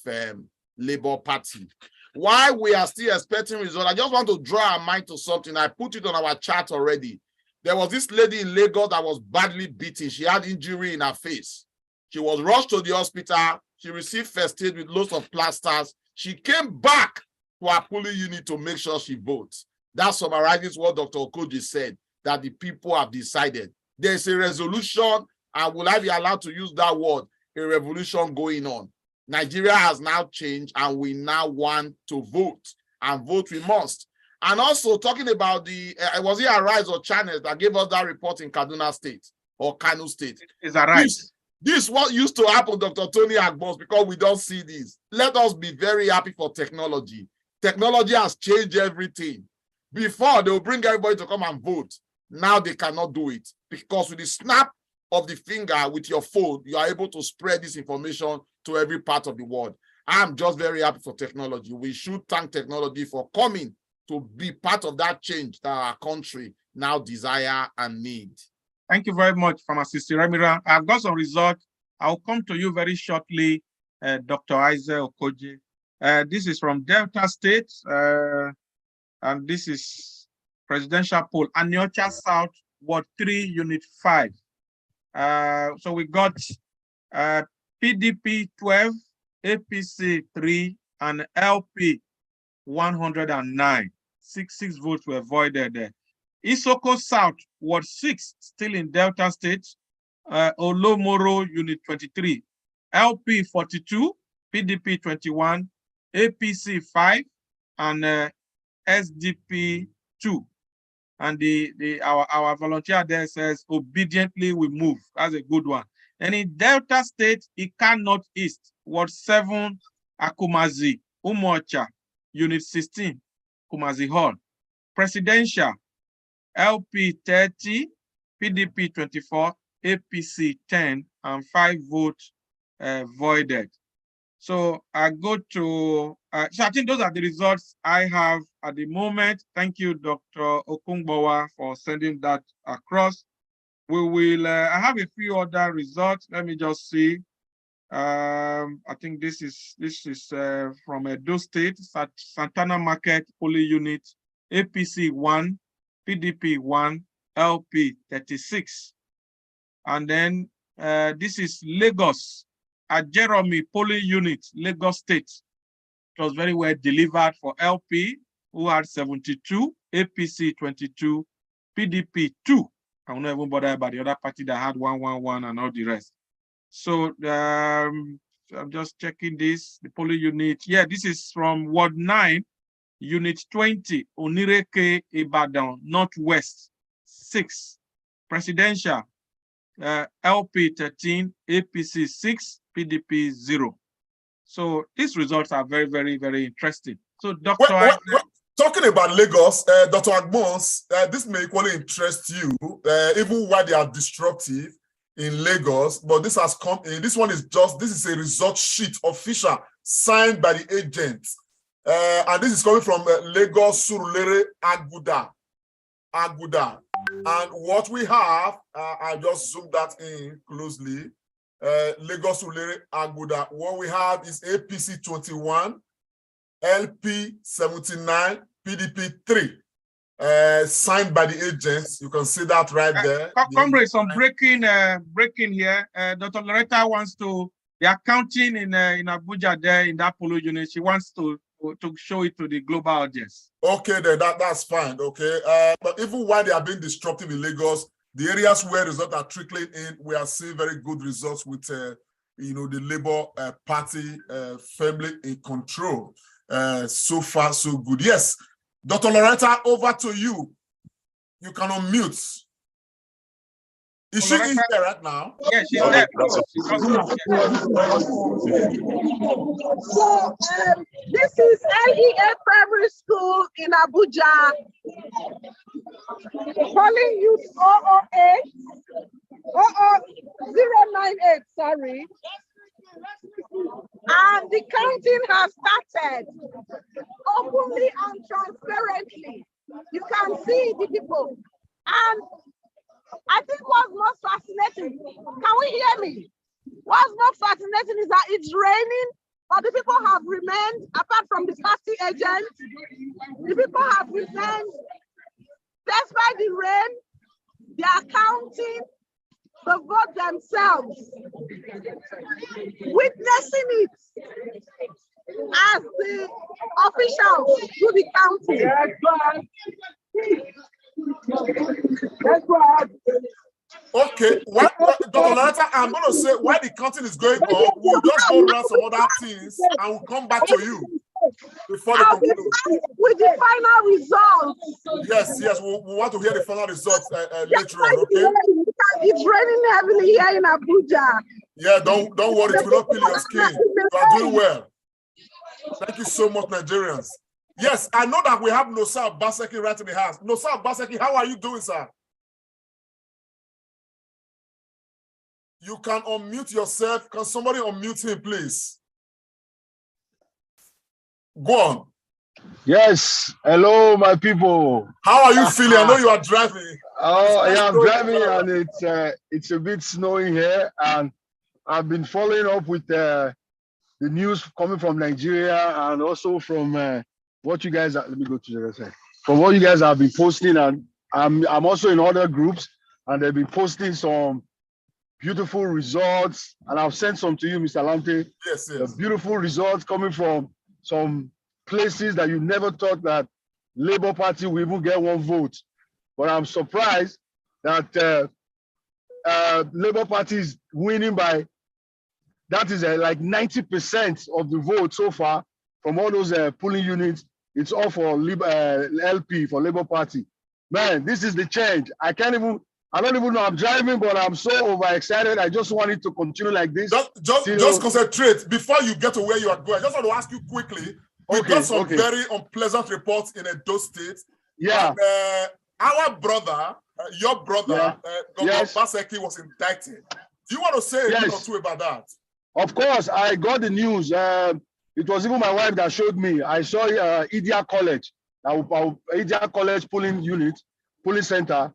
Labour Party. While we are still expecting results, I just want to draw our mind to something. I put it on our chat already. There was this lady in Lagos that was badly beaten. She had injury in her face. She was rushed to the hospital. She received first aid with loads of plasters. She came back to her polling unit to make sure she votes. That summarizes what Dr. Okoji said, that the people have decided. There's a resolution, and will I be allowed to use that word, a revolution going on. Nigeria has now changed, and we now want to vote, and vote we must. And also talking about was it Arise or Channel that gave us that report in Kaduna State or Kano State? It's Arise. This is what used to happen, Dr. Tony Agbons, because we don't see this. Let us be very happy for technology. Technology has changed everything. Before, they will bring everybody to come and vote. Now they cannot do it, because with the snap of the finger with your phone, you are able to spread this information to every part of the world. I'm just very happy for technology. We should thank technology for coming to be part of that change that our country now desire and need. Thank you very much, Pharmacist Ramira. I've got some results. I'll come to you very shortly, Dr. Isaac Okoji. This is from Delta State, and this is presidential poll, Aniocha South, Ward 3, Unit 5. So we got PDP 12, APC 3, and LP 109. 6 votes were voided there. Isoko South, Ward 6, still in Delta State, Olomoro, Unit 23, LP 42, PDP 21, APC 5, and SDP 2. And our volunteer there says, obediently we move. That's a good one. And in Delta State, Ika Northeast, Ward 7, Akumazi, Umocha, Unit 16, Kumazi Hall. Presidential, LP 30, PDP 24, APC 10, and 5 votes voided. So I go to, so I think those are the results I have at the moment. Thank you, Dr. Okungbowa, for sending that across. We will, I have a few other results. Let me just see. I think this is from Edo State, Santana Market Polling Unit, APC 1, PDP 1, LP 36. And then this is Lagos, at Jeremy Polling Unit, Lagos State. It was very well delivered for LP, who had 72, APC 22, PDP 2. I will not even bother about the other party that had 111 and all the rest. So I'm just checking this, the polling unit. Yeah, this is from Ward 9, Unit 20, Onireke, Ibadan, Northwest 6, Presidential, LP 13, APC 6, PDP 0. So these results are very, very, very interesting. So Dr. Talking about Lagos, Dr. Agbons, this may equally interest you, even while they are destructive in Lagos, but this has come in. This one is just, this is a result sheet, official, signed by the agent. And this is coming from Lagos, Surulere, Aguda. And what we have, I just zoomed that in closely. Lagos, Surulere, Aguda. What we have is APC 21, LP 79, PDP 3. Signed by the agents. You can see that right there. Comrade, some breaking here. Dr. Loretta wants to, they are counting in Abuja there in that polling unit. She wants to show it to the global audience. Okay, then that's fine. Okay, but even while they are being disruptive in Lagos, the areas where results are trickling in, we are seeing very good results with the Labour Party firmly in control. So far, so good. Yes. Dr. Loretta, over to you. You can unmute. Is she in there right now? Yes, she's there. So this is LEA Primary School in Abuja. Calling you 098, sorry. And the counting has started openly and transparently. You can see the people. And I think what's most fascinating, can we hear me? What's most fascinating is that it's raining, but the people have remained, apart from the party agents, the people have remained, despite the rain, they are counting the vote themselves, witnessing it as the officials do the counting. Okay, Dr. Loretta, I'm going to say while the counting is going on, we'll just go around some other things and we'll come back to you before the conclusion. With the final results. Yes, we want to hear the final results later on, okay? It's raining heavily here in Abuja. Yeah, don't worry, it will not kill your skin. You are doing well. Thank you so much, Nigerians. Yes, I know that we have Nosa Baseki right in the house. Nosa Baseki, how are you doing, sir? You can unmute yourself. Can somebody unmute him, please? Go on. Yes. Hello, my people. How are you feeling? I know you are driving. Oh, yeah, I'm driving, and it's a bit snowing here, and I've been following up with the news coming from Nigeria and also from what you guys are. Let me go to the other side. From what you guys have been posting, and I'm also in other groups, and they've been posting some beautiful results, and I've sent some to you, Mr. Lante. Yes. The beautiful results coming from some places that you never thought that Labour Party will even get one vote. But I'm surprised that Labour Party is winning by, that is like 90% of the vote so far from all those polling units. It's all for LP, for Labour Party. Man, this is the change. I don't even know I'm driving, but I'm so overexcited. I just want it to continue like this. Just concentrate. Before you get to where you are going, I just want to ask you quickly. We got some very unpleasant reports in Edo State. Yeah. And, our brother Your brother, Governor Baseki, was indicted. Do you want to say a thing or two about that? Of course, I got the news. It was even my wife that showed me. I saw Idia College, Idia College polling center.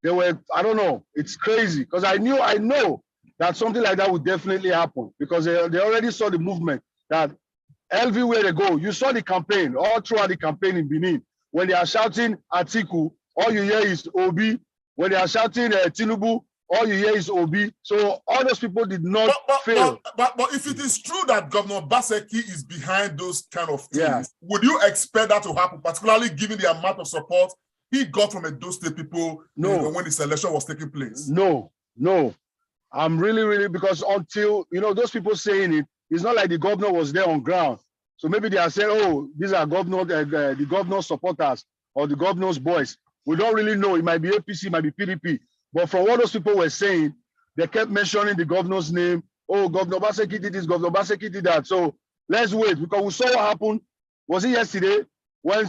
They were, I don't know, it's crazy because I know that something like that would definitely happen because they already saw the movement that everywhere they go. You saw the campaign, all throughout the campaign in Benin. When they are shouting Atiku, all you hear is Obi. When they are shouting Tinubu, all you hear is Obi. So all those people did not fail. But if it is true that Governor Baseki is behind those kind of things, would you expect that to happen, particularly given the amount of support he got from Edo State people when this election was taking place? No. I'm really, because until, those people saying it, it's not like the governor was there on ground. So maybe they are saying, oh, these are the governor's supporters or the governor's boys. We don't really know. It might be APC, it might be PDP. But from what those people were saying, they kept mentioning the governor's name. Oh, Governor Baseki did this, Governor Baseki did that. So let's wait because we saw what happened. Was it yesterday when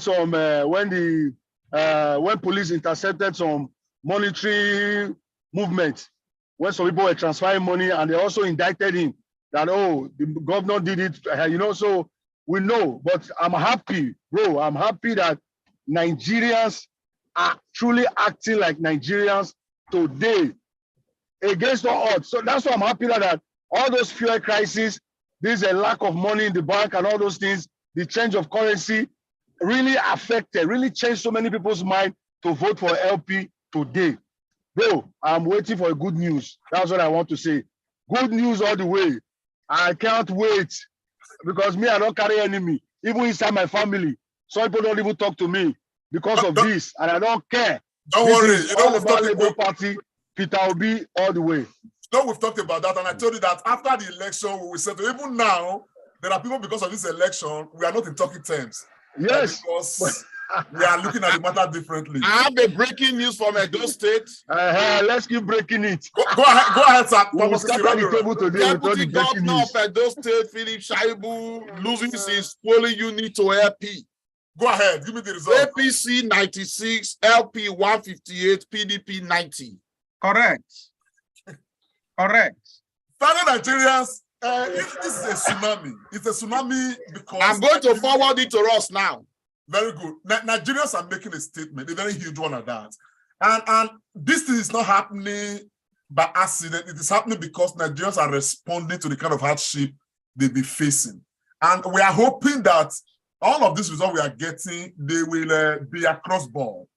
when police intercepted some monetary movement, when some people were transferring money and they also indicted him that, oh, the governor did it, so we know. But I'm happy, bro. I'm happy that Nigerians are truly acting like Nigerians today against all odds. So that's why I'm happy that all those fuel crises, there's a lack of money in the bank and all those things, the change of currency really really changed so many people's mind to vote for LP today. Bro, I'm waiting for a good news. That's what I want to say. Good news all the way. I can't wait because me, I don't carry enemy. Even inside my family, some people don't even talk to me because of this, and I don't care. Don't worry. It's all about Labour Party, Peter Obi, all the way. No, we've talked about that, and I told you that after the election, we will settle. Even now, there are people because of this election, we are not in talking terms. Yes. Because we are looking at the matter differently. I have a breaking news from Edo State. Let's keep breaking it. Go ahead, sir. We'll start the table today. Deputy Governor of Edo State, Philip Shaibu, losing his polling unit to LP. Go ahead, give me the result. APC 96, LP 158, PDP 90. Correct. Fellow Nigerians, this is a tsunami. It's a tsunami because I'm going to forward it to us now. Very good. Nigerians are making a statement, a very huge one at that. And this thing is not happening by accident. It is happening because Nigerians are responding to the kind of hardship they'll be facing. And we are hoping that all of this result we are getting, they will be across board.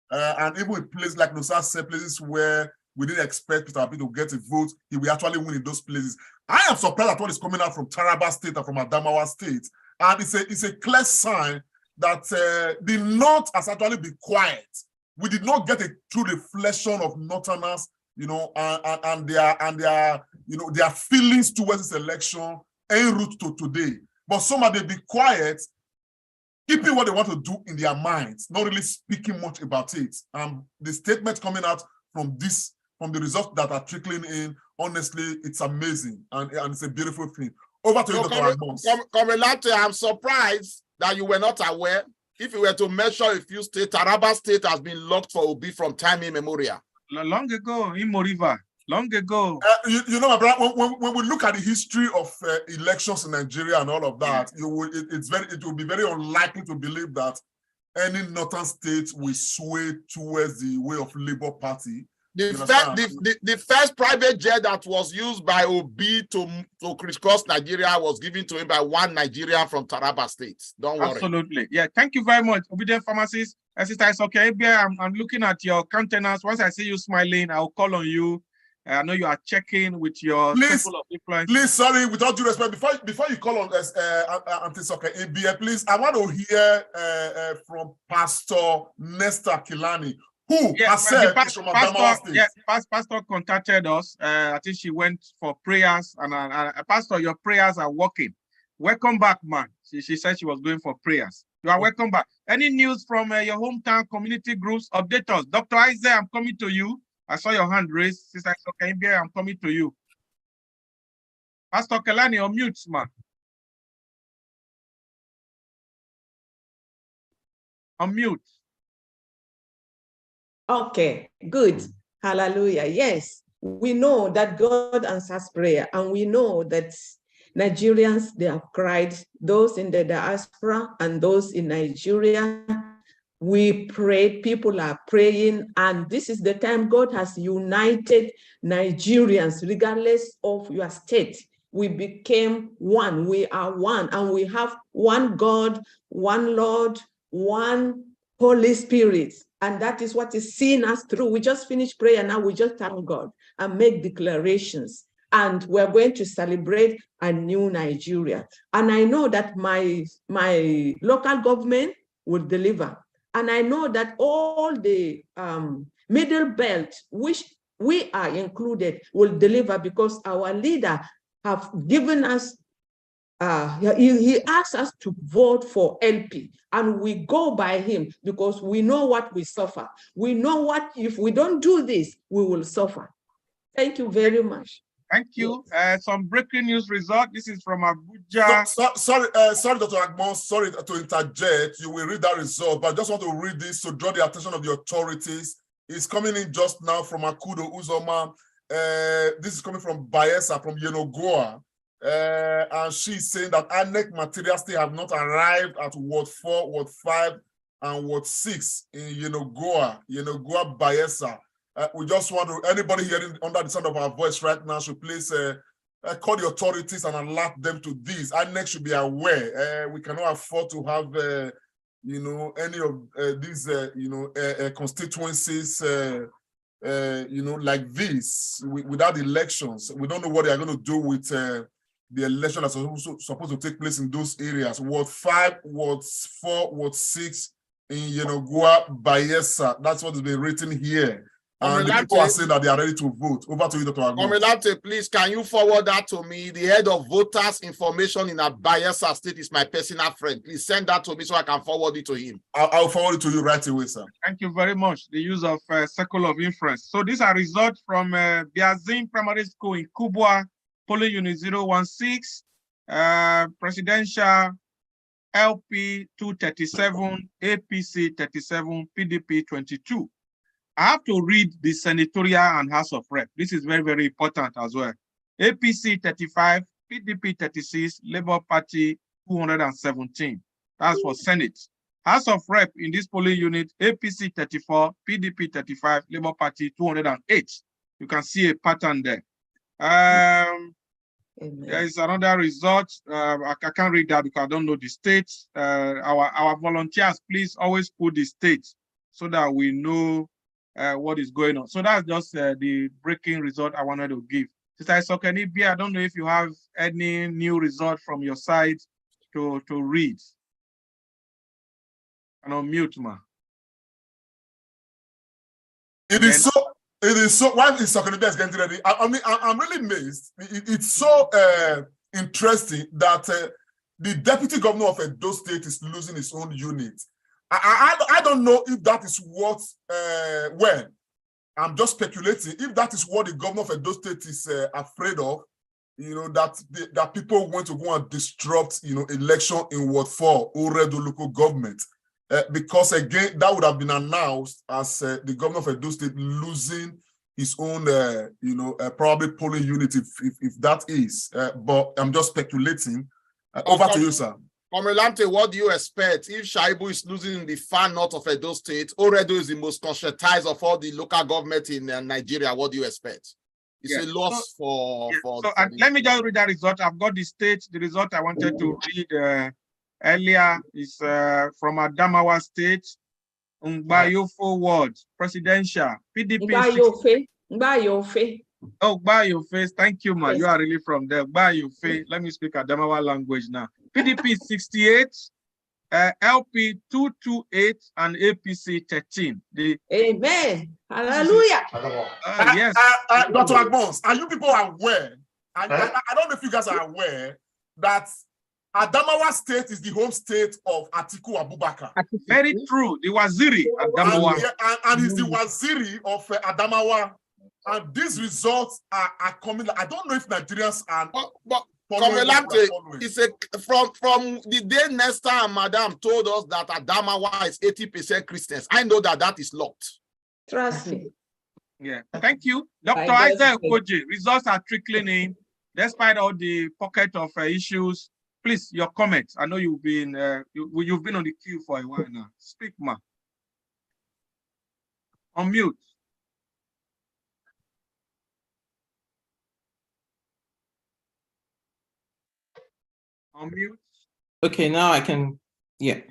And even in places like Nusa said, places where we didn't expect Peter Obi to get a vote, he will actually win in those places. I am surprised at what is coming out from Taraba State and from Adamawa State. And it's a clear sign that the North has actually been quiet. We did not get a true reflection of Northerners, and their feelings towards this election en route to today. But some of them be quiet, keeping what they want to do in their minds, not really speaking much about it. The statement coming out from the results that are trickling in, honestly, it's amazing and it's a beautiful thing. Over to you, Dr. Agulu. Comrade, I'm surprised that you were not aware. If you were to measure a few states, Taraba State has been locked for Obi from time immemorial. Long ago, Imo River. Long ago. My brother, when we look at the history of elections in Nigeria and all of that, it will be very unlikely to believe that any northern state will sway towards the way of Labour Party. The first private jet that was used by Obi to crisscross Nigeria was given to him by one Nigerian from Taraba State. Don't worry. Absolutely. Yeah, thank you very much. Obedient pharmacist. Sister, it's okay. I'm looking at your countenance. Once I see you smiling, I'll call on you. I know you are checking with your circle of influence. Please, sorry, with all due respect, before you call on Auntie Soka ABA, please, I want to hear from Pastor Nestor Kilani, who has said from Adamawa State. Yeah, Pastor contacted us. I think she went for prayers, and Pastor, your prayers are working. Welcome back, man. She said she was going for prayers. You are welcome back. Any news from your hometown community groups? Update us. Dr. Isaiah, I'm coming to you. I saw your hand raised. Sister Soka, I'm coming to you. Pastor Kelani, on mute, man. On mute. Okay, good. Hallelujah. Yes, we know that God answers prayer, and we know that Nigerians, they have cried, those in the diaspora and those in Nigeria. We prayed, people are praying, and this is the time God has united Nigerians, regardless of your state. We became one, we are one, and we have one God, one Lord, one Holy Spirit. And that is what is seeing us through. We just finished prayer, now we just thank God and make declarations. And we're going to celebrate a new Nigeria. And I know that my local government will deliver. And I know that all the middle belt, which we are included, will deliver, because our leader have given us, he asked us to vote for LP, and we go by him because we know what we suffer. We know what, if we don't do this, we will suffer. Thank you very much. Thank you. Some breaking news result. This is from Abuja. Sorry, Dr. Agbon, sorry to interject. You will read that result, but I just want to read this to draw the attention of the authorities. It's coming in just now from Akudo Uzoma. This is coming from Bayelsa, from Yenagoa. And she's saying that INEC materials still have not arrived at Ward 4, Ward 5, and Ward 6 in Yenagoa, Bayelsa. We just want to, anybody hearing under the sound of our voice right now should please call the authorities and alert them to this. INEC should be aware. We cannot afford to have, any of these, constituencies, like this without elections. We don't know what they are going to do with the election that's supposed to take place in those areas. Ward 5, Ward 4, Ward 6 in Yenagoa, Bayelsa. That's what has been written here. And the people are saying that they are ready to vote. Over to you, Dr. Agbon. Comrade, please, can you forward that to me? The head of voters information in Bayelsa State is my personal friend. Please send that to me so I can forward it to him. I'll forward it to you right away, sir. Thank you very much. The use of circle of inference. So these are results from Biazin Primary School in Kubwa, polling unit 016, presidential LP 237, APC 37, PDP 22. I have to read the senatorial and House of Rep. This is very, very important as well. APC 35, PDP 36, Labour Party 217. That's for Senate. House of Rep in this polling unit, APC 34, PDP 35, Labour Party 208. You can see a pattern there. There is another result. I can't read that because I don't know the state. Our volunteers, please always put the state so that we know what is going on. So that's just the breaking result I wanted to give. Sister Isokenibi, I don't know if you have any new result from your side to read. And unmute, ma. It is so, while Isokenibi is getting ready, I'm really amazed. It's so interesting that the deputy governor of Edo State is losing his own unit. I don't know if that is what, well, I'm just speculating, if that is what the governor of Edo State is afraid of, that people want to go and disrupt, election in Ward 4, Oredo local government. Because again, that would have been announced as the governor of Edo State losing his own, probably polling unit, if that is. But I'm just speculating. Over to you, sir. Comrade, what do you expect if Shaibu is losing in the far north of Edo State? Oredo is the most concentrated of all the local government in Nigeria. What do you expect? It's a loss for let me just read that result. I've got the state. The result I wanted to read earlier is from Adamawa State, Ngbayofo Ward, presidential, PDP. Ngbayofe. Oh, Ngbayofe. Thank you, ma. Yes. You are really from there. Ngbayofe. Let me speak Adamawa language now. PDP 68, LP 228, and APC 13. Amen. Hallelujah. Yes. Dr. Agbons, are you people aware? I don't know if you guys are aware that Adamawa State is the home state of Atiku Abubakar. Very true. The Waziri Adamawa. And he's the Waziri of Adamawa. And these results are coming. I don't know if Nigerians are. It's from the day Nestor and Madam told us that Adamawa is 80% Christians. I know that is locked. Trust me. Yeah, thank you. Dr. Isaac Koji, results are trickling in despite all the pocket of issues. Please, your comments. I know you've been on the queue for a while now. Speak, ma. Unmute. Unmute. Okay, now I can. Yeah.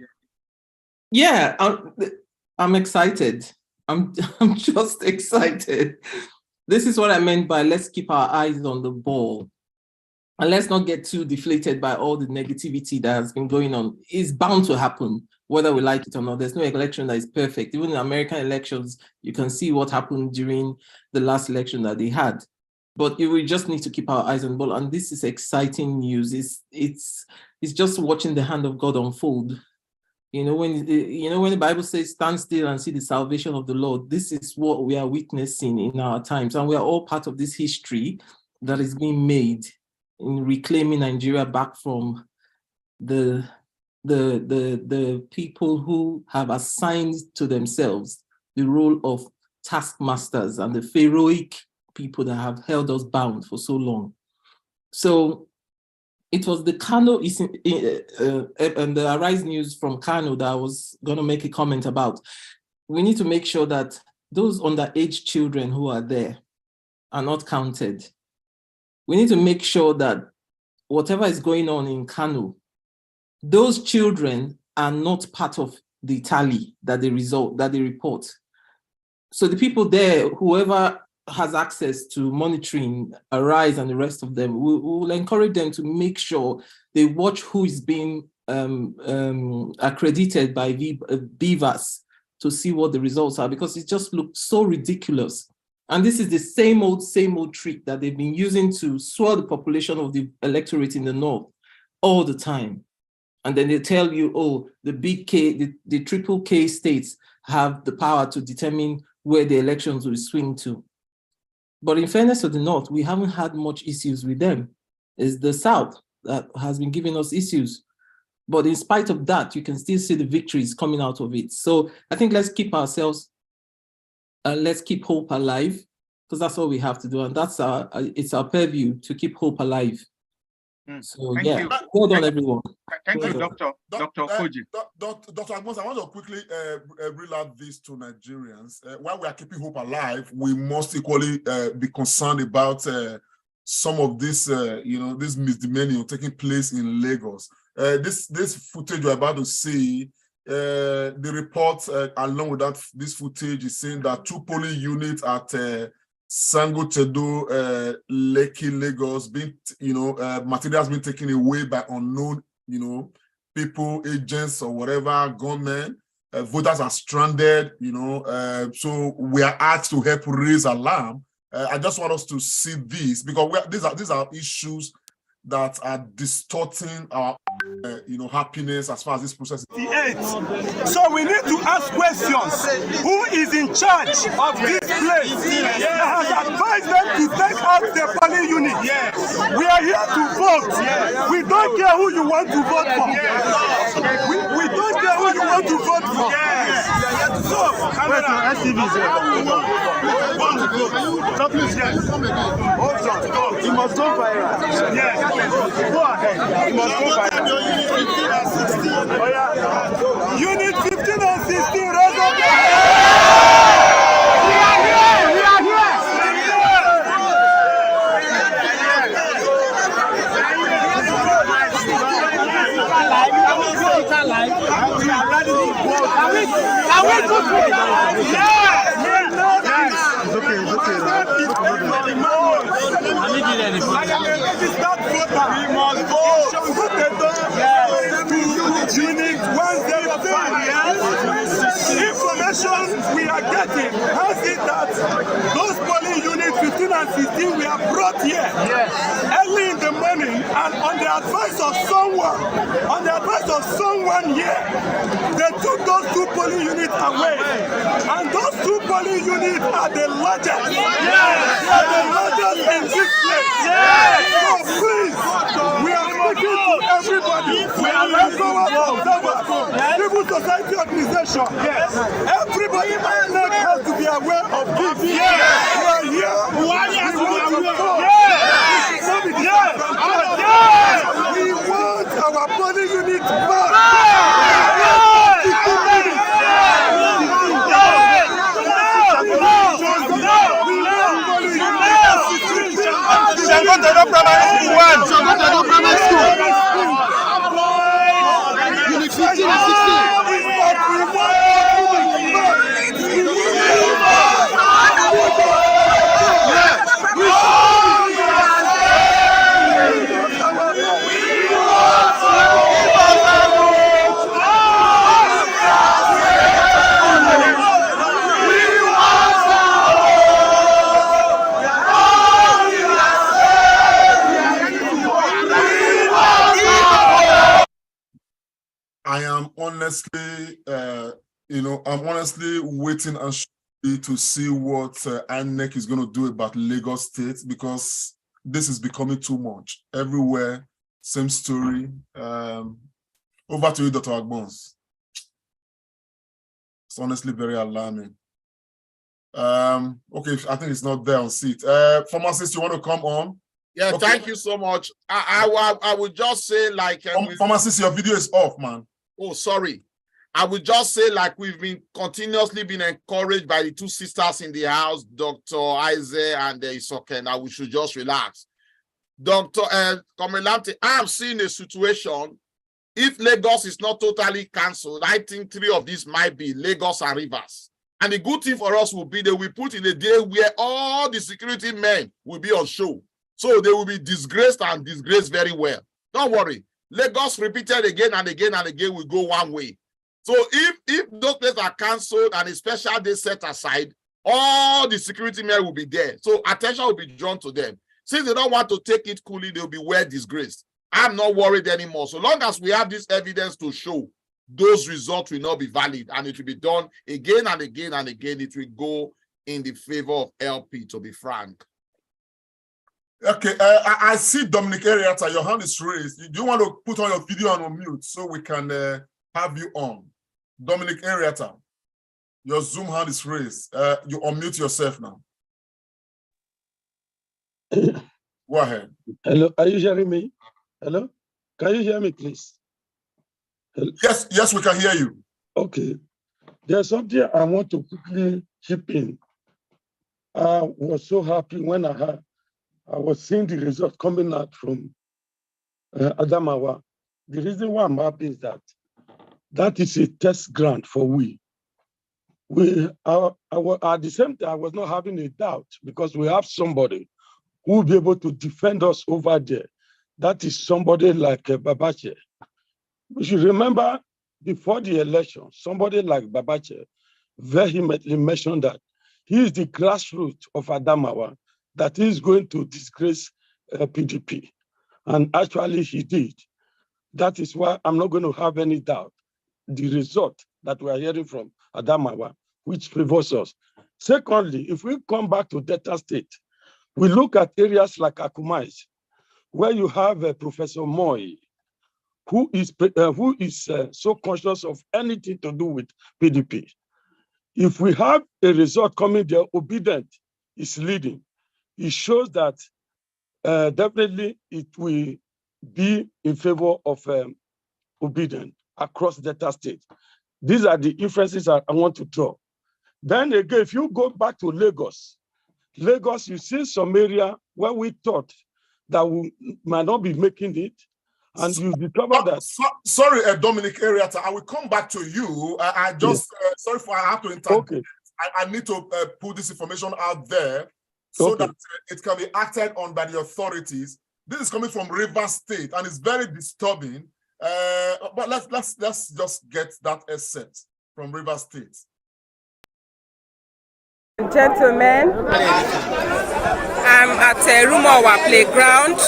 I'm excited. I'm just excited. This is what I meant by let's keep our eyes on the ball. And let's not get too deflated by all the negativity that has been going on. It's bound to happen, whether we like it or not. There's no election that is perfect. Even in American elections, you can see what happened during the last election that they had. But we just need to keep our eyes on the ball. And this is exciting news. It's just watching the hand of God unfold. When the Bible says, stand still and see the salvation of the Lord, this is what we are witnessing in our times. And we are all part of this history that is being made in reclaiming Nigeria back from the people who have assigned to themselves the role of taskmasters and the pharaohic people that have held us bound for so long. So it was the Kano and the Arise news from Kano that I was going to make a comment about. We need to make sure that those underage children who are there are not counted. We need to make sure that whatever is going on in Kano, those children are not part of the tally that they report. So the people there, whoever has access to monitoring Arise and the rest of them, we will encourage them to make sure they watch who is being accredited by BVAS to see what the results are, because it just looks so ridiculous. And this is the same old trick that they've been using to swell the population of the electorate in the north all the time. And then they tell you, oh, the big K, the triple K states have the power to determine where the elections will swing to. But in fairness to the north, we haven't had much issues with them. It's the south that has been giving us issues. But in spite of that, you can still see the victories coming out of it. So I think let's keep ourselves, let's keep hope alive, because that's all we have to do. And that's it's our purview to keep hope alive. So Thank yeah, you. well done, everyone. Thank you, Dr. Koji. Dr. Agbons, I want to quickly reel out this to Nigerians. While we are keeping hope alive, we must equally be concerned about some of this, this misdemeanor taking place in Lagos. This footage you're about to see, the report along with this footage is saying that 2 polling units at Sango Tedo, Lekki, Lagos, materials being taken away by unknown, people, agents or whatever, gunmen. Voters are stranded, so we are asked to help raise alarm. I just want us to see this, because these are issues that are distorting our happiness as far as this process is. So we need to ask questions. Who is in charge of this place? That has advised them to take out the polling unit. We are here to vote. We don't care who you want to vote for. We don't care who you want to vote for. So, you must go viral. Go ahead. You must go viral. Unit 15 and 16, raise up. We are here. We are here. Unit 103. Information we are getting has it that those polling units 15 and 16 were brought here early in the morning, and on the advice of someone here, they took those 2 polling units away, and those 2 polling units are the largest. They are the largest in this place. So please, we are speaking to everybody. We are civil society organization. Everybody has to be aware of this. We are here. We want our polling unit back. Unit 15 and 16. I am honestly, I'm honestly waiting and to see what INEC is going to do about Lagos State, because this is becoming too much. Everywhere, same story. Over to you, Dr. Agbons. It's honestly very alarming. Okay, I think it's not there on seat. Pharmacist, you want to come on? Yeah, okay. Thank you so much. I would just say, like, Pharmacist, your video is off, man. Oh, sorry. I would just say, like, we've been continuously been encouraged by the two sisters in the house, Dr. Isaac and Isoken, that we should just relax. Dr. Comrade Lamte, I'm seeing a situation. If Lagos is not totally cancelled, I think three of these might be Lagos and Rivers. And the good thing for us will be that we put in a day where all the security men will be on show. So they will be disgraced and disgraced very well. Don't worry. Lagos repeated again and again and again will go one way. So if those places are cancelled and a special day set aside, all the security men will be there. So attention will be drawn to them. Since they don't want to take it coolly, they'll be well disgraced. I'm not worried anymore. So long as we have this evidence to show, those results will not be valid, and it will be done again and again and again. It will go in the favor of LP, to be frank. Okay, I see Dominic Ariata, your hand is raised. Do you want to put on your video and on mute so we can have you on? Dominic Ariata, your Zoom hand is raised. You unmute yourself now. Go ahead. Hello, are you hearing me? Hello? Can you hear me, please? Hello? Yes, we can hear you. Okay. There's something I want to quickly chip in. I was so happy when I was seeing the result coming out from Adamawa. The reason why I'm happy is that is a test ground for we. At the same time, I was not having a doubt, because we have somebody who will be able to defend us over there. That is somebody like Babache. We should remember, before the election, somebody like Babache vehemently mentioned that he is the grassroots of Adamawa, that is going to disgrace PDP. And actually he did. That is why I'm not going to have any doubt. The result that we are hearing from Adamawa, which favors us. Secondly, if we come back to Delta State, we look at areas like Akumais, where you have Professor Moy, who is so conscious of anything to do with PDP. If we have a result coming there, obedient is leading. It shows that definitely it will be in favor of obedient across Delta State. These are the inferences I want to draw. Then again, if you go back to Lagos, you see some area where we thought that we might not be making it, and you discover that. Sorry, Dominic Ariata, I will come back to you. I just, sorry for I have to interrupt. Okay. I need to put this information out there so that it can be acted on by the authorities. This is coming from Rivers State, and it's very disturbing. But let's just get that asset from Rivers State. Gentlemen, I'm at Rumowa Playground.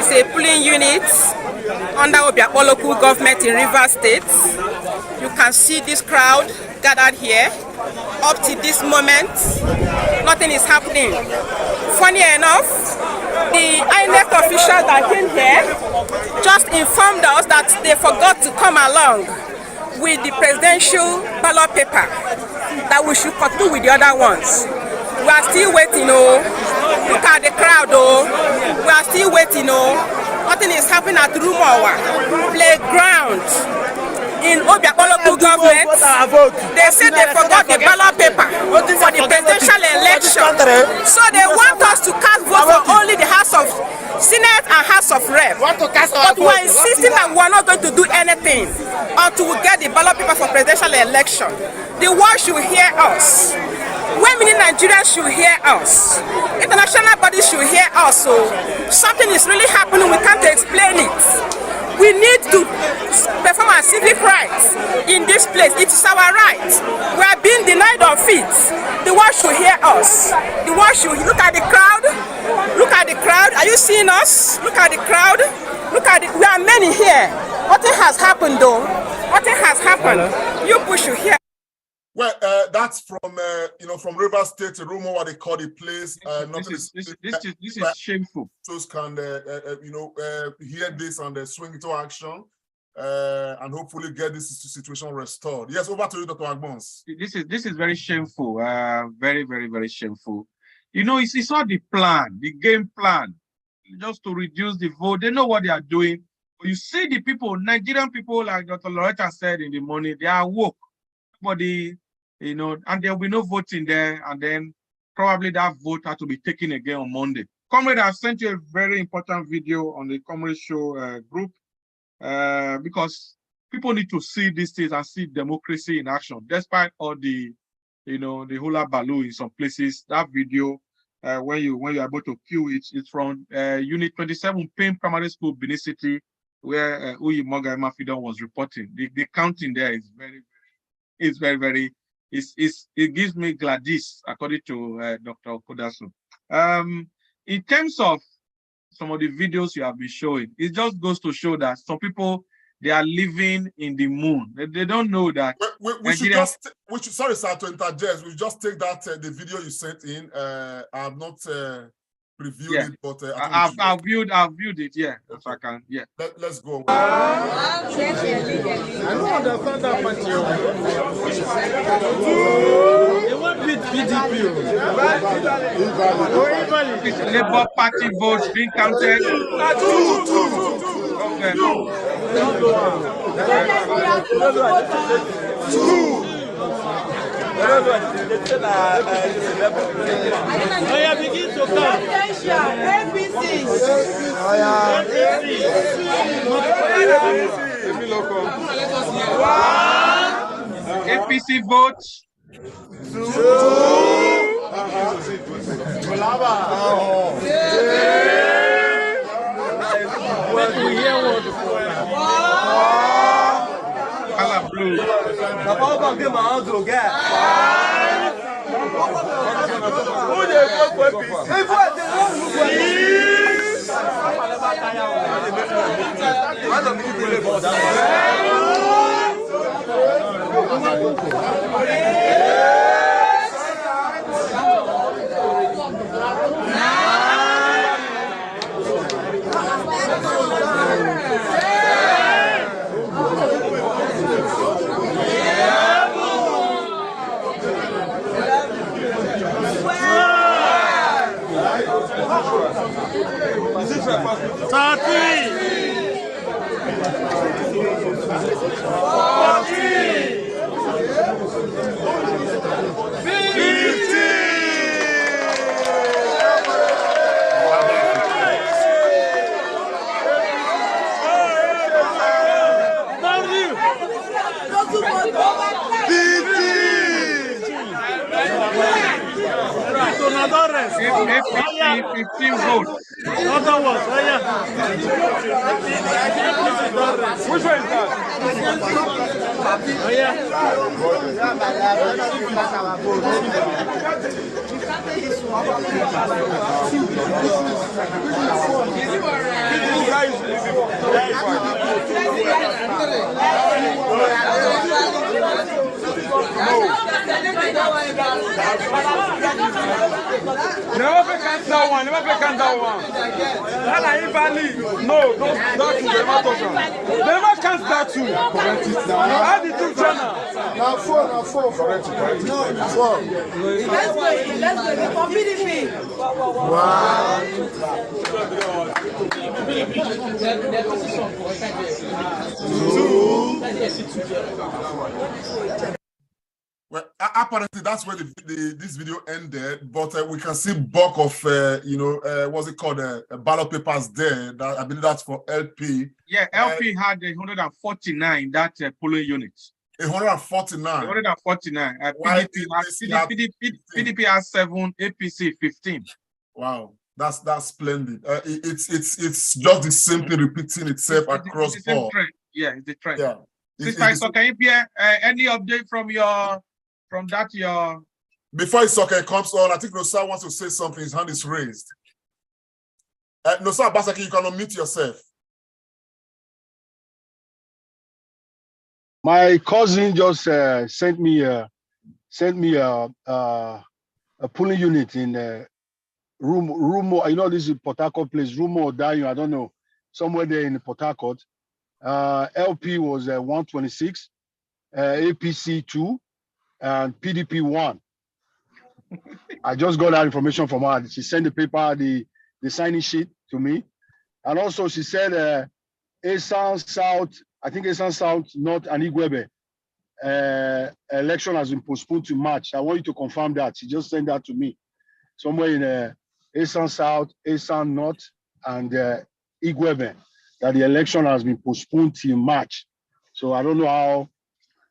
It's a polling unit under Obiakpo local government in Rivers State. You can see this crowd gathered here. Up to this moment, nothing is happening. Funny enough, the INEC officials that came here just informed us that they forgot to come along with the presidential ballot paper. that we should continue with the other ones. We are still waiting, oh. Look at the crowd, oh. We are still waiting, oh. Nothing is happening at Rumowa playground in Obiakpo local government. They said they forgot the ballot paper for the presidential election. So they want us to cast vote for only the House of Senate and House of Rep. But we are insisting that we are not going to do anything until we get the ballot paper for presidential election. The world should hear us. Women in Nigeria should hear us. International bodies should hear us. So something is really happening. We can't explain it. We need to perform our civic rights in this place. It is our right. We are being denied of it. The world should hear us. The world should look at the crowd. Look at the crowd. Are you seeing us? Look at the crowd. Look at it. We are many here. Nothing has happened though. Nothing has happened. You push you here. Well, that's from from River State, Rumo, what they call the place. This is shameful. Those can hear this and swing into action, and hopefully get this situation restored. Yes, over to you, Dr. Agbons. This is very shameful. Very, very, very shameful. It's all the plan, the game plan, just to reduce the vote. They know what they are doing. But you see the people, Nigerian people, like Dr. Loretta said in the morning, they are woke. And there will be no voting there, and then probably that vote had to be taken again on Monday. Comrade, I've sent you a very important video on the Comrade Show group because people need to see these things and see democracy in action. Despite all the, the hula baloo in some places, that video, when you're able to view it, it's from Unit 27 Payne Primary School, Benin City, where Uyi Moga Emafidon was reporting. The counting there is very it gives me gladys, according to Dr. Kodasu. In terms of some of the videos you have been showing, it just goes to show that some people, they are living in the moon. They don't know that. Sorry, sir, to interject. We just take that the video you sent in. I have not reviewed it, but I've viewed it. Yeah, if I can. Yeah. Let's go. I don't understand that much. They won't beat PDP. Labour Party votes being counted. Two. Begin to come. APC votes. Color blue. APC 15 votes. Other ones, which one is that? Never cancel that one. Never cancel that one. That are invalid. No, that is never talk. Never cancel that too. Correct it now. Add the two channel. Now four. Correct it. No, four. Let's go. For PDP. Wow. Well, apparently that's where this video ended, but we can see bulk of what's it called, ballot papers there. That I believe that's for LP. Yeah, LP had 149 that polling units. 149. 149. PDP has 7, APC 15. Wow, that's splendid. It's just the simply repeating itself across the board. Yeah, it's the trend. Yeah. Sister, can you hear any update from your? Before Isoke comes on, I think Nosa wants to say something. His hand is raised. Nosa Basaki, you can unmute yourself. My cousin just sent me a polling unit in Rumo. You know, this is Port Harcourt place, Rumo or Dayo, I don't know, somewhere there in Port Harcourt. LP was 126, APC 2, and PDP 1. I just got that information from her. She sent the paper, the signing sheet to me. And also she said Esan South, I think Esan South, North and Igwebe election has been postponed to March. I want you to confirm that. She just sent that to me. Somewhere in Esan South, Esan North, and Igwebe, that the election has been postponed till March. So I don't know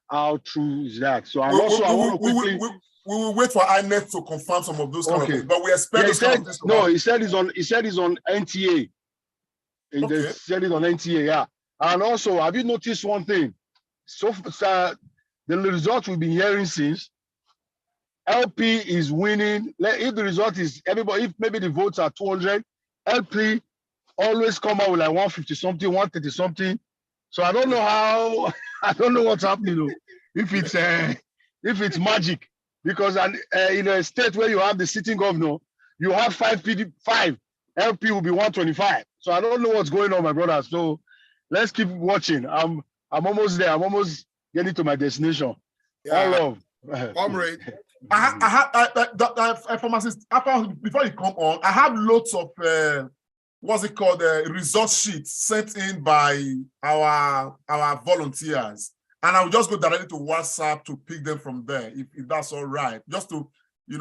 how true is that. So I will wait for INET to confirm some of those kind of things, but we expect. Yeah, he said it's on NTA. They said it on NTA, yeah. And also, have you noticed one thing? So the result we've been hearing since, LP is winning. If the result is everybody, if maybe the votes are 200, LP always come out with like 150 something, 130 something. So I don't know how. I don't know what's happening though. If it's magic, because in a state where you have the sitting governor, you have 5 LP will be 125. So I don't know what's going on, my brother. So let's keep watching. I'm almost there. I'm almost getting to my destination. Yeah. Comrade. Before you come on, I have lots of result sheets sent in by our volunteers, and I will just go directly to WhatsApp to pick them from there, if that's all right. Just to give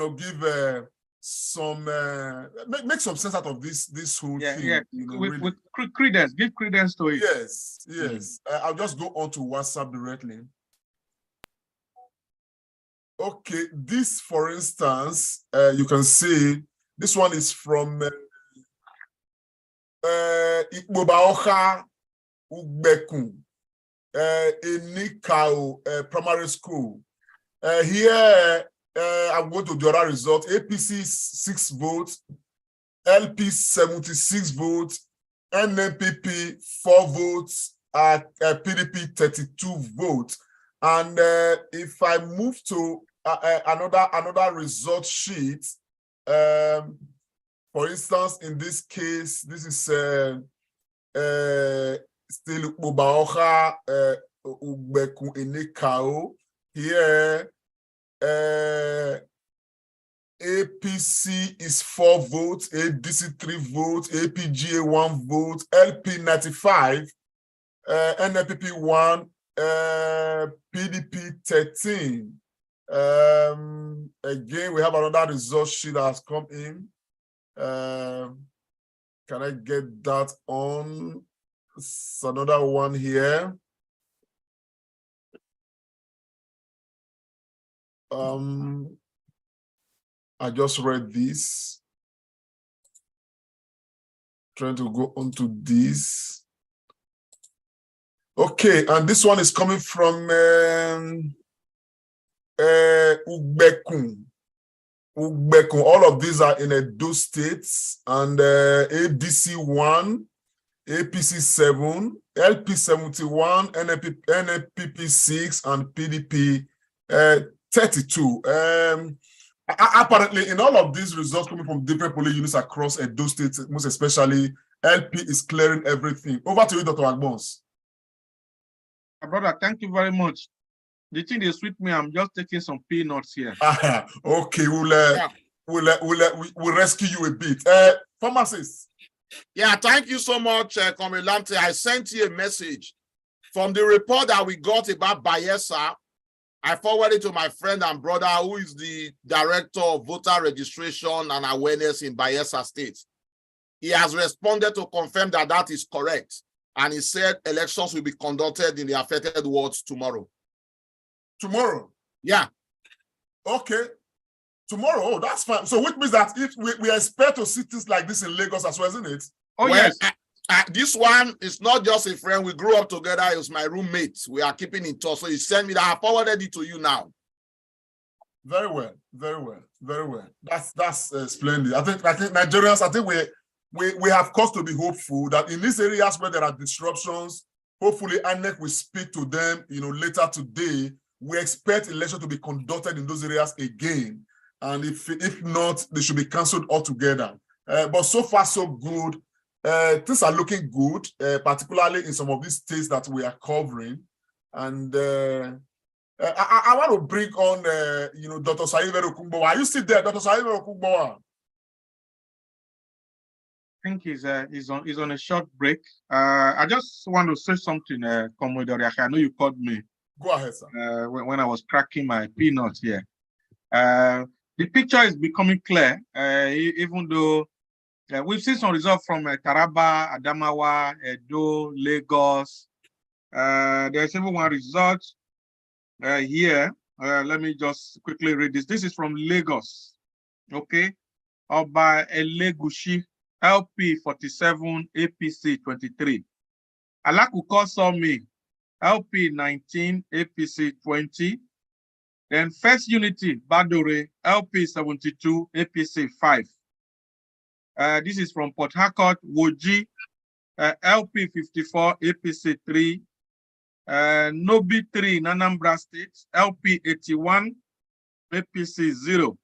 make some sense out of this whole thing. Yeah. With credence, give credence to it. Yes. I'll just go on to WhatsApp directly. Okay, this, for instance, you can see this one is from Ikbobaoka Ugbekun, Enikao Primary School. Here, I'm going to the other result. APC 6 votes, LP 76 votes, NNPP 4 votes, PDP 32 votes. And if I move to another result sheet, for instance, in this case, this is still Ubaoka Ubeku Enikao. Here, APC is 4 votes, ADC 3 votes, APGA 1 vote, LP 95, NNPP 1, PDP 13. Again, we have another result sheet that has come in. Can I get that on? It's another one here. I just read this. Trying to go on to this. Okay, and this one is coming from Ugbekun. All of these are in Edo State, and ADC 1, APC 7, LP 71, NNPP 6, and PDP 32. Apparently, in all of these results coming from different police units across Edo State, most especially, LP is clearing everything. Over to you, Dr. Agbons. Brother, thank you very much. The thing is with me, I'm just taking some peanuts here. Okay, we'll rescue you a bit. Pharmacist. Yeah, thank you so much, Comrade Lamte. I sent you a message from the report that we got about Bayelsa. I forwarded to my friend and brother, who is the director of voter registration and awareness in Bayelsa State. He has responded to confirm that that is correct. And he said elections will be conducted in the affected wards tomorrow. Tomorrow? Yeah. Okay. Tomorrow, oh, that's fine. So which means that if we expect to see things like this in Lagos as well, isn't it? Oh, well, yes. This one is not just a friend. We grew up together. He was my roommate. We are keeping in touch. So he sent me that. I forwarded it to you now. Very well, very well, very well. That's splendid. I think Nigerians, we have cause to be hopeful that in these areas where there are disruptions, hopefully INEC will speak to them, later today. We expect election to be conducted in those areas again. And if not, they should be cancelled altogether. But so far, so good. Things are looking good, particularly in some of these states that we are covering. And I want to bring on, Dr. Saivero Kumbowa. Are you still there, Dr. Saivero Kumbowa? I think he's on a short break. I just want to say something, Comrade Oriake. I know you called me. Go ahead, sir. When I was cracking my peanuts here. The picture is becoming clear, even though we've seen some results from Taraba, Adamawa, Edo, Lagos. There's even one result here. Let me just quickly read this. This is from Lagos, okay? By Elegushi, LP 47, APC 23. Alakuko Somi, LP 19, APC 20. Then First Unity, Badore, LP 72, APC 5. This is from Port Harcourt, Woji, LP 54, APC 3. Nobi 3 in Anambra State, LP 81, APC 0.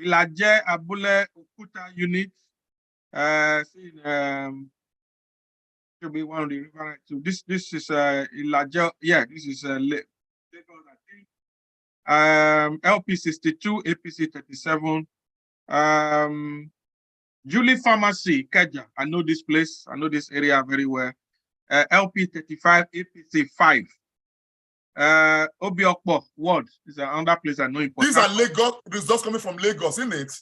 Ilaje Abule Okuta unit, should be one of the river. So this is Ilaje, yeah, this is Lagos, I think. LP 62, APC 37. Julie Pharmacy, Keja. I know this place. I know this area very well. LP 35, APC 5. Obiokpo Ward is another place I know in Port Harcourt. These are Lagos results coming from Lagos, isn't it?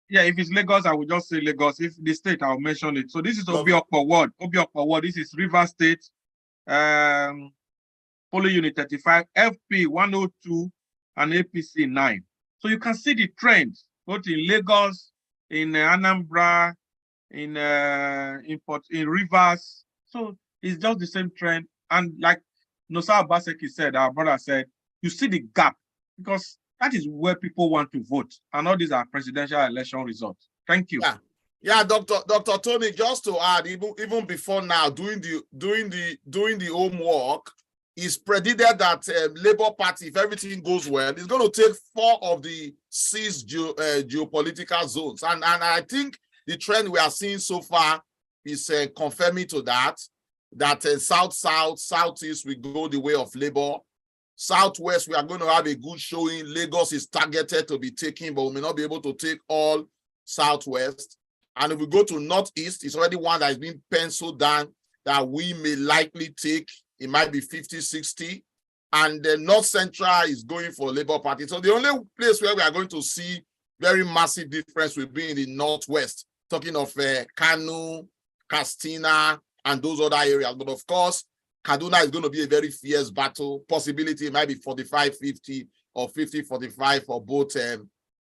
Yeah, if it's Lagos, I will just say Lagos. If the state, I'll mention it. So this is Obiokpo Ward. Obiokpo Ward. This is River State. Polling Unit 35, FP 102. And APC 9. So you can see the trend both in Lagos, in Anambra, in Rivers. So it's just the same trend. And like Nosa Obaseki said, our brother said, you see the gap because that is where people want to vote. And all these are presidential election results. Thank you. Yeah, Dr. Tony, just to add, even before now, doing the homework, it's predicted that Labour Party, if everything goes well, is going to take 4 of the 6 geopolitical zones. And I think the trend we are seeing so far is confirming to that South, Southeast, we go the way of Labour. Southwest, we are going to have a good showing. Lagos is targeted to be taken, but we may not be able to take all Southwest. And if we go to Northeast, it's already one that has been penciled down that we may likely take. It might be 50-60, and the North Central is going for Labour Party. So the only place where we are going to see very massive difference will be in the Northwest, talking of Kano, Katsina, and those other areas. But of course, Kaduna is going to be a very fierce battle. Possibility it might be 45-50 or 50-45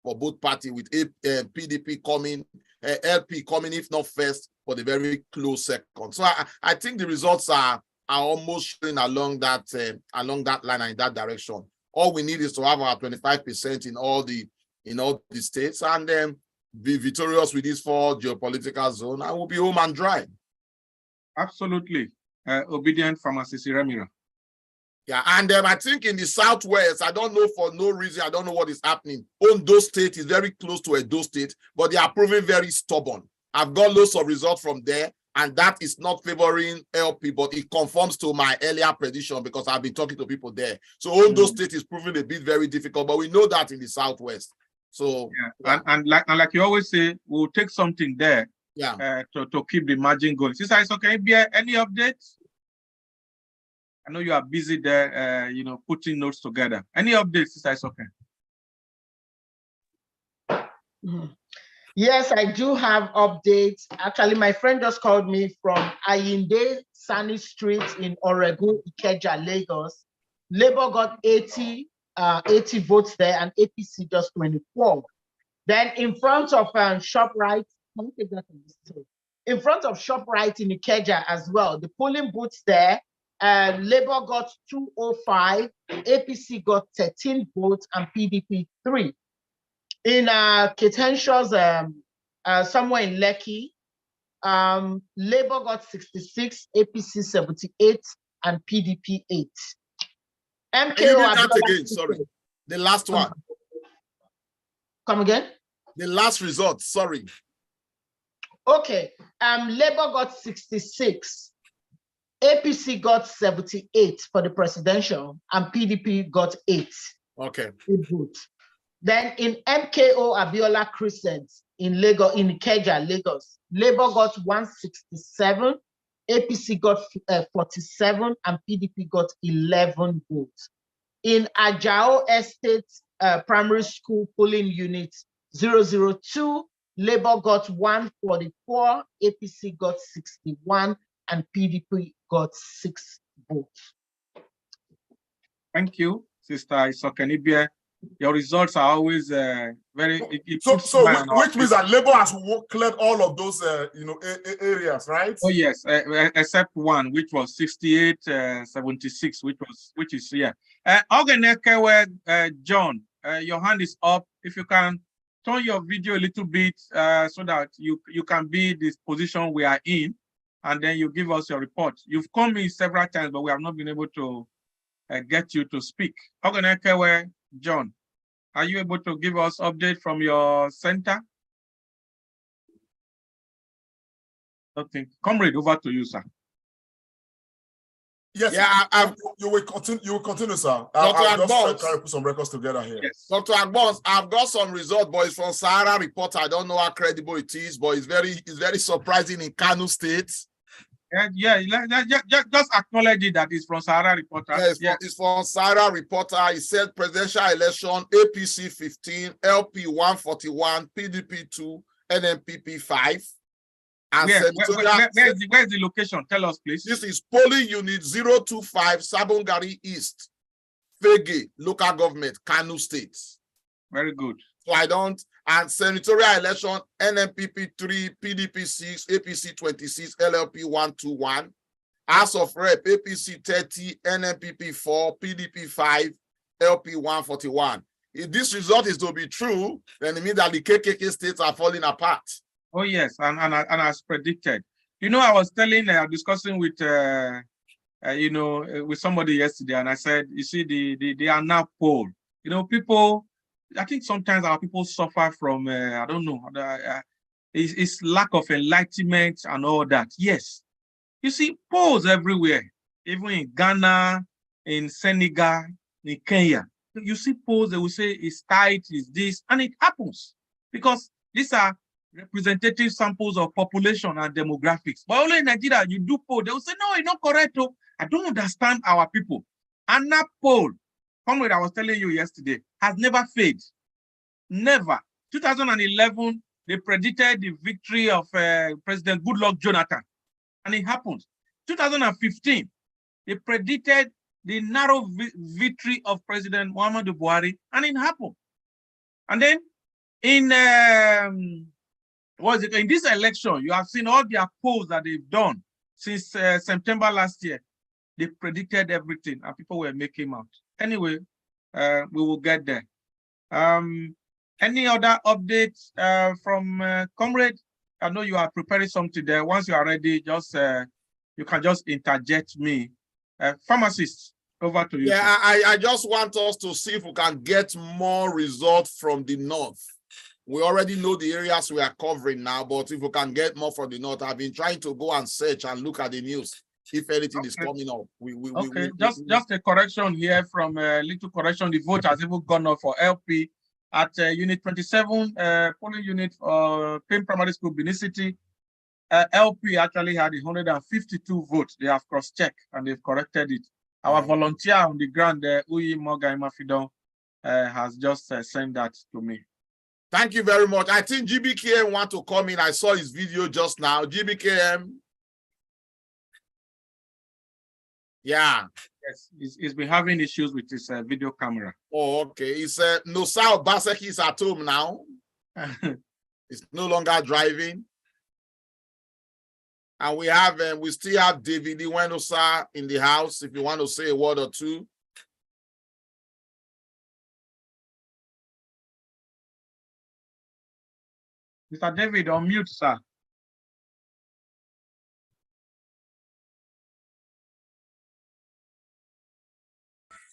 for both parties, with PDP coming, LP coming, if not first, for the very close second. So I think the results are almost showing along that line and in that direction. All we need is to have our 25% in all the states and then be victorious with these 4 geopolitical zones, and we'll be home and dry. Absolutely. Obedient Pharmacist Remira. Yeah, and I think in the Southwest, I don't know for no reason, I don't know what is happening. Ondo State is very close to Edo State, but they are proving very stubborn. I've got lots of results from there, and that is not favoring LP, but it conforms to my earlier prediction because I've been talking to people there. So Ondo State is proving a bit very difficult, but we know that in the Southwest. So yeah. And like you always say, we'll take something there. Yeah. To keep the margin going. Sister Isoke, any updates? I know you are busy there, putting notes together. Any updates, Sister Isoke? Yes, I do have updates. Actually, my friend just called me from Ayinde Sani Street in Oregun, Ikeja, Lagos. Labour got 80 votes there and APC just 24. Then in front of ShopRite, can we take that on this table? In front of ShopRite in Ikeja as well, the polling booths there, Labour got 205, APC got 13 votes, and PDP 3. In Ketenshaw's, somewhere in Lekki, Labour got 66, APC 78, and PDP 8. MKO. Can you do that again? Sorry, the last one. Come again? The last result. Sorry. Okay. Labour got 66. APC got 78 for the presidential, and PDP got 8. Okay. Then in MKO Abiola Crescent in Lagos, in Ikeja, Lagos, Labour got 167, APC got 47, and PDP got 11 votes. In Ajao Estate Primary School polling unit 002, Labour got 144, APC got 61, and PDP got 6 votes. Thank you, Sister Isokenibia. Your results are always very. Which means that Labour has cleared all of those, areas, right? Oh yes, except one, which was 68, 76, which is here. John, your hand is up. If you can turn your video a little bit so that you can be this position we are in, and then you give us your report. You've come in several times, but we have not been able to get you to speak. John, are you able to give us update from your center? Okay, Comrade, over to you, sir. Yes, yeah, you will continue, sir. I'll just try to put some records together here. Yes. Dr. Agbons, I've got some results, but it's from Sahara Reporter. I don't know how credible it is, but it's very surprising in Kano State. Just acknowledge it that it's from Sahara Reporter. It's from Sahara Reporter. It said presidential election, APC 15, LP 141, PDP 2, NMPP 5. And where's the location? Tell us, please. This is polling unit 025, Sabongari East, Fege, local government, Kano State. Very good. So and senatorial election, NMPP 3, PDP 6, APC 26, LLP 121. House of Rep, APC 30, NMPP 4, PDP 5, LP 141. If this result is to be true, then it means that the KKK states are falling apart. Oh yes, and as predicted. I was discussing with with somebody yesterday, and I said, you see, they are now polled. People. I think sometimes our people suffer from I don't know. It's lack of enlightenment and all that. Yes, you see polls everywhere, even in Ghana, in Senegal, in Kenya. You see polls. They will say it's tight, it's this, and it happens because these are representative samples of population and demographics. But only in Nigeria, you do poll, they will say, no, it's not correct. I don't understand our people. And that poll, Comrade, I was telling you yesterday, has never failed. Never. 2011, they predicted the victory of President Goodluck Jonathan, and it happened. 2015, they predicted the narrow victory of President Muhammadu Buhari, and it happened. And then in this election, you have seen all their polls that they've done since September last year. They predicted everything, and people were making out. Anyway, we will get there. Any other updates from Comrade? I know you are preparing something there. Once you are ready, just you can just interject me. Pharmacists, Over to you. Yeah, I just want us to see if we can get more results from the north. We already know the areas we are covering now, but if we can get more from the north, I've been trying to go and search and look at the news if anything is coming up. Just a correction here from a little correction. The vote has even gone up for LP at Unit 27, polling unit for Payne Primary School, Benin City. LP actually had 152 votes. They have cross-checked and they've corrected it. Our volunteer on the ground, Uyi Mogai Mafidon, has just sent that to me. Thank you very much. I think GBKM want to come in. I saw his video just now. GBKM. Yeah. Yes, he's been having issues with his video camera. Oh, okay. He said Nosao Baseki is at home now. He's no longer driving. And we still have David Iwenosa in the house if you want to say a word or two. Mr. David, on mute, sir.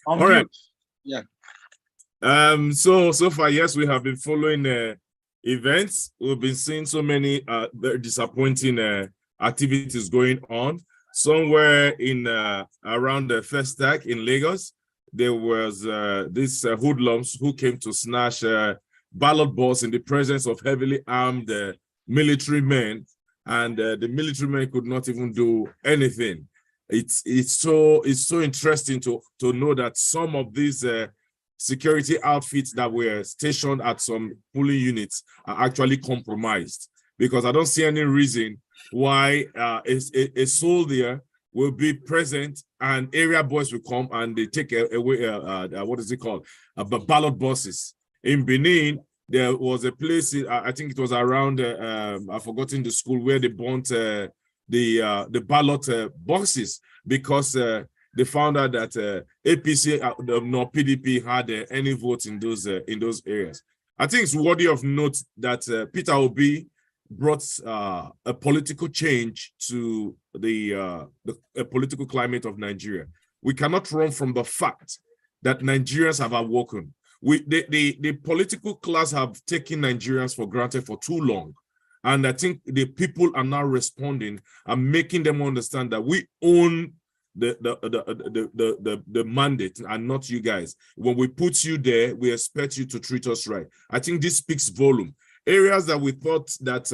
All right. Yeah. So far, yes, we have been following events. We've been seeing so many very disappointing activities going on. Somewhere in around the first tag in Lagos, there was these hoodlums who came to snatch ballot box in the presence of heavily armed military men, and the military men could not even do anything. It's so interesting to know that some of these security outfits that were stationed at some polling units are actually compromised, because I don't see any reason why a soldier will be present and area boys will come and they take away what is it called, ballot boxes. In Benin, there was a place, I think it was around I've forgotten the school, where they burnt the ballot boxes because they found out that APC nor PDP had any votes in those areas. I think it's worthy of note that Peter Obi brought a political change to the political climate of Nigeria. We cannot run from the fact that Nigerians have awoken. The political class have taken Nigerians for granted for too long. And I think the people are now responding and making them understand that we own the mandate and not you guys. When we put you there, we expect you to treat us right. I think this speaks volume. Areas that we thought that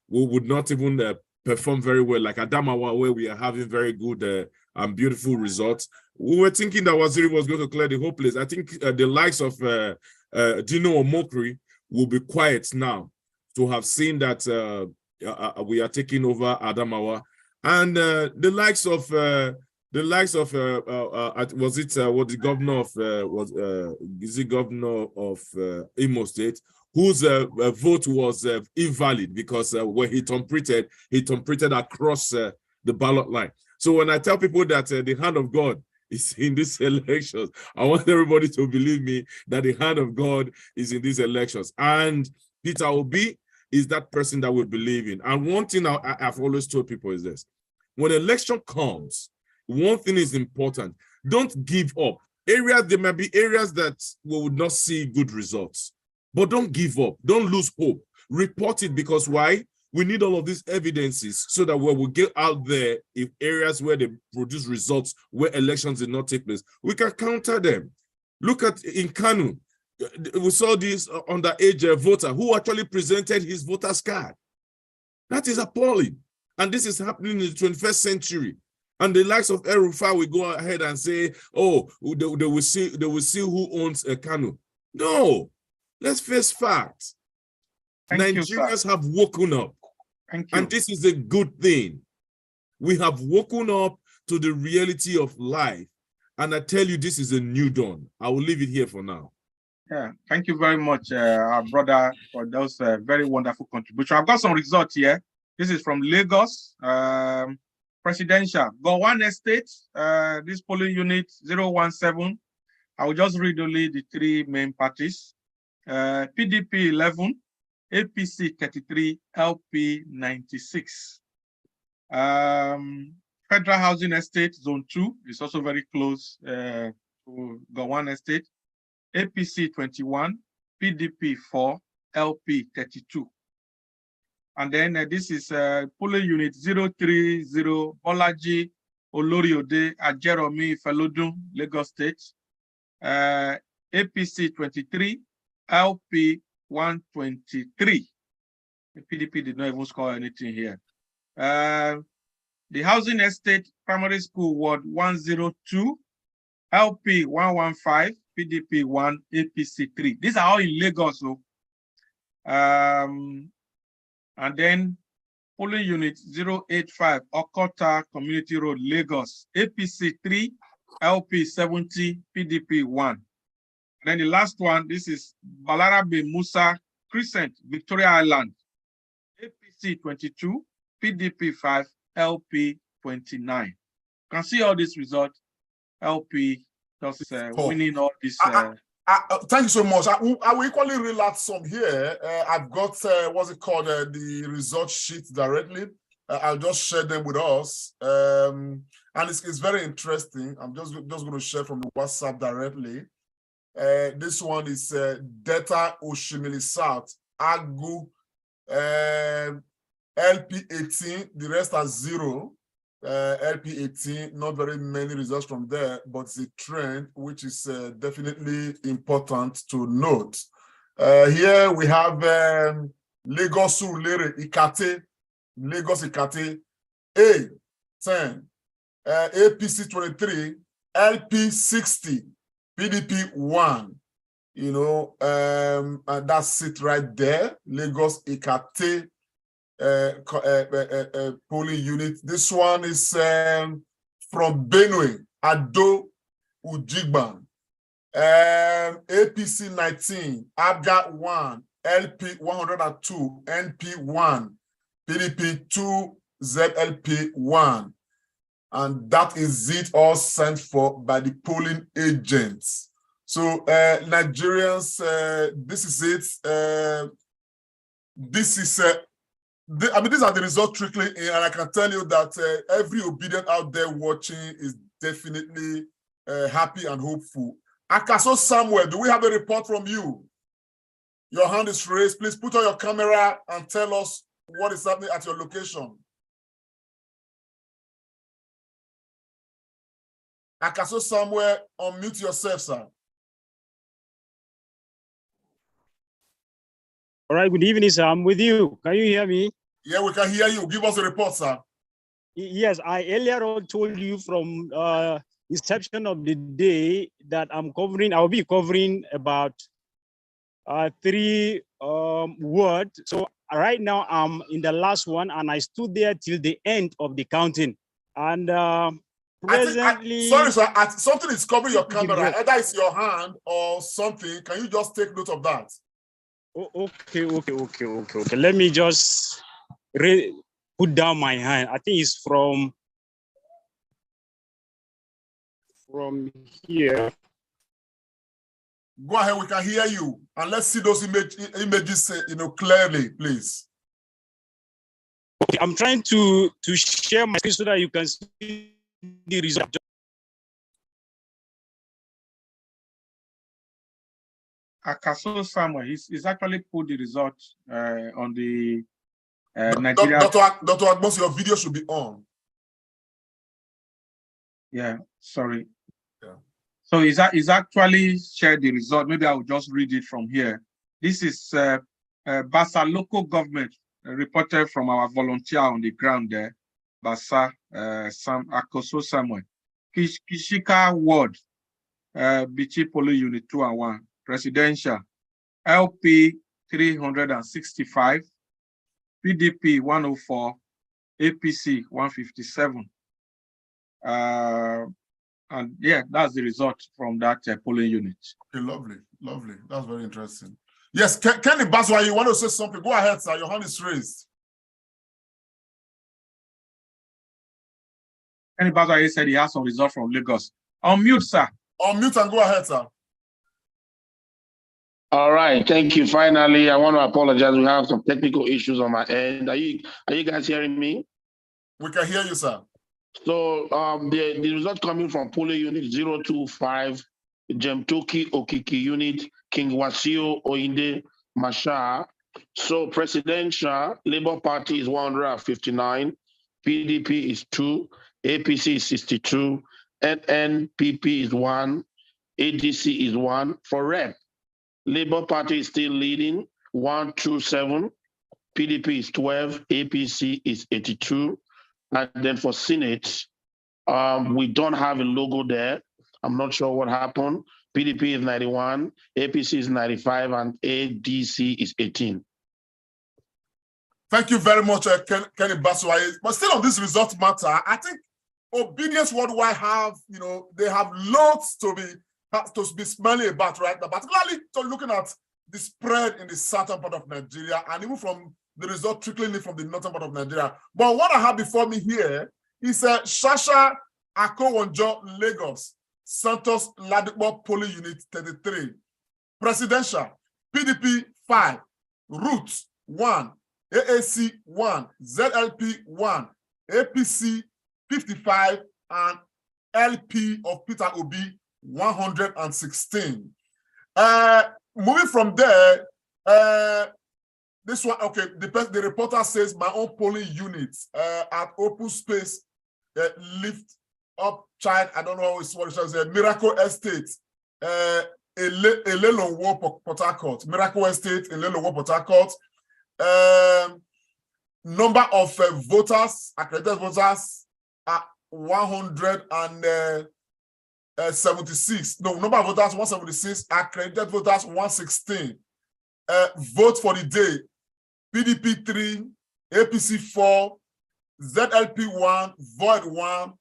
we would not even perform very well, like Adamawa, where we are having very good and beautiful results. We were thinking that Waziri was going to clear the whole place. I think the likes of Dino Omokri will be quiet now to have seen that we are taking over Adamawa, and the likes of was it what the governor of is the governor of Imo State, whose vote was invalid because when he interpreted across the ballot line. So when I tell people that the hand of God is in these elections, I want everybody to believe me that the hand of God is in these elections. And Peter Obi is that person that we believe in. And one thing I've always told people is this: when election comes, one thing is important: don't give up. There might be areas that we would not see good results, but don't give up. Don't lose hope. Report it, because why? We need all of these evidences so that when we get out there, if areas where they produce results where elections did not take place, we can counter them. Look at in Kanu, we saw this underage voter who actually presented his voter's card. That is appalling. And this is happening in the 21st century. And the likes of El-Rufai will go ahead and say, oh, they will see who owns a Kanu. No, let's face facts. Nigerians have woken up. And this is a good thing. We have woken up to the reality of life. And I tell you, this is a new dawn. I will leave it here for now. Yeah, thank you very much, our brother, for those very wonderful contributions. I've got some results here. This is from Lagos, presidential. Oyo State, this polling unit 017. I will just read only the three main parties. PDP 11, APC 33, LP 96. Federal Housing Estate, Zone 2, is also very close to Gowon Estate. APC 21, PDP 4, LP 32. And then this is polling unit 030 Bolaji Oloriode Ajeromi Felodun, Lagos State. APC 23, LP 123. The PDP did not even score anything here. The Housing Estate Primary School Ward 102, LP 115, PDP 1, APC 3. These are all in Lagos. So. And then polling unit 085, Okota Community Road, Lagos, APC 3, LP 70, PDP 1. And then the last one, this is Balarabe Musa Crescent, Victoria Island, APC 22, PDP 5, LP 29. You can see all these results. LP just winning all this. Thank you so much. I will equally relate some here. I've got what's it called, the result sheet directly. I'll just share them with us, and it's very interesting. I'm just going to share from the WhatsApp directly. This one is Delta Oshimili South, Agulu, LP 18. The rest are 0. LP 18, not very many results from there, but it's a trend which is definitely important to note. Here we have Lagos Surulere Ikate, Lagos Ikate, A10, APC 23, LP 60, PDP 1. You know, and that's it right there. Lagos Ikate. Polling unit. This one is from Benue, Ado Ujigban. APC 19, Abga 1, LP 102, NP 1, PDP 2, ZLP 1. And that is it all sent for by the polling agents. So Nigerians, this is it. This is I mean, these are the results trickling in, and I can tell you that every obedient out there watching is definitely happy and hopeful. Akaso Samuel, do we have a report from you? Your hand is raised. Please put on your camera and tell us what is happening at your location. Akaso Samuel, unmute yourself, sir. All right, good evening, sir. I'm with you. Can you hear me? Yeah, we can hear you. Give us a report, sir. Yes, I earlier on told you from inception of the day that I'll be covering about 3 words. So right now I'm in the last one, and I stood there till the end of the counting. And presently, sorry, sir, something is covering your camera. Either it's your hand or something. Can you just take note of that? Okay. Let me just put down my hand. I think it's from here. Go ahead, we can hear you. And let's see those images, clearly, please. Okay, I'm trying to share my screen so that you can see the result. Akaso Samuel, he's actually put the result on the Nigeria. Dr. Agbons, your video should be on. Yeah, sorry. Yeah. So he's actually shared the result. Maybe I will just read it from here. This is Basa local government reported from our volunteer on the ground there, Basa Akoso Samuel. Kishika Ward, Bichi Polo Unit 2 and 1. Presidential, LP 365, PDP 104, APC 157. And yeah, that's the result from that polling unit. Okay, lovely. That's very interesting. Yes, Kenny Baswa, you want to say something? Go ahead, sir. Your hand is raised. Kenny Baswa said he has some result from Lagos. Unmute, sir. Unmute and go ahead, sir. All right, thank you. Finally, I want to apologize. We have some technical issues on my end. Are you guys hearing me? We can hear you, sir. So the result coming from polling unit 025, Jemtoki Okiki unit, King Wasio Oinde Masha. So presidential, Labour Party is 159, PDP is 2, APC is 62, NNPP is 1, ADC is 1. For rep, Labour Party is still leading, 127, PDP is 12, APC is 82. And then for Senate, we don't have a logo there. I'm not sure what happened. PDP is 91, APC is 95, and ADC is 18. Thank you very much, Kenny Baswai. But still on this result matter, I think Obedience Worldwide have, they have loads to be smelling about right now, particularly looking at the spread in the southern part of Nigeria and even from the result trickling in from the northern part of Nigeria. But what I have before me here is Shasha Akowonjo, Lagos, Santos Ladipo Polling Unit 33, Presidential, PDP 5, Roots 1, AAC 1, ZLP 1, APC 55, and LP of Peter Obi 116. Moving from there, this one, okay, the reporter says my own polling unit at open space lift up child, I don't know what it says, Miracle Estate, Elelowo Port Harcourt, Miracle Estate, Elelowo Port Harcourt. Number of voters, accredited voters, are 176. No, number of voters 176, accredited voters 116. Vote for the day, PDP 3, APC 4, ZLP 1, Void 1,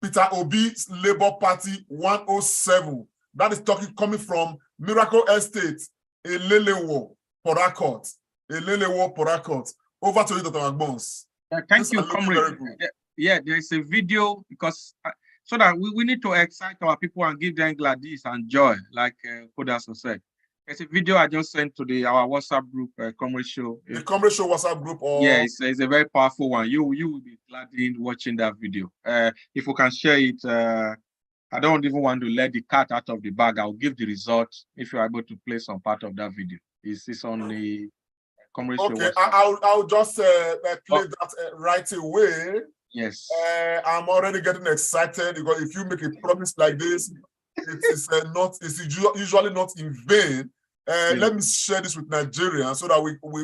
Peter Obi's Labour Party 107. That is talking coming from Miracle Estate, Elelewo Port Harcourt. Elelewo Port Harcourt. Over to you, Dr. Agbons. Thank you, Comrade. Yeah, there is a video because so that we need to excite our people and give them gladness and joy, like Kodaso said. There's a video I just sent to our WhatsApp group, Comrade Show. The Comrade Show WhatsApp group? Or... Yeah, it's a very powerful one. You will be glad in watching that video. If we can share it, I don't even want to let the cat out of the bag. I'll give the result if you're able to play some part of that video. It's on the Comrade Show. Okay, I'll just play that right away. Yes. I'm already getting excited because if you make a promise like this, it's usually not in vain. Let me share this with Nigeria so that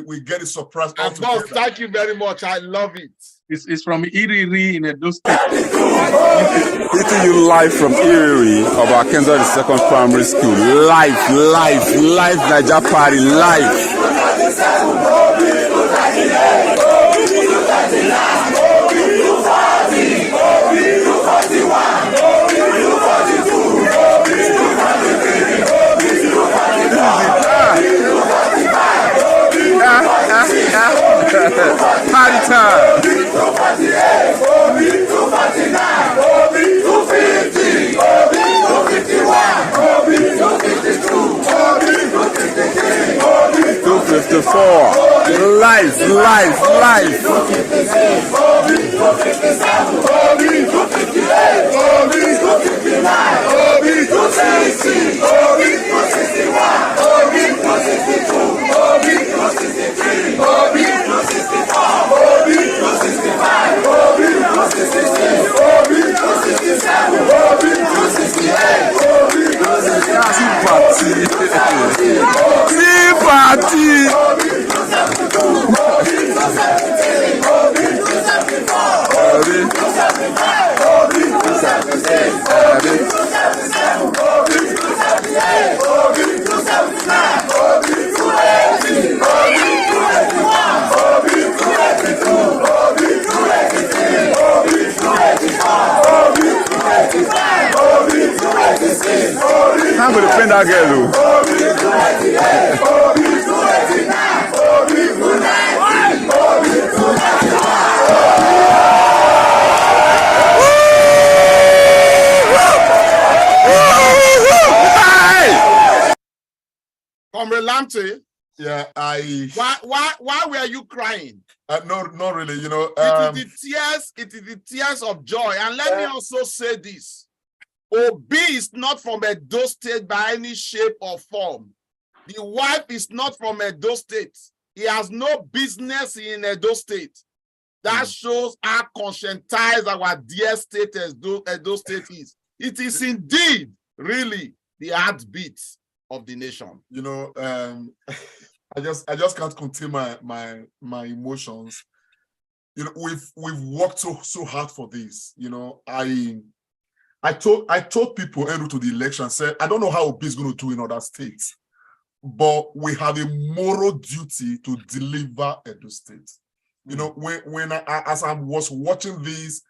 we get a surprise. Thank you very much. I love it. It's from Iriri in Edo State. Hitting you live from Iriri of Arkansas, the second primary school. Live Niger Party, live. Party time. Live. I'm going to play that girl. Comrade Lamte, yeah, why were you crying? No, not really. You know, it is the tears of joy. And let me also say this: Obi is not from Edo State by any shape or form. The wife is not from Edo State. He has no business in Edo State. That shows how conscientized our dear state Edo State is. It is indeed really the heartbeat of the nation. You know, I just can't contain my emotions. You know, we've worked so hard for this. You know, I told people en route to the election, said, I don't know how Obi is going to do in other states, but we have a moral duty to deliver Edo State. You know, when as I was watching this,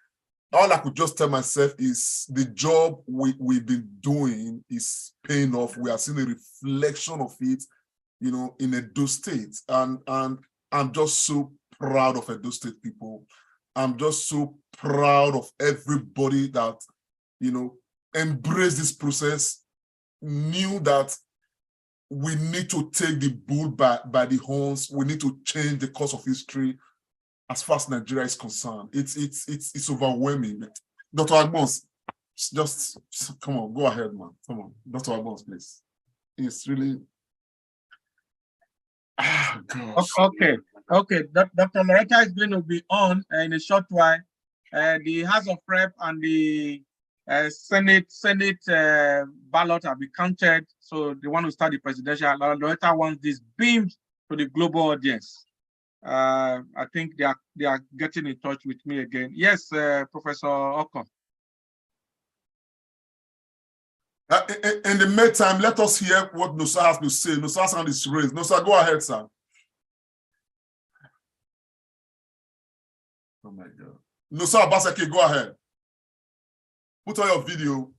all I could just tell myself is the job we've been doing is paying off. We are seeing a reflection of it, you know, in Edo State. And I'm just so proud of Edo State people. I'm just so proud of everybody that, you know, embraced this process, knew that we need to take the bull by the horns. We need to change the course of history. As far as Nigeria is concerned, it's overwhelming. Dr. Agbons, just come on, go ahead, man. Come on, Dr. Agbons, please. It's really. Gosh. Okay. Dr. Loretta is going to be on in a short while. The House of Rep and the Senate ballot have been counted, so they want to start the presidential. Loretta wants this beamed to the global audience. I think they are getting in touch with me again. Yes, Professor Oko. In the meantime, let us hear what Nusa has to say. Nusa's hand is raised. Nusa, go ahead, sir. Oh my God. Nusa Basaki, go ahead. Put on your video.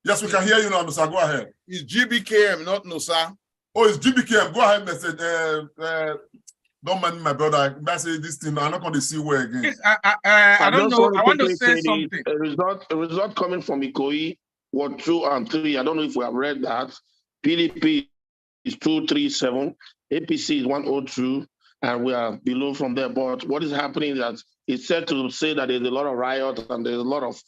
Yes, we can hear you now, Nusa. Go ahead. It's GBKM, not Nusa. Oh, it's GBKM. Go ahead, message. Don't mind my brother. I say this thing. I'm not going to see where again. Yes, I don't know. I want to say something. A result coming from Ikoyi, Ward 2 and 3. I don't know if we have read that. PDP is 237, APC is 102, and we are below from there. But what is happening is that it's said to say that there's a lot of riot and there's a lot of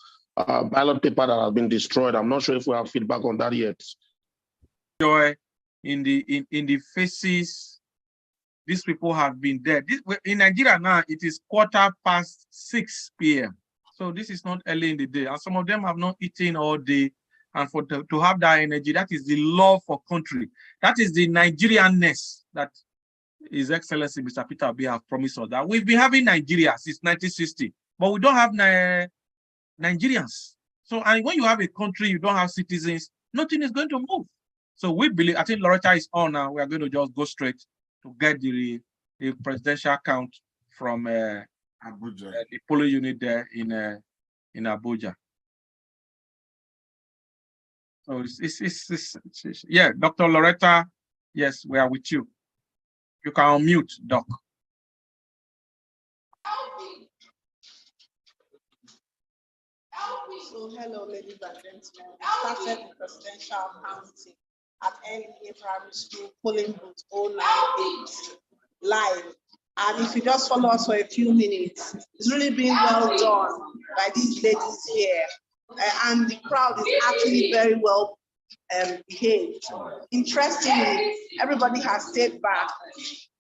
ballot paper that has been destroyed. I'm not sure if we have feedback on that yet. Joy in the faces, these people have been there. In Nigeria now, it is 6:15 p.m. So this is not early in the day. And some of them have not eaten all day. And to have that energy, that is the love for country. That is the Nigerianness that His Excellency Mr. Peter Obi have promised us. That we've been having Nigeria since 1960, but we don't have Nigerians. So, and when you have a country, you don't have citizens, nothing is going to move. So we believe, I think Loretta is on now. We are going to just go straight to get the presidential count from Abuja, the polling unit there in Abuja. So it's yeah, Dr. Loretta, yes, we are with you. You can unmute, Doc. So hello, ladies and gentlemen. We started the presidential counting at LEA Primary School, polling booth 098 live. And if you just follow us for a few minutes, it's really been well done by these ladies here. And the crowd is actually very well behaved. Interestingly, everybody has stayed back.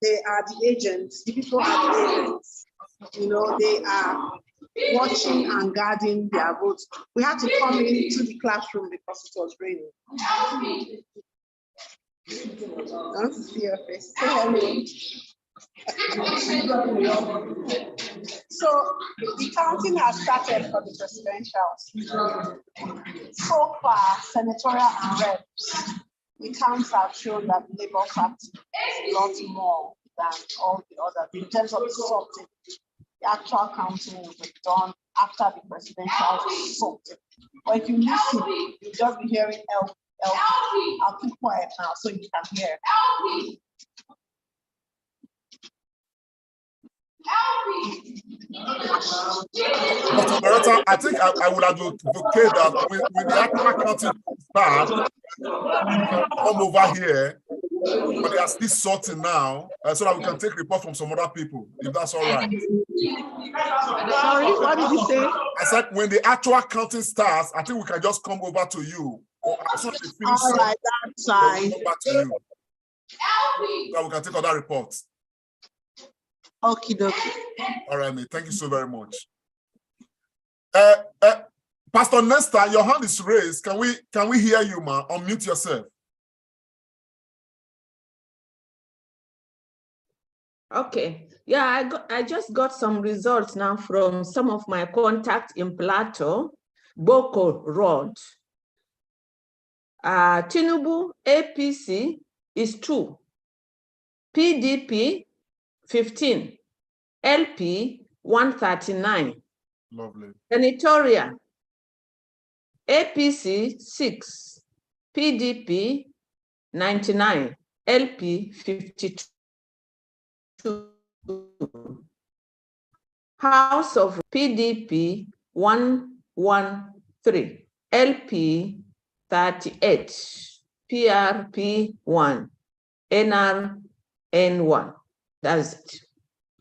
They are the agents. The people are the agents. You know, they are watching and guarding their votes. We had to come into the classroom because it was raining. I want to see your face. Say hello. So the counting has started for the presidential. So far, senatorial and reps, the counts have shown that the Labour Party is a lot more than all the others in terms of the sorting. The actual counting will be done after the presidential sorting. But if you listen, you'll just be hearing LP. I'll keep quiet now so you can hear. Dr. Beretta, I think I would advocate that when the actual counting starts, you can come over here, but they are still sorting now, so that we can take reports from some other people, if that's all right. Sorry, what did you say? I said when the actual counting starts, I think we can just come over to you. Or as soon as they finish, all right, that's fine. Come back to you. So we can take other reports. Okie dokie. All right, mate. Thank you so very much. Pastor Nesta, your hand is raised. Can we hear you, ma? Unmute yourself. Okay. Yeah, I just got some results now from some of my contacts in Plateau, Boko Road. Tinubu APC is 2, PDP 15, LP 139. Lovely. Senatorial APC 6, PDP 99, LP 52. House of PDP 113, LP 38, PRP 1, NRN 1. That's it.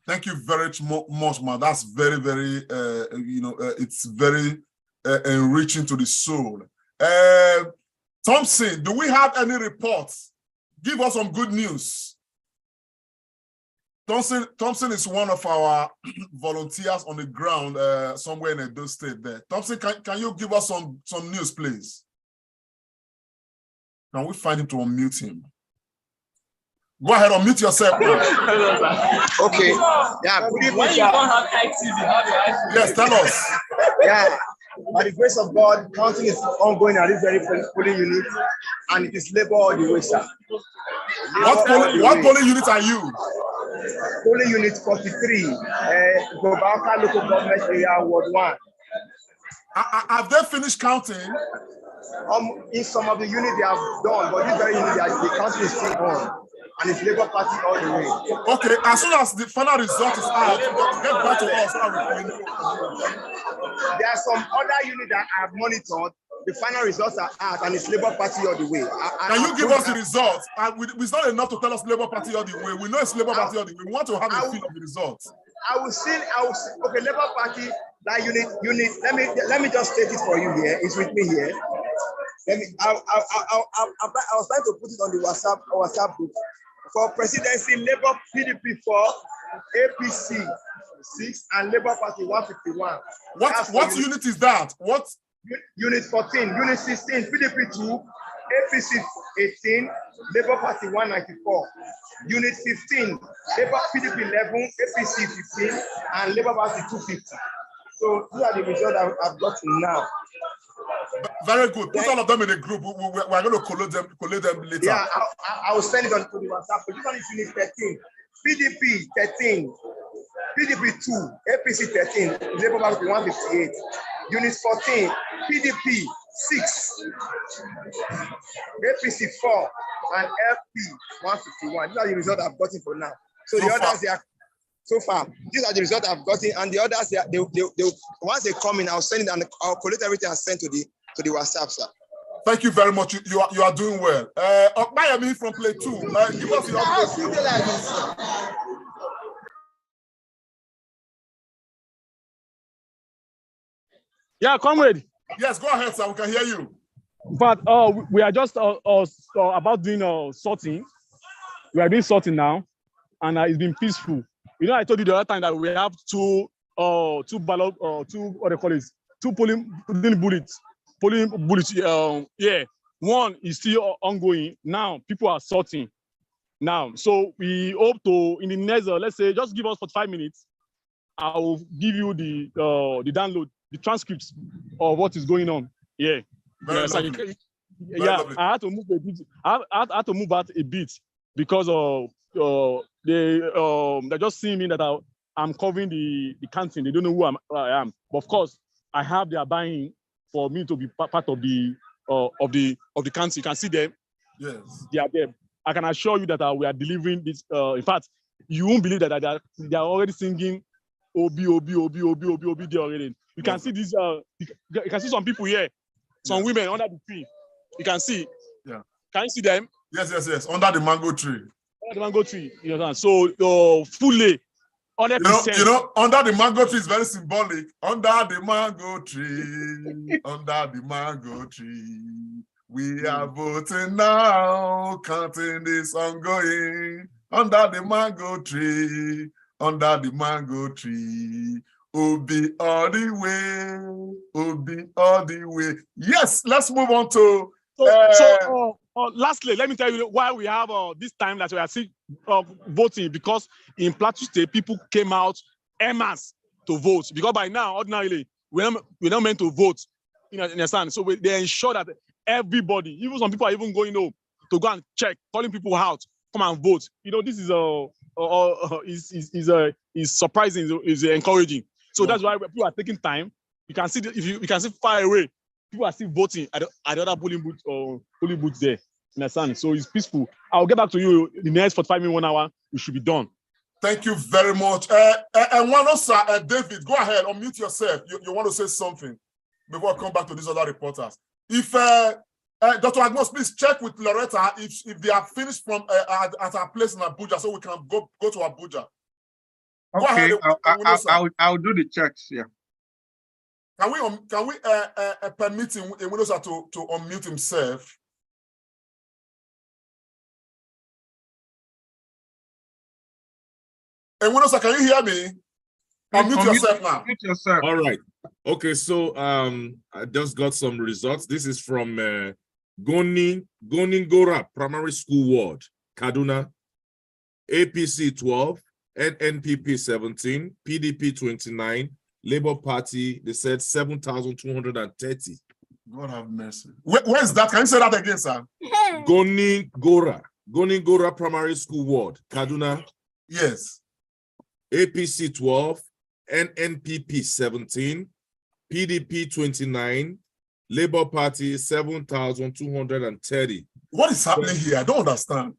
Thank you very much, ma. That's very, very, it's very enriching to the soul. Thompson, do we have any reports? Give us some good news. Thompson is one of our volunteers on the ground somewhere in Edo State there. Thompson, can you give us some news, please? Can we find him to unmute him? Go ahead, unmute yourself now. Okay. Yeah, good evening. Yes, tell us. Yeah, by the grace of God, counting is ongoing at this very polling unit, and it is labor all the way, sir. What polling unit are you? Polling unit 43, Bauchi local government area, Ward 1. Have they finished counting? In some of the units they have done, but this very unit, the counting is still on. And it's Labour Party all the way. Okay, as soon as the final result is out, get back to us. There are some other units that I have monitored. The final results are out, and it's Labour Party all the way. Can you give us the results? It's not enough to tell us Labour Party all the way. We know it's Labour Party all the way. We want to have a feel of the results. I will see. Okay, Labour Party, that unit. Let me just state it for you here. It's with me here. I was trying to put it on the WhatsApp group. For presidency, Labour PDP 4, APC 6, and Labour Party 151. What unit is that? What? Unit 14, Unit 16, PDP 2, APC 18, Labour Party 194. Unit 15, PDP 11, APC 15, and Labour Party 250. So these are the results I've gotten now. Very good. Put all of them in a group. We're going to collate them later. Yeah, I will send it on to the WhatsApp. This one is Unit 13, PDP 13, PDP 2, APC 13, Labour Party 158. Unit 14, PDP 6, APC 4, and LP 151. These are the results I've gotten for now. So the others, they are so far. These are the results I've gotten, and the others, they once they come in, I'll send it and I'll collect everything and send to the WhatsApp, sir. Thank you very much. You are doing well. Okmayemi from Plateau, give us your update. Yeah, comrade. Yes, go ahead, sir. We can hear you. But we are just about doing sorting. We are doing sorting now, and it's been peaceful. You know, I told you the other time that we have two ballot, what they call it, two polling bullets. Yeah, one is still ongoing. Now people are sorting. Now, so we hope to in the next, let's say, just give us 45 minutes. I will give you the download, the transcripts of what is going on. Yeah. I had to move a bit. I had to move out a bit because of they're just seeing me that I'm covering the counting. They don't know who I am. But of course, I have their buying for me to be part of the counting. You can see them. Yes. They are there. I can assure you that we are delivering this. In fact, you won't believe that they are already singing Obi there already. You can see this. You can see some people here, some women under the tree. You can see. Yeah. Can you see them? Yes. Under the mango tree. Under the mango tree. You know, so fully 100%. You know, under the mango tree is very symbolic. Under the mango tree, under the mango tree, we are voting now, counting this ongoing. Under the mango tree, under the mango tree, Obi all the way, Obi all the way. Yes, let's move on to. Lastly, let me tell you why we have this time that we are still voting, because in Plateau State, people came out en masse to vote, because by now, ordinarily, we're not meant to vote, you understand? So they ensure that everybody, even some people are even going home to go and check, calling people out, come and vote. You know, this is surprising, is encouraging. So that's why people are taking time. You can see you can see far away, people are still voting at the other polling booths there. Understand? So it's peaceful. I'll get back to you in the next 45 minutes, 1 hour. We should be done. Thank you very much. And one also, David, go ahead, unmute yourself. You want to say something before I come back to these other reporters. If Dr. Agnos, please check with Loretta if they are finished from at our place in Abuja, so we can go to Abuja. Okay, I'll do the checks. Yeah. Can we permit him to unmute himself? And can you hear me? Unmute yourself now. Unmute yourself. All right. Okay, so I just got some results. This is from Goningora Primary School Ward, Kaduna. APC 12, NNPP 17, PDP 29, Labour Party, they said 7,230. God have mercy. Where is that? Can you say that again, sir? Goningora Primary School Ward, Kaduna. Yes. APC 12, NNPP 17, PDP 29, Labour Party 7,230. What is happening here? I don't understand.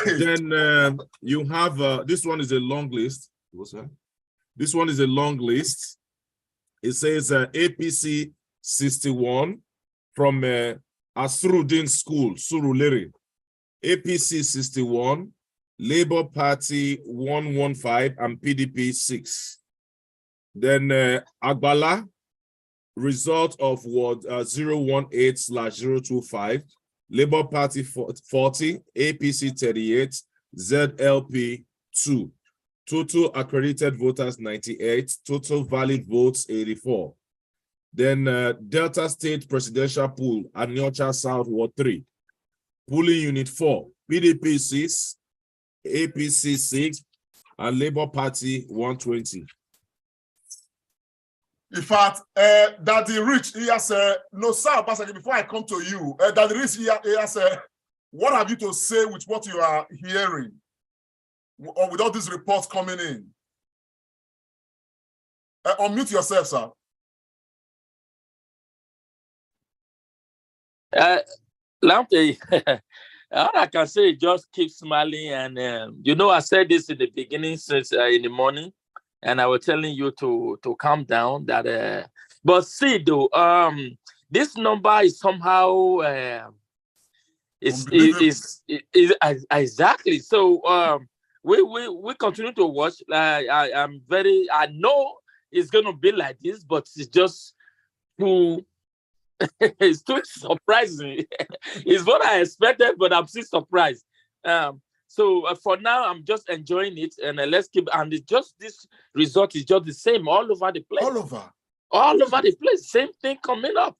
Then you have this one is a long list. What's that? This one is a long list. It says APC 61 from Asrudin School, Surulere. APC 61, Labour Party 115, and PDP 6. Then Agbala, result of Ward 018/025, Labour Party 40, APC 38, ZLP 2. Total accredited voters 98, total valid votes 84. Then Delta State Presidential Pool, Aniocha South Ward 3. Polling Unit 4, PDP 6, APC 6, and Labour Party 120. In fact, Daddy Rich, he has no, sir, Pastor, before I come to you, Daddy Rich, he has what have you to say with what you are hearing, or with all these reports coming in? Unmute yourself, sir. Lamte, all I can say is just keep smiling. And, I said this in the beginning, since in the morning, and I was telling you to calm down. That, but see, though, this number is somehow is exactly. So we continue to watch. I know it's gonna be like this, but it's just too. It's too surprising. It's what I expected, but I'm still surprised. So for now, I'm just enjoying it, and let's keep. And it's just this result is just the same all over the place. All over the place. Same thing coming up.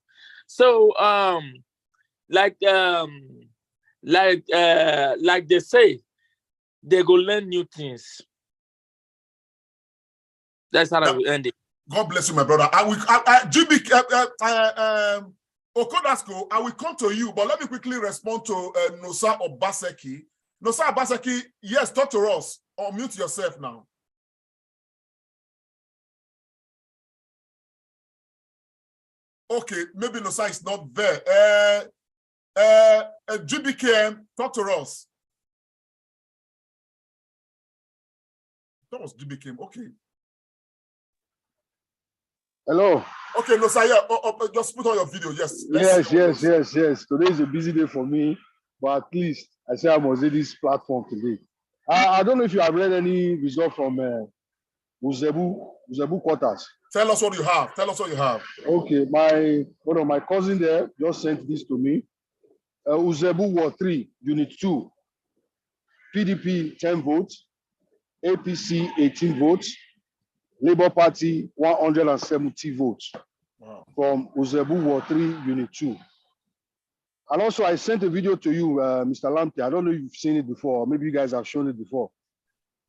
So like they say, they go learn new things. That's how I will end it. God bless you, my brother. Okodasko, I will come to you, but let me quickly respond to Nosa Obaseki. Nosa Obaseki, yes, talk to us. Unmute yourself now. Okay, maybe Nosa is not there. GBKM, talk to us. That was GBK. Okay. Hello. Okay, no, sir. Yeah, just put on your video. Yes. Yes. Today is a busy day for me, but at least I say I must see this platform today. I don't know if you have read any result from Uzebu quarters. Tell us what you have. Okay, one of my cousin there just sent this to me. Uzebu Ward 3, Unit 2. PDP 10 votes, APC 18 votes, Labour Party 170 votes. Wow. From Uzebu Ward 3, Unit 2. And also, I sent a video to you, Mr. Lamte. I don't know if you've seen it before, or maybe you guys have shown it before.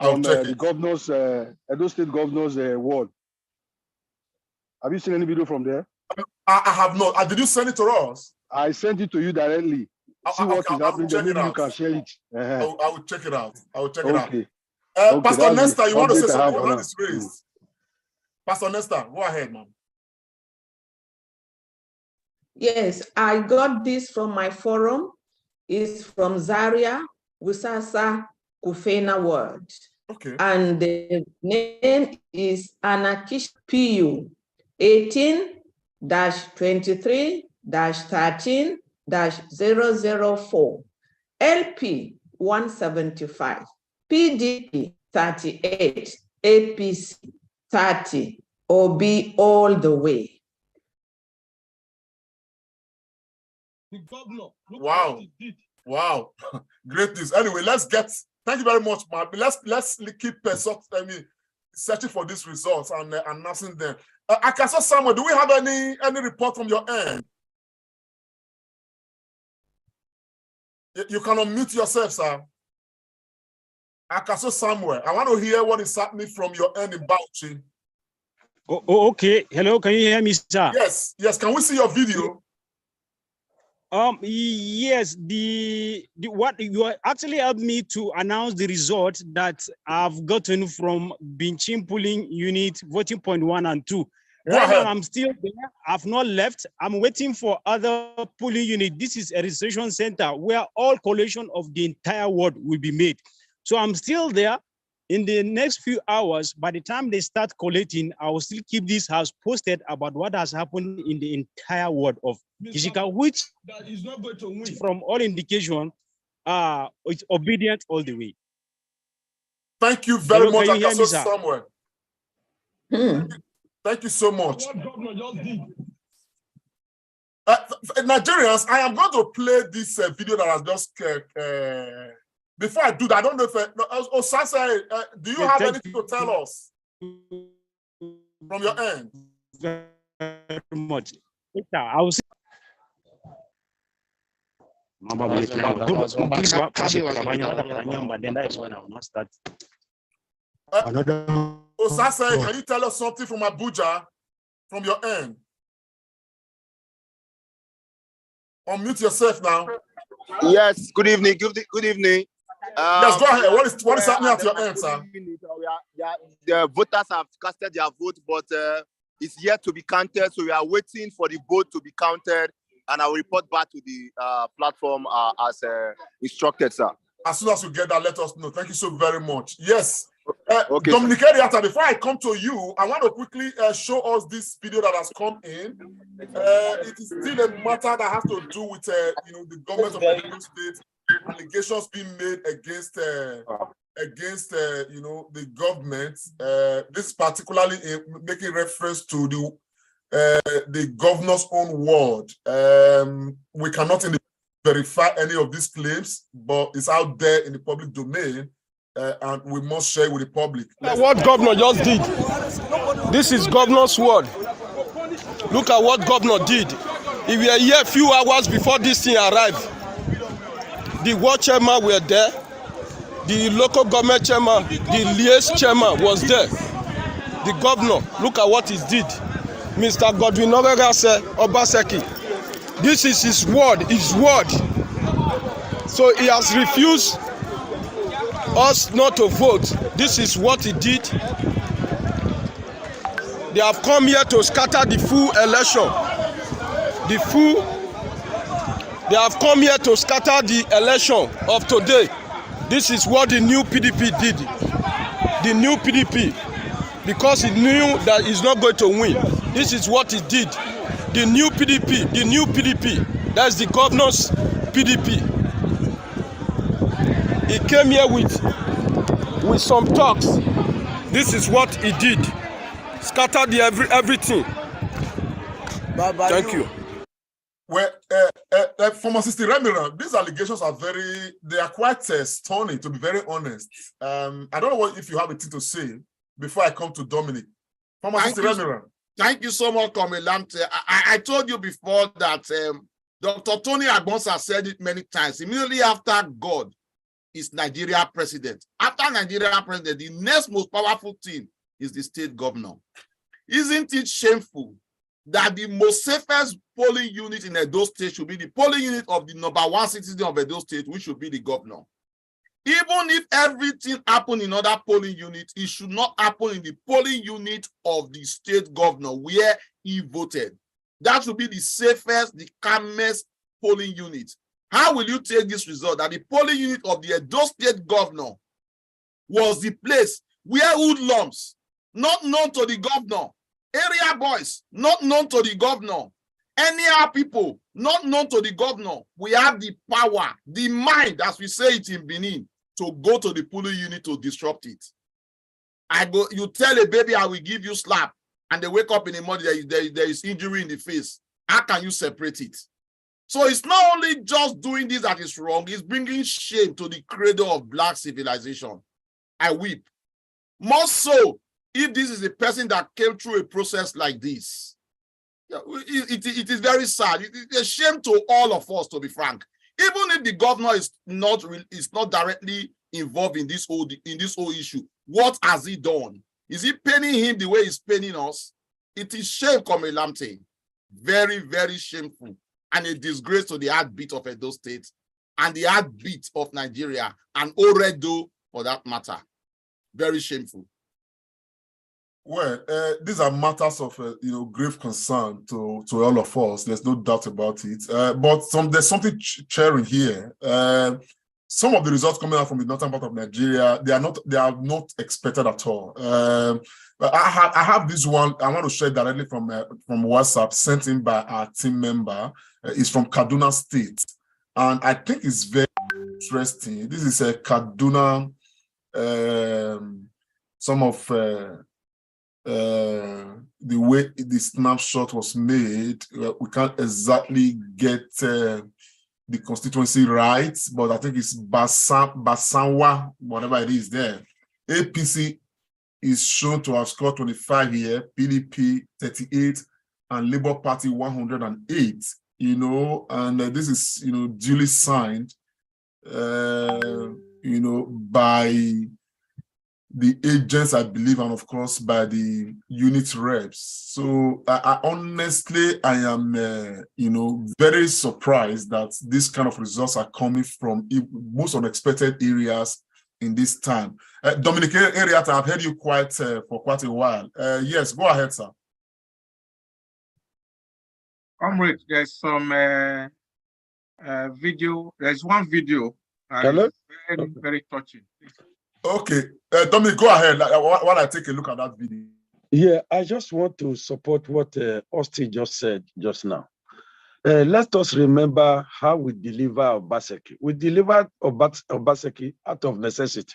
From the governor's, Edo State governor's ward. Have you seen any video from there? I have not. Did you send it to us? I sent it to you directly. See what is happening there. Maybe you can share it. I will check it out. Okay. Pastor Nesta, you want to say something? Your hand is raised. Pastor Nesta, go ahead, ma'am. Yes, I got this from my forum. It's from Zaria, Wisasa, Kufena Ward. Okay. And the name is Anakish PU 18-23-13-004, LP 175, PDP 38, APC 30, OB all the way. The governor. Wow. Great news. Anyway, thank you very much, ma'am. Let's keep searching for these results and announcing them. Akaso Samuel, do we have any report from your end? You can unmute yourself, sir. Akaso Samuel, I want to hear what is happening from your end in Bauchi. Oh, okay. Hello, can you hear me, sir? Yes. Can we see your video? Yes, what you actually helped me to announce the result that I've gotten from Binchin polling unit voting point 1 and 2. Right now, I'm still there. I've not left. I'm waiting for other polling unit. This is a registration center where all collation of the entire ward will be made. So I'm still there. In the next few hours, by the time they start collating, I will still keep this house posted about what has happened in the entire ward of Kishika, which that is not going to win. From all indication, it's obedient all the way. Thank you very much, Akaso Samuel. Thank you so much. What governor just did? Nigerians, I am going to play this video that has just before I do that, I don't know if Osase, do you have anything to tell us from your end? Very much. I will say. Osase, can you tell us something from Abuja, from your end? Unmute yourself now. Yes, good evening. Good evening. Yes, go ahead. What is happening at your end, sir? The voters have casted their vote, but it's yet to be counted. So we are waiting for the vote to be counted, and I will report back to the platform as instructed, sir. As soon as you get that, let us know. Thank you so very much. Yes. Okay, Dominic Ariata, before I come to you, I want to quickly show us this video that has come in. It is still a matter that has to do with the government of Edo State, allegations being made against the government. This is particularly making reference to the governor's own word. We cannot verify any of these claims, but it's out there in the public domain. And we must share with the public. What governor just did. This is governor's word. Look at what governor did. If we are here a few hours before this thing arrived, the ward chairman were there, the local government chairman, the liaison chairman was there. The governor, look at what he did. Mr. Godwin Ogagase Obaseki. This is his word, So he has refused us not to vote. This is what he did. They have come here to scatter the full election. They have come here to scatter the election of today. This is what the new PDP did. the new PDP because he knew that he's not going to win. This is what he did. The new PDP, that's the governor's PDP. He came here with some talks. This is what he did. Scattered everything. Thank you. Well, former Sister Remira, these allegations are they are quite stunning, to be very honest. I don't know if you have anything to say before I come to Dominic. Former Sister Remira. Thank you so much, Comrade Lamte. I told you before that Dr. Tony Agbonsa said it many times. Immediately after God is Nigeria president. After Nigeria president, the next most powerful thing is the state governor. Isn't it shameful that the most safest polling unit in Edo State should be the polling unit of the #1 citizen of Edo State, which should be the governor? Even if everything happened in other polling units, it should not happen in the polling unit of the state governor where he voted. That should be the safest, the calmest polling unit. How will you take this result that the polling unit of the Edo State governor was the place where hoodlums, not known to the governor, area boys, not known to the governor, anyhow people, not known to the governor, we have the power, the mind, as we say it in Benin, to go to the polling unit to disrupt it. You tell a baby, I will give you slap, and they wake up in the morning, there is injury in the face. How can you separate it? So it's not only just doing this that is wrong, it's bringing shame to the cradle of Black civilization. I weep. More so, if this is a person that came through a process like this. It is very sad. It's a shame to all of us, to be frank. Even if the governor is not directly involved in this whole issue, what has he done? Is he paining him the way he's paining us? It is shame, Comrade Lamte. Very, very shameful. And a disgrace to the heartbeat of Edo State and the heartbeat of Nigeria and Oredo for that matter. Very shameful. Well, these are matters of grave concern to all of us. There's no doubt about it. But there's something cheering here. Some of the results coming out from the northern part of Nigeria, they are not expected at all. But I have this one. I want to share directly from WhatsApp, sent in by our team member. It's from Kaduna State, and I think it's very interesting. This is a Kaduna. Some of the way the snapshot was made, we can't exactly get the constituency right, but I think it's Basanwa, whatever it is there. APC is shown to have scored 25 here, PDP 38, and Labour Party 108. And this is duly signed, by the agents, I believe, and of course by the unit reps. So I honestly, I am, very surprised that this kind of results are coming from most unexpected areas in this time. Dominic Ariata, I've heard you for quite a while. Yes, go ahead, sir. Comrade, there's some video. There's one video. Hello? Very, very touching. Okay, Dominic, go ahead while I take a look at that video. Yeah, I just want to support what Austin just said just now. Let us remember how we deliver Obaseki. We delivered Obaseki out of necessity.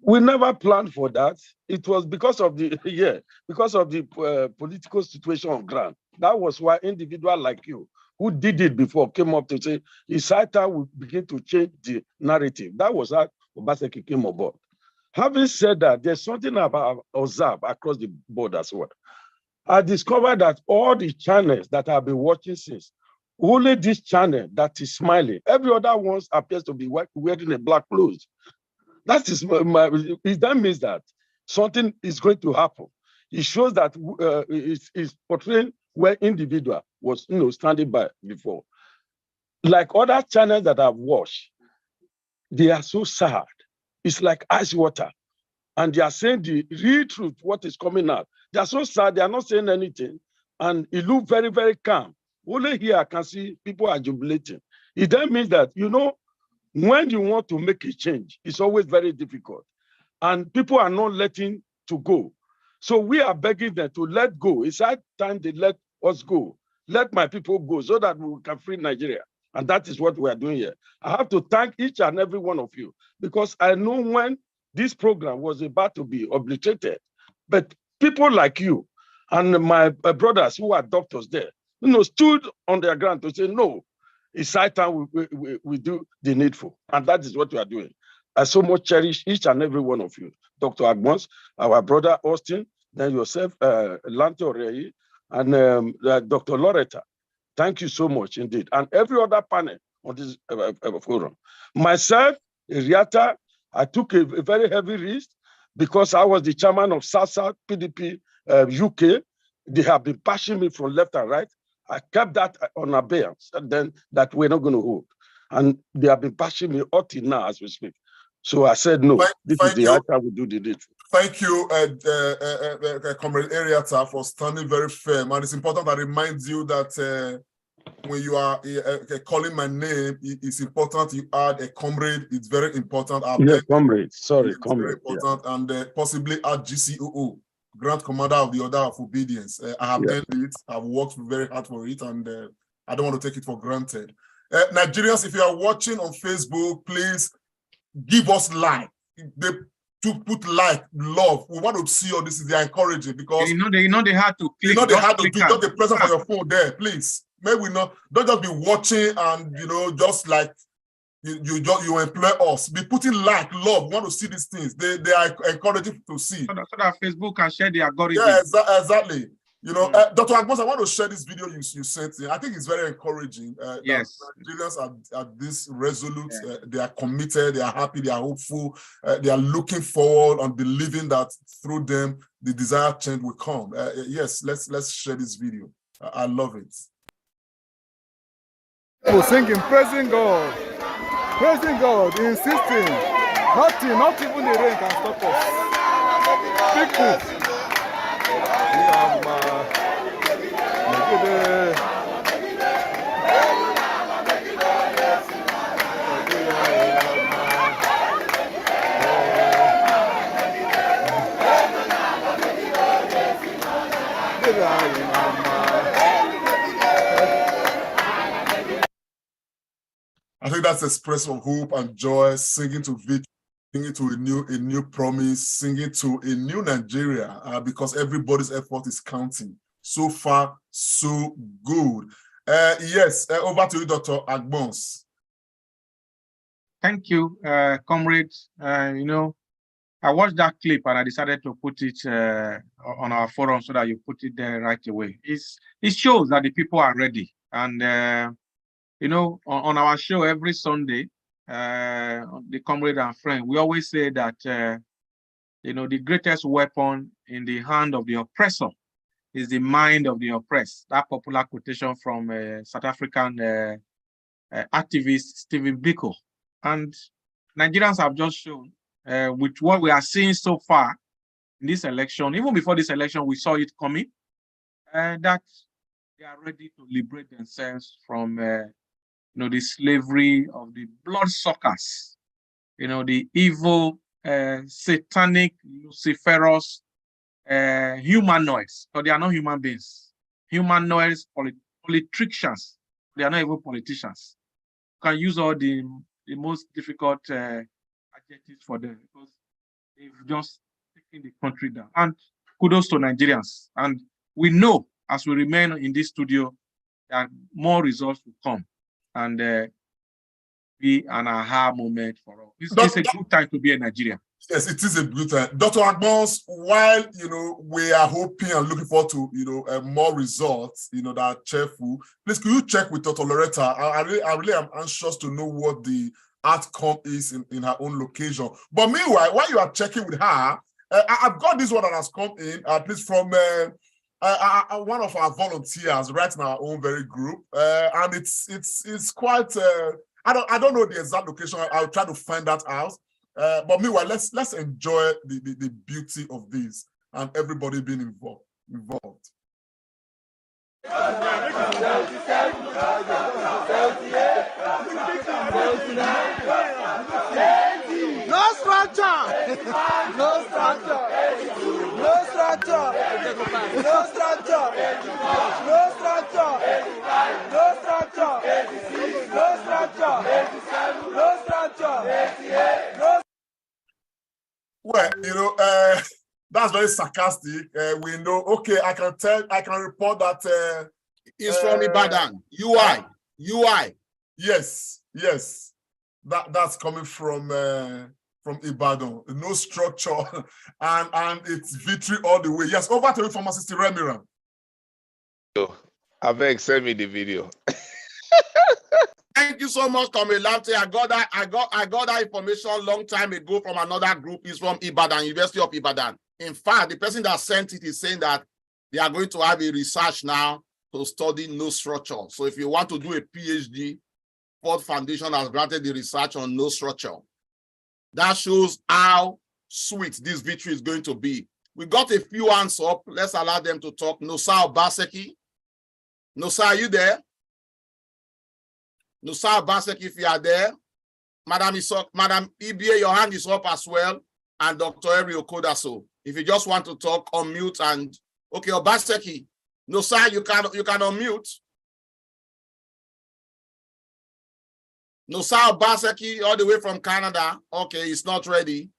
We never planned for that. It was because of the political situation on ground. That was why individuals like you who did it before came up to say, it's time we begin to change the narrative. That was how Obaseki came aboard. Having said that, there's something about observe across the board as well. I discovered that all the channels that I've been watching since, only this channel that is smiling, every other one appears to be wearing a black clothes. That means that something is going to happen. It shows that it's portraying where individual was standing by before. Like other channels that I've watched, they are so sad. It's like ice water. And they are saying the real truth, what is coming out. They are so sad, they are not saying anything. And it looks very, very calm. Only here I can see people are jubilating. It then means that, when you want to make a change, it's always very difficult. and people are not letting to go. So we are begging them to let go. It's high time they let us go. Let my people go so that we can free Nigeria. And that is what we are doing here. I have to thank each and every one of you because I know when this program was about to be obliterated, but people like you and my brothers who are doctors there, stood on their ground to say, no, it's high time we do the needful. And that is what we are doing. I so much cherish each and every one of you. Dr. Agbons, our brother Austin, then yourself, Lante Orei, and Dr. Loretta. Thank you so much indeed. And every other panel on this forum. Myself, Iriata, I took a very heavy risk because I was the chairman of South PDP UK. They have been bashing me from left and right. I kept that on abeyance, and then that we're not going to hold. And they have been bashing me up till now as we speak. So I said, no, this is the right time we do the deed. Thank you, Comrade Ariata, for standing very firm. And it's important I remind you that when you are calling my name, it's important you add a comrade. It's very important. Yes, comrade. Sorry, it's comrade. Very important, yeah. And possibly add GCOO, Grand Commander of the Order of Obedience. I have done it. I've worked very hard for it, and I don't want to take it for granted. Nigerians, if you are watching on Facebook, please give us like. To put like, love. We want to see all this. They are encouraging because they know they had to click. They had to do just the presence on your phone there, please. Maybe we don't just be watching and just like you employ us. Be putting like, love. We want to see these things. They are encouraging to see. So that Facebook can share the algorithm. Yeah, exactly. Dr. Agbons, I want to share this video you sent in. I think it's very encouraging. Yes. Nigerians are this resolute. They are committed. They are happy. They are hopeful. They are looking forward and believing that through them, the desired change will come. Yes, let's share this video. I love it. People singing, praising God, insisting. Nothing, not even the rain can stop us. People. I think that's expressive of hope and joy, singing to victory, singing to a new promise, singing to a new Nigeria, because everybody's effort is counting. So far, so good. Yes, over to you, Dr. Agbons. Thank you, comrade. I watched that clip and I decided to put it on our forum so that you put it there right away. It shows that the people are ready. And, on our show every Sunday, the comrade and friend, we always say that, the greatest weapon in the hand of the oppressor is the mind of the oppressed. That popular quotation from South African activist Stephen Biko. And Nigerians have just shown with what we are seeing so far in this election, even before this election, we saw it coming, that they are ready to liberate themselves from the slavery of the bloodsuckers, the evil, satanic, luciferous humanoids, but they are not human beings. Humanoids, politicians, they are not even politicians. You can use all the most difficult adjectives for them because they've just taken the country down. And kudos to Nigerians. And we know as we remain in this studio that more results will come and be an aha moment for all. It's a good time to be a Nigerian. Yes, it is a good time. Dr. Agbons, while we are hoping and looking forward to more results, that are cheerful, please could you check with Dr. Loretta? I really am anxious to know what the outcome is in her own location. But meanwhile, while you are checking with her, I've got this one that has come in, at least from one of our volunteers right in our own very group, and it's quite. I don't know the exact location. I'll try to find that out. But meanwhile, let's enjoy the beauty of this and everybody being involved. No strike structure. No structure. No structure. No structure. No structure. No structure. No structure. No structure. No. Well, you know, that's very sarcastic. We know. Okay, I can report that it's from Ibadan. UI. Yes. That's coming from Ibadan. No structure, and it's victory all the way. Yes, over to you, Pharmacist Remiran. I beg, send me the video. Thank you so much, Comrade Lamte. I got that information a long time ago from another group. It's from Ibadan, University of Ibadan. In fact, the person that sent it is saying that they are going to have a research now to study no structure. So if you want to do a PhD, Ford Foundation has granted the research on no structure. That shows how sweet this victory is going to be. We got a few hands up. Let's allow them to talk. Nosa Obaseki. Nosa, are you there? Nosa Obaseki, if you are there. Madam Ibie, your hand is up as well. And Dr. Eri Okodaso. If you just want to talk, unmute and okay, Obaseki. Nosa, you can unmute. Nosa Obaseki, all the way from Canada. Okay, it's not ready.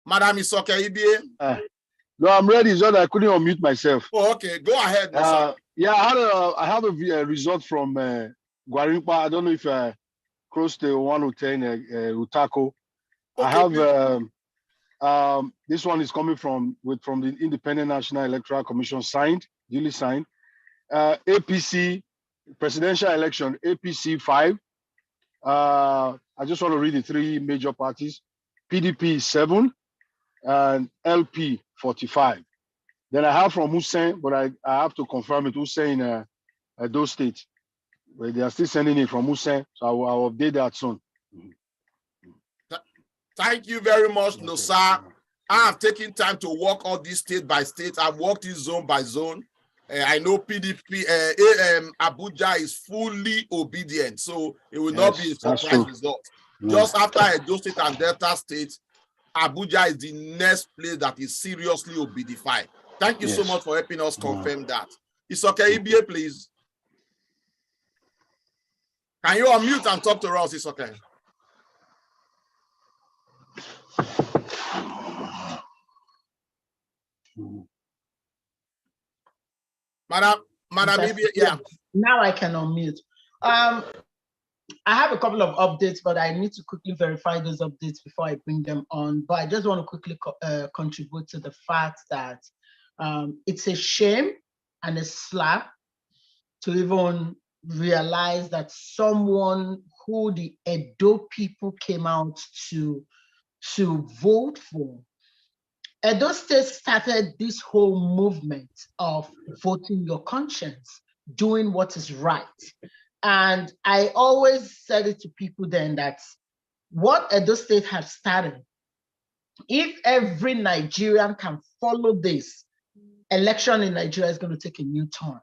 Madam Isoke Ibie. No, I'm ready. It's just I couldn't unmute myself. Oh, okay. Go ahead, Nosa. Yeah, I have a result from Guarimpa. I don't know if close to 110 Utako. Okay, I have this one is coming from the Independent National Electoral Commission duly signed. APC presidential election, APC 5. I just want to read the three major parties. PDP 7 and LP 45. Then I have from Hussein, but I have to confirm it. Hussein in Edo State. But they are still sending it from Hussein, so I'll update that soon. Thank you very much, Nosa. I have taken time to walk all this state by state. I've walked this zone by zone. I know PDP, Abuja is fully obedient, so it will not be a surprise result. Just after Edo State and Delta State, Abuja is the next place that is seriously obidified. Thank you so much for helping us confirm that. It's okay, EBA, please. Can you unmute and talk to us? It's okay. Madam EBA, yeah. Now I can unmute. I have a couple of updates, but I need to quickly verify those updates before I bring them on. But I just want to quickly contribute to the fact that it's a shame and a slap to even realize that someone who the Edo people came out to vote for. Edo State started this whole movement of voting your conscience, doing what is right. And I always said it to people then that what Edo State has started, if every Nigerian can follow this, election in Nigeria is going to take a new turn.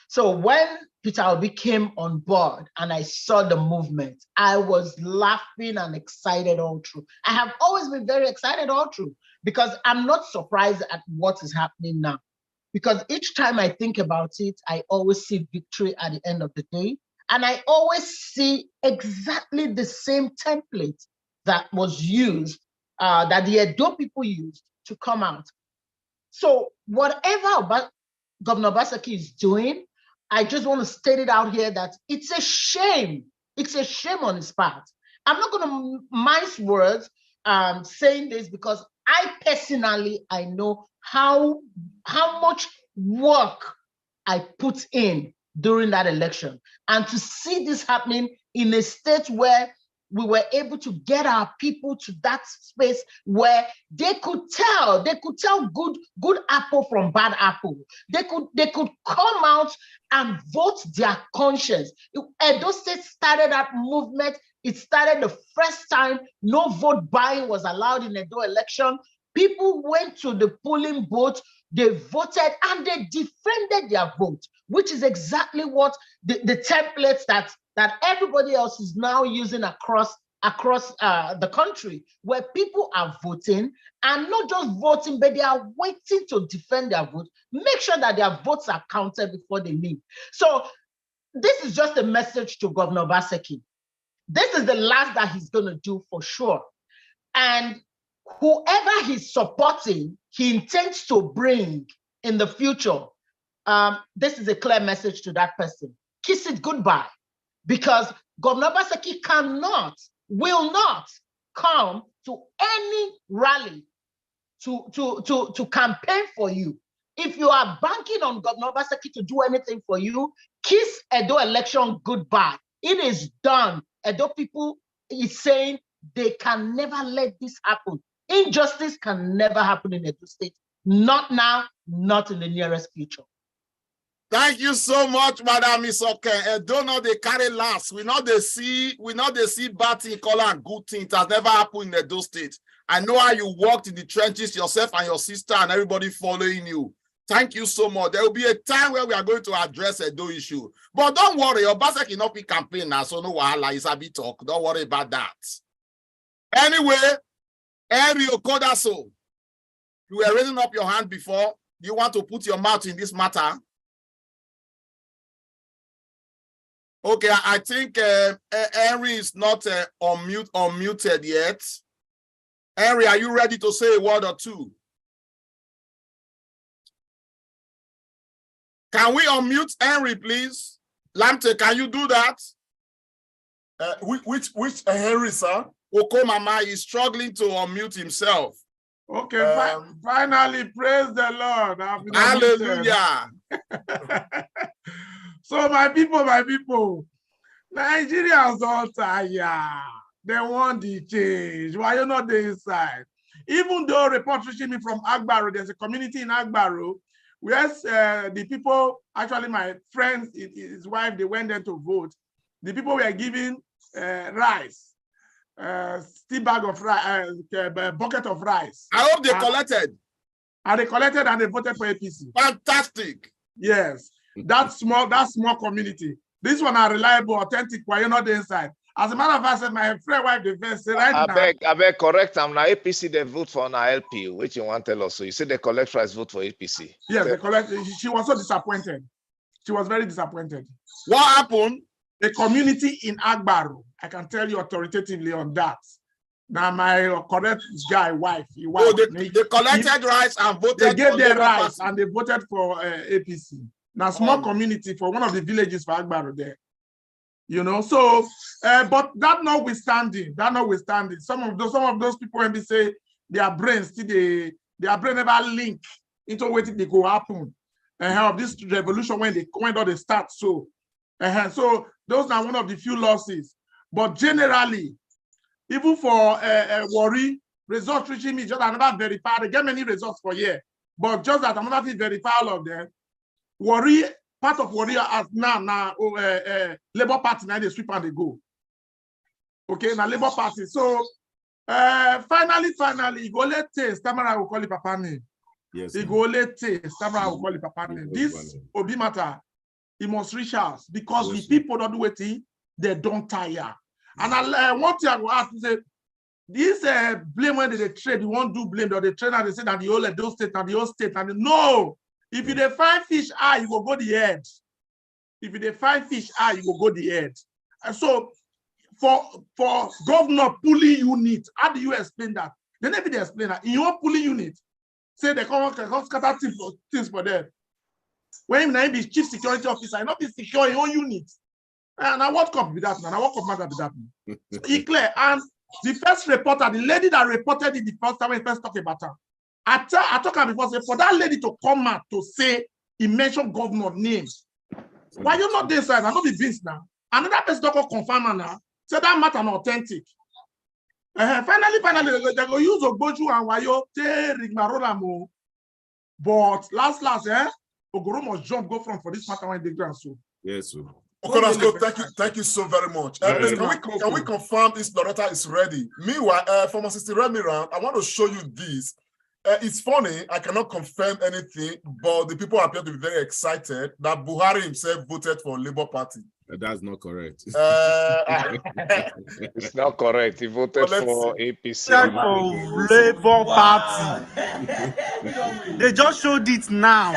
So when Peter Obi came on board and I saw the movement, I was laughing and excited all through. I have always been very excited all through because I'm not surprised at what is happening now. Because each time I think about it, I always see victory at the end of the day. And I always see exactly the same template that was used, that the Edo people used to come out. So whatever Governor Obaseki is doing, I just want to state it out here that it's a shame. It's a shame on his part. I'm not going to mince words saying this because I personally, I know how much work I put in during that election. And to see this happening in a state where we were able to get our people to that space where they could tell good apple from bad apple. They could come out and vote their conscience. Edo State started that movement. It started the first time no vote buying was allowed in Edo election. People went to the polling booth, they voted, and they defended their vote, which is exactly what the templates that everybody else is now using across across the country where people are voting, and not just voting, but they are waiting to defend their vote, make sure that their votes are counted before they leave. So this is just a message to Governor Obaseki. This is the last that he's going to do for sure. And whoever he's supporting, he intends to bring in the future, this is a clear message to that person. Kiss it goodbye. Because Governor Obaseki cannot, will not come to any rally to campaign for you. If you are banking on Governor Obaseki to do anything for you, kiss Edo election goodbye. It is done. Edo people is saying they can never let this happen. Injustice can never happen in Edo State. Not now, not in the nearest future. Thank you so much, Madam Isoke. Edo no they carry last. We know they see bad thing, color and good thing. It has never happened in Edo State. I know how you worked in the trenches, yourself and your sister and everybody following you. Thank you so much. There will be a time where we are going to address Edo issue. But don't worry, Obaseki not be campaign now, so no wahala, it's a bit talk. Don't worry about that. Anyway, Henry Okodaso, you were raising up your hand before. Do you want to put your mouth in this matter? Okay, I think Henry is not unmuted yet. Henry, are you ready to say a word or two? Can we unmute Henry, please? Lamte, can you do that? Which Henry, sir? Okomama is struggling to unmute himself. Okay, finally, praise the Lord. Hallelujah. So my people, Nigerians don't tire. They want the change. Why you not the inside? Even though report reaching me from Agbaro, there's a community in Agbaro where the people, actually my friends, his wife, they went there to vote. The people were giving rice, still bag of rice, bucket of rice. I hope they collected. And they collected and they voted for APC. Fantastic. Yes, that small community. This one are reliable, authentic, while you're not the inside. As a matter of fact, my friend wife the first right now. I beg correct. I'm now APC. They vote for an LP. Which you want to tell us? So you say they collect rice, vote for APC. Yes, they collect. She was so disappointed. She was very disappointed. What happened? The community in Agbaro. I can tell you authoritatively on that. Now my correct guy wife. They collected rice and voted. They gave their rice and they voted for APC. Now small community for one of the villages for Agbaro there. You know, so but that notwithstanding, some of those people when they say their brains still their brain never link into what they go happen and how this revolution when all they start. So so those are one of the few losses. But generally, even for worry, results reaching me just another verify. They get many results for year, but just that another thing verify all of them. Worry. Part of warrior as now Labour Party now they sweep and they go. Okay, now Labour Party. So finally, he go let Tamara will call it Papa name. Yes. He go let Tamara will call it Papa name. This Obi matter, he must reach us because the people don't do it, they don't tire. And I want to ask to say this blame when they trade, you won't do blame, or they trade and they say that the whole Edo State and the whole state and no. If you find fish eye, you will go the head. If you find fish eye, you will go the head. And so for governor pulling unit, how do you explain that? They never explain that. In your pulling unit, say they come scatter things for them. When you be chief security officer, you not be secure your own unit. And now what comes with that? Now what comes with that? He clear. And the first reporter, the lady that reported it the first time we first talked about her. I talk about before, say, for that lady to come out to say he mentioned governor names. Why you not this side? I know the beans now. Another person don't confirm now. Say that matter not authentic. Finally, they go use Ogboju and Wayo te rigmarolamo. But last, Ogoro must jump go from for this matter when they ground so. Yes, sir. Okay, thank you so very much. Can we confirm this Loretta is ready? Meanwhile, from Assistant Remiran, I want to show you this. It's funny, I cannot confirm anything, but the people appear to be very excited that Buhari himself voted for Labour Party. That's not correct. It's not correct. He voted for APC. For Labour Party. They just showed it now.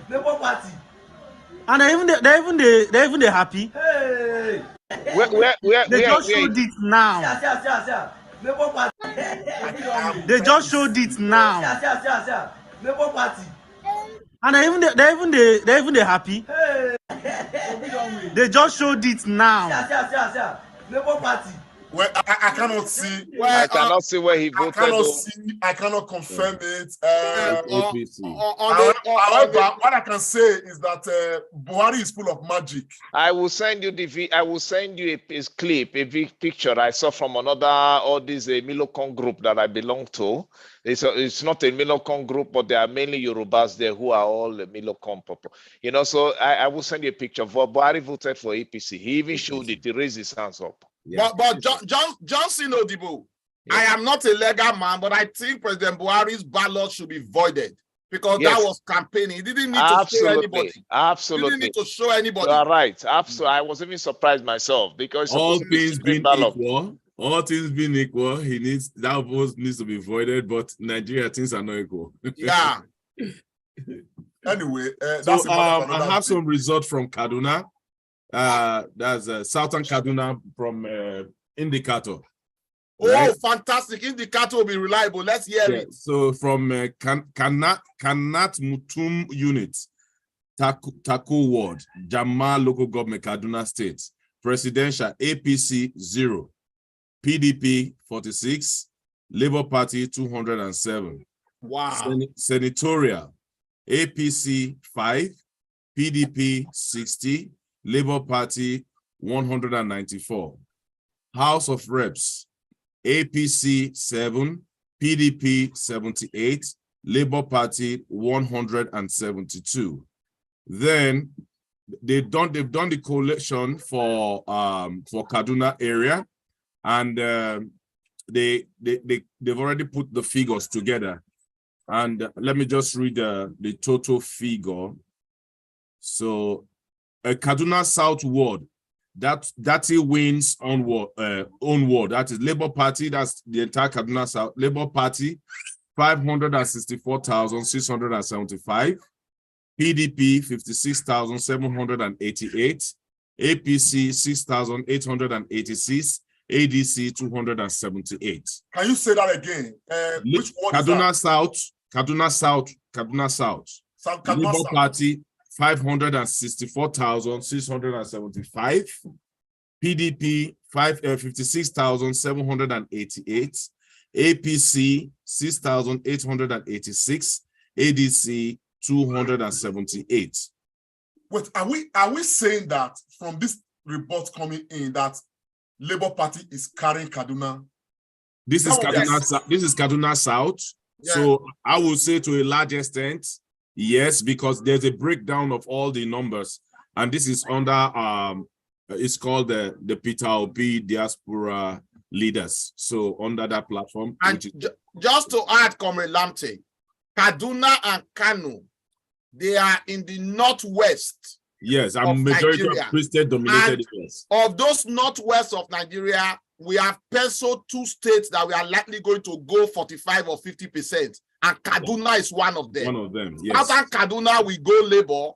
Labour Party. And they're even happy. Hey. They just showed it now. Labour Party. They just showed it now. Labour Party. And they're even happy. Hey. They just showed it now. Labour Party. Well, I cannot see. Well, I cannot see where he voted. I cannot confirm it. APC. However, what I can say is that Buhari is full of magic. I will send you a clip, a picture I saw from all these Milocon group that I belong to. It's not a Milocon group, but there are mainly Yorubas there who are all Milocon people. You know, so I will send you a picture. Buhari voted for APC. He even showed it. He raised his hands up. Yeah. But Johnson Odibo, I am not a legal man, but I think President Buhari's ballot should be voided because that was campaigning. He didn't need to show anybody. Absolutely. He didn't need to show anybody. You are right. Absolutely. I was even surprised myself because all things being equal, that vote needs to be voided, but Nigeria things are not equal. Yeah. Anyway, so I have some results from Kaduna. That's Southern Kaduna from Indicator. Oh, right? Fantastic. Indicator will be reliable. Let's hear it. So from Kanat Mutum Unit, Taku Ward, Jama Local Government, Kaduna State. Presidential APC 0, PDP 46, Labour Party 207. Wow. Senatorial APC 5, PDP 60, Labour Party 194. House of Reps, APC 7, PDP 78, Labour Party 172. Then they've done the collation for Kaduna area, and they've already put the figures together. And let me just read the total figure. So Kaduna South Ward, that he wins on ward. That is Labour Party. That's the entire Kaduna South. Labour Party 564,675. PDP 56,788. APC 6,886. ADC 278. Can you say that again? Which ward Kaduna is that? Kaduna South. Labour Party 564,675. PDP 56,788. APC 6,886. ADC 278. Wait, are we saying that from this report coming in that Labour Party is carrying Kaduna? This is Kaduna South. Yeah. So I will say to a large extent, yes, because there's a breakdown of all the numbers, and this is under it's called the Peter Obi Diaspora Leaders. So under that platform. And just to add, Comrade Lamte, Kaduna and Kano, they are in the northwest. Yes, I'm majority of Christian dominated areas. Of those northwest of Nigeria, we have penciled 2 states that we are likely going to go 45 or 50%. And Kaduna is one of them. One of them, yes. Southern Kaduna, we go Labour.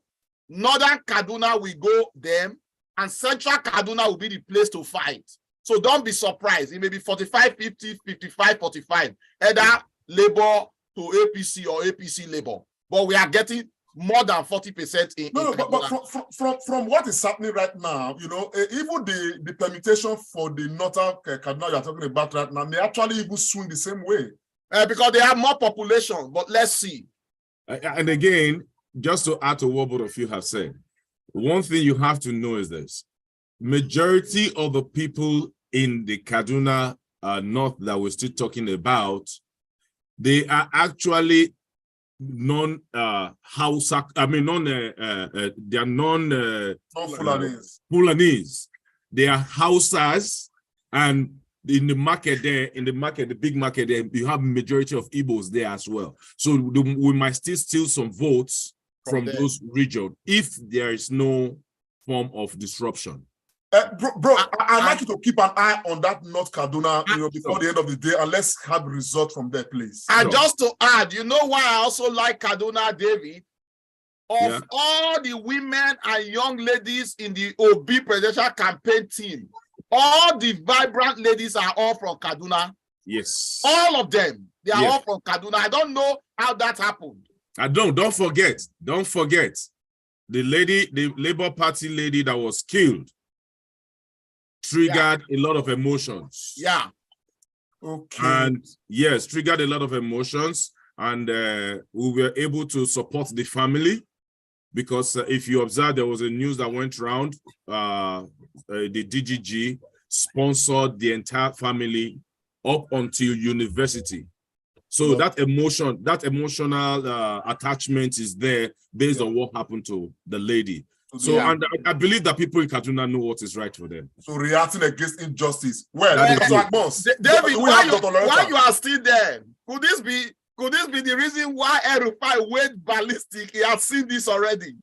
Northern Kaduna, we go them. And Central Kaduna will be the place to fight. So don't be surprised. It may be 45, 50, 55, 45. Either Labour to APC or APC Labour. But we are getting more than 40% in but from what is happening right now, you know, even the permutation for the northern Kaduna you're talking about right now, they actually even swing the same way. Because they have more population, but let's see. And again, just to add to what both of you have said, one thing you have to know is this. Majority of the people in the Kaduna North that we're still talking about, they are actually non-Hausa, they are non-Fulanese. They are Hausas, and in the market there, the big market there, you have majority of Igbos there as well. So we might still steal some votes from those regions if there is no form of disruption. Bro, I'd like you to keep an eye on that North Kaduna, before the end of the day, and let's have results from there, please. And just to add, you know why I also like Kaduna, David? Of all the women and young ladies in the OB presidential campaign team, all the vibrant ladies are all from Kaduna. Yes. All of them. They are all from Kaduna. I don't know how that happened. Don't forget. The lady, the Labour Party lady that was killed triggered a lot of emotions. Yeah. Okay. And yes, triggered a lot of emotions. And we were able to support the family because if you observe, there was a news that went around. The DGG sponsored the entire family up until university. So that emotional attachment is there based on what happened to the lady. So, and I believe that people in Kaduna know what is right for them. So reacting against injustice. Well, David, why you are still there? Could this be the reason why El-Rufai went ballistic? He has seen this already.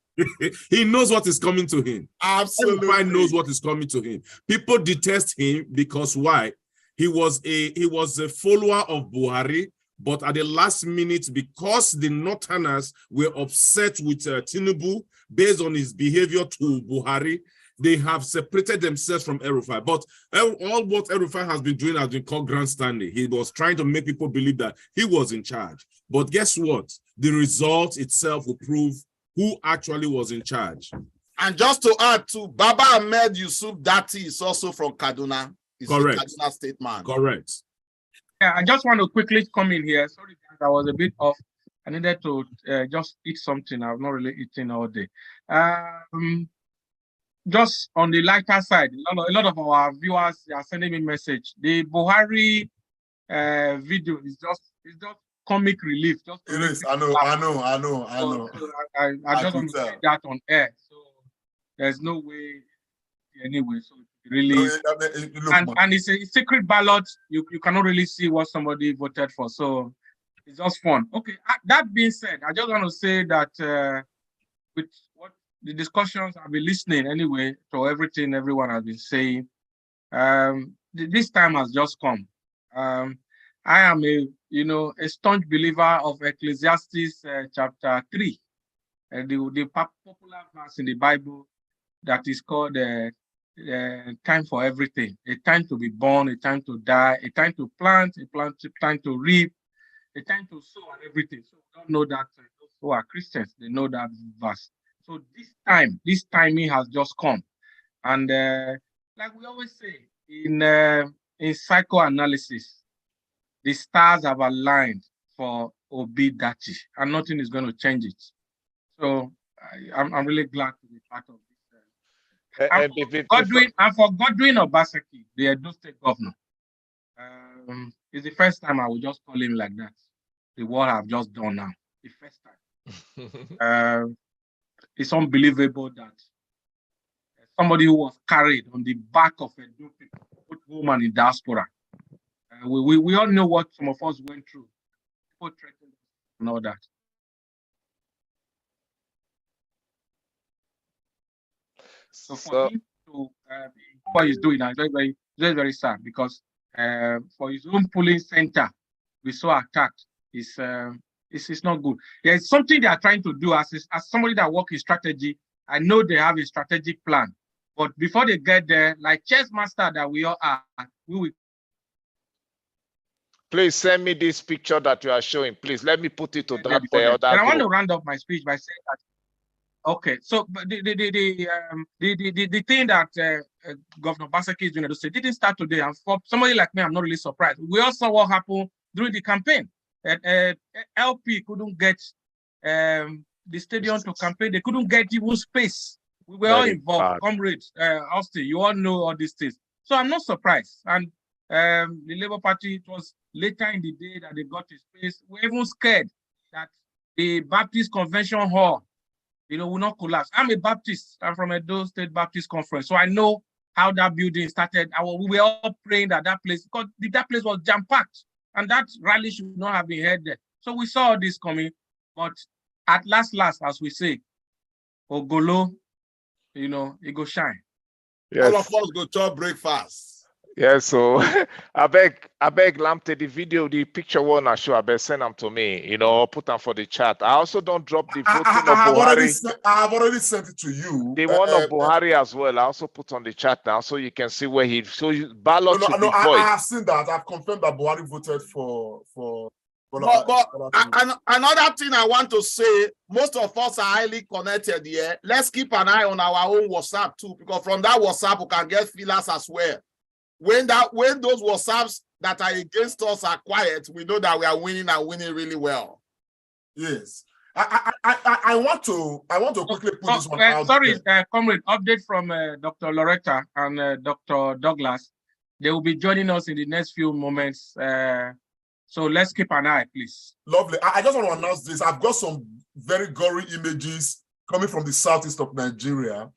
He knows what is coming to him. Absolutely. El-Rufai knows what is coming to him. People detest him because why? He was a follower of Buhari, but at the last minute, because the Northerners were upset with Tinubu based on his behavior to Buhari, they have separated themselves from El-Rufai. But all what El-Rufai has been doing has been called grandstanding. He was trying to make people believe that he was in charge. But guess what? The result itself will prove who actually was in charge. And just to add to, Baba Ahmed Yusuf Dati is also from Kaduna. He's correct. A Kaduna State man. Correct. Yeah, I just want to quickly come in here. Sorry, I was a bit off. I needed to just eat something. I've not really eaten all day. Just on the lighter side, a lot of our viewers are sending me message. The Buhari video is just comic relief. Just it is. I know. I just want to say that on air. So there's no way anyway. So really, and it's a secret ballot. You cannot really see what somebody voted for. So it's just fun. Okay. That being said, I just want to say that with what the discussions I've been listening anyway to everything everyone has been saying, this time has just come. I am a staunch believer of Ecclesiastes chapter 3, the popular verse in the Bible that is called time for everything, a time to be born, a time to die, a time to plant, a time to reap, a time to sow and everything. So we don't know that those who are Christians, they know that verse. So this timing has just come. And like we always say in psychoanalysis, the stars have aligned for Obidati and nothing is going to change it. So I'm really glad to be part of this. And for Godwin Obaseki, the Edo State governor, it's the first time I will just call him like that. The what I've just done now, the first time. It's unbelievable that somebody who was carried on the back of a both woman in diaspora. We all know what some of us went through. People threatened and all that. So for him to what he's doing now is very, very, very sad because for his own polling center, we saw attacked. It's not good. There's something they are trying to do as somebody that works in strategy. I know they have a strategic plan, but before they get there, like chess master that we all are, we will. Please send me this picture that you are showing. Please let me put it to that. And I want to round up my speech by saying that. Okay, so the thing that Governor Obaseki is doing in Edo State didn't start today, and for somebody like me, I'm not really surprised. We all saw what happened during the campaign. LP couldn't get the stadium to campaign. They couldn't get even space. We were all involved. Comrades, Austin, you all know all these things. So I'm not surprised. And the Labour Party, it was later in the day that they got to space. We're even scared that the Baptist Convention Hall, will not collapse. I'm a Baptist. I'm from Edo State Baptist Conference. So I know how that building started. We were all praying that place, because that place was jam-packed. And that rally should not have been held there. So we saw this coming. But at last, as we say, Ogolo it go shine. Yes. All of us go to breakfast. Yeah, so I beg Lamte, the video, the picture one I show, I beg send them to me, put them for the chat. I also don't drop the voting of Buhari. I have already sent it to you. The one of Buhari as well, I also put on the chat now, so you can see where ballot should be void. I have seen that. I've confirmed that Buhari voted for. But another thing I want to say, most of us are highly connected here. Let's keep an eye on our own WhatsApp too, because from that WhatsApp we can get feelers as well. When those WhatsApps that are against us are quiet, we know that we are winning and winning really well. Yes. I want to quickly put this one out. Sorry, comrade, update from Dr. Loretta and Dr. Douglas. They will be joining us in the next few moments. So let's keep an eye, please. Lovely. I just want to announce this. I've got some very gory images coming from the southeast of Nigeria.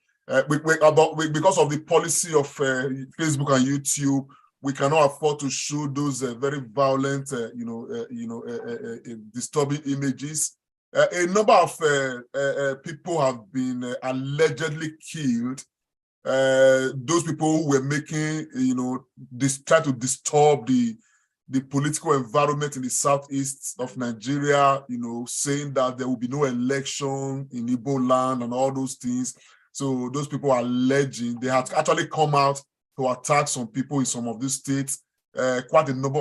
Because of the policy of Facebook and YouTube, we cannot afford to show those very violent, disturbing images. A number of people have been allegedly killed. Those people who were making, try to disturb the political environment in the southeast of Nigeria, saying that there will be no election in Igbo land and all those things. So those people are alleging they had actually come out to attack some people in some of these states. Quite a number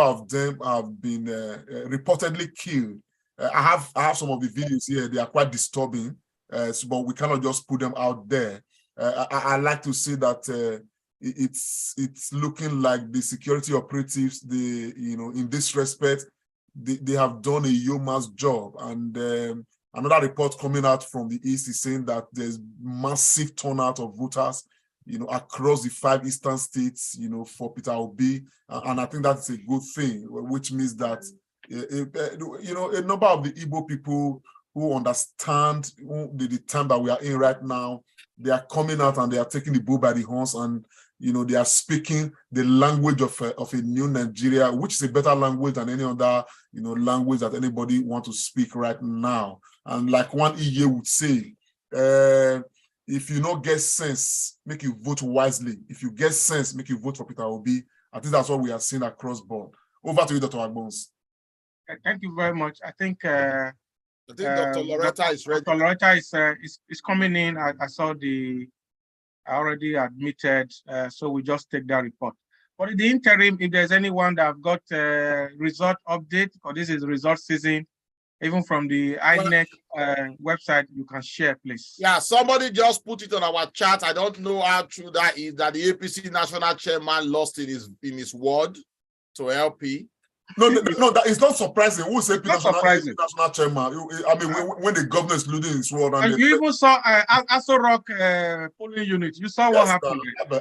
of them have been reportedly killed. I have some of the videos here. They are quite disturbing, but we cannot just put them out there. I like to say that it's looking like the security operatives, in this respect, they have done a yeoman's job. And another report coming out from the East is saying that there's massive turnout of voters, across the 5 eastern states, for Peter Obi. And I think that's a good thing, which means that, a number of the Igbo people who understand the time that we are in right now, they are coming out and they are taking the bull by the horns, and they are speaking the language of a new Nigeria, which is a better language than any other language that anybody wants to speak right now. And like one EA would say, if you not get sense, make you vote wisely. If you get sense, make you vote for Peter Obi. I think that's what we are seeing across board. Over to you, Dr. Agbons. Thank you very much. I think Dr. Loretta is ready. Dr. Loretta is coming in. I already admitted, so we just take that report. But in the interim, if there's anyone that have got result update, or this is result season, even from the INEC website, you can share, please. Yeah, somebody just put it on our chat. I don't know how true that is, that the APC national chairman lost in his ward to LP. No, that is not surprising. Who said national chairman? I mean, when the governor is losing his word. And you even saw Aso Rock polling unit. You saw what happened there.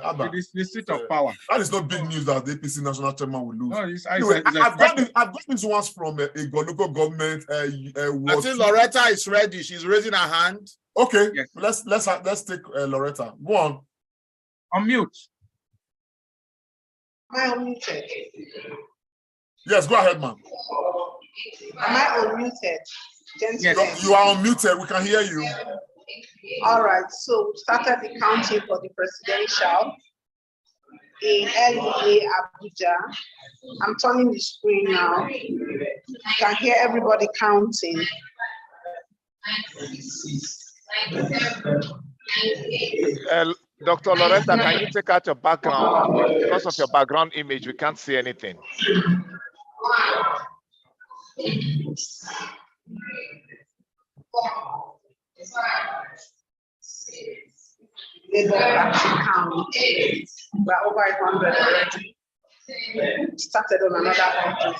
The seat of power. That is not big news that the APC national chairman will lose. No, anyway, I've got these ones from a local government. I think Loretta is ready. She's raising her hand. Okay, yes. Let's take Loretta. Go on. Unmute. Am I unmuted? Yes, go ahead, ma'am. Am I unmuted? Yes. You are unmuted. We can hear you. All right. So we started the counting for the presidential in LEA Abuja. I'm turning the screen now. You can hear everybody counting. Dr. Loretta, can you take out your background? Because of your background image, we can't see anything. Labour Party count. We're over 100 already. Started on another 100.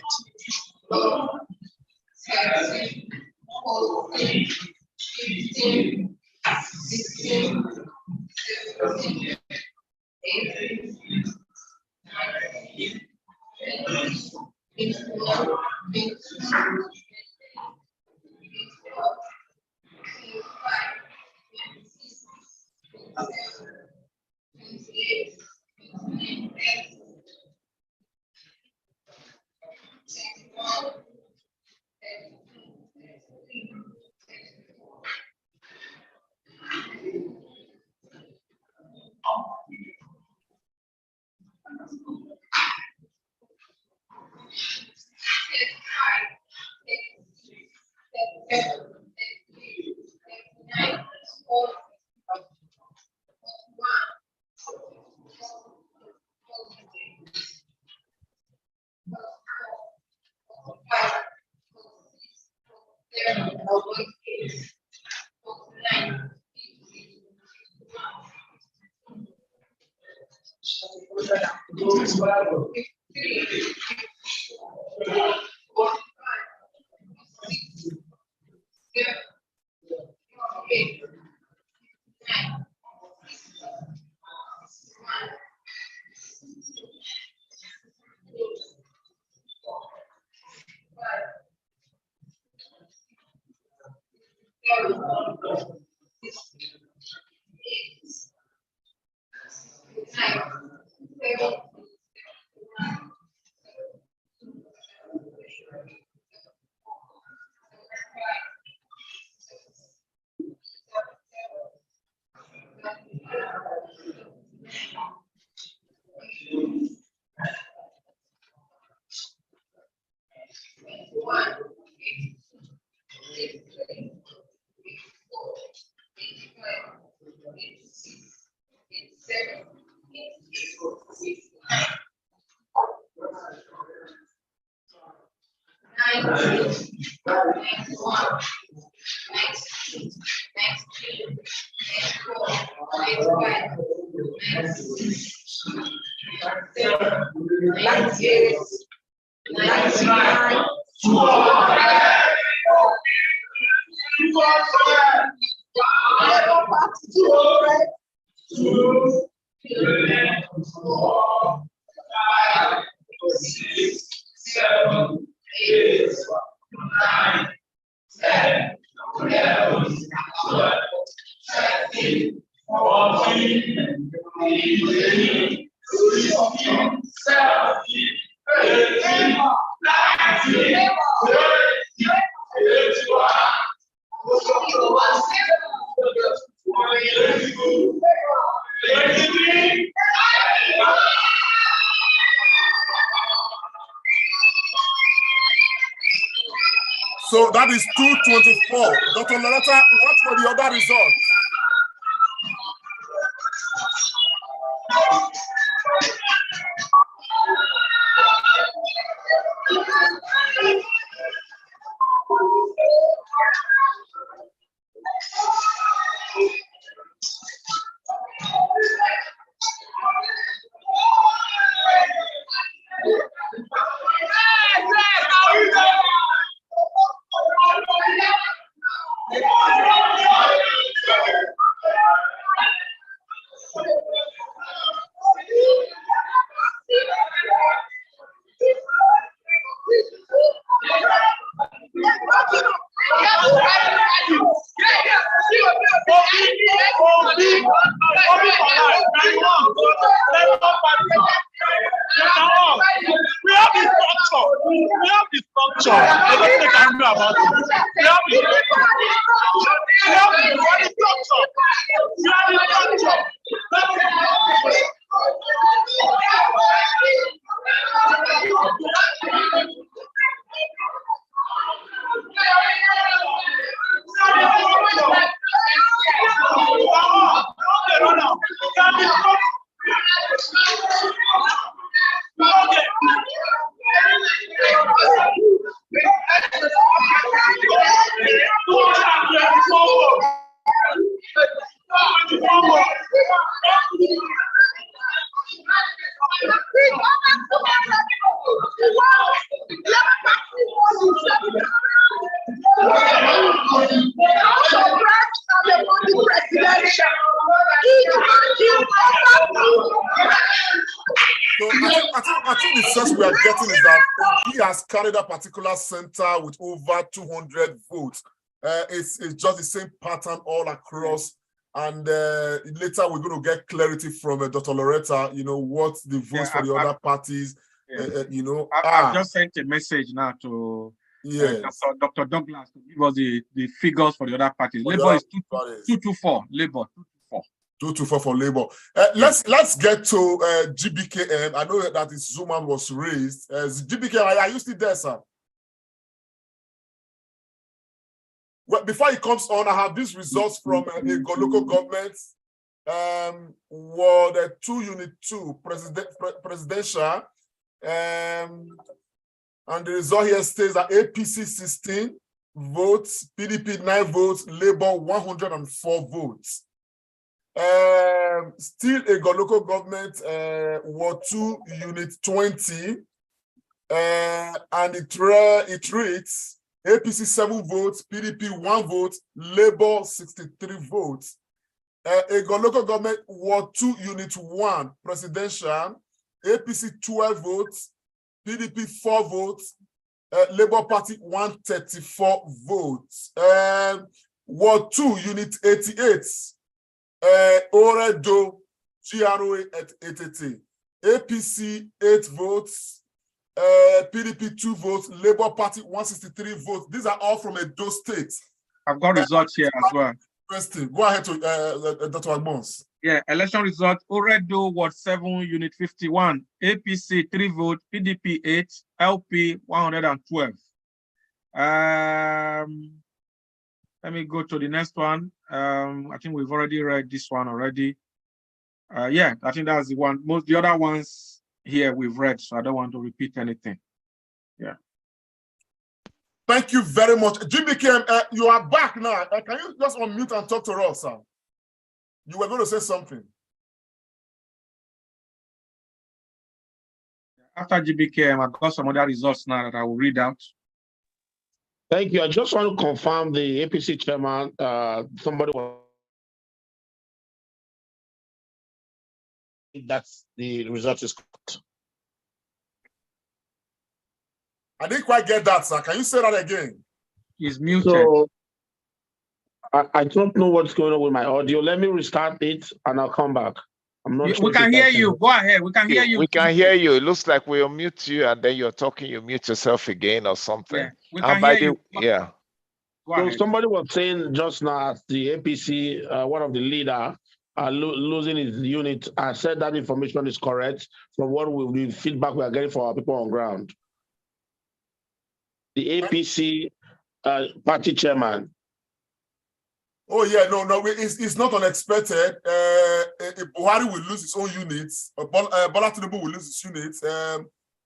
So that is 224. Dr. Loretta, watch for the other results. I think the sense we are getting is that he has carried a particular center with over 200 votes. It's just the same pattern all across. And later we're going to get clarity from Dr. Loretta, you know, what the votes for the other parties, you know. I've just sent a message now to Dr. Douglas to give us the figures for the other parties. Labour is 224. Labour 224. 224 for Labour. Let's get to GBKM. I know that his Zoom was raised. GBKM, are you still there, sir? Well, before he comes on, I have these results from a local government. Ward 2, Unit 2, presidential. And the result here states that APC 16 votes, PDP 9 votes, Labour 104 votes. Still a local government, Ward 2, Unit 20, and it reads APC 7 votes, PDP 1 vote, Labour 63 votes. A local government, Ward 2, Unit 1, presidential, APC 12 votes, PDP 4 votes, Labour Party 134 votes. Ward 2, Unit 88, Oredo, GROA at 88, APC 8 votes, PDP 2 votes, Labour Party 163 votes. These are all from Edo State. I've got results here as well. Interesting. Go ahead, to Dr. Agbons. Yeah, election result, Oredo, Ward 7, Unit 51, APC 3 votes, PDP 8, LP 112. Let me go to the next one. I think we've already read this one already. Yeah, I think that's the one. Most the other ones here we've read, so I don't want to repeat anything. Yeah. Thank you very much. GBK, you are back now. Can you just unmute and talk to us, sir? You were going to say something. After GBK, I've got some other results now that I will read out. Thank you. I just want to confirm the APC chairman. Somebody was. That's the result is correct. I didn't quite get that, sir. Can you say that again? He's muted. So I don't know what's going on with my audio. Let me restart it and I'll come back. I'm not sure. We can hear you. Go ahead. We can hear you. We can hear you. It looks like we unmute you and then you're talking, you mute yourself again or something. Yeah, we can hear you. Yeah. So somebody was saying just now the APC, one of the leader, losing his unit. I said that information is correct from what the feedback we are getting from our people on ground. The APC party chairman. Oh yeah, no, it's not unexpected. Buhari will lose his own units. Bola Tinubu will lose his units.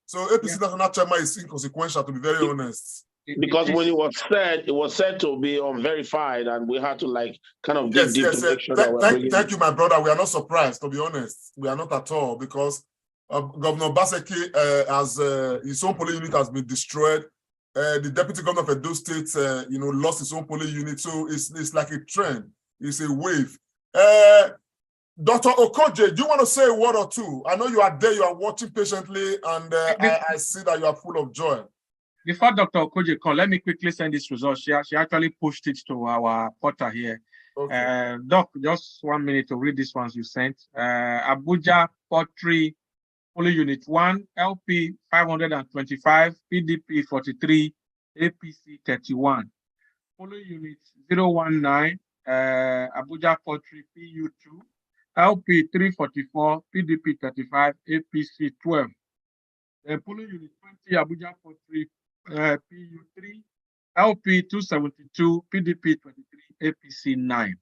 So APC national chairman is inconsequential, to be very honest. Because when it was said to be unverified, and we had to like kind of dig deep to make sure that thank you, my brother. We are not surprised, to be honest. We are not at all, because Governor Baseki has his own polling unit has been destroyed. The deputy governor of Edo State, lost his own polling unit. So it's like a trend. It's a wave. Dr. Okoje, do you want to say a word or two? I know you are there. You are watching patiently, and I see that you are full of joy. Before Dr. Okoje call, let me quickly send this result. She actually pushed it to our portal here. Okay. Doc, just 1 minute to read these ones you sent. Abuja, Pottery, Polling Unit 1, LP 525, PDP 43, APC 31. Polling Unit 019, Abuja Pottery, PU 2, LP 344, PDP 35, APC 12. Polling Unit 20, Abuja Pottery, PU 3, LP 272, PDP 23, APC 9.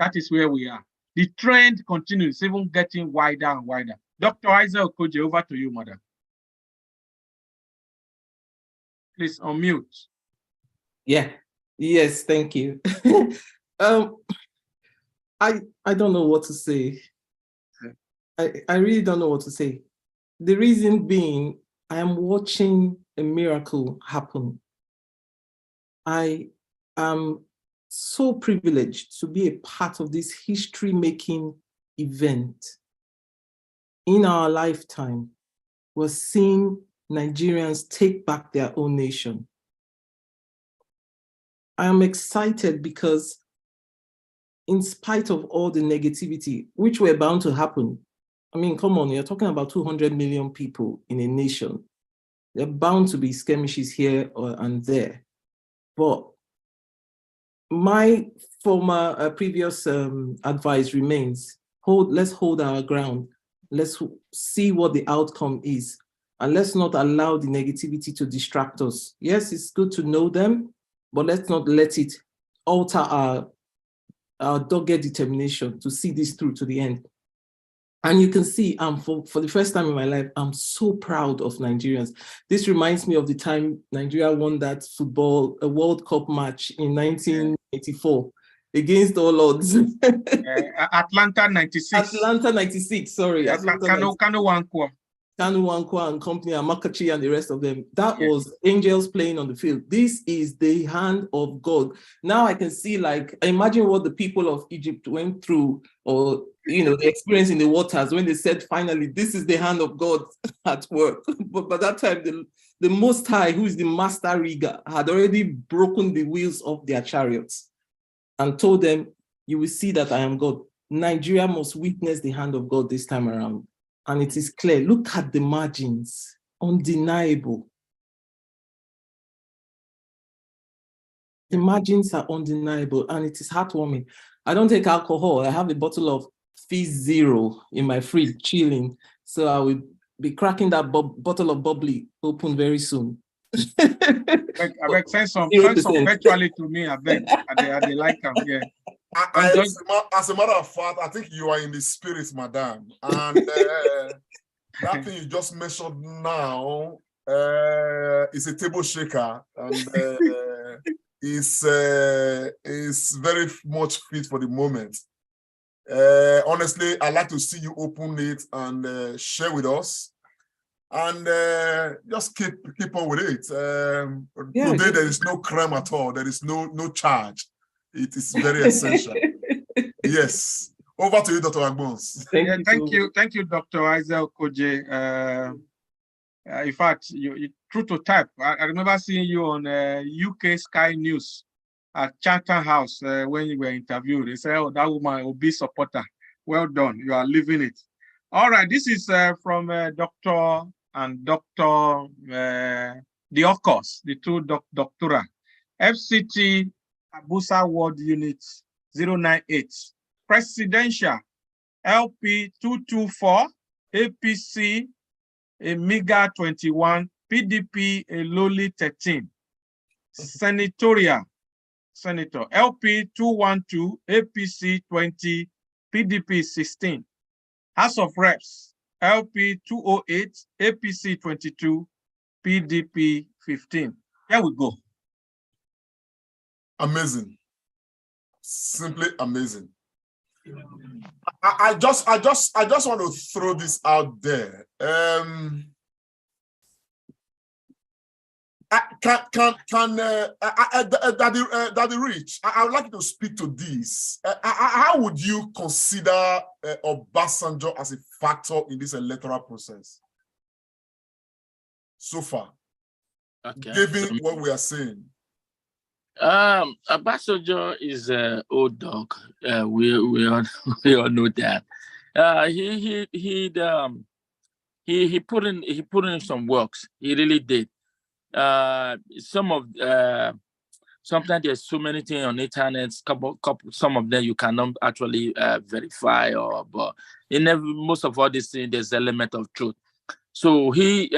That is where we are. The trend continues, even getting wider and wider. Dr. Isaac Okoje, over to you, madam. Please unmute. Yeah. Yes, thank you. I don't know what to say. I really don't know what to say. The reason being, I am watching a miracle happen. I am so privileged to be a part of this history-making event. In our lifetime, we're seeing Nigerians take back their own nation. I am excited because in spite of all the negativity, which were bound to happen, I mean, come on, you're talking about 200 million people in a nation. There are bound to be skirmishes here and there. But my former previous advice remains, let's hold our ground. Let's see what the outcome is. And let's not allow the negativity to distract us. Yes, it's good to know them, but let's not let it alter our dogged determination to see this through to the end. And you can see, for the first time in my life, I'm so proud of Nigerians. This reminds me of the time Nigeria won that a World Cup match in 1984 against all odds. Atlanta 96. Atlanta 96, sorry. Yeah, Kanu Wankwa and company, and Makachi and the rest of them. That was angels playing on the field. This is the hand of God. Now I can see, like, imagine what the people of Egypt went through, or the experience in the waters when they said, finally, this is the hand of God at work. But by that time, the Most High, who is the master rigger, had already broken the wheels of their chariots and told them, you will see that I am God. Nigeria must witness the hand of God this time around. And it is clear. Look at the margins, undeniable. The margins are undeniable, and it is heartwarming. I don't take alcohol. I have a bottle of Fizz Zero in my fridge, chilling. So I will be cracking that bottle of bubbly open very soon. I beg, send some virtually to me. I beg, I like them. Yeah. As a matter of fact, I think you are in the spirit, madam. And that thing you just mentioned now is a table shaker, and is very much fit for the moment. Honestly, I'd like to see you open it and share with us, and just keep on with it. Today there is no crime at all. There is no charge. It is very essential. Yes. Over to you, Dr. Agbons. Thank you, Dr. Isaac Koje. In fact, you true to type. I remember seeing you on UK Sky News at Chatham House when you were interviewed. They said, "Oh, that woman will be supporter." Well done. You are living it. All right. This is from Dr. and Dr. the of course, the two doctora. FCT Abuja Ward Unit 098. Presidential LP 224, APC a MEGA 21, PDP a lowly 13. Senatorial Senator LP 212, APC 20, PDP 16. House of Reps LP 208, APC 22, PDP 15. Here we go. Amazing. Simply amazing. I just want to throw this out there. That the rich. I would like you to speak to this. How would you consider Obasanjo as a factor in this electoral process so far? Okay. Given what we are saying. Abasanjo is an old dog. We all know that. He put in some works. He really did. Sometimes there's so many things on the internet. Some of them you cannot actually verify, but most of all these things there's element of truth. So he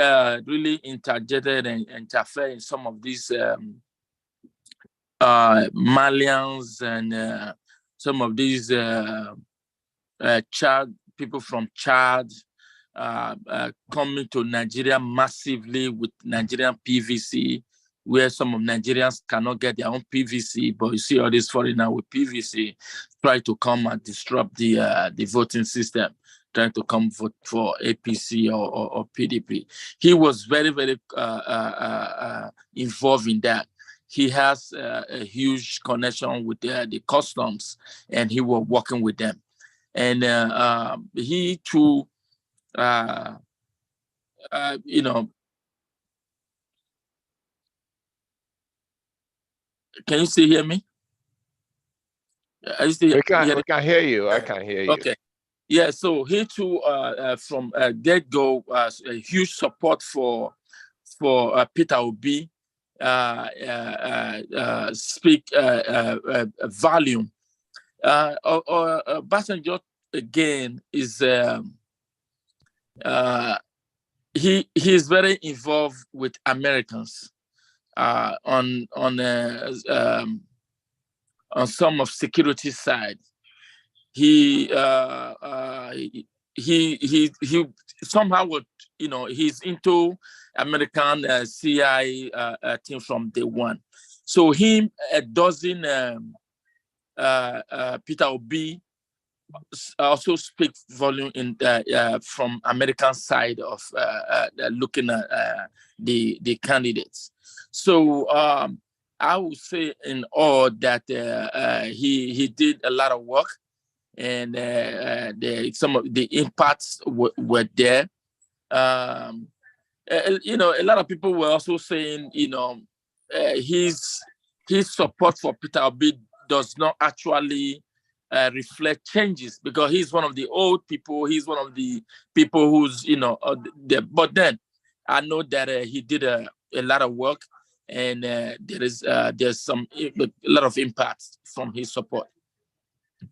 really interjected and interfered in some of these. Malians and some of these Chad people from Chad coming to Nigeria massively with Nigerian PVC, where some of Nigerians cannot get their own PVC, but you see all these foreigners with PVC try to come and disrupt the voting system, trying to come vote for APC or PDP. He was very, very involved in that. He has a huge connection with the customs, and he was working with them. And he too, can you still hear me? We can hear you. I can hear you. Okay. Yeah, so he too, from get-go, a huge support for Peter Obi. Speak volume. Obasanjo again is he is very involved with Americans on on some of security side. He somehow would, he's into American CIA team from day one. So him doesn't Peter Obi also speak volume in from American side of looking at the candidates. So I would say in all that he did a lot of work, and some of the impacts were there. A lot of people were also saying, his support for Peter Obi does not actually reflect changes, because he's one of the old people. He's one of the people who's, but then I know that he did a lot of work, and there's a lot of impact from his support.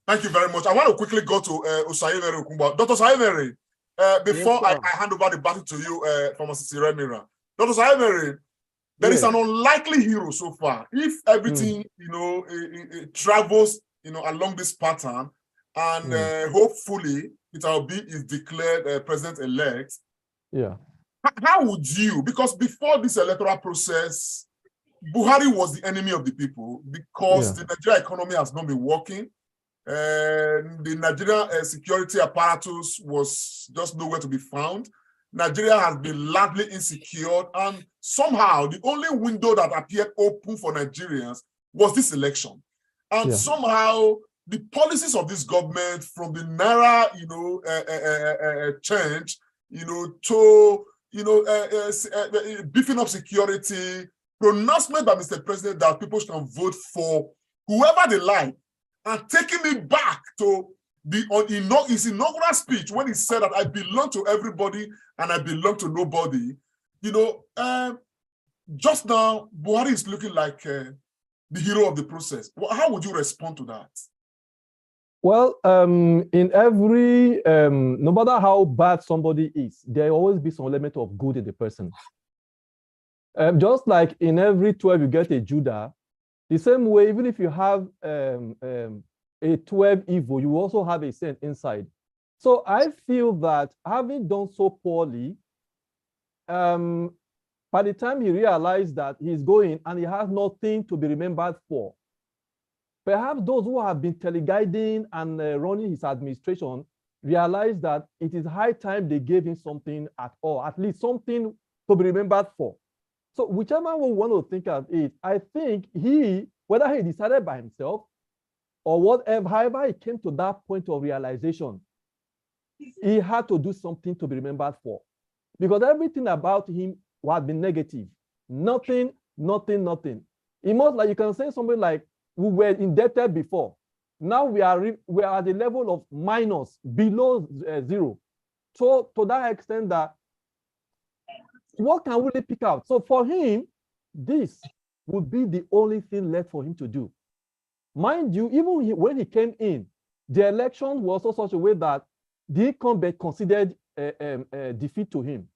Thank you very much. I want to quickly go to Osayemere Okunbo. Dr. Osayemere, before Yes, I hand over the battle to you, Pharmacist Remira. Dr. Osayemere, there is an unlikely hero so far. If everything, travels, along this pattern, and hopefully Peter Obi is declared president-elect. Yeah. How would you, because before this electoral process, Buhari was the enemy of the people, because the Nigerian economy has not been working. The Nigerian security apparatus was just nowhere to be found. Nigeria has been largely insecure, and somehow the only window that appeared open for Nigerians was this election. And somehow the policies of this government, from the Naira, change, to beefing up security, pronouncement by Mr. President that people can vote for whoever they like, and taking me back to his inaugural speech when he said that I belong to everybody and I belong to nobody. Just now, Buhari is looking like the hero of the process. How would you respond to that? Well, in every, no matter how bad somebody is, there will always be some element of good in the person. Just like in every 12 you get a Judah, the same way, even if you have a 12 evil, you also have a saint inside. So I feel that having done so poorly, by the time he realized that he's going and he has nothing to be remembered for, perhaps those who have been teleguiding and running his administration realize that it is high time they gave him something at all, at least something to be remembered for. So whichever one we want to think of it, I think whether he decided by himself or whatever, however he came to that point of realization, he had to do something to be remembered for. Because everything about him had been negative. Nothing. It must, like, you can say something like, we were indebted before. Now we are at the level of minus, below zero. So to that extent that, what can we really pick out? So for him, this would be the only thing left for him to do. Mind you, even when he came in, the election was also such a way that the incumbent considered a defeat to him.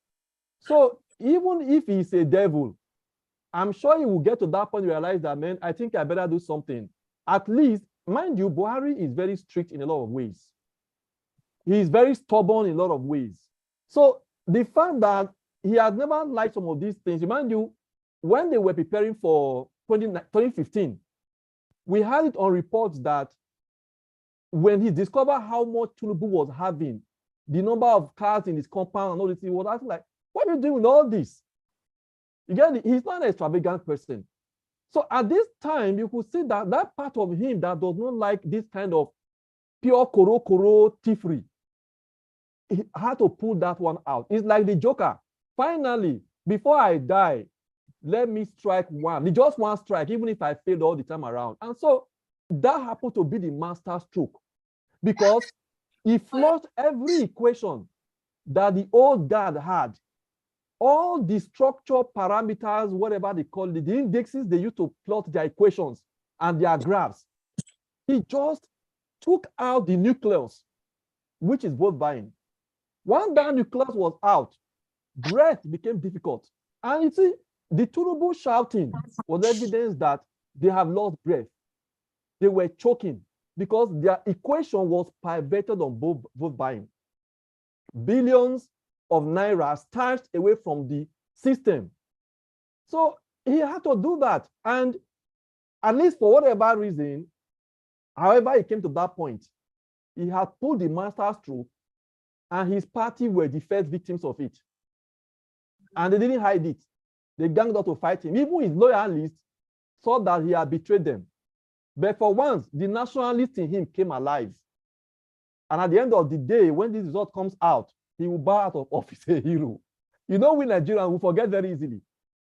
So even if he's a devil, I'm sure he will get to that point and realize that, man, I think I better do something. At least, mind you, Buhari is very strict in a lot of ways. He is very stubborn in a lot of ways. So the fact that he has never liked some of these things, remind you, when they were preparing for 2015, we had it on reports that when he discovered how much Tinubu was having, the number of cars in his compound and all this, he was asking like, what are you doing with all this? Again, he's not an extravagant person. So at this time, you could see that that part of him that does not like this kind of pure koro thievery, he had to pull that one out. It's like the Joker. Finally, before I die, let me strike one. Just one strike, even if I failed all the time around. And so that happened to be the master stroke, because he flushed every equation that the old guard had. All the structure parameters, whatever they call it, the indexes they used to plot their equations and their graphs. He just took out the nucleus, which is vote buying. Once that nucleus was out, breath became difficult. And you see, the Tinubu shouting was evidence that they have lost breath. they were choking because their equation was pivoted on vote buying. Billions of naira stashed away from the system. So he had to do that. And at least for whatever reason, however he came to that point, he had pulled the master's stroke, and his party were the first victims of it. And they didn't hide it. They ganged up to fight him. Even his loyalists saw that he had betrayed them. But for once, the nationalist in him came alive. And at the end of the day, when this result comes out, he will bow out of office a hero. You know, we Nigerians will forget very easily.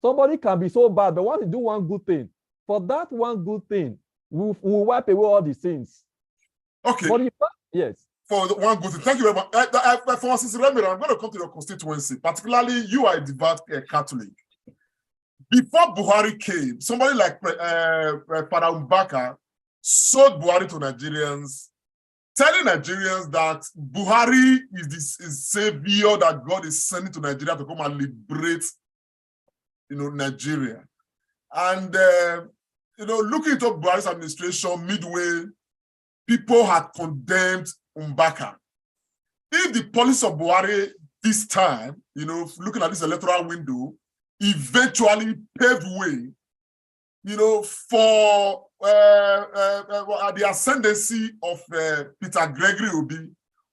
Somebody can be so bad, but once you do one good thing, for that one good thing, we'll wipe away all the sins. Okay. Yes. For the one good thing. Thank you very much. For Sister Remira, I'm going to come to your constituency. Particularly, you are a devout Catholic. Before Buhari came, somebody like Father Mbaka sold Buhari to Nigerians, telling Nigerians that Buhari is the savior that God is sending to Nigeria to come and liberate, Nigeria. And, looking into Buhari's administration midway, people had condemned Mbaka. If the policy of Buhari this time, looking at this electoral window, eventually paved way, for the ascendancy of Peter Gregory Obi,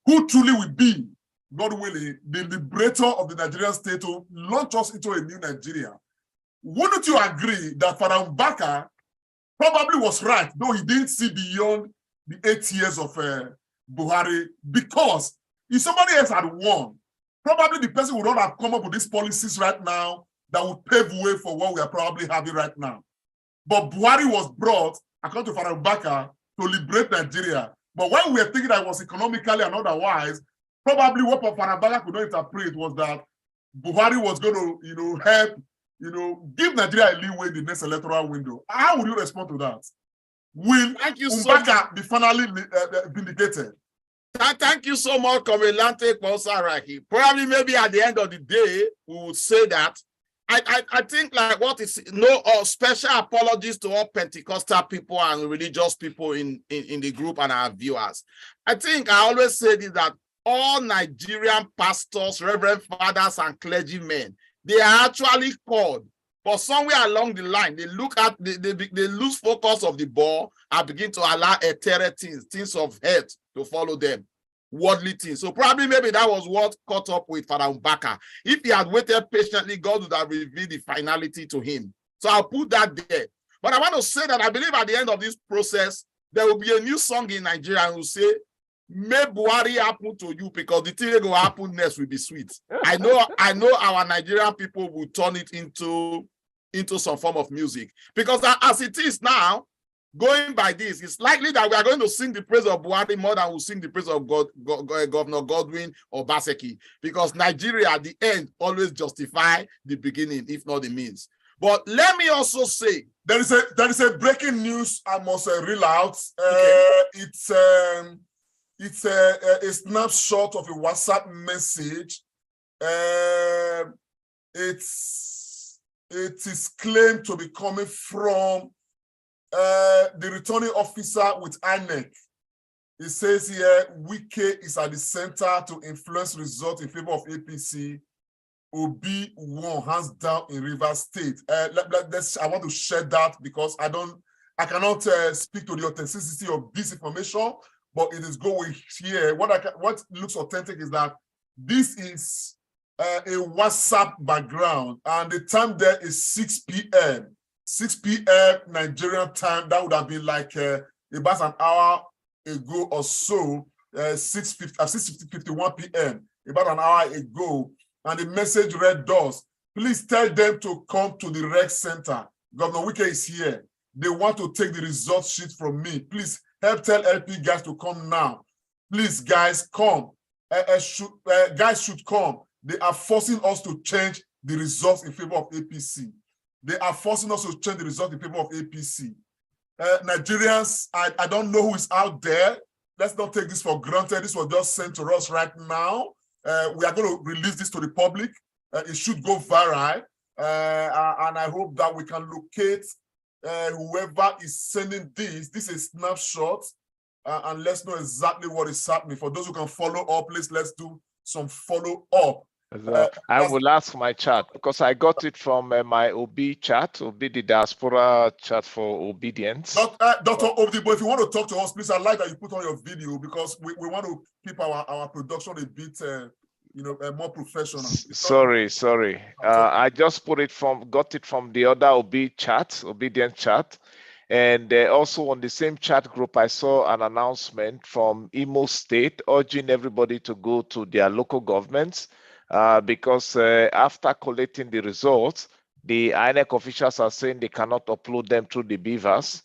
who truly will be, God willing, the liberator of the Nigerian state to launch us into a new Nigeria. Wouldn't you agree that Father Mbaka probably was right, though he didn't see beyond the 8 years of Buhari? Because if somebody else had won, probably the person would not have come up with these policies right now that would pave way for what we are probably having right now. But Buhari was brought, according to Father Mbaka, to liberate Nigeria. But when we were thinking that it was economically and otherwise, probably what Father Mbaka could not interpret was that Buhari was going to, help, give Nigeria a leeway in the next electoral window. How would you respond to that? Will Mbaka be finally vindicated? Thank you so much, Comrade Lante. Probably maybe at the end of the day, we would say that. I think like what is special apologies to all Pentecostal people and religious people in the group and our viewers. I think I always say this, that all Nigerian pastors, reverend fathers, and clergymen, they are actually called, but somewhere along the line, they look at they lose focus of the ball and begin to allow ethereal things of hate to follow them. Worldly things. So probably maybe that was what caught up with Father Mbaka. If he had waited patiently, God would have revealed the finality to him. So I'll put that there. But I want to say that I believe at the end of this process, there will be a new song in Nigeria and will say, may Buhari happen to you, because the thing that will happen next will be sweet. I know our Nigerian people will turn it into some form of music. Because as it is now, going by this, it's likely that we are going to sing the praise of Buhari more than we'll sing the praise of Governor Godwin or Baseki, because Nigeria at the end always justify the beginning, if not the means. But let me also say there is a breaking news I must reel out. It's a snapshot of a WhatsApp message. It is claimed to be coming from the returning officer with INEC. It says here, Wike is at the center to influence results in favor of APC. Obi won hands down in Rivers State. I want to share that because I cannot speak to the authenticity of this information, but it is going here. What looks authentic is that this is a WhatsApp background, and the time there is 6 p.m. 6 p.m. Nigerian time. That would have been like about an hour ago or so, 6:51 p.m., about an hour ago. And the message read thus: please tell them to come to the rec center. Governor Wike is here. They want to take the results sheet from me. Please help tell LP guys to come now. Please, guys, come. Guys should come. They are forcing us to change the results in favor of APC. They are forcing us to change the result in favor of APC. Nigerians, I don't know who is out there. Let's not take this for granted. This was just sent to us right now. We are going to release this to the public. It should go viral. And I hope that we can locate whoever is sending this is a snapshot, and let's know exactly what is happening. For those who can follow up, let's do some follow up. I will ask my chat because I got it from my OB chat, OB the Diaspora chat for obedience. Dr. Obdibo, if you want to talk to us, please, I like that you put on your video because we want to keep our production a bit, more professional. Sorry. I just got it from the other OB chat, obedience chat. And also on the same chat group, I saw an announcement from Imo State urging everybody to go to their local governments because after collecting the results, the INEC officials are saying they cannot upload them through the beavers.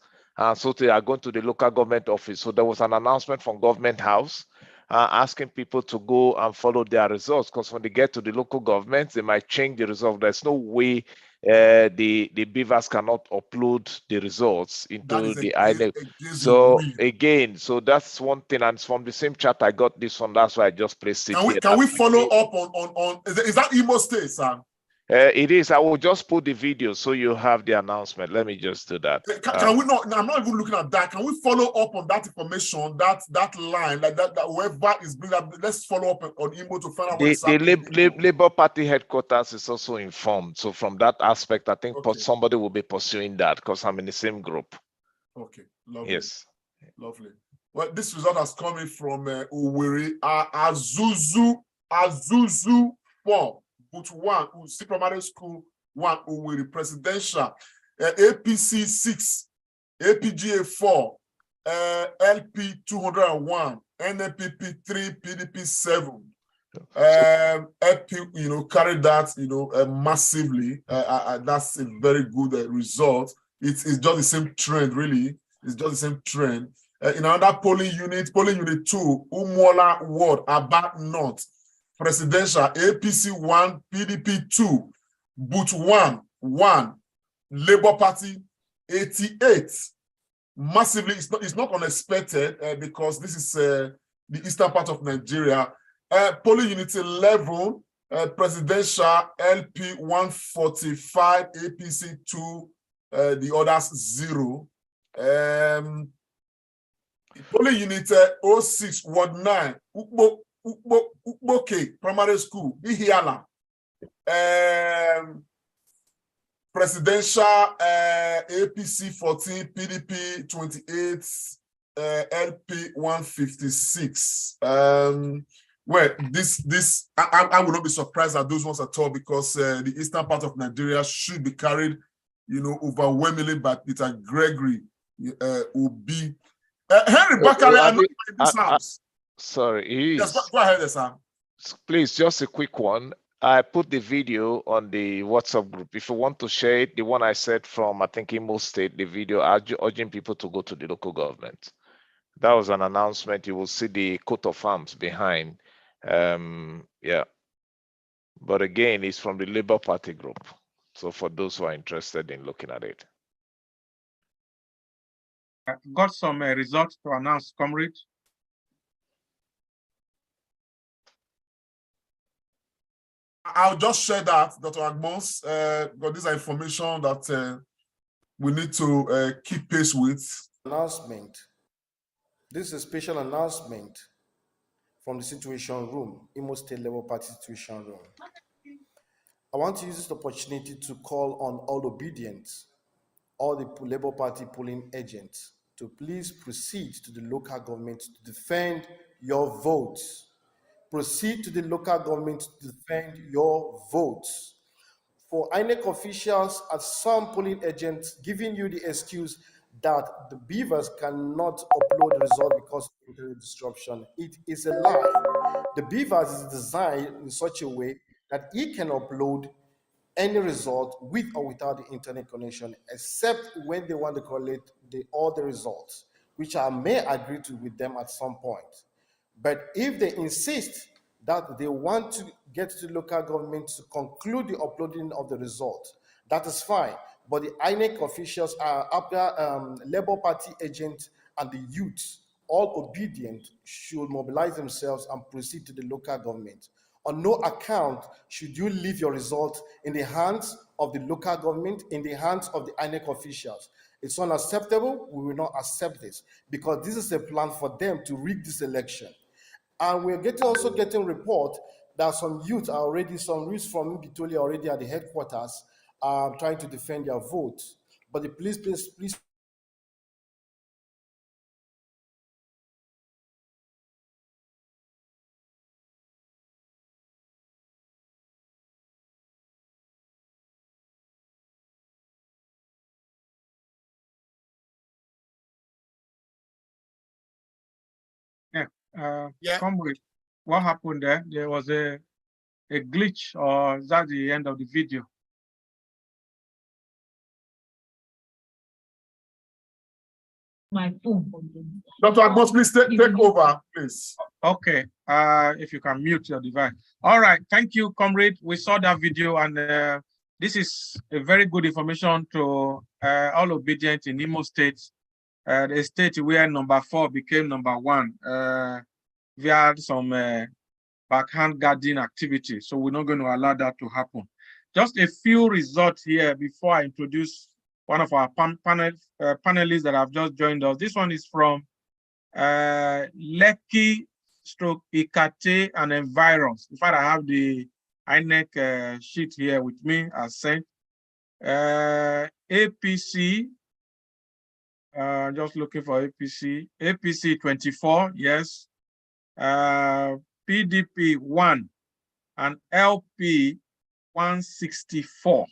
So they are going to the local government office. So there was an announcement from Government House asking people to go and follow their results, because when they get to the local governments, they might change the result. There's no way the beavers cannot upload the results into the INEC. So again, so that's one thing, and it's from the same chat I got this one. That's why I just placed it here. Can we follow up on is that Imo State, sir? It is. I will just put the video so you have the announcement. Let me just do that. Can we not? I'm not even looking at that. Can we follow up on that information, that line, like that whoever is bringing up? Let's follow up on Imo to find out what is happening. The Labour Party headquarters is also informed. So from that aspect, I think somebody will be pursuing that because I'm in the same group. Okay, lovely. Yes. Lovely. Well, this result has coming from Owerri, Azuzu 4. But 1, primary school 1, Owerri presidential, APC 6, APGA 4, LP 201, NNPP 3, PDP 7. LP, carried that, massively. That's a very good result. It's just the same trend, really. It's just the same trend. In another polling unit 2, Umuola Ward, Aba North. Presidential, APC 1, PDP 2, Boot 1, Labour Party 88. Massively, it's not unexpected because this is the eastern part of Nigeria. Polling unit 11, presidential, LP 145, APC 2, the others 0. Polling unit 06, Ward 9, Ukboke primary school, Ihiala. Presidential, APC 14, PDP 28, LP 156. Well, this I would not be surprised at those ones at all because the eastern part of Nigeria should be carried, overwhelmingly by Peter Gregory, Obi. Henry Bakari, I know in this house. Sorry, yes, go ahead, sir. Please, just a quick one. I put the video on the WhatsApp group. If you want to share it, the one I said from, I think, Imo State, the video urging people to go to the local government. That was an announcement. You will see the coat of arms behind. Yeah. But again, it's from the Labour Party group. So for those who are interested in looking at it. Got some results to announce, Comrade. I'll just share that, Dr. Agbons, but these are information that we need to keep pace with. Announcement. This is a special announcement from the Situation Room, Imo State Labour Party Situation Room. I want to use this opportunity to call on all obedience, all the Labour Party polling agents, to please proceed to the local government to defend your votes. Proceed to the local government to defend your votes. For INEC officials and some polling agents giving you the excuse that the beavers cannot upload the result because of internet disruption, it is a lie. The beavers is designed in such a way that it can upload any result with or without the internet connection, except when they want to collect all the results, which I may agree to with them at some point. But if they insist that they want to get to the local government to conclude the uploading of the result, that is fine. But the INEC officials are after Labour Party agents and the youth, all obedient, should mobilize themselves and proceed to the local government. On no account should you leave your result in the hands of the local government, in the hands of the INEC officials. It's unacceptable. We will not accept this because this is a plan for them to rig this election. And we're also getting report that some youth from Bitoli are already at the headquarters trying to defend their vote. But please. Comrade, what happened there? There was a glitch, or is that the end of the video? My phone. Dr. Agbos, please take over, please. Okay, if you can mute your device. All right, thank you, Comrade. We saw that video, and this is a very good information to all obedient in Imo State, the state where number 4 became number 1. We had some backhand guarding activity, so we're not going to allow that to happen. Just a few results here before I introduce one of our panelists that have just joined us. This one is from Lekki / Ikate and Environs. In fact, I have the INEC sheet here with me as sent. APC, just looking for APC. APC 24, yes. PDP 1 and LP 164.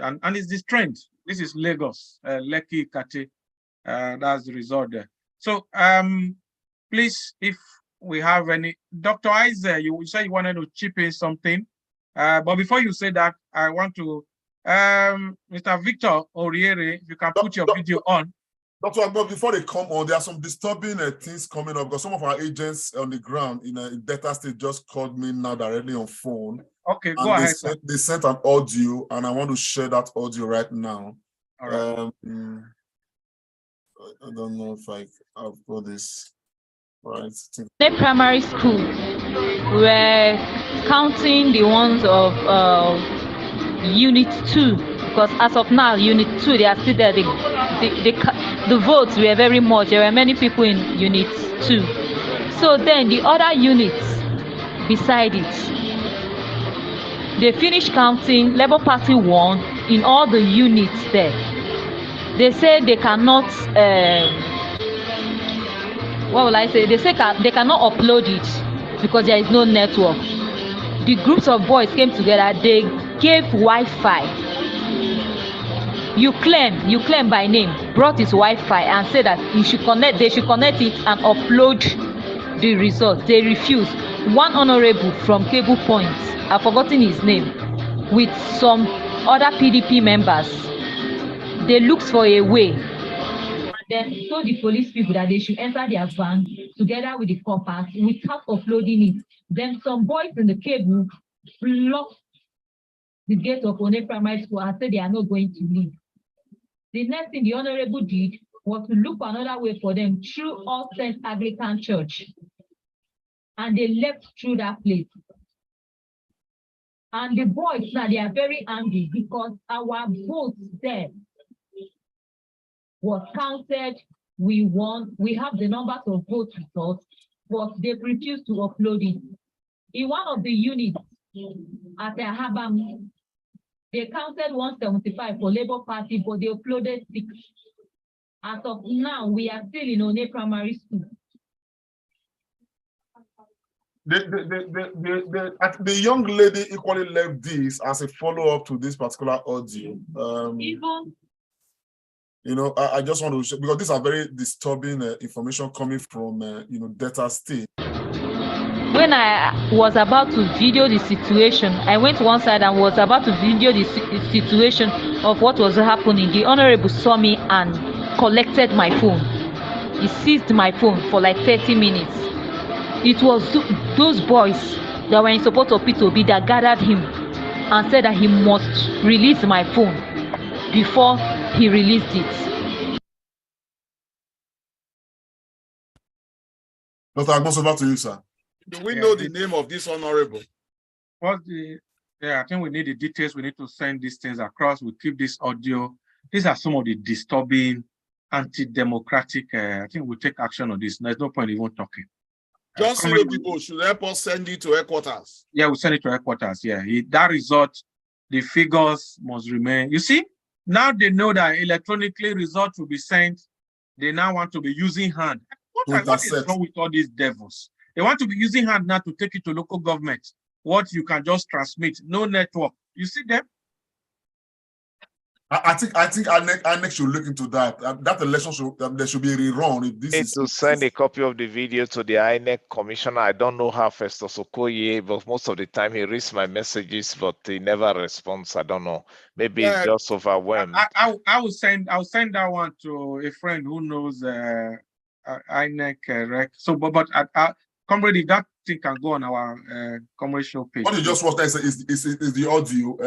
And it's this trend. This is Lagos, Lekki, Kate. That's the result there. So please, if we have any, Dr. Isaac, you said you wanted to chip in something. But before you say that, I want to, Mr. Victor Oriere, if you can put your video on. Dr. Agbon, before they come on, there are some disturbing things coming up because some of our agents on the ground in Delta State just called me now directly on phone. Okay, go ahead. They sent an audio, and I want to share that audio right now. All right. I don't know if I've got this right. The primary school, we're counting the ones of Unit 2, because as of now, Unit 2, they are still there. The votes were very much. There were many people in Unit 2. So then the other units beside it, they finished counting. Labour Party won in all the units there. They say they cannot, what will I say? They say they cannot upload it because there is no network. The groups of boys came together. They gave Wi-Fi. You claim by name, brought his Wi-Fi and said that they should connect it and upload the results. They refused. One honorable from Cable Point, I've forgotten his name, with some other PDP members, they looked for a way. And then told the police people that they should enter their van together with the coppers without uploading it. Then some boys in the cable blocked the gate of One Primary School and said they are not going to leave. The next thing the honorable did was to look for another way for them through All Saints Anglican Church. And they left through that place. And the boys now, they are very angry because our votes there was counted. We won. We have the numbers of votes results, but they refused to upload it. In one of the units at the Habam, they counted 175 for Labour Party, but they uploaded 6. As of now, we are still in One Primary School. The young lady equally left this as a follow-up to this particular audio. You know, I just want to show, because these are very disturbing information coming from, Delta State. When I was about to video the situation, I went one side and was about to video the situation of what was happening. The honorable saw me and collected my phone. He seized my phone for like 30 minutes. It was those boys that were in support of P2B that gathered him and said that he must release my phone before he released it. Dr. Agbos, over to you, sir. Do we know the name of this honorable? I think we need the details. We need to send these things across. We keep this audio these are some of the disturbing, anti-democratic. I think we'll take action on this. There's no point even talking. Just see the people should help us send it to headquarters. Yeah, we'll send it to headquarters. Yeah, that result, the figures must remain. You see, now they know that electronically results will be sent. They now want to be using hand. What is wrong with all these devils? They want to be using hand now to take it to local government. What you can just transmit, no network. You see them? I think INEC should look into that. That election there should be a rerun. If this Need is to send a copy of the video to the INEC commissioner. I don't know how Festus Okoye, but most of the time he reads my messages, but he never responds. I don't know. Maybe he's just overwhelmed. I will send that one to a friend who knows INEC rec. So, but comrade, that thing can go on our Comrade Show page. What you just watched is the audio.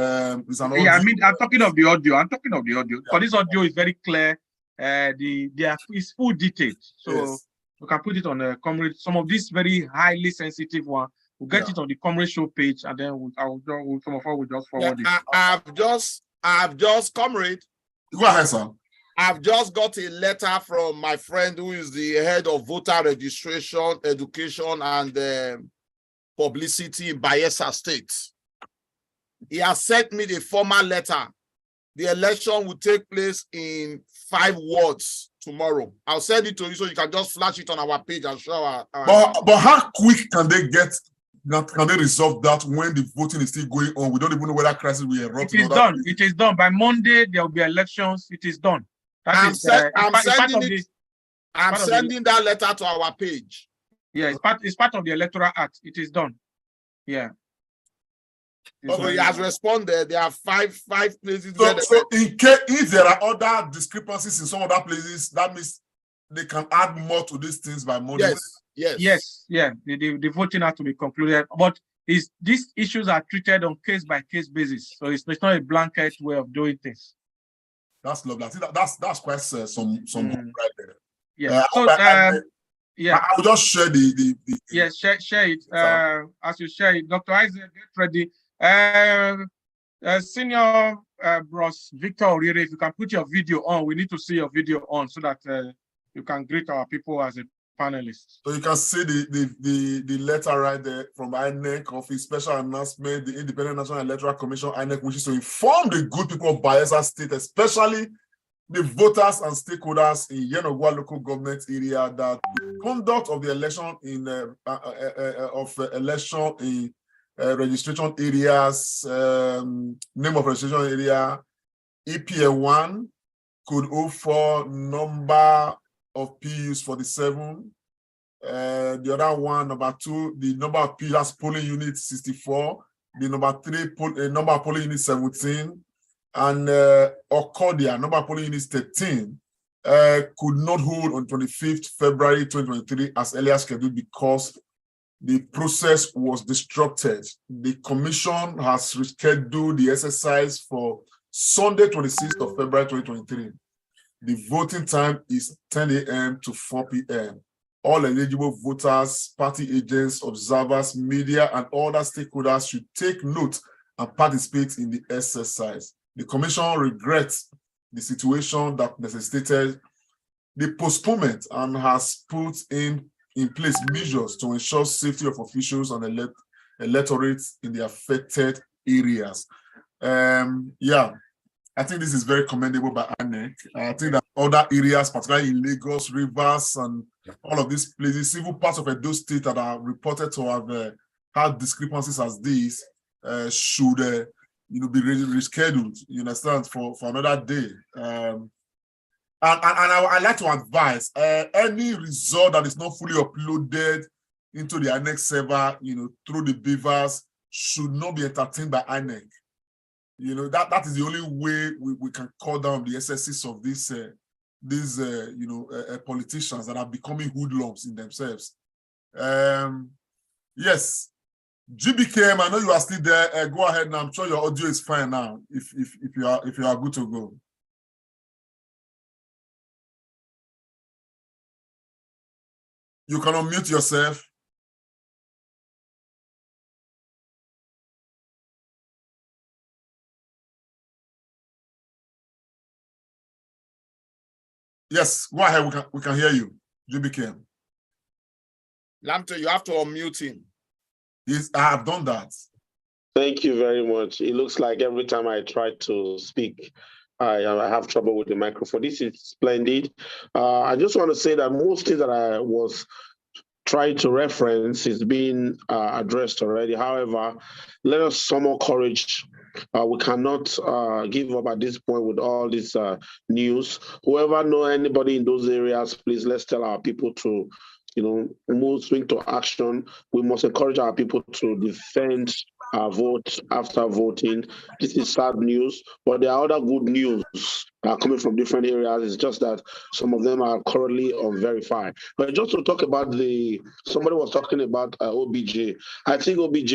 It's an audio. Yeah, I mean, I'm talking of the audio. Because this audio is very clear. It's full detail. So yes, we can put it on the Comrade. Some of these very highly sensitive one, we'll get it on the Comrade Show page, and then some of us will just forward it. I've just comrade. Go ahead, sir. I've just got a letter from my friend who is the head of voter registration, education, and publicity in Bayelsa State. He has sent me the formal letter. The election will take place in 5 wards tomorrow. I'll send it to you so you can just flash it on our page and show our But how quick can they resolve that when the voting is still going on? We don't even know whether crisis will erupt. It is done. It is done. By Monday, there will be elections. It is done. I'm sending that letter to our page. Yeah, it's part of the Electoral Act. It is done. Yeah. Okay, he has responded. There are five places. So in case if there are other discrepancies in some other places, that means they can add more to these things by Monday. Yes. Yeah. The voting has to be concluded, but these issues are treated on case-by-case basis. So it's not a blanket way of doing things. That's lovely. I think that's quite some right there. Yeah. I will just share the yes, share it. As you share it, Dr. Isaac, get ready. Senior Bros Victor Orire, if you can put your video on, we need to see your video on so that you can greet our people as a panelist. So you can see the letter right there from INEC of his special announcement, the Independent National Electoral Commission, INEC, which is to inform the good people of Bayelsa State, especially the voters and stakeholders in Yenogwa local government area, that the conduct of the election in registration areas, name of registration area, EPA 1, code 04, number of PUs 47. The other one, number 2, the number of PUs polling units 64. The number 3, number of polling units 17. And Okodia, number of polling units 13, could not hold on 25th February 2023 as earlier scheduled because the process was disrupted. The commission has rescheduled the exercise for Sunday, 26th of February 2023. The voting time is 10 a.m. to 4 p.m. All eligible voters, party agents, observers, media, and other stakeholders should take note and participate in the exercise. The commission regrets the situation that necessitated the postponement and has put in place measures to ensure safety of officials and electorates in the affected areas. I think this is very commendable by INEC. I think that other areas, particularly in Lagos, Rivers, and all of these places, civil parts of Edo State that are reported to have had discrepancies as these, should be rescheduled, you understand, for another day. And I'd like to advise any result that is not fully uploaded into the INEC server, through the beavers, should not be entertained by INEC. That is the only way we can cut down the excesses of these politicians that are becoming hoodlums in themselves. Yes, GBKM, I know you are still there. Go ahead now. I'm sure your audio is fine now. If you are good to go. You can unmute yourself. Yes, go ahead. We can hear you. GBK. Lamte, you have to unmute him. Yes, I have done that. Thank you very much. It looks like every time I try to speak, I have trouble with the microphone. This is splendid. I just want to say that most things that I was trying to reference is being addressed already. However, let us summon courage. We cannot give up at this point with all this news. Whoever know anybody in those areas, please let's tell our people to, swing to action. We must encourage our people to defend our vote after voting. This is sad news, but there are other good news coming from different areas. It's just that some of them are currently unverified. But just to talk about somebody was talking about OBJ. I think OBJ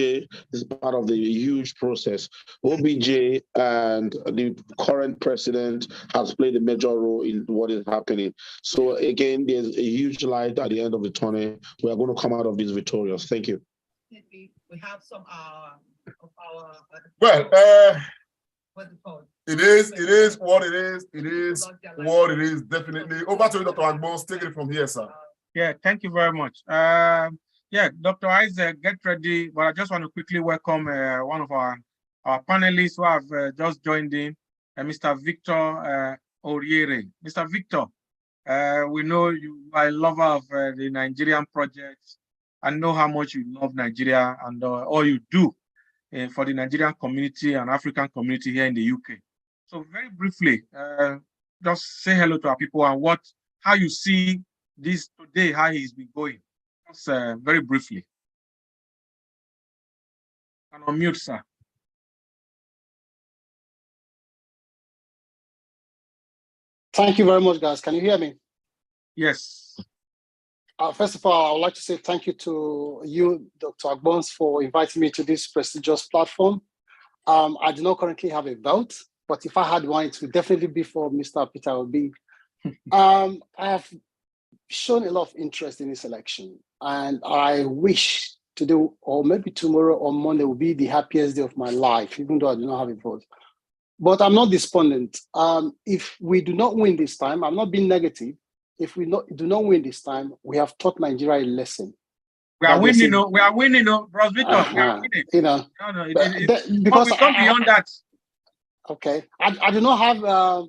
is part of the huge process. OBJ and the current president has played a major role in what is happening. So again, there's a huge light at the end of the tunnel. We are going to come out of this victorious. Thank you. We have some well, it is what it is. It is what it is, definitely. Over to you, Dr. Agbons. Take it from here, sir. Yeah, thank you very much. Yeah, Dr. Isaac, get ready. But I just want to quickly welcome one of our panelists who have just joined in, Mr. Victor Oriere. Mr. Victor, we know you are a lover of the Nigerian project. I know how much you love Nigeria and all you do for the Nigerian community and African community here in the UK. So very briefly, just say hello to our people and how you see this today, how he's been going. Just very briefly. And unmute, sir. Thank you very much, guys. Can you hear me? Yes. First of all, I would like to say thank you to you, Dr. Agbons, for inviting me to this prestigious platform. I do not currently have a vote, but if I had one, it would definitely be for Mr. Peter Obi. I have shown a lot of interest in this election, and I wish today, or maybe tomorrow or Monday, will be the happiest day of my life, even though I do not have a vote. But I'm not despondent. If we do not win this time, I'm not being negative. If we do not win this time, we have taught Nigeria a lesson. We are winning, we are winning, Bros. Victor. We are winning. Because we come beyond that. Okay. I do not have a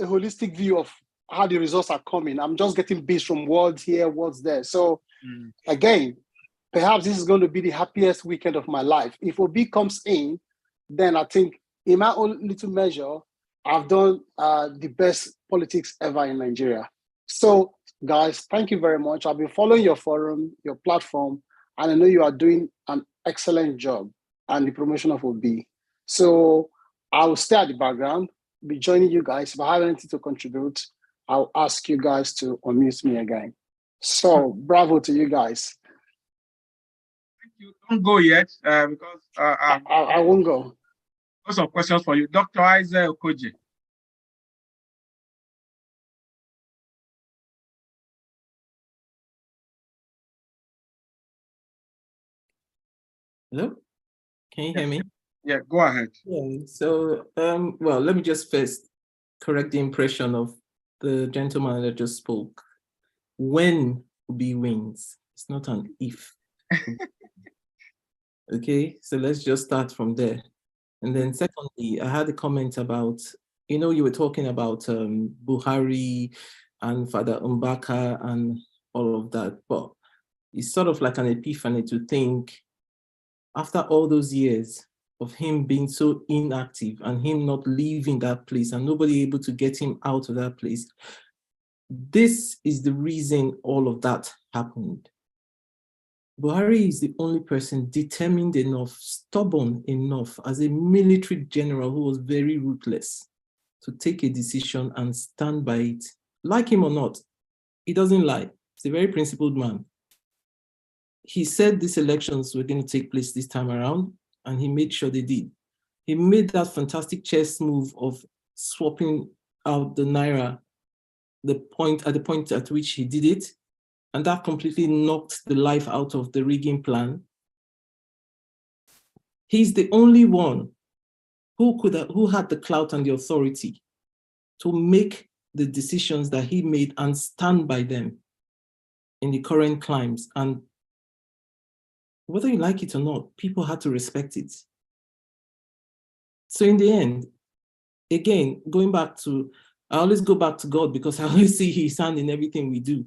holistic view of how the results are coming. I'm just getting bits from words here, words there. So again, perhaps this is going to be the happiest weekend of my life. If Obi comes in, then I think in my own little measure, I've done the best politics ever in Nigeria. So, guys, thank you very much. I've been following your forum, your platform, and I know you are doing an excellent job and the promotion of Obi. So, I will stay at the background, be joining you guys. If I have anything to contribute, I'll ask you guys to unmute me again. So, bravo to you guys. Thank you. Don't go yet because I won't go. Some questions for you. Dr. Isaac Okoje. Hello? Can you hear me? Yeah, go ahead. Yeah, so, well, let me just first correct the impression of the gentleman that just spoke. When Obi wins, it's not an if. Okay, so let's just start from there. And then secondly, I had a comment about, you were talking about Buhari and Father Mbaka and all of that, but it's sort of like an epiphany to think, after all those years of him being so inactive and him not leaving that place and nobody able to get him out of that place, this is the reason all of that happened. Buhari is the only person determined enough, stubborn enough as a military general who was very ruthless to take a decision and stand by it. Like him or not, he doesn't lie. He's a very principled man. He said these elections were going to take place this time around, and he made sure they did. He made that fantastic chess move of swapping out the Naira at the point at which he did it, and that completely knocked the life out of the rigging plan. He's the only one who had the clout and the authority to make the decisions that he made and stand by them in the current climes. And whether you like it or not, people had to respect it. So in the end, again, going back to, I always go back to God because I always see his hand in everything we do.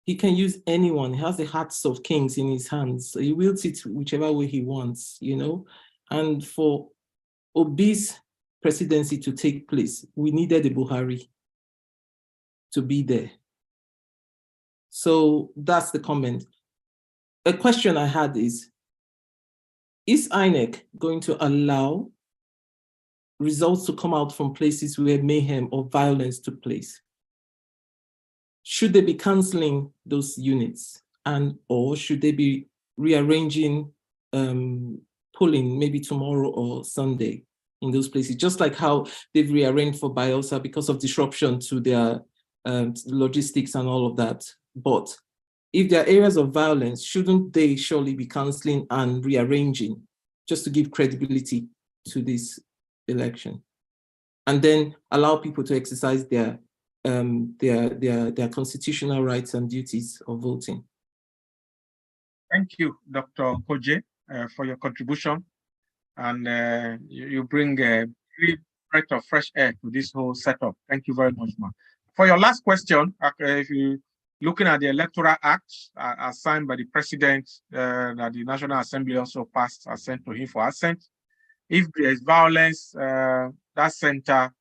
He can use anyone. He has the hearts of kings in his hands. So he wields it whichever way he wants, you know. And for Obi's presidency to take place, we needed a Buhari to be there. So that's the comment. A question I had is INEC going to allow results to come out from places where mayhem or violence took place? Should they be canceling those units, and or should they be rearranging polling maybe tomorrow or Sunday in those places, just like how they've rearranged for Bielsa because of disruption to their logistics and all of that? But if there are areas of violence, shouldn't they surely be canceling and rearranging just to give credibility to this election, and then allow people to exercise their constitutional rights and duties of voting? Thank you, Dr. Koje, for your contribution, and you bring a breath of fresh air to this whole setup. Thank you very much, ma. For your last question, if you looking at the Electoral Act as signed by the President, that the National Assembly also passed, sent to him for assent. If there is violence, that center,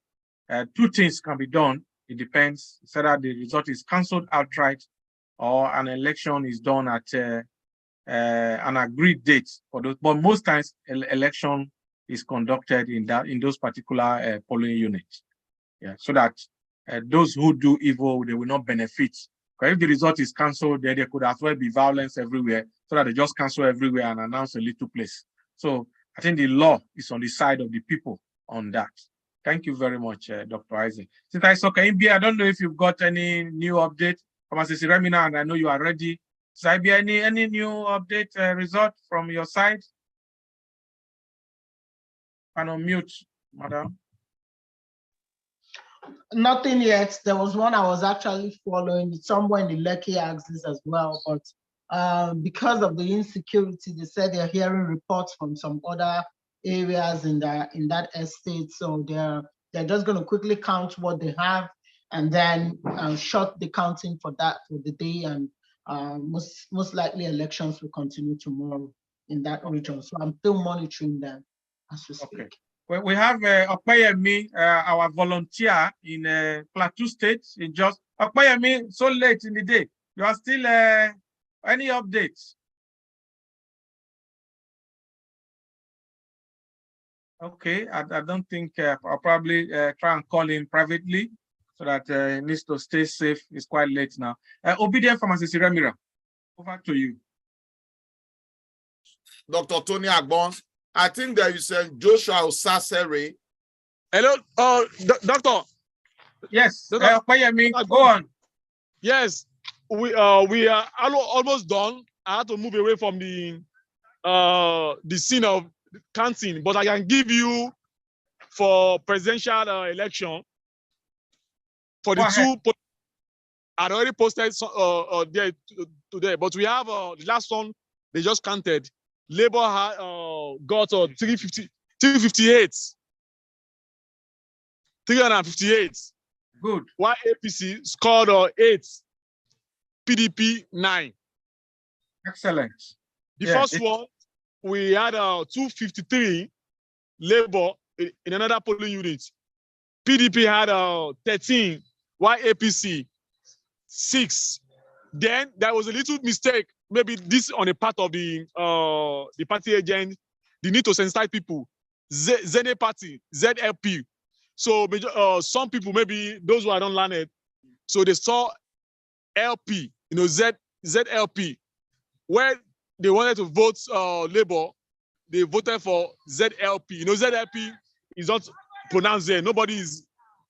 two things can be done. It depends. It's either the result is cancelled outright or an election is done at an agreed date for those. But most times, election is conducted in those particular polling units. Yeah, so that those who do evil, they will not benefit. Because if the result is cancelled, then there could as well be violence everywhere, so that they just cancel everywhere and announce a little place. So I think the law is on the side of the people on that. Thank you very much, Dr. Isaac. Since I saw Kaimbi, I don't know if you've got any new update from Assisi Remina, and I know you are ready. So any new update result from your side? And unmute, madam. Nothing yet. There was one I was actually following, somewhere in the Lekki axis as well, but because of the insecurity, they said they're hearing reports from some other areas in that estate. So they're just going to quickly count what they have and then shut the counting for the day. And most likely elections will continue tomorrow in that region. So I'm still monitoring them as we speak. Okay. Well, we have Opeyemi, our volunteer in Plateau State. In just Opeyemi, so late in the day. You are still any updates? Okay, I don't think I'll probably try and call him privately so that he needs to stay safe. It's quite late now. Obedient from Assisi Remira, over to you. Dr. Tony Agbon, I think that you said Joshua Osasere. Hello, doctor. Yes, go on. Yes, we are almost done. I had to move away from the scene of counting, but I can give you for presidential election for the two. I already posted there today, but we have the last one they just counted. Labour got 358. Good. While APC scored 8. PDP 9. Excellent. The first one, we had 253 Labour in another polling unit. PDP had 13, while APC 6. Then there was a little mistake. Maybe this on a part of the party agent. They need to sensitize people. ZA party, ZLP. So some people, maybe those who are not learned, so they saw LP, ZLP. Where they wanted to vote Labour, they voted for ZLP. ZLP is not pronounced there. Nobody is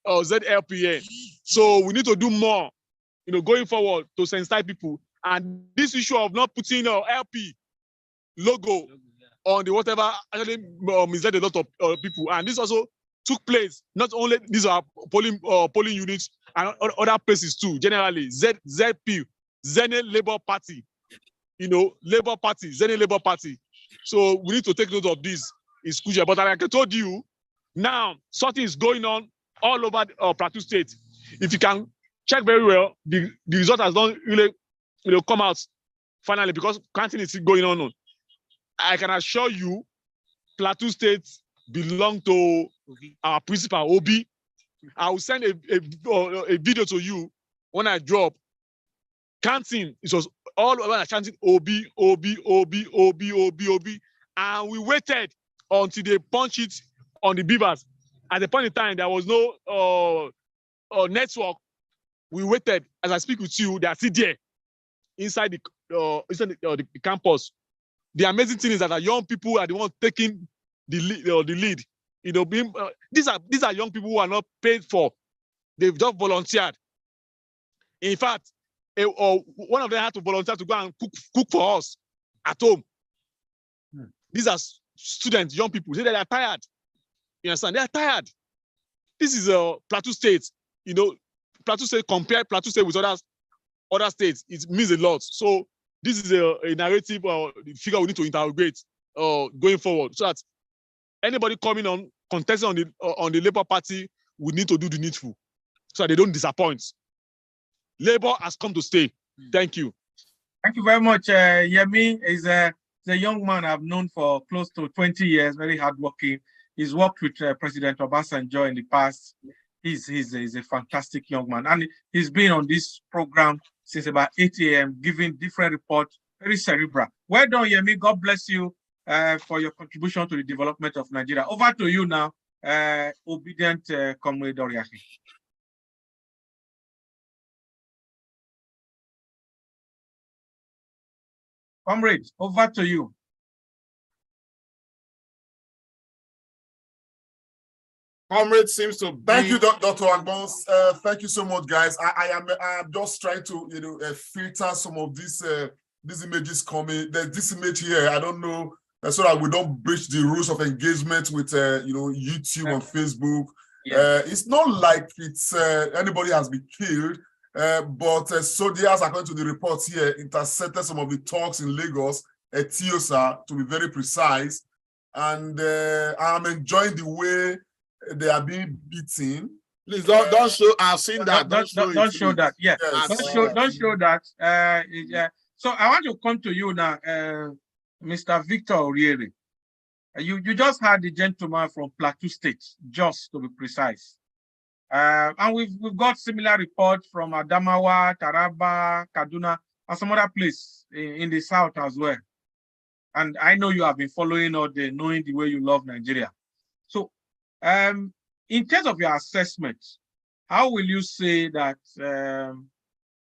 ZLP here. So we need to do more, going forward to sensitize people. And this issue of not putting LP logo on the whatever actually misled a lot of people. And this also took place. Not only these are polling units and other places too. Generally, ZP, Zenith Labour Party, Labour Party, Zenith Labour Party. So we need to take note of this. It's crucial. But like I told you, now something is going on all over Plateau State. If you can check very well, the result has not really come out finally because counting is still going on. I can assure you, Plateau State belong to our principal, Obi. I will send a video to you when I drop. Counting, it was all over chanting Obi, Obi, Obi, Obi, Obi, Obi. And we waited until they punch it on the beavers. At the point in time, there was no network. We waited. As I speak with you, they are still there inside the campus. The amazing thing is that our young people are the ones taking the lead. These are young people who are not paid for. They've just volunteered. In fact, one of them had to volunteer to go and cook for us at home. These are students, young people. They are tired. You understand? They are tired. This is Plateau State. Plateau State, compare Plateau State with other states, it means a lot. So this is a narrative or the figure we need to interrogate going forward, so that anybody coming on contesting on the Labour Party will need to do the needful, so that they don't disappoint. Labour has come to stay. Thank you. Thank you very much. Yemi is a young man I've known for close to 20 years, very hardworking. He's worked with President Obasanjo in the past. He's a fantastic young man. And he's been on this program since about 8 a.m., giving different reports, very cerebral. Well done, Yemi. God bless you for your contribution to the development of Nigeria. Over to you now, obedient Comrade Oriahi. Comrade, over to you. Comrade seems to be... Thank you, Dr. Agbons. Thank you so much, guys. I am just trying to filter some of these images coming. There's this image here. I don't know, so that we don't breach the rules of engagement with YouTube and Facebook. Yeah. It's not like it's anybody has been killed, but soldiers, according to the reports here, intercepted some of the talks in Lagos at Tiosa, to be very precise. And I'm enjoying the way they are being beaten. Please don't show. I've seen that. Don't show that. Yeah. Yes. Don't show that. Yeah. So I want to come to you now, Mr. Victor Oriere. You just had the gentleman from Plateau State, just to be precise. And we've got similar reports from Adamawa, Taraba, Kaduna, and some other place in the south as well. And I know you have been following all day, knowing the way you love Nigeria. So, in terms of your assessment, how will you say that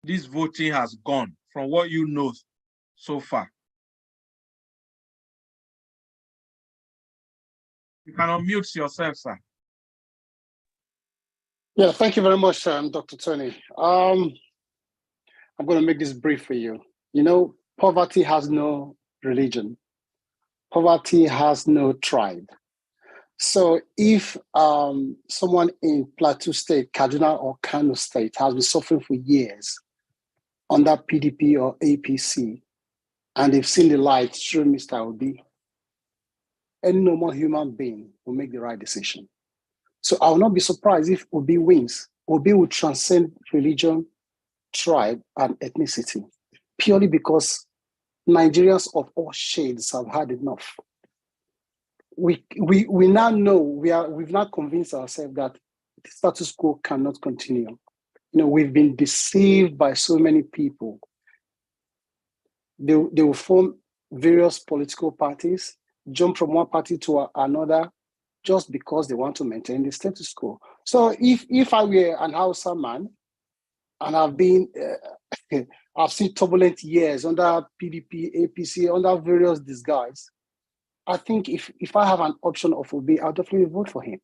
this voting has gone from what you know so far? You can unmute yourself, sir. Yeah, thank you very much, Dr. Tony. I'm going to make this brief for you. Poverty has no religion. Poverty has no tribe. So if someone in Plateau State, Kaduna or Kano State has been suffering for years under PDP or APC, and they've seen the light through Mr. Obi, any normal human being will make the right decision. So I will not be surprised if Obi wins. Obi will transcend religion, tribe, and ethnicity, purely because Nigerians of all shades have had enough. We now know, we've now convinced ourselves that the status quo cannot continue. We've been deceived by so many people. They will form various political parties, jump from one party to another, just because they want to maintain the status quo. So if I were an Hausa man, and I've seen turbulent years under PDP, APC, under various disguise, I think if I have an option of Obi, I'll definitely vote for him.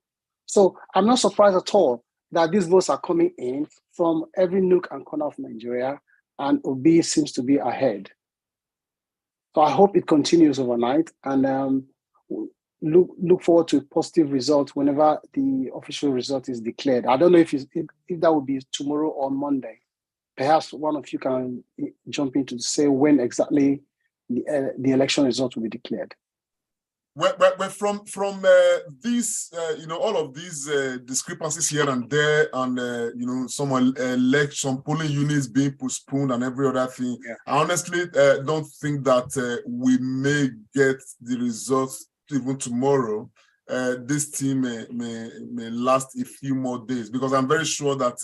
So I'm not surprised at all that these votes are coming in from every nook and corner of Nigeria, and Obi seems to be ahead. So I hope it continues overnight, and look forward to a positive result whenever the official result is declared. I don't know if that will be tomorrow or Monday. Perhaps one of you can jump in to say when exactly the election result will be declared. Well, from these, all of these discrepancies here and there, and some polling units being postponed and every other thing, I honestly don't think that we may get the results even tomorrow. This team may last a few more days, because I'm very sure that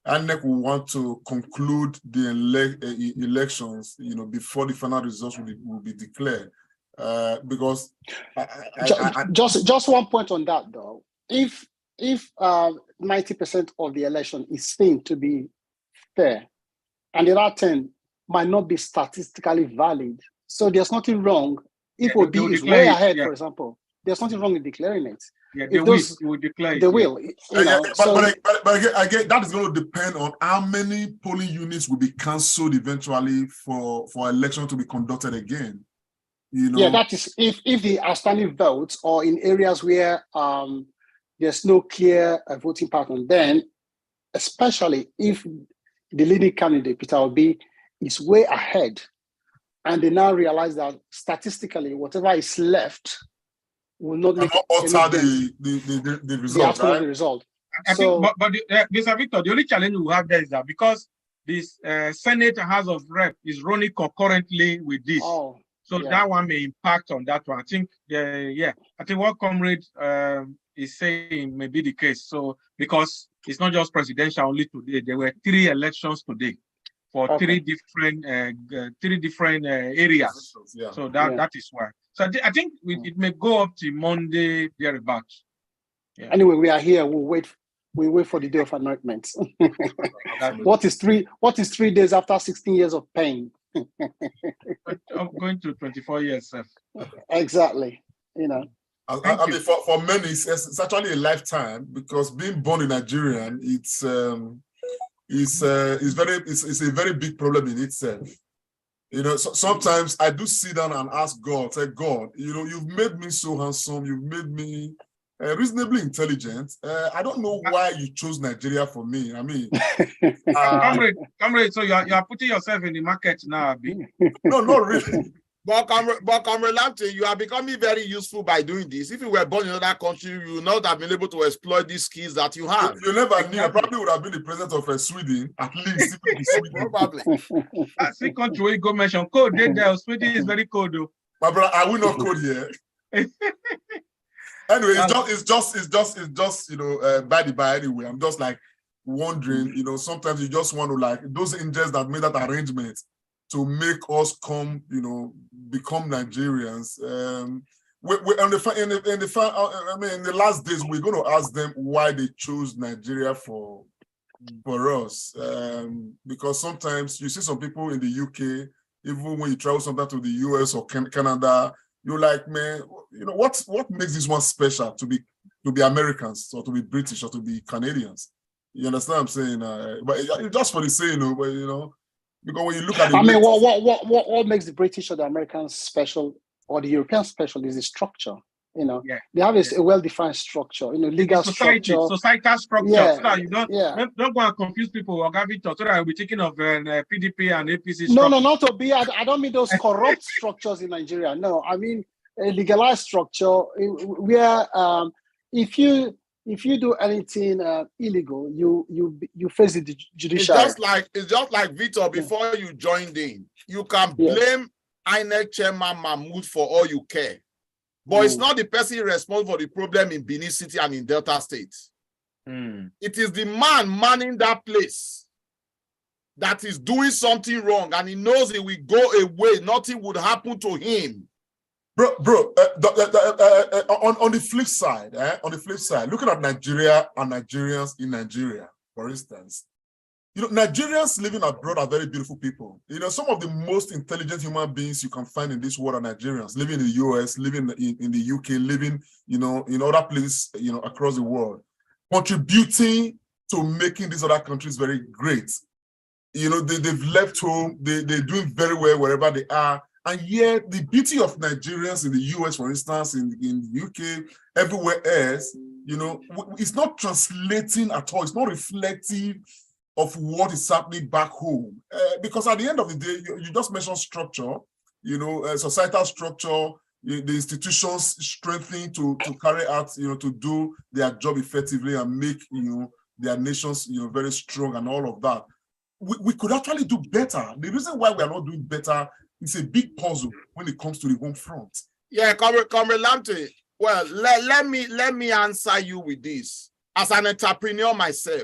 INEC will want to conclude the elections, before the final results will be declared. Because just one point on that though, if 90% of the election is seen to be fair, and the other 10 might not be statistically valid, so there's nothing wrong if Obi is way ahead, for example. There's nothing wrong in declaring it. Yeah, they will declare it. They will. But again, that is going to depend on how many polling units will be cancelled eventually for election to be conducted again. Yeah, that is if the outstanding votes or in areas where there's no clear voting pattern, then especially if the leading candidate, Peter Obi, is way ahead, and they now realize that statistically, whatever is left will not make alter the result, right? The result. I think, but Mr. Victor, the only challenge we have there is that because this Senate House of Rep is running concurrently with this. So that one may impact on that one. I think, I think what Comrade is saying may be the case. So because it's not just presidential only today, there were 3 elections today for 3 different areas. Yeah. So that is why. So I think it may go up to Monday thereabouts. Yeah. Anyway, we are here. We wait for the day of anointment. What is 3 days after 16 years of pain? I'm going to 24 years, sir. Exactly. I mean, for many, it's actually a lifetime, because being born in Nigeria, it's a very big problem in itself. So sometimes I do sit down and ask God, say, God, you've made me so handsome, you've made me reasonably intelligent. I don't know why you chose Nigeria for me. I mean, comrade, so you are putting yourself in the market now, Abi. No, not really. But Comrade Lamptey, you are becoming very useful by doing this. If you were born in another country, you would not have been able to exploit these skills that you have. You never knew. I probably would have been the president of Sweden, at least. Probably. That's the country where you go mention code. Sweden is very cold, though. My brother, I will not code here. Anyway, it's just by the by. Anyway, I'm just like wondering. Sometimes you just want to, like, those angels that made that arrangement to make us come, become Nigerians. In the last days, we're going to ask them why they chose Nigeria for us. Because sometimes you see some people in the UK, even when you travel sometimes to the US or Canada, you're like, man, what makes this one special to be Americans or to be British or to be Canadians? You understand what I'm saying? But just for the saying, but because when you look at what makes the British or the Americans special or the Europeans special is the structure. They have a well-defined structure, legal societal structure, so that you don't go and confuse people or give it so that we're thinking of PDP and APC structure. No, not to be. I don't mean those corrupt structures in Nigeria. No, I mean a legalized structure where if you do anything illegal, you face the judiciary. It's just like Victor. Before you joined in, you can blame INEC Chairman Mahmoud for all you care. But it's not the person responsible for the problem in Benin City and in Delta State. It is the man manning that place that is doing something wrong, and he knows he will go away. Nothing would happen to him. Bro, on the flip side, looking at Nigeria and Nigerians in Nigeria, for instance, Nigerians living abroad are very beautiful people. Some of the most intelligent human beings you can find in this world are Nigerians, living in the US, living in the UK, living, in other places, across the world, contributing to making these other countries very great. They've left home, they're doing very well wherever they are. And yet the beauty of Nigerians in the US, for instance, in the UK, everywhere else, you know, it's not translating at all. It's not reflective of what is happening back home. Because at the end of the day, you just mentioned structure, you know, societal structure, the institutions strengthening to carry out, you know, to do their job effectively and make, you know, their nations, you know, very strong and all of that. We could actually do better. The reason why we are not doing better is a big puzzle when it comes to the home front. Yeah, Comrade Lamptey. Well, let me answer you with this. As an entrepreneur myself,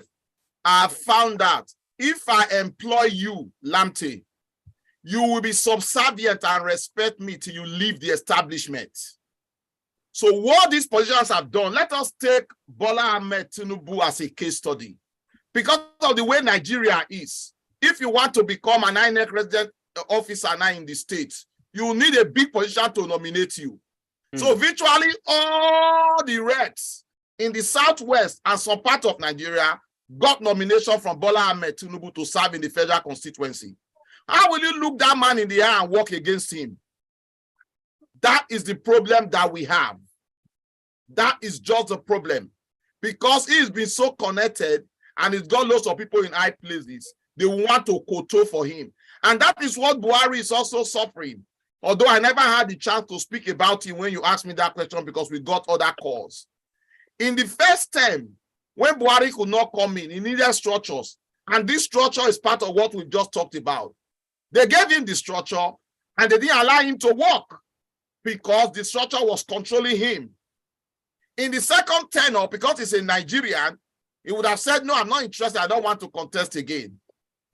I found that if I employ you, Lamptey, you will be subservient and respect me till you leave the establishment. So what these positions have done, let us take Bola Ahmed Tinubu as a case study. Because of the way Nigeria is, if you want to become an INEC resident officer now in the state, you need a big position to nominate you. So virtually all the Reds in the Southwest and some part of Nigeria got nomination from Bola Ahmed Tinubu to serve in the federal constituency. How will you look that man in the eye and work against him? That is the problem that we have. That is just the problem. Because he's been so connected and he's got lots of people in high places, they want to kowtow for him. And that is what Buhari is also suffering. Although I never had the chance to speak about him when you asked me that question because we got other calls. In the first term, when Buhari could not come in, he needed structures. And this structure is part of what we've just talked about. They gave him the structure and they didn't allow him to work because the structure was controlling him. In the second tenure, because he's a Nigerian, he would have said, no, I'm not interested. I don't want to contest again.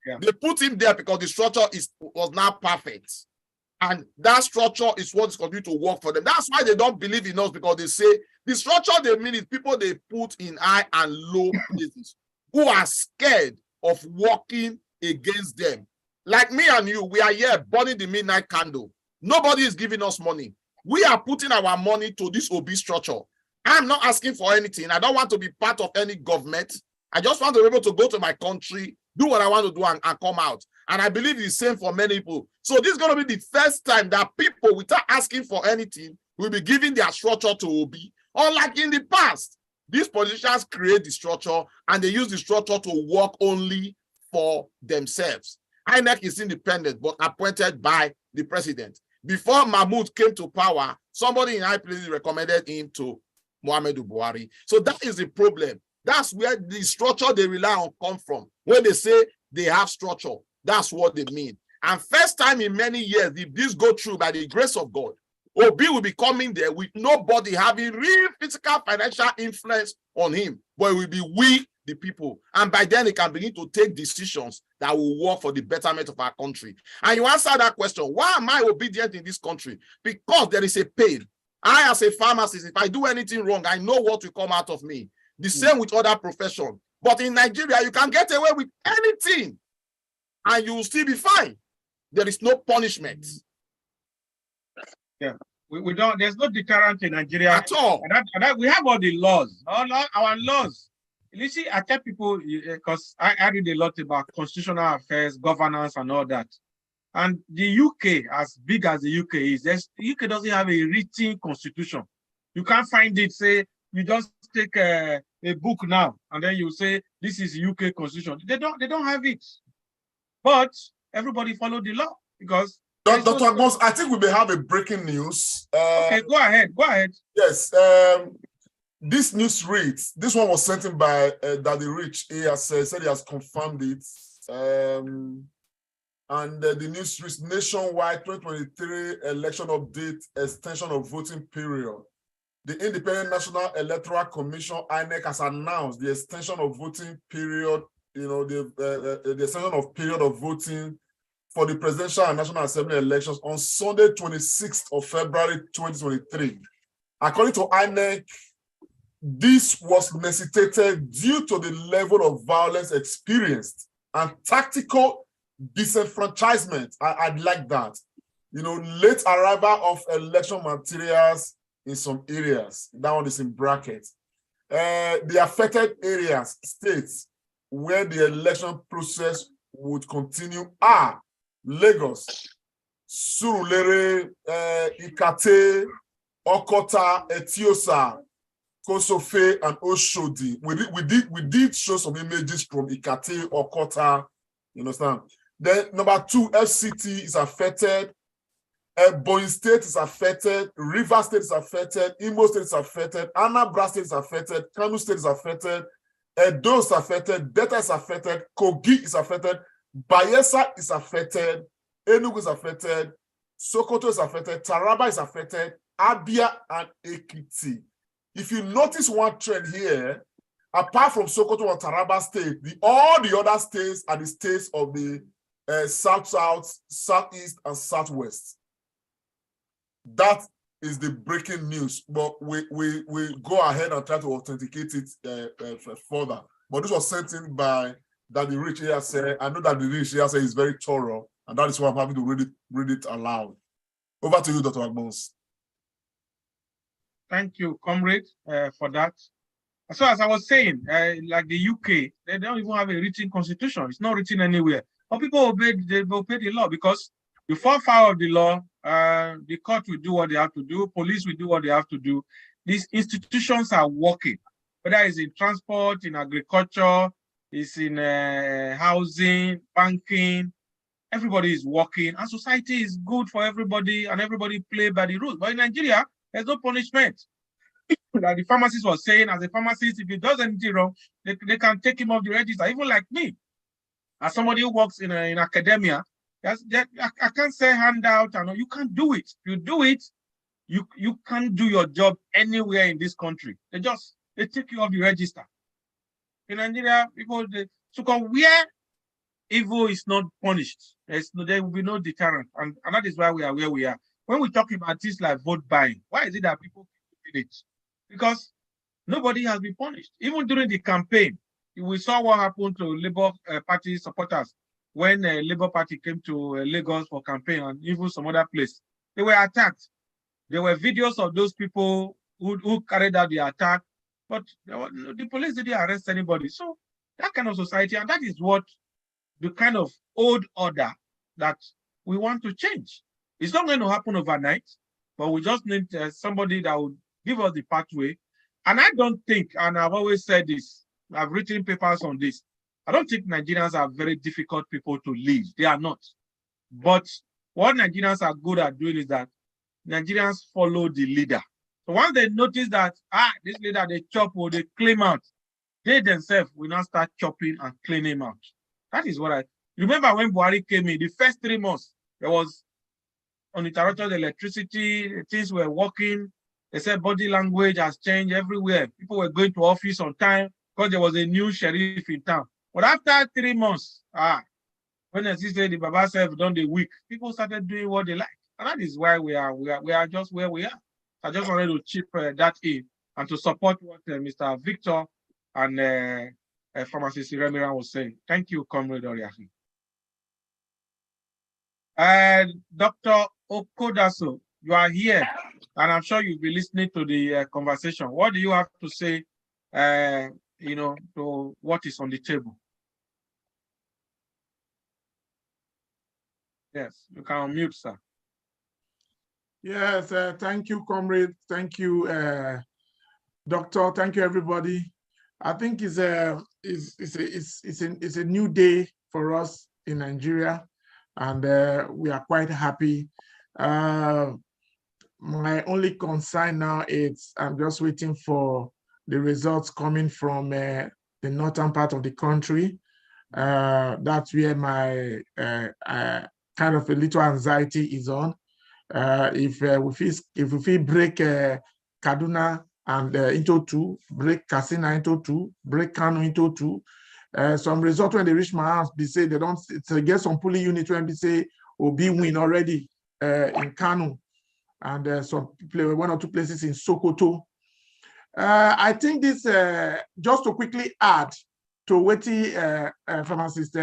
Yeah. They put him there because the structure was now perfect. And that structure is what is continuing to work for them. That's why they don't believe in us, because they say the structure they mean is people they put in high and low places who are scared of working against them. Like me and you, we are here burning the midnight candle. Nobody is giving us money. We are putting our money to this OB structure. I'm not asking for anything. I don't want to be part of any government. I just want to be able to go to my country, do what I want to do and come out. And I believe it's the same for many people. So this is going to be the first time that people, without asking for anything, will be giving their structure to OB. Unlike in the past, these politicians create the structure and they use the structure to work only for themselves. INEC is independent, but appointed by the president. Before Mahmoud came to power, somebody in high places recommended him to Muhammadu Buhari. So that is the problem. That's where the structure they rely on come from. When they say they have structure, that's what they mean. And first time in many years, if this go through by the grace of God, Obi will be coming there with nobody having real physical financial influence on him, but it will be we, the people. And by then, he can begin to take decisions that will work for the betterment of our country. And you answer that question, why am I obedient in this country? Because there is a pain. I, as a pharmacist, if I do anything wrong, I know what will come out of me. The same with other professions. But in Nigeria, you can get away with anything and you will still be fine. There is no punishment. Yeah, we don't, there's no deterrent in Nigeria at all. And that we have all the laws, our laws. You see, I tell people, because I read a lot about constitutional affairs, governance, and all that. And the UK, as big as the UK is, the UK doesn't have a written constitution. You can't find it, say, you just take a book now, and then you say, this is UK constitution. They don't have it. But everybody follow the law because Dr. Agbons, I think we may have a breaking news. Okay, go ahead. Yes, this news reads, this one was sent in by Daddy Rich. He has said he has confirmed it. And the news reads, nationwide 2023 election update, extension of voting period. The Independent National Electoral Commission, INEC, has announced the extension of voting period, the extension of period of voting for the presidential and national assembly elections on Sunday, 26th of February, 2023. According to INEC, this was necessitated due to the level of violence experienced and tactical disenfranchisement. I'd like that. Late arrival of election materials in some areas. That one is in brackets. The affected areas, states where the election process would continue are Lagos, Surulere, Ikate, Okota, Etiosa, Kosofe, and Oshodi. We did show some images from Ikate, Okota, you understand? Then number 2, FCT is affected. Ebonyi State is affected, River State is affected, Imo State is affected, Anambra State is affected, Kano State is affected, Edo is affected, Delta is affected, Kogi is affected, Bayelsa is affected, Enugu is affected, Sokoto is affected, Taraba is affected, Abia and Ekiti. If you notice one trend here, apart from Sokoto and Taraba State, all the other states are the states of the South-South, Southeast, and Southwest. That is the breaking news, but we go ahead and try to authenticate it further. But this was sent in by Daddy Rich here. I know that the Rich here is very thorough, and that is why I'm having to read it aloud. Over to you, Dr. Agbons. Thank you, comrade, for that. So as I was saying, like the UK, they don't even have a written constitution. It's not written anywhere. But people obey the law because you fall foul of the law. The court will do what they have to do. Police will do what they have to do. These institutions are working, whether it's in transport, in agriculture, it's in housing, banking. Everybody is working, and society is good for everybody, and everybody play by the rules. But in Nigeria, there's no punishment. Like the pharmacist was saying, as a pharmacist, if he does anything wrong, they can take him off the register. Even like me, as somebody who works in academia, I can't say handout. I know you can't do it. If you do it, you can't do your job anywhere in this country. They take you off the register. In Nigeria, people so where evil is not punished, there will be no deterrent, and that is why we are where we are. When we talk about things like vote buying, why is it that people keep it? Because nobody has been punished. Even during the campaign, we saw what happened to Labour Party supporters when Labour Party came to Lagos for campaign and even some other place. They were attacked. There were videos of those people who carried out the attack, but the police didn't arrest anybody. So that kind of society, and that is what the kind of old order that we want to change. It's not going to happen overnight, but we just need somebody that would give us the pathway. And I don't think, and I've always said this, I've written papers on this, I don't think Nigerians are very difficult people to lead. They are not. But what Nigerians are good at doing is that Nigerians follow the leader. So once they notice that, this leader, they chop or they clean out, they themselves will now start chopping and cleaning him out. That is what I remember when Buhari came in, the first 3 months, there was uninterrupted electricity, things were working. They said body language has changed everywhere. People were going to office on time because there was a new sheriff in town. But after 3 months, when the said the Baba self done the week, people started doing what they like. And that is why we are just where we are. I just wanted to chip that in and to support what Mr. Victor and Pharmacist Iremiran was saying. Thank you, Comrade Oriahi. Dr. Okodaso, you are here, and I'm sure you'll be listening to the conversation. What do you have to say, to what is on the table? Yes, you can unmute, sir. Yes, thank you, Comrade. Thank you, Doctor. Thank you, everybody. I think it's a new day for us in Nigeria, and we are quite happy. My only concern now is I'm just waiting for the results coming from the northern part of the country. That's where my kind of a little anxiety is on. If we break Kaduna and into two, break Katsina into two, break Kano into two, some result when they reach my house, they say they don't get some polling unit when they say Obi win already in Kano, and some one or two places in Sokoto. I think this just to quickly add to what Pharmacist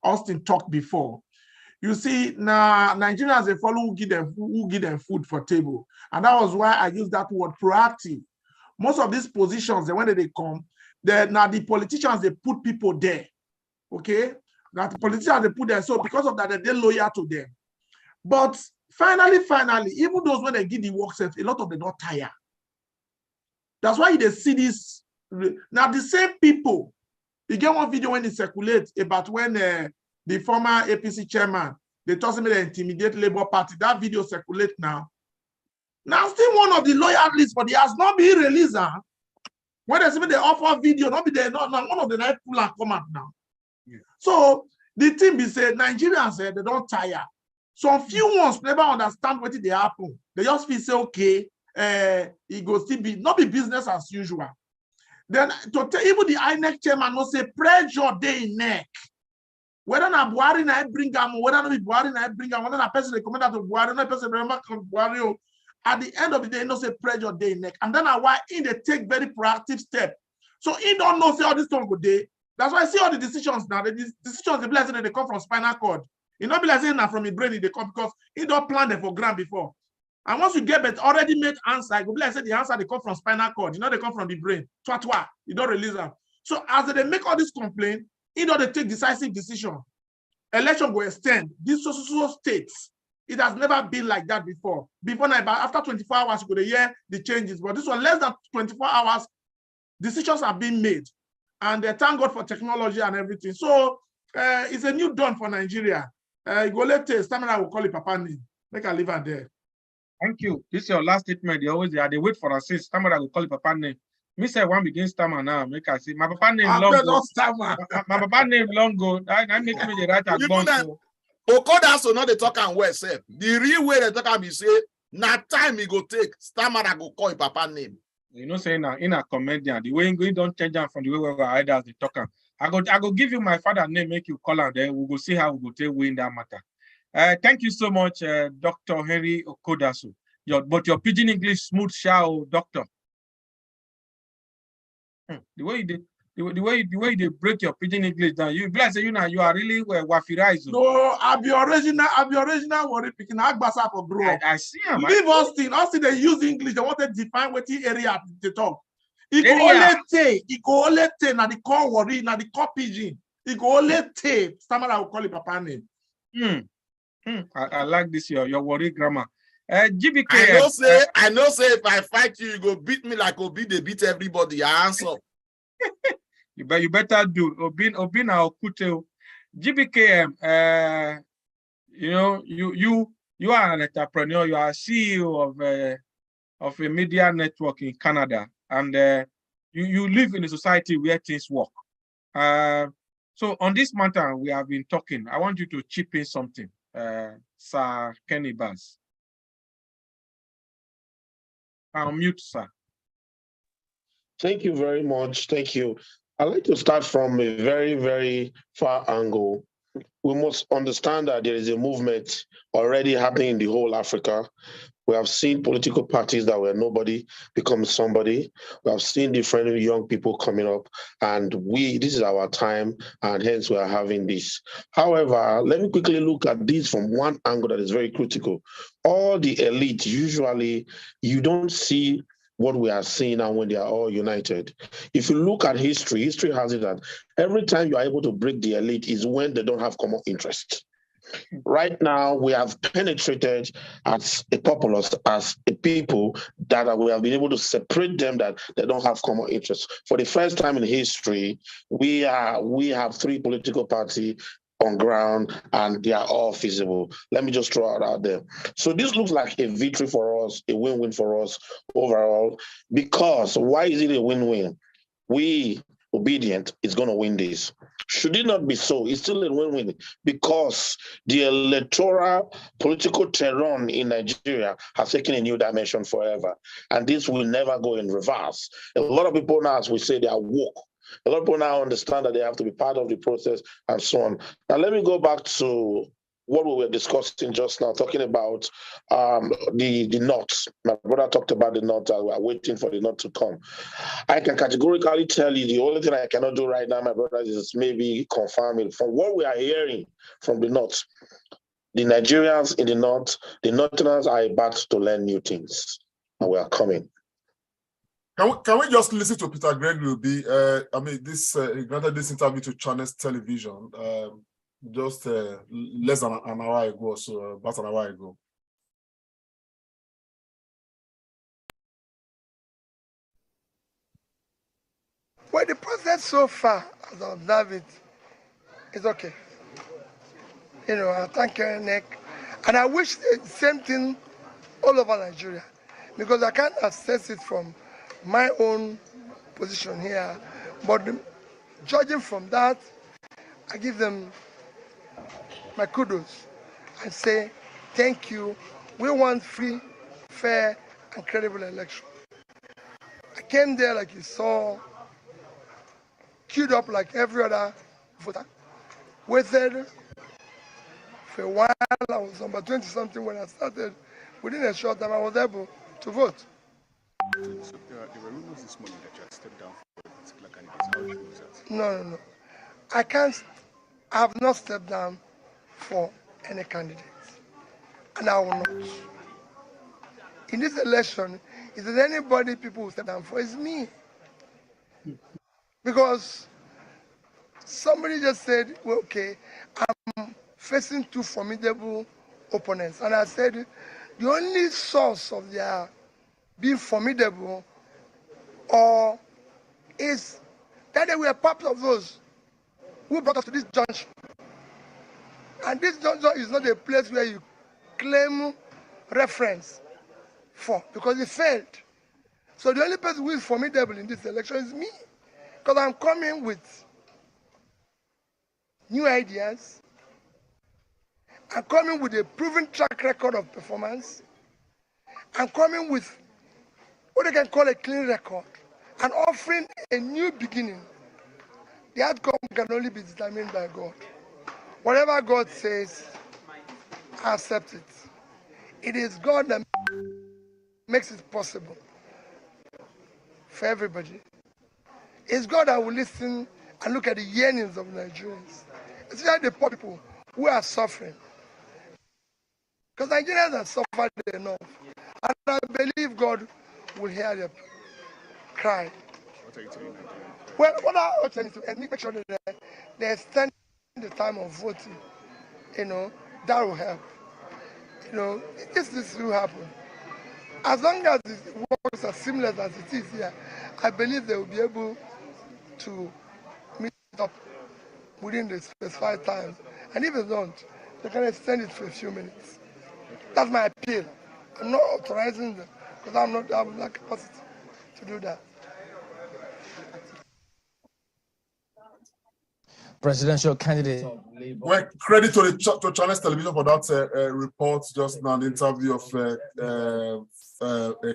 Austin talked before. You see, now Nigerians they follow who give them food for table, and that was why I used that word proactive. Most of these positions, when they come, now the politicians they put people there, okay? Now the politicians they put there, so because of that they're loyal to them. But finally, even those when they give the work set, a lot of them not tired. That's why they see this. Now, the same people, you get one video when they circulate about when the former APC chairman, they told me they intimidate Labour Party. That video circulate now. Now, still one of the loyalists, but he has not been released. When they say they offer video, not be there, not one of the night pull and come out now. Yeah. So the thing be said, Nigerians they don't tire. Some few ones never understand what they happen. They just feel say, okay, it goes still be not be business as usual. Then to tell even the INEC chairman will say pressure day in neck. Whether na Buhari na bring am, whether not be Buhari na bring am, whether na person recommend that to Buhari, no person remember Buhari. At the end of the day, no say pressure day in neck. And then why in they take very proactive step. So he don't know say all this time go day. That's why I see all the decisions now. The decisions, the blessing they come from spinal cord. It not be like saying now from the brain they come because he don't plan them for ground before. And once you get better, already made answer, it will be like say the answer they come from spinal cord. You know they come from the brain. Twatwa, you don't release them. So as they make all this complaint, he don't they take decisive decision. Election will extend. These social states. It has never been like that before. Before now, after 24 hours, you could hear the changes. But this one, less than 24 hours, decisions have been made. And thank God for technology and everything. So it's a new dawn for Nigeria. You go later, Stamina will call it Papa name. Make I leave her there. Thank you. This is your last statement. They wait for us. Stamina will call it Papa name. Me say one begin stammer now. Make I see. My Papa name long go. My Papa name long go. I make me the right account. Okoda so not the talk and well say. The real way they talk and be say, na time he go take. Stammer go call Papa name. You know, saying in a comedian, the way you don't change them from the way we are either the talker. I go give you my father name, make you call and then we go see how we go take win that matter. Thank you so much, Dr. Henry Okodasu. But your pidgin English smooth show, doctor. The way they break your pidgin English down, you bless you now. You are really wafirized. No, I'll be original worry picking Agbasa for bro. I see him. Leave Austin. Austin they use English. They want to define what the area they talk. It go only take na the core worry, na the core pidgin. It go only take. Stammer I will call it Papa name. I like this your worry grammar. GBK. I know say if I fight you, you go beat me like Obi they beat everybody. I answer. You better do. Obi na okute. GBK. You know you are an entrepreneur. You are CEO of a media network in Canada, and you live in a society where things work. So on this matter we have been talking. I want you to chip in something, Sir Kenny Bass. I'll mute, sir. Thank you very much. Thank you. I'd like to start from a very, very far angle. We must understand that there is a movement already happening in the whole Africa. We have seen political parties that were nobody become somebody. We have seen different young people coming up, and this is our time, and hence we are having this. However, let me quickly look at this from one angle that is very critical. All the elite, usually, you don't see what we are seeing now when they are all united. If you look at history, history has it that every time you are able to break the elite is when they don't have common interest. Right now, we have penetrated as a populace, as a people, that we have been able to separate them, that they don't have common interests. For the first time in history, we have three political parties on ground, and they are all feasible. Let me just throw it out there. So this looks like a victory for us, a win-win for us overall. Because why is it a win-win? We, obedient, is going to win this. Should it not be so? It's still a win-win because the electoral political terrain in Nigeria has taken a new dimension forever. And this will never go in reverse. A lot of people now, as we say, they are woke. A lot of people now understand that they have to be part of the process and so on. Now, let me go back to what we were discussing just now, talking about the knots. My brother talked about the knots. We are waiting for the knot to come. I can categorically tell you the only thing I cannot do right now, my brother, is maybe confirm it. From what we are hearing from the knots, the Nigerians in the north, the Northerners are about to learn new things, and we are coming. Can we just listen to Peter Gregory? He granted this interview to Channels Television. just less than an hour ago, so about an hour ago. Well, the process so far, as I observe it, is okay. You know, I thank Nick, and I wish the same thing all over Nigeria, because I can't assess it from my own position here, but judging from that, I give them my kudos and say thank you. We want free, fair, and credible election. I came there like you saw, queued up like every other voter, waited for a while. I was number 20 something when I started. Within a short time, I was able to vote. So there were rumors this morning that you had stepped down for a particular candidate. How true is that? No. I have not stepped down for any candidate, and I will not. In this election, if there's anybody people will step down for, it's me. Because somebody just said, well, okay, I'm facing two formidable opponents. And I said, the only source of their being formidable is that they were part of those who brought us to this junction. And this junction is not a place where you claim reference for, because it failed. So the only person who is formidable in this election is me, because I'm coming with new ideas. I'm coming with a proven track record of performance. I'm coming with what they can call a clean record and offering a new beginning. The outcome can only be determined by God. Whatever God says, I accept it. It is God that makes it possible for everybody. It's God that will listen and look at the yearnings of Nigerians, especially the poor people who are suffering. Because Nigerians have suffered enough. And I believe God will hear their cry. What are you telling Nigerians? Well, what I want to do is make sure that they extend the time of voting. You know, that will help. You know, this will happen. As long as the works are seamless as it is here, I believe they will be able to meet up within the specified times. And if they don't, they can extend it for a few minutes. That's my appeal. I'm not authorizing them because I'm not capacity to do that. Presidential candidate. Well, credit to the Channels Television for that report just now, the interview of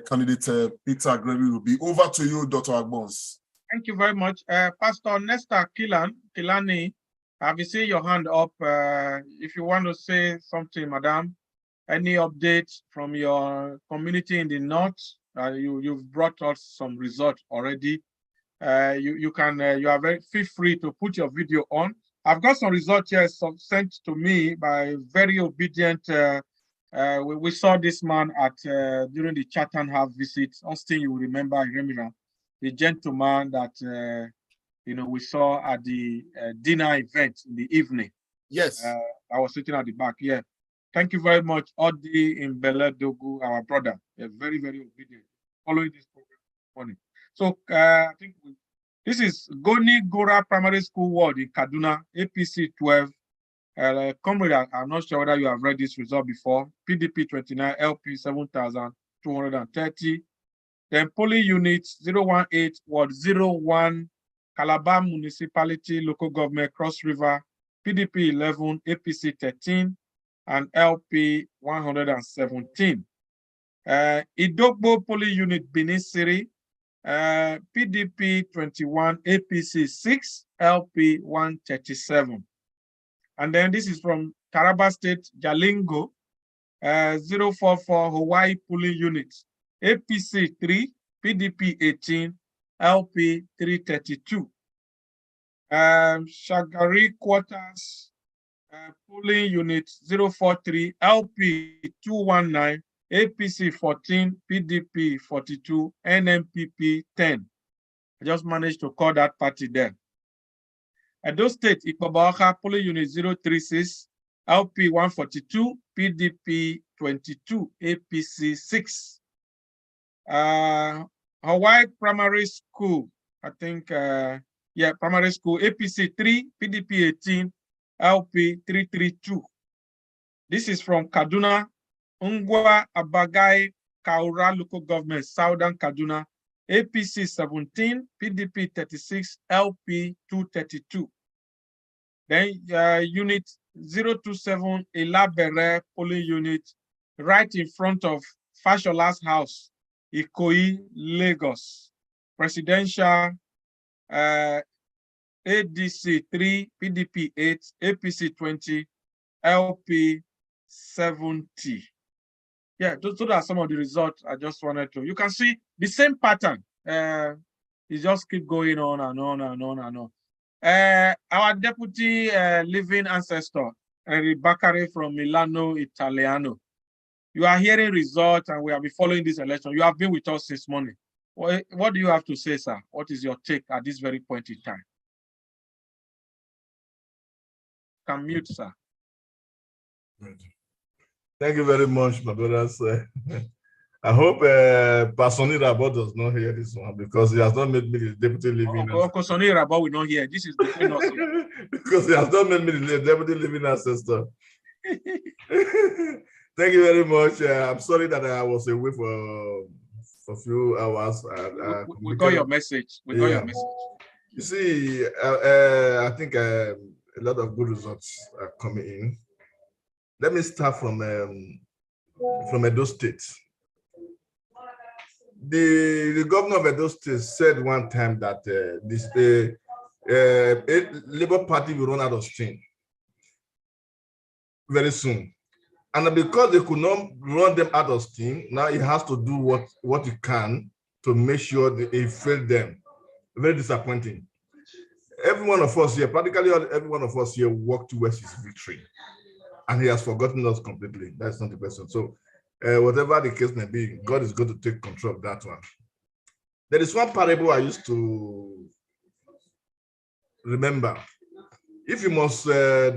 candidate Peter Gregory will be. Over to you, Dr. Agbons. Thank you very much. Pastor Nesta Kilani, have you seen your hand up? If you want to say something, madam, any updates from your community in the north? You've brought us some results already. You are feel free to put your video on. I've got some results here sent to me by very obedient. We saw this man at during the Chatham House visit. Austin, you will remember Remira, the gentleman that we saw at the dinner event in the evening. Yes. I was sitting at the back. Yeah. Thank you very much, Odi in Dogu, our brother. Very, very obedient. Following this program this morning. So I think this is Goni Gora Primary School Ward in Kaduna, APC 12. Comrade, I'm not sure whether you have read this result before. PDP 29, LP 7,230. Then polling unit 018, Ward 01, Calabar Municipality, Local Government, Cross River, PDP 11, APC 13, and LP 117. Idogbo polling unit Benin City, PDP 21, APC 6, LP 137. And then this is from Taraba State, Jalingo, 044 Hawaii polling unit, APC 3, PDP 18, LP 332. Shagari Quarters, polling unit 043, LP 219, APC 14, PDP 42, NMPP 10. I just managed to call that party there. Edo State, Ikpabawaka, polling unit 036, LP 142, PDP 22, APC 6. Hawaii Primary School, I think, primary school, APC 3, PDP 18, LP 332. This is from Kaduna, Ungwa Abagai Kaura local government, Southern Kaduna, APC 17, PDP 36, LP 232. Then unit 027, Elabere polling unit, right in front of Fashola's house, Ikoyi, Lagos. Presidential ADC 3, PDP 8, APC 20, LP 70. Yeah, those are some of the results I just wanted to. You can see the same pattern. It just keep going on and on and on and on. Our deputy living ancestor, Bakare from Milano Italiano. You are hearing results and we have been following this election. You have been with us since morning. What do you have to say, sir? What is your take at this very point in time? Can mute, sir. Thank you very much, my brothers. I hope Pasoni Rabo does not hear this one because he has not made me the deputy living ancestor. Pasoni Rabo will not hear. This is between us. Because he has not made me the deputy living ancestor. Thank you very much. I'm sorry that I was away for a few hours. We got your message. We got your message. You see, I think a lot of good results are coming in. Let me start from Edo State. The governor of Edo State said one time that the Labour Party will run out of steam very soon. And because they could not run them out of steam, now it has to do what it can to make sure that it failed them. Very disappointing. Every one of us here, practically every one of us here worked towards his victory. And he has forgotten us completely. That's not the question. So whatever the case may be, God is going to take control of that one. There is one parable I used to remember. If you must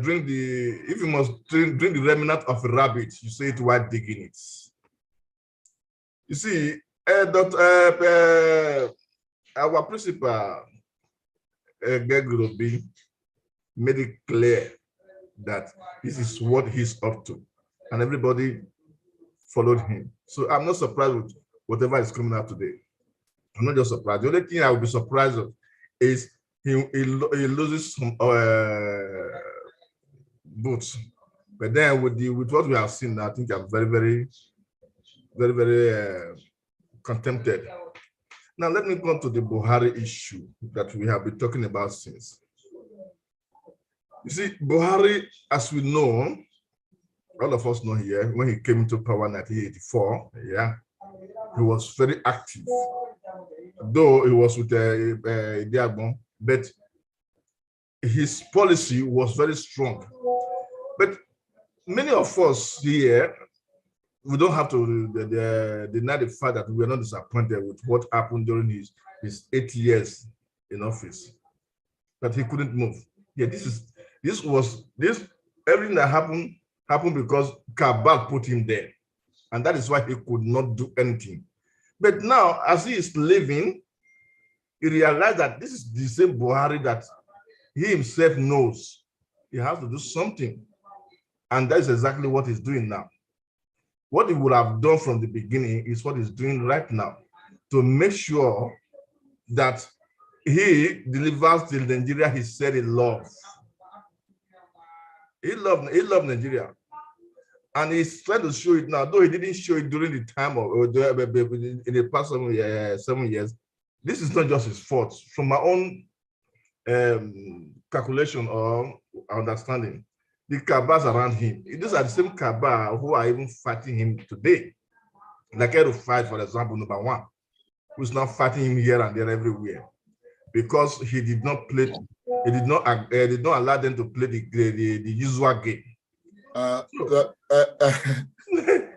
drink the remnant of a rabbit, you say it while digging it. You see, our principal, Agulu, made it clear that this is what he's up to, and everybody followed him. So I'm not surprised with whatever is coming out today. I'm not just surprised. The only thing I will be surprised of is he loses some votes. But then with what we have seen, I think I'm very contented. Now let me go to the Buhari issue that we have been talking about since. You see, Buhari, as we know, all of us know here, when he came into power in 1984, yeah, he was very active. Though he was with Diaspora, but his policy was very strong. But many of us here, we don't have to deny the fact that we are not disappointed with what happened during his 8 years in office, that he couldn't move. Yeah, everything that happened because Kabak put him there, and that is why he could not do anything. But now, as he is leaving, he realized that this is the same Buhari that he himself knows he has to do something, and that is exactly what he's doing now. What he would have done from the beginning is what he's doing right now, to make sure that he delivers the Nigeria he said he loves. He loved Nigeria, and he's trying to show it now. Though he didn't show it during the time in the past 7 years. This is not just his fault. From my own calculation or understanding, the cabals around him, these are the same cabal who are even fighting him today. Like Edo Fight, for example, number one, who's now fighting him here and there everywhere, because he did not play. He did not allow them to play the usual game.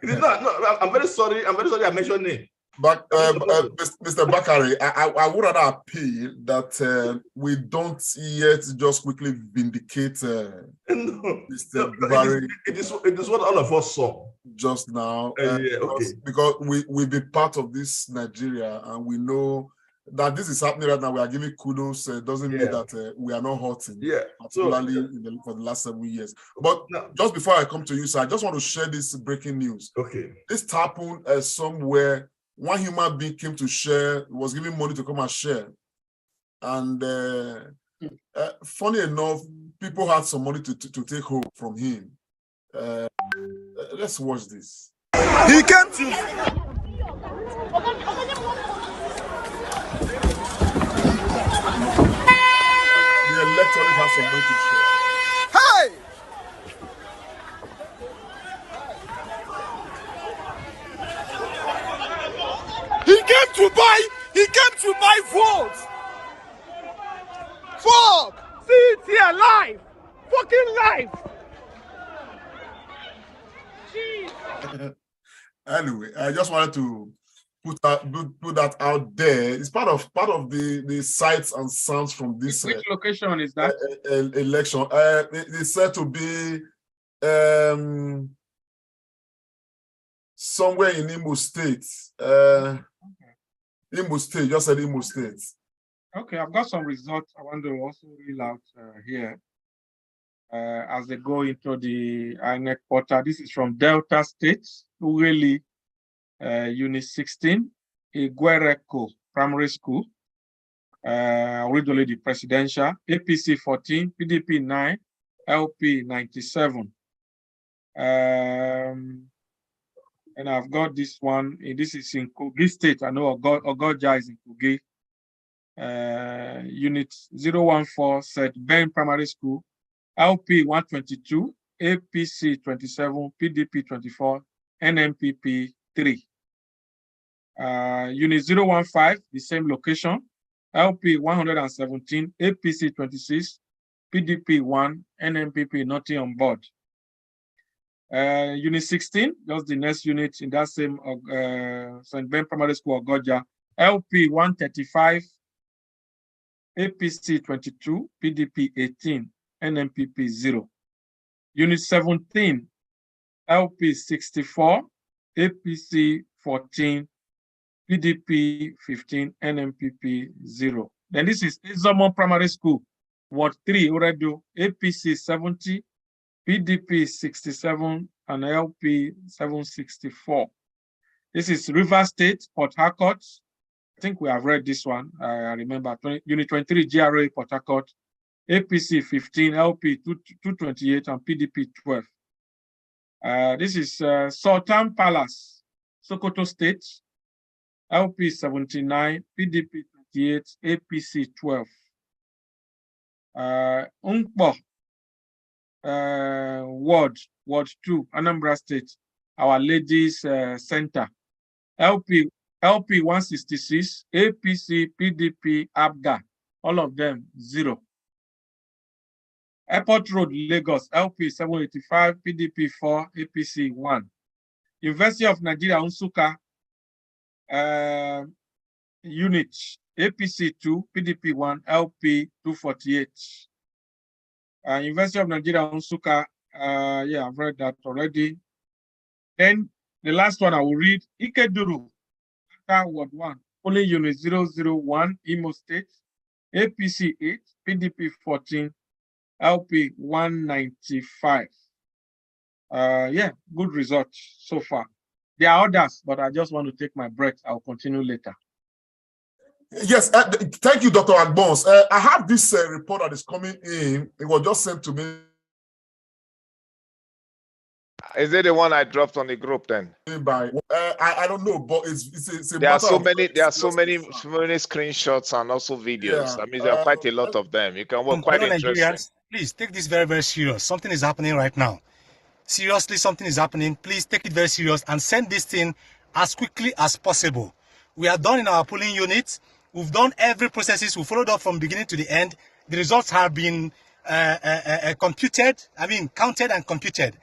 He did not. No, I'm very sorry. I mentioned name. But Mr. Bakari, I would rather appeal that we don't yet just quickly vindicate Mr. Buhari. It is what all of us saw just now. yeah, okay. Because we be part of this Nigeria, and we know that this is happening right now. We are giving kudos. Doesn't mean that we are not hurting. Yeah, particularly for the last 7 years. But just before I come to you, sir, I just want to share this breaking news. Okay. This happened somewhere. One human being came to share, was giving money to come and share. And funny enough, people had some money to take home from him. Let's watch this. He came to... The electorate has some money to share. Hey! He came to buy votes. Fuck! See it here live. Fucking live. Anyway, I just wanted to put that out there. It's part of the sights and sounds from this. Which location is that? Election. It's said to be somewhere in Imo State. Imo State, just said Imo State. Okay, I've got some results I want to also read out here as they go into the INEC portal. This is from Delta State, Ughelli, Unit 16, Iguereko Primary School, originally the presidential, APC 14, PDP 9, LP 97. And I've got this one. This is in Kogi State. I know Ogoja is in Kogi. Unit 014 said Ben Primary School, LP 122, APC 27, PDP 24, NMPP 3. Unit 015, the same location, LP 117, APC 26, PDP 1, NMPP nothing on board. Unit 16, just the next unit in that same St. Ben Primary School, Ogoja, LP 135, APC 22, PDP 18, NMPP 0. Unit 17, LP 64, APC 14, PDP 15, NMPP 0. Then this is Izomo Primary School, Ward 3, Oredo, APC 70, PDP 67, and LP 764. This is River State, Port Harcourt. I think we have read this one. I remember Unit 23, GRA, Port Harcourt, APC 15, LP 228, and PDP 12. This is Sultan Palace, Sokoto State, LP 79, PDP 28, APC 12. Unkbo, Ward 2, Anambra State, Our Ladies Center, LP 166, APC, PDP, ABGA, all of them 0. Airport Road, Lagos, LP 785, PDP 4, APC 1. University of Nigeria, Nsukka, unit, APC 2, PDP 1, LP 248. University of Nigeria, Nsukka, yeah, I've read that already. Then the last one I will read, Ikeduru, Ward 1, polling unit 001, Imo State, APC 8, PDP 14, LP 195. Yeah, good results so far. There are others, but I just want to take my breath. I'll continue later. Yes, thank you, Dr. Agbons. I have this report that is coming in. It was just sent to me. Is it the one I dropped on the group then? By I don't know, but it's a there are so of, many screenshots and also videos. Yeah, I mean, there are quite a lot of them. You can work quite interesting. Nigerians, please take this very, very serious. Something is happening right now. Seriously, something is happening. Please take it very serious and send this thing as quickly as possible. We are done in our polling units. We've done every processes. We followed up from beginning to the end. The results have been counted and computed.